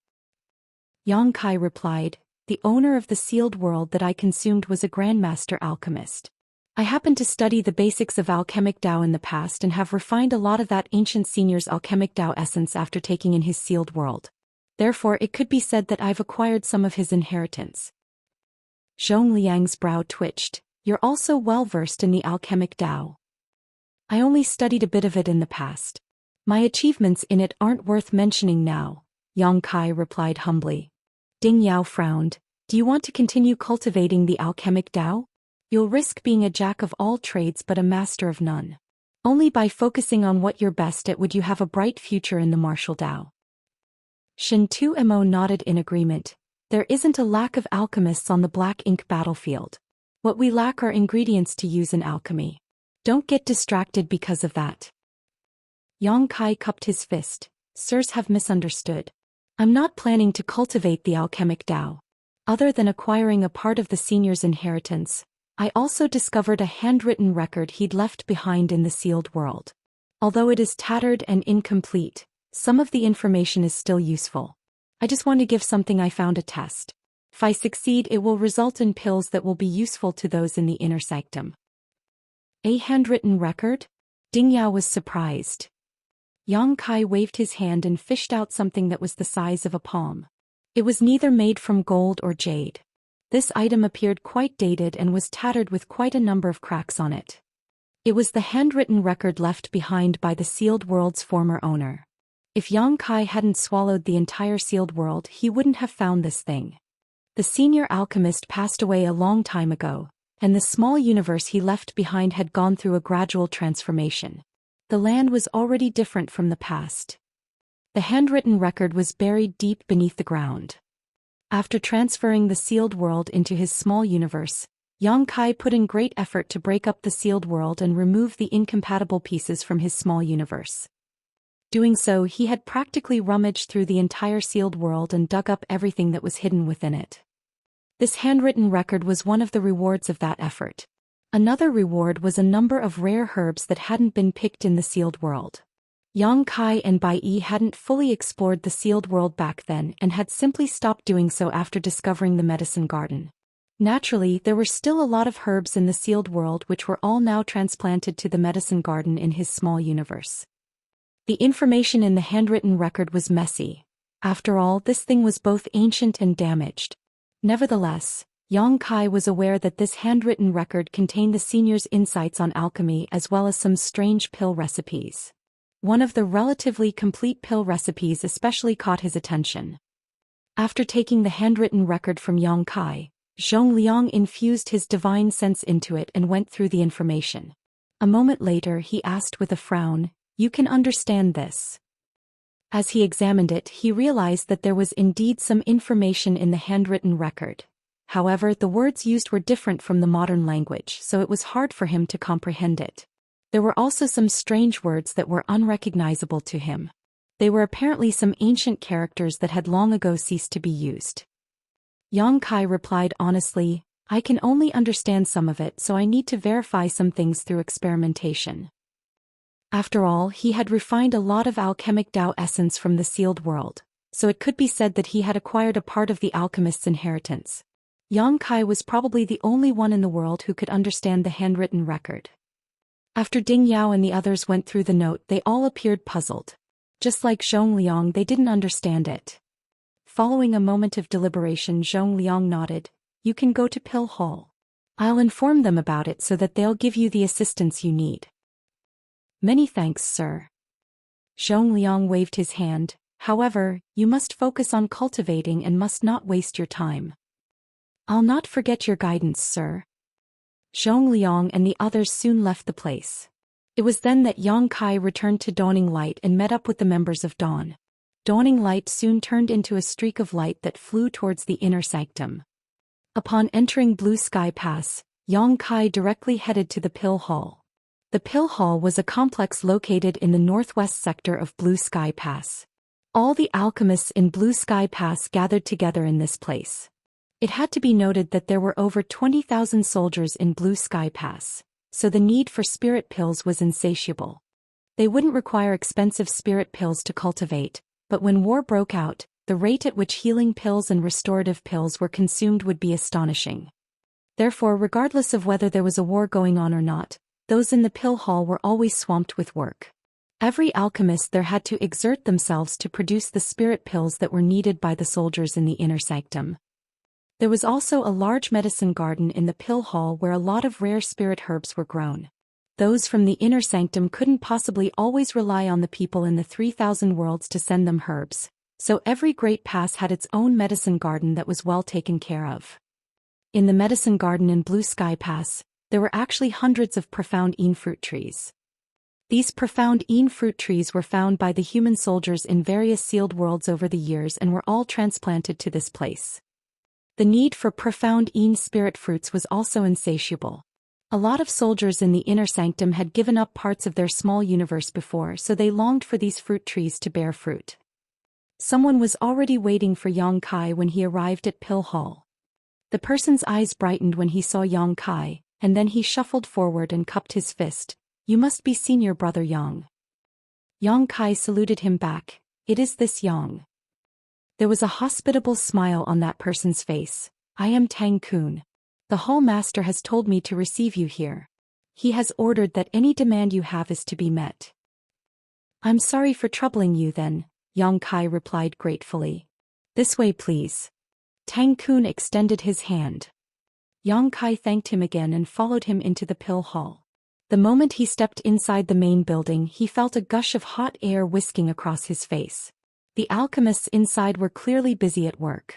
Speaker 1: Yang Kai replied. The owner of the sealed world that I consumed was a grandmaster alchemist. I happened to study the basics of alchemic Tao in the past and have refined a lot of that ancient senior's alchemic Tao essence after taking in his sealed world. Therefore, it could be said that I've acquired some of his inheritance. Zhong Liang's brow twitched. You're also well versed in the alchemic Tao. I only studied a bit of it in the past. My achievements in it aren't worth mentioning now, Yang Kai replied humbly. Ding Yao frowned. Do you want to continue cultivating the alchemic Tao? You'll risk being a jack of all trades but a master of none. Only by focusing on what you're best at would you have a bright future in the martial Tao. Shen Tumo nodded in agreement. There isn't a lack of alchemists on the black ink battlefield. What we lack are ingredients to use in alchemy. Don't get distracted because of that. Yang Kai cupped his fist. Sirs have misunderstood. I'm not planning to cultivate the alchemic Tao. Other than acquiring a part of the senior's inheritance, I also discovered a handwritten record he'd left behind in the sealed world. Although it is tattered and incomplete, some of the information is still useful. I just want to give something I found a test. If I succeed, it will result in pills that will be useful to those in the inner sanctum. A handwritten record? Ding Yao was surprised. Yang Kai waved his hand and fished out something that was the size of a palm. It was neither made from gold or jade. This item appeared quite dated and was tattered with quite a number of cracks on it. It was the handwritten record left behind by the sealed world's former owner. If Yang Kai hadn't swallowed the entire sealed world, he wouldn't have found this thing. The senior alchemist passed away a long time ago, and the small universe he left behind had gone through a gradual transformation. The land was already different from the past. The handwritten record was buried deep beneath the ground. After transferring the sealed world into his small universe, Yang Kai put in great effort to break up the sealed world and remove the incompatible pieces from his small universe. Doing so, he had practically rummaged through the entire sealed world and dug up everything that was hidden within it. This handwritten record was one of the rewards of that effort. Another reward was a number of rare herbs that hadn't been picked in the sealed world. Yang Kai and Bai Yi hadn't fully explored the sealed world back then and had simply stopped doing so after discovering the medicine garden. Naturally, there were still a lot of herbs in the sealed world which were all now transplanted to the medicine garden in his small universe. The information in the handwritten record was messy. After all, this thing was both ancient and damaged. Nevertheless, Yang Kai was aware that this handwritten record contained the senior's insights on alchemy as well as some strange pill recipes. One of the relatively complete pill recipes especially caught his attention. After taking the handwritten record from Yang Kai, Zhong Liang infused his divine sense into it and went through the information. A moment later he asked with a frown, "You can understand this?" As he examined it, he realized that there was indeed some information in the handwritten record. However, the words used were different from the modern language, so it was hard for him to comprehend it. There were also some strange words that were unrecognizable to him. They were apparently some ancient characters that had long ago ceased to be used. Yang Kai replied honestly, "I can only understand some of it, so I need to verify some things through experimentation." After all, he had refined a lot of alchemic Tao essence from the sealed world, so it could be said that he had acquired a part of the alchemist's inheritance. Yang Kai was probably the only one in the world who could understand the handwritten record. After Ding Yao and the others went through the note, they all appeared puzzled. Just like Zhong Liang, they didn't understand it. Following a moment of deliberation, Zhong Liang nodded. You can go to Pill Hall. I'll inform them about it so that they'll give you the assistance you need. Many thanks, sir. Zhong Liang waved his hand. However, you must focus on cultivating and must not waste your time. I'll not forget your guidance, sir. Zhong Liang and the others soon left the place. It was then that Yang Kai returned to Dawning Light and met up with the members of Dawn. Dawning Light soon turned into a streak of light that flew towards the inner sanctum. Upon entering Blue Sky Pass, Yang Kai directly headed to the Pill Hall. The Pill Hall was a complex located in the northwest sector of Blue Sky Pass. All the alchemists in Blue Sky Pass gathered together in this place. It had to be noted that there were over 20,000 soldiers in Blue Sky Pass, so the need for spirit pills was insatiable. They wouldn't require expensive spirit pills to cultivate, but when war broke out, the rate at which healing pills and restorative pills were consumed would be astonishing. Therefore, regardless of whether there was a war going on or not, those in the Pill Hall were always swamped with work. Every alchemist there had to exert themselves to produce the spirit pills that were needed by the soldiers in the inner sanctum. There was also a large medicine garden in the Pill Hall where a lot of rare spirit herbs were grown. Those from the inner sanctum couldn't possibly always rely on the people in the 3,000 worlds to send them herbs, so every great pass had its own medicine garden that was well taken care of. In the medicine garden in Blue Sky Pass, there were actually hundreds of profound Een fruit trees. These profound Een fruit trees were found by the human soldiers in various sealed worlds over the years and were all transplanted to this place. The need for profound Een spirit fruits was also insatiable. A lot of soldiers in the inner sanctum had given up parts of their small universe before, so they longed for these fruit trees to bear fruit. Someone was already waiting for Yang Kai when he arrived at Pill Hall. The person's eyes brightened when he saw Yang Kai, and then he shuffled forward and cupped his fist. You must be senior brother Yang. Yang Kai saluted him back. It is this Yang. There was a hospitable smile on that person's face. I am Tang Kun. The hall master has told me to receive you here. He has ordered that any demand you have is to be met. I'm sorry for troubling you then, Yang Kai replied gratefully. This way please. Tang Kun extended his hand. Yang Kai thanked him again and followed him into the Pill Hall. The moment he stepped inside the main building, he felt a gush of hot air whisking across his face. The alchemists inside were clearly busy at work.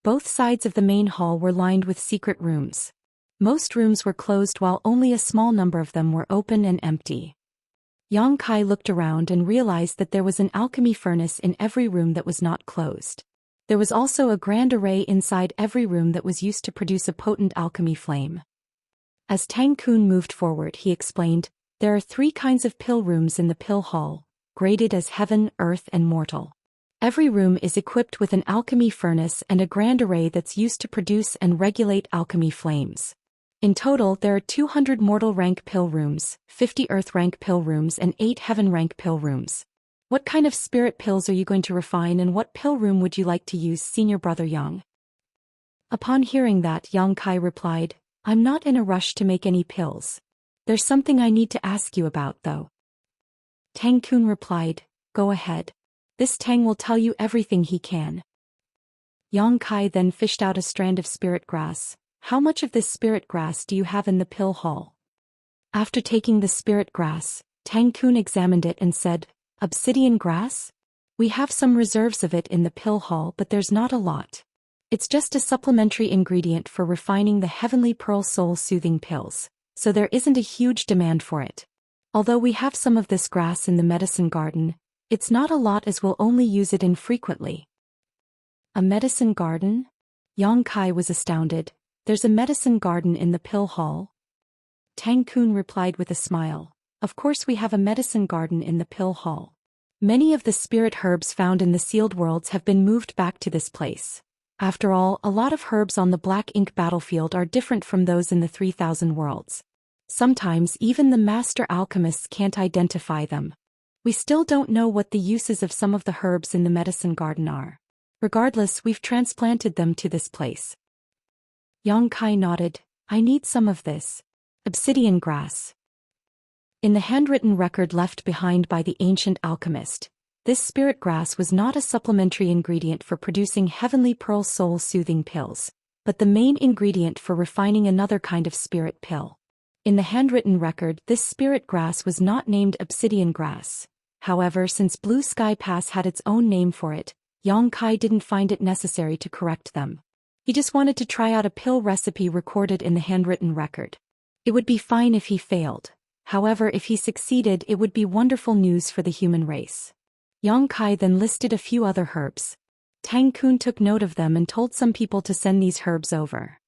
Speaker 1: Both sides of the main hall were lined with secret rooms. Most rooms were closed while only a small number of them were open and empty. Yang Kai looked around and realized that there was an alchemy furnace in every room that was not closed. There was also a grand array inside every room that was used to produce a potent alchemy flame. As Tang Kun moved forward, he explained, there are 3 kinds of pill rooms in the Pill Hall, graded as heaven, earth and mortal. Every room is equipped with an alchemy furnace and a grand array that's used to produce and regulate alchemy flames. In total, there are 200 mortal rank pill rooms, 50 earth rank pill rooms and 8 heaven rank pill rooms. What kind of spirit pills are you going to refine and what pill room would you like to use, senior brother Yang? Upon hearing that, Yang Kai replied, I'm not in a rush to make any pills. There's something I need to ask you about though. Tang Kun replied, go ahead. This Tang will tell you everything he can. Yang Kai then fished out a strand of spirit grass. How much of this spirit grass do you have in the Pill Hall? After taking the spirit grass, Tang Kun examined it and said, obsidian grass? We have some reserves of it in the Pill Hall, but there's not a lot. It's just a supplementary ingredient for refining the Heavenly Pearl Soul Soothing Pills, so there isn't a huge demand for it. Although we have some of this grass in the medicine garden, it's not a lot as we'll only use it infrequently. A medicine garden? Yang Kai was astounded. There's a medicine garden in the Pill Hall? Tang Kun replied with a smile. Of course we have a medicine garden in the Pill Hall. Many of the spirit herbs found in the sealed worlds have been moved back to this place. After all, a lot of herbs on the Black Ink battlefield are different from those in the 3,000 worlds. Sometimes even the master alchemists can't identify them. We still don't know what the uses of some of the herbs in the medicine garden are. Regardless, we've transplanted them to this place. Yang Kai nodded. I need some of this. Obsidian grass. In the handwritten record left behind by the ancient alchemist, this spirit grass was not a supplementary ingredient for producing heavenly pearl soul-soothing pills, but the main ingredient for refining another kind of spirit pill. In the handwritten record, this spirit grass was not named obsidian grass. However, since Blue Sky Pass had its own name for it, Yang Kai didn't find it necessary to correct them. He just wanted to try out a pill recipe recorded in the handwritten record. It would be fine if he failed. However, if he succeeded, it would be wonderful news for the human race. Yang Kai then listed a few other herbs. Tang Kun took note of them and told some people to send these herbs over.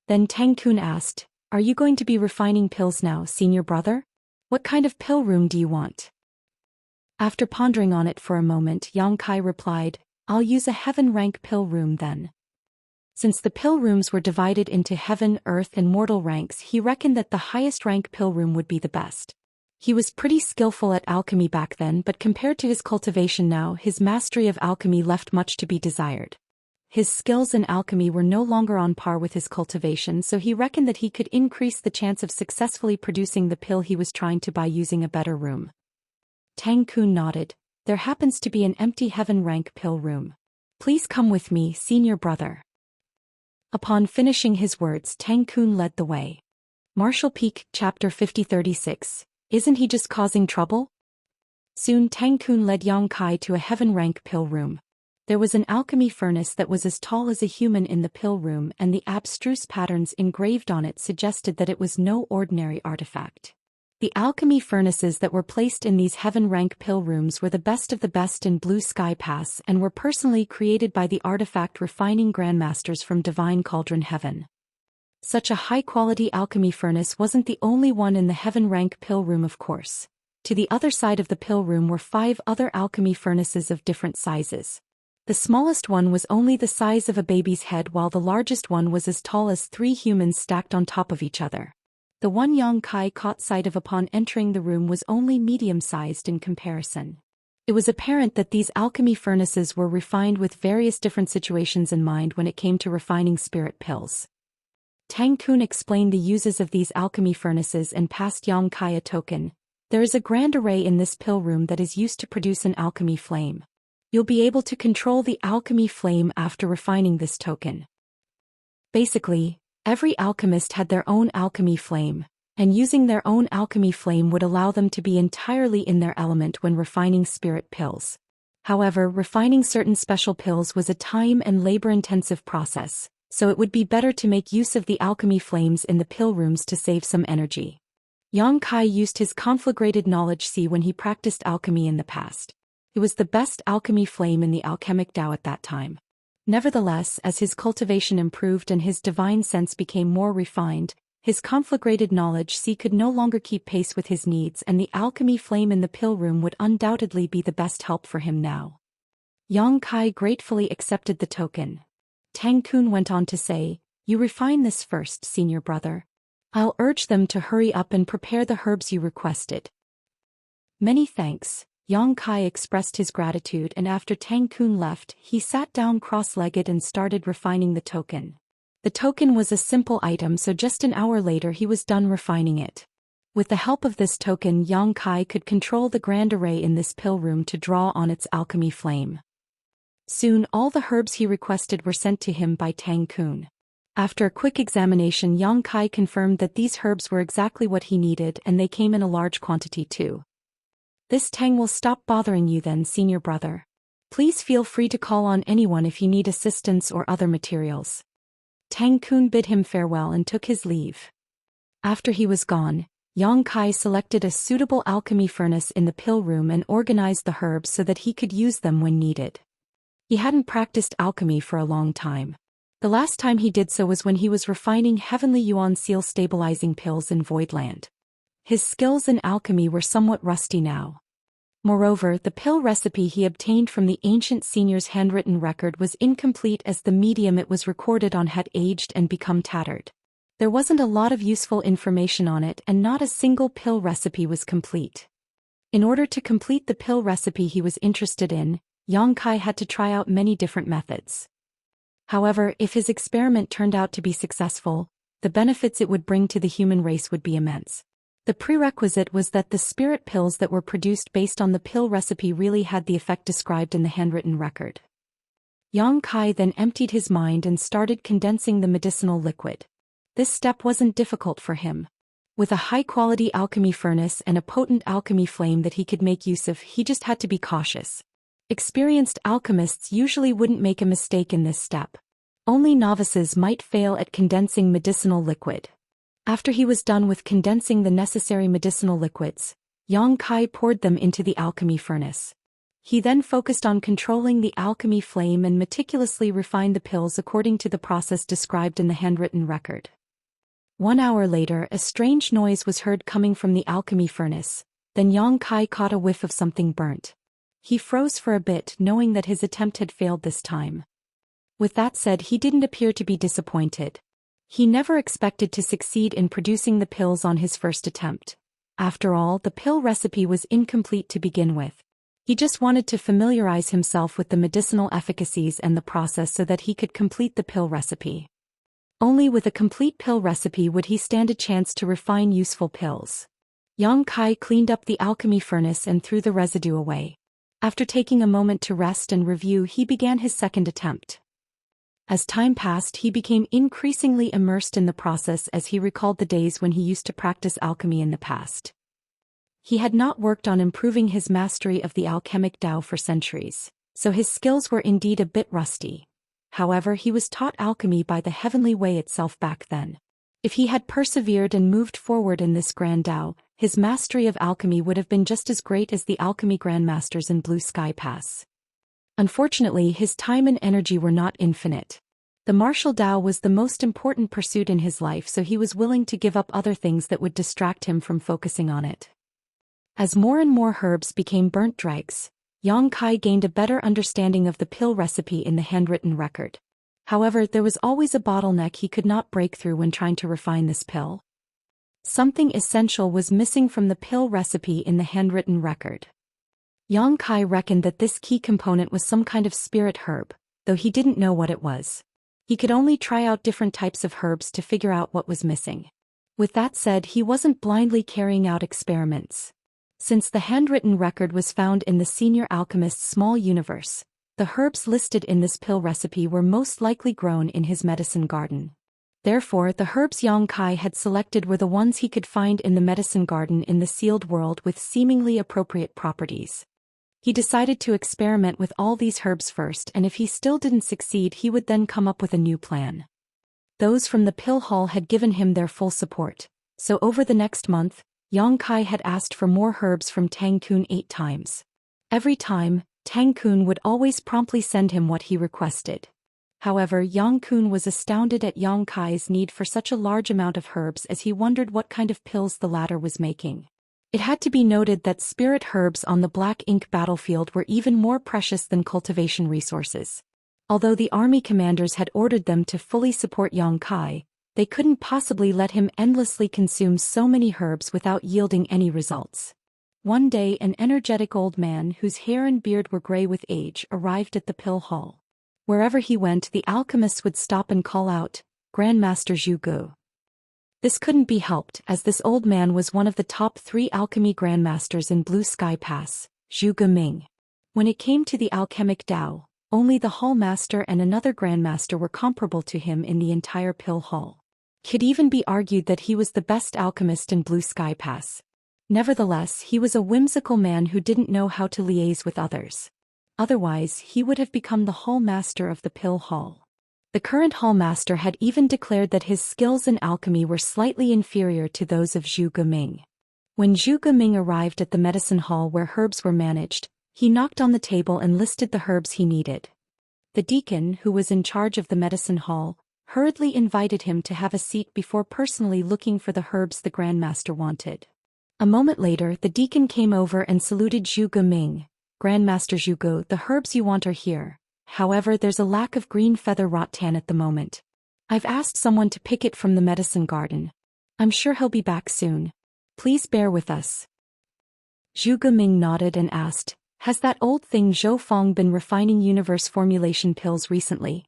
Speaker 1: Then Tang Kun asked, Are you going to be refining pills now, senior brother? What kind of pill room do you want? After pondering on it for a moment, Yang Kai replied, I'll use a heaven rank pill room then. Since the pill rooms were divided into heaven, earth and mortal ranks, he reckoned that the highest rank pill room would be the best. He was pretty skillful at alchemy back then, but compared to his cultivation now, his mastery of alchemy left much to be desired. His skills in alchemy were no longer on par with his cultivation, so he reckoned that he could increase the chance of successfully producing the pill he was trying to buy using a better room. Tang Kun nodded. There happens to be an empty heaven rank pill room. Please come with me, senior brother. Upon finishing his words, Tang Kun led the way. Marshall Peak, Chapter 5036. Isn't he just causing trouble? Soon Tang Kun led Yang Kai to a heaven rank pill room. There was an alchemy furnace that was as tall as a human in the pill room, and the abstruse patterns engraved on it suggested that it was no ordinary artifact. The alchemy furnaces that were placed in these heaven rank pill rooms were the best of the best in Blue Sky Pass and were personally created by the artifact refining grandmasters from Divine Cauldron Heaven. Such a high-quality alchemy furnace wasn't the only one in the heaven rank pill room, of course. To the other side of the pill room were 5 other alchemy furnaces of different sizes. The smallest one was only the size of a baby's head, while the largest one was as tall as 3 humans stacked on top of each other. The one Yang Kai caught sight of upon entering the room was only medium-sized in comparison. It was apparent that these alchemy furnaces were refined with various different situations in mind when it came to refining spirit pills. Tang Kun explained the uses of these alchemy furnaces and passed Yang Kai a token. There is a grand array in this pill room that is used to produce an alchemy flame. You'll be able to control the alchemy flame after refining this token. Basically, every alchemist had their own alchemy flame, and using their own alchemy flame would allow them to be entirely in their element when refining spirit pills. However, refining certain special pills was a time and labor-intensive process, so it would be better to make use of the alchemy flames in the pill rooms to save some energy. Yang Kai used his conflagrated knowledge see when he practiced alchemy in the past. It was the best alchemy flame in the alchemic Tao at that time. Nevertheless, as his cultivation improved and his divine sense became more refined, his conflagrated knowledge see could no longer keep pace with his needs, and the alchemy flame in the pill room would undoubtedly be the best help for him now. Yang Kai gratefully accepted the token. Tang Kun went on to say, You refine this first, senior brother. I'll urge them to hurry up and prepare the herbs you requested. Many thanks. Yang Kai expressed his gratitude, and after Tang Kun left, he sat down cross-legged and started refining the token. The token was a simple item, so just an hour later he was done refining it. With the help of this token, Yang Kai could control the grand array in this pill room to draw on its alchemy flame. Soon all the herbs he requested were sent to him by Tang Kun. After a quick examination, Yang Kai confirmed that these herbs were exactly what he needed, and they came in a large quantity too. This Tang will stop bothering you then, senior brother. Please feel free to call on anyone if you need assistance or other materials. Tang Kun bid him farewell and took his leave. After he was gone, Yang Kai selected a suitable alchemy furnace in the pill room and organized the herbs so that he could use them when needed. He hadn't practiced alchemy for a long time. The last time he did so was when he was refining heavenly yuan seal stabilizing pills in Voidland. His skills in alchemy were somewhat rusty now. Moreover, the pill recipe he obtained from the ancient senior's handwritten record was incomplete, as the medium it was recorded on had aged and become tattered. There wasn't a lot of useful information on it, and not a single pill recipe was complete. In order to complete the pill recipe he was interested in, Yang Kai had to try out many different methods. However, if his experiment turned out to be successful, the benefits it would bring to the human race would be immense. The prerequisite was that the spirit pills that were produced based on the pill recipe really had the effect described in the handwritten record. Yang Kai then emptied his mind and started condensing the medicinal liquid. This step wasn't difficult for him. With a high-quality alchemy furnace and a potent alchemy flame that he could make use of, he just had to be cautious. Experienced alchemists usually wouldn't make a mistake in this step. Only novices might fail at condensing medicinal liquid. After he was done with condensing the necessary medicinal liquids, Yang Kai poured them into the alchemy furnace. He then focused on controlling the alchemy flame and meticulously refined the pills according to the process described in the handwritten record. 1 hour later, a strange noise was heard coming from the alchemy furnace. Then Yang Kai caught a whiff of something burnt. He froze for a bit, knowing that his attempt had failed this time. With that said, he didn't appear to be disappointed. He never expected to succeed in producing the pills on his first attempt. After all, the pill recipe was incomplete to begin with. He just wanted to familiarize himself with the medicinal efficacies and the process so that he could complete the pill recipe. Only with a complete pill recipe would he stand a chance to refine useful pills. Yang Kai cleaned up the alchemy furnace and threw the residue away. After taking a moment to rest and review, he began his second attempt. As time passed, he became increasingly immersed in the process as he recalled the days when he used to practice alchemy in the past. He had not worked on improving his mastery of the alchemic Tao for centuries, so his skills were indeed a bit rusty. However, he was taught alchemy by the heavenly way itself back then. If he had persevered and moved forward in this grand Tao, his mastery of alchemy would have been just as great as the alchemy grandmasters in Blue Sky Pass. Unfortunately, his time and energy were not infinite. The martial Tao was the most important pursuit in his life, so he was willing to give up other things that would distract him from focusing on it. As more and more herbs became burnt dregs, Yang Kai gained a better understanding of the pill recipe in the handwritten record. However, there was always a bottleneck he could not break through when trying to refine this pill. Something essential was missing from the pill recipe in the handwritten record. Yang Kai reckoned that this key component was some kind of spirit herb, though he didn't know what it was. He could only try out different types of herbs to figure out what was missing. With that said, he wasn't blindly carrying out experiments. Since the handwritten record was found in the senior alchemist's small universe, the herbs listed in this pill recipe were most likely grown in his medicine garden. Therefore, the herbs Yang Kai had selected were the ones he could find in the medicine garden in the sealed world with seemingly appropriate properties. He decided to experiment with all these herbs first, and if he still didn't succeed, he would then come up with a new plan. Those from the pill hall had given him their full support, so over the next month, Yang Kai had asked for more herbs from Tang Kun 8 times. Every time, Tang Kun would always promptly send him what he requested. However, Yang Kun was astounded at Yang Kai's need for such a large amount of herbs, as he wondered what kind of pills the latter was making. It had to be noted that spirit herbs on the black ink battlefield were even more precious than cultivation resources. Although the army commanders had ordered them to fully support Yang Kai, they couldn't possibly let him endlessly consume so many herbs without yielding any results. One day, an energetic old man whose hair and beard were gray with age arrived at the pill hall. Wherever he went, the alchemists would stop and call out, "Grandmaster Zhu Gu." This couldn't be helped, as this old man was one of the top 3 alchemy grandmasters in Blue Sky Pass, Zhu Geming. When it came to the alchemic Tao, only the hall master and another grandmaster were comparable to him in the entire pill hall. Could even be argued that he was the best alchemist in Blue Sky Pass. Nevertheless, he was a whimsical man who didn't know how to liaise with others. Otherwise, he would have become the hall master of the pill hall. The current hall master had even declared that his skills in alchemy were slightly inferior to those of Zhu Geming. When Zhu Geming arrived at the medicine hall where herbs were managed, he knocked on the table and listed the herbs he needed. The deacon, who was in charge of the medicine hall, hurriedly invited him to have a seat before personally looking for the herbs the grandmaster wanted. A moment later, the deacon came over and saluted Zhu Geming. "Grandmaster Zhu Gu, the herbs you want are here. However, there's a lack of green feather rattan at the moment. I've asked someone to pick it from the medicine garden. I'm sure he'll be back soon. Please bear with us." Zhu Geming nodded and asked, "Has that old thing Zhou Fong been refining universe formulation pills recently?"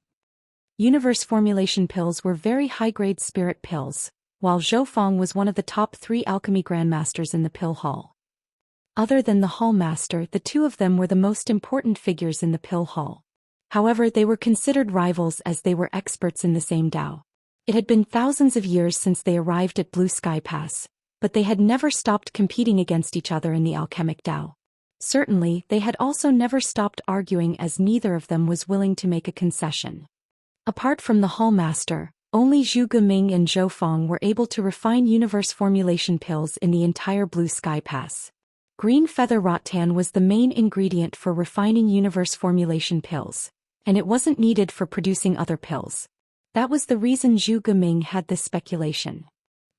Speaker 1: Universe formulation pills were very high-grade spirit pills, while Zhou Feng was one of the top 3 alchemy grandmasters in the pill hall. Other than the hall master, the two of them were the most important figures in the pill hall. However, they were considered rivals as they were experts in the same Dao. It had been thousands of years since they arrived at Blue Sky Pass, but they had never stopped competing against each other in the alchemic Dao. Certainly, they had also never stopped arguing as neither of them was willing to make a concession. Apart from the hall master, only Zhu Geming and Zhou Feng were able to refine universe formulation pills in the entire Blue Sky Pass. Green feather rattan was the main ingredient for refining universe formulation pills, and it wasn't needed for producing other pills. That was the reason Zhu Geming had this speculation.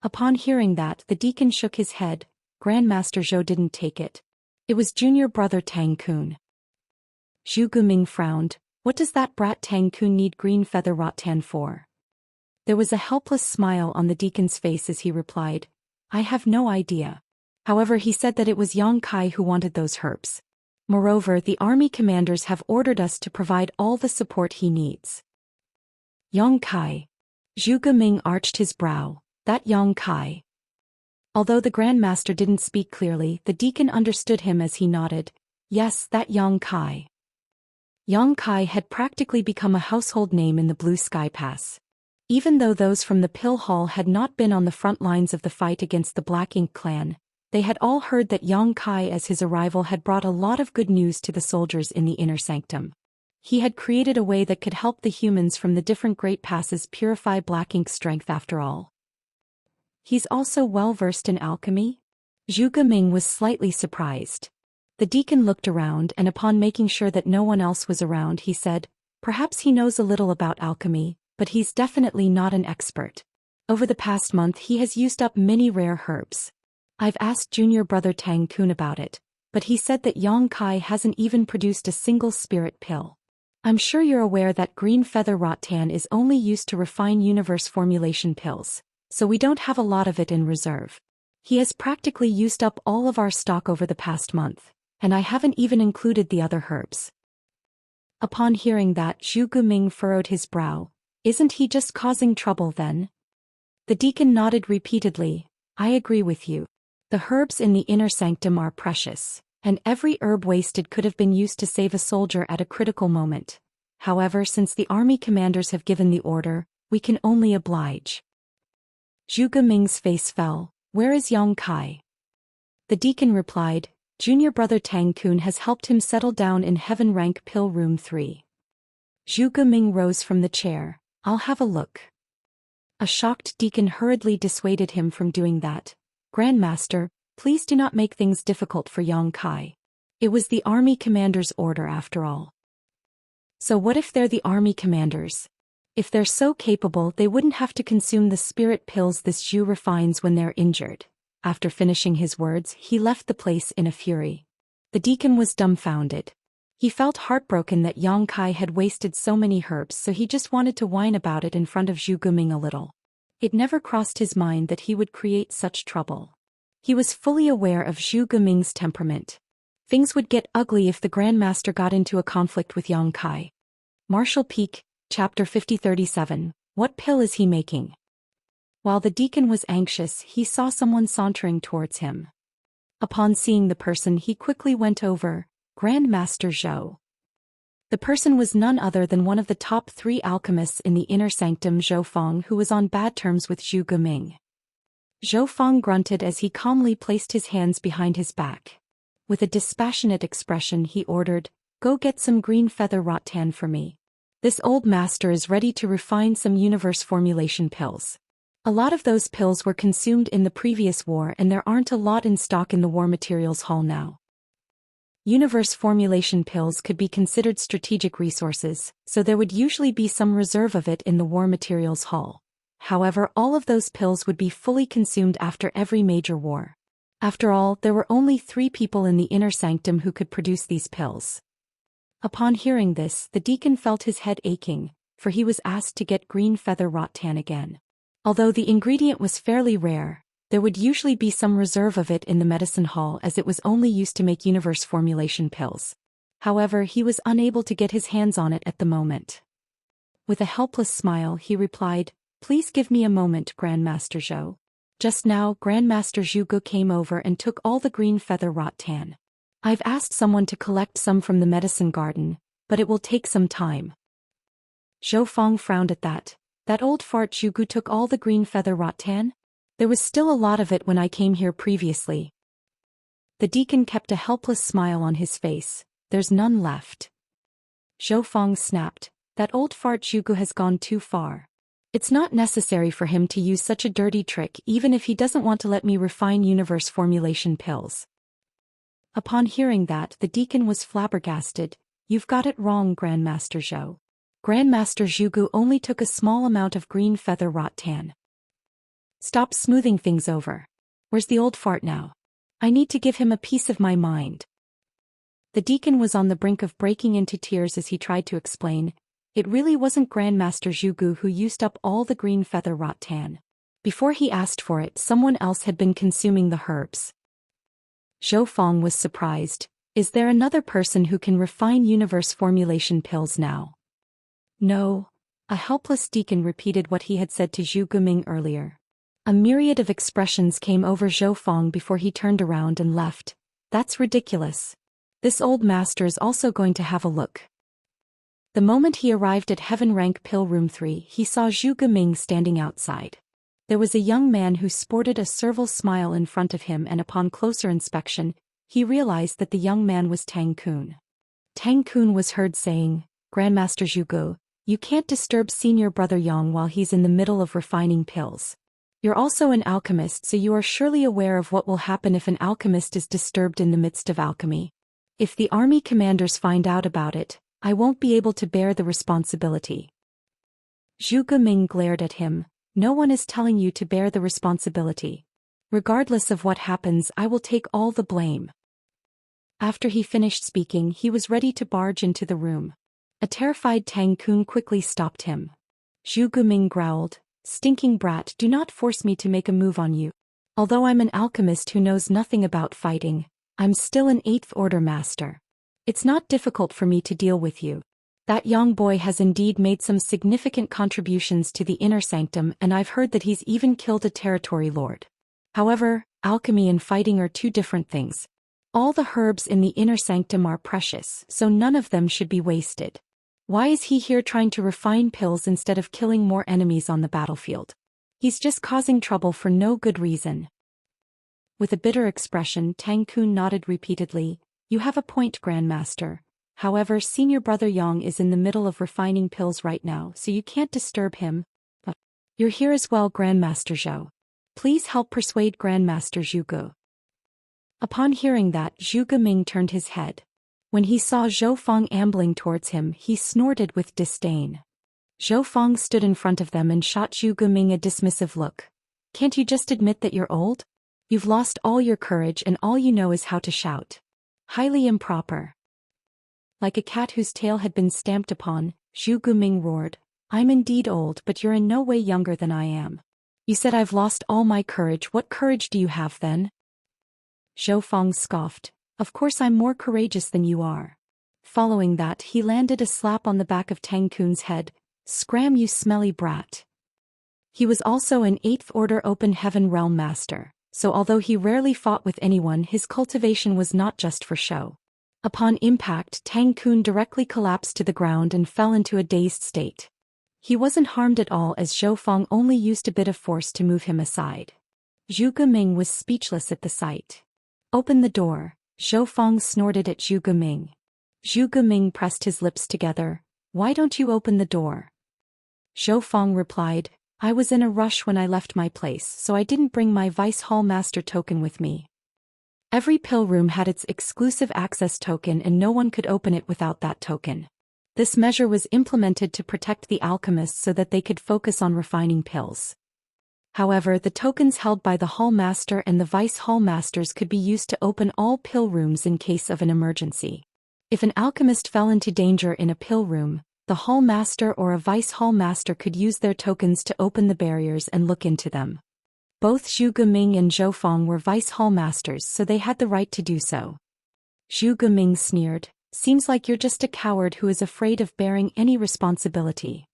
Speaker 1: Upon hearing that, the deacon shook his head. Grandmaster Zhou didn't take it. It was junior brother Tang Kun. Zhu Geming frowned. What does that brat Tang Kun need green feather rattan for? There was a helpless smile on the deacon's face as he replied, I have no idea. However, he said that it was Yang Kai who wanted those herbs. Moreover, the army commanders have ordered us to provide all the support he needs. Yang Kai. Zhu Geming arched his brow. That Yang Kai. Although the Grandmaster didn't speak clearly, the deacon understood him as he nodded. Yes, that Yang Kai. Yang Kai had practically become a household name in the Blue Sky Pass. Even though those from the Pill Hall had not been on the front lines of the fight against the Black Ink clan, they had all heard that Yang Kai as his arrival had brought a lot of good news to the soldiers in the inner sanctum. He had created a way that could help the humans from the different great passes purify Black Ink's strength after all. He's also well-versed in alchemy? Zhu Geming was slightly surprised. The deacon looked around and upon making sure that no one else was around he said, perhaps he knows a little about alchemy, but he's definitely not an expert. Over the past month he has used up many rare herbs. I've asked junior brother Tang Kun about it, but he said that Yang Kai hasn't even produced a single spirit pill. I'm sure you're aware that green feather rattan is only used to refine universe formulation pills, so we don't have a lot of it in reserve. He has practically used up all of our stock over the past month, and I haven't even included the other herbs. Upon hearing that, Zhu Geming furrowed his brow. Isn't he just causing trouble then? The deacon nodded repeatedly. I agree with you. The herbs in the inner sanctum are precious, and every herb wasted could have been used to save a soldier at a critical moment. However, since the army commanders have given the order, we can only oblige. Zhu Geming's face fell. Where is Yang Kai? The deacon replied, junior brother Tang Kun has helped him settle down in heaven rank pill room 3. Zhu Geming rose from the chair. I'll have a look. A shocked deacon hurriedly dissuaded him from doing that. Grandmaster, please do not make things difficult for Yang Kai. It was the army commander's order after all. So what if they're the army commanders? If they're so capable, they wouldn't have to consume the spirit pills this Zhu refines when they're injured. After finishing his words, he left the place in a fury. The deacon was dumbfounded. He felt heartbroken that Yang Kai had wasted so many herbs, so he just wanted to whine about it in front of Zhu Geming a little. It never crossed his mind that he would create such trouble. He was fully aware of Zhu Geming's temperament. Things would get ugly if the Grandmaster got into a conflict with Yang Kai. Martial Peak, Chapter 5037. What pill is he making? While the deacon was anxious, he saw someone sauntering towards him. Upon seeing the person, he quickly went over. Grandmaster Zhou. The person was none other than one of the top 3 alchemists in the inner sanctum, Zhou Feng, who was on bad terms with Zhu Geming. Zhou Feng grunted as he calmly placed his hands behind his back. With a dispassionate expression he ordered, go get some green feather rattan for me. This old master is ready to refine some universe formulation pills. A lot of those pills were consumed in the previous war and there aren't a lot in stock in the war materials hall now. Universe formulation pills could be considered strategic resources, so there would usually be some reserve of it in the war materials hall. However, all of those pills would be fully consumed after every major war. After all, there were only 3 people in the inner sanctum who could produce these pills. Upon hearing this, the deacon felt his head aching, for he was asked to get green feather rattan again. Although the ingredient was fairly rare, there would usually be some reserve of it in the medicine hall as it was only used to make universe formulation pills. However, he was unable to get his hands on it at the moment. With a helpless smile he replied, "Please give me a moment, Grandmaster Zhou. Just now Grandmaster Zhuge came over and took all the green feather rattan. I've asked someone to collect some from the medicine garden, but it will take some time." Zhou Feng frowned at that. That old fart Zhuge took all the green feather rattan? There was still a lot of it when I came here previously. The deacon kept a helpless smile on his face. "There's none left." Zhou Feng snapped. "That old fart Zhuge has gone too far. It's not necessary for him to use such a dirty trick even if he doesn't want to let me refine universe formulation pills." Upon hearing that, the deacon was flabbergasted. "You've got it wrong, Grandmaster Zhou. Grandmaster Zhuge only took a small amount of green feather rattan. Stop smoothing things over. Where's the old fart now? I need to give him a piece of my mind." The deacon was on the brink of breaking into tears as he tried to explain. It really wasn't Grandmaster Zhuge who used up all the green feather rattan. Before he asked for it, someone else had been consuming the herbs. Zhou Feng was surprised. "Is there another person who can refine universe formulation pills now?" "No." A helpless deacon repeated what he had said to Zhu Guming earlier. A myriad of expressions came over Zhou Feng before he turned around and left. "That's ridiculous. This old master is also going to have a look." The moment he arrived at Heaven Rank Pill Room 3, he saw Zhu Guming standing outside. There was a young man who sported a servile smile in front of him, and upon closer inspection, he realized that the young man was Tang Kun. Tang Kun was heard saying, "Grandmaster Zhuge, you can't disturb senior brother Yang while he's in the middle of refining pills. You're also an alchemist, so you are surely aware of what will happen if an alchemist is disturbed in the midst of alchemy. If the army commanders find out about it, I won't be able to bear the responsibility." Zhu Guming glared at him. "No one is telling you to bear the responsibility. Regardless of what happens, I will take all the blame." After he finished speaking, he was ready to barge into the room. A terrified Tang Kun quickly stopped him. Zhu Guming growled, "Stinking brat, do not force me to make a move on you. Although I'm an alchemist who knows nothing about fighting, I'm still an 8th order master. It's not difficult for me to deal with you. That young boy has indeed made some significant contributions to the inner sanctum, and I've heard that he's even killed a territory lord. However, alchemy and fighting are two different things. All the herbs in the inner sanctum are precious, so none of them should be wasted. Why is he here trying to refine pills instead of killing more enemies on the battlefield? He's just causing trouble for no good reason." With a bitter expression, Tang Kun nodded repeatedly. "You have a point, Grandmaster. However, senior brother Yang is in the middle of refining pills right now, so you can't disturb him. You're here as well, Grandmaster Zhou. Please help persuade Grandmaster Zhuge." Upon hearing that, Zhu Guming turned his head. When he saw Zhou Feng ambling towards him, he snorted with disdain. Zhou Feng stood in front of them and shot Zhu Guming a dismissive look. "Can't you just admit that you're old? You've lost all your courage and all you know is how to shout. Highly improper." Like a cat whose tail had been stamped upon, Zhu Guming roared, "I'm indeed old, but you're in no way younger than I am. You said I've lost all my courage. What courage do you have then?" Zhou Feng scoffed. "Of course I'm more courageous than you are." Following that, he landed a slap on the back of Tang Kun's head. "Scram, you smelly brat." He was also an 8th Order Open Heaven Realm Master, so although he rarely fought with anyone, his cultivation was not just for show. Upon impact, Tang Kun directly collapsed to the ground and fell into a dazed state. He wasn't harmed at all as Zhou Feng only used a bit of force to move him aside. Zhu Guming was speechless at the sight. "Open the door," Zhou Feng snorted at Zhu Guming. Zhu Guming pressed his lips together. "Why don't you open the door?" Zhou Feng replied, "I was in a rush when I left my place, so I didn't bring my Vice Hall Master token with me." Every pill room had its exclusive access token and no one could open it without that token. This measure was implemented to protect the alchemists so that they could focus on refining pills. However, the tokens held by the Hall Master and the Vice Hall Masters could be used to open all pill rooms in case of an emergency. If an alchemist fell into danger in a pill room, the Hall Master or a Vice Hall Master could use their tokens to open the barriers and look into them. Both Zhu Guming and Zhou Feng were Vice Hall Masters, so they had the right to do so. Zhu Guming sneered, "Seems like you're just a coward who is afraid of bearing any responsibility."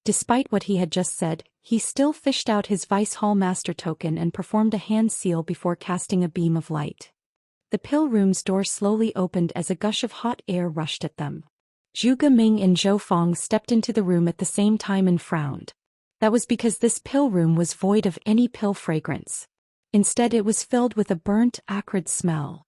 Speaker 1: Despite what he had just said, he still fished out his Vice Hall Master token and performed a hand seal before casting a beam of light. The pill room's door slowly opened as a gush of hot air rushed at them. Zhuge Ming and Zhou Fong stepped into the room at the same time and frowned. That was because this pill room was void of any pill fragrance. Instead, it was filled with a burnt, acrid smell.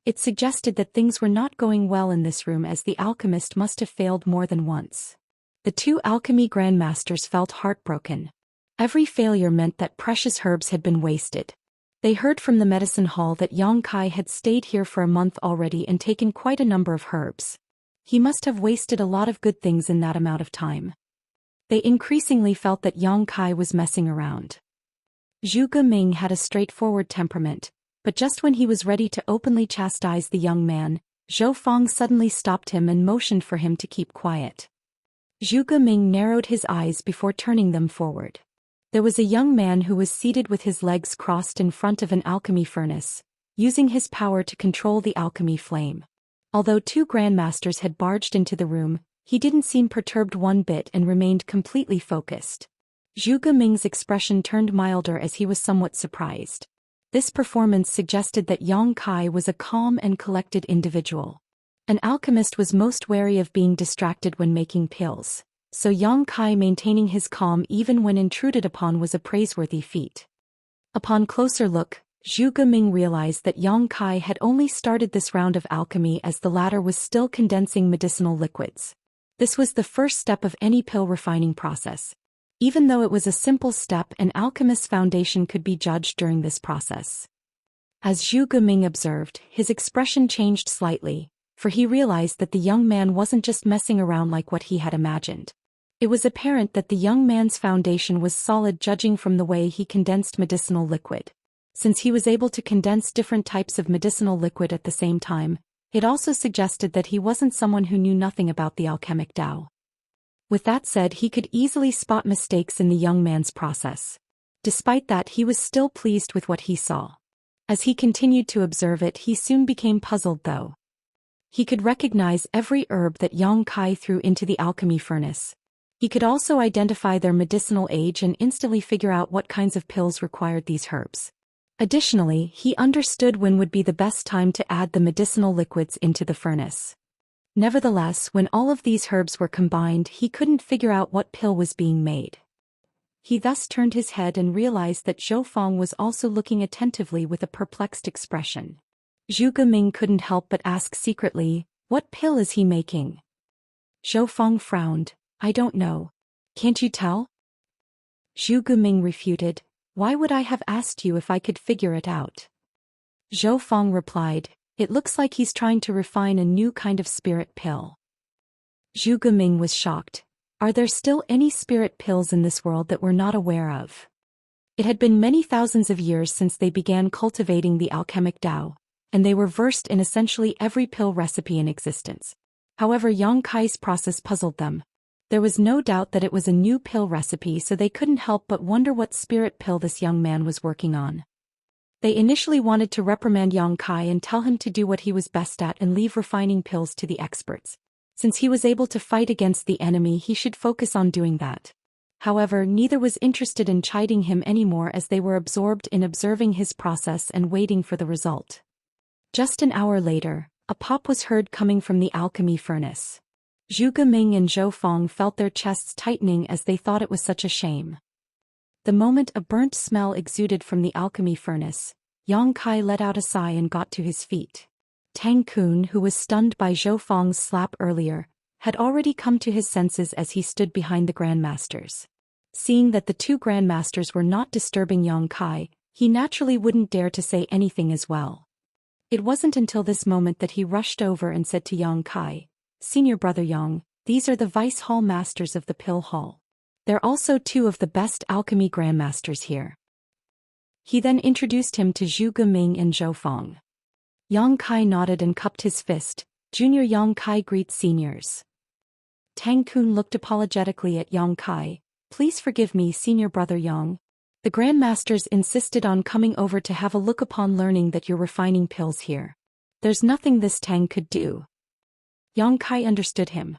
Speaker 1: It suggested that things were not going well in this room, as the alchemist must have failed more than once. The two alchemy grandmasters felt heartbroken. Every failure meant that precious herbs had been wasted. They heard from the medicine hall that Yang Kai had stayed here for a month already and taken quite a number of herbs. He must have wasted a lot of good things in that amount of time. They increasingly felt that Yang Kai was messing around. Zhuge Ming had a straightforward temperament, but just when he was ready to openly chastise the young man, Zhou Fong suddenly stopped him and motioned for him to keep quiet. Zhuge Ming narrowed his eyes before turning them forward. There was a young man who was seated with his legs crossed in front of an alchemy furnace, using his power to control the alchemy flame. Although two grandmasters had barged into the room, he didn't seem perturbed one bit and remained completely focused. Zhuge Ming's expression turned milder as he was somewhat surprised. This performance suggested that Yang Kai was a calm and collected individual. An alchemist was most wary of being distracted when making pills, so Yang Kai maintaining his calm even when intruded upon was a praiseworthy feat. Upon closer look, Zhuge Ming realized that Yang Kai had only started this round of alchemy as the latter was still condensing medicinal liquids. This was the first step of any pill refining process. Even though it was a simple step, an alchemist's foundation could be judged during this process. As Zhuge Ming observed, his expression changed slightly, for he realized that the young man wasn't just messing around like what he had imagined. It was apparent that the young man's foundation was solid, judging from the way he condensed medicinal liquid. Since he was able to condense different types of medicinal liquid at the same time, it also suggested that he wasn't someone who knew nothing about the alchemic Tao. With that said, he could easily spot mistakes in the young man's process. Despite that, he was still pleased with what he saw. As he continued to observe it, he soon became puzzled though. He could recognize every herb that Yang Kai threw into the alchemy furnace. He could also identify their medicinal age and instantly figure out what kinds of pills required these herbs. Additionally, he understood when would be the best time to add the medicinal liquids into the furnace. Nevertheless, when all of these herbs were combined, he couldn't figure out what pill was being made. He thus turned his head and realized that Zhou Fong was also looking attentively with a perplexed expression. Zhuge Ming couldn't help but ask secretly, "What pill is he making?" Zhou Fong frowned. "I don't know. Can't you tell?" Zhuge Ming refuted, "Why would I have asked you if I could figure it out?" Zhou Fong replied, "It looks like he's trying to refine a new kind of spirit pill." Zhuge Ming was shocked. Are there still any spirit pills in this world that we're not aware of? It had been many thousands of years since they began cultivating the alchemic Tao, and they were versed in essentially every pill recipe in existence. However, Yang Kai's process puzzled them. There was no doubt that it was a new pill recipe, so they couldn't help but wonder what spirit pill this young man was working on. They initially wanted to reprimand Yang Kai and tell him to do what he was best at and leave refining pills to the experts. Since he was able to fight against the enemy, he should focus on doing that. However, neither was interested in chiding him anymore, as they were absorbed in observing his process and waiting for the result. Just an hour later, a pop was heard coming from the alchemy furnace. Zhuge Ming and Zhou Fong felt their chests tightening as they thought it was such a shame. The moment a burnt smell exuded from the alchemy furnace, Yang Kai let out a sigh and got to his feet. Tang Kun, who was stunned by Zhou Fong's slap earlier, had already come to his senses as he stood behind the grandmasters. Seeing that the two grandmasters were not disturbing Yang Kai, he naturally wouldn't dare to say anything as well. It wasn't until this moment that he rushed over and said to Yang Kai, "Senior brother Yang, these are the Vice Hall Masters of the Pill Hall. They're also two of the best alchemy grandmasters here." He then introduced him to Zhuge Ming and Zhou Fong. Yang Kai nodded and cupped his fist. "Junior Yang Kai greets seniors." Tang Kun looked apologetically at Yang Kai. "Please forgive me, senior brother Yang. The grandmasters insisted on coming over to have a look upon learning that you're refining pills here. There's nothing this Tang could do." Yang Kai understood him.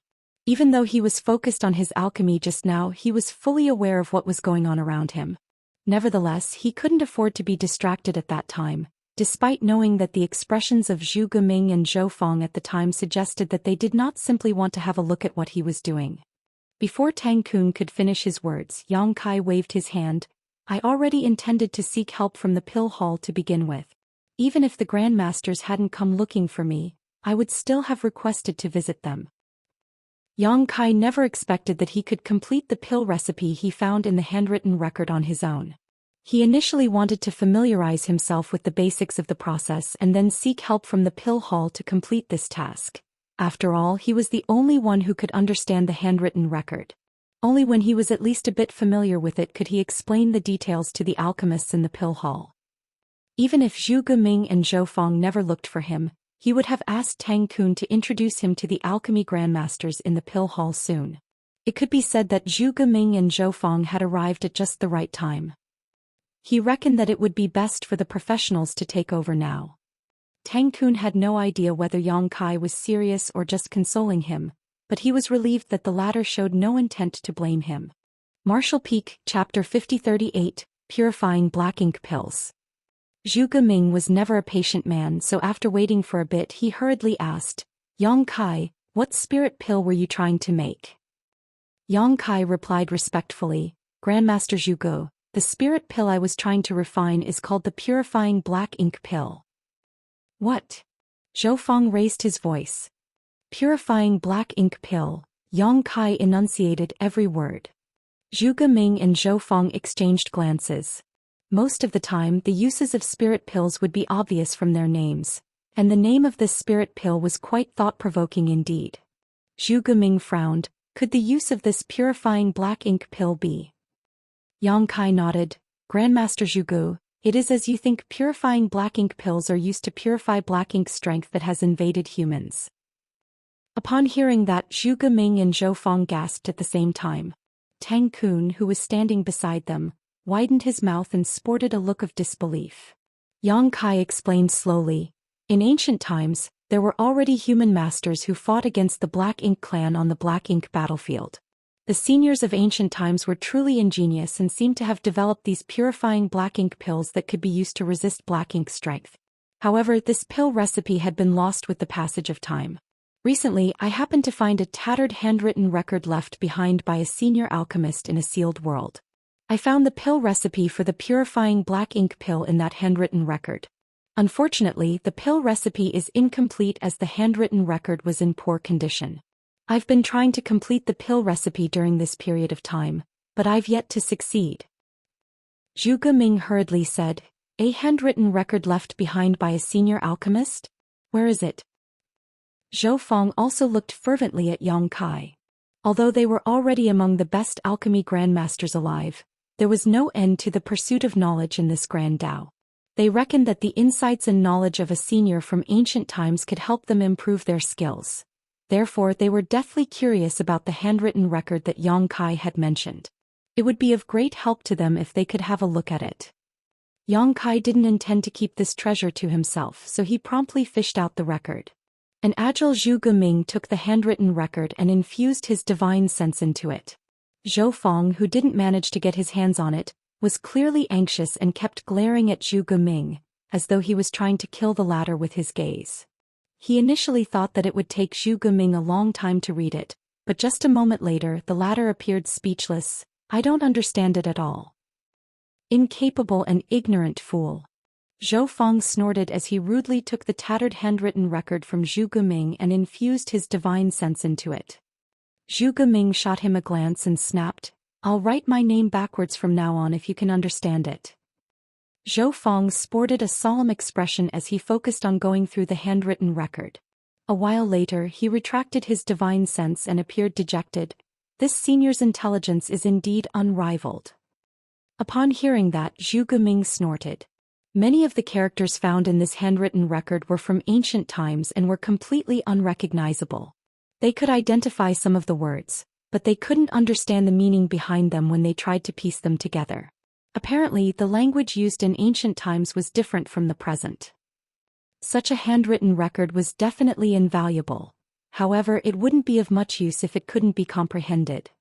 Speaker 1: Even though he was focused on his alchemy just now, he was fully aware of what was going on around him. Nevertheless, he couldn't afford to be distracted at that time, despite knowing that the expressions of Zhu Geming and Zhou Feng at the time suggested that they did not simply want to have a look at what he was doing. Before Tang Kun could finish his words, Yang Kai waved his hand. I already intended to seek help from the pill hall to begin with. Even if the Grandmasters hadn't come looking for me, I would still have requested to visit them. Yang Kai never expected that he could complete the pill recipe he found in the handwritten record on his own. He initially wanted to familiarize himself with the basics of the process and then seek help from the pill hall to complete this task. After all, he was the only one who could understand the handwritten record. Only when he was at least a bit familiar with it could he explain the details to the alchemists in the pill hall. Even if Zhu Geming and Zhou Feng never looked for him, he would have asked Tang Kun to introduce him to the alchemy grandmasters in the pill hall soon. It could be said that Zhu Geming and Zhou Feng had arrived at just the right time. He reckoned that it would be best for the professionals to take over now. Tang Kun had no idea whether Yang Kai was serious or just consoling him, but he was relieved that the latter showed no intent to blame him. Martial Peak, Chapter 5038, Purifying Black Ink Pills. Zhu Geming was never a patient man, so after waiting for a bit he hurriedly asked, Yang Kai, what spirit pill were you trying to make? Yang Kai replied respectfully, Grandmaster Zhuge, the spirit pill I was trying to refine is called the Purifying Black Ink Pill. What? Zhou Feng raised his voice. Purifying Black Ink Pill, Yang Kai enunciated every word. Zhu Geming and Zhou Feng exchanged glances. Most of the time, the uses of spirit pills would be obvious from their names, and the name of this spirit pill was quite thought-provoking indeed. Zhu Geming frowned. Could the use of this purifying black ink pill be? Yang Kai nodded. Grandmaster Zhuge, it is as you think. Purifying black ink pills are used to purify black ink strength that has invaded humans. Upon hearing that, Zhu Geming and Zhou Feng gasped at the same time. Tang Kun, who was standing beside them, widened his mouth and sported a look of disbelief. Yang Kai explained slowly. In ancient times, there were already human masters who fought against the Black Ink clan on the Black Ink battlefield. The seniors of ancient times were truly ingenious and seemed to have developed these purifying black ink pills that could be used to resist black ink strength. However, this pill recipe had been lost with the passage of time. Recently, I happened to find a tattered handwritten record left behind by a senior alchemist in a sealed world. I found the pill recipe for the purifying black ink pill in that handwritten record. Unfortunately, the pill recipe is incomplete as the handwritten record was in poor condition. I've been trying to complete the pill recipe during this period of time, but I've yet to succeed. Zhu Geming hurriedly said, A handwritten record left behind by a senior alchemist? Where is it? Zhou Feng also looked fervently at Yang Kai. Although they were already among the best alchemy grandmasters alive, there was no end to the pursuit of knowledge in this grand Dao. They reckoned that the insights and knowledge of a senior from ancient times could help them improve their skills. Therefore, they were deathly curious about the handwritten record that Yang Kai had mentioned. It would be of great help to them if they could have a look at it. Yang Kai didn't intend to keep this treasure to himself, so he promptly fished out the record. An agile Zhu Geming took the handwritten record and infused his divine sense into it. Zhou Feng, who didn't manage to get his hands on it, was clearly anxious and kept glaring at Zhu Geming, as though he was trying to kill the latter with his gaze. He initially thought that it would take Zhu Geming a long time to read it, but just a moment later the latter appeared speechless. I don't understand it at all. Incapable and ignorant fool. Zhou Feng snorted as he rudely took the tattered handwritten record from Zhu Geming and infused his divine sense into it. Zhu Geming shot him a glance and snapped, I'll write my name backwards from now on if you can understand it. Zhou Feng sported a solemn expression as he focused on going through the handwritten record. A while later he retracted his divine sense and appeared dejected. This senior's intelligence is indeed unrivaled. Upon hearing that, Zhu Geming snorted. Many of the characters found in this handwritten record were from ancient times and were completely unrecognizable. They could identify some of the words, but they couldn't understand the meaning behind them when they tried to piece them together. Apparently, the language used in ancient times was different from the present. Such a handwritten record was definitely invaluable. However, it wouldn't be of much use if it couldn't be comprehended.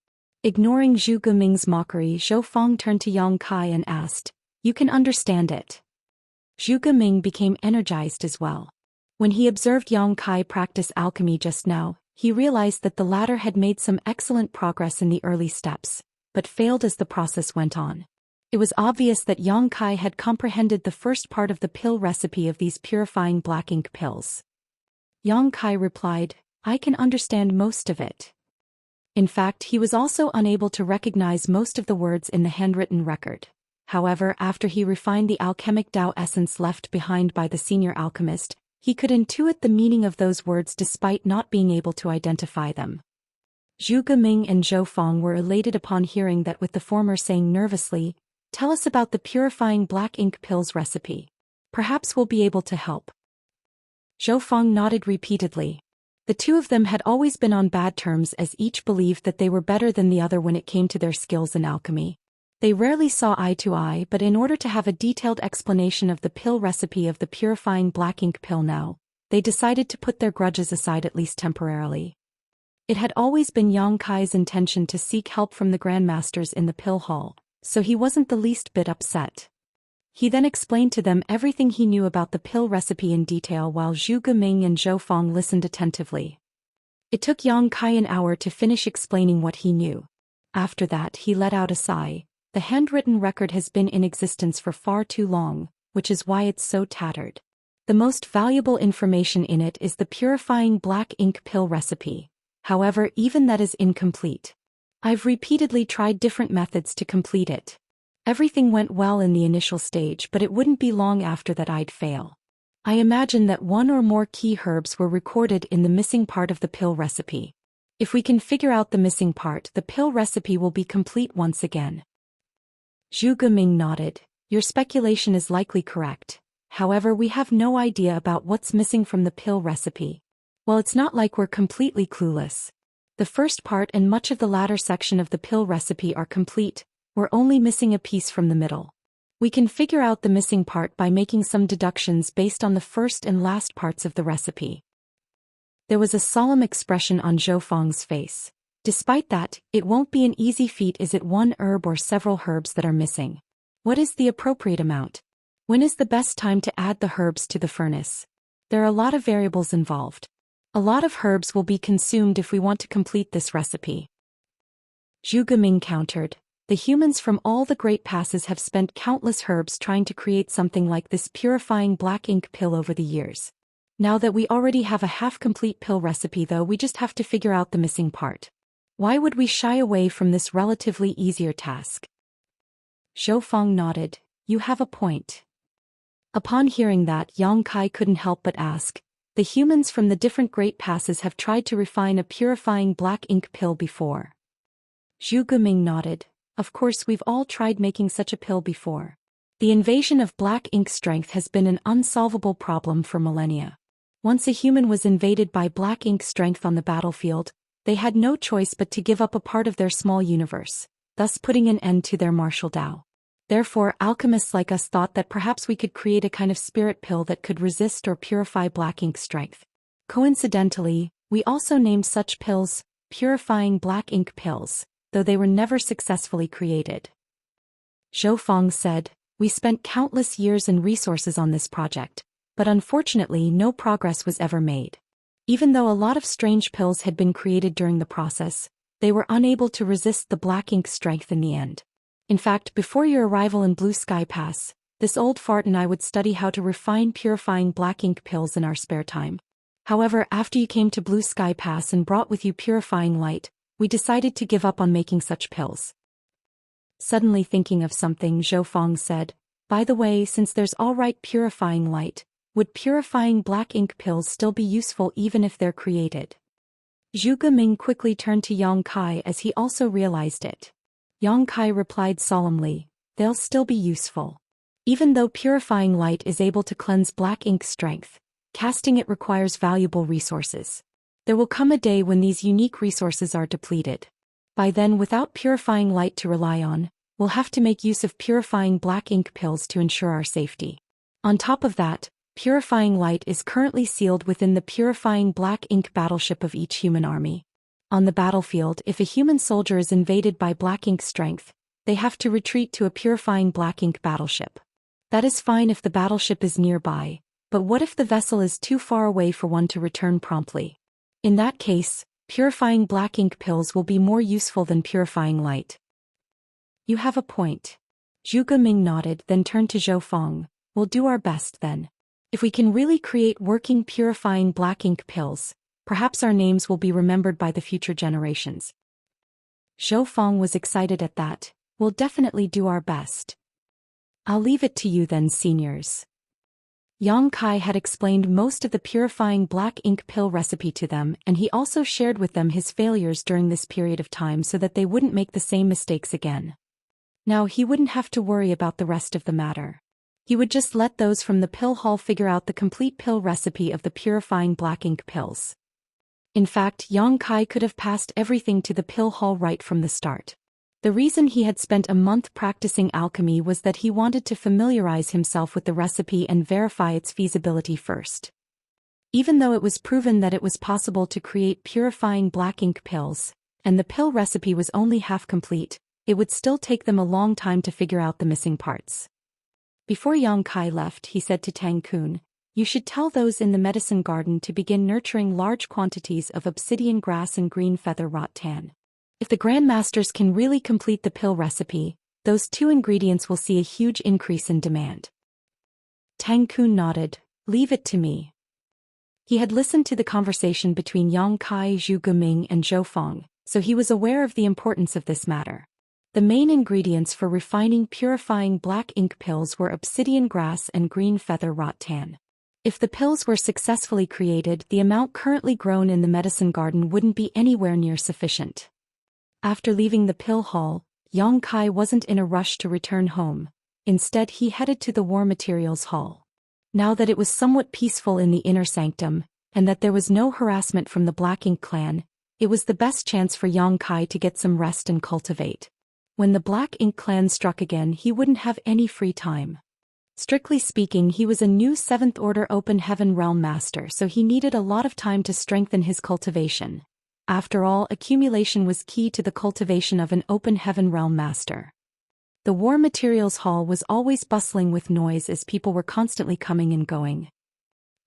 Speaker 1: Ignoring Zhu Geming's mockery, Zhou Feng turned to Yang Kai and asked, "You can understand it?" Zhu Geming became energized as well. When he observed Yang Kai practice alchemy just now, he realized that the latter had made some excellent progress in the early steps, but failed as the process went on. It was obvious that Yang Kai had comprehended the first part of the pill recipe of these purifying black ink pills. Yang Kai replied, "I can understand most of it." In fact, he was also unable to recognize most of the words in the handwritten record. However, after he refined the alchemic Tao essence left behind by the senior alchemist, he could intuit the meaning of those words despite not being able to identify them. Zhu Geming and Zhou Feng were elated upon hearing that, with the former saying nervously, "Tell us about the purifying black ink pills recipe. Perhaps we'll be able to help." Zhou Feng nodded repeatedly. The two of them had always been on bad terms, as each believed that they were better than the other when it came to their skills in alchemy. They rarely saw eye to eye, but in order to have a detailed explanation of the pill recipe of the purifying black ink pill now, they decided to put their grudges aside at least temporarily. It had always been Yang Kai's intention to seek help from the grandmasters in the pill hall, so he wasn't the least bit upset. He then explained to them everything he knew about the pill recipe in detail while Zhu Geming and Zhou Feng listened attentively. It took Yang Kai an hour to finish explaining what he knew. After that, he let out a sigh. The handwritten record has been in existence for far too long, which is why it's so tattered. The most valuable information in it is the purifying black ink pill recipe. However, even that is incomplete. I've repeatedly tried different methods to complete it. Everything went well in the initial stage, but it wouldn't be long after that I'd fail. I imagine that one or more key herbs were recorded in the missing part of the pill recipe. If we can figure out the missing part, the pill recipe will be complete once again. Zhu Geming nodded. Your speculation is likely correct. However, we have no idea about what's missing from the pill recipe. Well, it's not like we're completely clueless. The first part and much of the latter section of the pill recipe are complete. We're only missing a piece from the middle. We can figure out the missing part by making some deductions based on the first and last parts of the recipe. There was a solemn expression on Zhou Feng's face. Despite that, it won't be an easy feat. Is it one herb or several herbs that are missing? What is the appropriate amount? When is the best time to add the herbs to the furnace? There are a lot of variables involved. A lot of herbs will be consumed if we want to complete this recipe. Zhu Geming countered. The humans from all the great passes have spent countless herbs trying to create something like this purifying black ink pill over the years. Now that we already have a half-complete pill recipe though, we just have to figure out the missing part. Why would we shy away from this relatively easier task? Zhou Feng nodded. You have a point. Upon hearing that, Yang Kai couldn't help but ask, the humans from the different great passes have tried to refine a purifying black ink pill before. Zhu Geming nodded. Of course, we've all tried making such a pill before. The invasion of black ink strength has been an unsolvable problem for millennia. Once a human was invaded by black ink strength on the battlefield, they had no choice but to give up a part of their small universe, thus putting an end to their martial Tao. Therefore, alchemists like us thought that perhaps we could create a kind of spirit pill that could resist or purify black ink strength. Coincidentally, we also named such pills purifying black ink pills, though they were never successfully created. Zhou Feng said, we spent countless years and resources on this project, but unfortunately no progress was ever made. Even though a lot of strange pills had been created during the process, they were unable to resist the black ink strength in the end. In fact, before your arrival in Blue Sky Pass, this old fart and I would study how to refine purifying black ink pills in our spare time. However, after you came to Blue Sky Pass and brought with you purifying light, we decided to give up on making such pills. Suddenly thinking of something, Zhou Feng said, by the way, since there's alright purifying light, would purifying black ink pills still be useful even if they're created? Zhu Geming quickly turned to Yang Kai as he also realized it. Yang Kai replied solemnly, they'll still be useful. Even though purifying light is able to cleanse black ink strength, casting it requires valuable resources. There will come a day when these unique resources are depleted. By then, without purifying light to rely on, we'll have to make use of purifying black ink pills to ensure our safety. On top of that, Purifying light is currently sealed within the purifying black ink battleship of each human army. On the battlefield, if a human soldier is invaded by black ink strength, they have to retreat to a purifying black ink battleship. That is fine if the battleship is nearby, but what if the vessel is too far away for one to return promptly? In that case, purifying black ink pills will be more useful than purifying light. You have a point. Zhu Geming nodded, then turned to Zhou Feng. We'll do our best then. If we can really create working purifying black ink pills, perhaps our names will be remembered by the future generations. Zhou Feng was excited at that. We'll definitely do our best. I'll leave it to you then, seniors. Yang Kai had explained most of the purifying black ink pill recipe to them, and he also shared with them his failures during this period of time so that they wouldn't make the same mistakes again. Now he wouldn't have to worry about the rest of the matter. He would just let those from the pill hall figure out the complete pill recipe of the purifying black ink pills. In fact, Yang Kai could have passed everything to the pill hall right from the start. The reason he had spent a month practicing alchemy was that he wanted to familiarize himself with the recipe and verify its feasibility first. Even though it was proven that it was possible to create purifying black ink pills, and the pill recipe was only half complete, it would still take them a long time to figure out the missing parts. Before Yang Kai left, he said to Tang Kun, "You should tell those in the medicine garden to begin nurturing large quantities of obsidian grass and green feather rattan. If the grandmasters can really complete the pill recipe, those two ingredients will see a huge increase in demand." Tang Kun nodded. "Leave it to me." He had listened to the conversation between Yang Kai, Zhu Geming, and Zhou Feng, so he was aware of the importance of this matter. The main ingredients for refining purifying black ink pills were obsidian grass and green feather rattan. If the pills were successfully created, the amount currently grown in the medicine garden wouldn't be anywhere near sufficient. After leaving the pill hall, Yang Kai wasn't in a rush to return home. Instead, he headed to the war materials hall. Now that it was somewhat peaceful in the inner sanctum, and that there was no harassment from the Black Ink clan, it was the best chance for Yang Kai to get some rest and cultivate. When the Black Ink clan struck again, he wouldn't have any free time. Strictly speaking, he was a new 7th Order Open Heaven Realm Master, so he needed a lot of time to strengthen his cultivation. After all, accumulation was key to the cultivation of an Open Heaven Realm Master. The War Materials Hall was always bustling with noise as people were constantly coming and going.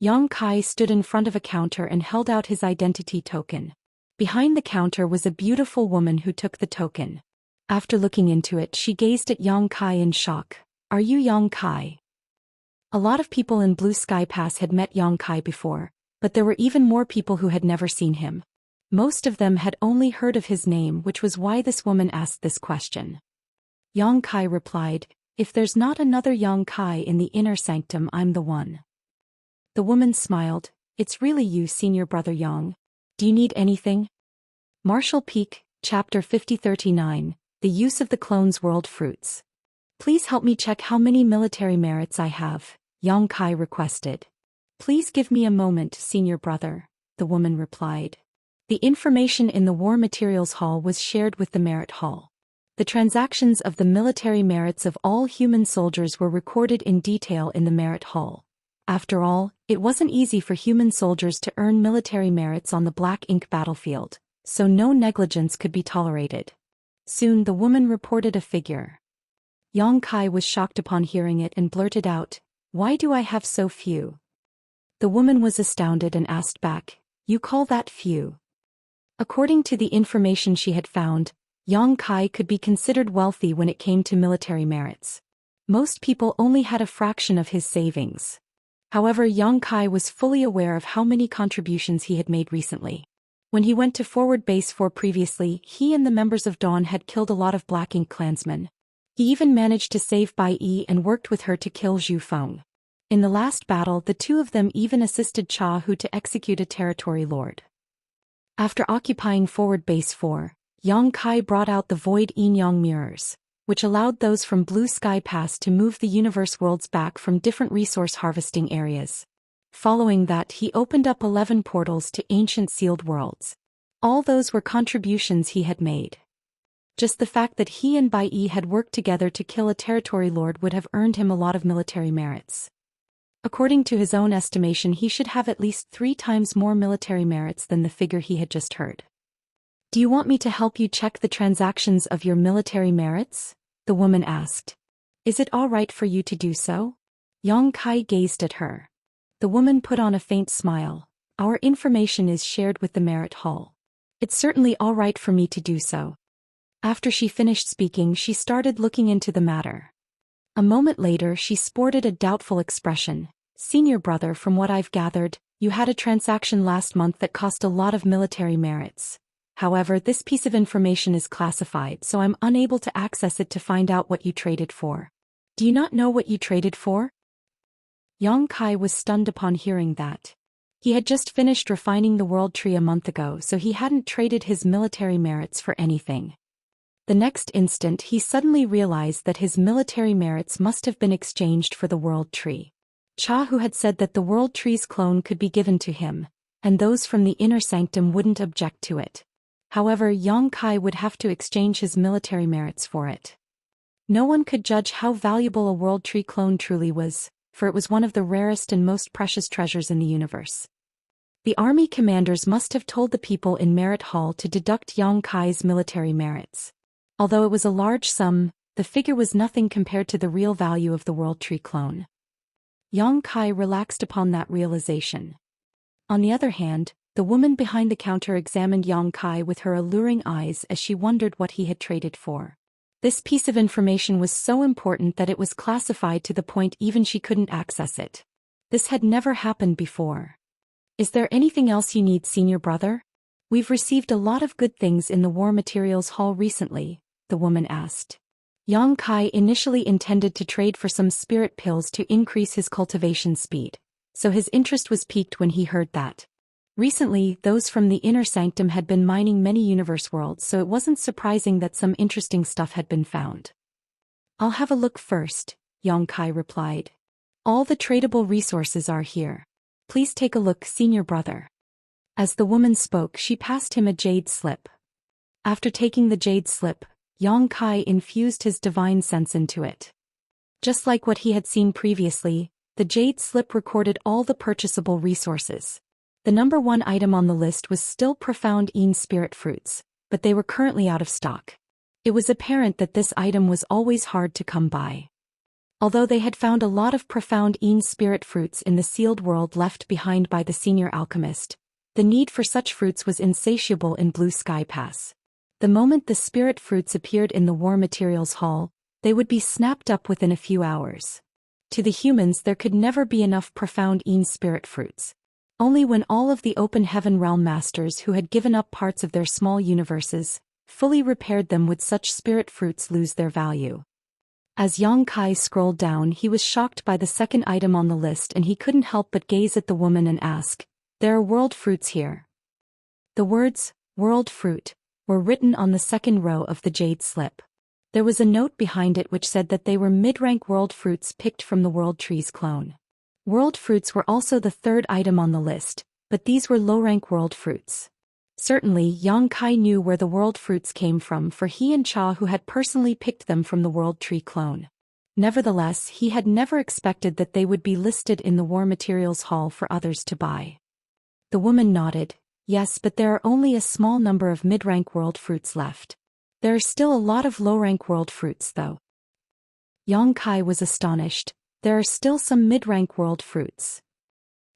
Speaker 1: Yang Kai stood in front of a counter and held out his identity token. Behind the counter was a beautiful woman who took the token. After looking into it, she gazed at Yang Kai in shock. "Are you Yang Kai?" A lot of people in Blue Sky Pass had met Yang Kai before, but there were even more people who had never seen him. Most of them had only heard of his name, which was why this woman asked this question. Yang Kai replied, "If there's not another Yang Kai in the inner sanctum, I'm the one." The woman smiled. "It's really you, senior brother Yang. Do you need anything?" Marshall Peak, Chapter 5039, The Use of the Clone's World Fruits. "Please help me check how many military merits I have," Yang Kai requested. "Please give me a moment, senior brother," the woman replied. The information in the War Materials Hall was shared with the Merit Hall. The transactions of the military merits of all human soldiers were recorded in detail in the Merit Hall. After all, it wasn't easy for human soldiers to earn military merits on the Black Ink battlefield, so no negligence could be tolerated. Soon the woman reported a figure. Yang Kai was shocked upon hearing it and blurted out, "Why do I have so few?" The woman was astounded and asked back, "You call that few?" According to the information she had found, Yang Kai could be considered wealthy when it came to military merits. Most people only had a fraction of his savings. However, Yang Kai was fully aware of how many contributions he had made recently. When he went to Forward Base 4 previously, he and the members of Dawn had killed a lot of Black Ink clansmen. He even managed to save Bai Yi and worked with her to kill Zhu Feng. In the last battle, the two of them even assisted Cha Hu to execute a territory lord. After occupying Forward Base 4, Yang Kai brought out the Void Yin-Yang mirrors, which allowed those from Blue Sky Pass to move the universe worlds back from different resource harvesting areas. Following that, he opened up 11 portals to ancient sealed worlds. All those were contributions he had made. Just the fact that he and Bai Yi had worked together to kill a territory lord would have earned him a lot of military merits. According to his own estimation, he should have at least 3 times more military merits than the figure he had just heard. "Do you want me to help you check the transactions of your military merits?" the woman asked. "Is it all right for you to do so?" Yang Kai gazed at her. The woman put on a faint smile. "Our information is shared with the merit hall. It's certainly all right for me to do so." After she finished speaking, she started looking into the matter. A moment later, she sported a doubtful expression. "Senior brother, from what I've gathered, you had a transaction last month that cost a lot of military merits. However, this piece of information is classified, so I'm unable to access it to find out what you traded for." "Do you not know what you traded for?" Yang Kai was stunned upon hearing that. He had just finished refining the world tree a month ago, so he hadn't traded his military merits for anything. The next instant, he suddenly realized that his military merits must have been exchanged for the world tree. Cha, who had said that the world tree's clone could be given to him, and those from the inner sanctum wouldn't object to it. However, Yang Kai would have to exchange his military merits for it. No one could judge how valuable a world tree clone truly was, for it was one of the rarest and most precious treasures in the universe. The army commanders must have told the people in Merit Hall to deduct Yang Kai's military merits. Although it was a large sum, the figure was nothing compared to the real value of the world tree clone. Yang Kai relaxed upon that realization. On the other hand, the woman behind the counter examined Yang Kai with her alluring eyes as she wondered what he had traded for. This piece of information was so important that it was classified to the point even she couldn't access it. This had never happened before. "Is there anything else you need, senior brother? We've received a lot of good things in the War Materials Hall recently," the woman asked. Yang Kai initially intended to trade for some spirit pills to increase his cultivation speed, so his interest was piqued when he heard that. Recently, those from the inner sanctum had been mining many universe worlds, so it wasn't surprising that some interesting stuff had been found. "I'll have a look first," Yang Kai replied. "All the tradable resources are here. Please take a look, senior brother." As the woman spoke, she passed him a jade slip. After taking the jade slip, Yang Kai infused his divine sense into it. Just like what he had seen previously, the jade slip recorded all the purchasable resources. The number 1 item on the list was still profound spirit fruits, but they were currently out of stock. It was apparent that this item was always hard to come by. Although they had found a lot of profound spirit fruits in the sealed world left behind by the senior alchemist, the need for such fruits was insatiable in Blue Sky Pass. The moment the spirit fruits appeared in the War Materials Hall, they would be snapped up within a few hours. To the humans, there could never be enough profound spirit fruits. Only when all of the Open Heaven Realm Masters who had given up parts of their small universes fully repaired them would such spirit fruits lose their value. As Yang Kai scrolled down, he was shocked by the second item on the list, and he couldn't help but gaze at the woman and ask, "There are world fruits here?" The words, "world fruit," were written on the second row of the jade slip. There was a note behind it which said that they were mid-rank world fruits picked from the world tree's clone. World fruits were also the third item on the list, but these were low-rank world fruits. Certainly, Yang Kai knew where the world fruits came from, for he and Cha who had personally picked them from the world tree clone. Nevertheless, he had never expected that they would be listed in the War Materials Hall for others to buy. The woman nodded. "Yes, but there are only a small number of mid-rank world fruits left. There are still a lot of low-rank world fruits, though." Yang Kai was astonished. There are still some mid-rank world fruits.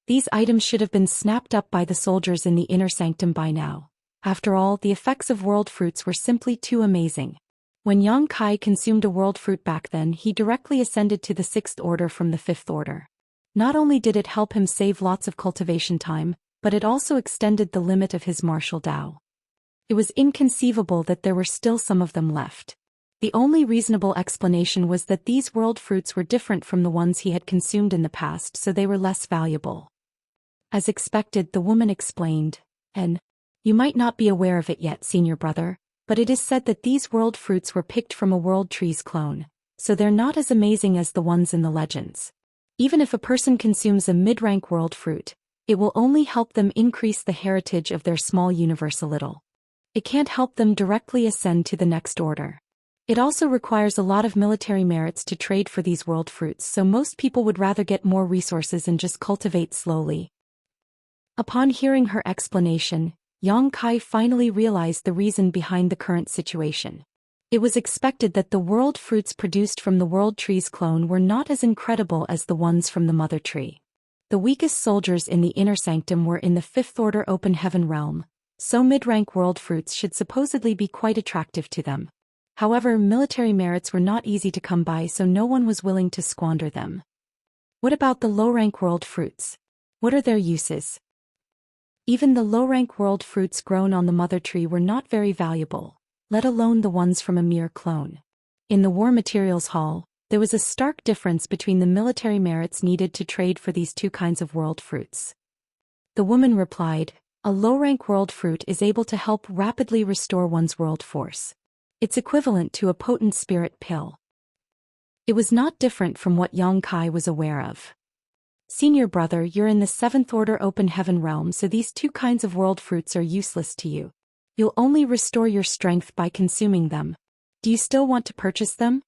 Speaker 1: These items should have been snapped up by the soldiers in the inner sanctum by now. After all, the effects of world fruits were simply too amazing. When Yang Kai consumed a world fruit back then, he directly ascended to the 6th order from the 5th order. Not only did it help him save lots of cultivation time, but it also extended the limit of his martial Dao. It was inconceivable that there were still some of them left. The only reasonable explanation was that these world fruits were different from the ones he had consumed in the past, so they were less valuable. As expected, the woman explained, "And you might not be aware of it yet, senior brother, but it is said that these world fruits were picked from a world tree's clone, so they're not as amazing as the ones in the legends. Even if a person consumes a mid-rank world fruit, it will only help them increase the heritage of their small universe a little. It can't help them directly ascend to the next order. It also requires a lot of military merits to trade for these world fruits, so most people would rather get more resources and just cultivate slowly. Upon hearing her explanation, Yang Kai finally realized the reason behind the current situation. It was expected that the world fruits produced from the world tree's clone were not as incredible as the ones from the mother tree. The weakest soldiers in the inner sanctum were in the fifth order open heaven realm, so mid-rank world fruits should supposedly be quite attractive to them. However, military merits were not easy to come by, so no one was willing to squander them. What about the low-rank world fruits? What are their uses? Even the low-rank world fruits grown on the mother tree were not very valuable, let alone the ones from a mere clone. In the War Materials Hall, there was a stark difference between the military merits needed to trade for these two kinds of world fruits. The woman replied, "A low-rank world fruit is able to help rapidly restore one's world force. It's equivalent to a potent spirit pill." It was not different from what Yang Kai was aware of. "Senior brother, you're in the 7th order open heaven realm, so these two kinds of world fruits are useless to you. You'll only restore your strength by consuming them. Do you still want to purchase them?"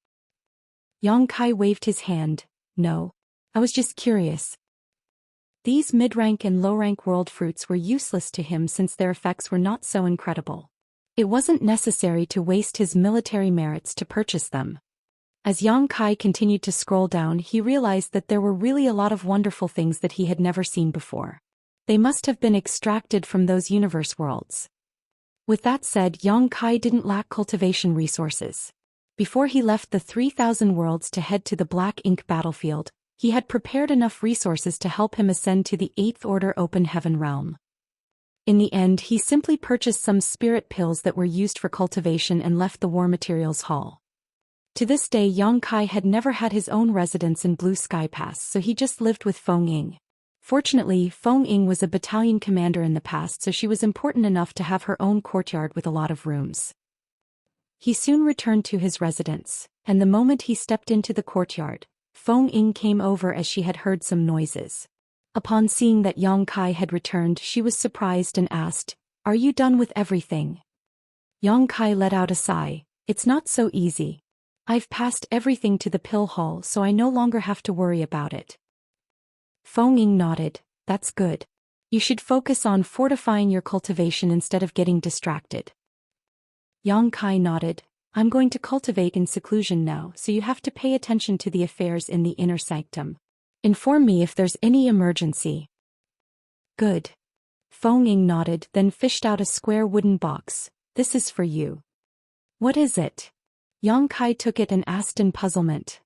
Speaker 1: Yang Kai waved his hand. "No. I was just curious." These mid-rank and low-rank world fruits were useless to him since their effects were not so incredible. It wasn't necessary to waste his military merits to purchase them. As Yang Kai continued to scroll down, he realized that there were really a lot of wonderful things that he had never seen before. They must have been extracted from those universe worlds. With that said, Yang Kai didn't lack cultivation resources. Before he left the 3,000 worlds to head to the Black Ink battlefield, he had prepared enough resources to help him ascend to the 8th order open heaven realm. In the end, he simply purchased some spirit pills that were used for cultivation and left the War Materials Hall. To this day, Yang Kai had never had his own residence in Blue Sky Pass, so he just lived with Feng Ying. Fortunately, Feng Ying was a battalion commander in the past, so she was important enough to have her own courtyard with a lot of rooms. He soon returned to his residence, and the moment he stepped into the courtyard, Feng Ying came over as she had heard some noises. Upon seeing that Yang Kai had returned, she was surprised and asked, "Are you done with everything?" Yang Kai let out a sigh. "It's not so easy. I've passed everything to the pill hall, so I no longer have to worry about it." Feng Ying nodded. "That's good. You should focus on fortifying your cultivation instead of getting distracted." Yang Kai nodded. "I'm going to cultivate in seclusion now, so you have to pay attention to the affairs in the inner sanctum. Inform me if there's any emergency." "Good." Feng Ying nodded, then fished out a square wooden box. "This is for you." "What is it?" Yang Kai took it and asked in puzzlement.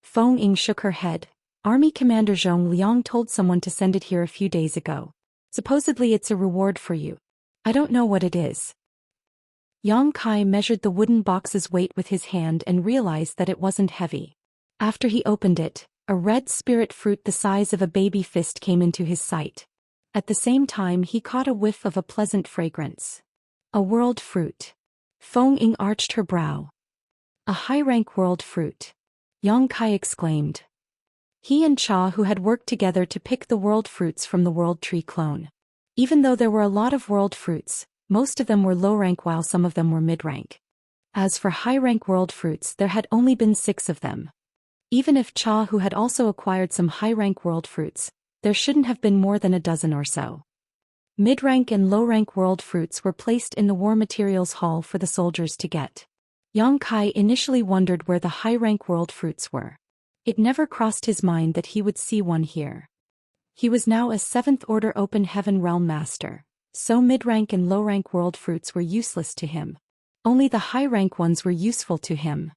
Speaker 1: Feng Ying shook her head. "Army Commander Zhong Liang told someone to send it here a few days ago. Supposedly it's a reward for you. I don't know what it is." Yang Kai measured the wooden box's weight with his hand and realized that it wasn't heavy. After he opened it, a red spirit fruit the size of a baby fist came into his sight. At the same time, he caught a whiff of a pleasant fragrance. A world fruit. Feng Ying arched her brow. "A high-rank world fruit," Yang Kai exclaimed. He and Cha, who had worked together to pick the world fruits from the world tree clone. Even though there were a lot of world fruits, most of them were low-rank while some of them were mid-rank. As for high-rank world fruits, there had only been 6 of them. Even if Cha, who had also acquired some high-rank world fruits, there shouldn't have been more than a dozen or so. Mid-rank and low-rank world fruits were placed in the War Materials Hall for the soldiers to get. Yang Kai initially wondered where the high-rank world fruits were. It never crossed his mind that he would see one here. He was now a 7th order open heaven realm master, so mid-rank and low-rank world fruits were useless to him. Only the high-rank ones were useful to him.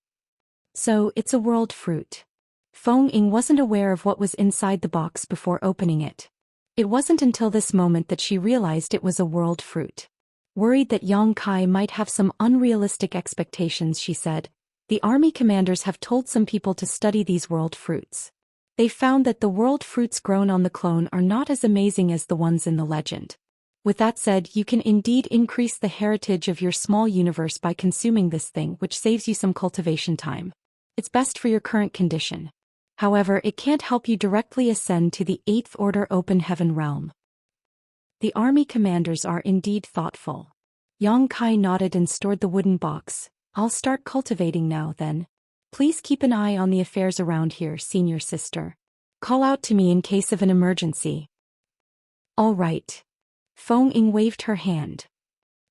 Speaker 1: So, it's a world fruit. Feng Ying wasn't aware of what was inside the box before opening it. It wasn't until this moment that she realized it was a world fruit. Worried that Yang Kai might have some unrealistic expectations, she said, "The army commanders have told some people to study these world fruits. They found that the world fruits grown on the clone are not as amazing as the ones in the legend. With that said, you can indeed increase the heritage of your small universe by consuming this thing, which saves you some cultivation time. It's best for your current condition. However, it can't help you directly ascend to the 8th order open heaven realm." The army commanders are indeed thoughtful. Yang Kai nodded and stored the wooden box. I'll start cultivating now then. Please keep an eye on the affairs around here, senior sister. Call out to me in case of an emergency. All right. Feng Ying waved her hand.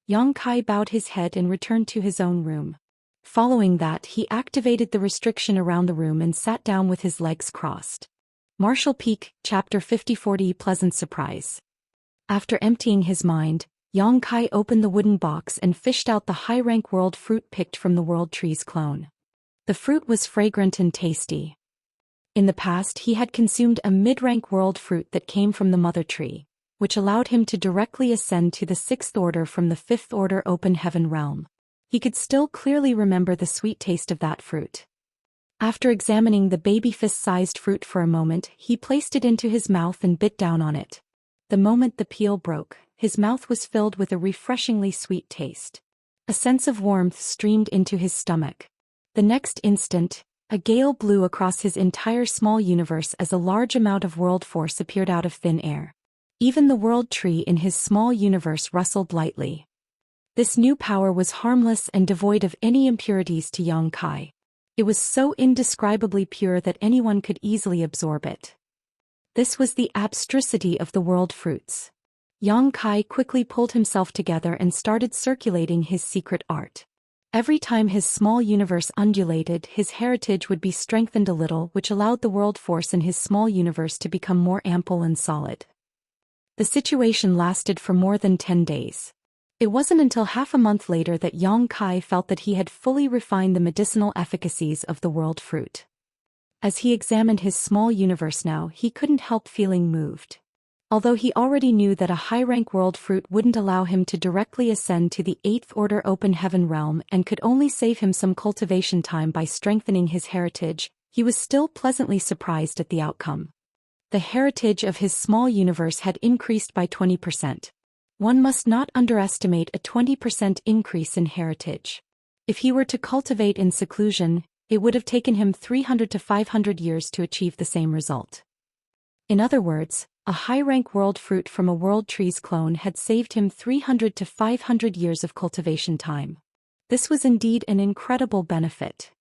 Speaker 1: Yang Kai bowed his head and returned to his own room. Following that, he activated the restriction around the room and sat down with his legs crossed. Martial Peak, Chapter 5040 Pleasant Surprise. After emptying his mind, Yang Kai opened the wooden box and fished out the high-rank world fruit picked from the World Tree's clone. The fruit was fragrant and tasty. In the past, he had consumed a mid-rank world fruit that came from the Mother Tree, which allowed him to directly ascend to the 6th order from the 5th order open heaven realm. He could still clearly remember the sweet taste of that fruit. After examining the baby fist-sized fruit for a moment, he placed it into his mouth and bit down on it. The moment the peel broke, his mouth was filled with a refreshingly sweet taste. A sense of warmth streamed into his stomach. The next instant, a gale blew across his entire small universe as a large amount of world force appeared out of thin air. Even the world tree in his small universe rustled lightly. This new power was harmless and devoid of any impurities to Yang Kai. It was so indescribably pure that anyone could easily absorb it. This was the abstrusity of the world fruits. Yang Kai quickly pulled himself together and started circulating his secret art. Every time his small universe undulated, his heritage would be strengthened a little, which allowed the world force in his small universe to become more ample and solid. The situation lasted for more than 10 days. It wasn't until half a month later that Yang Kai felt that he had fully refined the medicinal efficacies of the world fruit. As he examined his small universe now, he couldn't help feeling moved. Although he already knew that a high-rank world fruit wouldn't allow him to directly ascend to the 8th order open heaven realm and could only save him some cultivation time by strengthening his heritage, he was still pleasantly surprised at the outcome. The heritage of his small universe had increased by 20%. One must not underestimate a 20% increase in heritage. If he were to cultivate in seclusion, it would have taken him 300 to 500 years to achieve the same result. In other words, a high-rank world fruit from a world tree's clone had saved him 300 to 500 years of cultivation time. This was indeed an incredible benefit.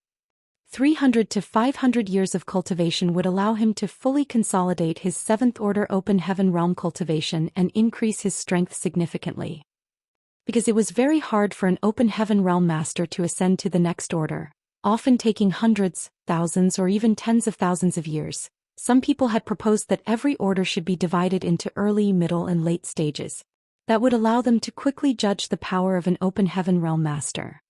Speaker 1: 300 to 500 years of cultivation would allow him to fully consolidate his 7th order open heaven realm cultivation and increase his strength significantly. Because it was very hard for an open heaven realm master to ascend to the next order, often taking hundreds, thousands, or even tens of thousands of years. Some people had proposed that every order should be divided into early, middle, and late stages. That would allow them to quickly judge the power of an open heaven realm master.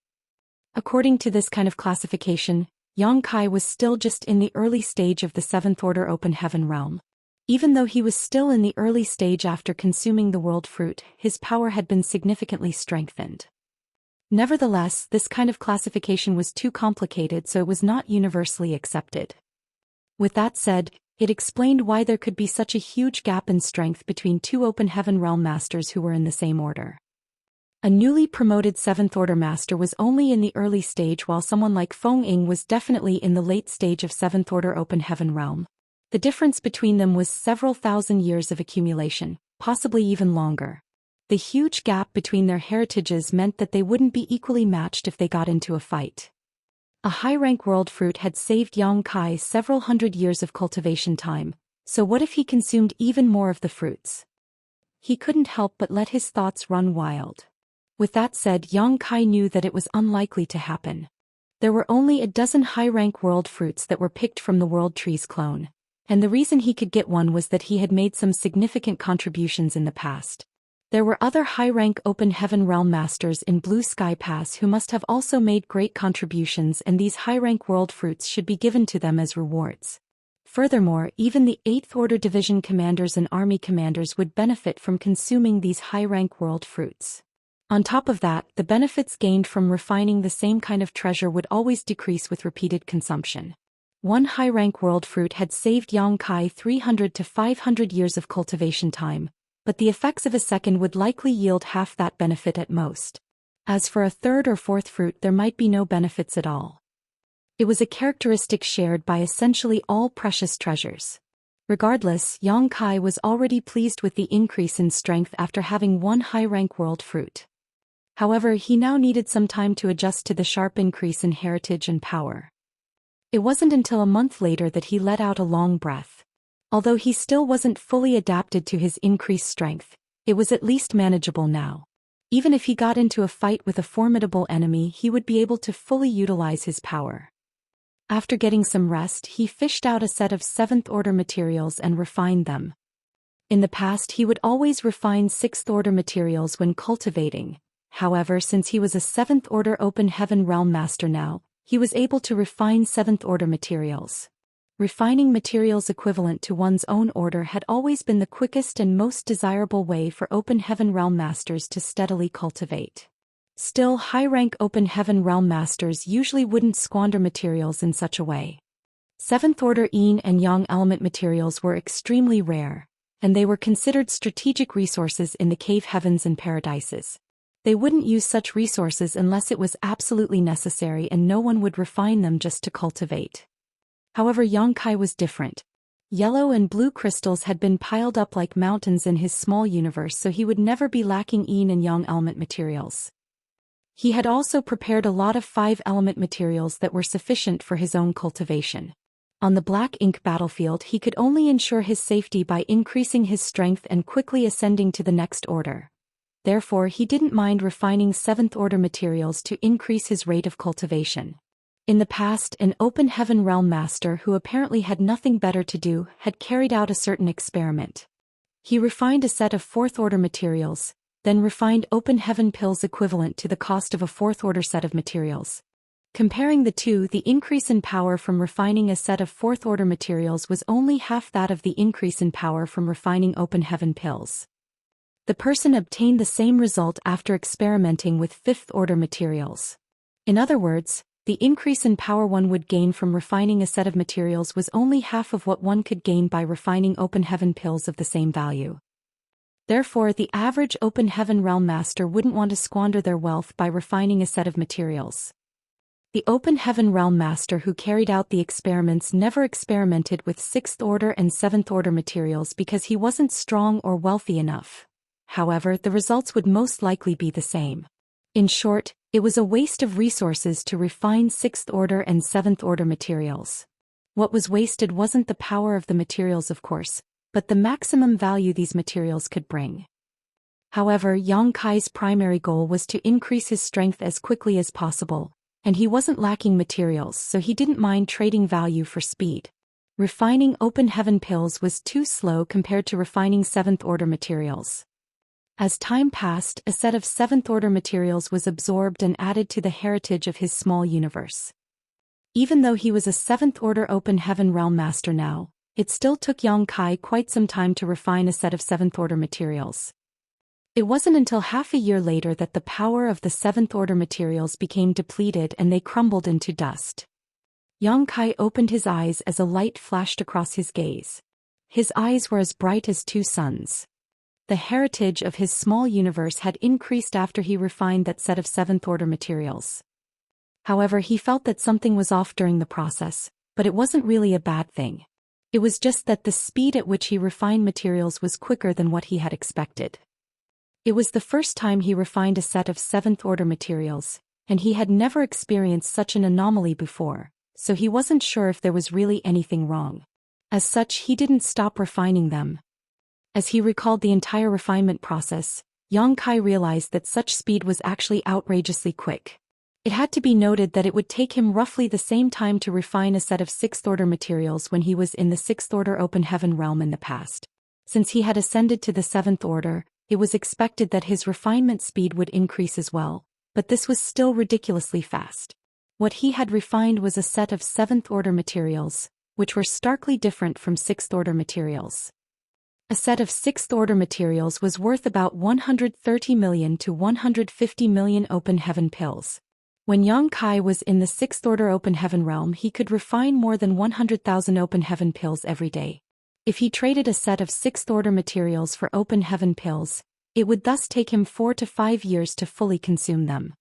Speaker 1: According to this kind of classification, Yang Kai was still just in the early stage of the 7th order open heaven realm. Even though he was still in the early stage after consuming the world fruit, his power had been significantly strengthened. Nevertheless, this kind of classification was too complicated, so it was not universally accepted. With that said, it explained why there could be such a huge gap in strength between two open heaven realm masters who were in the same order. A newly promoted 7th order master was only in the early stage, while someone like Feng Ying was definitely in the late stage of 7th order open heaven realm. The difference between them was several thousand years of accumulation, possibly even longer. The huge gap between their heritages meant that they wouldn't be equally matched if they got into a fight. A high-rank world fruit had saved Yang Kai several hundred years of cultivation time, so what if he consumed even more of the fruits? He couldn't help but let his thoughts run wild. With that said, Yang Kai knew that it was unlikely to happen. There were only a dozen high-rank world fruits that were picked from the world tree's clone, and the reason he could get one was that he had made some significant contributions in the past. There were other high-rank open heaven realm masters in Blue Sky Pass who must have also made great contributions, and these high-rank world fruits should be given to them as rewards. Furthermore, even the 8th order division commanders and army commanders would benefit from consuming these high-rank world fruits. On top of that, the benefits gained from refining the same kind of treasure would always decrease with repeated consumption. One high-rank world fruit had saved Yang Kai 300 to 500 years of cultivation time, but the effects of a second would likely yield half that benefit at most. As for a 3rd or 4th fruit, there might be no benefits at all. It was a characteristic shared by essentially all precious treasures. Regardless, Yang Kai was already pleased with the increase in strength after having one high-rank world fruit. However, he now needed some time to adjust to the sharp increase in heritage and power. It wasn't until a month later that he let out a long breath. Although he still wasn't fully adapted to his increased strength, it was at least manageable now. Even if he got into a fight with a formidable enemy, he would be able to fully utilize his power. After getting some rest, he fished out a set of 7th-order materials and refined them. In the past, he would always refine 6th-order materials when cultivating. However, since he was a 7th-order Open Heaven Realm Master now, he was able to refine 7th-order materials. Refining materials equivalent to one's own order had always been the quickest and most desirable way for Open Heaven Realm Masters to steadily cultivate. Still, high-rank Open Heaven Realm Masters usually wouldn't squander materials in such a way. 7th-order Yin and Yang element materials were extremely rare, and they were considered strategic resources in the cave heavens and paradises. They wouldn't use such resources unless it was absolutely necessary, and no one would refine them just to cultivate. However, Yang Kai was different. Yellow and blue crystals had been piled up like mountains in his small universe, so he would never be lacking Yin and Yang element materials. He had also prepared a lot of 5-element materials that were sufficient for his own cultivation. On the black ink battlefield, he could only ensure his safety by increasing his strength and quickly ascending to the next order. Therefore, he didn't mind refining 7th-order materials to increase his rate of cultivation. In the past, an Open Heaven Realm Master who apparently had nothing better to do had carried out a certain experiment. He refined a set of 4th-order materials, then refined Open Heaven pills equivalent to the cost of a 4th-order set of materials. Comparing the two, the increase in power from refining a set of 4th-order materials was only half that of the increase in power from refining Open Heaven pills. The person obtained the same result after experimenting with 5th-order materials. In other words, the increase in power one would gain from refining a set of materials was only half of what one could gain by refining Open Heaven pills of the same value. Therefore, the average Open Heaven Realm Master wouldn't want to squander their wealth by refining a set of materials. The Open Heaven Realm Master who carried out the experiments never experimented with 6th-order and 7th-order materials because he wasn't strong or wealthy enough. However, the results would most likely be the same. In short, it was a waste of resources to refine 6th-order and 7th-order materials. What was wasted wasn't the power of the materials, of course, but the maximum value these materials could bring. However, Yang Kai's primary goal was to increase his strength as quickly as possible, and he wasn't lacking materials, so he didn't mind trading value for speed. Refining Open Heaven pills was too slow compared to refining 7th-order materials. As time passed, a set of 7th-order materials was absorbed and added to the heritage of his small universe. Even though he was a 7th-order Open Heaven Realm Master now, it still took Yang Kai quite some time to refine a set of 7th-order materials. It wasn't until half a year later that the power of the 7th-order materials became depleted and they crumbled into dust. Yang Kai opened his eyes as a light flashed across his gaze. His eyes were as bright as 2 suns. The heritage of his small universe had increased after he refined that set of 7th-order materials. However, he felt that something was off during the process, but it wasn't really a bad thing. It was just that the speed at which he refined materials was quicker than what he had expected. It was the first time he refined a set of 7th-order materials, and he had never experienced such an anomaly before, so he wasn't sure if there was really anything wrong. As such, he didn't stop refining them. As he recalled the entire refinement process, Yang Kai realized that such speed was actually outrageously quick. It had to be noted that it would take him roughly the same time to refine a set of 6th-order materials when he was in the 6th-order Open Heaven realm in the past. Since he had ascended to the 7th order, it was expected that his refinement speed would increase as well, but this was still ridiculously fast. What he had refined was a set of 7th-order materials, which were starkly different from 6th-order materials. A set of 6th-order materials was worth about 130 million to 150 million Open Heaven pills. When Yang Kai was in the 6th-order Open Heaven realm, he could refine more than 100,000 Open Heaven pills every day. If he traded a set of 6th-order materials for Open Heaven pills, it would thus take him 4 to 5 years to fully consume them.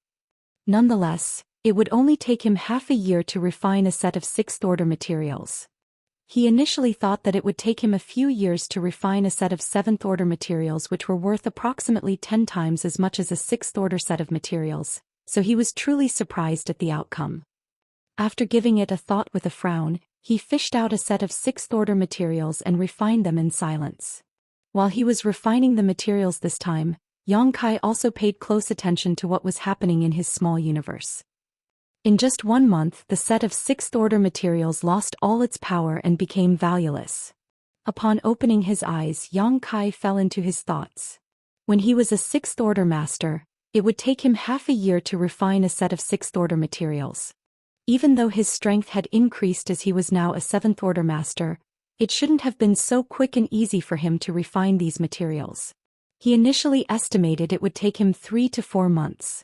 Speaker 1: Nonetheless, it would only take him half a year to refine a set of 6th-order materials. He initially thought that it would take him a few years to refine a set of 7th-order materials which were worth approximately 10 times as much as a 6th-order set of materials, so he was truly surprised at the outcome. After giving it a thought with a frown, he fished out a set of 6th-order materials and refined them in silence. While he was refining the materials this time, Yongkai also paid close attention to what was happening in his small universe. In just 1 month, the set of 6th-order materials lost all its power and became valueless. Upon opening his eyes, Yongkai fell into his thoughts. When he was a 6th-order master, it would take him half a year to refine a set of 6th-order materials. Even though his strength had increased as he was now a 7th-order master, it shouldn't have been so quick and easy for him to refine these materials. He initially estimated it would take him 3 to 4 months.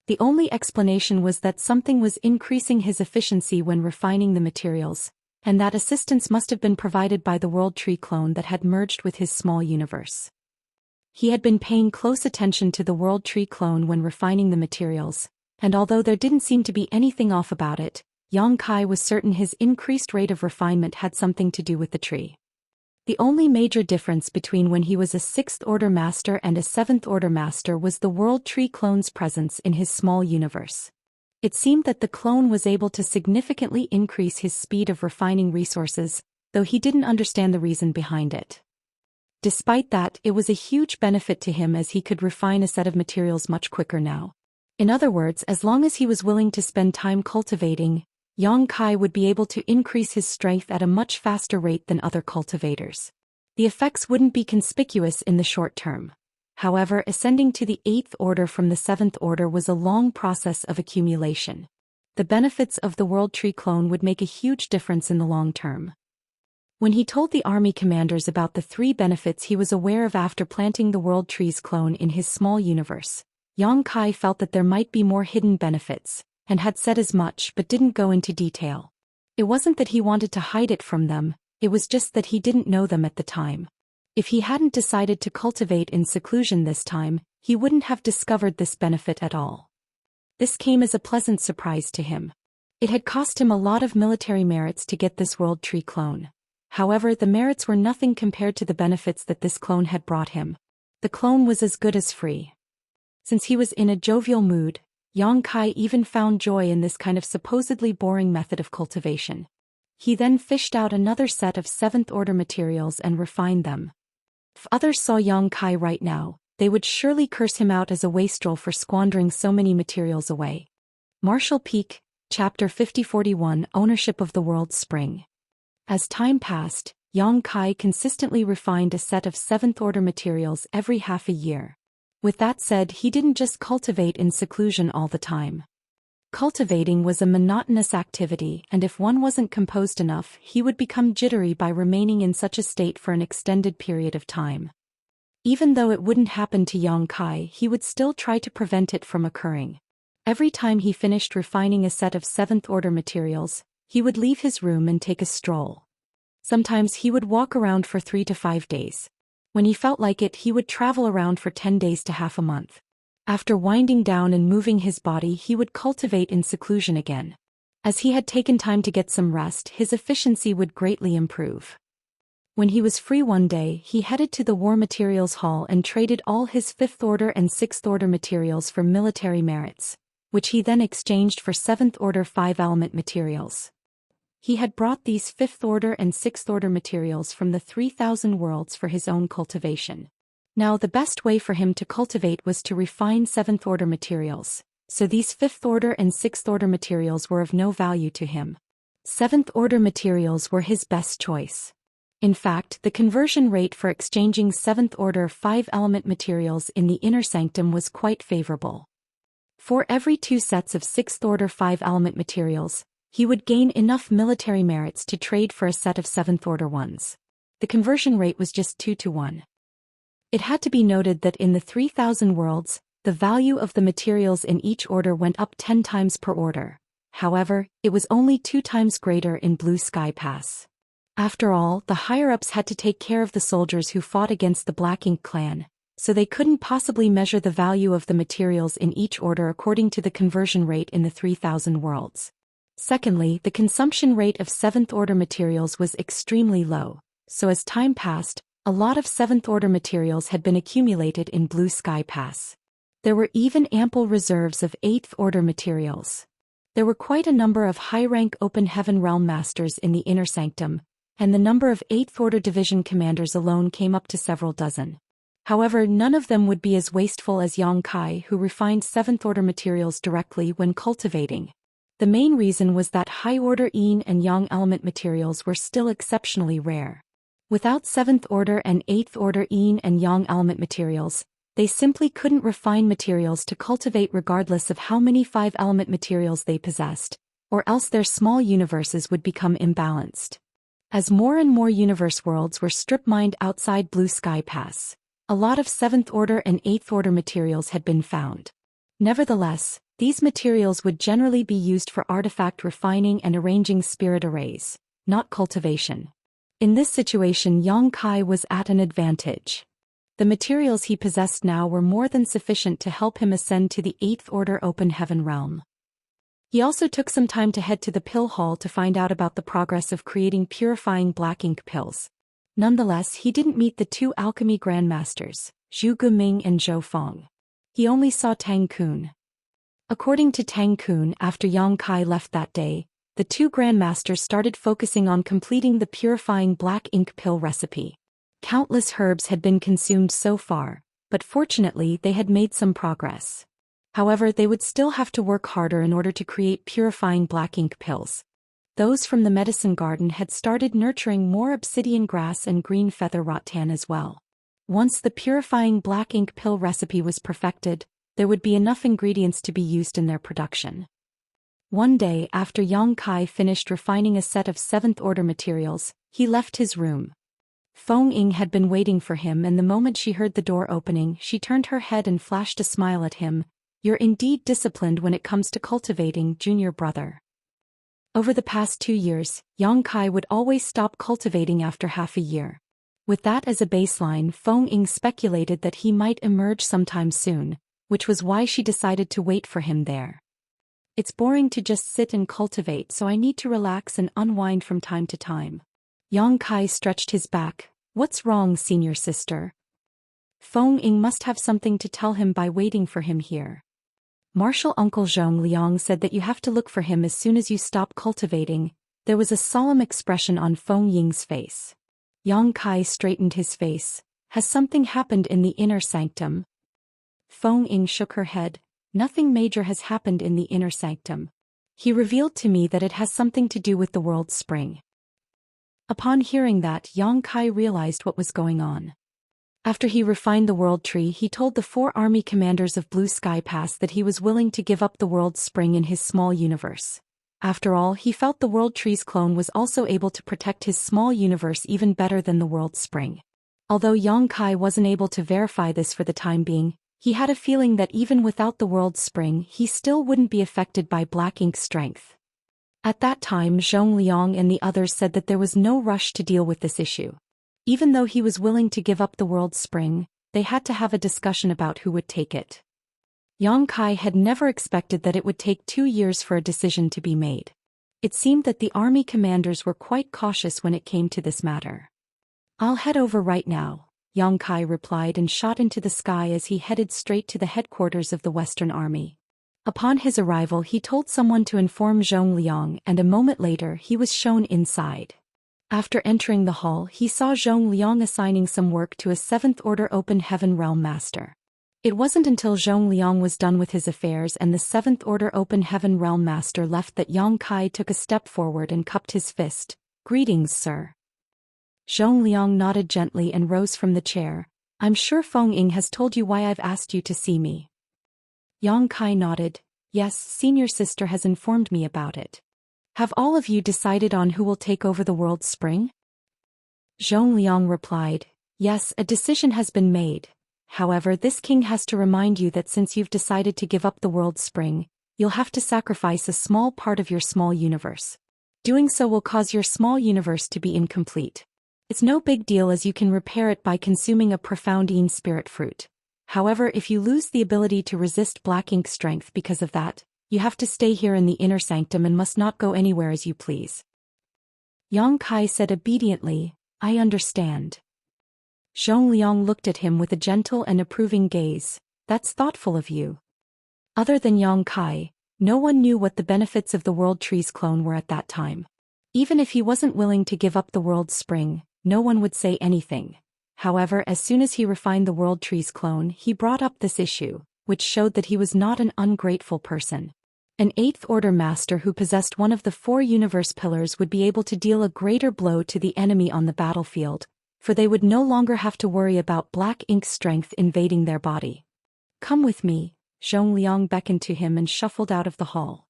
Speaker 1: The only explanation was that something was increasing his efficiency when refining the materials, and that assistance must have been provided by the World Tree clone that had merged with his small universe. He had been paying close attention to the World Tree clone when refining the materials, and although there didn't seem to be anything off about it, Yongkai was certain his increased rate of refinement had something to do with the tree. The only major difference between when he was a 6th-order master and a 7th-order master was the World Tree clone's presence in his small universe. It seemed that the clone was able to significantly increase his speed of refining resources, though he didn't understand the reason behind it. Despite that, it was a huge benefit to him as he could refine a set of materials much quicker now. In other words, as long as he was willing to spend time cultivating, Yongkai would be able to increase his strength at a much faster rate than other cultivators. The effects wouldn't be conspicuous in the short term. However, ascending to the 8th order from the 7th order was a long process of accumulation. The benefits of the World Tree clone would make a huge difference in the long term. When he told the army commanders about the 3 benefits he was aware of after planting the World Tree's clone in his small universe, Yongkai felt that there might be more hidden benefits, and had said as much but didn't go into detail. It wasn't that he wanted to hide it from them, it was just that he didn't know them at the time. If he hadn't decided to cultivate in seclusion this time, he wouldn't have discovered this benefit at all. This came as a pleasant surprise to him. It had cost him a lot of military merits to get this World Tree clone. However, the merits were nothing compared to the benefits that this clone had brought him. The clone was as good as free. Since he was in a jovial mood, Yongkai even found joy in this kind of supposedly boring method of cultivation. He then fished out another set of 7th-order materials and refined them. If others saw Yongkai right now, they would surely curse him out as a wastrel for squandering so many materials away. Martial Peak, Chapter 5041, Ownership of the World's Spring. As time passed, Yongkai consistently refined a set of 7th-order materials every half a year. With that said, he didn't just cultivate in seclusion all the time. Cultivating was a monotonous activity, and if one wasn't composed enough, he would become jittery by remaining in such a state for an extended period of time. Even though it wouldn't happen to Yongkai, he would still try to prevent it from occurring. Every time he finished refining a set of 7th-order materials, he would leave his room and take a stroll. Sometimes he would walk around for 3 to 5 days. When he felt like it, he would travel around for 10 days to half a month. After winding down and moving his body, he would cultivate in seclusion again. As he had taken time to get some rest, his efficiency would greatly improve. When he was free one day, he headed to the War Materials Hall and traded all his 5th-order and 6th-order materials for military merits, which he then exchanged for 7th-order 5-element materials. He had brought these 5th-order and 6th-order materials from the 3,000 worlds for his own cultivation. Now the best way for him to cultivate was to refine 7th-order materials, so these 5th-order and 6th-order materials were of no value to him. 7th-order materials were his best choice. In fact, the conversion rate for exchanging 7th-order 5-element materials in the inner sanctum was quite favorable. For every 2 sets of 6th-order 5-element materials, he would gain enough military merits to trade for a set of 7th-order ones. The conversion rate was just 2 to 1. It had to be noted that in the 3,000 worlds, the value of the materials in each order went up 10 times per order. However, it was only 2 times greater in Blue Sky Pass. After all, the higher-ups had to take care of the soldiers who fought against the Black Ink clan, so they couldn't possibly measure the value of the materials in each order according to the conversion rate in the 3,000 worlds. Secondly, the consumption rate of 7th order materials was extremely low, so as time passed, a lot of 7th order materials had been accumulated in Blue Sky Pass. There were even ample reserves of 8th order materials. There were quite a number of high-rank Open Heaven Realm Masters in the Inner Sanctum, and the number of 8th order division commanders alone came up to several dozen. However, none of them would be as wasteful as Yang Kai, who refined 7th order materials directly when cultivating. The main reason was that high-order Yin and Yang element materials were still exceptionally rare. Without 7th order and 8th order Yin and Yang element materials, they simply couldn't refine materials to cultivate regardless of how many 5-element materials they possessed, or else their small universes would become imbalanced. As more and more universe worlds were strip-mined outside Blue Sky Pass, a lot of 7th order and 8th order materials had been found. Nevertheless, these materials would generally be used for artifact refining and arranging spirit arrays, not cultivation. In this situation, Yang Kai was at an advantage. The materials he possessed now were more than sufficient to help him ascend to the 8th order Open Heaven realm. He also took some time to head to the pill hall to find out about the progress of creating purifying black ink pills. Nonetheless, he didn't meet the 2 alchemy grandmasters, Zhu Guming and Zhou Feng. He only saw Tang Kun. According to Tang Kun, after Yang Kai left that day, the 2 grandmasters started focusing on completing the purifying black ink pill recipe. Countless herbs had been consumed so far, but fortunately they had made some progress. However, they would still have to work harder in order to create purifying black ink pills. Those from the medicine garden had started nurturing more obsidian grass and green feather rattan as well. Once the purifying black ink pill recipe was perfected, there would be enough ingredients to be used in their production. One day, after Yang Kai finished refining a set of 7th order materials, he left his room. Feng Ying had been waiting for him, and the moment she heard the door opening, she turned her head and flashed a smile at him. "You're indeed disciplined when it comes to cultivating, junior brother." Over the past 2 years, Yang Kai would always stop cultivating after half a year. With that as a baseline, Feng Ying speculated that he might emerge sometime soon, which was why she decided to wait for him there. "It's boring to just sit and cultivate, so I need to relax and unwind from time to time." Yang Kai stretched his back. "What's wrong, senior sister?" Feng Ying must have something to tell him by waiting for him here. "Martial Uncle Zhong Liang said that you have to look for him as soon as you stop cultivating." There was a solemn expression on Feng Ying's face. Yang Kai straightened his face. "Has something happened in the inner sanctum?" Feng Ying shook her head. "Nothing major has happened in the inner sanctum. He revealed to me that it has something to do with the world spring." Upon hearing that, Yang Kai realized what was going on. After he refined the world tree, he told the 4 army commanders of Blue Sky Pass that he was willing to give up the world spring in his small universe. After all, he felt the world tree's clone was also able to protect his small universe even better than the world spring. Although Yang Kai wasn't able to verify this for the time being, he had a feeling that even without the world spring, he still wouldn't be affected by black ink strength. At that time, Zhong Liang and the others said that there was no rush to deal with this issue. Even though he was willing to give up the world spring, they had to have a discussion about who would take it. Yang Kai had never expected that it would take 2 years for a decision to be made. It seemed that the army commanders were quite cautious when it came to this matter. "I'll head over right now," Yang Kai replied and shot into the sky as he headed straight to the headquarters of the Western Army. Upon his arrival, he told someone to inform Zhong Liang, and a moment later he was shown inside. After entering the hall, he saw Zhong Liang assigning some work to a 7th order Open Heaven Realm Master. It wasn't until Zhong Liang was done with his affairs and the 7th order Open Heaven Realm Master left that Yang Kai took a step forward and cupped his fist. "Greetings, sir." Zhong Liang nodded gently and rose from the chair. "I'm sure Feng Ying has told you why I've asked you to see me." Yang Kai nodded. "Yes, senior sister has informed me about it." "Have all of you decided on who will take over the world spring?" Zhong Liang replied. "Yes, a decision has been made. However, this king has to remind you that since you've decided to give up the world spring, you'll have to sacrifice a small part of your small universe. Doing so will cause your small universe to be incomplete. It's no big deal as you can repair it by consuming a profound Yin spirit fruit. However, if you lose the ability to resist black ink strength because of that, You have to stay here in the inner sanctum and must not go anywhere as you please. Yang Kai said obediently, I understand. Zhongliang looked at him with a gentle and approving gaze. That's thoughtful of you. Other than Yang Kai, no one knew what the benefits of the World Tree's clone were at that time. Even if he wasn't willing to give up the World Spring, no one would say anything. However, as soon as he refined the World Tree's clone, he brought up this issue, which showed that he was not an ungrateful person. An Eighth Order Master who possessed one of the 4 universe pillars would be able to deal a greater blow to the enemy on the battlefield, for they would no longer have to worry about black ink strength invading their body. Come with me, Zhongliang beckoned to him and shuffled out of the hall.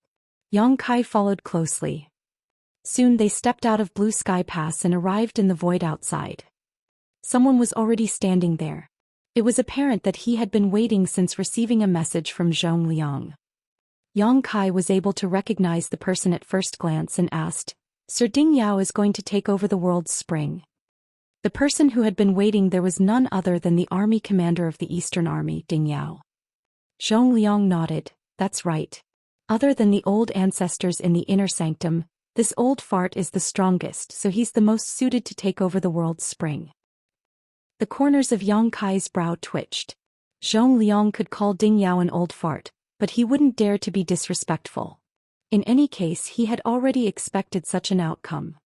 Speaker 1: Yang Kai followed closely. Soon they stepped out of Blue Sky Pass and arrived in the void outside. Someone was already standing there. It was apparent that he had been waiting since receiving a message from Zhongliang. Yang Kai was able to recognize the person at first glance and asked, Sir Ding Yao is going to take over the World's Spring. The person who had been waiting there was none other than the army commander of the Eastern Army, Ding Yao. Zhongliang nodded, that's right. Other than the old ancestors in the inner sanctum, this old fart is the strongest, so he's the most suited to take over the World's Spring. The corners of Yang Kai's brow twitched. Zhongliang could call Ding Yao an old fart, but he wouldn't dare to be disrespectful. In any case, he had already expected such an outcome.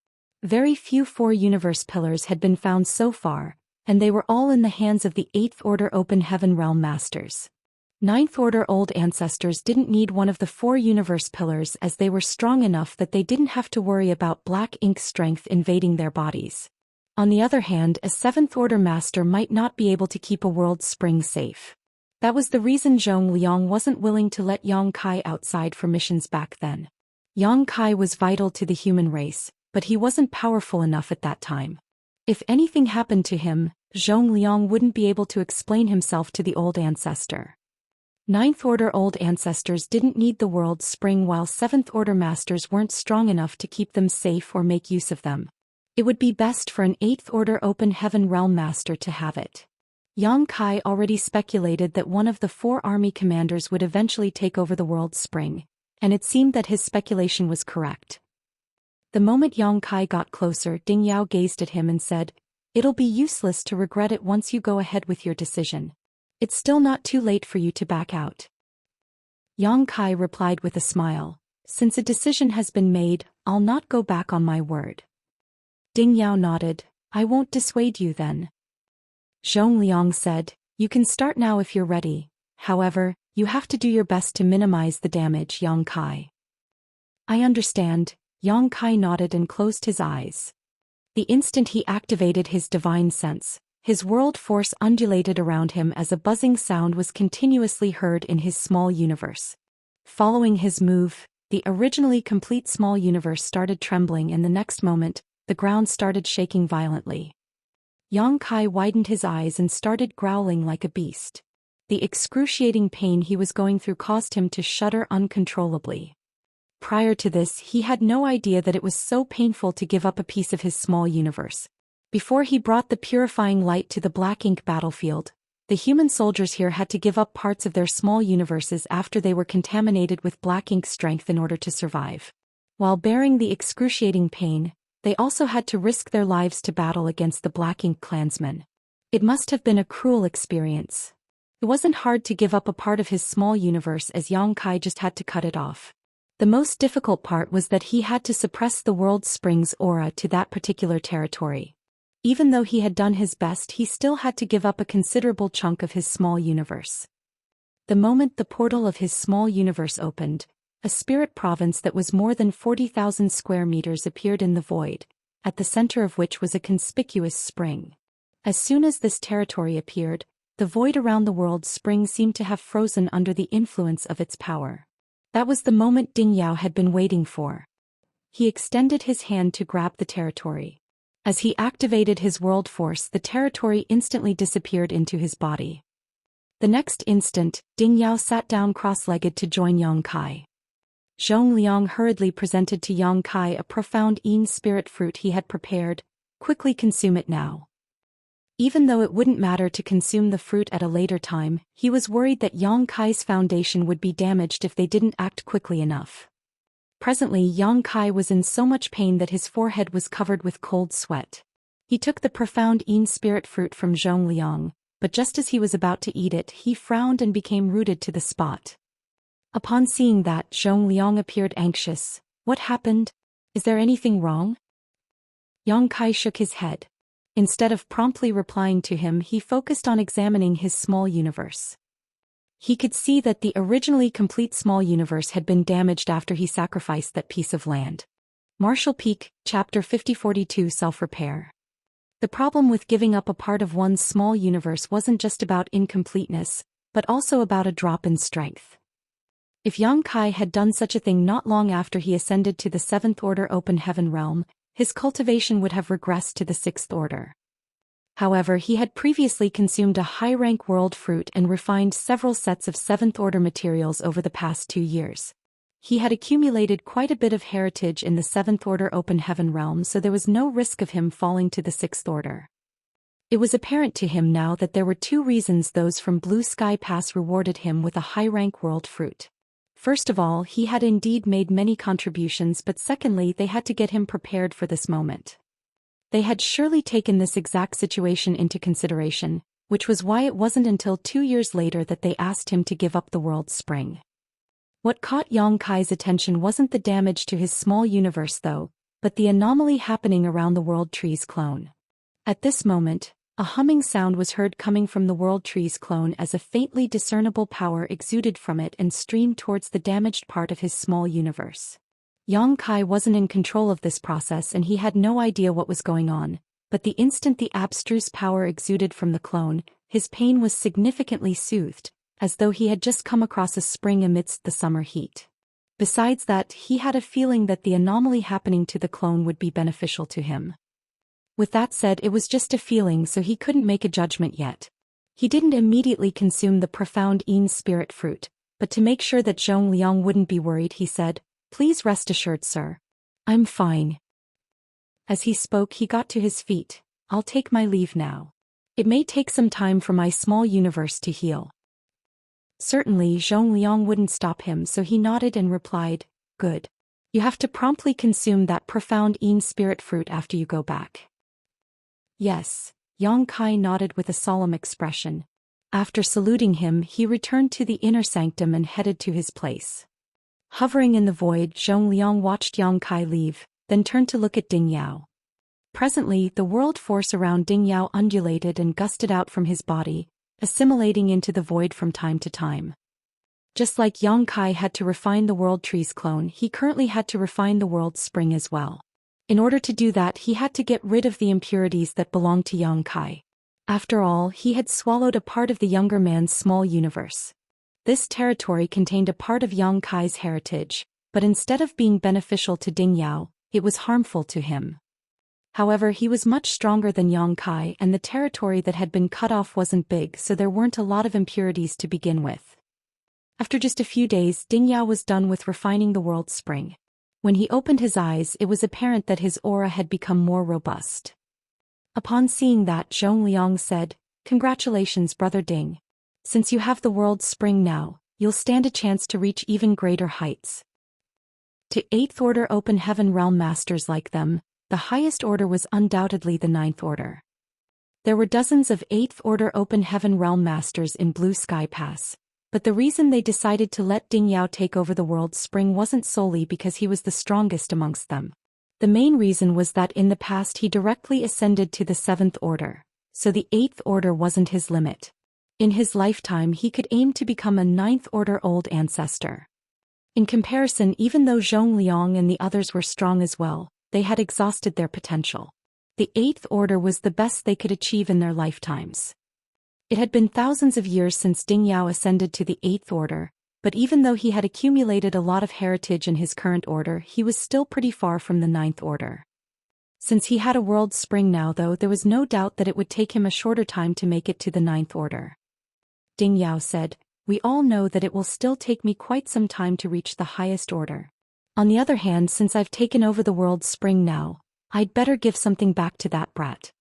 Speaker 1: Very few 4 universe pillars had been found so far, and they were all in the hands of the 8th Order Open Heaven Realm Masters. 9th Order Old Ancestors didn't need one of the 4 universe pillars as they were strong enough that they didn't have to worry about black ink strength invading their bodies. On the other hand, a 7th Order Master might not be able to keep a World Spring safe. That was the reason Zhongliang wasn't willing to let Yang Kai outside for missions back then. Yang Kai was vital to the human race, but he wasn't powerful enough at that time. If anything happened to him, Zhongliang wouldn't be able to explain himself to the old ancestor. 9th Order Old Ancestors didn't need the World Spring while 7th Order Masters weren't strong enough to keep them safe or make use of them. It would be best for an 8th Order Open Heaven Realm Master to have it. Yang Kai already speculated that one of the 4 army commanders would eventually take over the World Spring, and it seemed that his speculation was correct. The moment Yang Kai got closer, Ding Yao gazed at him and said, It'll be useless to regret it once you go ahead with your decision. It's still not too late for you to back out. Yang Kai replied with a smile, Since a decision has been made, I'll not go back on my word. Ding Yao nodded, I won't dissuade you then. Zhongliang said, You can start now if you're ready. However, you have to do your best to minimize the damage, Yang Kai. I understand, Yang Kai nodded and closed his eyes. The instant he activated his divine sense, his world force undulated around him as a buzzing sound was continuously heard in his small universe. Following his move, the originally complete small universe started trembling and the next moment, the ground started shaking violently. Yang Kai widened his eyes and started growling like a beast. The excruciating pain he was going through caused him to shudder uncontrollably. Prior to this, he had no idea that it was so painful to give up a piece of his small universe. Before he brought the purifying light to the black ink battlefield, the human soldiers here had to give up parts of their small universes after they were contaminated with black ink strength in order to survive. While bearing the excruciating pain, they also had to risk their lives to battle against the Black Ink clansmen. It must have been a cruel experience. It wasn't hard to give up a part of his small universe as Yang Kai just had to cut it off. The most difficult part was that he had to suppress the World Spring's aura to that particular territory. Even though he had done his best, he still had to give up a considerable chunk of his small universe. The moment the portal of his small universe opened, a spirit province that was more than 40,000 square meters appeared in the void, at the center of which was a conspicuous spring. As soon as this territory appeared, the void around the World Spring seemed to have frozen under the influence of its power. That was the moment Ding Yao had been waiting for. He extended his hand to grab the territory. As he activated his world force, the territory instantly disappeared into his body. The next instant, Ding Yao sat down cross-legged to join Yang Kai. Zhongliang hurriedly presented to Yang Kai a profound spirit fruit he had prepared. Quickly consume it now. Even though it wouldn't matter to consume the fruit at a later time, he was worried that Yang Kai's foundation would be damaged if they didn't act quickly enough. Presently Yang Kai was in so much pain that his forehead was covered with cold sweat. He took the profound Yin spirit fruit from Zhong Liang, but just as he was about to eat it he frowned and became rooted to the spot. Upon seeing that, Zhong Liang appeared anxious. What happened? Is there anything wrong? Yang Kai shook his head. Instead of promptly replying to him, he focused on examining his small universe. He could see that the originally complete small universe had been damaged after he sacrificed that piece of land. Martial Peak, Chapter 5042 Self-Repair. The problem with giving up a part of one's small universe wasn't just about incompleteness, but also about a drop in strength. If Yang Kai had done such a thing not long after he ascended to the 7th Order Open Heaven realm, his cultivation would have regressed to the 6th Order. However, he had previously consumed a high-rank world fruit and refined several sets of 7th Order materials over the past 2 years. He had accumulated quite a bit of heritage in the 7th Order Open Heaven realm, so there was no risk of him falling to the 6th Order. It was apparent to him now that there were 2 reasons those from Blue Sky Pass rewarded him with a high-rank world fruit. First of all, he had indeed made many contributions, but secondly, they had to get him prepared for this moment. They had surely taken this exact situation into consideration, which was why it wasn't until 2 years later that they asked him to give up the world spring. What caught Yang Kai's attention wasn't the damage to his small universe though, but the anomaly happening around the World Tree's clone. At this moment, a humming sound was heard coming from the World Tree's clone as a faintly discernible power exuded from it and streamed towards the damaged part of his small universe. Yang Kai wasn't in control of this process and he had no idea what was going on, but the instant the abstruse power exuded from the clone, his pain was significantly soothed, as though he had just come across a spring amidst the summer heat. Besides that, he had a feeling that the anomaly happening to the clone would be beneficial to him. With that said, it was just a feeling, so he couldn't make a judgment yet. He didn't immediately consume the profound Yin spirit fruit, but to make sure that Zhong Liang wouldn't be worried, he said, "Please rest assured, sir. I'm fine." As he spoke, he got to his feet. "I'll take my leave now. It may take some time for my small universe to heal." Certainly, Zhong Liang wouldn't stop him, so he nodded and replied, "Good. You have to promptly consume that profound Yin spirit fruit after you go back." "Yes," Yang Kai nodded with a solemn expression. After saluting him, he returned to the inner sanctum and headed to his place. Hovering in the void, Zhong Liang watched Yang Kai leave, then turned to look at Ding Yao. Presently, the world force around Ding Yao undulated and gusted out from his body, assimilating into the void from time to time. Just like Yang Kai had to refine the World Tree's clone, he currently had to refine the World Spring as well. In order to do that, he had to get rid of the impurities that belonged to Yang Kai. After all, he had swallowed a part of the younger man's small universe. This territory contained a part of Yang Kai's heritage, but instead of being beneficial to Ding Yao, it was harmful to him. However, he was much stronger than Yang Kai, and the territory that had been cut off wasn't big, so there weren't a lot of impurities to begin with. After just a few days, Ding Yao was done with refining the World Spring. When he opened his eyes, it was apparent that his aura had become more robust. Upon seeing that, Zhong Liang said, "Congratulations, Brother Ding. Since you have the World Spring now, you'll stand a chance to reach even greater heights." To 8th Order Open Heaven Realm Masters like them, the highest order was undoubtedly the 9th Order. There were dozens of 8th Order Open Heaven Realm Masters in Blue Sky Pass, but the reason they decided to let Ding Yao take over the World Spring wasn't solely because he was the strongest amongst them. The main reason was that in the past he directly ascended to the 7th Order, so the 8th Order wasn't his limit. In his lifetime he could aim to become a 9th Order Old Ancestor. In comparison, even though Zhong Liang and the others were strong as well, they had exhausted their potential. The 8th Order was the best they could achieve in their lifetimes. It had been thousands of years since Ding Yao ascended to the 8th Order, but even though he had accumulated a lot of heritage in his current order, he was still pretty far from the 9th Order. Since he had a World Spring now though, there was no doubt that it would take him a shorter time to make it to the 9th Order. Ding Yao said, "We all know that it will still take me quite some time to reach the highest order. On the other hand, since I've taken over the World Spring now, I'd better give something back to that brat."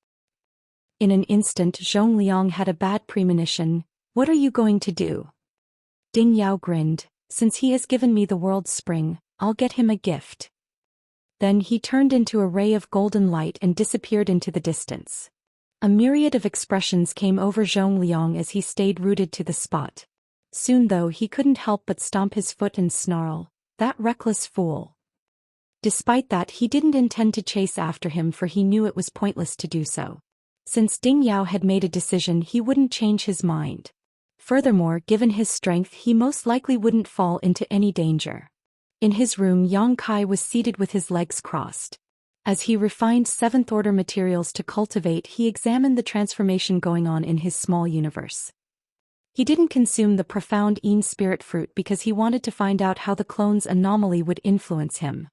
Speaker 1: In an instant Zhong Liang had a bad premonition. What are you going to do? Ding Yao grinned. Since he has given me the world's spring, I'll get him a gift. Then he turned into a ray of golden light and disappeared into the distance. A myriad of expressions came over Zhong Liang as he stayed rooted to the spot. Soon though he couldn't help but stomp his foot and snarl, "That reckless fool." Despite that he didn't intend to chase after him, for he knew it was pointless to do so. Since Ding Yao had made a decision, he wouldn't change his mind. Furthermore, given his strength, he most likely wouldn't fall into any danger. In his room, Yang Kai was seated with his legs crossed. As he refined seventh-order materials to cultivate, he examined the transformation going on in his small universe. He didn't consume the profound Yin spirit fruit because he wanted to find out how the clone's anomaly would influence him.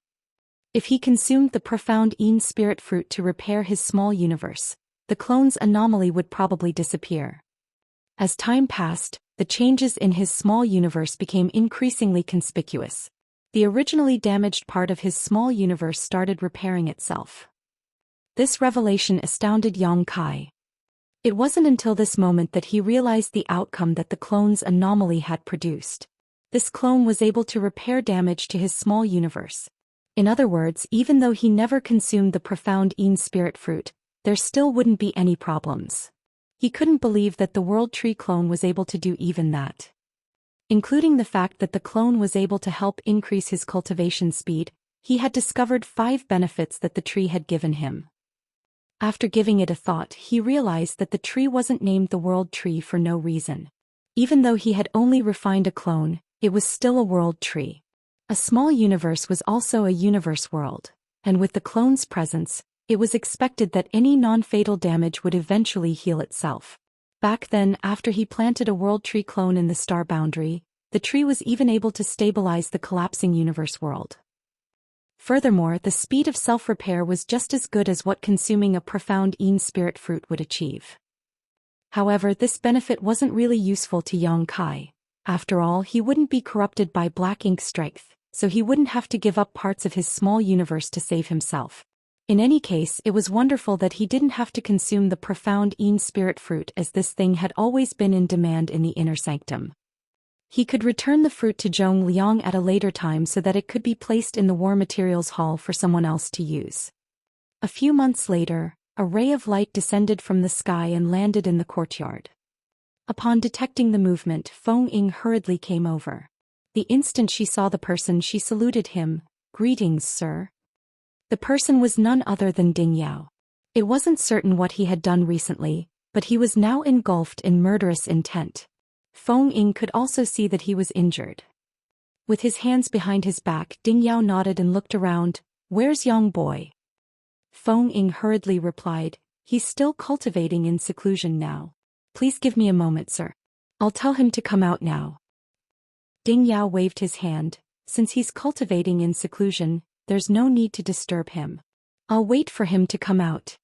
Speaker 1: If he consumed the profound Yin spirit fruit to repair his small universe, the clone's anomaly would probably disappear. As time passed, the changes in his small universe became increasingly conspicuous. The originally damaged part of his small universe started repairing itself. This revelation astounded Yang Kai. It wasn't until this moment that he realized the outcome that the clone's anomaly had produced. This clone was able to repair damage to his small universe. In other words, even though he never consumed the profound Yin spirit fruit, there still wouldn't be any problems. He couldn't believe that the World Tree clone was able to do even that. Including the fact that the clone was able to help increase his cultivation speed, he had discovered 5 benefits that the tree had given him. After giving it a thought, he realized that the tree wasn't named the World Tree for no reason. Even though he had only refined a clone, it was still a world tree. A small universe was also a universe world, and with the clone's presence, it was expected that any non-fatal damage would eventually heal itself. Back then, after he planted a world tree clone in the star boundary, the tree was even able to stabilize the collapsing universe world. Furthermore, the speed of self-repair was just as good as what consuming a profound Yin spirit fruit would achieve. However, this benefit wasn't really useful to Yang Kai. After all, he wouldn't be corrupted by black ink strength, so he wouldn't have to give up parts of his small universe to save himself. In any case, it was wonderful that he didn't have to consume the profound Yin spirit fruit, as this thing had always been in demand in the inner sanctum. He could return the fruit to Zhong Liang at a later time so that it could be placed in the War Materials Hall for someone else to use. A few months later, a ray of light descended from the sky and landed in the courtyard. Upon detecting the movement, Feng Ying hurriedly came over. The instant she saw the person, she saluted him. "Greetings, sir." The person was none other than Ding Yao. It wasn't certain what he had done recently, but he was now engulfed in murderous intent. Feng Ying could also see that he was injured. With his hands behind his back, Ding Yao nodded and looked around. "Where's Yang boy?" Feng Ying hurriedly replied, "He's still cultivating in seclusion now. Please give me a moment, sir. I'll tell him to come out now." Ding Yao waved his hand. "Since he's cultivating in seclusion, there's no need to disturb him. I'll wait for him to come out."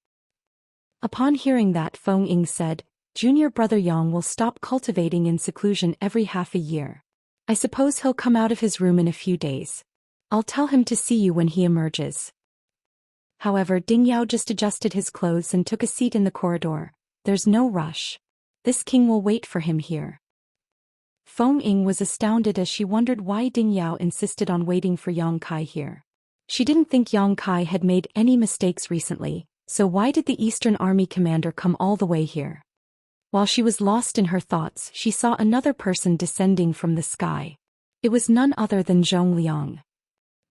Speaker 1: Upon hearing that, Feng Ying said, "Junior brother Yang will stop cultivating in seclusion every half a year. I suppose he'll come out of his room in a few days. I'll tell him to see you when he emerges." However, Ding Yao just adjusted his clothes and took a seat in the corridor. "There's no rush. This king will wait for him here." Feng Ying was astounded as she wondered why Ding Yao insisted on waiting for Yang Kai here. She didn't think Yang Kai had made any mistakes recently, so why did the Eastern Army commander come all the way here? While she was lost in her thoughts, she saw another person descending from the sky. It was none other than Zhong Liang.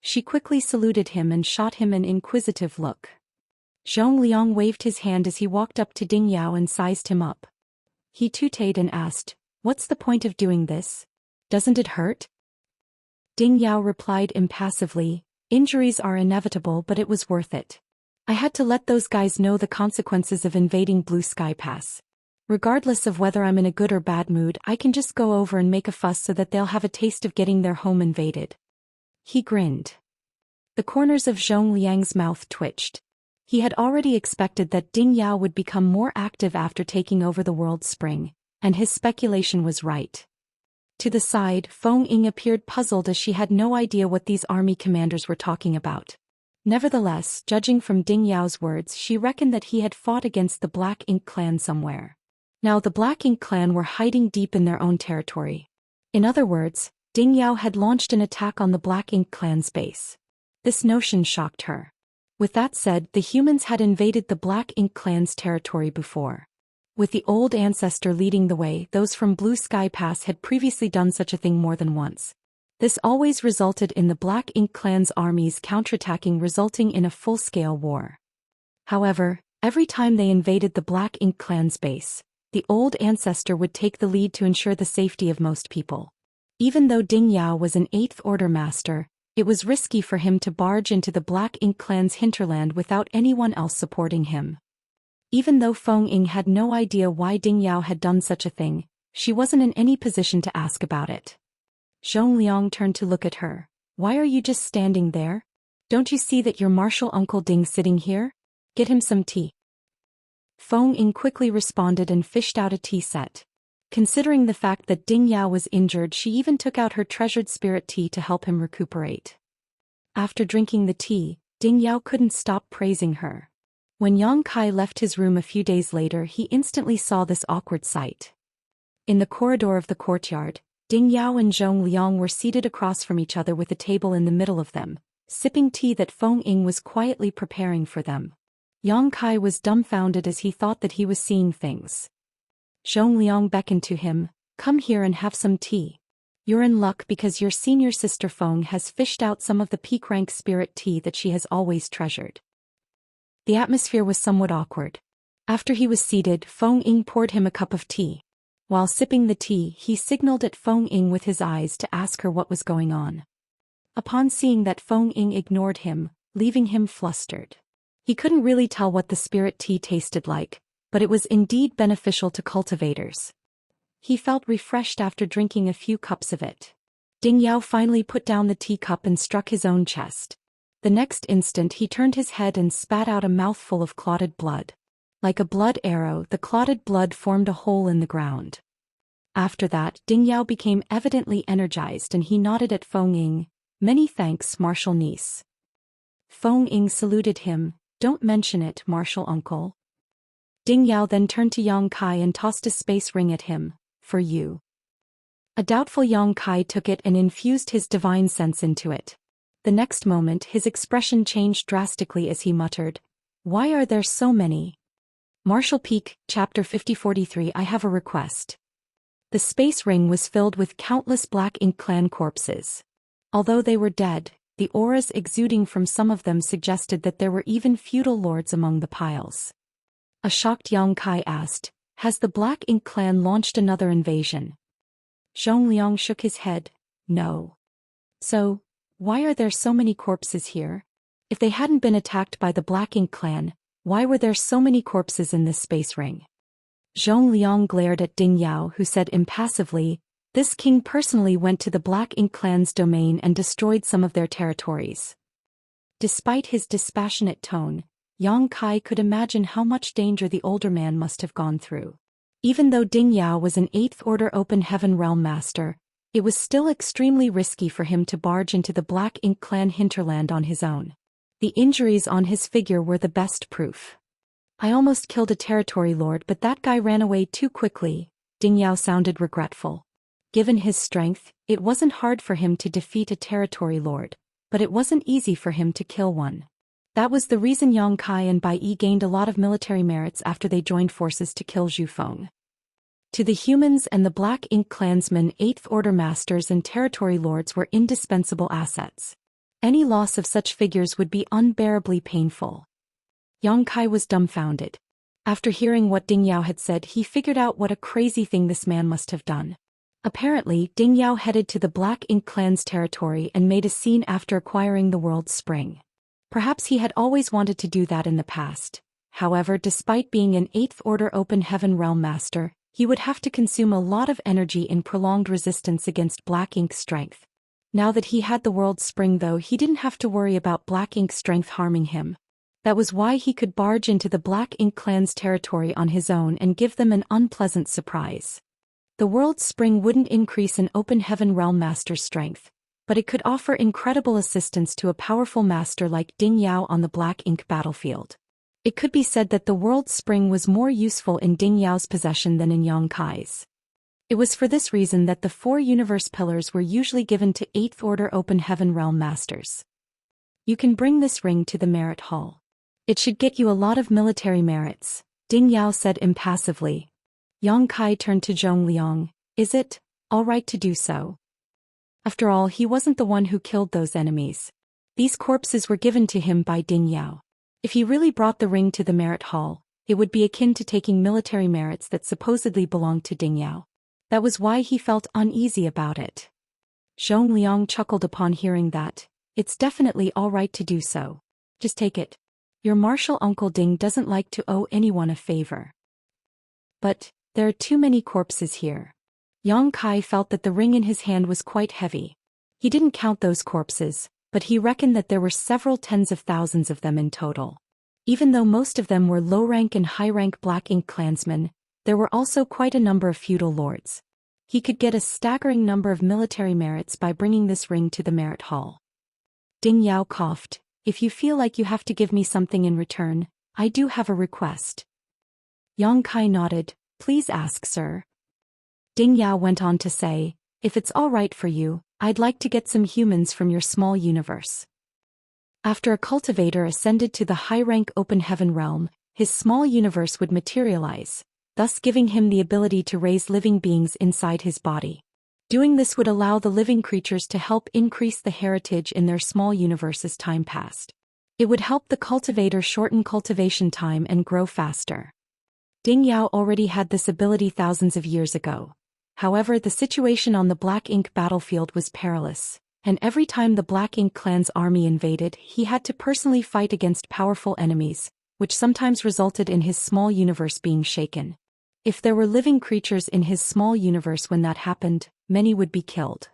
Speaker 1: She quickly saluted him and shot him an inquisitive look. Zhong Liang waved his hand as he walked up to Ding Yao and sized him up. He tooted and asked, "What's the point of doing this? Doesn't it hurt?" Ding Yao replied impassively, "Injuries are inevitable, but it was worth it. I had to let those guys know the consequences of invading Blue Sky Pass. Regardless of whether I'm in a good or bad mood, I can just go over and make a fuss so that they'll have a taste of getting their home invaded." He grinned. The corners of Zhong Liang's mouth twitched. He had already expected that Ding Yao would become more active after taking over the World Spring, and his speculation was right. To the side, Feng Ying appeared puzzled as she had no idea what these army commanders were talking about. Nevertheless, judging from Ding Yao's words, she reckoned that he had fought against the Black Ink clan somewhere. Now the Black Ink clan were hiding deep in their own territory. In other words, Ding Yao had launched an attack on the Black Ink clan's base. This notion shocked her. With that said, the humans had invaded the Black Ink clan's territory before. With the old ancestor leading the way, those from Blue Sky Pass had previously done such a thing more than once. This always resulted in the Black Ink clan's armies counterattacking, resulting in a full-scale war. However, every time they invaded the Black Ink clan's base, the old ancestor would take the lead to ensure the safety of most people. Even though Ding Yao was an 8th Order master, it was risky for him to barge into the Black Ink clan's hinterland without anyone else supporting him. Even though Feng Ying had no idea why Ding Yao had done such a thing, she wasn't in any position to ask about it. Zhong Liang turned to look at her. Why are you just standing there? Don't you see that your martial uncle Ding's sitting here? Get him some tea. Feng Ying quickly responded and fished out a tea set. Considering the fact that Ding Yao was injured, she even took out her treasured spirit tea to help him recuperate. After drinking the tea, Ding Yao couldn't stop praising her. When Yang Kai left his room a few days later, he instantly saw this awkward sight. In the corridor of the courtyard, Ding Yao and Zhong Liang were seated across from each other with a table in the middle of them, sipping tea that Feng Ying was quietly preparing for them. Yang Kai was dumbfounded as he thought that he was seeing things. Zhong Liang beckoned to him, "Come here and have some tea. You're in luck because your senior sister Feng has fished out some of the peak rank spirit tea that she has always treasured." The atmosphere was somewhat awkward. After he was seated, Feng Ying poured him a cup of tea. While sipping the tea, he signaled at Feng Ying with his eyes to ask her what was going on. Upon seeing that Feng Ying ignored him, leaving him flustered. He couldn't really tell what the spirit tea tasted like, but it was indeed beneficial to cultivators. He felt refreshed after drinking a few cups of it. Ding Yao finally put down the teacup and struck his own chest. The next instant he turned his head and spat out a mouthful of clotted blood. Like a blood arrow, the clotted blood formed a hole in the ground. After that, Ding Yao became evidently energized and he nodded at Feng Ying. "Many thanks, martial niece." Feng Ying saluted him. "Don't mention it, martial uncle." Ding Yao then turned to Yang Kai and tossed a space ring at him. "For you." A doubtful Yang Kai took it and infused his divine sense into it. The next moment his expression changed drastically as he muttered, "Why are there so many?" Martial Peak, Chapter 5043. I have a request. The space ring was filled with countless Black Ink clan corpses. Although they were dead, the auras exuding from some of them suggested that there were even feudal lords among the piles. A shocked Yang Kai asked, "Has the Black Ink clan launched another invasion?" Zhong Liang shook his head. "No." "So, why are there so many corpses here? If they hadn't been attacked by the Black Ink clan, why were there so many corpses in this space ring?" Zhong Liang glared at Ding Yao, who said impassively, "This king personally went to the Black Ink clan's domain and destroyed some of their territories." Despite his dispassionate tone, Yang Kai could imagine how much danger the older man must have gone through. Even though Ding Yao was an 8th Order Open Heaven Realm Master, it was still extremely risky for him to barge into the Black Ink clan hinterland on his own. The injuries on his figure were the best proof. "I almost killed a territory lord, but that guy ran away too quickly." Ding Yao sounded regretful. Given his strength, it wasn't hard for him to defeat a territory lord, but it wasn't easy for him to kill one. That was the reason Yang Kai and Bai Yi gained a lot of military merits after they joined forces to kill Zhu Feng. To the humans and the Black Ink clansmen, 8th Order masters and territory lords were indispensable assets. Any loss of such figures would be unbearably painful. Yang Kai was dumbfounded. After hearing what Ding Yao had said, he figured out what a crazy thing this man must have done. Apparently, Ding Yao headed to the Black Ink clan's territory and made a scene after acquiring the World Spring. Perhaps he had always wanted to do that in the past. However, despite being an 8th Order Open Heaven Realm Master, he would have to consume a lot of energy in prolonged resistance against Black Ink's strength. Now that he had the World Spring though, he didn't have to worry about Black Ink's strength harming him. That was why he could barge into the Black Ink clan's territory on his own and give them an unpleasant surprise. The World Spring wouldn't increase an Open Heaven Realm Master's strength, but it could offer incredible assistance to a powerful master like Ding Yao on the black ink battlefield. It could be said that the world's spring was more useful in Ding Yao's possession than in Yang Kai's. It was for this reason that the 4 universe pillars were usually given to 8th Order Open Heaven Realm Masters. You can bring this ring to the Merit Hall. It should get you a lot of military merits, Ding Yao said impassively. Yang Kai turned to Zhong Liang. Is it all right to do so? After all, he wasn't the one who killed those enemies. These corpses were given to him by Ding Yao. If he really brought the ring to the Merit Hall, it would be akin to taking military merits that supposedly belonged to Ding Yao. That was why he felt uneasy about it. Zhong Liang chuckled upon hearing that. It's definitely all right to do so. Just take it. Your martial uncle Ding doesn't like to owe anyone a favor. But there are too many corpses here. Yang Kai felt that the ring in his hand was quite heavy. He didn't count those corpses, but he reckoned that there were several tens of thousands of them in total. Even though most of them were low-rank and high-rank Black Ink clansmen, there were also quite a number of feudal lords. He could get a staggering number of military merits by bringing this ring to the Merit Hall. Ding Yao coughed. If you feel like you have to give me something in return, I do have a request. Yang Kai nodded. Please ask, sir. Ding Yao went on to say, if it's all right for you, I'd like to get some humans from your small universe. After a cultivator ascended to the high-rank Open Heaven realm, his small universe would materialize, thus giving him the ability to raise living beings inside his body. Doing this would allow the living creatures to help increase the heritage in their small universe as time passed. It would help the cultivator shorten cultivation time and grow faster. Ding Yao already had this ability thousands of years ago. However, the situation on the Black Ink battlefield was perilous, and every time the Black Ink clan's army invaded, he had to personally fight against powerful enemies, which sometimes resulted in his small universe being shaken. If there were living creatures in his small universe when that happened, many would be killed.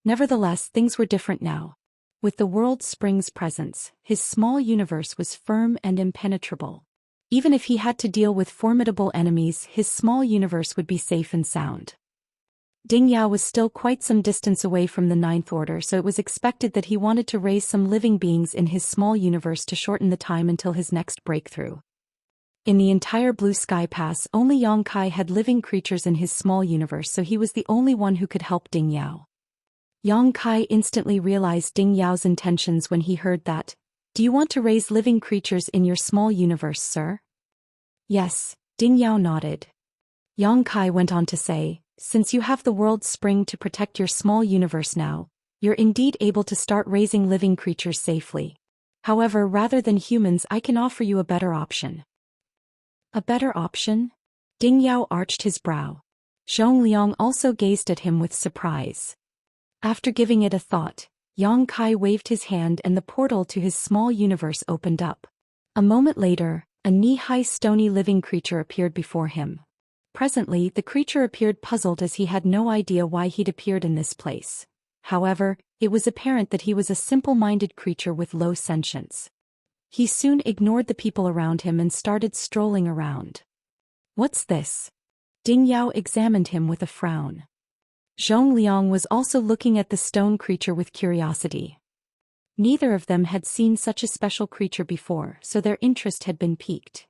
Speaker 1: Nevertheless, things were different now. With the world spring's presence, his small universe was firm and impenetrable. Even if he had to deal with formidable enemies, his small universe would be safe and sound. Ding Yao was still quite some distance away from the Ninth Order, so it was expected that he wanted to raise some living beings in his small universe to shorten the time until his next breakthrough. In the entire Blue Sky Pass, only Yang Kai had living creatures in his small universe, so he was the only one who could help Ding Yao. Yang Kai instantly realized Ding Yao's intentions when he heard that. Do you want to raise living creatures in your small universe, sir? Yes, Ding Yao nodded. Yang Kai went on to say, since you have the world spring to protect your small universe now, you're indeed able to start raising living creatures safely. However, rather than humans, I can offer you a better option. A better option? Ding Yao arched his brow. Zhong Liang also gazed at him with surprise. After giving it a thought, Yang Kai waved his hand and the portal to his small universe opened up. A moment later, a knee-high stony living creature appeared before him. Presently, the creature appeared puzzled as he had no idea why he'd appeared in this place. However, it was apparent that he was a simple-minded creature with low sentience. He soon ignored the people around him and started strolling around. What's this? Ding Yao examined him with a frown. Zhong Liang was also looking at the stone creature with curiosity. Neither of them had seen such a special creature before, so their interest had been piqued.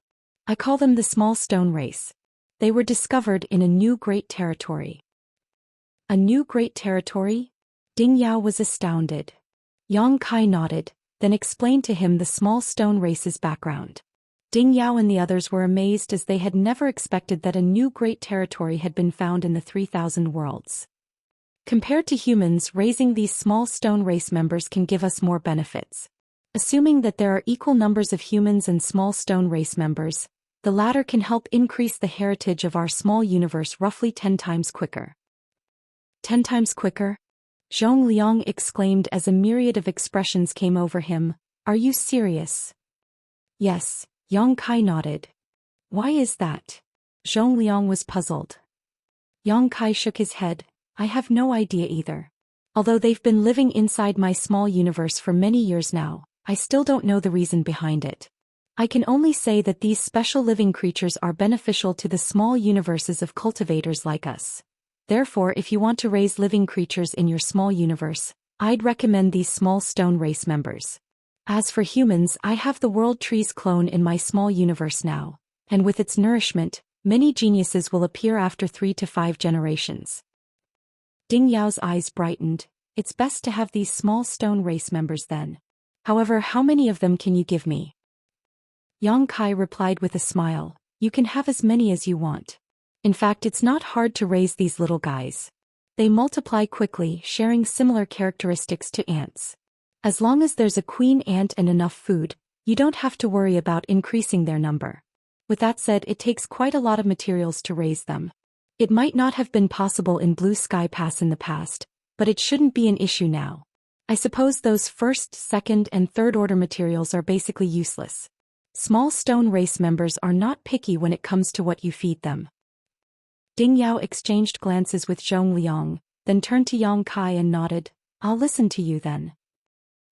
Speaker 1: I call them the small stone race. They were discovered in a new great territory. A new great territory? Ding Yao was astounded. Yang Kai nodded, then explained to him the small stone race's background. Ding Yao and the others were amazed as they had never expected that a new great territory had been found in the 3,000 worlds. Compared to humans, raising these small stone race members can give us more benefits. Assuming that there are equal numbers of humans and small stone race members, the latter can help increase the heritage of our small universe roughly 10 times quicker. 10 times quicker? Zhong Liang exclaimed as a myriad of expressions came over him. Are you serious? Yes, Yang Kai nodded. Why is that? Zhong Liang was puzzled. Yang Kai shook his head. I have no idea either. Although they've been living inside my small universe for many years now, I still don't know the reason behind it. I can only say that these special living creatures are beneficial to the small universes of cultivators like us. Therefore, if you want to raise living creatures in your small universe, I'd recommend these small stone race members. As for humans, I have the World Tree's clone in my small universe now, and with its nourishment, many geniuses will appear after 3 to 5 generations. Ding Yao's eyes brightened. It's best to have these small stone race members then. However, how many of them can you give me? Yang Kai replied with a smile, you can have as many as you want. In fact, it's not hard to raise these little guys. They multiply quickly, sharing similar characteristics to ants. As long as there's a queen ant and enough food, you don't have to worry about increasing their number. With that said, it takes quite a lot of materials to raise them. It might not have been possible in Blue Sky Pass in the past, but it shouldn't be an issue now. I suppose those first, second, and third order materials are basically useless. Small stone race members are not picky when it comes to what you feed them. Ding Yao exchanged glances with Zhong Liang, then turned to Yang Kai and nodded, I'll listen to you then.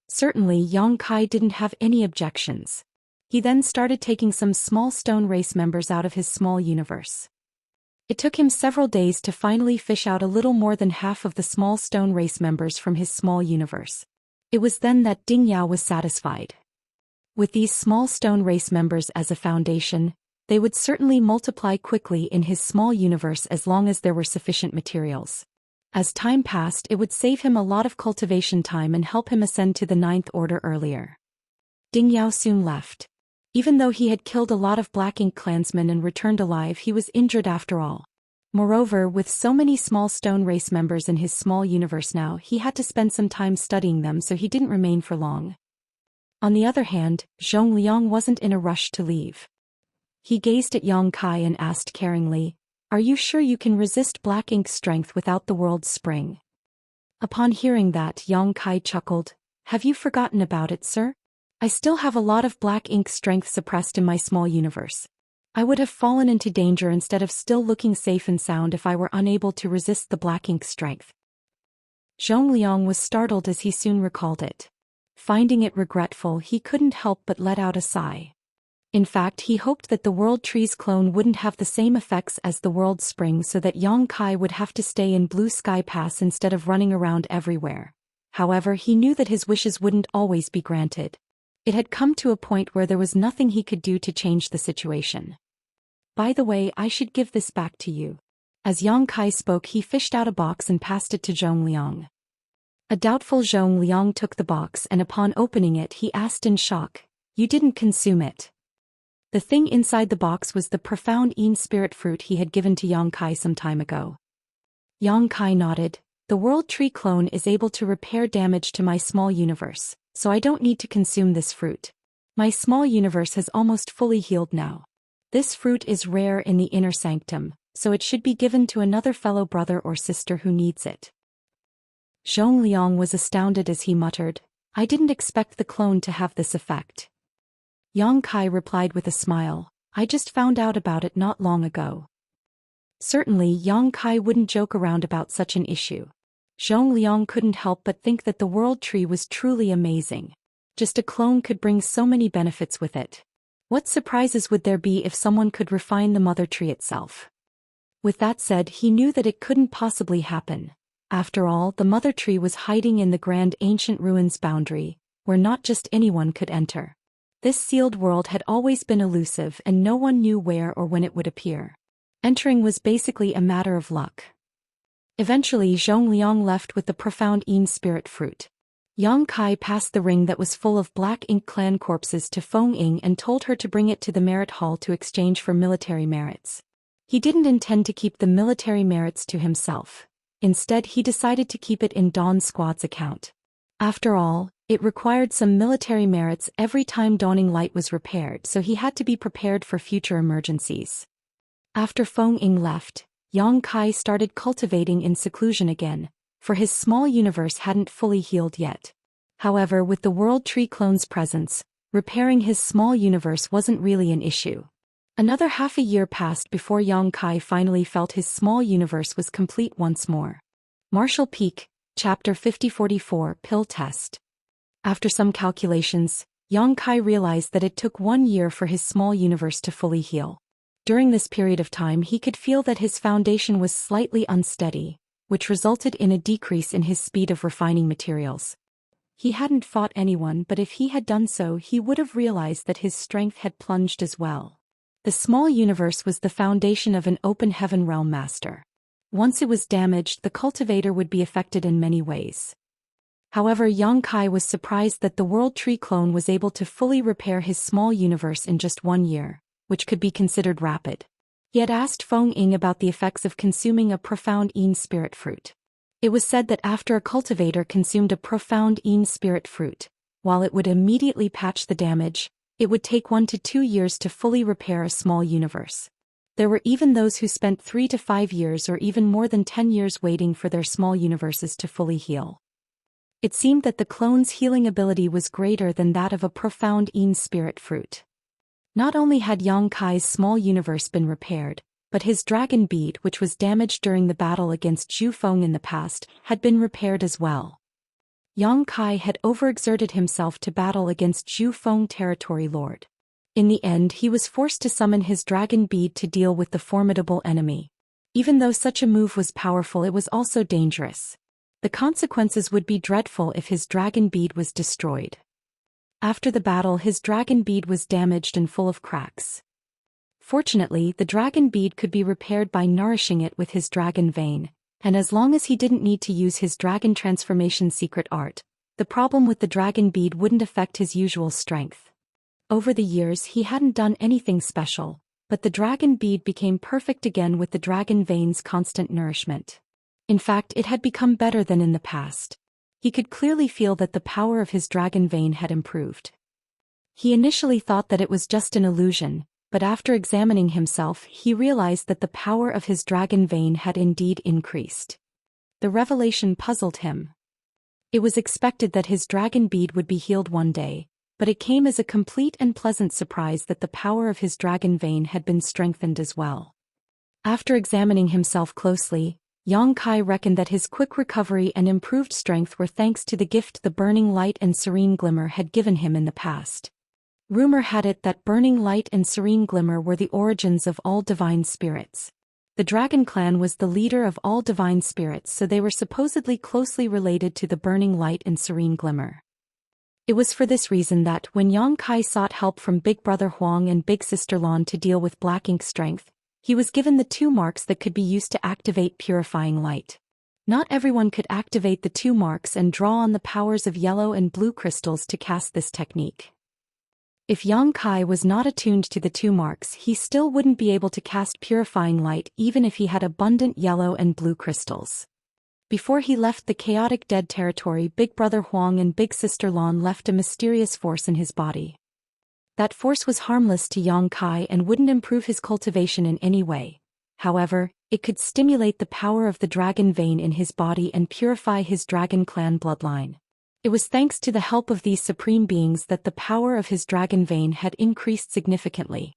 Speaker 1: Certainly Yang Kai didn't have any objections. He then started taking some small stone race members out of his small universe. It took him several days to finally fish out a little more than half of the small stone race members from his small universe. It was then that Ding Yao was satisfied. With these small stone race members as a foundation, they would certainly multiply quickly in his small universe as long as there were sufficient materials. As time passed, it would save him a lot of cultivation time and help him ascend to the 9th order earlier. Ding Yao soon left. Even though he had killed a lot of Black Ink clansmen and returned alive, he was injured after all. Moreover, with so many small stone race members in his small universe now, he had to spend some time studying them, so he didn't remain for long. On the other hand, Zhong Liang wasn't in a rush to leave. He gazed at Yang Kai and asked caringly, Are you sure you can resist Black Ink's strength without the world's spring? Upon hearing that, Yang Kai chuckled, Have you forgotten about it, sir? I still have a lot of Black Ink strength suppressed in my small universe. I would have fallen into danger instead of still looking safe and sound if I were unable to resist the Black Ink strength. Zhong Liang was startled as he soon recalled it. Finding it regretful, he couldn't help but let out a sigh. In fact, he hoped that the World Tree's clone wouldn't have the same effects as the World Spring, so that Yang Kai would have to stay in Blue Sky Pass instead of running around everywhere. However, he knew that his wishes wouldn't always be granted. It had come to a point where there was nothing he could do to change the situation. By the way, I should give this back to you. As Yang Kai spoke, he fished out a box and passed it to Zhong Liang. A doubtful Zhong Liang took the box, and upon opening it he asked in shock, You didn't consume it? The thing inside the box was the profound Een spirit fruit he had given to Yang Kai some time ago. Yang Kai nodded. The World Tree clone is able to repair damage to my small universe, so I don't need to consume this fruit. My small universe has almost fully healed now. This fruit is rare in the inner sanctum, so it should be given to another fellow brother or sister who needs it. Zhong Liang was astounded as he muttered, I didn't expect the clone to have this effect. Yang Kai replied with a smile, I just found out about it not long ago. Certainly, Yang Kai wouldn't joke around about such an issue. Zhong Liang couldn't help but think that the World Tree was truly amazing. Just a clone could bring so many benefits with it. What surprises would there be if someone could refine the Mother Tree itself? With that said, he knew that it couldn't possibly happen. After all, the Mother Tree was hiding in the grand ancient ruins boundary, where not just anyone could enter. This sealed world had always been elusive and no one knew where or when it would appear. Entering was basically a matter of luck. Eventually, Zhong Liang left with the profound Een spirit fruit. Yang Kai passed the ring that was full of Black Ink clan corpses to Feng Ying and told her to bring it to the merit hall to exchange for military merits. He didn't intend to keep the military merits to himself. Instead, he decided to keep it in Dawn Squad's account. After all, it required some military merits every time Dawning Light was repaired, so he had to be prepared for future emergencies. After Feng Ying left, Yang Kai started cultivating in seclusion again, for his small universe hadn't fully healed yet. However, with the World Tree clone's presence, repairing his small universe wasn't really an issue. Another half a year passed before Yang Kai finally felt his small universe was complete once more. Martial Peak, Chapter 5044 Pill Test. After some calculations, Yang Kai realized that it took 1 year for his small universe to fully heal. During this period of time, he could feel that his foundation was slightly unsteady, which resulted in a decrease in his speed of refining materials. He hadn't fought anyone, but if he had done so, he would have realized that his strength had plunged as well. The small universe was the foundation of an open heaven realm master. Once it was damaged, the cultivator would be affected in many ways. However, Yang Kai was surprised that the World Tree clone was able to fully repair his small universe in just 1 year, which could be considered rapid. He had asked Feng Ying about the effects of consuming a profound Yin spirit fruit. It was said that after a cultivator consumed a profound Yin spirit fruit, while it would immediately patch the damage, it would take 1 to 2 years to fully repair a small universe. There were even those who spent 3 to 5 years or even more than 10 years waiting for their small universes to fully heal. It seemed that the clone's healing ability was greater than that of a profound Yin spirit fruit. Not only had Yang Kai's small universe been repaired, but his dragon bead, which was damaged during the battle against Zhu Feng in the past, had been repaired as well. Yang Kai had overexerted himself to battle against Zhu Feng territory lord. In the end, he was forced to summon his dragon bead to deal with the formidable enemy. Even though such a move was powerful, it was also dangerous. The consequences would be dreadful if his dragon bead was destroyed. After the battle, his dragon bead was damaged and full of cracks. Fortunately, the dragon bead could be repaired by nourishing it with his dragon vein, and as long as he didn't need to use his dragon transformation secret art, the problem with the dragon bead wouldn't affect his usual strength. Over the years, he hadn't done anything special, but the dragon bead became perfect again with the dragon vein's constant nourishment. In fact, it had become better than in the past. He could clearly feel that the power of his dragon vein had improved. He initially thought that it was just an illusion, but after examining himself, he realized that the power of his dragon vein had indeed increased. The revelation puzzled him. It was expected that his dragon bead would be healed one day, but it came as a complete and pleasant surprise that the power of his dragon vein had been strengthened as well. After examining himself closely, Yang Kai reckoned that his quick recovery and improved strength were thanks to the gift the burning light and serene glimmer had given him in the past. Rumor had it that burning light and serene glimmer were the origins of all divine spirits. The dragon clan was the leader of all divine spirits, so they were supposedly closely related to the burning light and serene glimmer. It was for this reason that when Yang Kai sought help from Big Brother Huang and Big Sister Lan to deal with black ink strength, he was given the 2 marks that could be used to activate purifying light. Not everyone could activate the 2 marks and draw on the powers of yellow and blue crystals to cast this technique. If Yang Kai was not attuned to the 2 marks, he still wouldn't be able to cast purifying light even if he had abundant yellow and blue crystals. Before he left the chaotic dead territory, Big Brother Huang and Big Sister Lan left a mysterious force in his body. That force was harmless to Yang Kai and wouldn't improve his cultivation in any way. However, it could stimulate the power of the dragon vein in his body and purify his dragon clan bloodline. It was thanks to the help of these supreme beings that the power of his dragon vein had increased significantly.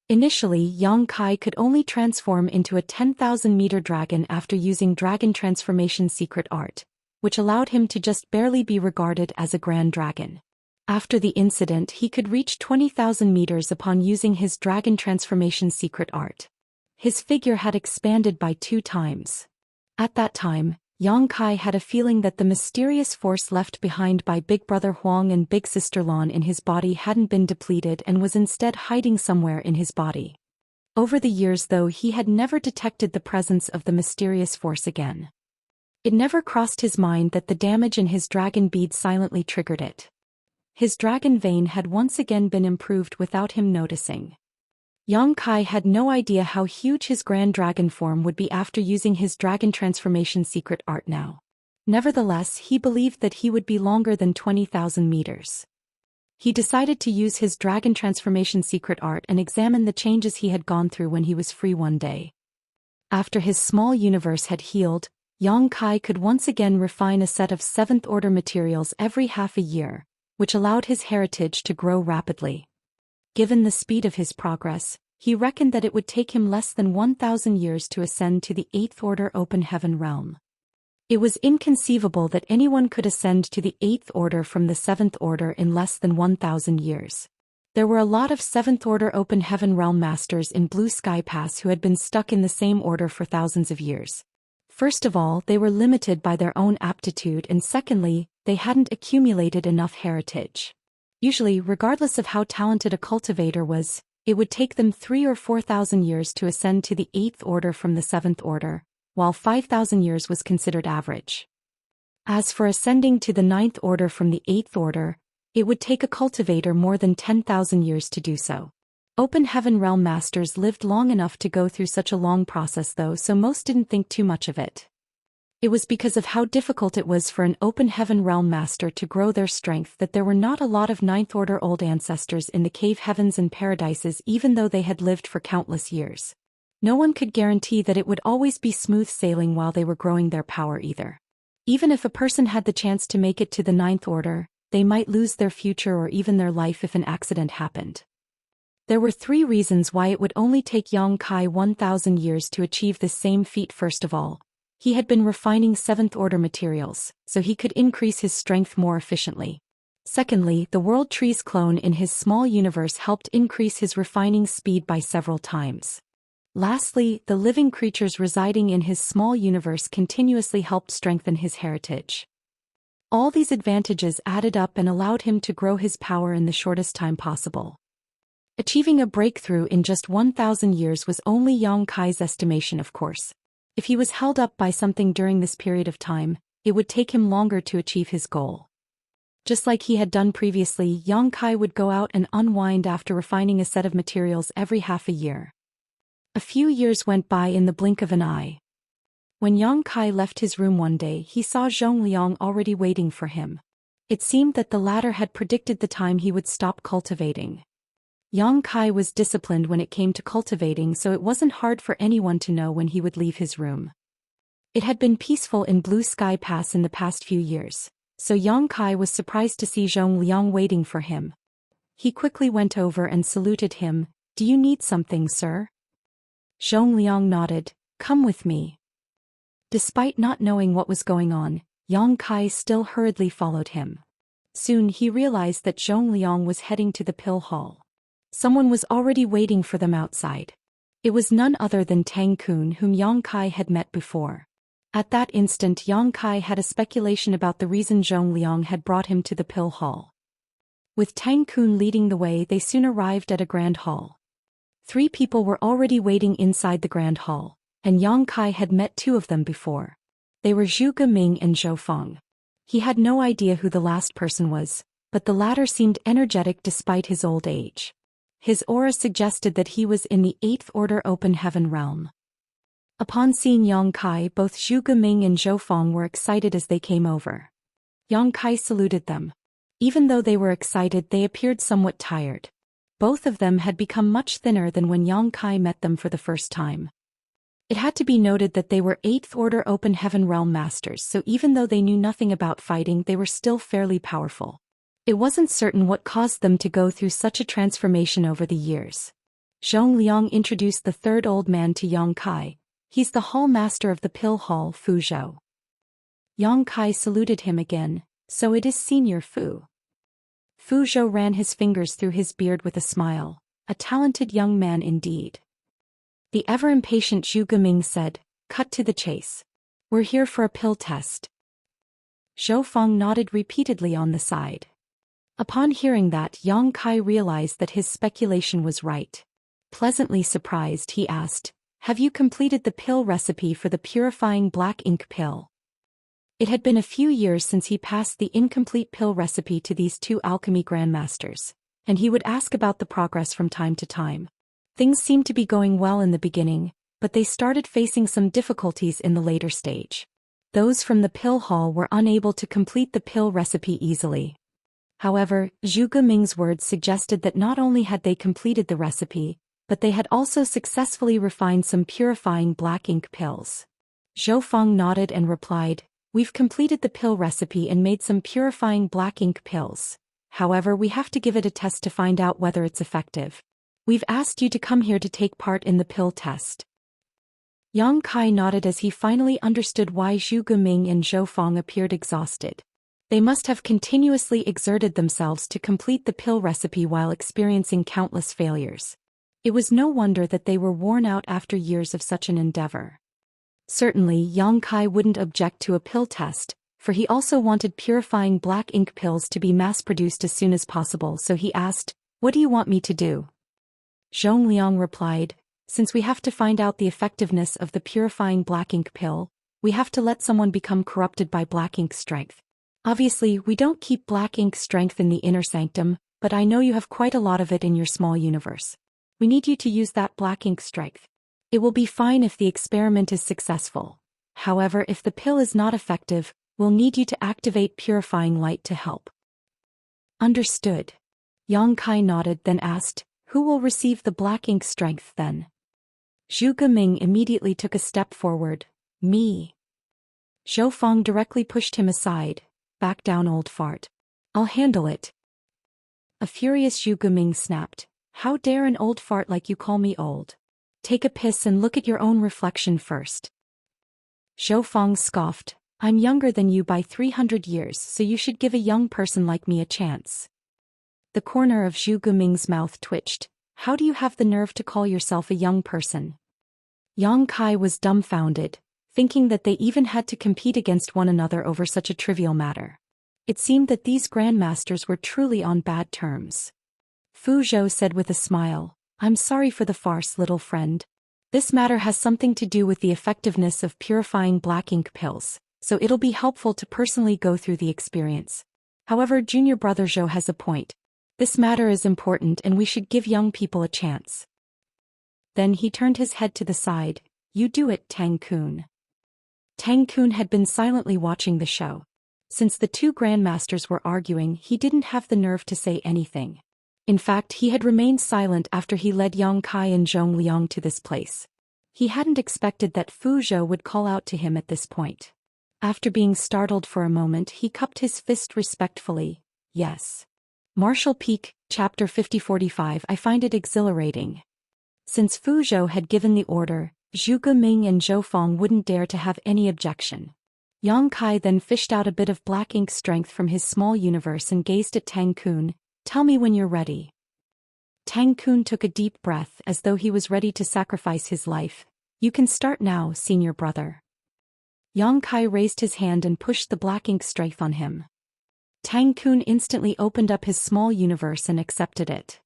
Speaker 1: Initially, Yang Kai could only transform into a 10,000-meter dragon after using dragon transformation secret art, which allowed him to just barely be regarded as a grand dragon. After the incident, he could reach 20,000 meters upon using his dragon transformation secret art. His figure had expanded by 2 times. At that time, Yang Kai had a feeling that the mysterious force left behind by Big Brother Huang and Big Sister Lan in his body hadn't been depleted and was instead hiding somewhere in his body. Over the years, though, he had never detected the presence of the mysterious force again. It never crossed his mind that the damage in his dragon bead silently triggered it. His dragon vein had once again been improved without him noticing. Yang Kai had no idea how huge his grand dragon form would be after using his dragon transformation secret art now. Nevertheless, he believed that he would be longer than 20,000 meters. He decided to use his dragon transformation secret art and examine the changes he had gone through when he was free one day. After his small universe had healed, Yang Kai could once again refine a set of 7th-order materials every half a year, which allowed his heritage to grow rapidly. Given the speed of his progress, he reckoned that it would take him less than 1,000 years to ascend to the 8th-order open heaven realm. It was inconceivable that anyone could ascend to the 8th order from the 7th order in less than 1,000 years. There were a lot of 7th-order open heaven realm masters in Blue Sky Pass who had been stuck in the same order for thousands of years. First of all, they were limited by their own aptitude, and secondly, they hadn't accumulated enough heritage. Usually, regardless of how talented a cultivator was, it would take them 3,000 or 4,000 years to ascend to the 8th order from the 7th order, while 5,000 years was considered average. As for ascending to the 9th order from the 8th order, it would take a cultivator more than 10,000 years to do so. Open Heaven Realm Masters lived long enough to go through such a long process though, so most didn't think too much of it. It was because of how difficult it was for an Open Heaven Realm Master to grow their strength that there were not a lot of 9th order old ancestors in the cave heavens and paradises, even though they had lived for countless years. No one could guarantee that it would always be smooth sailing while they were growing their power either. Even if a person had the chance to make it to the 9th order, they might lose their future or even their life if an accident happened. There were 3 reasons why it would only take Yang Kai 1,000 years to achieve this same feat. First of all, he had been refining 7th order materials, so he could increase his strength more efficiently. Secondly, the World Trees clone in his small universe helped increase his refining speed by several times. Lastly, the living creatures residing in his small universe continuously helped strengthen his heritage. All these advantages added up and allowed him to grow his power in the shortest time possible. Achieving a breakthrough in just 1,000 years was only Yang Kai's estimation, of course. If he was held up by something during this period of time, it would take him longer to achieve his goal. Just like he had done previously, Yang Kai would go out and unwind after refining a set of materials every half a year. A few years went by in the blink of an eye. When Yang Kai left his room one day, he saw Zhong Liang already waiting for him. It seemed that the latter had predicted the time he would stop cultivating. Yang Kai was disciplined when it came to cultivating, so it wasn't hard for anyone to know when he would leave his room. It had been peaceful in Blue Sky Pass in the past few years, so Yang Kai was surprised to see Zhong Liang waiting for him. He quickly went over and saluted him. "Do you need something, sir?" Zhong Liang nodded. "Come with me." Despite not knowing what was going on, Yang Kai still hurriedly followed him. Soon he realized that Zhong Liang was heading to the pill hall. Someone was already waiting for them outside. It was none other than Tang Kun, whom Yang Kai had met before. At that instant, Yang Kai had a speculation about the reason Zhong Liang had brought him to the pill hall. With Tang Kun leading the way, they soon arrived at a grand hall. 3 people were already waiting inside the grand hall, and Yang Kai had met 2 of them before. They were Zhu Geming and Zhou Feng. He had no idea who the last person was, but the latter seemed energetic despite his old age. His aura suggested that he was in the 8th order Open Heaven realm. Upon seeing Yang Kai, both Zhu Geming and Zhou Feng were excited as they came over. Yang Kai saluted them. Even though they were excited, they appeared somewhat tired. Both of them had become much thinner than when Yang Kai met them for the first time. It had to be noted that they were 8th order Open Heaven realm masters, so even though they knew nothing about fighting, they were still fairly powerful. It wasn't certain what caused them to go through such a transformation over the years. Zhong Liang introduced the 3rd old man to Yang Kai. "He's the hall master of the pill hall, Fu Zhou." Yang Kai saluted him again. "So it is Senior Fu." Fu Zhou ran his fingers through his beard with a smile. "A talented young man indeed." The ever-impatient Zhu Geming said, "Cut to the chase. We're here for a pill test." Zhou Feng nodded repeatedly on the side. Upon hearing that, Yang Kai realized that his speculation was right. Pleasantly surprised, he asked, "Have you completed the pill recipe for the purifying black ink pill?" It had been a few years since he passed the incomplete pill recipe to these 2 alchemy grandmasters, and he would ask about the progress from time to time. Things seemed to be going well in the beginning, but they started facing some difficulties in the later stage. Those from the pill hall were unable to complete the pill recipe easily. However, Zhu Geming's words suggested that not only had they completed the recipe, but they had also successfully refined some purifying black ink pills. Zhou Feng nodded and replied, "We've completed the pill recipe and made some purifying black ink pills. However, we have to give it a test to find out whether it's effective. We've asked you to come here to take part in the pill test." Yang Kai nodded as he finally understood why Zhu Geming and Zhou Feng appeared exhausted. They must have continuously exerted themselves to complete the pill recipe while experiencing countless failures. It was no wonder that they were worn out after years of such an endeavor. Certainly, Yang Kai wouldn't object to a pill test, for he also wanted purifying black ink pills to be mass-produced as soon as possible, so he asked, "What do you want me to do?" Zhong Liang replied, "Since we have to find out the effectiveness of the purifying black ink pill, we have to let someone become corrupted by black ink strength. Obviously, we don't keep black ink strength in the inner sanctum, but I know you have quite a lot of it in your small universe. We need you to use that black ink strength. It will be fine if the experiment is successful. However, if the pill is not effective, we'll need you to activate purifying light to help." Understood. Yang Kai nodded, then asked, "Who will receive the black ink strength then?" Zhu Geming immediately took a step forward. "Me." Zhou Feng directly pushed him aside. "Back down, old fart. I'll handle it." A furious Zhu Geming snapped, "How dare an old fart like you call me old? Take a piss and look at your own reflection first." Zhou Feng scoffed, "I'm younger than you by 300 years, so you should give a young person like me a chance." The corner of Zhu Geming's mouth twitched. "How do you have the nerve to call yourself a young person?" Yang Kai was dumbfounded, thinking that they even had to compete against one another over such a trivial matter. It seemed that these grandmasters were truly on bad terms. Fu Zhou said with a smile, "I'm sorry for the farce, little friend. This matter has something to do with the effectiveness of purifying black ink pills, so it'll be helpful to personally go through the experience. However, junior brother Zhou has a point. This matter is important and we should give young people a chance." Then he turned his head to the side. "You do it, Tang Kun." Tang Kun had been silently watching the show. Since the two grandmasters were arguing, he didn't have the nerve to say anything. In fact, he had remained silent after he led Yang Kai and Zhong Liang to this place. He hadn't expected that Fu Zhou would call out to him at this point. After being startled for a moment, he cupped his fist respectfully. "Yes. Martial Peak, Chapter 50-45. I find it exhilarating." Since Fu Zhou had given the order, Zhu Geming and Zhou Feng wouldn't dare to have any objection. Yang Kai then fished out a bit of black ink strength from his small universe and gazed at Tang Kun. "Tell me when you're ready." Tang Kun took a deep breath as though he was ready to sacrifice his life. "You can start now, senior brother." Yang Kai raised his hand and pushed the black ink strength on him. Tang Kun instantly opened up his small universe and accepted it.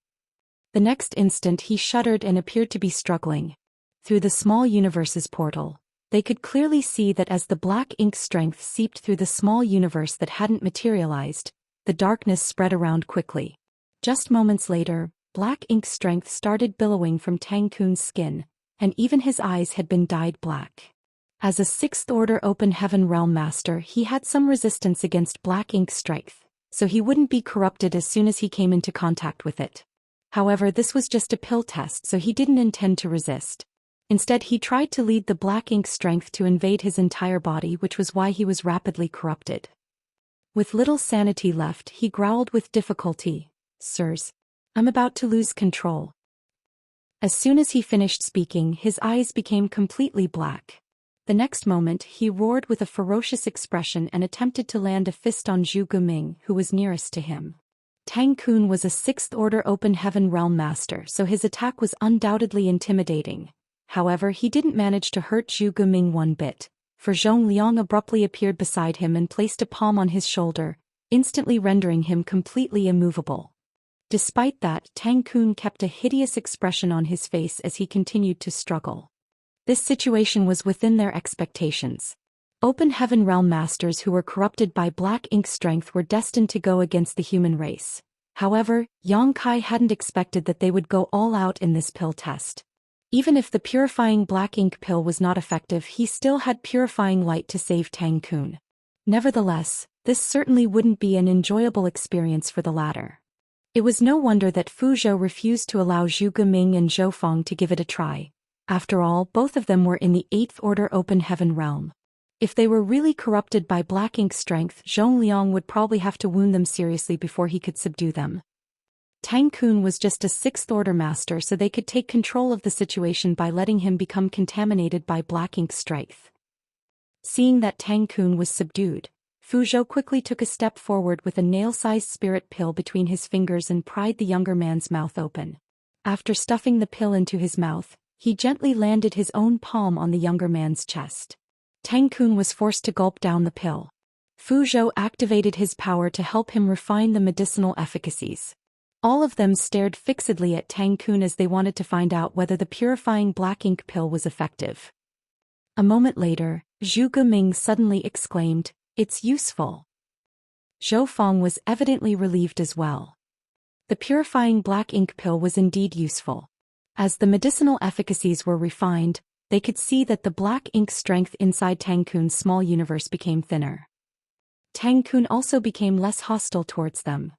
Speaker 1: The next instant he shuddered and appeared to be struggling. Through the small universe's portal, they could clearly see that as the black ink strength seeped through the small universe that hadn't materialized, the darkness spread around quickly. Just moments later, black ink strength started billowing from Tang Kun's skin, and even his eyes had been dyed black. As a sixth-order open heaven realm master, he had some resistance against black ink strength, so he wouldn't be corrupted as soon as he came into contact with it. However, this was just a pill test, so he didn't intend to resist. Instead, he tried to lead the black ink strength to invade his entire body, which was why he was rapidly corrupted. With little sanity left, he growled with difficulty, "Sirs, I'm about to lose control." As soon as he finished speaking, his eyes became completely black. The next moment, he roared with a ferocious expression and attempted to land a fist on Zhu Geming, who was nearest to him. Tang Kun was a sixth-order open heaven realm master, so his attack was undoubtedly intimidating. However, he didn't manage to hurt Zhu Geming one bit, for Zhong Liang abruptly appeared beside him and placed a palm on his shoulder, instantly rendering him completely immovable. Despite that, Tang Kun kept a hideous expression on his face as he continued to struggle. This situation was within their expectations. Open heaven realm masters who were corrupted by black ink strength were destined to go against the human race. However, Yang Kai hadn't expected that they would go all out in this pill test. Even if the purifying black ink pill was not effective, he still had purifying light to save Tang Kun. Nevertheless, this certainly wouldn't be an enjoyable experience for the latter. It was no wonder that Fu Zhou refused to allow Zhu Geming and Zhou Feng to give it a try. After all, both of them were in the 8th Order Open Heaven realm. If they were really corrupted by black ink strength, Zhong Liang would probably have to wound them seriously before he could subdue them. Tang Kun was just a 6th Order master, so they could take control of the situation by letting him become contaminated by black ink strength. Seeing that Tang Kun was subdued, Fu Zhou quickly took a step forward with a nail-sized spirit pill between his fingers and pried the younger man's mouth open. After stuffing the pill into his mouth, He gently landed his own palm on the younger man's chest. Tang Kun was forced to gulp down the pill. Fu Zhou activated his power to help him refine the medicinal efficacies. All of them stared fixedly at Tang Kun as they wanted to find out whether the purifying black ink pill was effective. A moment later, Zhu Geming suddenly exclaimed, "It's useful." Zhou Feng was evidently relieved as well. The purifying black ink pill was indeed useful. As the medicinal efficacies were refined, they could see that the black ink strength inside Tang Kun's small universe became thinner. Tang Kun also became less hostile towards them.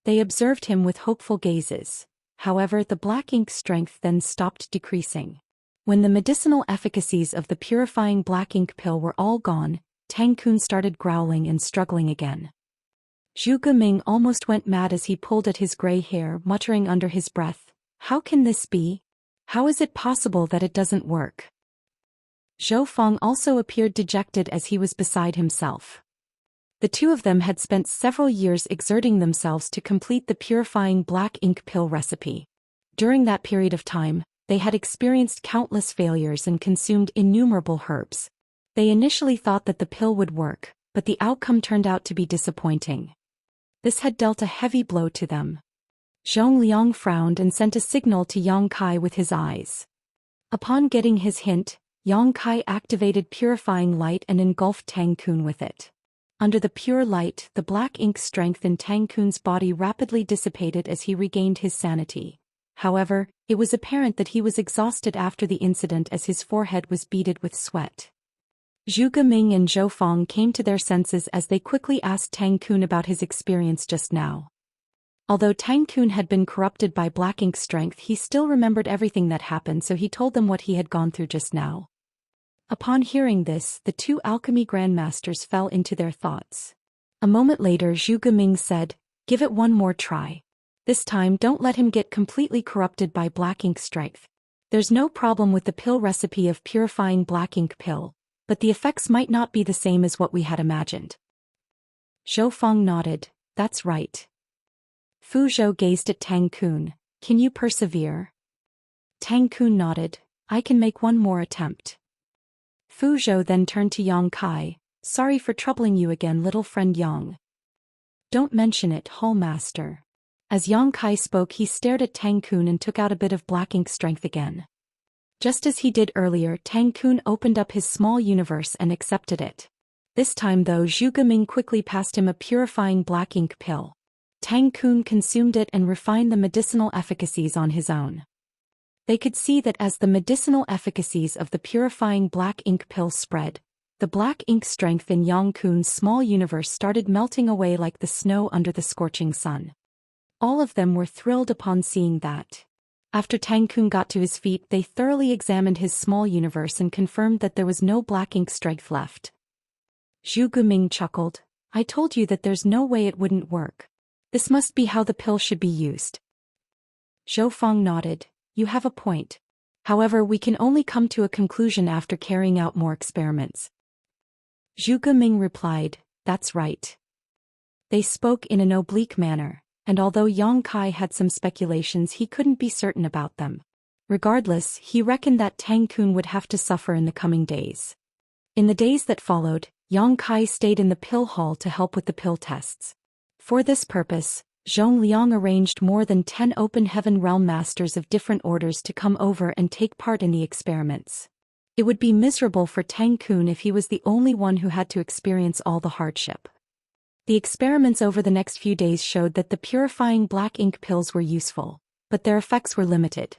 Speaker 1: They observed him with hopeful gazes. However, the black ink strength then stopped decreasing. When the medicinal efficacies of the purifying black ink pill were all gone, Tang Kun started growling and struggling again. Zhu Geming almost went mad as he pulled at his gray hair, muttering under his breath, "How can this be? How is it possible that it doesn't work?" Zhou Feng also appeared dejected as he was beside himself. The two of them had spent several years exerting themselves to complete the purifying black ink pill recipe. During that period of time, they had experienced countless failures and consumed innumerable herbs. They initially thought that the pill would work, but the outcome turned out to be disappointing. This had dealt a heavy blow to them. Zhong Liang frowned and sent a signal to Yang Kai with his eyes. Upon getting his hint, Yang Kai activated purifying light and engulfed Tang Kun with it. Under the pure light, the black ink strength in Tang Kun's body rapidly dissipated as he regained his sanity. However, it was apparent that he was exhausted after the incident as his forehead was beaded with sweat. Zhu Geming and Zhou Feng came to their senses as they quickly asked Tang Kun about his experience just now. Although Tang Kun had been corrupted by black ink strength, he still remembered everything that happened, so he told them what he had gone through just now. Upon hearing this, the two alchemy grandmasters fell into their thoughts. A moment later, Zhu Geming said, "Give it one more try. This time don't let him get completely corrupted by black ink strength. There's no problem with the pill recipe of purifying black ink pill, but the effects might not be the same as what we had imagined." Zhou Feng nodded, "That's right." Fu Zhou gazed at Tang Kun, "Can you persevere?" Tang Kun nodded, "I can make one more attempt." Fu Zhou then turned to Yang Kai, "Sorry for troubling you again, little friend Yang." "Don't mention it, Hall Master." As Yang Kai spoke, he stared at Tang Kun and took out a bit of black ink strength again. Just as he did earlier, Tang Kun opened up his small universe and accepted it. This time though, Zhu Geming quickly passed him a purifying black ink pill. Tang Kun consumed it and refined the medicinal efficacies on his own. They could see that as the medicinal efficacies of the purifying black ink pill spread, the black ink strength in Yang Kun's small universe started melting away like the snow under the scorching sun. All of them were thrilled upon seeing that. After Tang Kun got to his feet, they thoroughly examined his small universe and confirmed that there was no black ink strength left. Zhu Geming chuckled, "I told you that there's no way it wouldn't work. This must be how the pill should be used." Zhou Feng nodded, "You have a point. However, we can only come to a conclusion after carrying out more experiments." Zhu Geming replied, "That's right." They spoke in an oblique manner, and although Yang Kai had some speculations, he couldn't be certain about them. Regardless, he reckoned that Tang Kun would have to suffer in the coming days. In the days that followed, Yang Kai stayed in the pill hall to help with the pill tests. For this purpose, Zhong Liang arranged more than 10 open heaven realm masters of different orders to come over and take part in the experiments. It would be miserable for Tang Kun if he was the only one who had to experience all the hardship. The experiments over the next few days showed that the purifying black ink pills were useful, but their effects were limited.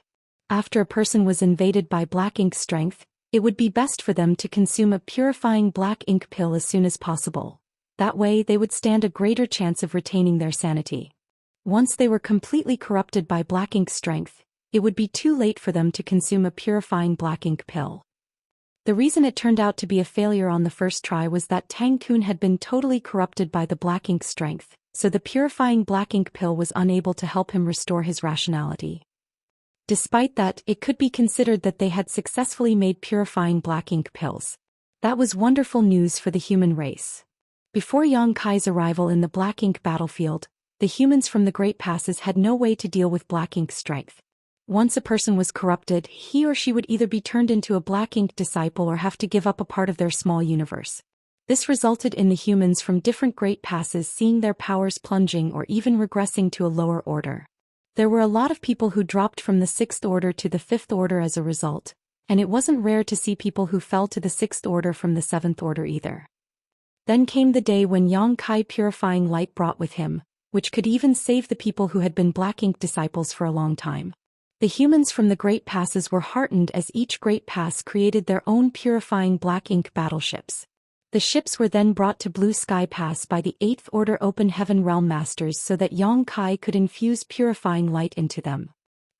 Speaker 1: After a person was invaded by black ink strength, it would be best for them to consume a purifying black ink pill as soon as possible. That way they would stand a greater chance of retaining their sanity. Once they were completely corrupted by black ink strength, it would be too late for them to consume a purifying black ink pill. The reason it turned out to be a failure on the first try was that Tang Kun had been totally corrupted by the black ink strength, so the purifying black ink pill was unable to help him restore his rationality. Despite that, it could be considered that they had successfully made purifying black ink pills. That was wonderful news for the human race. Before Yang Kai's arrival in the black ink battlefield, the humans from the Great Passes had no way to deal with black ink strength. Once a person was corrupted, he or she would either be turned into a black ink disciple or have to give up a part of their small universe. This resulted in the humans from different great passes seeing their powers plunging or even regressing to a lower order. There were a lot of people who dropped from the 6th order to the 5th order as a result, and it wasn't rare to see people who fell to the 6th order from the 7th order either. Then came the day when Yang Kai purifying light brought with him, which could even save the people who had been black ink disciples for a long time. The humans from the Great Passes were heartened as each Great Pass created their own purifying black ink battleships. The ships were then brought to Blue Sky Pass by the 8th Order Open Heaven Realm Masters so that Yang Kai could infuse purifying light into them.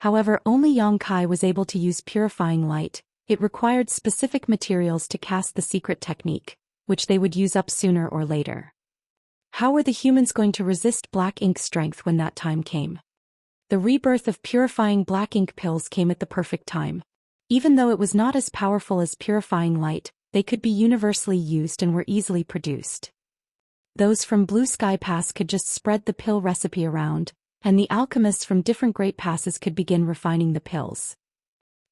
Speaker 1: However, only Yang Kai was able to use purifying light. It required specific materials to cast the secret technique, which they would use up sooner or later. How were the humans going to resist black ink strength when that time came? The rebirth of purifying black ink pills came at the perfect time. Even though it was not as powerful as purifying light, they could be universally used and were easily produced. Those from Blue Sky Pass could just spread the pill recipe around, and the alchemists from different Great Passes could begin refining the pills.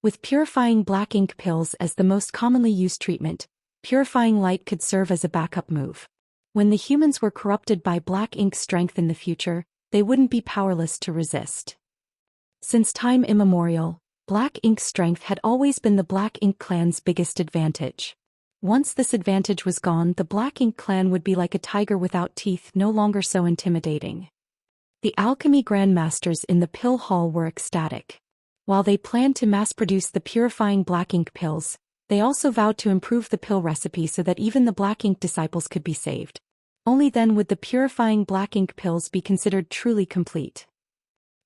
Speaker 1: With purifying black ink pills as the most commonly used treatment, purifying light could serve as a backup move. When the humans were corrupted by black ink strength in the future, they wouldn't be powerless to resist. Since time immemorial, black ink strength had always been the Black Ink clan's biggest advantage. Once this advantage was gone, the Black Ink clan would be like a tiger without teeth, no longer so intimidating. The alchemy grandmasters in the pill hall were ecstatic. While they planned to mass-produce the purifying black ink pills, they also vowed to improve the pill recipe so that even the black ink disciples could be saved. Only then would the purifying black ink pills be considered truly complete.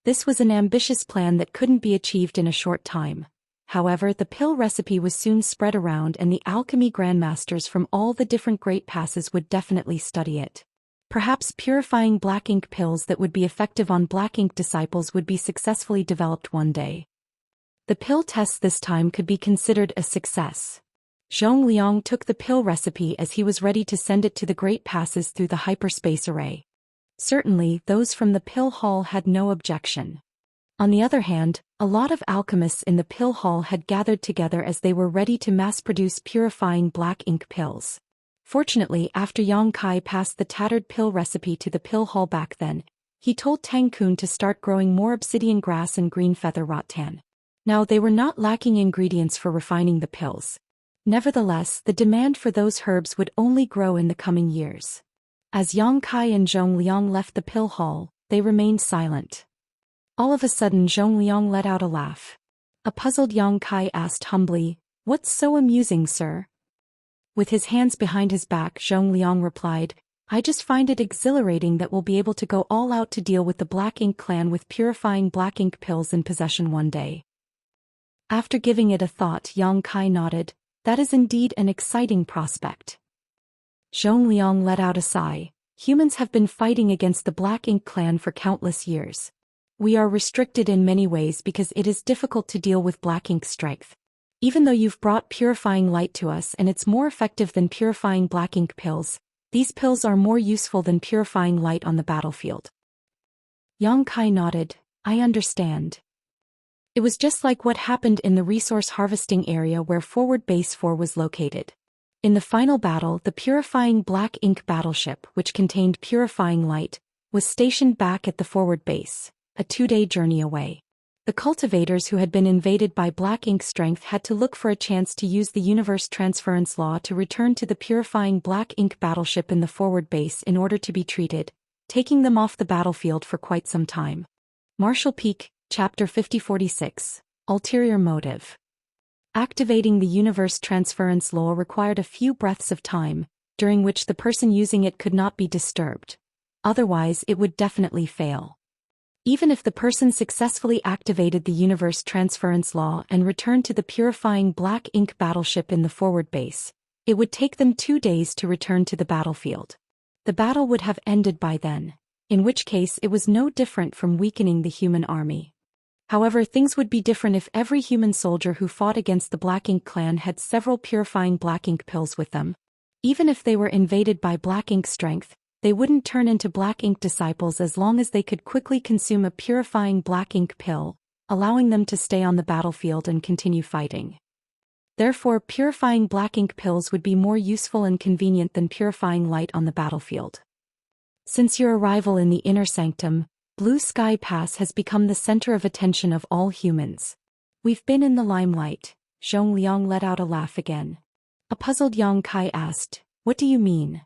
Speaker 1: This was an ambitious plan that couldn't be achieved in a short time. However, the pill recipe was soon spread around and the alchemy grandmasters from all the different Great Passes would definitely study it. Perhaps purifying black ink pills that would be effective on black ink disciples would be successfully developed one day. The pill tests this time could be considered a success. Zhong Liang took the pill recipe as he was ready to send it to the Great Passes through the hyperspace array. Certainly, those from the pill hall had no objection. On the other hand, a lot of alchemists in the pill hall had gathered together as they were ready to mass-produce purifying black ink pills. Fortunately, after Yang Kai passed the tattered pill recipe to the pill hall back then, he told Tang Kun to start growing more obsidian grass and green feather rattan. Now they were not lacking ingredients for refining the pills. Nevertheless, the demand for those herbs would only grow in the coming years. As Yang Kai and Zhong Liang left the pill hall, they remained silent. All of a sudden Zhong Liang let out a laugh. A puzzled Yang Kai asked humbly, "What's so amusing, sir?" With his hands behind his back, Zhong Liang replied, "I just find it exhilarating that we'll be able to go all out to deal with the Black Ink clan with purifying black ink pills in possession one day." After giving it a thought, Yang Kai nodded. "That is indeed an exciting prospect." Zhong Liang let out a sigh. Humans have been fighting against the Black Ink clan for countless years. We are restricted in many ways because it is difficult to deal with black ink strength. Even though you've brought purifying light to us and it's more effective than purifying black ink pills, these pills are more useful than purifying light on the battlefield. Yang Kai nodded. "I understand." It was just like what happened in the resource harvesting area where Forward Base 4 was located. In the final battle, the purifying black ink battleship, which contained purifying light, was stationed back at the forward base, a 2-day journey away. The cultivators who had been invaded by black ink strength had to look for a chance to use the universe transference law to return to the purifying black ink battleship in the forward base in order to be treated, taking them off the battlefield for quite some time. Marshall Peak, Chapter 5046, Ulterior Motive. Activating the universe transference law required a few breaths of time, during which the person using it could not be disturbed. Otherwise, it would definitely fail. Even if the person successfully activated the universe transference law and returned to the purifying black ink battleship in the forward base, it would take them 2 days to return to the battlefield. The battle would have ended by then, in which case it was no different from weakening the human army. However, things would be different if every human soldier who fought against the Black Ink clan had several purifying black ink pills with them. Even if they were invaded by black ink strength, they wouldn't turn into black ink disciples as long as they could quickly consume a purifying black ink pill, allowing them to stay on the battlefield and continue fighting. Therefore, purifying black ink pills would be more useful and convenient than purifying light on the battlefield. Since your arrival in the inner sanctum, Blue Sky Pass has become the center of attention of all humans. We've been in the limelight. Zhong Liang let out a laugh again. A puzzled Yang Kai asked, "What do you mean?"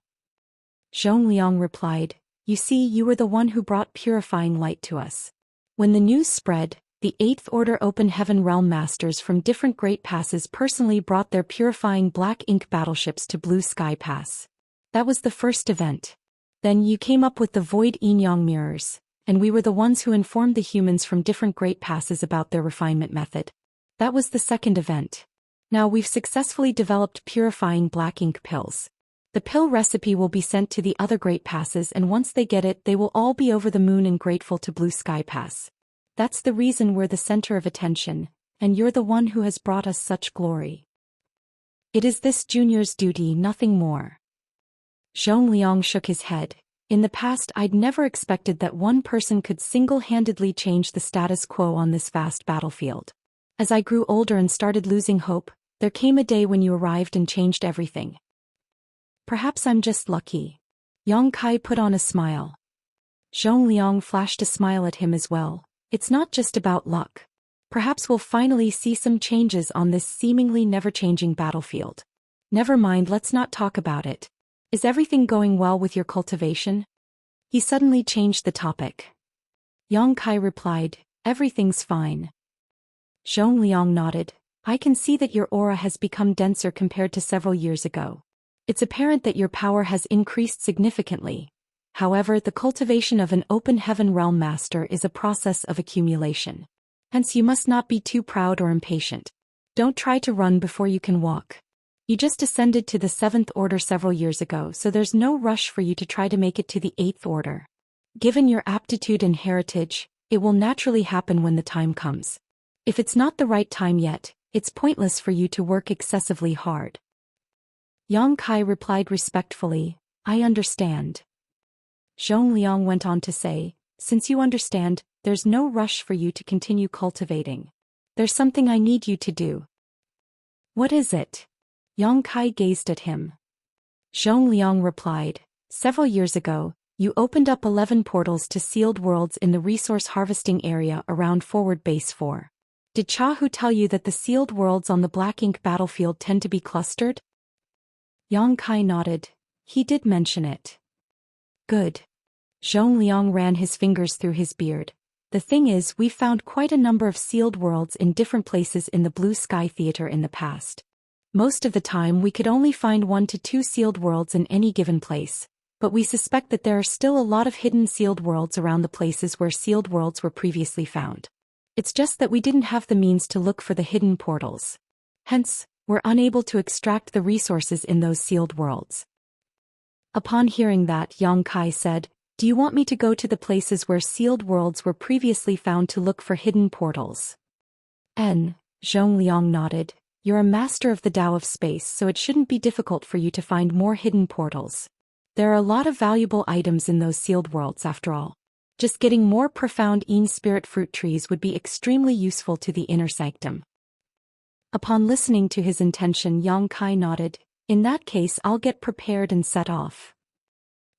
Speaker 1: Zhong Liang replied, "You see, you were the one who brought purifying light to us. When the news spread, the 8th Order Open Heaven Realm Masters from different Great Passes personally brought their purifying black ink battleships to Blue Sky Pass. That was the first event. Then you came up with the Void Yin-Yang mirrors, and we were the ones who informed the humans from different Great Passes about their refinement method. That was the second event. Now we've successfully developed purifying black ink pills. The pill recipe will be sent to the other Great Passes, and once they get it, they will all be over the moon and grateful to Blue Sky Pass. That's the reason we're the center of attention, and you're the one who has brought us such glory. It is this junior's duty, nothing more." Zhong Liang shook his head. In the past, I'd never expected that one person could single-handedly change the status quo on this vast battlefield. As I grew older and started losing hope, there came a day when you arrived and changed everything. Perhaps I'm just lucky. Yang Kai put on a smile. Zhong Liang flashed a smile at him as well. It's not just about luck. Perhaps we'll finally see some changes on this seemingly never-changing battlefield. Never mind, let's not talk about it. Is everything going well with your cultivation? He suddenly changed the topic. Yang Kai replied, "Everything's fine." Zhong Liang nodded. "I can see that your aura has become denser compared to several years ago. It's apparent that your power has increased significantly. However, the cultivation of an open heaven realm master is a process of accumulation. Hence you must not be too proud or impatient. Don't try to run before you can walk. You just ascended to the 7th Order several years ago, so there's no rush for you to try to make it to the 8th Order. Given your aptitude and heritage, it will naturally happen when the time comes. If it's not the right time yet, it's pointless for you to work excessively hard." Yang Kai replied respectfully, "I understand." Zhong Liang went on to say, "Since you understand, there's no rush for you to continue cultivating. There's something I need you to do." "What is it?" Yang Kai gazed at him. Zhong Liang replied, "Several years ago, you opened up 11 portals to sealed worlds in the resource harvesting area around Forward Base 4. Did Chahu tell you that the sealed worlds on the black ink battlefield tend to be clustered?" Yang Kai nodded. "He did mention it." "Good." Zhong Liang ran his fingers through his beard. "The thing is, we found quite a number of sealed worlds in different places in the Blue Sky Theater in the past. Most of the time we could only find 1 to 2 sealed worlds in any given place, but we suspect that there are still a lot of hidden sealed worlds around the places where sealed worlds were previously found. It's just that we didn't have the means to look for the hidden portals. Hence, we're unable to extract the resources in those sealed worlds." Upon hearing that, Yang Kai said, "Do you want me to go to the places where sealed worlds were previously found to look for hidden portals?" Zhong Liang nodded. "You're a master of the Tao of space, so it shouldn't be difficult for you to find more hidden portals. There are a lot of valuable items in those sealed worlds after all. Just getting more profound Yin spirit fruit trees would be extremely useful to the inner sanctum." Upon listening to his intention, Yang Kai nodded. "In that case, I'll get prepared and set off."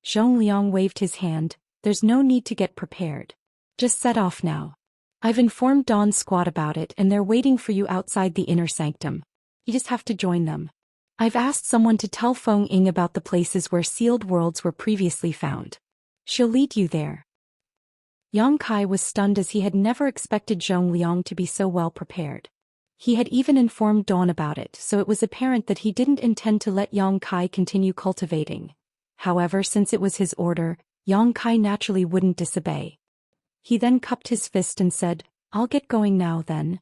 Speaker 1: Zhong Liang waved his hand. "There's no need to get prepared. Just set off now. I've informed Dawn Squad about it and they're waiting for you outside the inner sanctum. You just have to join them. I've asked someone to tell Feng Ying about the places where sealed worlds were previously found. She'll lead you there." Yang Kai was stunned as he had never expected Zhong Liang to be so well prepared. He had even informed Dawn about it, so it was apparent that he didn't intend to let Yang Kai continue cultivating. However, since it was his order, Yang Kai naturally wouldn't disobey. He then cupped his fist and said, "I'll get going now then."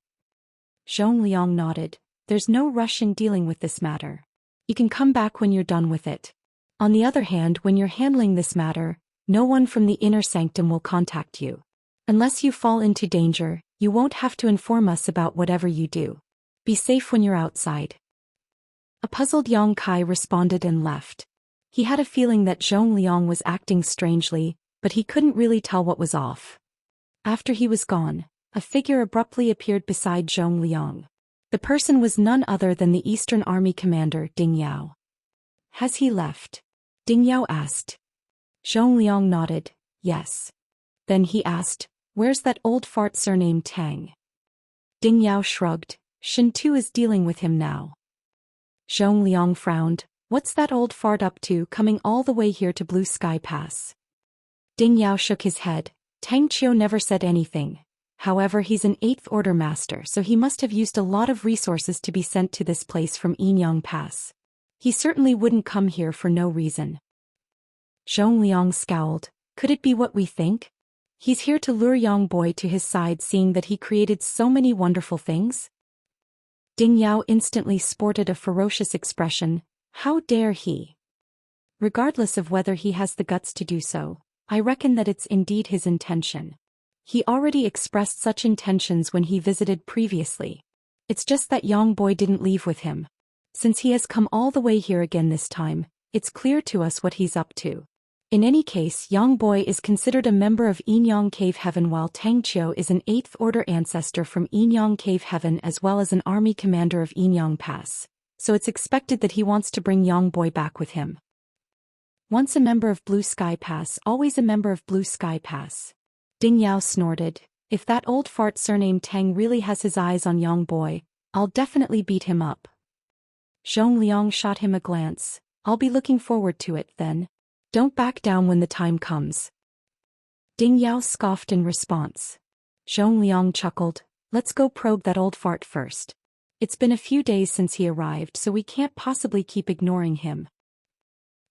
Speaker 1: Zhong Liang nodded. "There's no rush in dealing with this matter. You can come back when you're done with it. On the other hand, when you're handling this matter, no one from the inner sanctum will contact you. Unless you fall into danger, you won't have to inform us about whatever you do. Be safe when you're outside." A puzzled Yang Kai responded and left. He had a feeling that Zhong Liang was acting strangely, but he couldn't really tell what was off. After he was gone, a figure abruptly appeared beside Zhong Liang. The person was none other than the Eastern Army commander, Ding Yao. Has he left? Ding Yao asked. Zhong Liang nodded, yes. Then he asked, where's that old fart surnamed Tang? Ding Yao shrugged, Shen Tu is dealing with him now. Zhong Liang frowned, what's that old fart up to coming all the way here to Blue Sky Pass? Ding Yao shook his head, Tang Qiu never said anything. However, he's an 8th Order master, so he must have used a lot of resources to be sent to this place from Yinyang Pass. He certainly wouldn't come here for no reason. Zhong Liang scowled, could it be what we think? He's here to lure Yang Boy to his side, seeing that he created so many wonderful things? Ding Yao instantly sported a ferocious expression, how dare he? Regardless of whether he has the guts to do so, I reckon that it's indeed his intention. He already expressed such intentions when he visited previously. It's just that Yang Boy didn't leave with him. Since he has come all the way here again this time, it's clear to us what he's up to. In any case, Yang Boy is considered a member of Yinyang Cave Heaven, while Tang Qiu is an 8th Order ancestor from Yinyang Cave Heaven as well as an army commander of Yinyang Pass, so it's expected that he wants to bring Yang Boy back with him. Once a member of Blue Sky Pass, always a member of Blue Sky Pass. Ding Yao snorted, if that old fart surnamed Tang really has his eyes on Yang Boy, I'll definitely beat him up. Zhong Liang shot him a glance, I'll be looking forward to it then. Don't back down when the time comes. Ding Yao scoffed in response. Zhong Liang chuckled, let's go probe that old fart first. It's been a few days since he arrived, so we can't possibly keep ignoring him.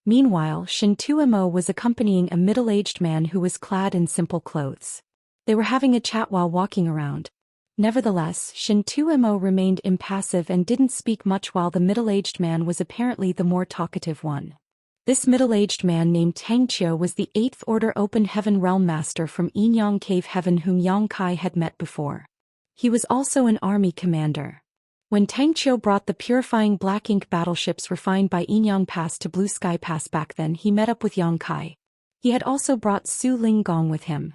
Speaker 1: Meanwhile, Shen Tuimo was accompanying a middle-aged man who was clad in simple clothes. They were having a chat while walking around. Nevertheless, Shen Tuimo remained impassive and didn't speak much, while the middle-aged man was apparently the more talkative one. This middle-aged man named Tang Qiu was the 8th Order Open Heaven Realm Master from Yinyang Cave Heaven whom Yang Kai had met before. He was also an army commander. When Tang Qiu brought the purifying black ink battleships refined by Yinyang Pass to Blue Sky Pass back then, he met up with Yang Kai. He had also brought Su Ling Gong with him.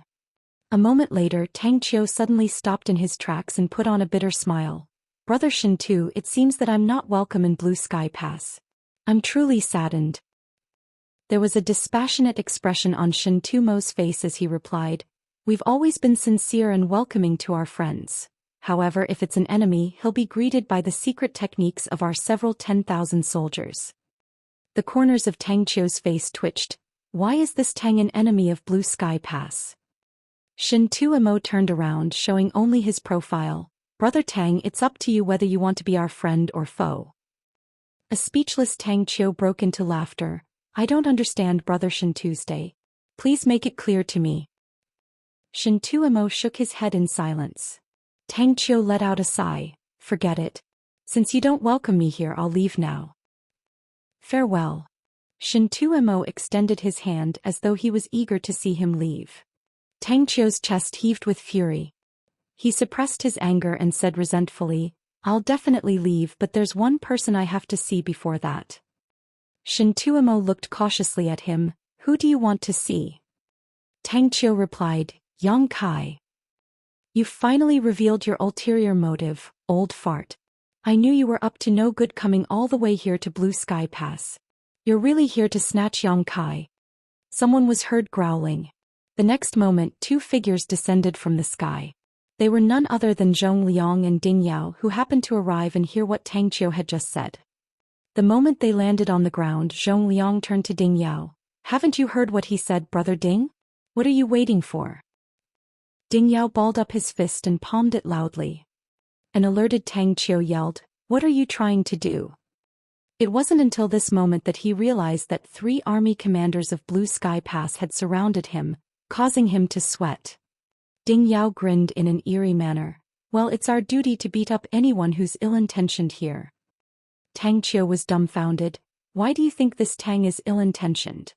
Speaker 1: A moment later, Tang Qiu suddenly stopped in his tracks and put on a bitter smile. Brother Shen Tu, it seems that I'm not welcome in Blue Sky Pass. I'm truly saddened. There was a dispassionate expression on Shen Tumo's face as he replied, we've always been sincere and welcoming to our friends. However, if it's an enemy, he'll be greeted by the secret techniques of our several 10,000 soldiers. The corners of Tang Qiu's face twitched. Why is this Tang an enemy of Blue Sky Pass? Shen Tuimo turned around, showing only his profile. Brother Tang, it's up to you whether you want to be our friend or foe. A speechless Tang Qiu broke into laughter. I don't understand, Brother Shen Tuesday. Please make it clear to me. Shen Tuimo shook his head in silence. Tang Qiu let out a sigh. Forget it. Since you don't welcome me here, I'll leave now. Farewell. Shen Tuimo extended his hand as though he was eager to see him leave. Tang Qiu's chest heaved with fury. He suppressed his anger and said resentfully, I'll definitely leave, but there's one person I have to see before that. Shen Tuimo looked cautiously at him. Who do you want to see? Tang Qiu replied, Yang Kai. You finally revealed your ulterior motive, old fart. I knew you were up to no good coming all the way here to Blue Sky Pass. You're really here to snatch Yang Kai. Someone was heard growling. The next moment, 2 figures descended from the sky. They were none other than Zhong Liang and Ding Yao, who happened to arrive and hear what Tang Qiu had just said. The moment they landed on the ground, Zhong Liang turned to Ding Yao. Haven't you heard what he said, Brother Ding? What are you waiting for? Ding Yao balled up his fist and palmed it loudly. An alerted Tang Qiu yelled, What are you trying to do? It wasn't until this moment that he realized that 3 army commanders of Blue Sky Pass had surrounded him, causing him to sweat. Ding Yao grinned in an eerie manner. Well, it's our duty to beat up anyone who's ill-intentioned here. Tang Qiu was dumbfounded. Why do you think this Tang is ill-intentioned?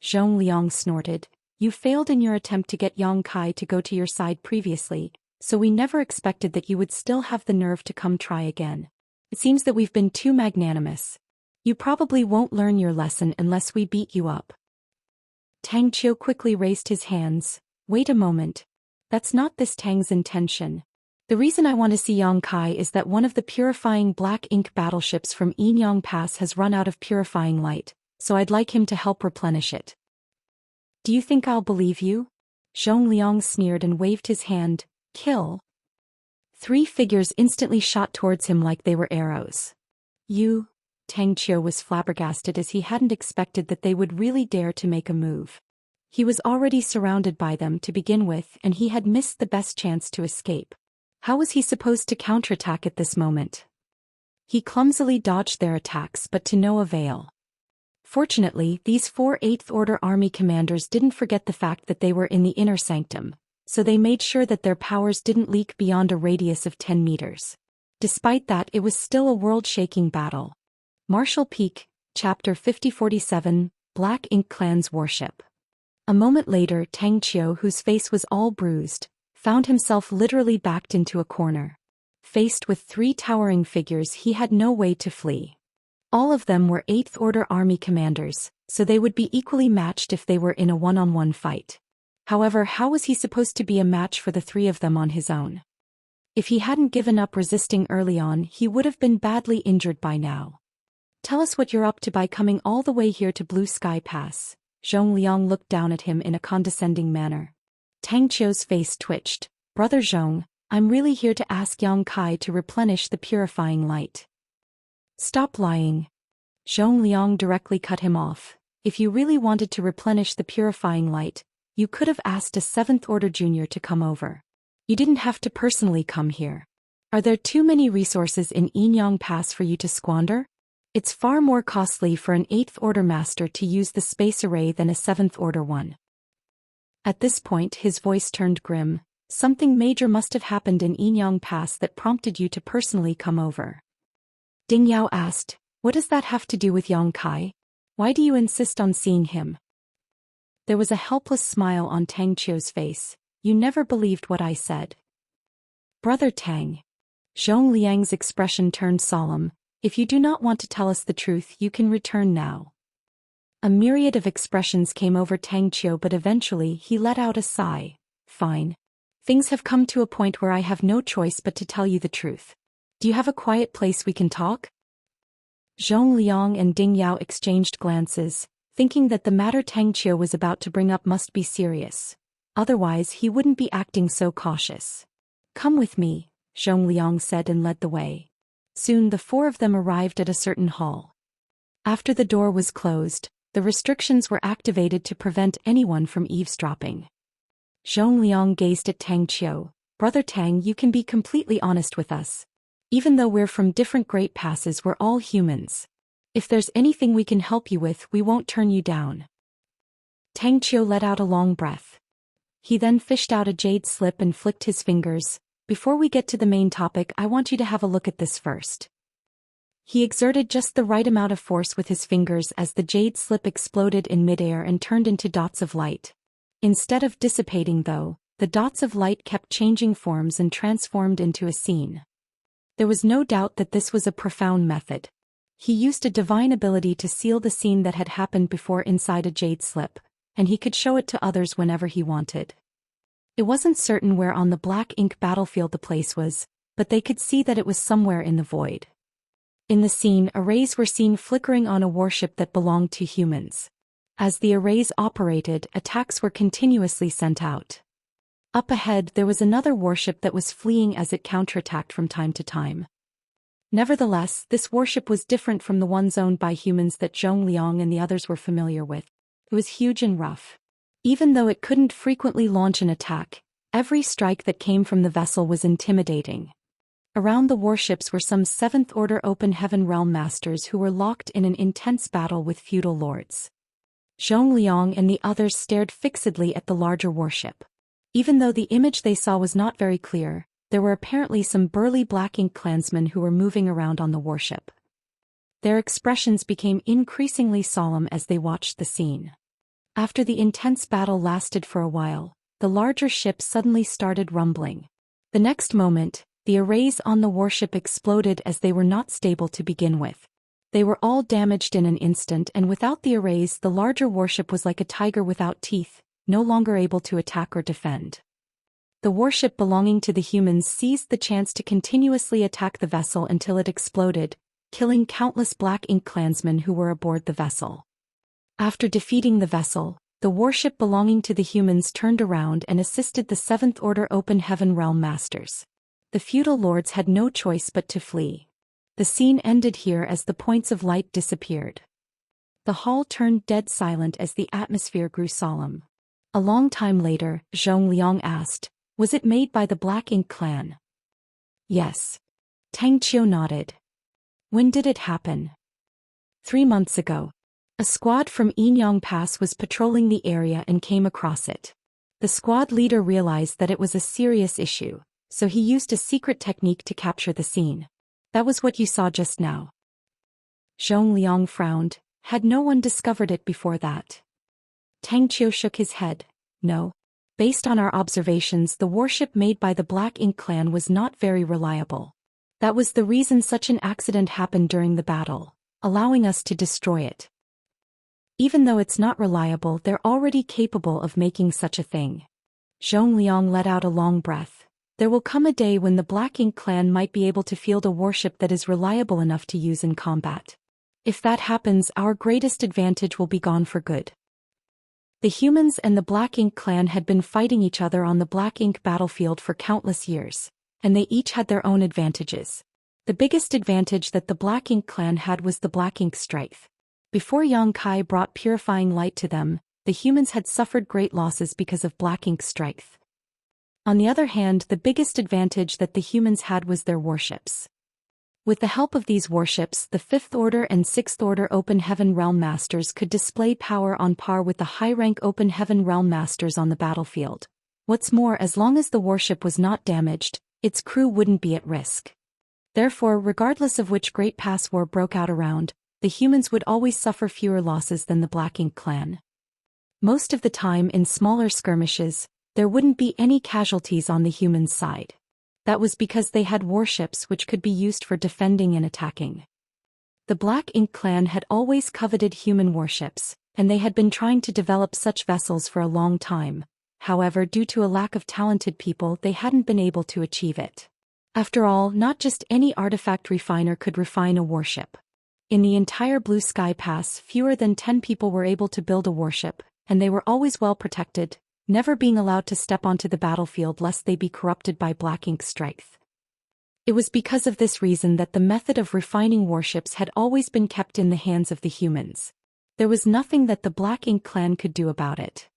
Speaker 1: Zhong Liang snorted. You failed in your attempt to get Yang Kai to go to your side previously, so we never expected that you would still have the nerve to come try again. It seems that we've been too magnanimous. You probably won't learn your lesson unless we beat you up. Tang Qiu quickly raised his hands. Wait a moment. That's not this Tang's intention. The reason I want to see Yang Kai is that one of the purifying black ink battleships from Enyang Pass has run out of purifying light, so I'd like him to help replenish it. Do you think I'll believe you? Zhong Liang sneered and waved his hand. Kill. 3 figures instantly shot towards him like they were arrows. You? Tang Qiu was flabbergasted as he hadn't expected that they would really dare to make a move. He was already surrounded by them to begin with and he had missed the best chance to escape. How was he supposed to counterattack at this moment? He clumsily dodged their attacks but to no avail. Fortunately, these 4 Eighth Order Army commanders didn't forget the fact that they were in the inner sanctum, so they made sure that their powers didn't leak beyond a radius of 10 meters. Despite that, it was still a world-shaking battle. Martial Peak, Chapter 5047, Black Ink Clan's Warship. A moment later, Tang Qiu, whose face was all bruised, found himself literally backed into a corner. Faced with 3 towering figures, he had no way to flee. All of them were Eighth Order Army commanders, so they would be equally matched if they were in a one-on-one fight. However, how was he supposed to be a match for the 3 of them on his own? If he hadn't given up resisting early on, he would have been badly injured by now. Tell us what you're up to by coming all the way here to Blue Sky Pass. Zhong Liang looked down at him in a condescending manner. Tang Qiu's face twitched. Brother Zhong, I'm really here to ask Yang Kai to replenish the purifying light. Stop lying. Zhong Liang directly cut him off. If you really wanted to replenish the purifying light, you could have asked a 7th Order Junior to come over. You didn't have to personally come here. Are there too many resources in Enyang Pass for you to squander? It's far more costly for an 8th Order Master to use the space array than a 7th Order one. At this point his voice turned grim. Something major must have happened in Enyang Pass that prompted you to personally come over. Ding Yao asked, what does that have to do with Yang Kai? Why do you insist on seeing him? There was a helpless smile on Tang Qiu's face. You never believed what I said. Brother Tang. Zhong Liang's expression turned solemn. If you do not want to tell us the truth, you can return now. A myriad of expressions came over Tang Qiu, but eventually he let out a sigh. Fine. Things have come to a point where I have no choice but to tell you the truth. Do you have a quiet place we can talk? Zhong Liang and Ding Yao exchanged glances, thinking that the matter Tang Qiu was about to bring up must be serious. Otherwise he wouldn't be acting so cautious. Come with me, Zhong Liang said and led the way. Soon the 4 of them arrived at a certain hall. After the door was closed, the restrictions were activated to prevent anyone from eavesdropping. Zhong Liang gazed at Tang Qiu. Brother Tang, you can be completely honest with us. Even though we're from different great passes, we're all humans. If there's anything we can help you with, we won't turn you down. Tang Qiu let out a long breath. He then fished out a jade slip and flicked his fingers. Before we get to the main topic, I want you to have a look at this first. He exerted just the right amount of force with his fingers as the jade slip exploded in midair and turned into dots of light. Instead of dissipating though, the dots of light kept changing forms and transformed into a scene. There was no doubt that this was a profound method. He used a divine ability to seal the scene that had happened before inside a jade slip, and he could show it to others whenever he wanted. It wasn't certain where on the black ink battlefield the place was, but they could see that it was somewhere in the void. In the scene, arrays were seen flickering on a warship that belonged to humans. As the arrays operated, attacks were continuously sent out. Up ahead there was another warship that was fleeing as it counterattacked from time to time. Nevertheless, this warship was different from the ones owned by humans that Zhong Liang and the others were familiar with. It was huge and rough. Even though it couldn't frequently launch an attack, every strike that came from the vessel was intimidating. Around the warships were some 7th Order Open Heaven Realm Masters who were locked in an intense battle with feudal lords. Zhong Liang and the others stared fixedly at the larger warship. Even though the image they saw was not very clear, there were apparently some burly Black Ink clansmen who were moving around on the warship. Their expressions became increasingly solemn as they watched the scene. After the intense battle lasted for a while, the larger ship suddenly started rumbling. The next moment, the arrays on the warship exploded as they were not stable to begin with. They were all damaged in an instant, and without the arrays the larger warship was like a tiger without teeth, no longer able to attack or defend. the warship belonging to the humans seized the chance to continuously attack the vessel until it exploded, killing countless Black Ink clansmen who were aboard the vessel. After defeating the vessel, the warship belonging to the humans turned around and assisted the Seventh Order Open Heaven Realm Masters. The feudal lords had no choice but to flee. The scene ended here as the points of light disappeared. The hall turned dead silent as the atmosphere grew solemn. A long time later, Zhong Liang asked, "Was it made by the Black Ink clan?" "Yes." Tang Qiu nodded. "When did it happen?" 3 months ago. A squad from Yinyang Pass was patrolling the area and came across it. The squad leader realized that it was a serious issue, so he used a secret technique to capture the scene. That was what you saw just now. Zhong Liang frowned. Had no one discovered it before that? Tang Qiu shook his head. No. Based on our observations, the warship made by the Black Ink clan was not very reliable. That was the reason such an accident happened during the battle, allowing us to destroy it. Even though it's not reliable, they're already capable of making such a thing. Zhong Liang let out a long breath. There will come a day when the Black Ink clan might be able to field a warship that is reliable enough to use in combat. If that happens, our greatest advantage will be gone for good. The humans and the Black Ink clan had been fighting each other on the Black Ink battlefield for countless years, and they each had their own advantages. The biggest advantage that the Black Ink clan had was the Black Ink strength. Before Yang Kai brought purifying light to them, the humans had suffered great losses because of Black Ink strength. On the other hand, the biggest advantage that the humans had was their warships. With the help of these warships, the Fifth Order and Sixth Order Open Heaven Realm Masters could display power on par with the high-rank Open Heaven Realm Masters on the battlefield. What's more, as long as the warship was not damaged, its crew wouldn't be at risk. Therefore, regardless of which great pass war broke out around, the humans would always suffer fewer losses than the Black Ink clan. Most of the time in smaller skirmishes, there wouldn't be any casualties on the humans' side. That was because they had warships which could be used for defending and attacking. The Black Ink clan had always coveted human warships, and they had been trying to develop such vessels for a long time. However, due to a lack of talented people, they hadn't been able to achieve it. After all, not just any artifact refiner could refine a warship. In the entire Blue Sky Pass, fewer than 10 people were able to build a warship, and they were always well protected, never being allowed to step onto the battlefield lest they be corrupted by Black Ink strength. It was because of this reason that the method of refining warships had always been kept in the hands of the humans. There was nothing that the Black Ink clan could do about it.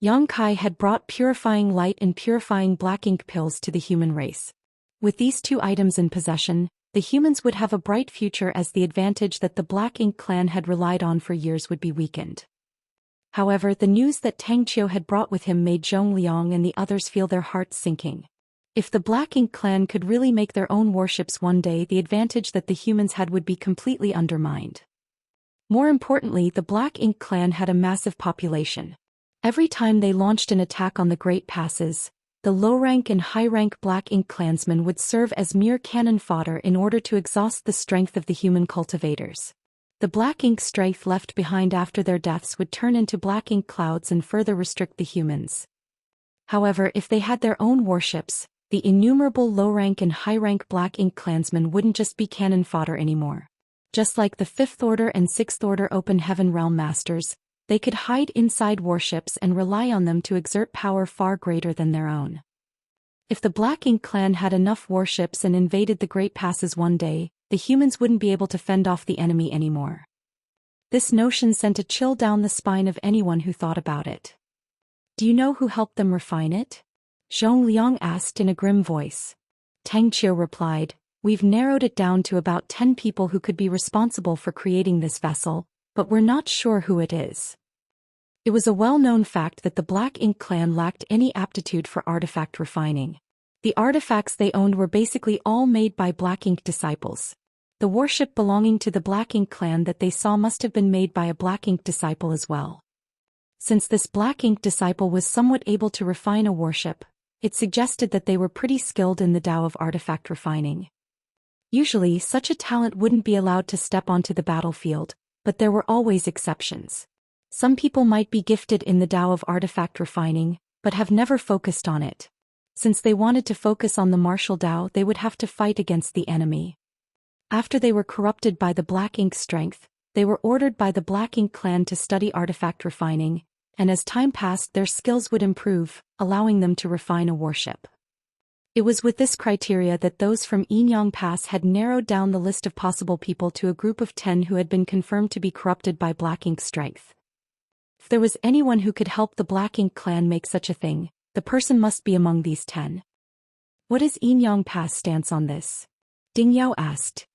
Speaker 1: Yang Kai had brought purifying light and purifying Black Ink pills to the human race. With these two items in possession, the humans would have a bright future as the advantage that the Black Ink clan had relied on for years would be weakened. However, the news that Tang Qiu had brought with him made Zhong Liang and the others feel their hearts sinking. If the Black Ink clan could really make their own warships one day, the advantage that the humans had would be completely undermined. More importantly, the Black Ink clan had a massive population. Every time they launched an attack on the Great Passes, the low-rank and high-rank Black Ink clansmen would serve as mere cannon fodder in order to exhaust the strength of the human cultivators. The Black Ink strength left behind after their deaths would turn into Black Ink clouds and further restrict the humans. However, if they had their own warships, the innumerable low-rank and high-rank Black Ink clansmen wouldn't just be cannon fodder anymore. Just like the Fifth Order and Sixth Order Open Heaven Realm Masters, they could hide inside warships and rely on them to exert power far greater than their own. If the Black Ink clan had enough warships and invaded the Great Passes one day, the humans wouldn't be able to fend off the enemy anymore. This notion sent a chill down the spine of anyone who thought about it. Do you know who helped them refine it? Zhong Liang asked in a grim voice. Tang Qiu replied, "We've narrowed it down to about 10 people who could be responsible for creating this vessel, but we're not sure who it is." It was a well-known fact that the Black Ink clan lacked any aptitude for artifact refining. The artifacts they owned were basically all made by Black Ink disciples. The warship belonging to the Black Ink clan that they saw must have been made by a Black Ink disciple as well. Since this Black Ink disciple was somewhat able to refine a warship, it suggested that they were pretty skilled in the Tao of artifact refining. Usually, such a talent wouldn't be allowed to step onto the battlefield, but there were always exceptions. Some people might be gifted in the Tao of artifact refining, but have never focused on it. Since they wanted to focus on the martial Dao, they would have to fight against the enemy. After they were corrupted by the Black Ink strength, they were ordered by the Black Ink clan to study artifact refining, and as time passed their skills would improve, allowing them to refine a warship. It was with this criteria that those from Enyang Pass had narrowed down the list of possible people to a group of 10 who had been confirmed to be corrupted by Black Ink strength. If there was anyone who could help the Black Ink clan make such a thing, the person must be among these 10. What is Enyang Pass' stance on this? Ding Yao asked.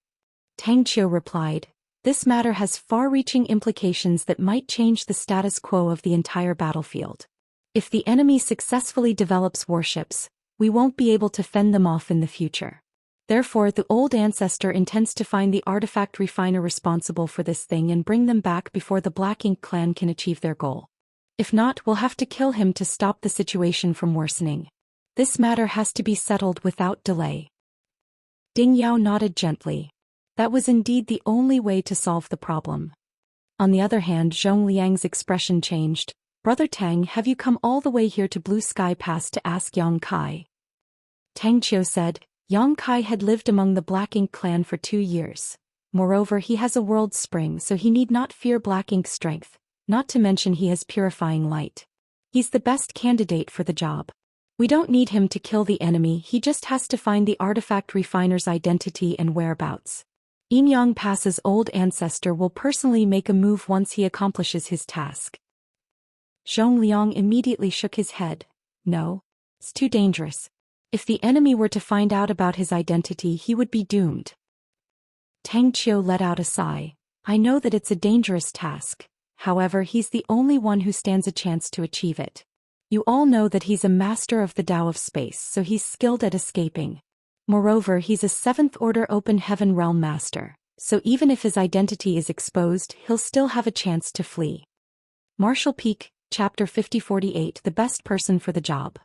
Speaker 1: Tang Qiu replied, this matter has far-reaching implications that might change the status quo of the entire battlefield. If the enemy successfully develops warships, we won't be able to fend them off in the future. Therefore, the old ancestor intends to find the artifact refiner responsible for this thing and bring them back before the Black Ink clan can achieve their goal. If not, we'll have to kill him to stop the situation from worsening. This matter has to be settled without delay. Ding Yao nodded gently. That was indeed the only way to solve the problem. On the other hand, Zhong Liang's expression changed. Brother Tang, have you come all the way here to Blue Sky Pass to ask Yang Kai? Tang Qiu said, Yang Kai had lived among the Black Ink clan for 2 years. Moreover, he has a world spring, so he need not fear Black Ink strength, not to mention he has purifying light. He's the best candidate for the job. We don't need him to kill the enemy, he just has to find the artifact refiner's identity and whereabouts. Enyang Pass's old ancestor will personally make a move once he accomplishes his task. Zhong Liang immediately shook his head. No. It's too dangerous. If the enemy were to find out about his identity, he would be doomed. Tang Qiu let out a sigh. I know that it's a dangerous task. However, he's the only one who stands a chance to achieve it. You all know that he's a master of the Tao of space, so he's skilled at escaping. Moreover, he's a 7th Order Open Heaven Realm Master, so even if his identity is exposed, he'll still have a chance to flee. Marshall Peak, Chapter 5048. The best person for the job.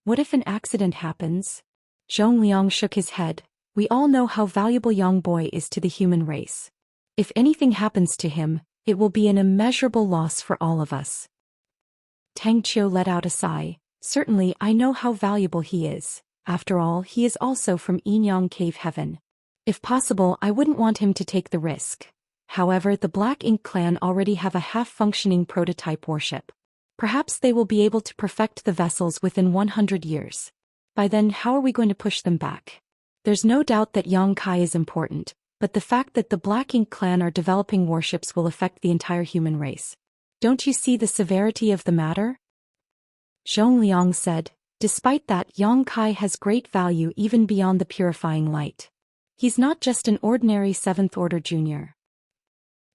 Speaker 1: What if an accident happens? Zhong Liang shook his head. We all know how valuable Yang Boy is to the human race. If anything happens to him, it will be an immeasurable loss for all of us. Tang Qiu let out a sigh. Certainly, I know how valuable he is. After all, he is also from Enyang Cave Heaven. If possible, I wouldn't want him to take the risk. However, the Black Ink clan already have a half-functioning prototype warship. Perhaps they will be able to perfect the vessels within 100 years. By then, how are we going to push them back? There's no doubt that Yang Kai is important, but the fact that the Black Ink clan are developing warships will affect the entire human race. Don't you see the severity of the matter? Zhong Liang said. Despite that, Yang Kai has great value even beyond the purifying light. He's not just an ordinary 7th Order junior.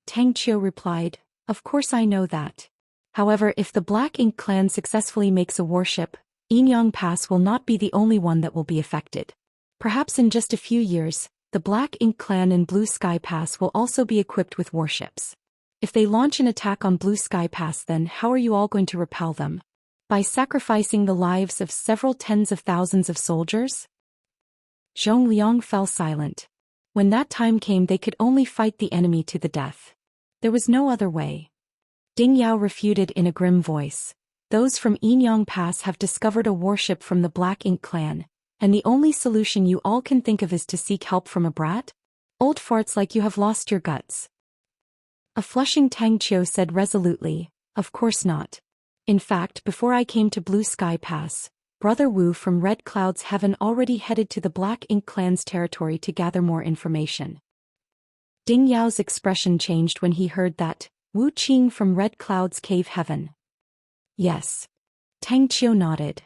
Speaker 1: Tang Qiu replied, Of course I know that. However, if the Black Ink clan successfully makes a warship, Enyang Pass will not be the only one that will be affected. Perhaps in just a few years, the Black Ink clan in Blue Sky Pass will also be equipped with warships. If they launch an attack on Blue Sky Pass, then how are you all going to repel them? By sacrificing the lives of several tens of thousands of soldiers? Zhong Liang fell silent. When that time came, they could only fight the enemy to the death. There was no other way. Ding Yao refuted in a grim voice. Those from Enyang Pass have discovered a warship from the Black Ink clan, and the only solution you all can think of is to seek help from a brat? Old farts like you have lost your guts. A flushing Tang Qiu said resolutely, Of course not. In fact, before I came to Blue Sky Pass, Brother Wu from Red Cloud's Heaven already headed to the Black Ink clan's territory to gather more information. Ding Yao's expression changed when he heard that, Wu Qing from Red Cloud's Cave Heaven. Yes. Tang Qiu nodded.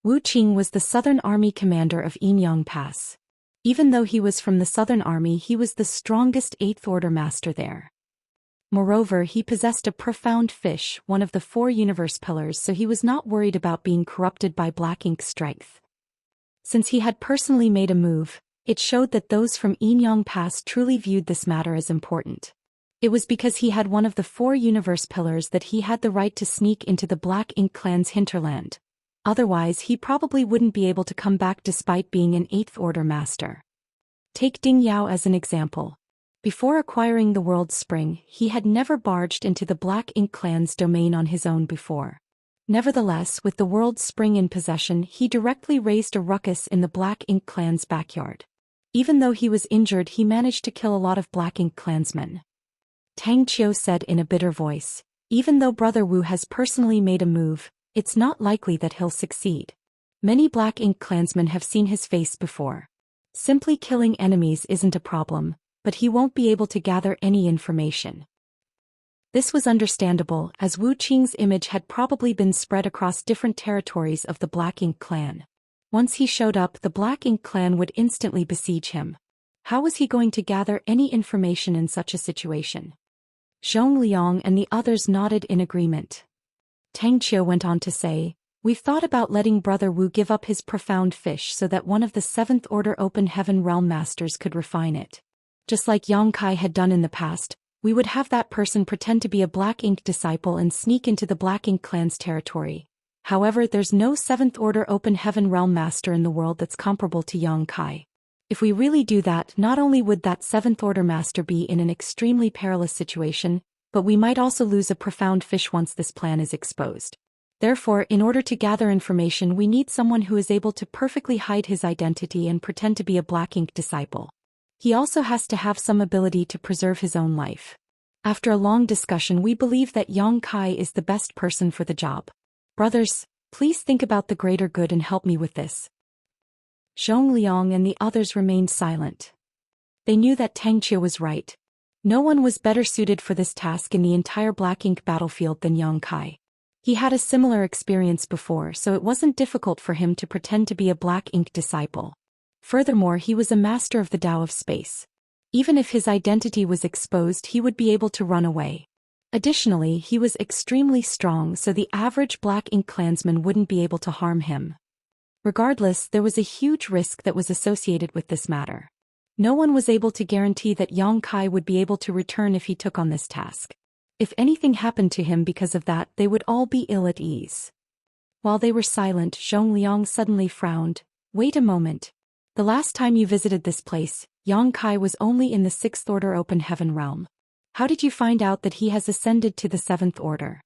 Speaker 1: Wu Qing was the Southern Army commander of Enyang Pass. Even though he was from the Southern Army, he was the strongest 8th Order master there. Moreover, he possessed a profound fish, one of the 4 universe pillars, so he was not worried about being corrupted by Black Ink strength. Since he had personally made a move, it showed that those from Enyang Pass truly viewed this matter as important. It was because he had one of the 4 universe pillars that he had the right to sneak into the Black Ink clan's hinterland. Otherwise, he probably wouldn't be able to come back despite being an 8th Order master. Take Ding Yao as an example. Before acquiring the World Spring, he had never barged into the Black Ink clan's domain on his own before. Nevertheless, with the world's spring in possession, he directly raised a ruckus in the Black Ink clan's backyard. Even though he was injured, he managed to kill a lot of Black Ink clansmen. Tang Qiu said in a bitter voice, even though Brother Wu has personally made a move, it's not likely that he'll succeed. Many Black Ink clansmen have seen his face before. Simply killing enemies isn't a problem, but he won't be able to gather any information. This was understandable, as Wu Qing's image had probably been spread across different territories of the Black Ink clan. Once he showed up, the Black Ink clan would instantly besiege him. How was he going to gather any information in such a situation? Zhong Liang and the others nodded in agreement. Tang Qiu went on to say, we've thought about letting Brother Wu give up his profound fish so that one of the 7th Order Open Heaven Realm Masters could refine it. Just like Yang Kai had done in the past, we would have that person pretend to be a Black Ink disciple and sneak into the Black Ink clan's territory. However, there's no 7th Order Open Heaven Realm Master in the world that's comparable to Yang Kai. If we really do that, not only would that 7th Order Master be in an extremely perilous situation, but we might also lose a profound fish once this plan is exposed. Therefore, in order to gather information, we need someone who is able to perfectly hide his identity and pretend to be a Black Ink disciple. He also has to have some ability to preserve his own life. After a long discussion, we believe that Yang Kai is the best person for the job. Brothers, please think about the greater good and help me with this. Zhong Liang and the others remained silent. They knew that Tang Qiu was right. No one was better suited for this task in the entire Black Ink battlefield than Yang Kai. He had a similar experience before, so it wasn't difficult for him to pretend to be a Black Ink disciple. Furthermore, he was a master of the Tao of Space. Even if his identity was exposed, he would be able to run away. Additionally, he was extremely strong, so the average Black Ink clansman wouldn't be able to harm him. Regardless, there was a huge risk that was associated with this matter. No one was able to guarantee that Yang Kai would be able to return if he took on this task. If anything happened to him because of that, they would all be ill at ease. While they were silent, Zhong Liang suddenly frowned. Wait a moment. The last time you visited this place, Yang Kai was only in the 6th Order Open Heaven Realm. How did you find out that he has ascended to the 7th Order?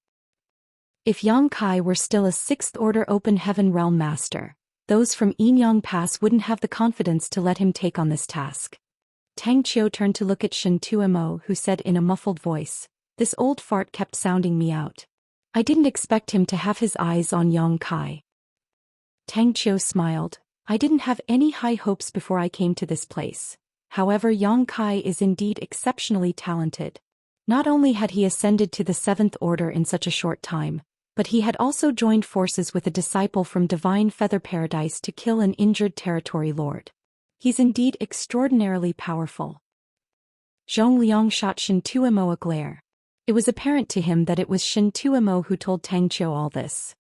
Speaker 1: If Yang Kai were still a 6th Order Open Heaven Realm Master, those from Yinyang Pass wouldn't have the confidence to let him take on this task. Tang Qiu turned to look at Shen Tuemo, who said in a muffled voice, this old fart kept sounding me out. I didn't expect him to have his eyes on Yang Kai. Tang Qiu smiled. I didn't have any high hopes before I came to this place. However, Yang Kai is indeed exceptionally talented. Not only had he ascended to the 7th Order in such a short time, but he had also joined forces with a disciple from Divine Feather Paradise to kill an injured territory lord. He's indeed extraordinarily powerful. Zhong Liang shot Shen Tuemo a glare. It was apparent to him that it was Shen Tuemo who told Tang Qiu all this.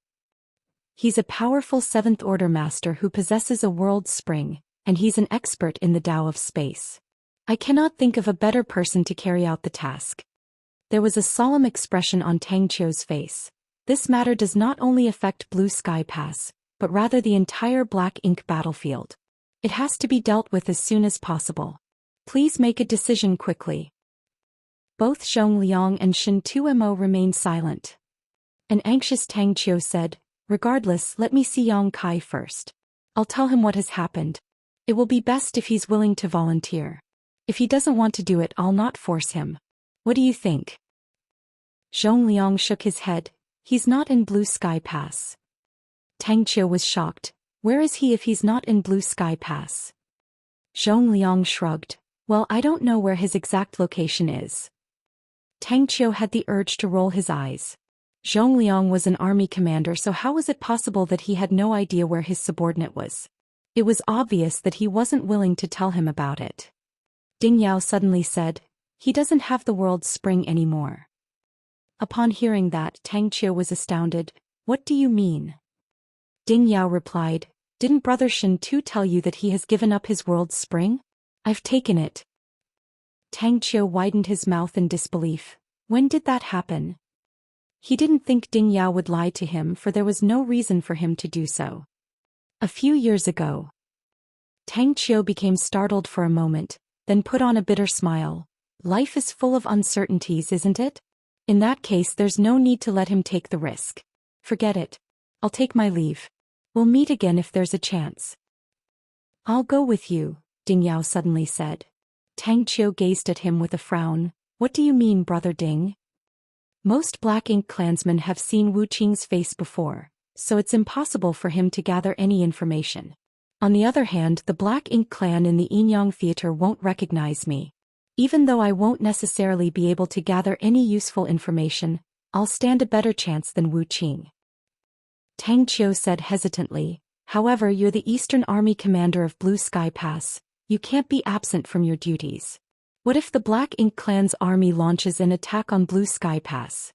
Speaker 1: He's a powerful 7th Order Master who possesses a world spring, and he's an expert in the Tao of Space. I cannot think of a better person to carry out the task. There was a solemn expression on Tang Qiu's face. This matter does not only affect Blue Sky Pass, but rather the entire Black Ink battlefield. It has to be dealt with as soon as possible. Please make a decision quickly. Both Zhong Liang and Shen Tuemo remained silent. An anxious Tang Qiu said, regardless, let me see Yang Kai first. I'll tell him what has happened. It will be best if he's willing to volunteer. If he doesn't want to do it, I'll not force him. What do you think? Zhong Liang shook his head. He's not in Blue Sky Pass. Tang Qiu was shocked. Where is he if he's not in Blue Sky Pass? Zhong Liang shrugged. Well, I don't know where his exact location is. Tang Qiu had the urge to roll his eyes. Zhong Liang was an army commander, so how was it possible that he had no idea where his subordinate was? It was obvious that he wasn't willing to tell him about it. Ding Yao suddenly said, he doesn't have the world's spring anymore. Upon hearing that, Tang Qiu was astounded. What do you mean? Ding Yao replied, didn't Brother Shen Tu tell you that he has given up his world's spring? I've taken it. Tang Qiu widened his mouth in disbelief. When did that happen? He didn't think Ding Yao would lie to him, for there was no reason for him to do so. A few years ago. Tang Qiu became startled for a moment, then put on a bitter smile. Life is full of uncertainties, isn't it? In that case, there's no need to let him take the risk. Forget it. I'll take my leave. We'll meet again if there's a chance. I'll go with you, Ding Yao suddenly said. Tang Qiu gazed at him with a frown. What do you mean, Brother Ding? Most Black Ink clansmen have seen Wu Qing's face before, so it's impossible for him to gather any information. On the other hand, the Black Ink clan in the Yinyang Theater won't recognize me. Even though I won't necessarily be able to gather any useful information, I'll stand a better chance than Wu Qing. Tang Qiu said hesitantly, however, you're the Eastern Army commander of Blue Sky Pass. You can't be absent from your duties. What if the Black Ink clan's army launches an attack on Blue Sky Pass?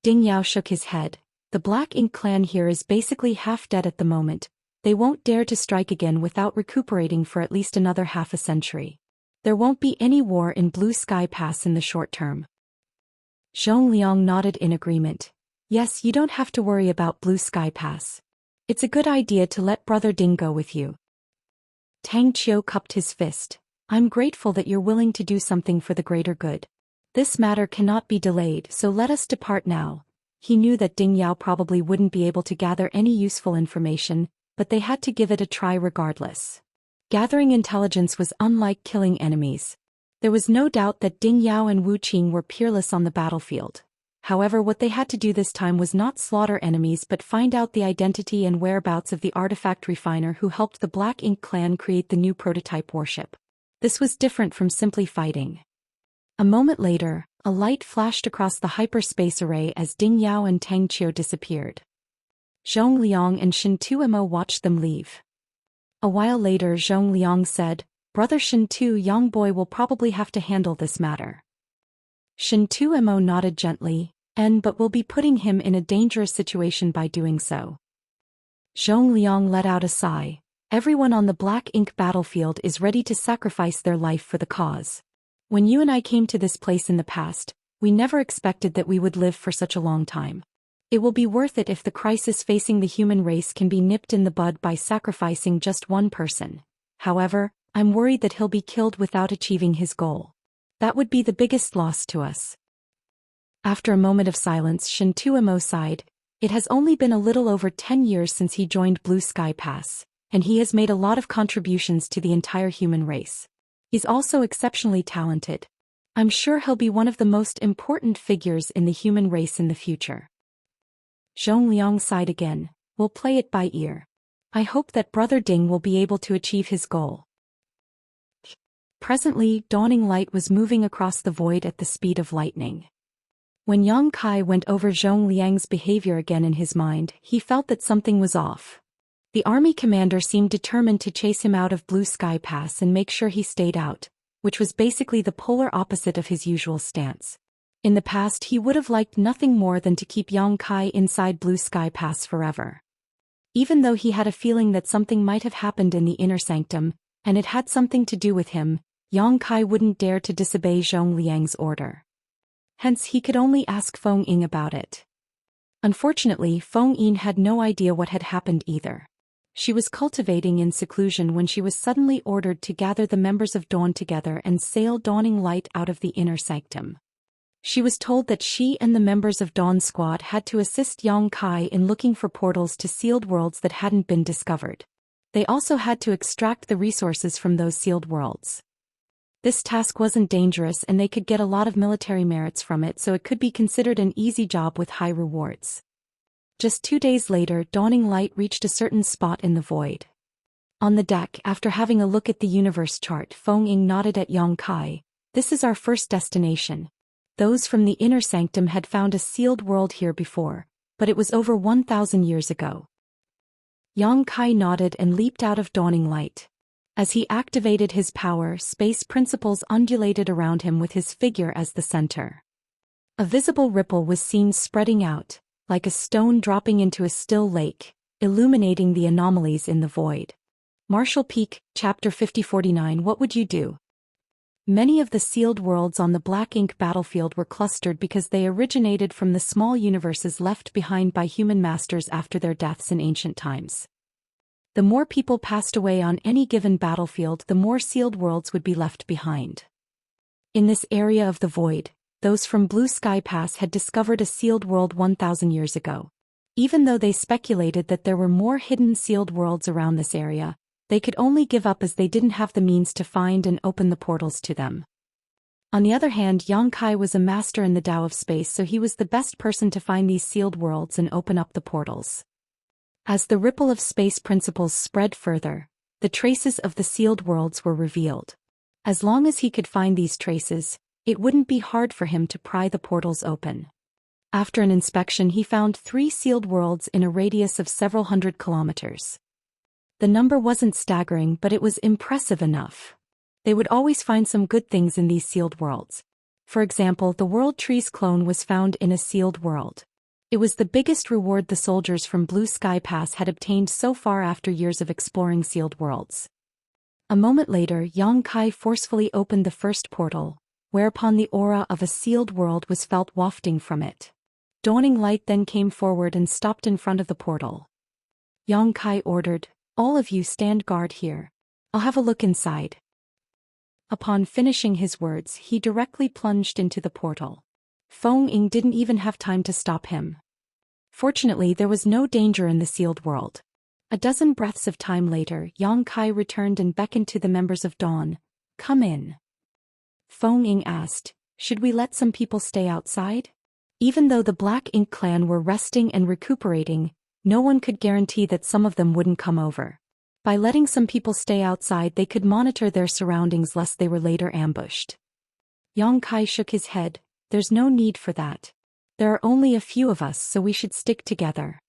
Speaker 1: Ding Yao shook his head. The Black Ink clan here is basically half dead at the moment. They won't dare to strike again without recuperating for at least another half a century. There won't be any war in Blue Sky Pass in the short term. Zhong Liang nodded in agreement. Yes, you don't have to worry about Blue Sky Pass. It's a good idea to let Brother Ding go with you. Tang Qiu cupped his fist. I'm grateful that you're willing to do something for the greater good. This matter cannot be delayed, so let us depart now. He knew that Ding Yao probably wouldn't be able to gather any useful information, but they had to give it a try regardless. Gathering intelligence was unlike killing enemies. There was no doubt that Ding Yao and Wu Qing were peerless on the battlefield. However, what they had to do this time was not slaughter enemies but find out the identity and whereabouts of the artifact refiner who helped the Black Ink clan create the new prototype warship. This was different from simply fighting. A moment later, a light flashed across the hyperspace array as Ding Yao and Tang Qiu disappeared. Zhong Liang and Shen Tuemo watched them leave. A while later, Zhong Liang said, Brother Shen Tu, young boy will probably have to handle this matter. Shen Tuemo nodded gently, but we'll be putting him in a dangerous situation by doing so. Zhong Liang let out a sigh. Everyone on the Black Ink battlefield is ready to sacrifice their life for the cause. When you and I came to this place in the past, we never expected that we would live for such a long time. It will be worth it if the crisis facing the human race can be nipped in the bud by sacrificing just one person. However, I'm worried that he'll be killed without achieving his goal. That would be the biggest loss to us. After a moment of silence, Shen Tuemo sighed. It has only been a little over 10 years since he joined Blue Sky Pass, and he has made a lot of contributions to the entire human race. He's also exceptionally talented. I'm sure he'll be one of the most important figures in the human race in the future. Zhong Liang sighed again. We'll play it by ear. I hope that Brother Ding will be able to achieve his goal. Presently, dawning light was moving across the void at the speed of lightning. When Yang Kai went over Zhong Liang's behavior again in his mind, he felt that something was off. The army commander seemed determined to chase him out of Blue Sky Pass and make sure he stayed out, which was basically the polar opposite of his usual stance. In the past, he would have liked nothing more than to keep Yang Kai inside Blue Sky Pass forever. Even though he had a feeling that something might have happened in the inner sanctum, and it had something to do with him, Yang Kai wouldn't dare to disobey Zhong Liang's order. Hence he could only ask Feng Ying about it. Unfortunately, Feng Ying had no idea what had happened either. She was cultivating in seclusion when she was suddenly ordered to gather the members of Dawn together and sail Dawning Light out of the inner sanctum. She was told that she and the members of Dawn Squad had to assist Yang Kai in looking for portals to sealed worlds that hadn't been discovered. They also had to extract the resources from those sealed worlds. This task wasn't dangerous and they could get a lot of military merits from it, so it could be considered an easy job with high rewards. Just 2 days later, Dawning Light reached a certain spot in the void. On the deck, after having a look at the universe chart, Feng Ying nodded at Yang Kai. This is our first destination. Those from the inner sanctum had found a sealed world here before, but it was over 1,000 years ago. Yang Kai nodded and leaped out of Dawning Light. As he activated his power, space principles undulated around him with his figure as the center. A visible ripple was seen spreading out, like a stone dropping into a still lake, illuminating the anomalies in the void. Marshall Peak, Chapter 5049. What would you do? Many of the sealed worlds on the Black Ink battlefield were clustered because they originated from the small universes left behind by human masters after their deaths in ancient times. The more people passed away on any given battlefield, the more sealed worlds would be left behind. In this area of the void, those from Blue Sky Pass had discovered a sealed world 1,000 years ago. Even though they speculated that there were more hidden sealed worlds around this area, they could only give up as they didn't have the means to find and open the portals to them. On the other hand, Yang Kai was a master in the Tao of space, so he was the best person to find these sealed worlds and open up the portals. As the ripple of space principles spread further, the traces of the sealed worlds were revealed. As long as he could find these traces, it wouldn't be hard for him to pry the portals open. After an inspection, he found 3 sealed worlds in a radius of several hundred kilometers. The number wasn't staggering, but it was impressive enough. They would always find some good things in these sealed worlds. For example, the World Tree's clone was found in a sealed world. It was the biggest reward the soldiers from Blue Sky Pass had obtained so far after years of exploring sealed worlds. A moment later, Yang Kai forcefully opened the first portal, whereupon the aura of a sealed world was felt wafting from it. Dawning Light then came forward and stopped in front of the portal. Yang Kai ordered, "All of you stand guard here. I'll have a look inside." Upon finishing his words, he directly plunged into the portal. Feng Ying didn't even have time to stop him. Fortunately, there was no danger in the sealed world. A dozen breaths of time later, Yang Kai returned and beckoned to the members of Dawn. "Come in." Feng Ying asked, "Should we let some people stay outside?" Even though the Black Ink clan were resting and recuperating, no one could guarantee that some of them wouldn't come over. By letting some people stay outside, they could monitor their surroundings lest they were later ambushed. Yang Kai shook his head. "There's no need for that. There are only a few of us, so we should stick together."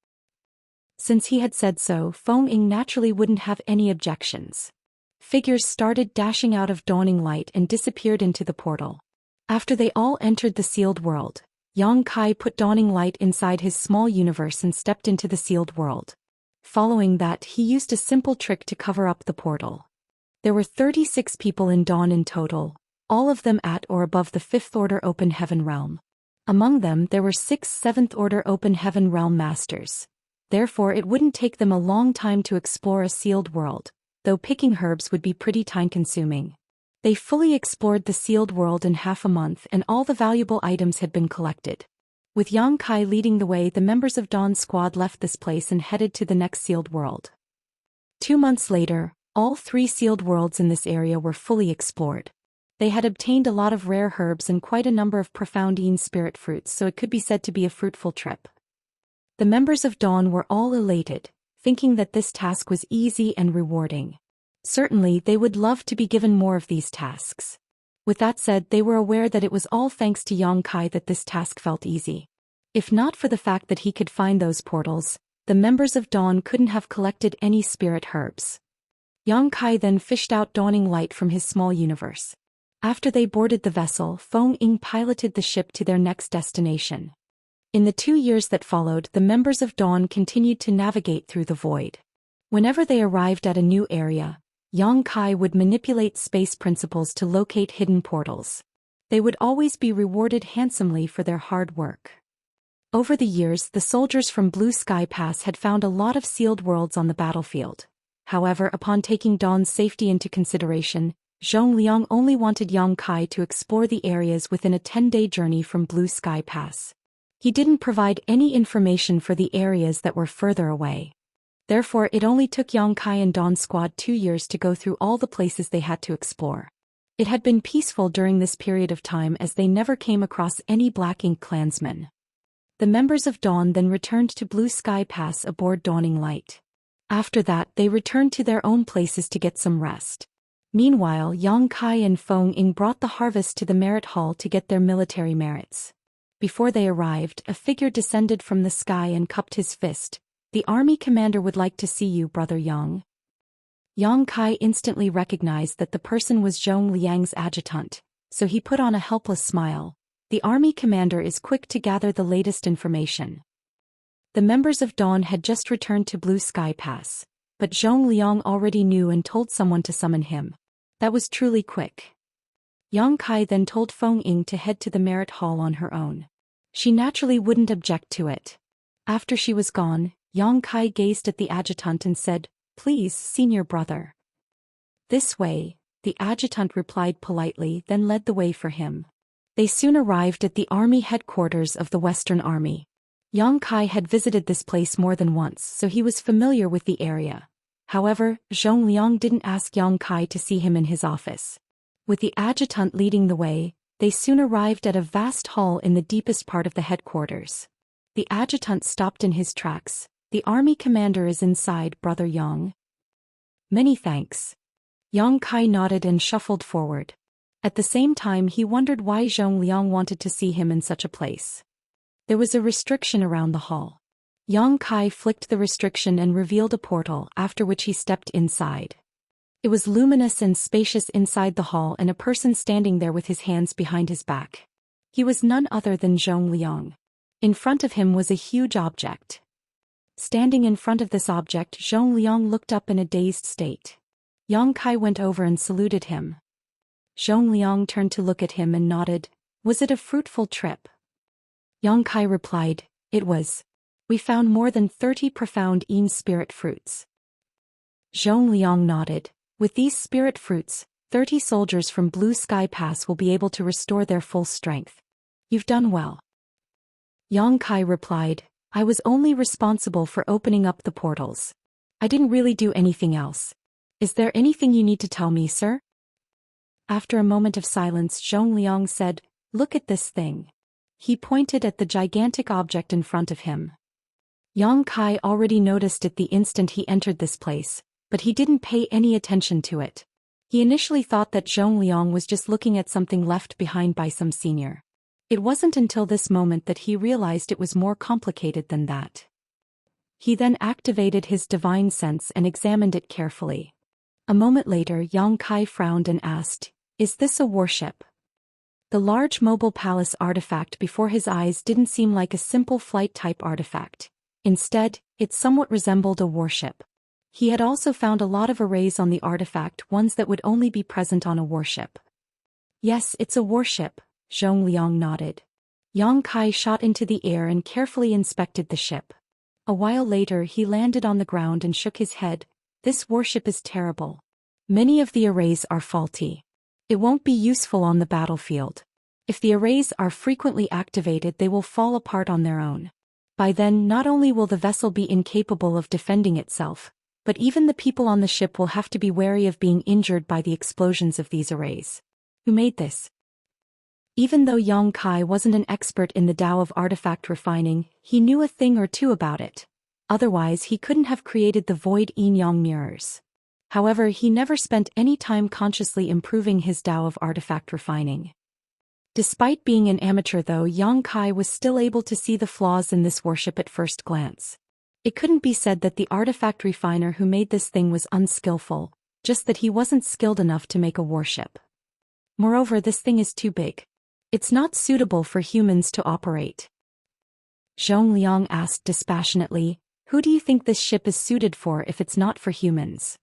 Speaker 1: Since he had said so, Feng Ying naturally wouldn't have any objections. Figures started dashing out of Dawning Light and disappeared into the portal. After they all entered the sealed world, Yang Kai put Dawning Light inside his small universe and stepped into the sealed world. Following that, he used a simple trick to cover up the portal. There were 36 people in Dawn in total, all of them at or above the 5th Order Open Heaven Realm. Among them, there were 6 7th Order Open Heaven Realm Masters. Therefore, it wouldn't take them a long time to explore a sealed world, though picking herbs would be pretty time-consuming. They fully explored the sealed world in half a month, and all the valuable items had been collected. With Yang Kai leading the way, the members of Dawn's squad left this place and headed to the next sealed world. 2 months later, all 3 sealed worlds in this area were fully explored. They had obtained a lot of rare herbs and quite a number of profoundine spirit fruits, so it could be said to be a fruitful trip. The members of Dawn were all elated, thinking that this task was easy and rewarding. Certainly, they would love to be given more of these tasks. With that said, they were aware that it was all thanks to Yang Kai that this task felt easy. If not for the fact that he could find those portals, the members of Dawn couldn't have collected any spirit herbs. Yang Kai then fished out Dawning Light from his small universe. After they boarded the vessel, Feng Ying piloted the ship to their next destination. In the 2 years that followed, the members of Dawn continued to navigate through the void. Whenever they arrived at a new area, Yang Kai would manipulate space principles to locate hidden portals. They would always be rewarded handsomely for their hard work. Over the years, the soldiers from Blue Sky Pass had found a lot of sealed worlds on the battlefield. However, upon taking Dawn's safety into consideration, Zhong Liang only wanted Yang Kai to explore the areas within a 10-day journey from Blue Sky Pass. He didn't provide any information for the areas that were further away. Therefore, it only took Yang Kai and Dawn's squad 2 years to go through all the places they had to explore. It had been peaceful during this period of time as they never came across any Black Ink clansmen. The members of Dawn then returned to Blue Sky Pass aboard Dawning Light. After that, they returned to their own places to get some rest. Meanwhile, Yang Kai and Feng Ying brought the harvest to the merit hall to get their military merits. Before they arrived, a figure descended from the sky and cupped his fist. "The army commander would like to see you, Brother Yang." Yang Kai instantly recognized that the person was Zhong Liang's adjutant, so he put on a helpless smile. The army commander is quick to gather the latest information. The members of Dawn had just returned to Blue Sky Pass, but Zhong Liang already knew and told someone to summon him. That was truly quick. Yang Kai then told Feng Ying to head to the merit hall on her own. She naturally wouldn't object to it. After she was gone, Yang Kai gazed at the adjutant and said, "Please, senior brother." "This way," the adjutant replied politely, then led the way for him. They soon arrived at the army headquarters of the Western Army. Yang Kai had visited this place more than once, so he was familiar with the area. However, Zhong Liang didn't ask Yang Kai to see him in his office. With the adjutant leading the way, they soon arrived at a vast hall in the deepest part of the headquarters. The adjutant stopped in his tracks. "The army commander is inside, Brother Yang." "Many thanks." Yang Kai nodded and shuffled forward. At the same time he wondered why Zhong Liang wanted to see him in such a place. There was a restriction around the hall. Yang Kai flicked the restriction and revealed a portal, after which he stepped inside. It was luminous and spacious inside the hall, and a person standing there with his hands behind his back. He was none other than Zhong Liang. In front of him was a huge object. Standing in front of this object, Zhong Liang looked up in a dazed state. Yang Kai went over and saluted him. Zhong Liang turned to look at him and nodded. "Was it a fruitful trip?" Yang Kai replied, "It was. We found more than 30 profound Yin spirit fruits." Zhong Liang nodded. "With these spirit fruits, 30 soldiers from Blue Sky Pass will be able to restore their full strength. You've done well." Yang Kai replied, "I was only responsible for opening up the portals. I didn't really do anything else. Is there anything you need to tell me, sir?" After a moment of silence, Zhong Liang said, "Look at this thing." He pointed at the gigantic object in front of him. Yang Kai already noticed it the instant he entered this place, but he didn't pay any attention to it. He initially thought that Zhong Liang was just looking at something left behind by some senior. It wasn't until this moment that he realized it was more complicated than that. He then activated his divine sense and examined it carefully. A moment later, Yang Kai frowned and asked, "Is this a warship?" The large mobile palace artifact before his eyes didn't seem like a simple flight-type artifact. Instead, it somewhat resembled a warship. He had also found a lot of arrays on the artifact, ones that would only be present on a warship. "Yes, it's a warship," Zhong Liang nodded. Yang Kai shot into the air and carefully inspected the ship. A while later he landed on the ground and shook his head. "This warship is terrible. Many of the arrays are faulty. It won't be useful on the battlefield. If the arrays are frequently activated, they will fall apart on their own. By then, not only will the vessel be incapable of defending itself, but even the people on the ship will have to be wary of being injured by the explosions of these arrays." "Who made this?" Even though Yang Kai wasn't an expert in the Tao of artifact refining, he knew a thing or two about it. Otherwise he couldn't have created the void yin-yang mirrors. However, he never spent any time consciously improving his Tao of artifact refining. Despite being an amateur though, Yang Kai was still able to see the flaws in this warship at first glance. It couldn't be said that the artifact refiner who made this thing was unskillful, just that he wasn't skilled enough to make a warship. Moreover, this thing is too big. It's not suitable for humans to operate. Zhong Liang asked dispassionately, "Who do you think this ship is suited for if it's not for humans?"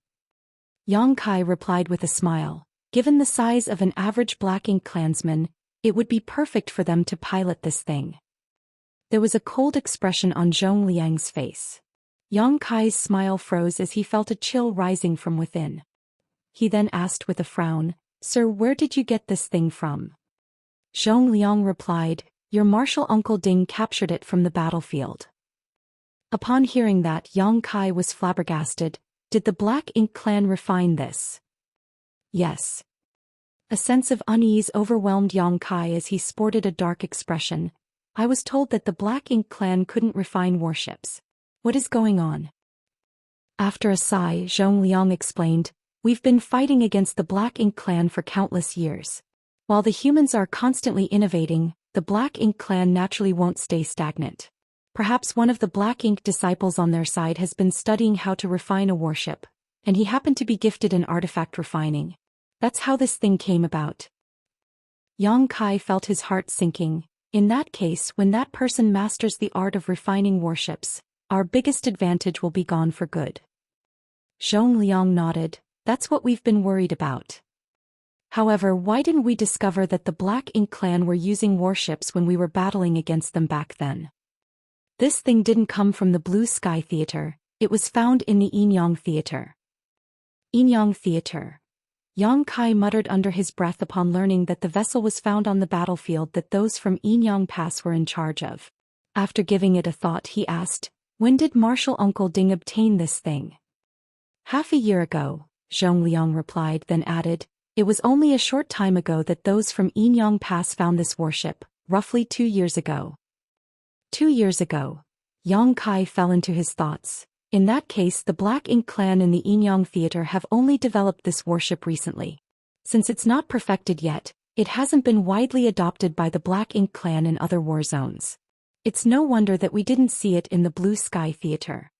Speaker 1: Yang Kai replied with a smile, "Given the size of an average Black Ink clansman, it would be perfect for them to pilot this thing." There was a cold expression on Zhong Liang's face. Yang Kai's smile froze as he felt a chill rising from within. He then asked with a frown, "Sir, where did you get this thing from?" Zhong Liang replied, "Your martial uncle Ding captured it from the battlefield." Upon hearing that, Yang Kai was flabbergasted. Did the Black Ink clan refine this? Yes. A sense of unease overwhelmed Yang Kai as he sported a dark expression. "I was told that the Black Ink clan couldn't refine warships. What is going on?" After a sigh, Zhong Liang explained, "We've been fighting against the Black Ink clan for countless years. While the humans are constantly innovating, the Black Ink clan naturally won't stay stagnant. Perhaps one of the Black Ink disciples on their side has been studying how to refine a warship, and he happened to be gifted in artifact refining. That's how this thing came about." Yang Kai felt his heart sinking. In that case, when that person masters the art of refining warships, our biggest advantage will be gone for good. Zhong Liang nodded. "That's what we've been worried about. However, why didn't we discover that the Black Ink clan were using warships when we were battling against them back then? This thing didn't come from the Blue Sky Theater, it was found in the Yin-Yang Theater." Yin-Yang Theater. Yang Kai muttered under his breath upon learning that the vessel was found on the battlefield that those from Yin-Yang Pass were in charge of. After giving it a thought, he asked, "When did Martial Uncle Ding obtain this thing?" "Half a year ago," Zhongliang replied, then added, "It was only a short time ago that those from Yinyang Pass found this warship, roughly 2 years ago." 2 years ago. Yang Kai fell into his thoughts. In that case, the Black Ink clan in the Yinyang Theater have only developed this warship recently. Since it's not perfected yet, it hasn't been widely adopted by the Black Ink clan in other war zones. It's no wonder that we didn't see it in the Blue Sky Theater.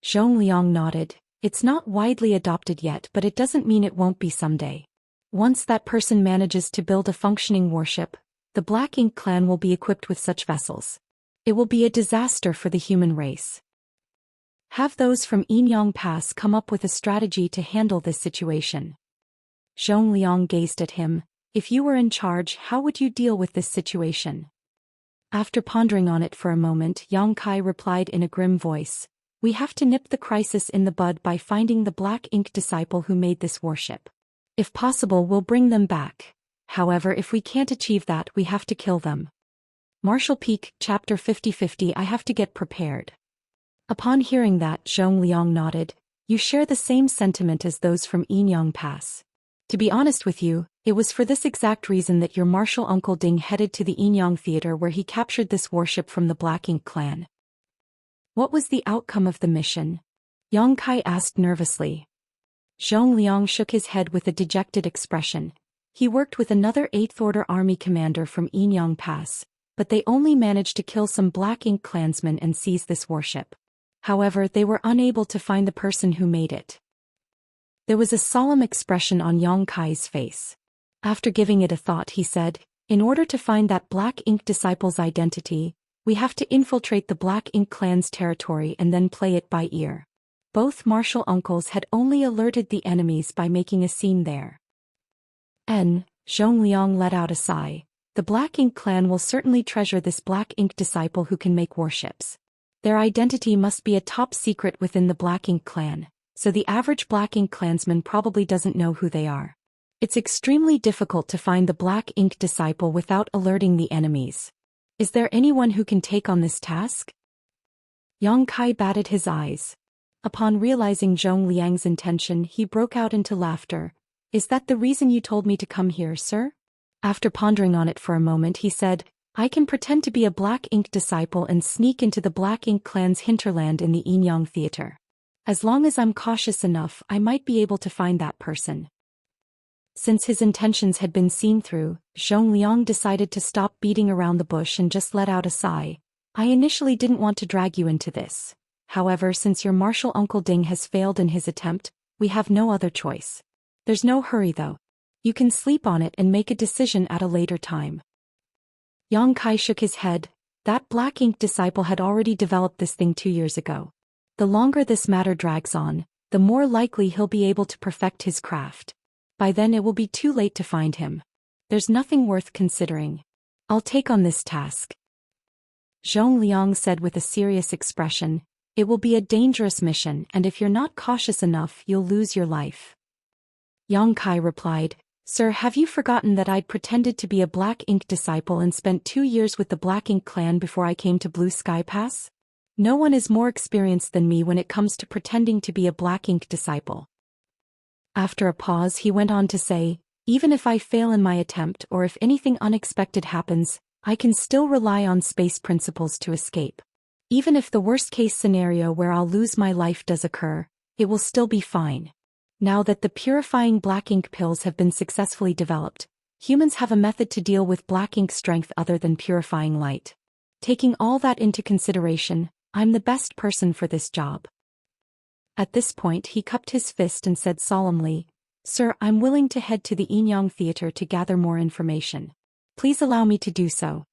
Speaker 1: Zhongliang nodded. It's not widely adopted yet, but it doesn't mean it won't be someday. Once that person manages to build a functioning warship, the Black Ink clan will be equipped with such vessels. It will be a disaster for the human race. Have those from Yinyang Pass come up with a strategy to handle this situation. Zhongliang gazed at him. If you were in charge, how would you deal with this situation? After pondering on it for a moment, Yang Kai replied in a grim voice, "We have to nip the crisis in the bud by finding the Black Ink disciple who made this warship. If possible, we'll bring them back. However, if we can't achieve that, we have to kill them." Martial Peak, Chapter 50-50. I have to get prepared. Upon hearing that, Zhongliang nodded. You share the same sentiment as those from Yinyang Pass. To be honest with you, it was for this exact reason that your martial uncle Ding headed to the Yinyang Theater where he captured this warship from the Black Ink clan. What was the outcome of the mission? Yang Kai asked nervously. Zhongliang shook his head with a dejected expression. He worked with another 8th Order Army commander from Yinyang Pass, but they only managed to kill some Black Ink clansmen and seize this warship. However, they were unable to find the person who made it. There was a solemn expression on Yang Kai's face. After giving it a thought, he said, "In order to find that Black Ink disciple's identity, we have to infiltrate the Black Ink clan's territory and then play it by ear." Both martial uncles had only alerted the enemies by making a scene there. Zhongliang let out a sigh. The Black Ink clan will certainly treasure this Black Ink disciple who can make warships. Their identity must be a top secret within the Black Ink clan, so the average Black Ink clansman probably doesn't know who they are. It's extremely difficult to find the Black Ink disciple without alerting the enemies. Is there anyone who can take on this task? Yang Kai batted his eyes. Upon realizing Zhongliang's intention, he broke out into laughter. "Is that the reason you told me to come here, sir?" After pondering on it for a moment, he said, "I can pretend to be a Black Ink disciple and sneak into the Black Ink clan's hinterland in the Yinyang Theater. As long as I'm cautious enough, I might be able to find that person." Since his intentions had been seen through, Zhongliang decided to stop beating around the bush and just let out a sigh. "I initially didn't want to drag you into this. However, since your martial uncle Ding has failed in his attempt, we have no other choice. There's no hurry though. You can sleep on it and make a decision at a later time." Yang Kai shook his head. That Black Ink disciple had already developed this thing 2 years ago. The longer this matter drags on, the more likely he'll be able to perfect his craft. By then it will be too late to find him. There's nothing worth considering. I'll take on this task. Zhongliang said with a serious expression, "It will be a dangerous mission, and if you're not cautious enough, you'll lose your life." Yang Kai replied, "Sir, have you forgotten that I'd pretended to be a Black Ink disciple and spent 2 years with the Black Ink clan before I came to Blue Sky Pass? No one is more experienced than me when it comes to pretending to be a Black Ink disciple." After a pause, he went on to say, "Even if I fail in my attempt or if anything unexpected happens, I can still rely on space principles to escape. Even if the worst-case scenario where I'll lose my life does occur, it will still be fine. Now that the purifying Black Ink pills have been successfully developed, humans have a method to deal with Black Ink strength other than purifying light. Taking all that into consideration, I'm the best person for this job." At this point he cupped his fist and said solemnly, "Sir, I'm willing to head to the Yinyang Theater to gather more information. Please allow me to do so."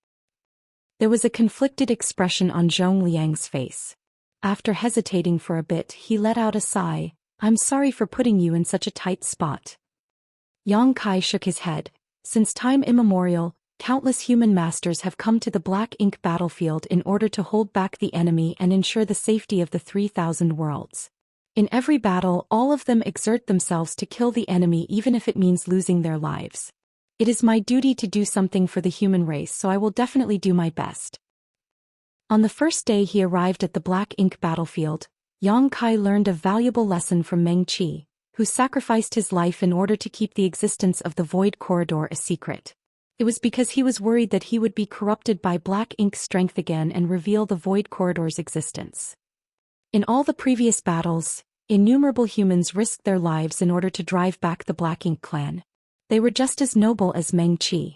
Speaker 1: There was a conflicted expression on Zhongliang's face. After hesitating for a bit, he let out a sigh. "I'm sorry for putting you in such a tight spot." Yang Kai shook his head. Since time immemorial, countless human masters have come to the Black Ink battlefield in order to hold back the enemy and ensure the safety of the 3,000 worlds. In every battle, all of them exert themselves to kill the enemy even if it means losing their lives. It is my duty to do something for the human race, so I will definitely do my best. On the first day he arrived at the black ink battlefield, Yang Kai learned a valuable lesson from Meng Qi, who sacrificed his life in order to keep the existence of the Void Corridor a secret. It was because he was worried that he would be corrupted by black ink's strength again and reveal the Void Corridor's existence. In all the previous battles, innumerable humans risked their lives in order to drive back the Black Ink clan. They were just as noble as Meng Qi.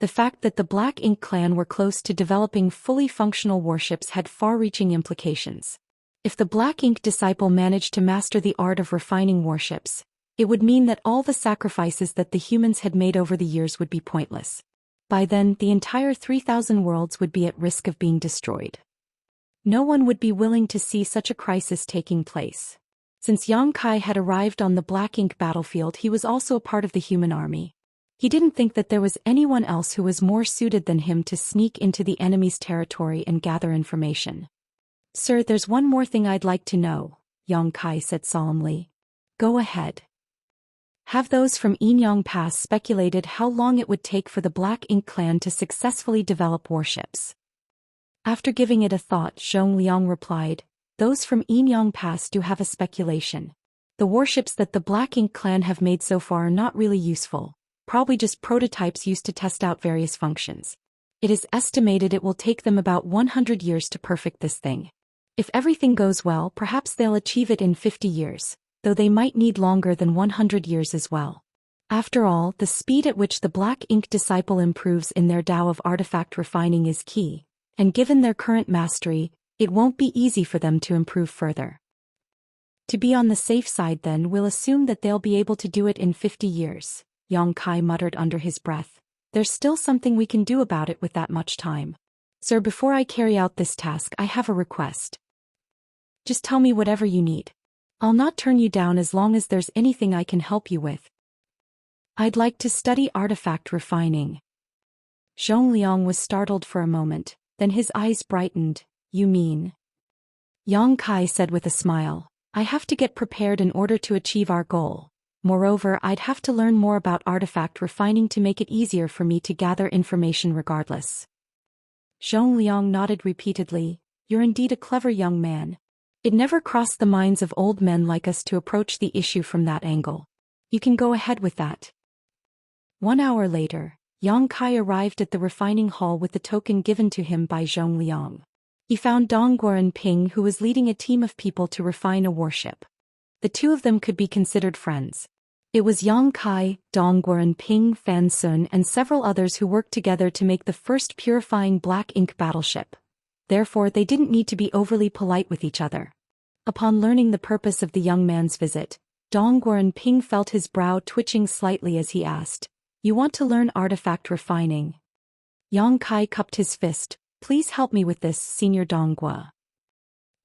Speaker 1: The fact that the Black Ink clan were close to developing fully functional warships had far-reaching implications. If the Black Ink disciple managed to master the art of refining warships, it would mean that all the sacrifices that the humans had made over the years would be pointless. By then, the entire 3,000 worlds would be at risk of being destroyed. No one would be willing to see such a crisis taking place. Since Yang Kai had arrived on the Black Ink battlefield, he was also a part of the human army. He didn't think that there was anyone else who was more suited than him to sneak into the enemy's territory and gather information. "Sir, there's one more thing I'd like to know," Yang Kai said solemnly. "Go ahead." Have those from Enyang Pass speculated how long it would take for the Black Ink clan to successfully develop warships? After giving it a thought, Zhong Liang replied, "Those from Enyang Pass do have a speculation. The warships that the Black Ink clan have made so far are not really useful, probably just prototypes used to test out various functions. It is estimated it will take them about 100 years to perfect this thing. If everything goes well, perhaps they'll achieve it in 50 years, though they might need longer than 100 years as well. After all, the speed at which the Black Ink disciple improves in their Tao of artifact refining is key, and given their current mastery, it won't be easy for them to improve further. To be on the safe side then, we'll assume that they'll be able to do it in 50 years. Yang Kai muttered under his breath. "There's still something we can do about it with that much time. Sir, before I carry out this task, I have a request. Just tell me whatever you need. I'll not turn you down as long as there's anything I can help you with." "I'd like to study artifact refining." Zhong Liang was startled for a moment, then his eyes brightened. "You mean?" Yang Kai said with a smile, "I have to get prepared in order to achieve our goal. Moreover, I'd have to learn more about artifact refining to make it easier for me to gather information regardless." Zhong Liang nodded repeatedly. "You're indeed a clever young man. It never crossed the minds of old men like us to approach the issue from that angle. You can go ahead with that." 1 hour later, Yang Kai arrived at the refining hall with the token given to him by Zhong Liang. He found Dong Guoren Ping, who was leading a team of people to refine a warship. The two of them could be considered friends. It was Yang Kai, Dong Guoren Ping, Fan Sun, and several others who worked together to make the first purifying Black Ink battleship. Therefore, they didn't need to be overly polite with each other. Upon learning the purpose of the young man's visit, Dong Guoren Ping felt his brow twitching slightly as he asked, "You want to learn artifact refining?" Yang Kai cupped his fist. "Please help me with this, Senior Donghua."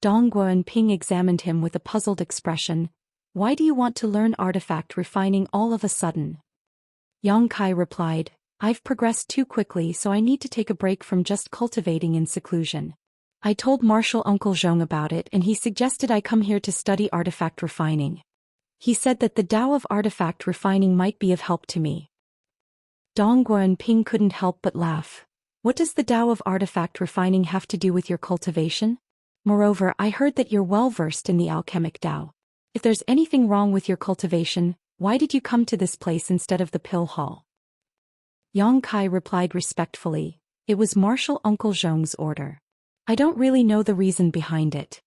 Speaker 1: Dong Guoren Ping examined him with a puzzled expression. "Why do you want to learn artifact refining all of a sudden?" Yang Kai replied, "I've progressed too quickly, so I need to take a break from just cultivating in seclusion. I told Marshal Uncle Zhong about it and he suggested I come here to study artifact refining. He said that the Tao of artifact refining might be of help to me." Dong Guoren Ping couldn't help but laugh. "What does the Tao of artifact refining have to do with your cultivation? Moreover, I heard that you're well versed in the alchemic Tao. If there's anything wrong with your cultivation, why did you come to this place instead of the pill hall?" Yang Kai replied respectfully, "It was Marshal Uncle Zhong's order. I don't really know the reason behind it.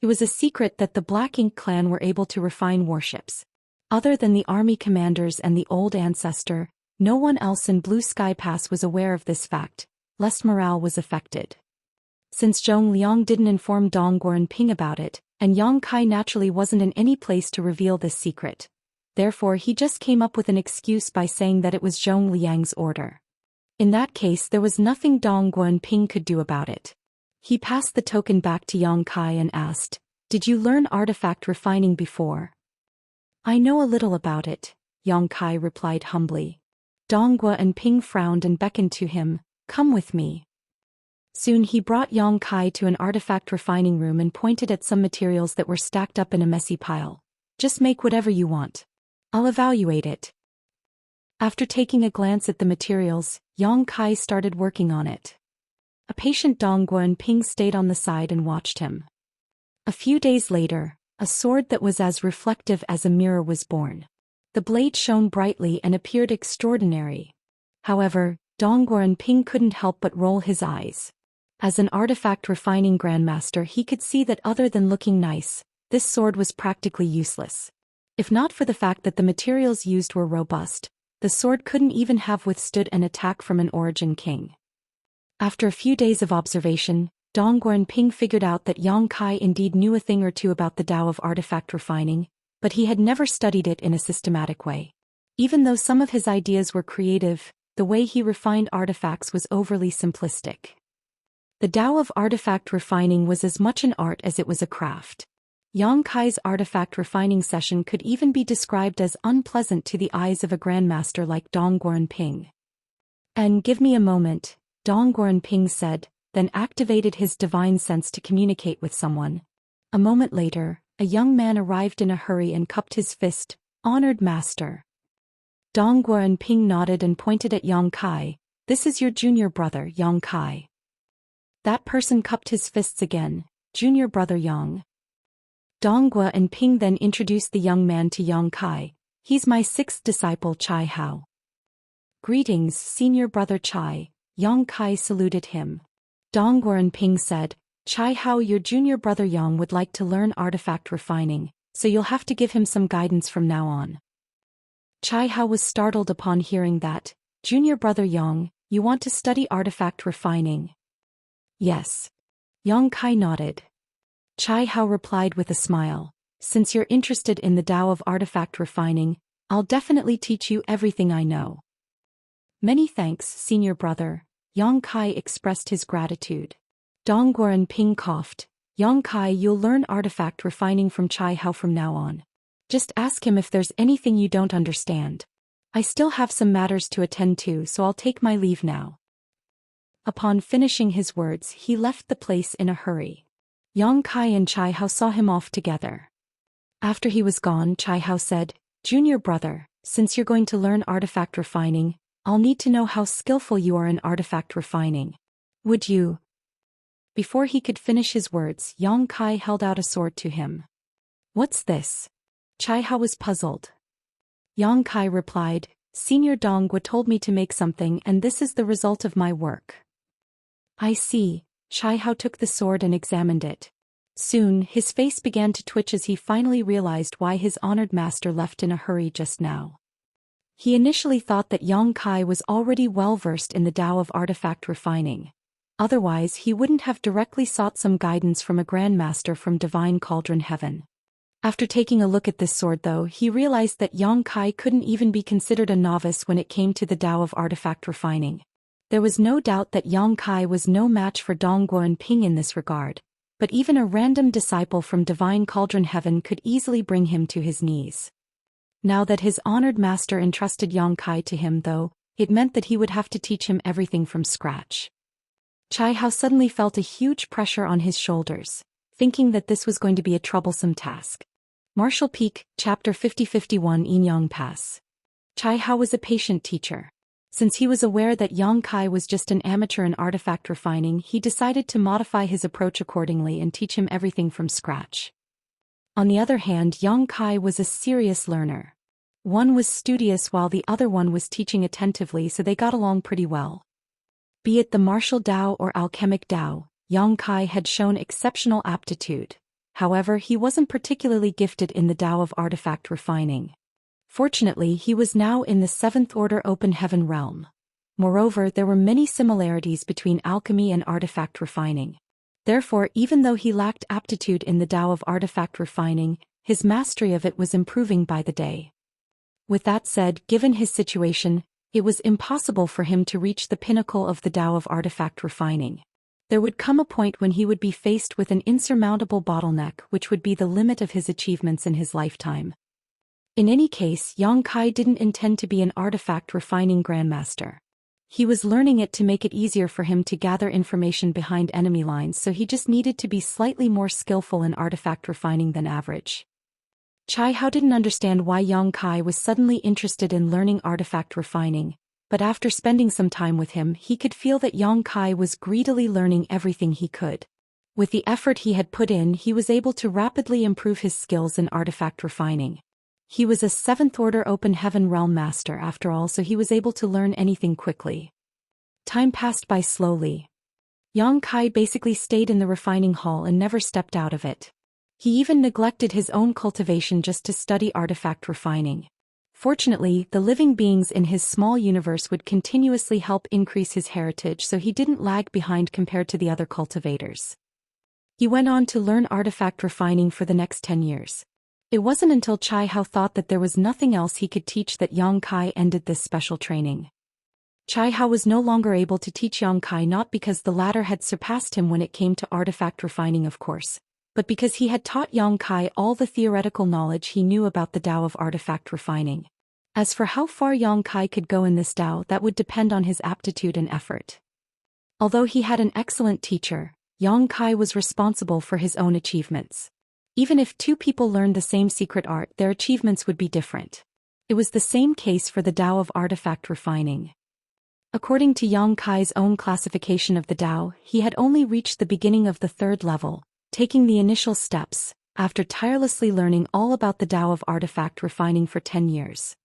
Speaker 1: It was a secret that the Black Ink clan were able to refine warships. Other than the army commanders and the old ancestor, no one else in Blue Sky Pass was aware of this fact, lest morale was affected. Since Zhong Liang didn't inform Dong Guoren Ping about it, and Yang Kai naturally wasn't in any place to reveal this secret. Therefore he just came up with an excuse by saying that it was Zhong Liang's order. In that case there was nothing Dong Guoren Ping could do about it. He passed the token back to Yang Kai and asked, "Did you learn artifact refining before?" "I know a little about it," Yang Kai replied humbly. Dong Guoren Ping frowned and beckoned to him, "Come with me." Soon he brought Yang Kai to an artifact refining room and pointed at some materials that were stacked up in a messy pile. "Just make whatever you want. I'll evaluate it." After taking a glance at the materials, Yang Kai started working on it. A patient Dongguan Ping stayed on the side and watched him. A few days later, a sword that was as reflective as a mirror was born. The blade shone brightly and appeared extraordinary. However, Dongguan Ping couldn't help but roll his eyes. As an artifact refining grandmaster, he could see that other than looking nice, this sword was practically useless. If not for the fact that the materials used were robust, the sword couldn't even have withstood an attack from an origin king. After a few days of observation, Dongguan Ping figured out that Yang Kai indeed knew a thing or two about the Tao of artifact refining, but he had never studied it in a systematic way. Even though some of his ideas were creative, the way he refined artifacts was overly simplistic. The Tao of artifact refining was as much an art as it was a craft. Yang Kai's artifact refining session could even be described as unpleasant to the eyes of a grandmaster like Dongguan Ping. "And give me a moment," Dongguan Ping said, then activated his divine sense to communicate with someone. A moment later, a young man arrived in a hurry and cupped his fist. "Honored master." Dongguan Ping nodded and pointed at Yang Kai. "This is your junior brother, Yang Kai." That person cupped his fists again. "Junior brother Yang." Dongguan Ping then introduced the young man to Yang Kai. "He's my sixth disciple, Chai Hao." "Greetings, senior brother Chai," Yang Kai saluted him. Dongguan Ping said, "Chai Hao, your junior brother Yang would like to learn artifact refining, so you'll have to give him some guidance from now on." Chai Hao was startled upon hearing that. "Junior brother Yang, you want to study artifact refining?" "Yes." Yang Kai nodded. Chai Hao replied with a smile, "Since you're interested in the Tao of artifact refining, I'll definitely teach you everything I know." "Many thanks, senior brother," Yang Kai expressed his gratitude. Dongguan Ping coughed. "Yang Kai, you'll learn artifact refining from Chai Hao from now on. Just ask him if there's anything you don't understand. I still have some matters to attend to, so I'll take my leave now." Upon finishing his words, he left the place in a hurry. Yang Kai and Chai Hao saw him off together. After he was gone, Chai Hao said, "Junior brother, since you're going to learn artifact refining, I'll need to know how skillful you are in artifact refining. Would you?" Before he could finish his words, Yang Kai held out a sword to him. "What's this?" Chai Hao was puzzled. Yang Kai replied, "Senior Dongguan told me to make something, and this is the result of my work." "I see." Chai Hao took the sword and examined it. Soon, his face began to twitch as he finally realized why his honored master left in a hurry just now. He initially thought that Yang Kai was already well-versed in the Tao of artifact refining. Otherwise, he wouldn't have directly sought some guidance from a grandmaster from Divine Cauldron Heaven. After taking a look at this sword though, he realized that Yang Kai couldn't even be considered a novice when it came to the Tao of artifact refining. There was no doubt that Yang Kai was no match for Dongguan Ping in this regard, but even a random disciple from Divine Cauldron Heaven could easily bring him to his knees. Now that his honored master entrusted Yang Kai to him though, it meant that he would have to teach him everything from scratch. Chai Hao suddenly felt a huge pressure on his shoulders, thinking that this was going to be a troublesome task. Martial Peak, Chapter 50-51 Inyang Pass. Chai Hao was a patient teacher. Since he was aware that Yang Kai was just an amateur in artifact refining, he decided to modify his approach accordingly and teach him everything from scratch. On the other hand, Yang Kai was a serious learner. One was studious while the other one was teaching attentively, so they got along pretty well. Be it the martial Tao or alchemic Tao, Yang Kai had shown exceptional aptitude. However, he wasn't particularly gifted in the Tao of artifact refining. Fortunately, he was now in the 7th Order Open Heaven realm. Moreover, there were many similarities between alchemy and artifact refining. Therefore, even though he lacked aptitude in the Tao of artifact refining, his mastery of it was improving by the day. With that said, given his situation, it was impossible for him to reach the pinnacle of the Tao of artifact refining. There would come a point when he would be faced with an insurmountable bottleneck, which would be the limit of his achievements in his lifetime. In any case, Yang Kai didn't intend to be an artifact refining grandmaster. He was learning it to make it easier for him to gather information behind enemy lines, so he just needed to be slightly more skillful in artifact refining than average. Chai Hao didn't understand why Yang Kai was suddenly interested in learning artifact refining, but after spending some time with him he could feel that Yang Kai was greedily learning everything he could. With the effort he had put in, he was able to rapidly improve his skills in artifact refining. He was a 7th Order Open Heaven Realm Master after all, so he was able to learn anything quickly. Time passed by slowly. Yang Kai basically stayed in the refining hall and never stepped out of it. He even neglected his own cultivation just to study artifact refining. Fortunately, the living beings in his small universe would continuously help increase his heritage, so he didn't lag behind compared to the other cultivators. He went on to learn artifact refining for the next 10 years. It wasn't until Chai Hao thought that there was nothing else he could teach that Yang Kai ended this special training. Chai Hao was no longer able to teach Yang Kai, not because the latter had surpassed him when it came to artifact refining, of course, but because he had taught Yang Kai all the theoretical knowledge he knew about the Tao of artifact refining. As for how far Yang Kai could go in this Tao, that would depend on his aptitude and effort. Although he had an excellent teacher, Yang Kai was responsible for his own achievements. Even if two people learned the same secret art, their achievements would be different. It was the same case for the Tao of artifact refining. According to Yang Kai's own classification of the Tao, he had only reached the beginning of the 3rd level, taking the initial steps, after tirelessly learning all about the Tao of artifact refining for 10 years.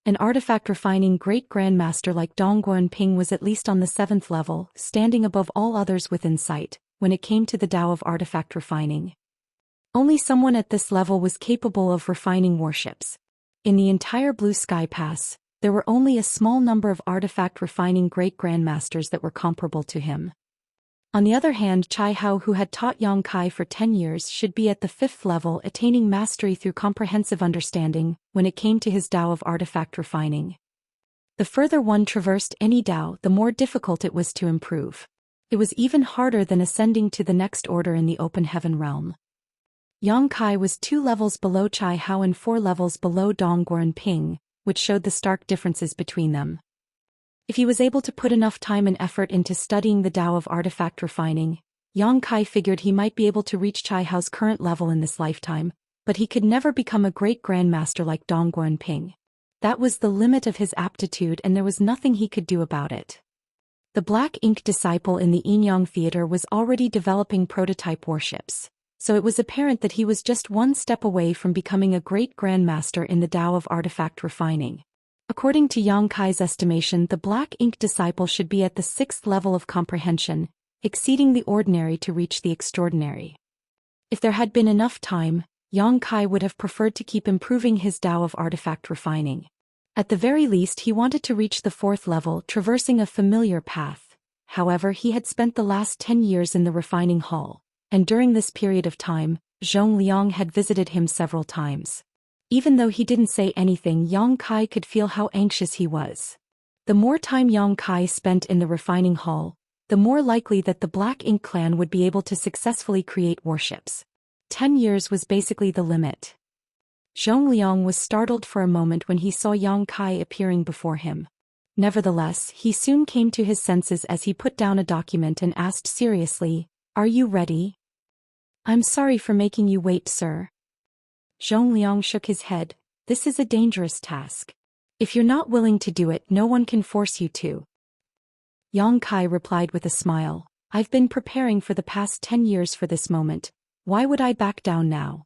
Speaker 1: An artifact refining great grandmaster like Dongguan Ping was at least on the 7th level, standing above all others within sight, when it came to the Tao of artifact refining. Only someone at this level was capable of refining warships. In the entire Blue Sky Pass, there were only a small number of artifact refining great grandmasters that were comparable to him. On the other hand, Chai Hao, who had taught Yang Kai for 10 years, should be at the 5th level, attaining mastery through comprehensive understanding when it came to his Tao of artifact refining. The further one traversed any Tao, the more difficult it was to improve. It was even harder than ascending to the next order in the open heaven realm. Yang Kai was 2 levels below Chai Hao and 4 levels below Dongguan Ping, which showed the stark differences between them. If he was able to put enough time and effort into studying the Tao of artifact refining, Yang Kai figured he might be able to reach Chai Hao's current level in this lifetime, but he could never become a great grandmaster like Dongguan Ping. That was the limit of his aptitude, and there was nothing he could do about it. The Black Ink disciple in the Yin-Yang Theater was already developing prototype warships, so it was apparent that he was just one step away from becoming a great grandmaster in the Tao of artifact refining. According to Yang Kai's estimation, the Black Ink disciple should be at the 6th level of comprehension, exceeding the ordinary to reach the extraordinary. If there had been enough time, Yang Kai would have preferred to keep improving his Tao of artifact refining. At the very least, he wanted to reach the 4th level, traversing a familiar path. However, he had spent the last 10 years in the refining hall, and during this period of time, Zhong Liang had visited him several times. Even though he didn't say anything, Yang Kai could feel how anxious he was. The more time Yang Kai spent in the refining hall, the more likely that the Black Ink clan would be able to successfully create warships. 10 years was basically the limit. Zhong Liang was startled for a moment when he saw Yang Kai appearing before him. Nevertheless, he soon came to his senses as he put down a document and asked seriously, "Are you ready?" "I'm sorry for making you wait, sir." Zhong Liang shook his head. "This is a dangerous task. If you're not willing to do it, no one can force you to." Yang Kai replied with a smile, "I've been preparing for the past 10 years for this moment. Why would I back down now?"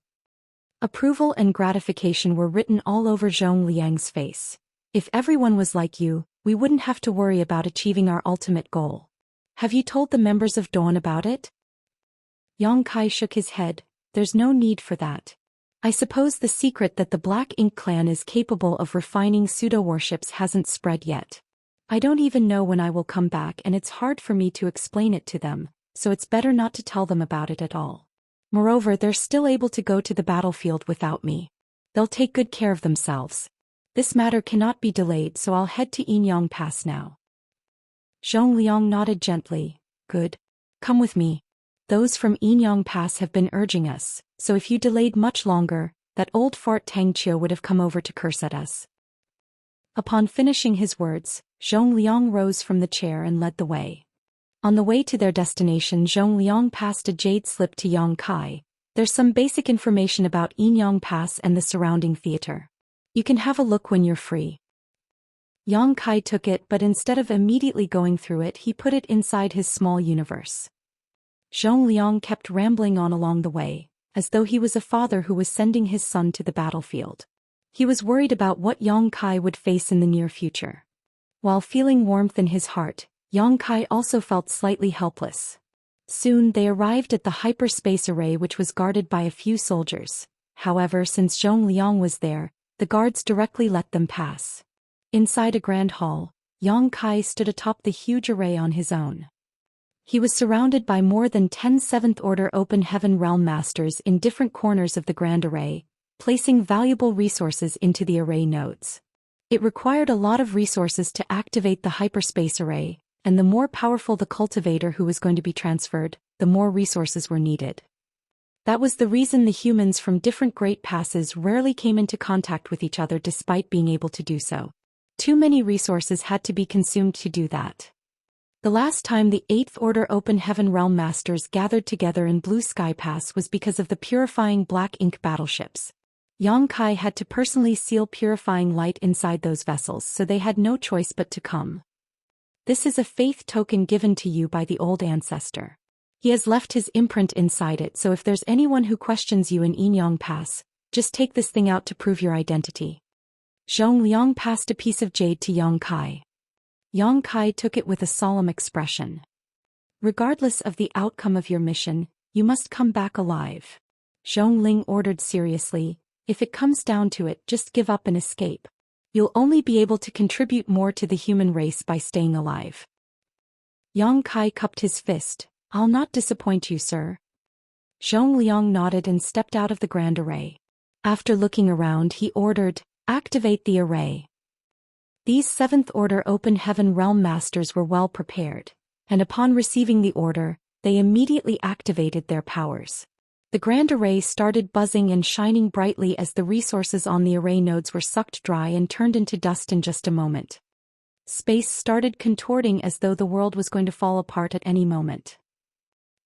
Speaker 1: Approval and gratification were written all over Zhong Liang's face. "If everyone was like you, we wouldn't have to worry about achieving our ultimate goal. Have you told the members of Dawn about it?" Yang Kai shook his head. "There's no need for that. I suppose the secret that the Black Ink clan is capable of refining pseudo-warships hasn't spread yet. I don't even know when I will come back, and it's hard for me to explain it to them, so it's better not to tell them about it at all. Moreover, they're still able to go to the battlefield without me. They'll take good care of themselves. This matter cannot be delayed, so I'll head to Yin-Yang Pass now." Zhong Liang nodded gently. "Good. Come with me. Those from Yin-Yang Pass have been urging us, so if you delayed much longer, that old fart Tang Chiu would have come over to curse at us." Upon finishing his words, Zhong Liang rose from the chair and led the way. On the way to their destination, Zhong Liang passed a jade slip to Yang Kai. "There's some basic information about Yin-Yang Pass and the surrounding theater. You can have a look when you're free." Yang Kai took it, but instead of immediately going through it, he put it inside his small universe. Zhong Liang kept rambling on along the way, as though he was a father who was sending his son to the battlefield. He was worried about what Yang Kai would face in the near future. While feeling warmth in his heart, Yang Kai also felt slightly helpless. Soon they arrived at the hyperspace array, which was guarded by a few soldiers. However, since Zhong Liang was there, the guards directly let them pass. Inside a grand hall, Yang Kai stood atop the huge array on his own. He was surrounded by more than 10 Seventh-Order Open Heaven Realm Masters in different corners of the grand array, placing valuable resources into the array nodes. It required a lot of resources to activate the hyperspace array, and the more powerful the cultivator who was going to be transferred, the more resources were needed. That was the reason the humans from different Great Passes rarely came into contact with each other despite being able to do so. Too many resources had to be consumed to do that. The last time the 8th Order Open Heaven Realm Masters gathered together in Blue Sky Pass was because of the purifying black ink battleships. Yang Kai had to personally seal purifying light inside those vessels, so they had no choice but to come. This is a faith token given to you by the old ancestor. He has left his imprint inside it, so if there's anyone who questions you in Enyang Pass, just take this thing out to prove your identity. Zhong Liang passed a piece of jade to Yang Kai. Yang Kai took it with a solemn expression. Regardless of the outcome of your mission, you must come back alive. Zhong Ling ordered seriously, if it comes down to it, just give up and escape. You'll only be able to contribute more to the human race by staying alive. Yang Kai cupped his fist. I'll not disappoint you, sir. Zhong Liang nodded and stepped out of the grand array. After looking around, he ordered, activate the array. These 7th Order Open Heaven Realm Masters were well prepared, and upon receiving the order, they immediately activated their powers. The grand array started buzzing and shining brightly as the resources on the array nodes were sucked dry and turned into dust in just a moment. Space started contorting as though the world was going to fall apart at any moment.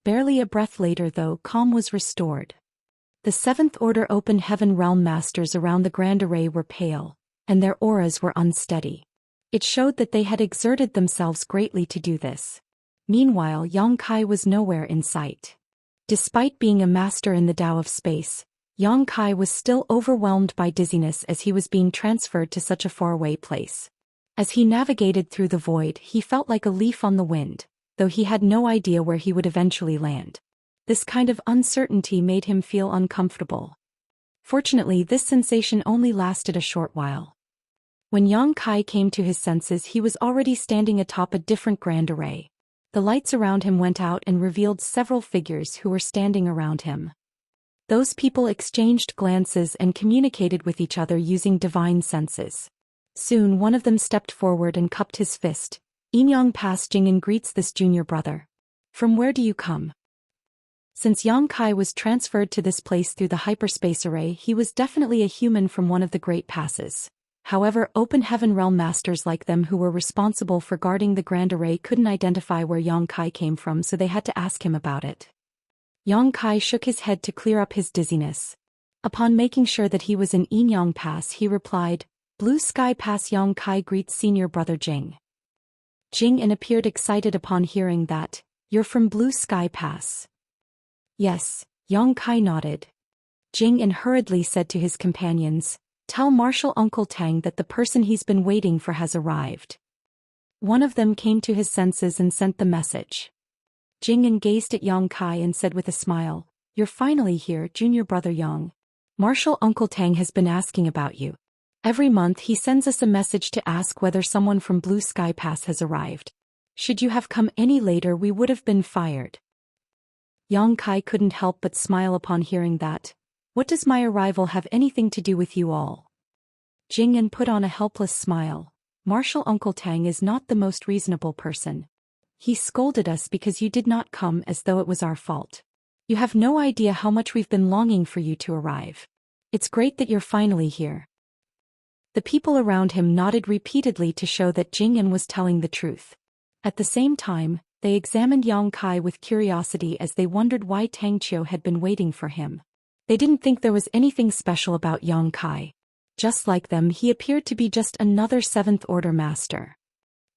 Speaker 1: Barely a breath later, though, calm was restored. The 7th Order Open Heaven Realm Masters around the grand array were pale, and their auras were unsteady. It showed that they had exerted themselves greatly to do this. Meanwhile, Yang Kai was nowhere in sight. Despite being a master in the Tao of space, Yang Kai was still overwhelmed by dizziness as he was being transferred to such a faraway place. As he navigated through the void, he felt like a leaf on the wind, though he had no idea where he would eventually land. This kind of uncertainty made him feel uncomfortable. Fortunately, this sensation only lasted a short while. When Yang Kai came to his senses, he was already standing atop a different grand array. The lights around him went out and revealed several figures who were standing around him. Those people exchanged glances and communicated with each other using divine senses. Soon one of them stepped forward and cupped his fist. Enyang Pass Jing'an greets this junior brother. From where do you come? Since Yang Kai was transferred to this place through the hyperspace array, he was definitely a human from one of the Great Passes. However, Open Heaven Realm Masters like them who were responsible for guarding the Grand Array couldn't identify where Yang Kai came from, so they had to ask him about it. Yang Kai shook his head to clear up his dizziness. Upon making sure that he was in Enyang Pass, he replied, Blue Sky Pass. Yang Kai greets senior brother Jing. Jing appeared excited upon hearing that. You're from Blue Sky Pass? Yes, Yang Kai nodded. Jing hurriedly said to his companions, Tell Marshal Uncle Tang that the person he's been waiting for has arrived. One of them came to his senses and sent the message. Jing gazed at Yang Kai and said with a smile, You're finally here, junior brother Yang. Marshal Uncle Tang has been asking about you. Every month he sends us a message to ask whether someone from Blue Sky Pass has arrived. Should you have come any later, we would have been fired. Yang Kai couldn't help but smile upon hearing that. What does my arrival have anything to do with you all? Jing put on a helpless smile. Marshal Uncle Tang is not the most reasonable person. He scolded us because you did not come, as though it was our fault. You have no idea how much we've been longing for you to arrive. It's great that you're finally here. The people around him nodded repeatedly to show that Jing was telling the truth. At the same time, they examined Yang Kai with curiosity as they wondered why Tang Qiu had been waiting for him. They didn't think there was anything special about Yang Kai. Just like them, he appeared to be just another seventh-order master.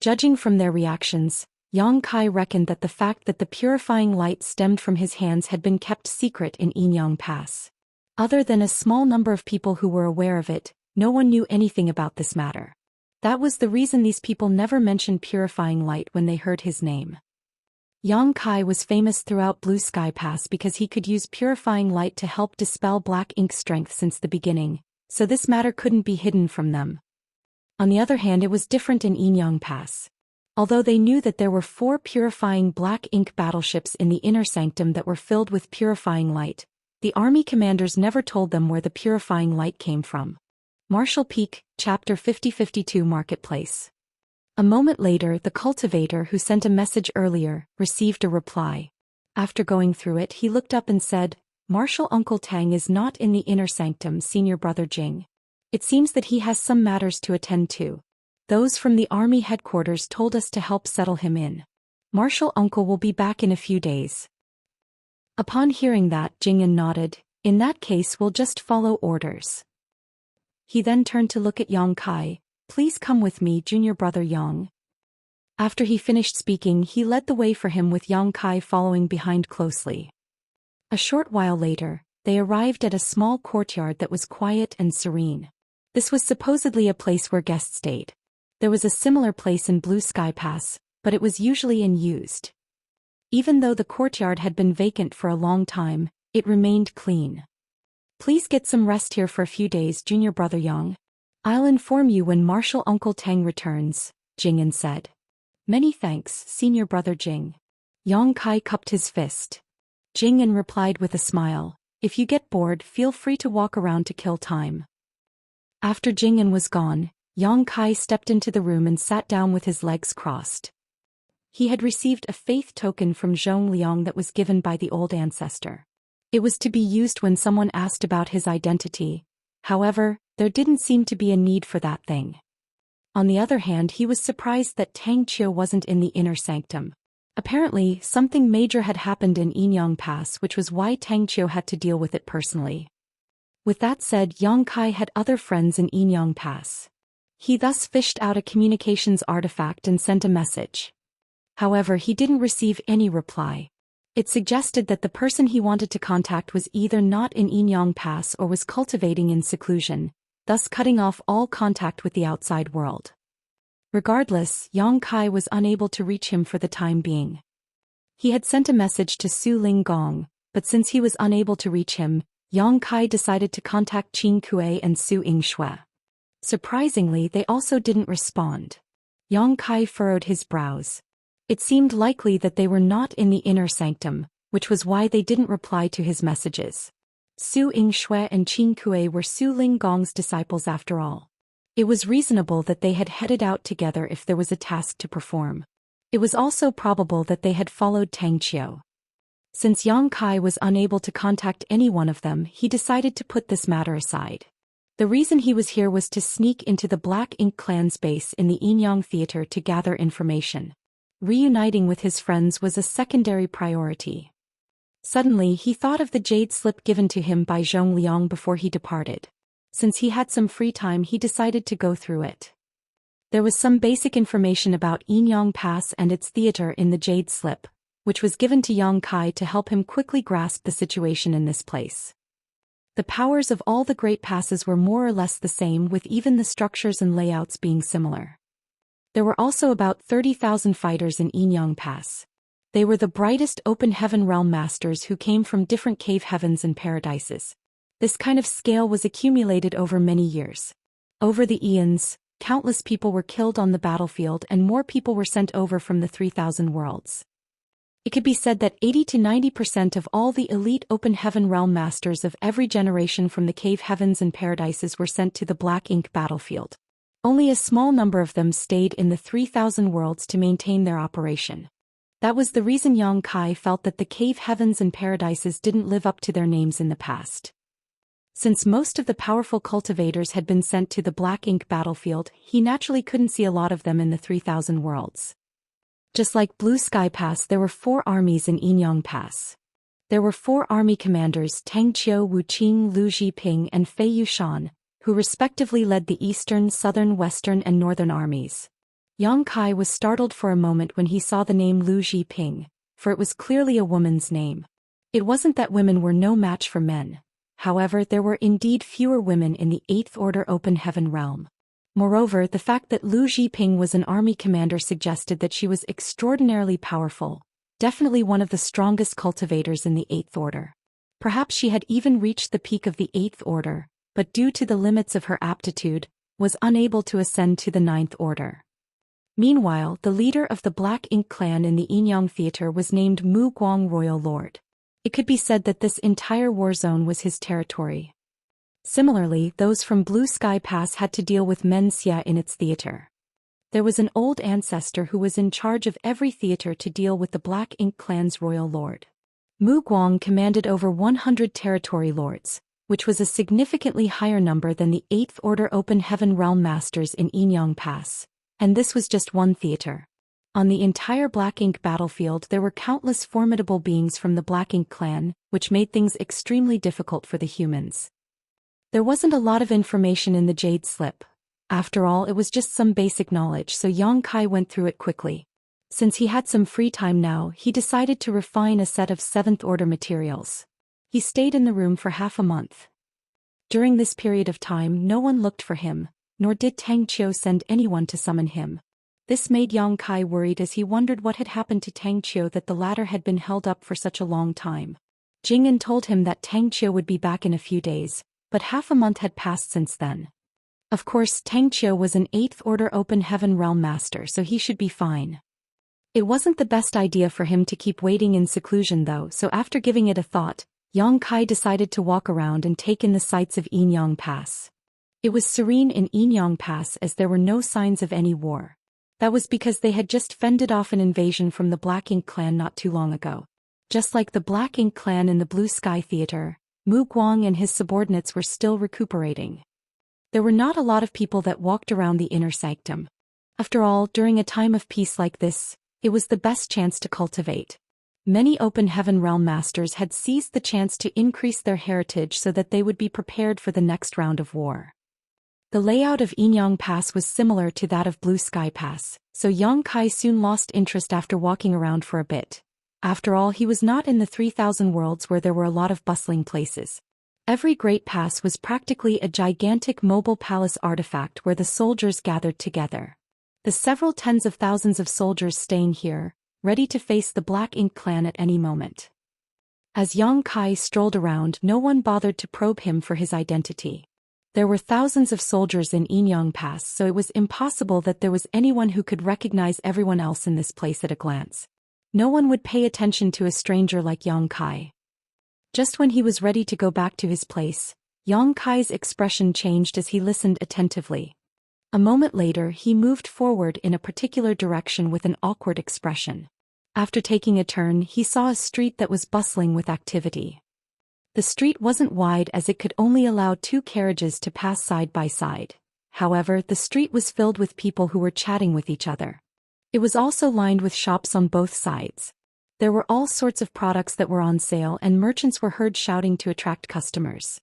Speaker 1: Judging from their reactions, Yang Kai reckoned that the fact that the purifying light stemmed from his hands had been kept secret in Enyang Pass. Other than a small number of people who were aware of it, no one knew anything about this matter. That was the reason these people never mentioned purifying light when they heard his name. Yang Kai was famous throughout Blue Sky Pass because he could use purifying light to help dispel black ink strength since the beginning, so this matter couldn't be hidden from them. On the other hand, it was different in Enyang Pass. Although they knew that there were 4 purifying black ink battleships in the inner sanctum that were filled with purifying light, the army commanders never told them where the purifying light came from. Marshall Peak, Chapter 5052 Marketplace. A moment later, the cultivator who sent a message earlier received a reply. After going through it, he looked up and said, "Marshal Uncle Tang is not in the inner sanctum, Senior Brother Jing. It seems that he has some matters to attend to. Those from the army headquarters told us to help settle him in. Marshal Uncle will be back in a few days." Upon hearing that, Jing'an nodded. "In that case, we'll just follow orders." He then turned to look at Yang Kai. "Please come with me, Junior Brother Yang." After he finished speaking, he led the way for him with Yang Kai following behind closely. A short while later, they arrived at a small courtyard that was quiet and serene. This was supposedly a place where guests stayed. There was a similar place in Blue Sky Pass, but it was usually unused. Even though the courtyard had been vacant for a long time, it remained clean. "Please get some rest here for a few days, Junior Brother Yang. I'll inform you when Marshal Uncle Tang returns," Jing'an said. "Many thanks, Senior Brother Jing." Yang Kai cupped his fist. Jing'an replied with a smile, "If you get bored, feel free to walk around to kill time." After Jing'an was gone, Yang Kai stepped into the room and sat down with his legs crossed. He had received a faith token from Zhong Liang that was given by the old ancestor. It was to be used when someone asked about his identity. However, there didn't seem to be a need for that thing. On the other hand, he was surprised that Tang Qiu wasn't in the inner sanctum. Apparently, something major had happened in Enyang Pass, which was why Tang Qiu had to deal with it personally. With that said, Yang Kai had other friends in Enyang Pass. He thus fished out a communications artifact and sent a message. However, he didn't receive any reply. It suggested that the person he wanted to contact was either not in Enyang Pass or was cultivating in seclusion, thus cutting off all contact with the outside world. Regardless, Yang Kai was unable to reach him for the time being. He had sent a message to Su Ling Gong, but since he was unable to reach him, Yang Kai decided to contact Qin Kuei and Su Yingshui. Surprisingly, they also didn't respond. Yang Kai furrowed his brows. It seemed likely that they were not in the inner sanctum, which was why they didn't reply to his messages. Su Yingshui and Qin Kuei were Su Ling Gong's disciples after all. It was reasonable that they had headed out together if there was a task to perform. It was also probable that they had followed Tang Qiu. Since Yang Kai was unable to contact any one of them, he decided to put this matter aside. The reason he was here was to sneak into the Black Ink clan's base in the Enyang Theater to gather information. Reuniting with his friends was a secondary priority. Suddenly, he thought of the jade slip given to him by Zhong Liang before he departed. Since he had some free time, he decided to go through it. There was some basic information about Enyang Pass and its theater in the jade slip, which was given to Yang Kai to help him quickly grasp the situation in this place. The powers of all the great passes were more or less the same, with even the structures and layouts being similar. There were also about 30,000 fighters in Enyang Pass. They were the brightest open heaven realm masters who came from different cave heavens and paradises. This kind of scale was accumulated over many years. Over the eons, countless people were killed on the battlefield and more people were sent over from the 3,000 worlds. It could be said that 80 to 90% of all the elite open heaven realm masters of every generation from the cave heavens and paradises were sent to the Black Ink battlefield. Only a small number of them stayed in the 3,000 worlds to maintain their operation. That was the reason Yang Kai felt that the cave heavens and paradises didn't live up to their names in the past. Since most of the powerful cultivators had been sent to the Black Ink battlefield, he naturally couldn't see a lot of them in the 3,000 worlds. Just like Blue Sky Pass, there were 4 armies in Enyang Pass. There were 4 army commanders: Tang Qiu, Wu Qing, Lu Zhiping, and Fei Yushan, who respectively led the Eastern, Southern, Western, and Northern armies. Yang Kai was startled for a moment when he saw the name Lu Jiping, for it was clearly a woman's name. It wasn't that women were no match for men. However, there were indeed fewer women in the Eighth Order Open Heaven realm. Moreover, the fact that Lu Jiping was an army commander suggested that she was extraordinarily powerful, definitely one of the strongest cultivators in the Eighth Order. Perhaps she had even reached the peak of the Eighth Order, but due to the limits of her aptitude, was unable to ascend to the Ninth Order. Meanwhile, the leader of the Black Ink clan in the Inyang Theater was named Mu Guang Royal Lord. It could be said that this entire war zone was his territory. Similarly, those from Blue Sky Pass had to deal with Men Xia in its theater. There was an old ancestor who was in charge of every theater to deal with the Black Ink clan's royal lord. Mu Guang commanded over 100 territory lords, which was a significantly higher number than the Eighth Order Open Heaven Realm Masters in Inyang Pass, and this was just one theater. On the entire Black Ink battlefield there were countless formidable beings from the Black Ink clan, which made things extremely difficult for the humans. There wasn't a lot of information in the Jade Slip. After all, it was just some basic knowledge, so Yang Kai went through it quickly. Since he had some free time now, he decided to refine a set of Seventh Order materials. He stayed in the room for half a month. During this period of time no one looked for him, nor did Tang Qiu send anyone to summon him. This made Yang Kai worried as he wondered what had happened to Tang Qiu that the latter had been held up for such a long time. Jing'an told him that Tang Qiu would be back in a few days, but half a month had passed since then. Of course, Tang Qiu was an Eighth Order Open Heaven Realm Master, so he should be fine. It wasn't the best idea for him to keep waiting in seclusion though, so after giving it a thought, Yang Kai decided to walk around and take in the sights of Inyang Pass. It was serene in Inyang Pass as there were no signs of any war. That was because they had just fended off an invasion from the Black Ink clan not too long ago. Just like the Black Ink clan in the Blue Sky Theater, Mu Guang and his subordinates were still recuperating. There were not a lot of people that walked around the inner sanctum. After all, during a time of peace like this, it was the best chance to cultivate. Many Open Heaven Realm Masters had seized the chance to increase their heritage so that they would be prepared for the next round of war. The layout of Inyang Pass was similar to that of Blue Sky Pass, so Yang Kai soon lost interest after walking around for a bit. After all, he was not in the 3,000 worlds where there were a lot of bustling places. Every great pass was practically a gigantic mobile palace artifact where the soldiers gathered together. The several tens of thousands of soldiers staying here, ready to face the Black Ink clan at any moment. As Yang Kai strolled around, no one bothered to probe him for his identity. There were thousands of soldiers in Inyang Pass, so it was impossible that there was anyone who could recognize everyone else in this place at a glance. No one would pay attention to a stranger like Yang Kai. Just when he was ready to go back to his place, Yang Kai's expression changed as he listened attentively. A moment later he moved forward in a particular direction with an awkward expression. After taking a turn he saw a street that was bustling with activity. The street wasn't wide as it could only allow 2 carriages to pass side by side. However, the street was filled with people who were chatting with each other. It was also lined with shops on both sides. There were all sorts of products that were on sale and merchants were heard shouting to attract customers.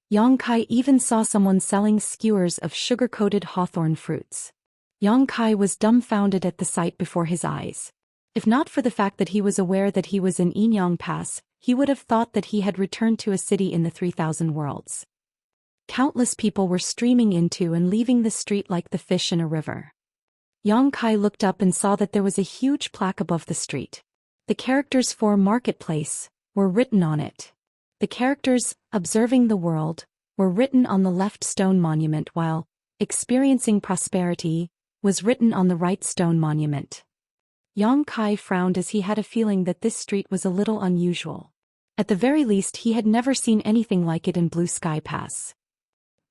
Speaker 1: Yang Kai even saw someone selling skewers of sugar-coated hawthorn fruits. Yang Kai was dumbfounded at the sight before his eyes. If not for the fact that he was aware that he was in Inyang Pass, he would have thought that he had returned to a city in the 3,000 worlds. Countless people were streaming into and leaving the street like the fish in a river. Yang Kai looked up and saw that there was a huge plaque above the street. The characters for Marketplace were written on it. The characters, Observing the World, were written on the left stone monument while Experiencing Prosperity was written on the right stone monument. Yang Kai frowned as he had a feeling that this street was a little unusual. At the very least he had never seen anything like it in Blue Sky Pass.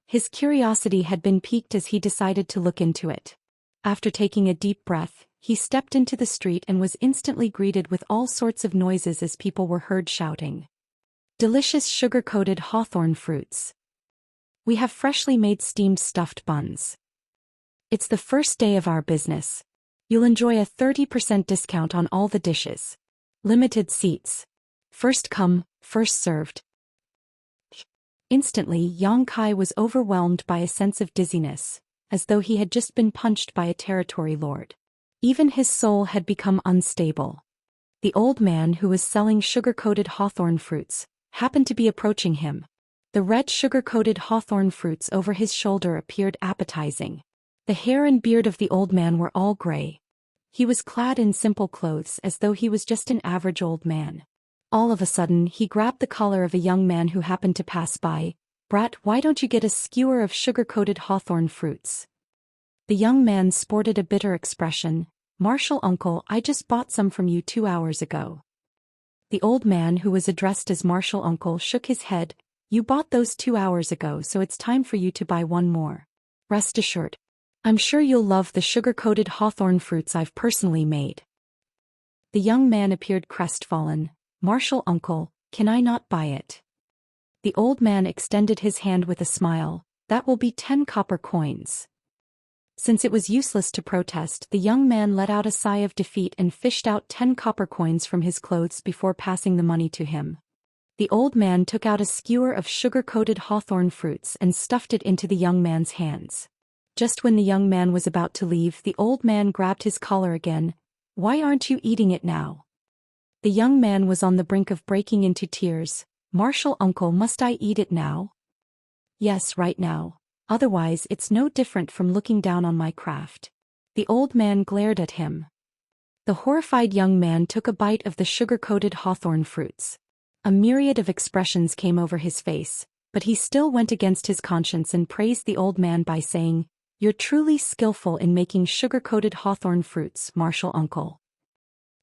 Speaker 1: His curiosity had been piqued as he decided to look into it. After taking a deep breath, he stepped into the street and was instantly greeted with all sorts of noises as people were heard shouting. Delicious sugar-coated hawthorn fruits. We have freshly made steamed stuffed buns. It's the first day of our business. You'll enjoy a 30% discount on all the dishes. Limited seats. First come, first served. Instantly, Yang Kai was overwhelmed by a sense of dizziness, as though he had just been punched by a territory lord. Even his soul had become unstable. The old man who was selling sugar-coated hawthorn fruits happened to be approaching him. The red sugar-coated hawthorn fruits over his shoulder appeared appetizing. The hair and beard of the old man were all gray. He was clad in simple clothes as though he was just an average old man. All of a sudden, he grabbed the collar of a young man who happened to pass by. "Brat, why don't you get a skewer of sugar-coated hawthorn fruits?" The young man sported a bitter expression. "Marshal uncle, I just bought some from you 2 hours ago." The old man who was addressed as Marshal uncle shook his head. "You bought those 2 hours ago, so it's time for you to buy one more. Rest assured. I'm sure you'll love the sugar-coated hawthorn fruits I've personally made." The young man appeared crestfallen. "Marshal uncle, can I not buy it?" The old man extended his hand with a smile. "That will be 10 copper coins." Since it was useless to protest, the young man let out a sigh of defeat and fished out 10 copper coins from his clothes before passing the money to him. The old man took out a skewer of sugar-coated hawthorn fruits and stuffed it into the young man's hands. Just when the young man was about to leave, the old man grabbed his collar again. "Why aren't you eating it now?" The young man was on the brink of breaking into tears. "Marshal uncle, must I eat it now?" "Yes, right now. Otherwise it's no different from looking down on my craft." The old man glared at him. The horrified young man took a bite of the sugar-coated hawthorn fruits. A myriad of expressions came over his face, but he still went against his conscience and praised the old man by saying, "You're truly skillful in making sugar-coated hawthorn fruits, Marshal uncle."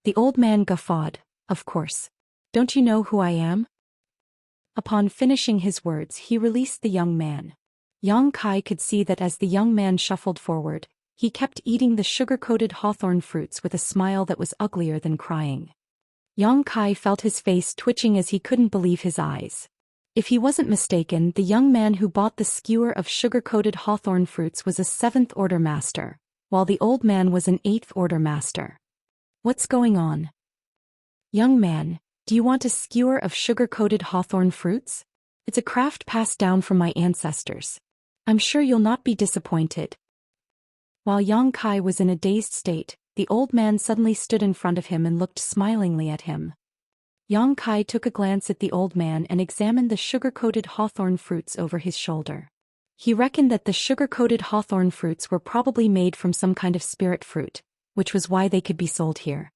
Speaker 1: The old man guffawed. "Of course. Don't you know who I am?" Upon finishing his words, he released the young man. Yang Kai could see that as the young man shuffled forward, he kept eating the sugar-coated hawthorn fruits with a smile that was uglier than crying. Yang Kai felt his face twitching as he couldn't believe his eyes. If he wasn't mistaken, the young man who bought the skewer of sugar-coated hawthorn fruits was a 7th-order master, while the old man was an 8th-order master. What's going on? "Young man, do you want a skewer of sugar-coated hawthorn fruits? It's a craft passed down from my ancestors. I'm sure you'll not be disappointed." While Yang Kai was in a dazed state, the old man suddenly stood in front of him and looked smilingly at him. Yang Kai took a glance at the old man and examined the sugar-coated hawthorn fruits over his shoulder. He reckoned that the sugar-coated hawthorn fruits were probably made from some kind of spirit fruit, which was why they could be sold here.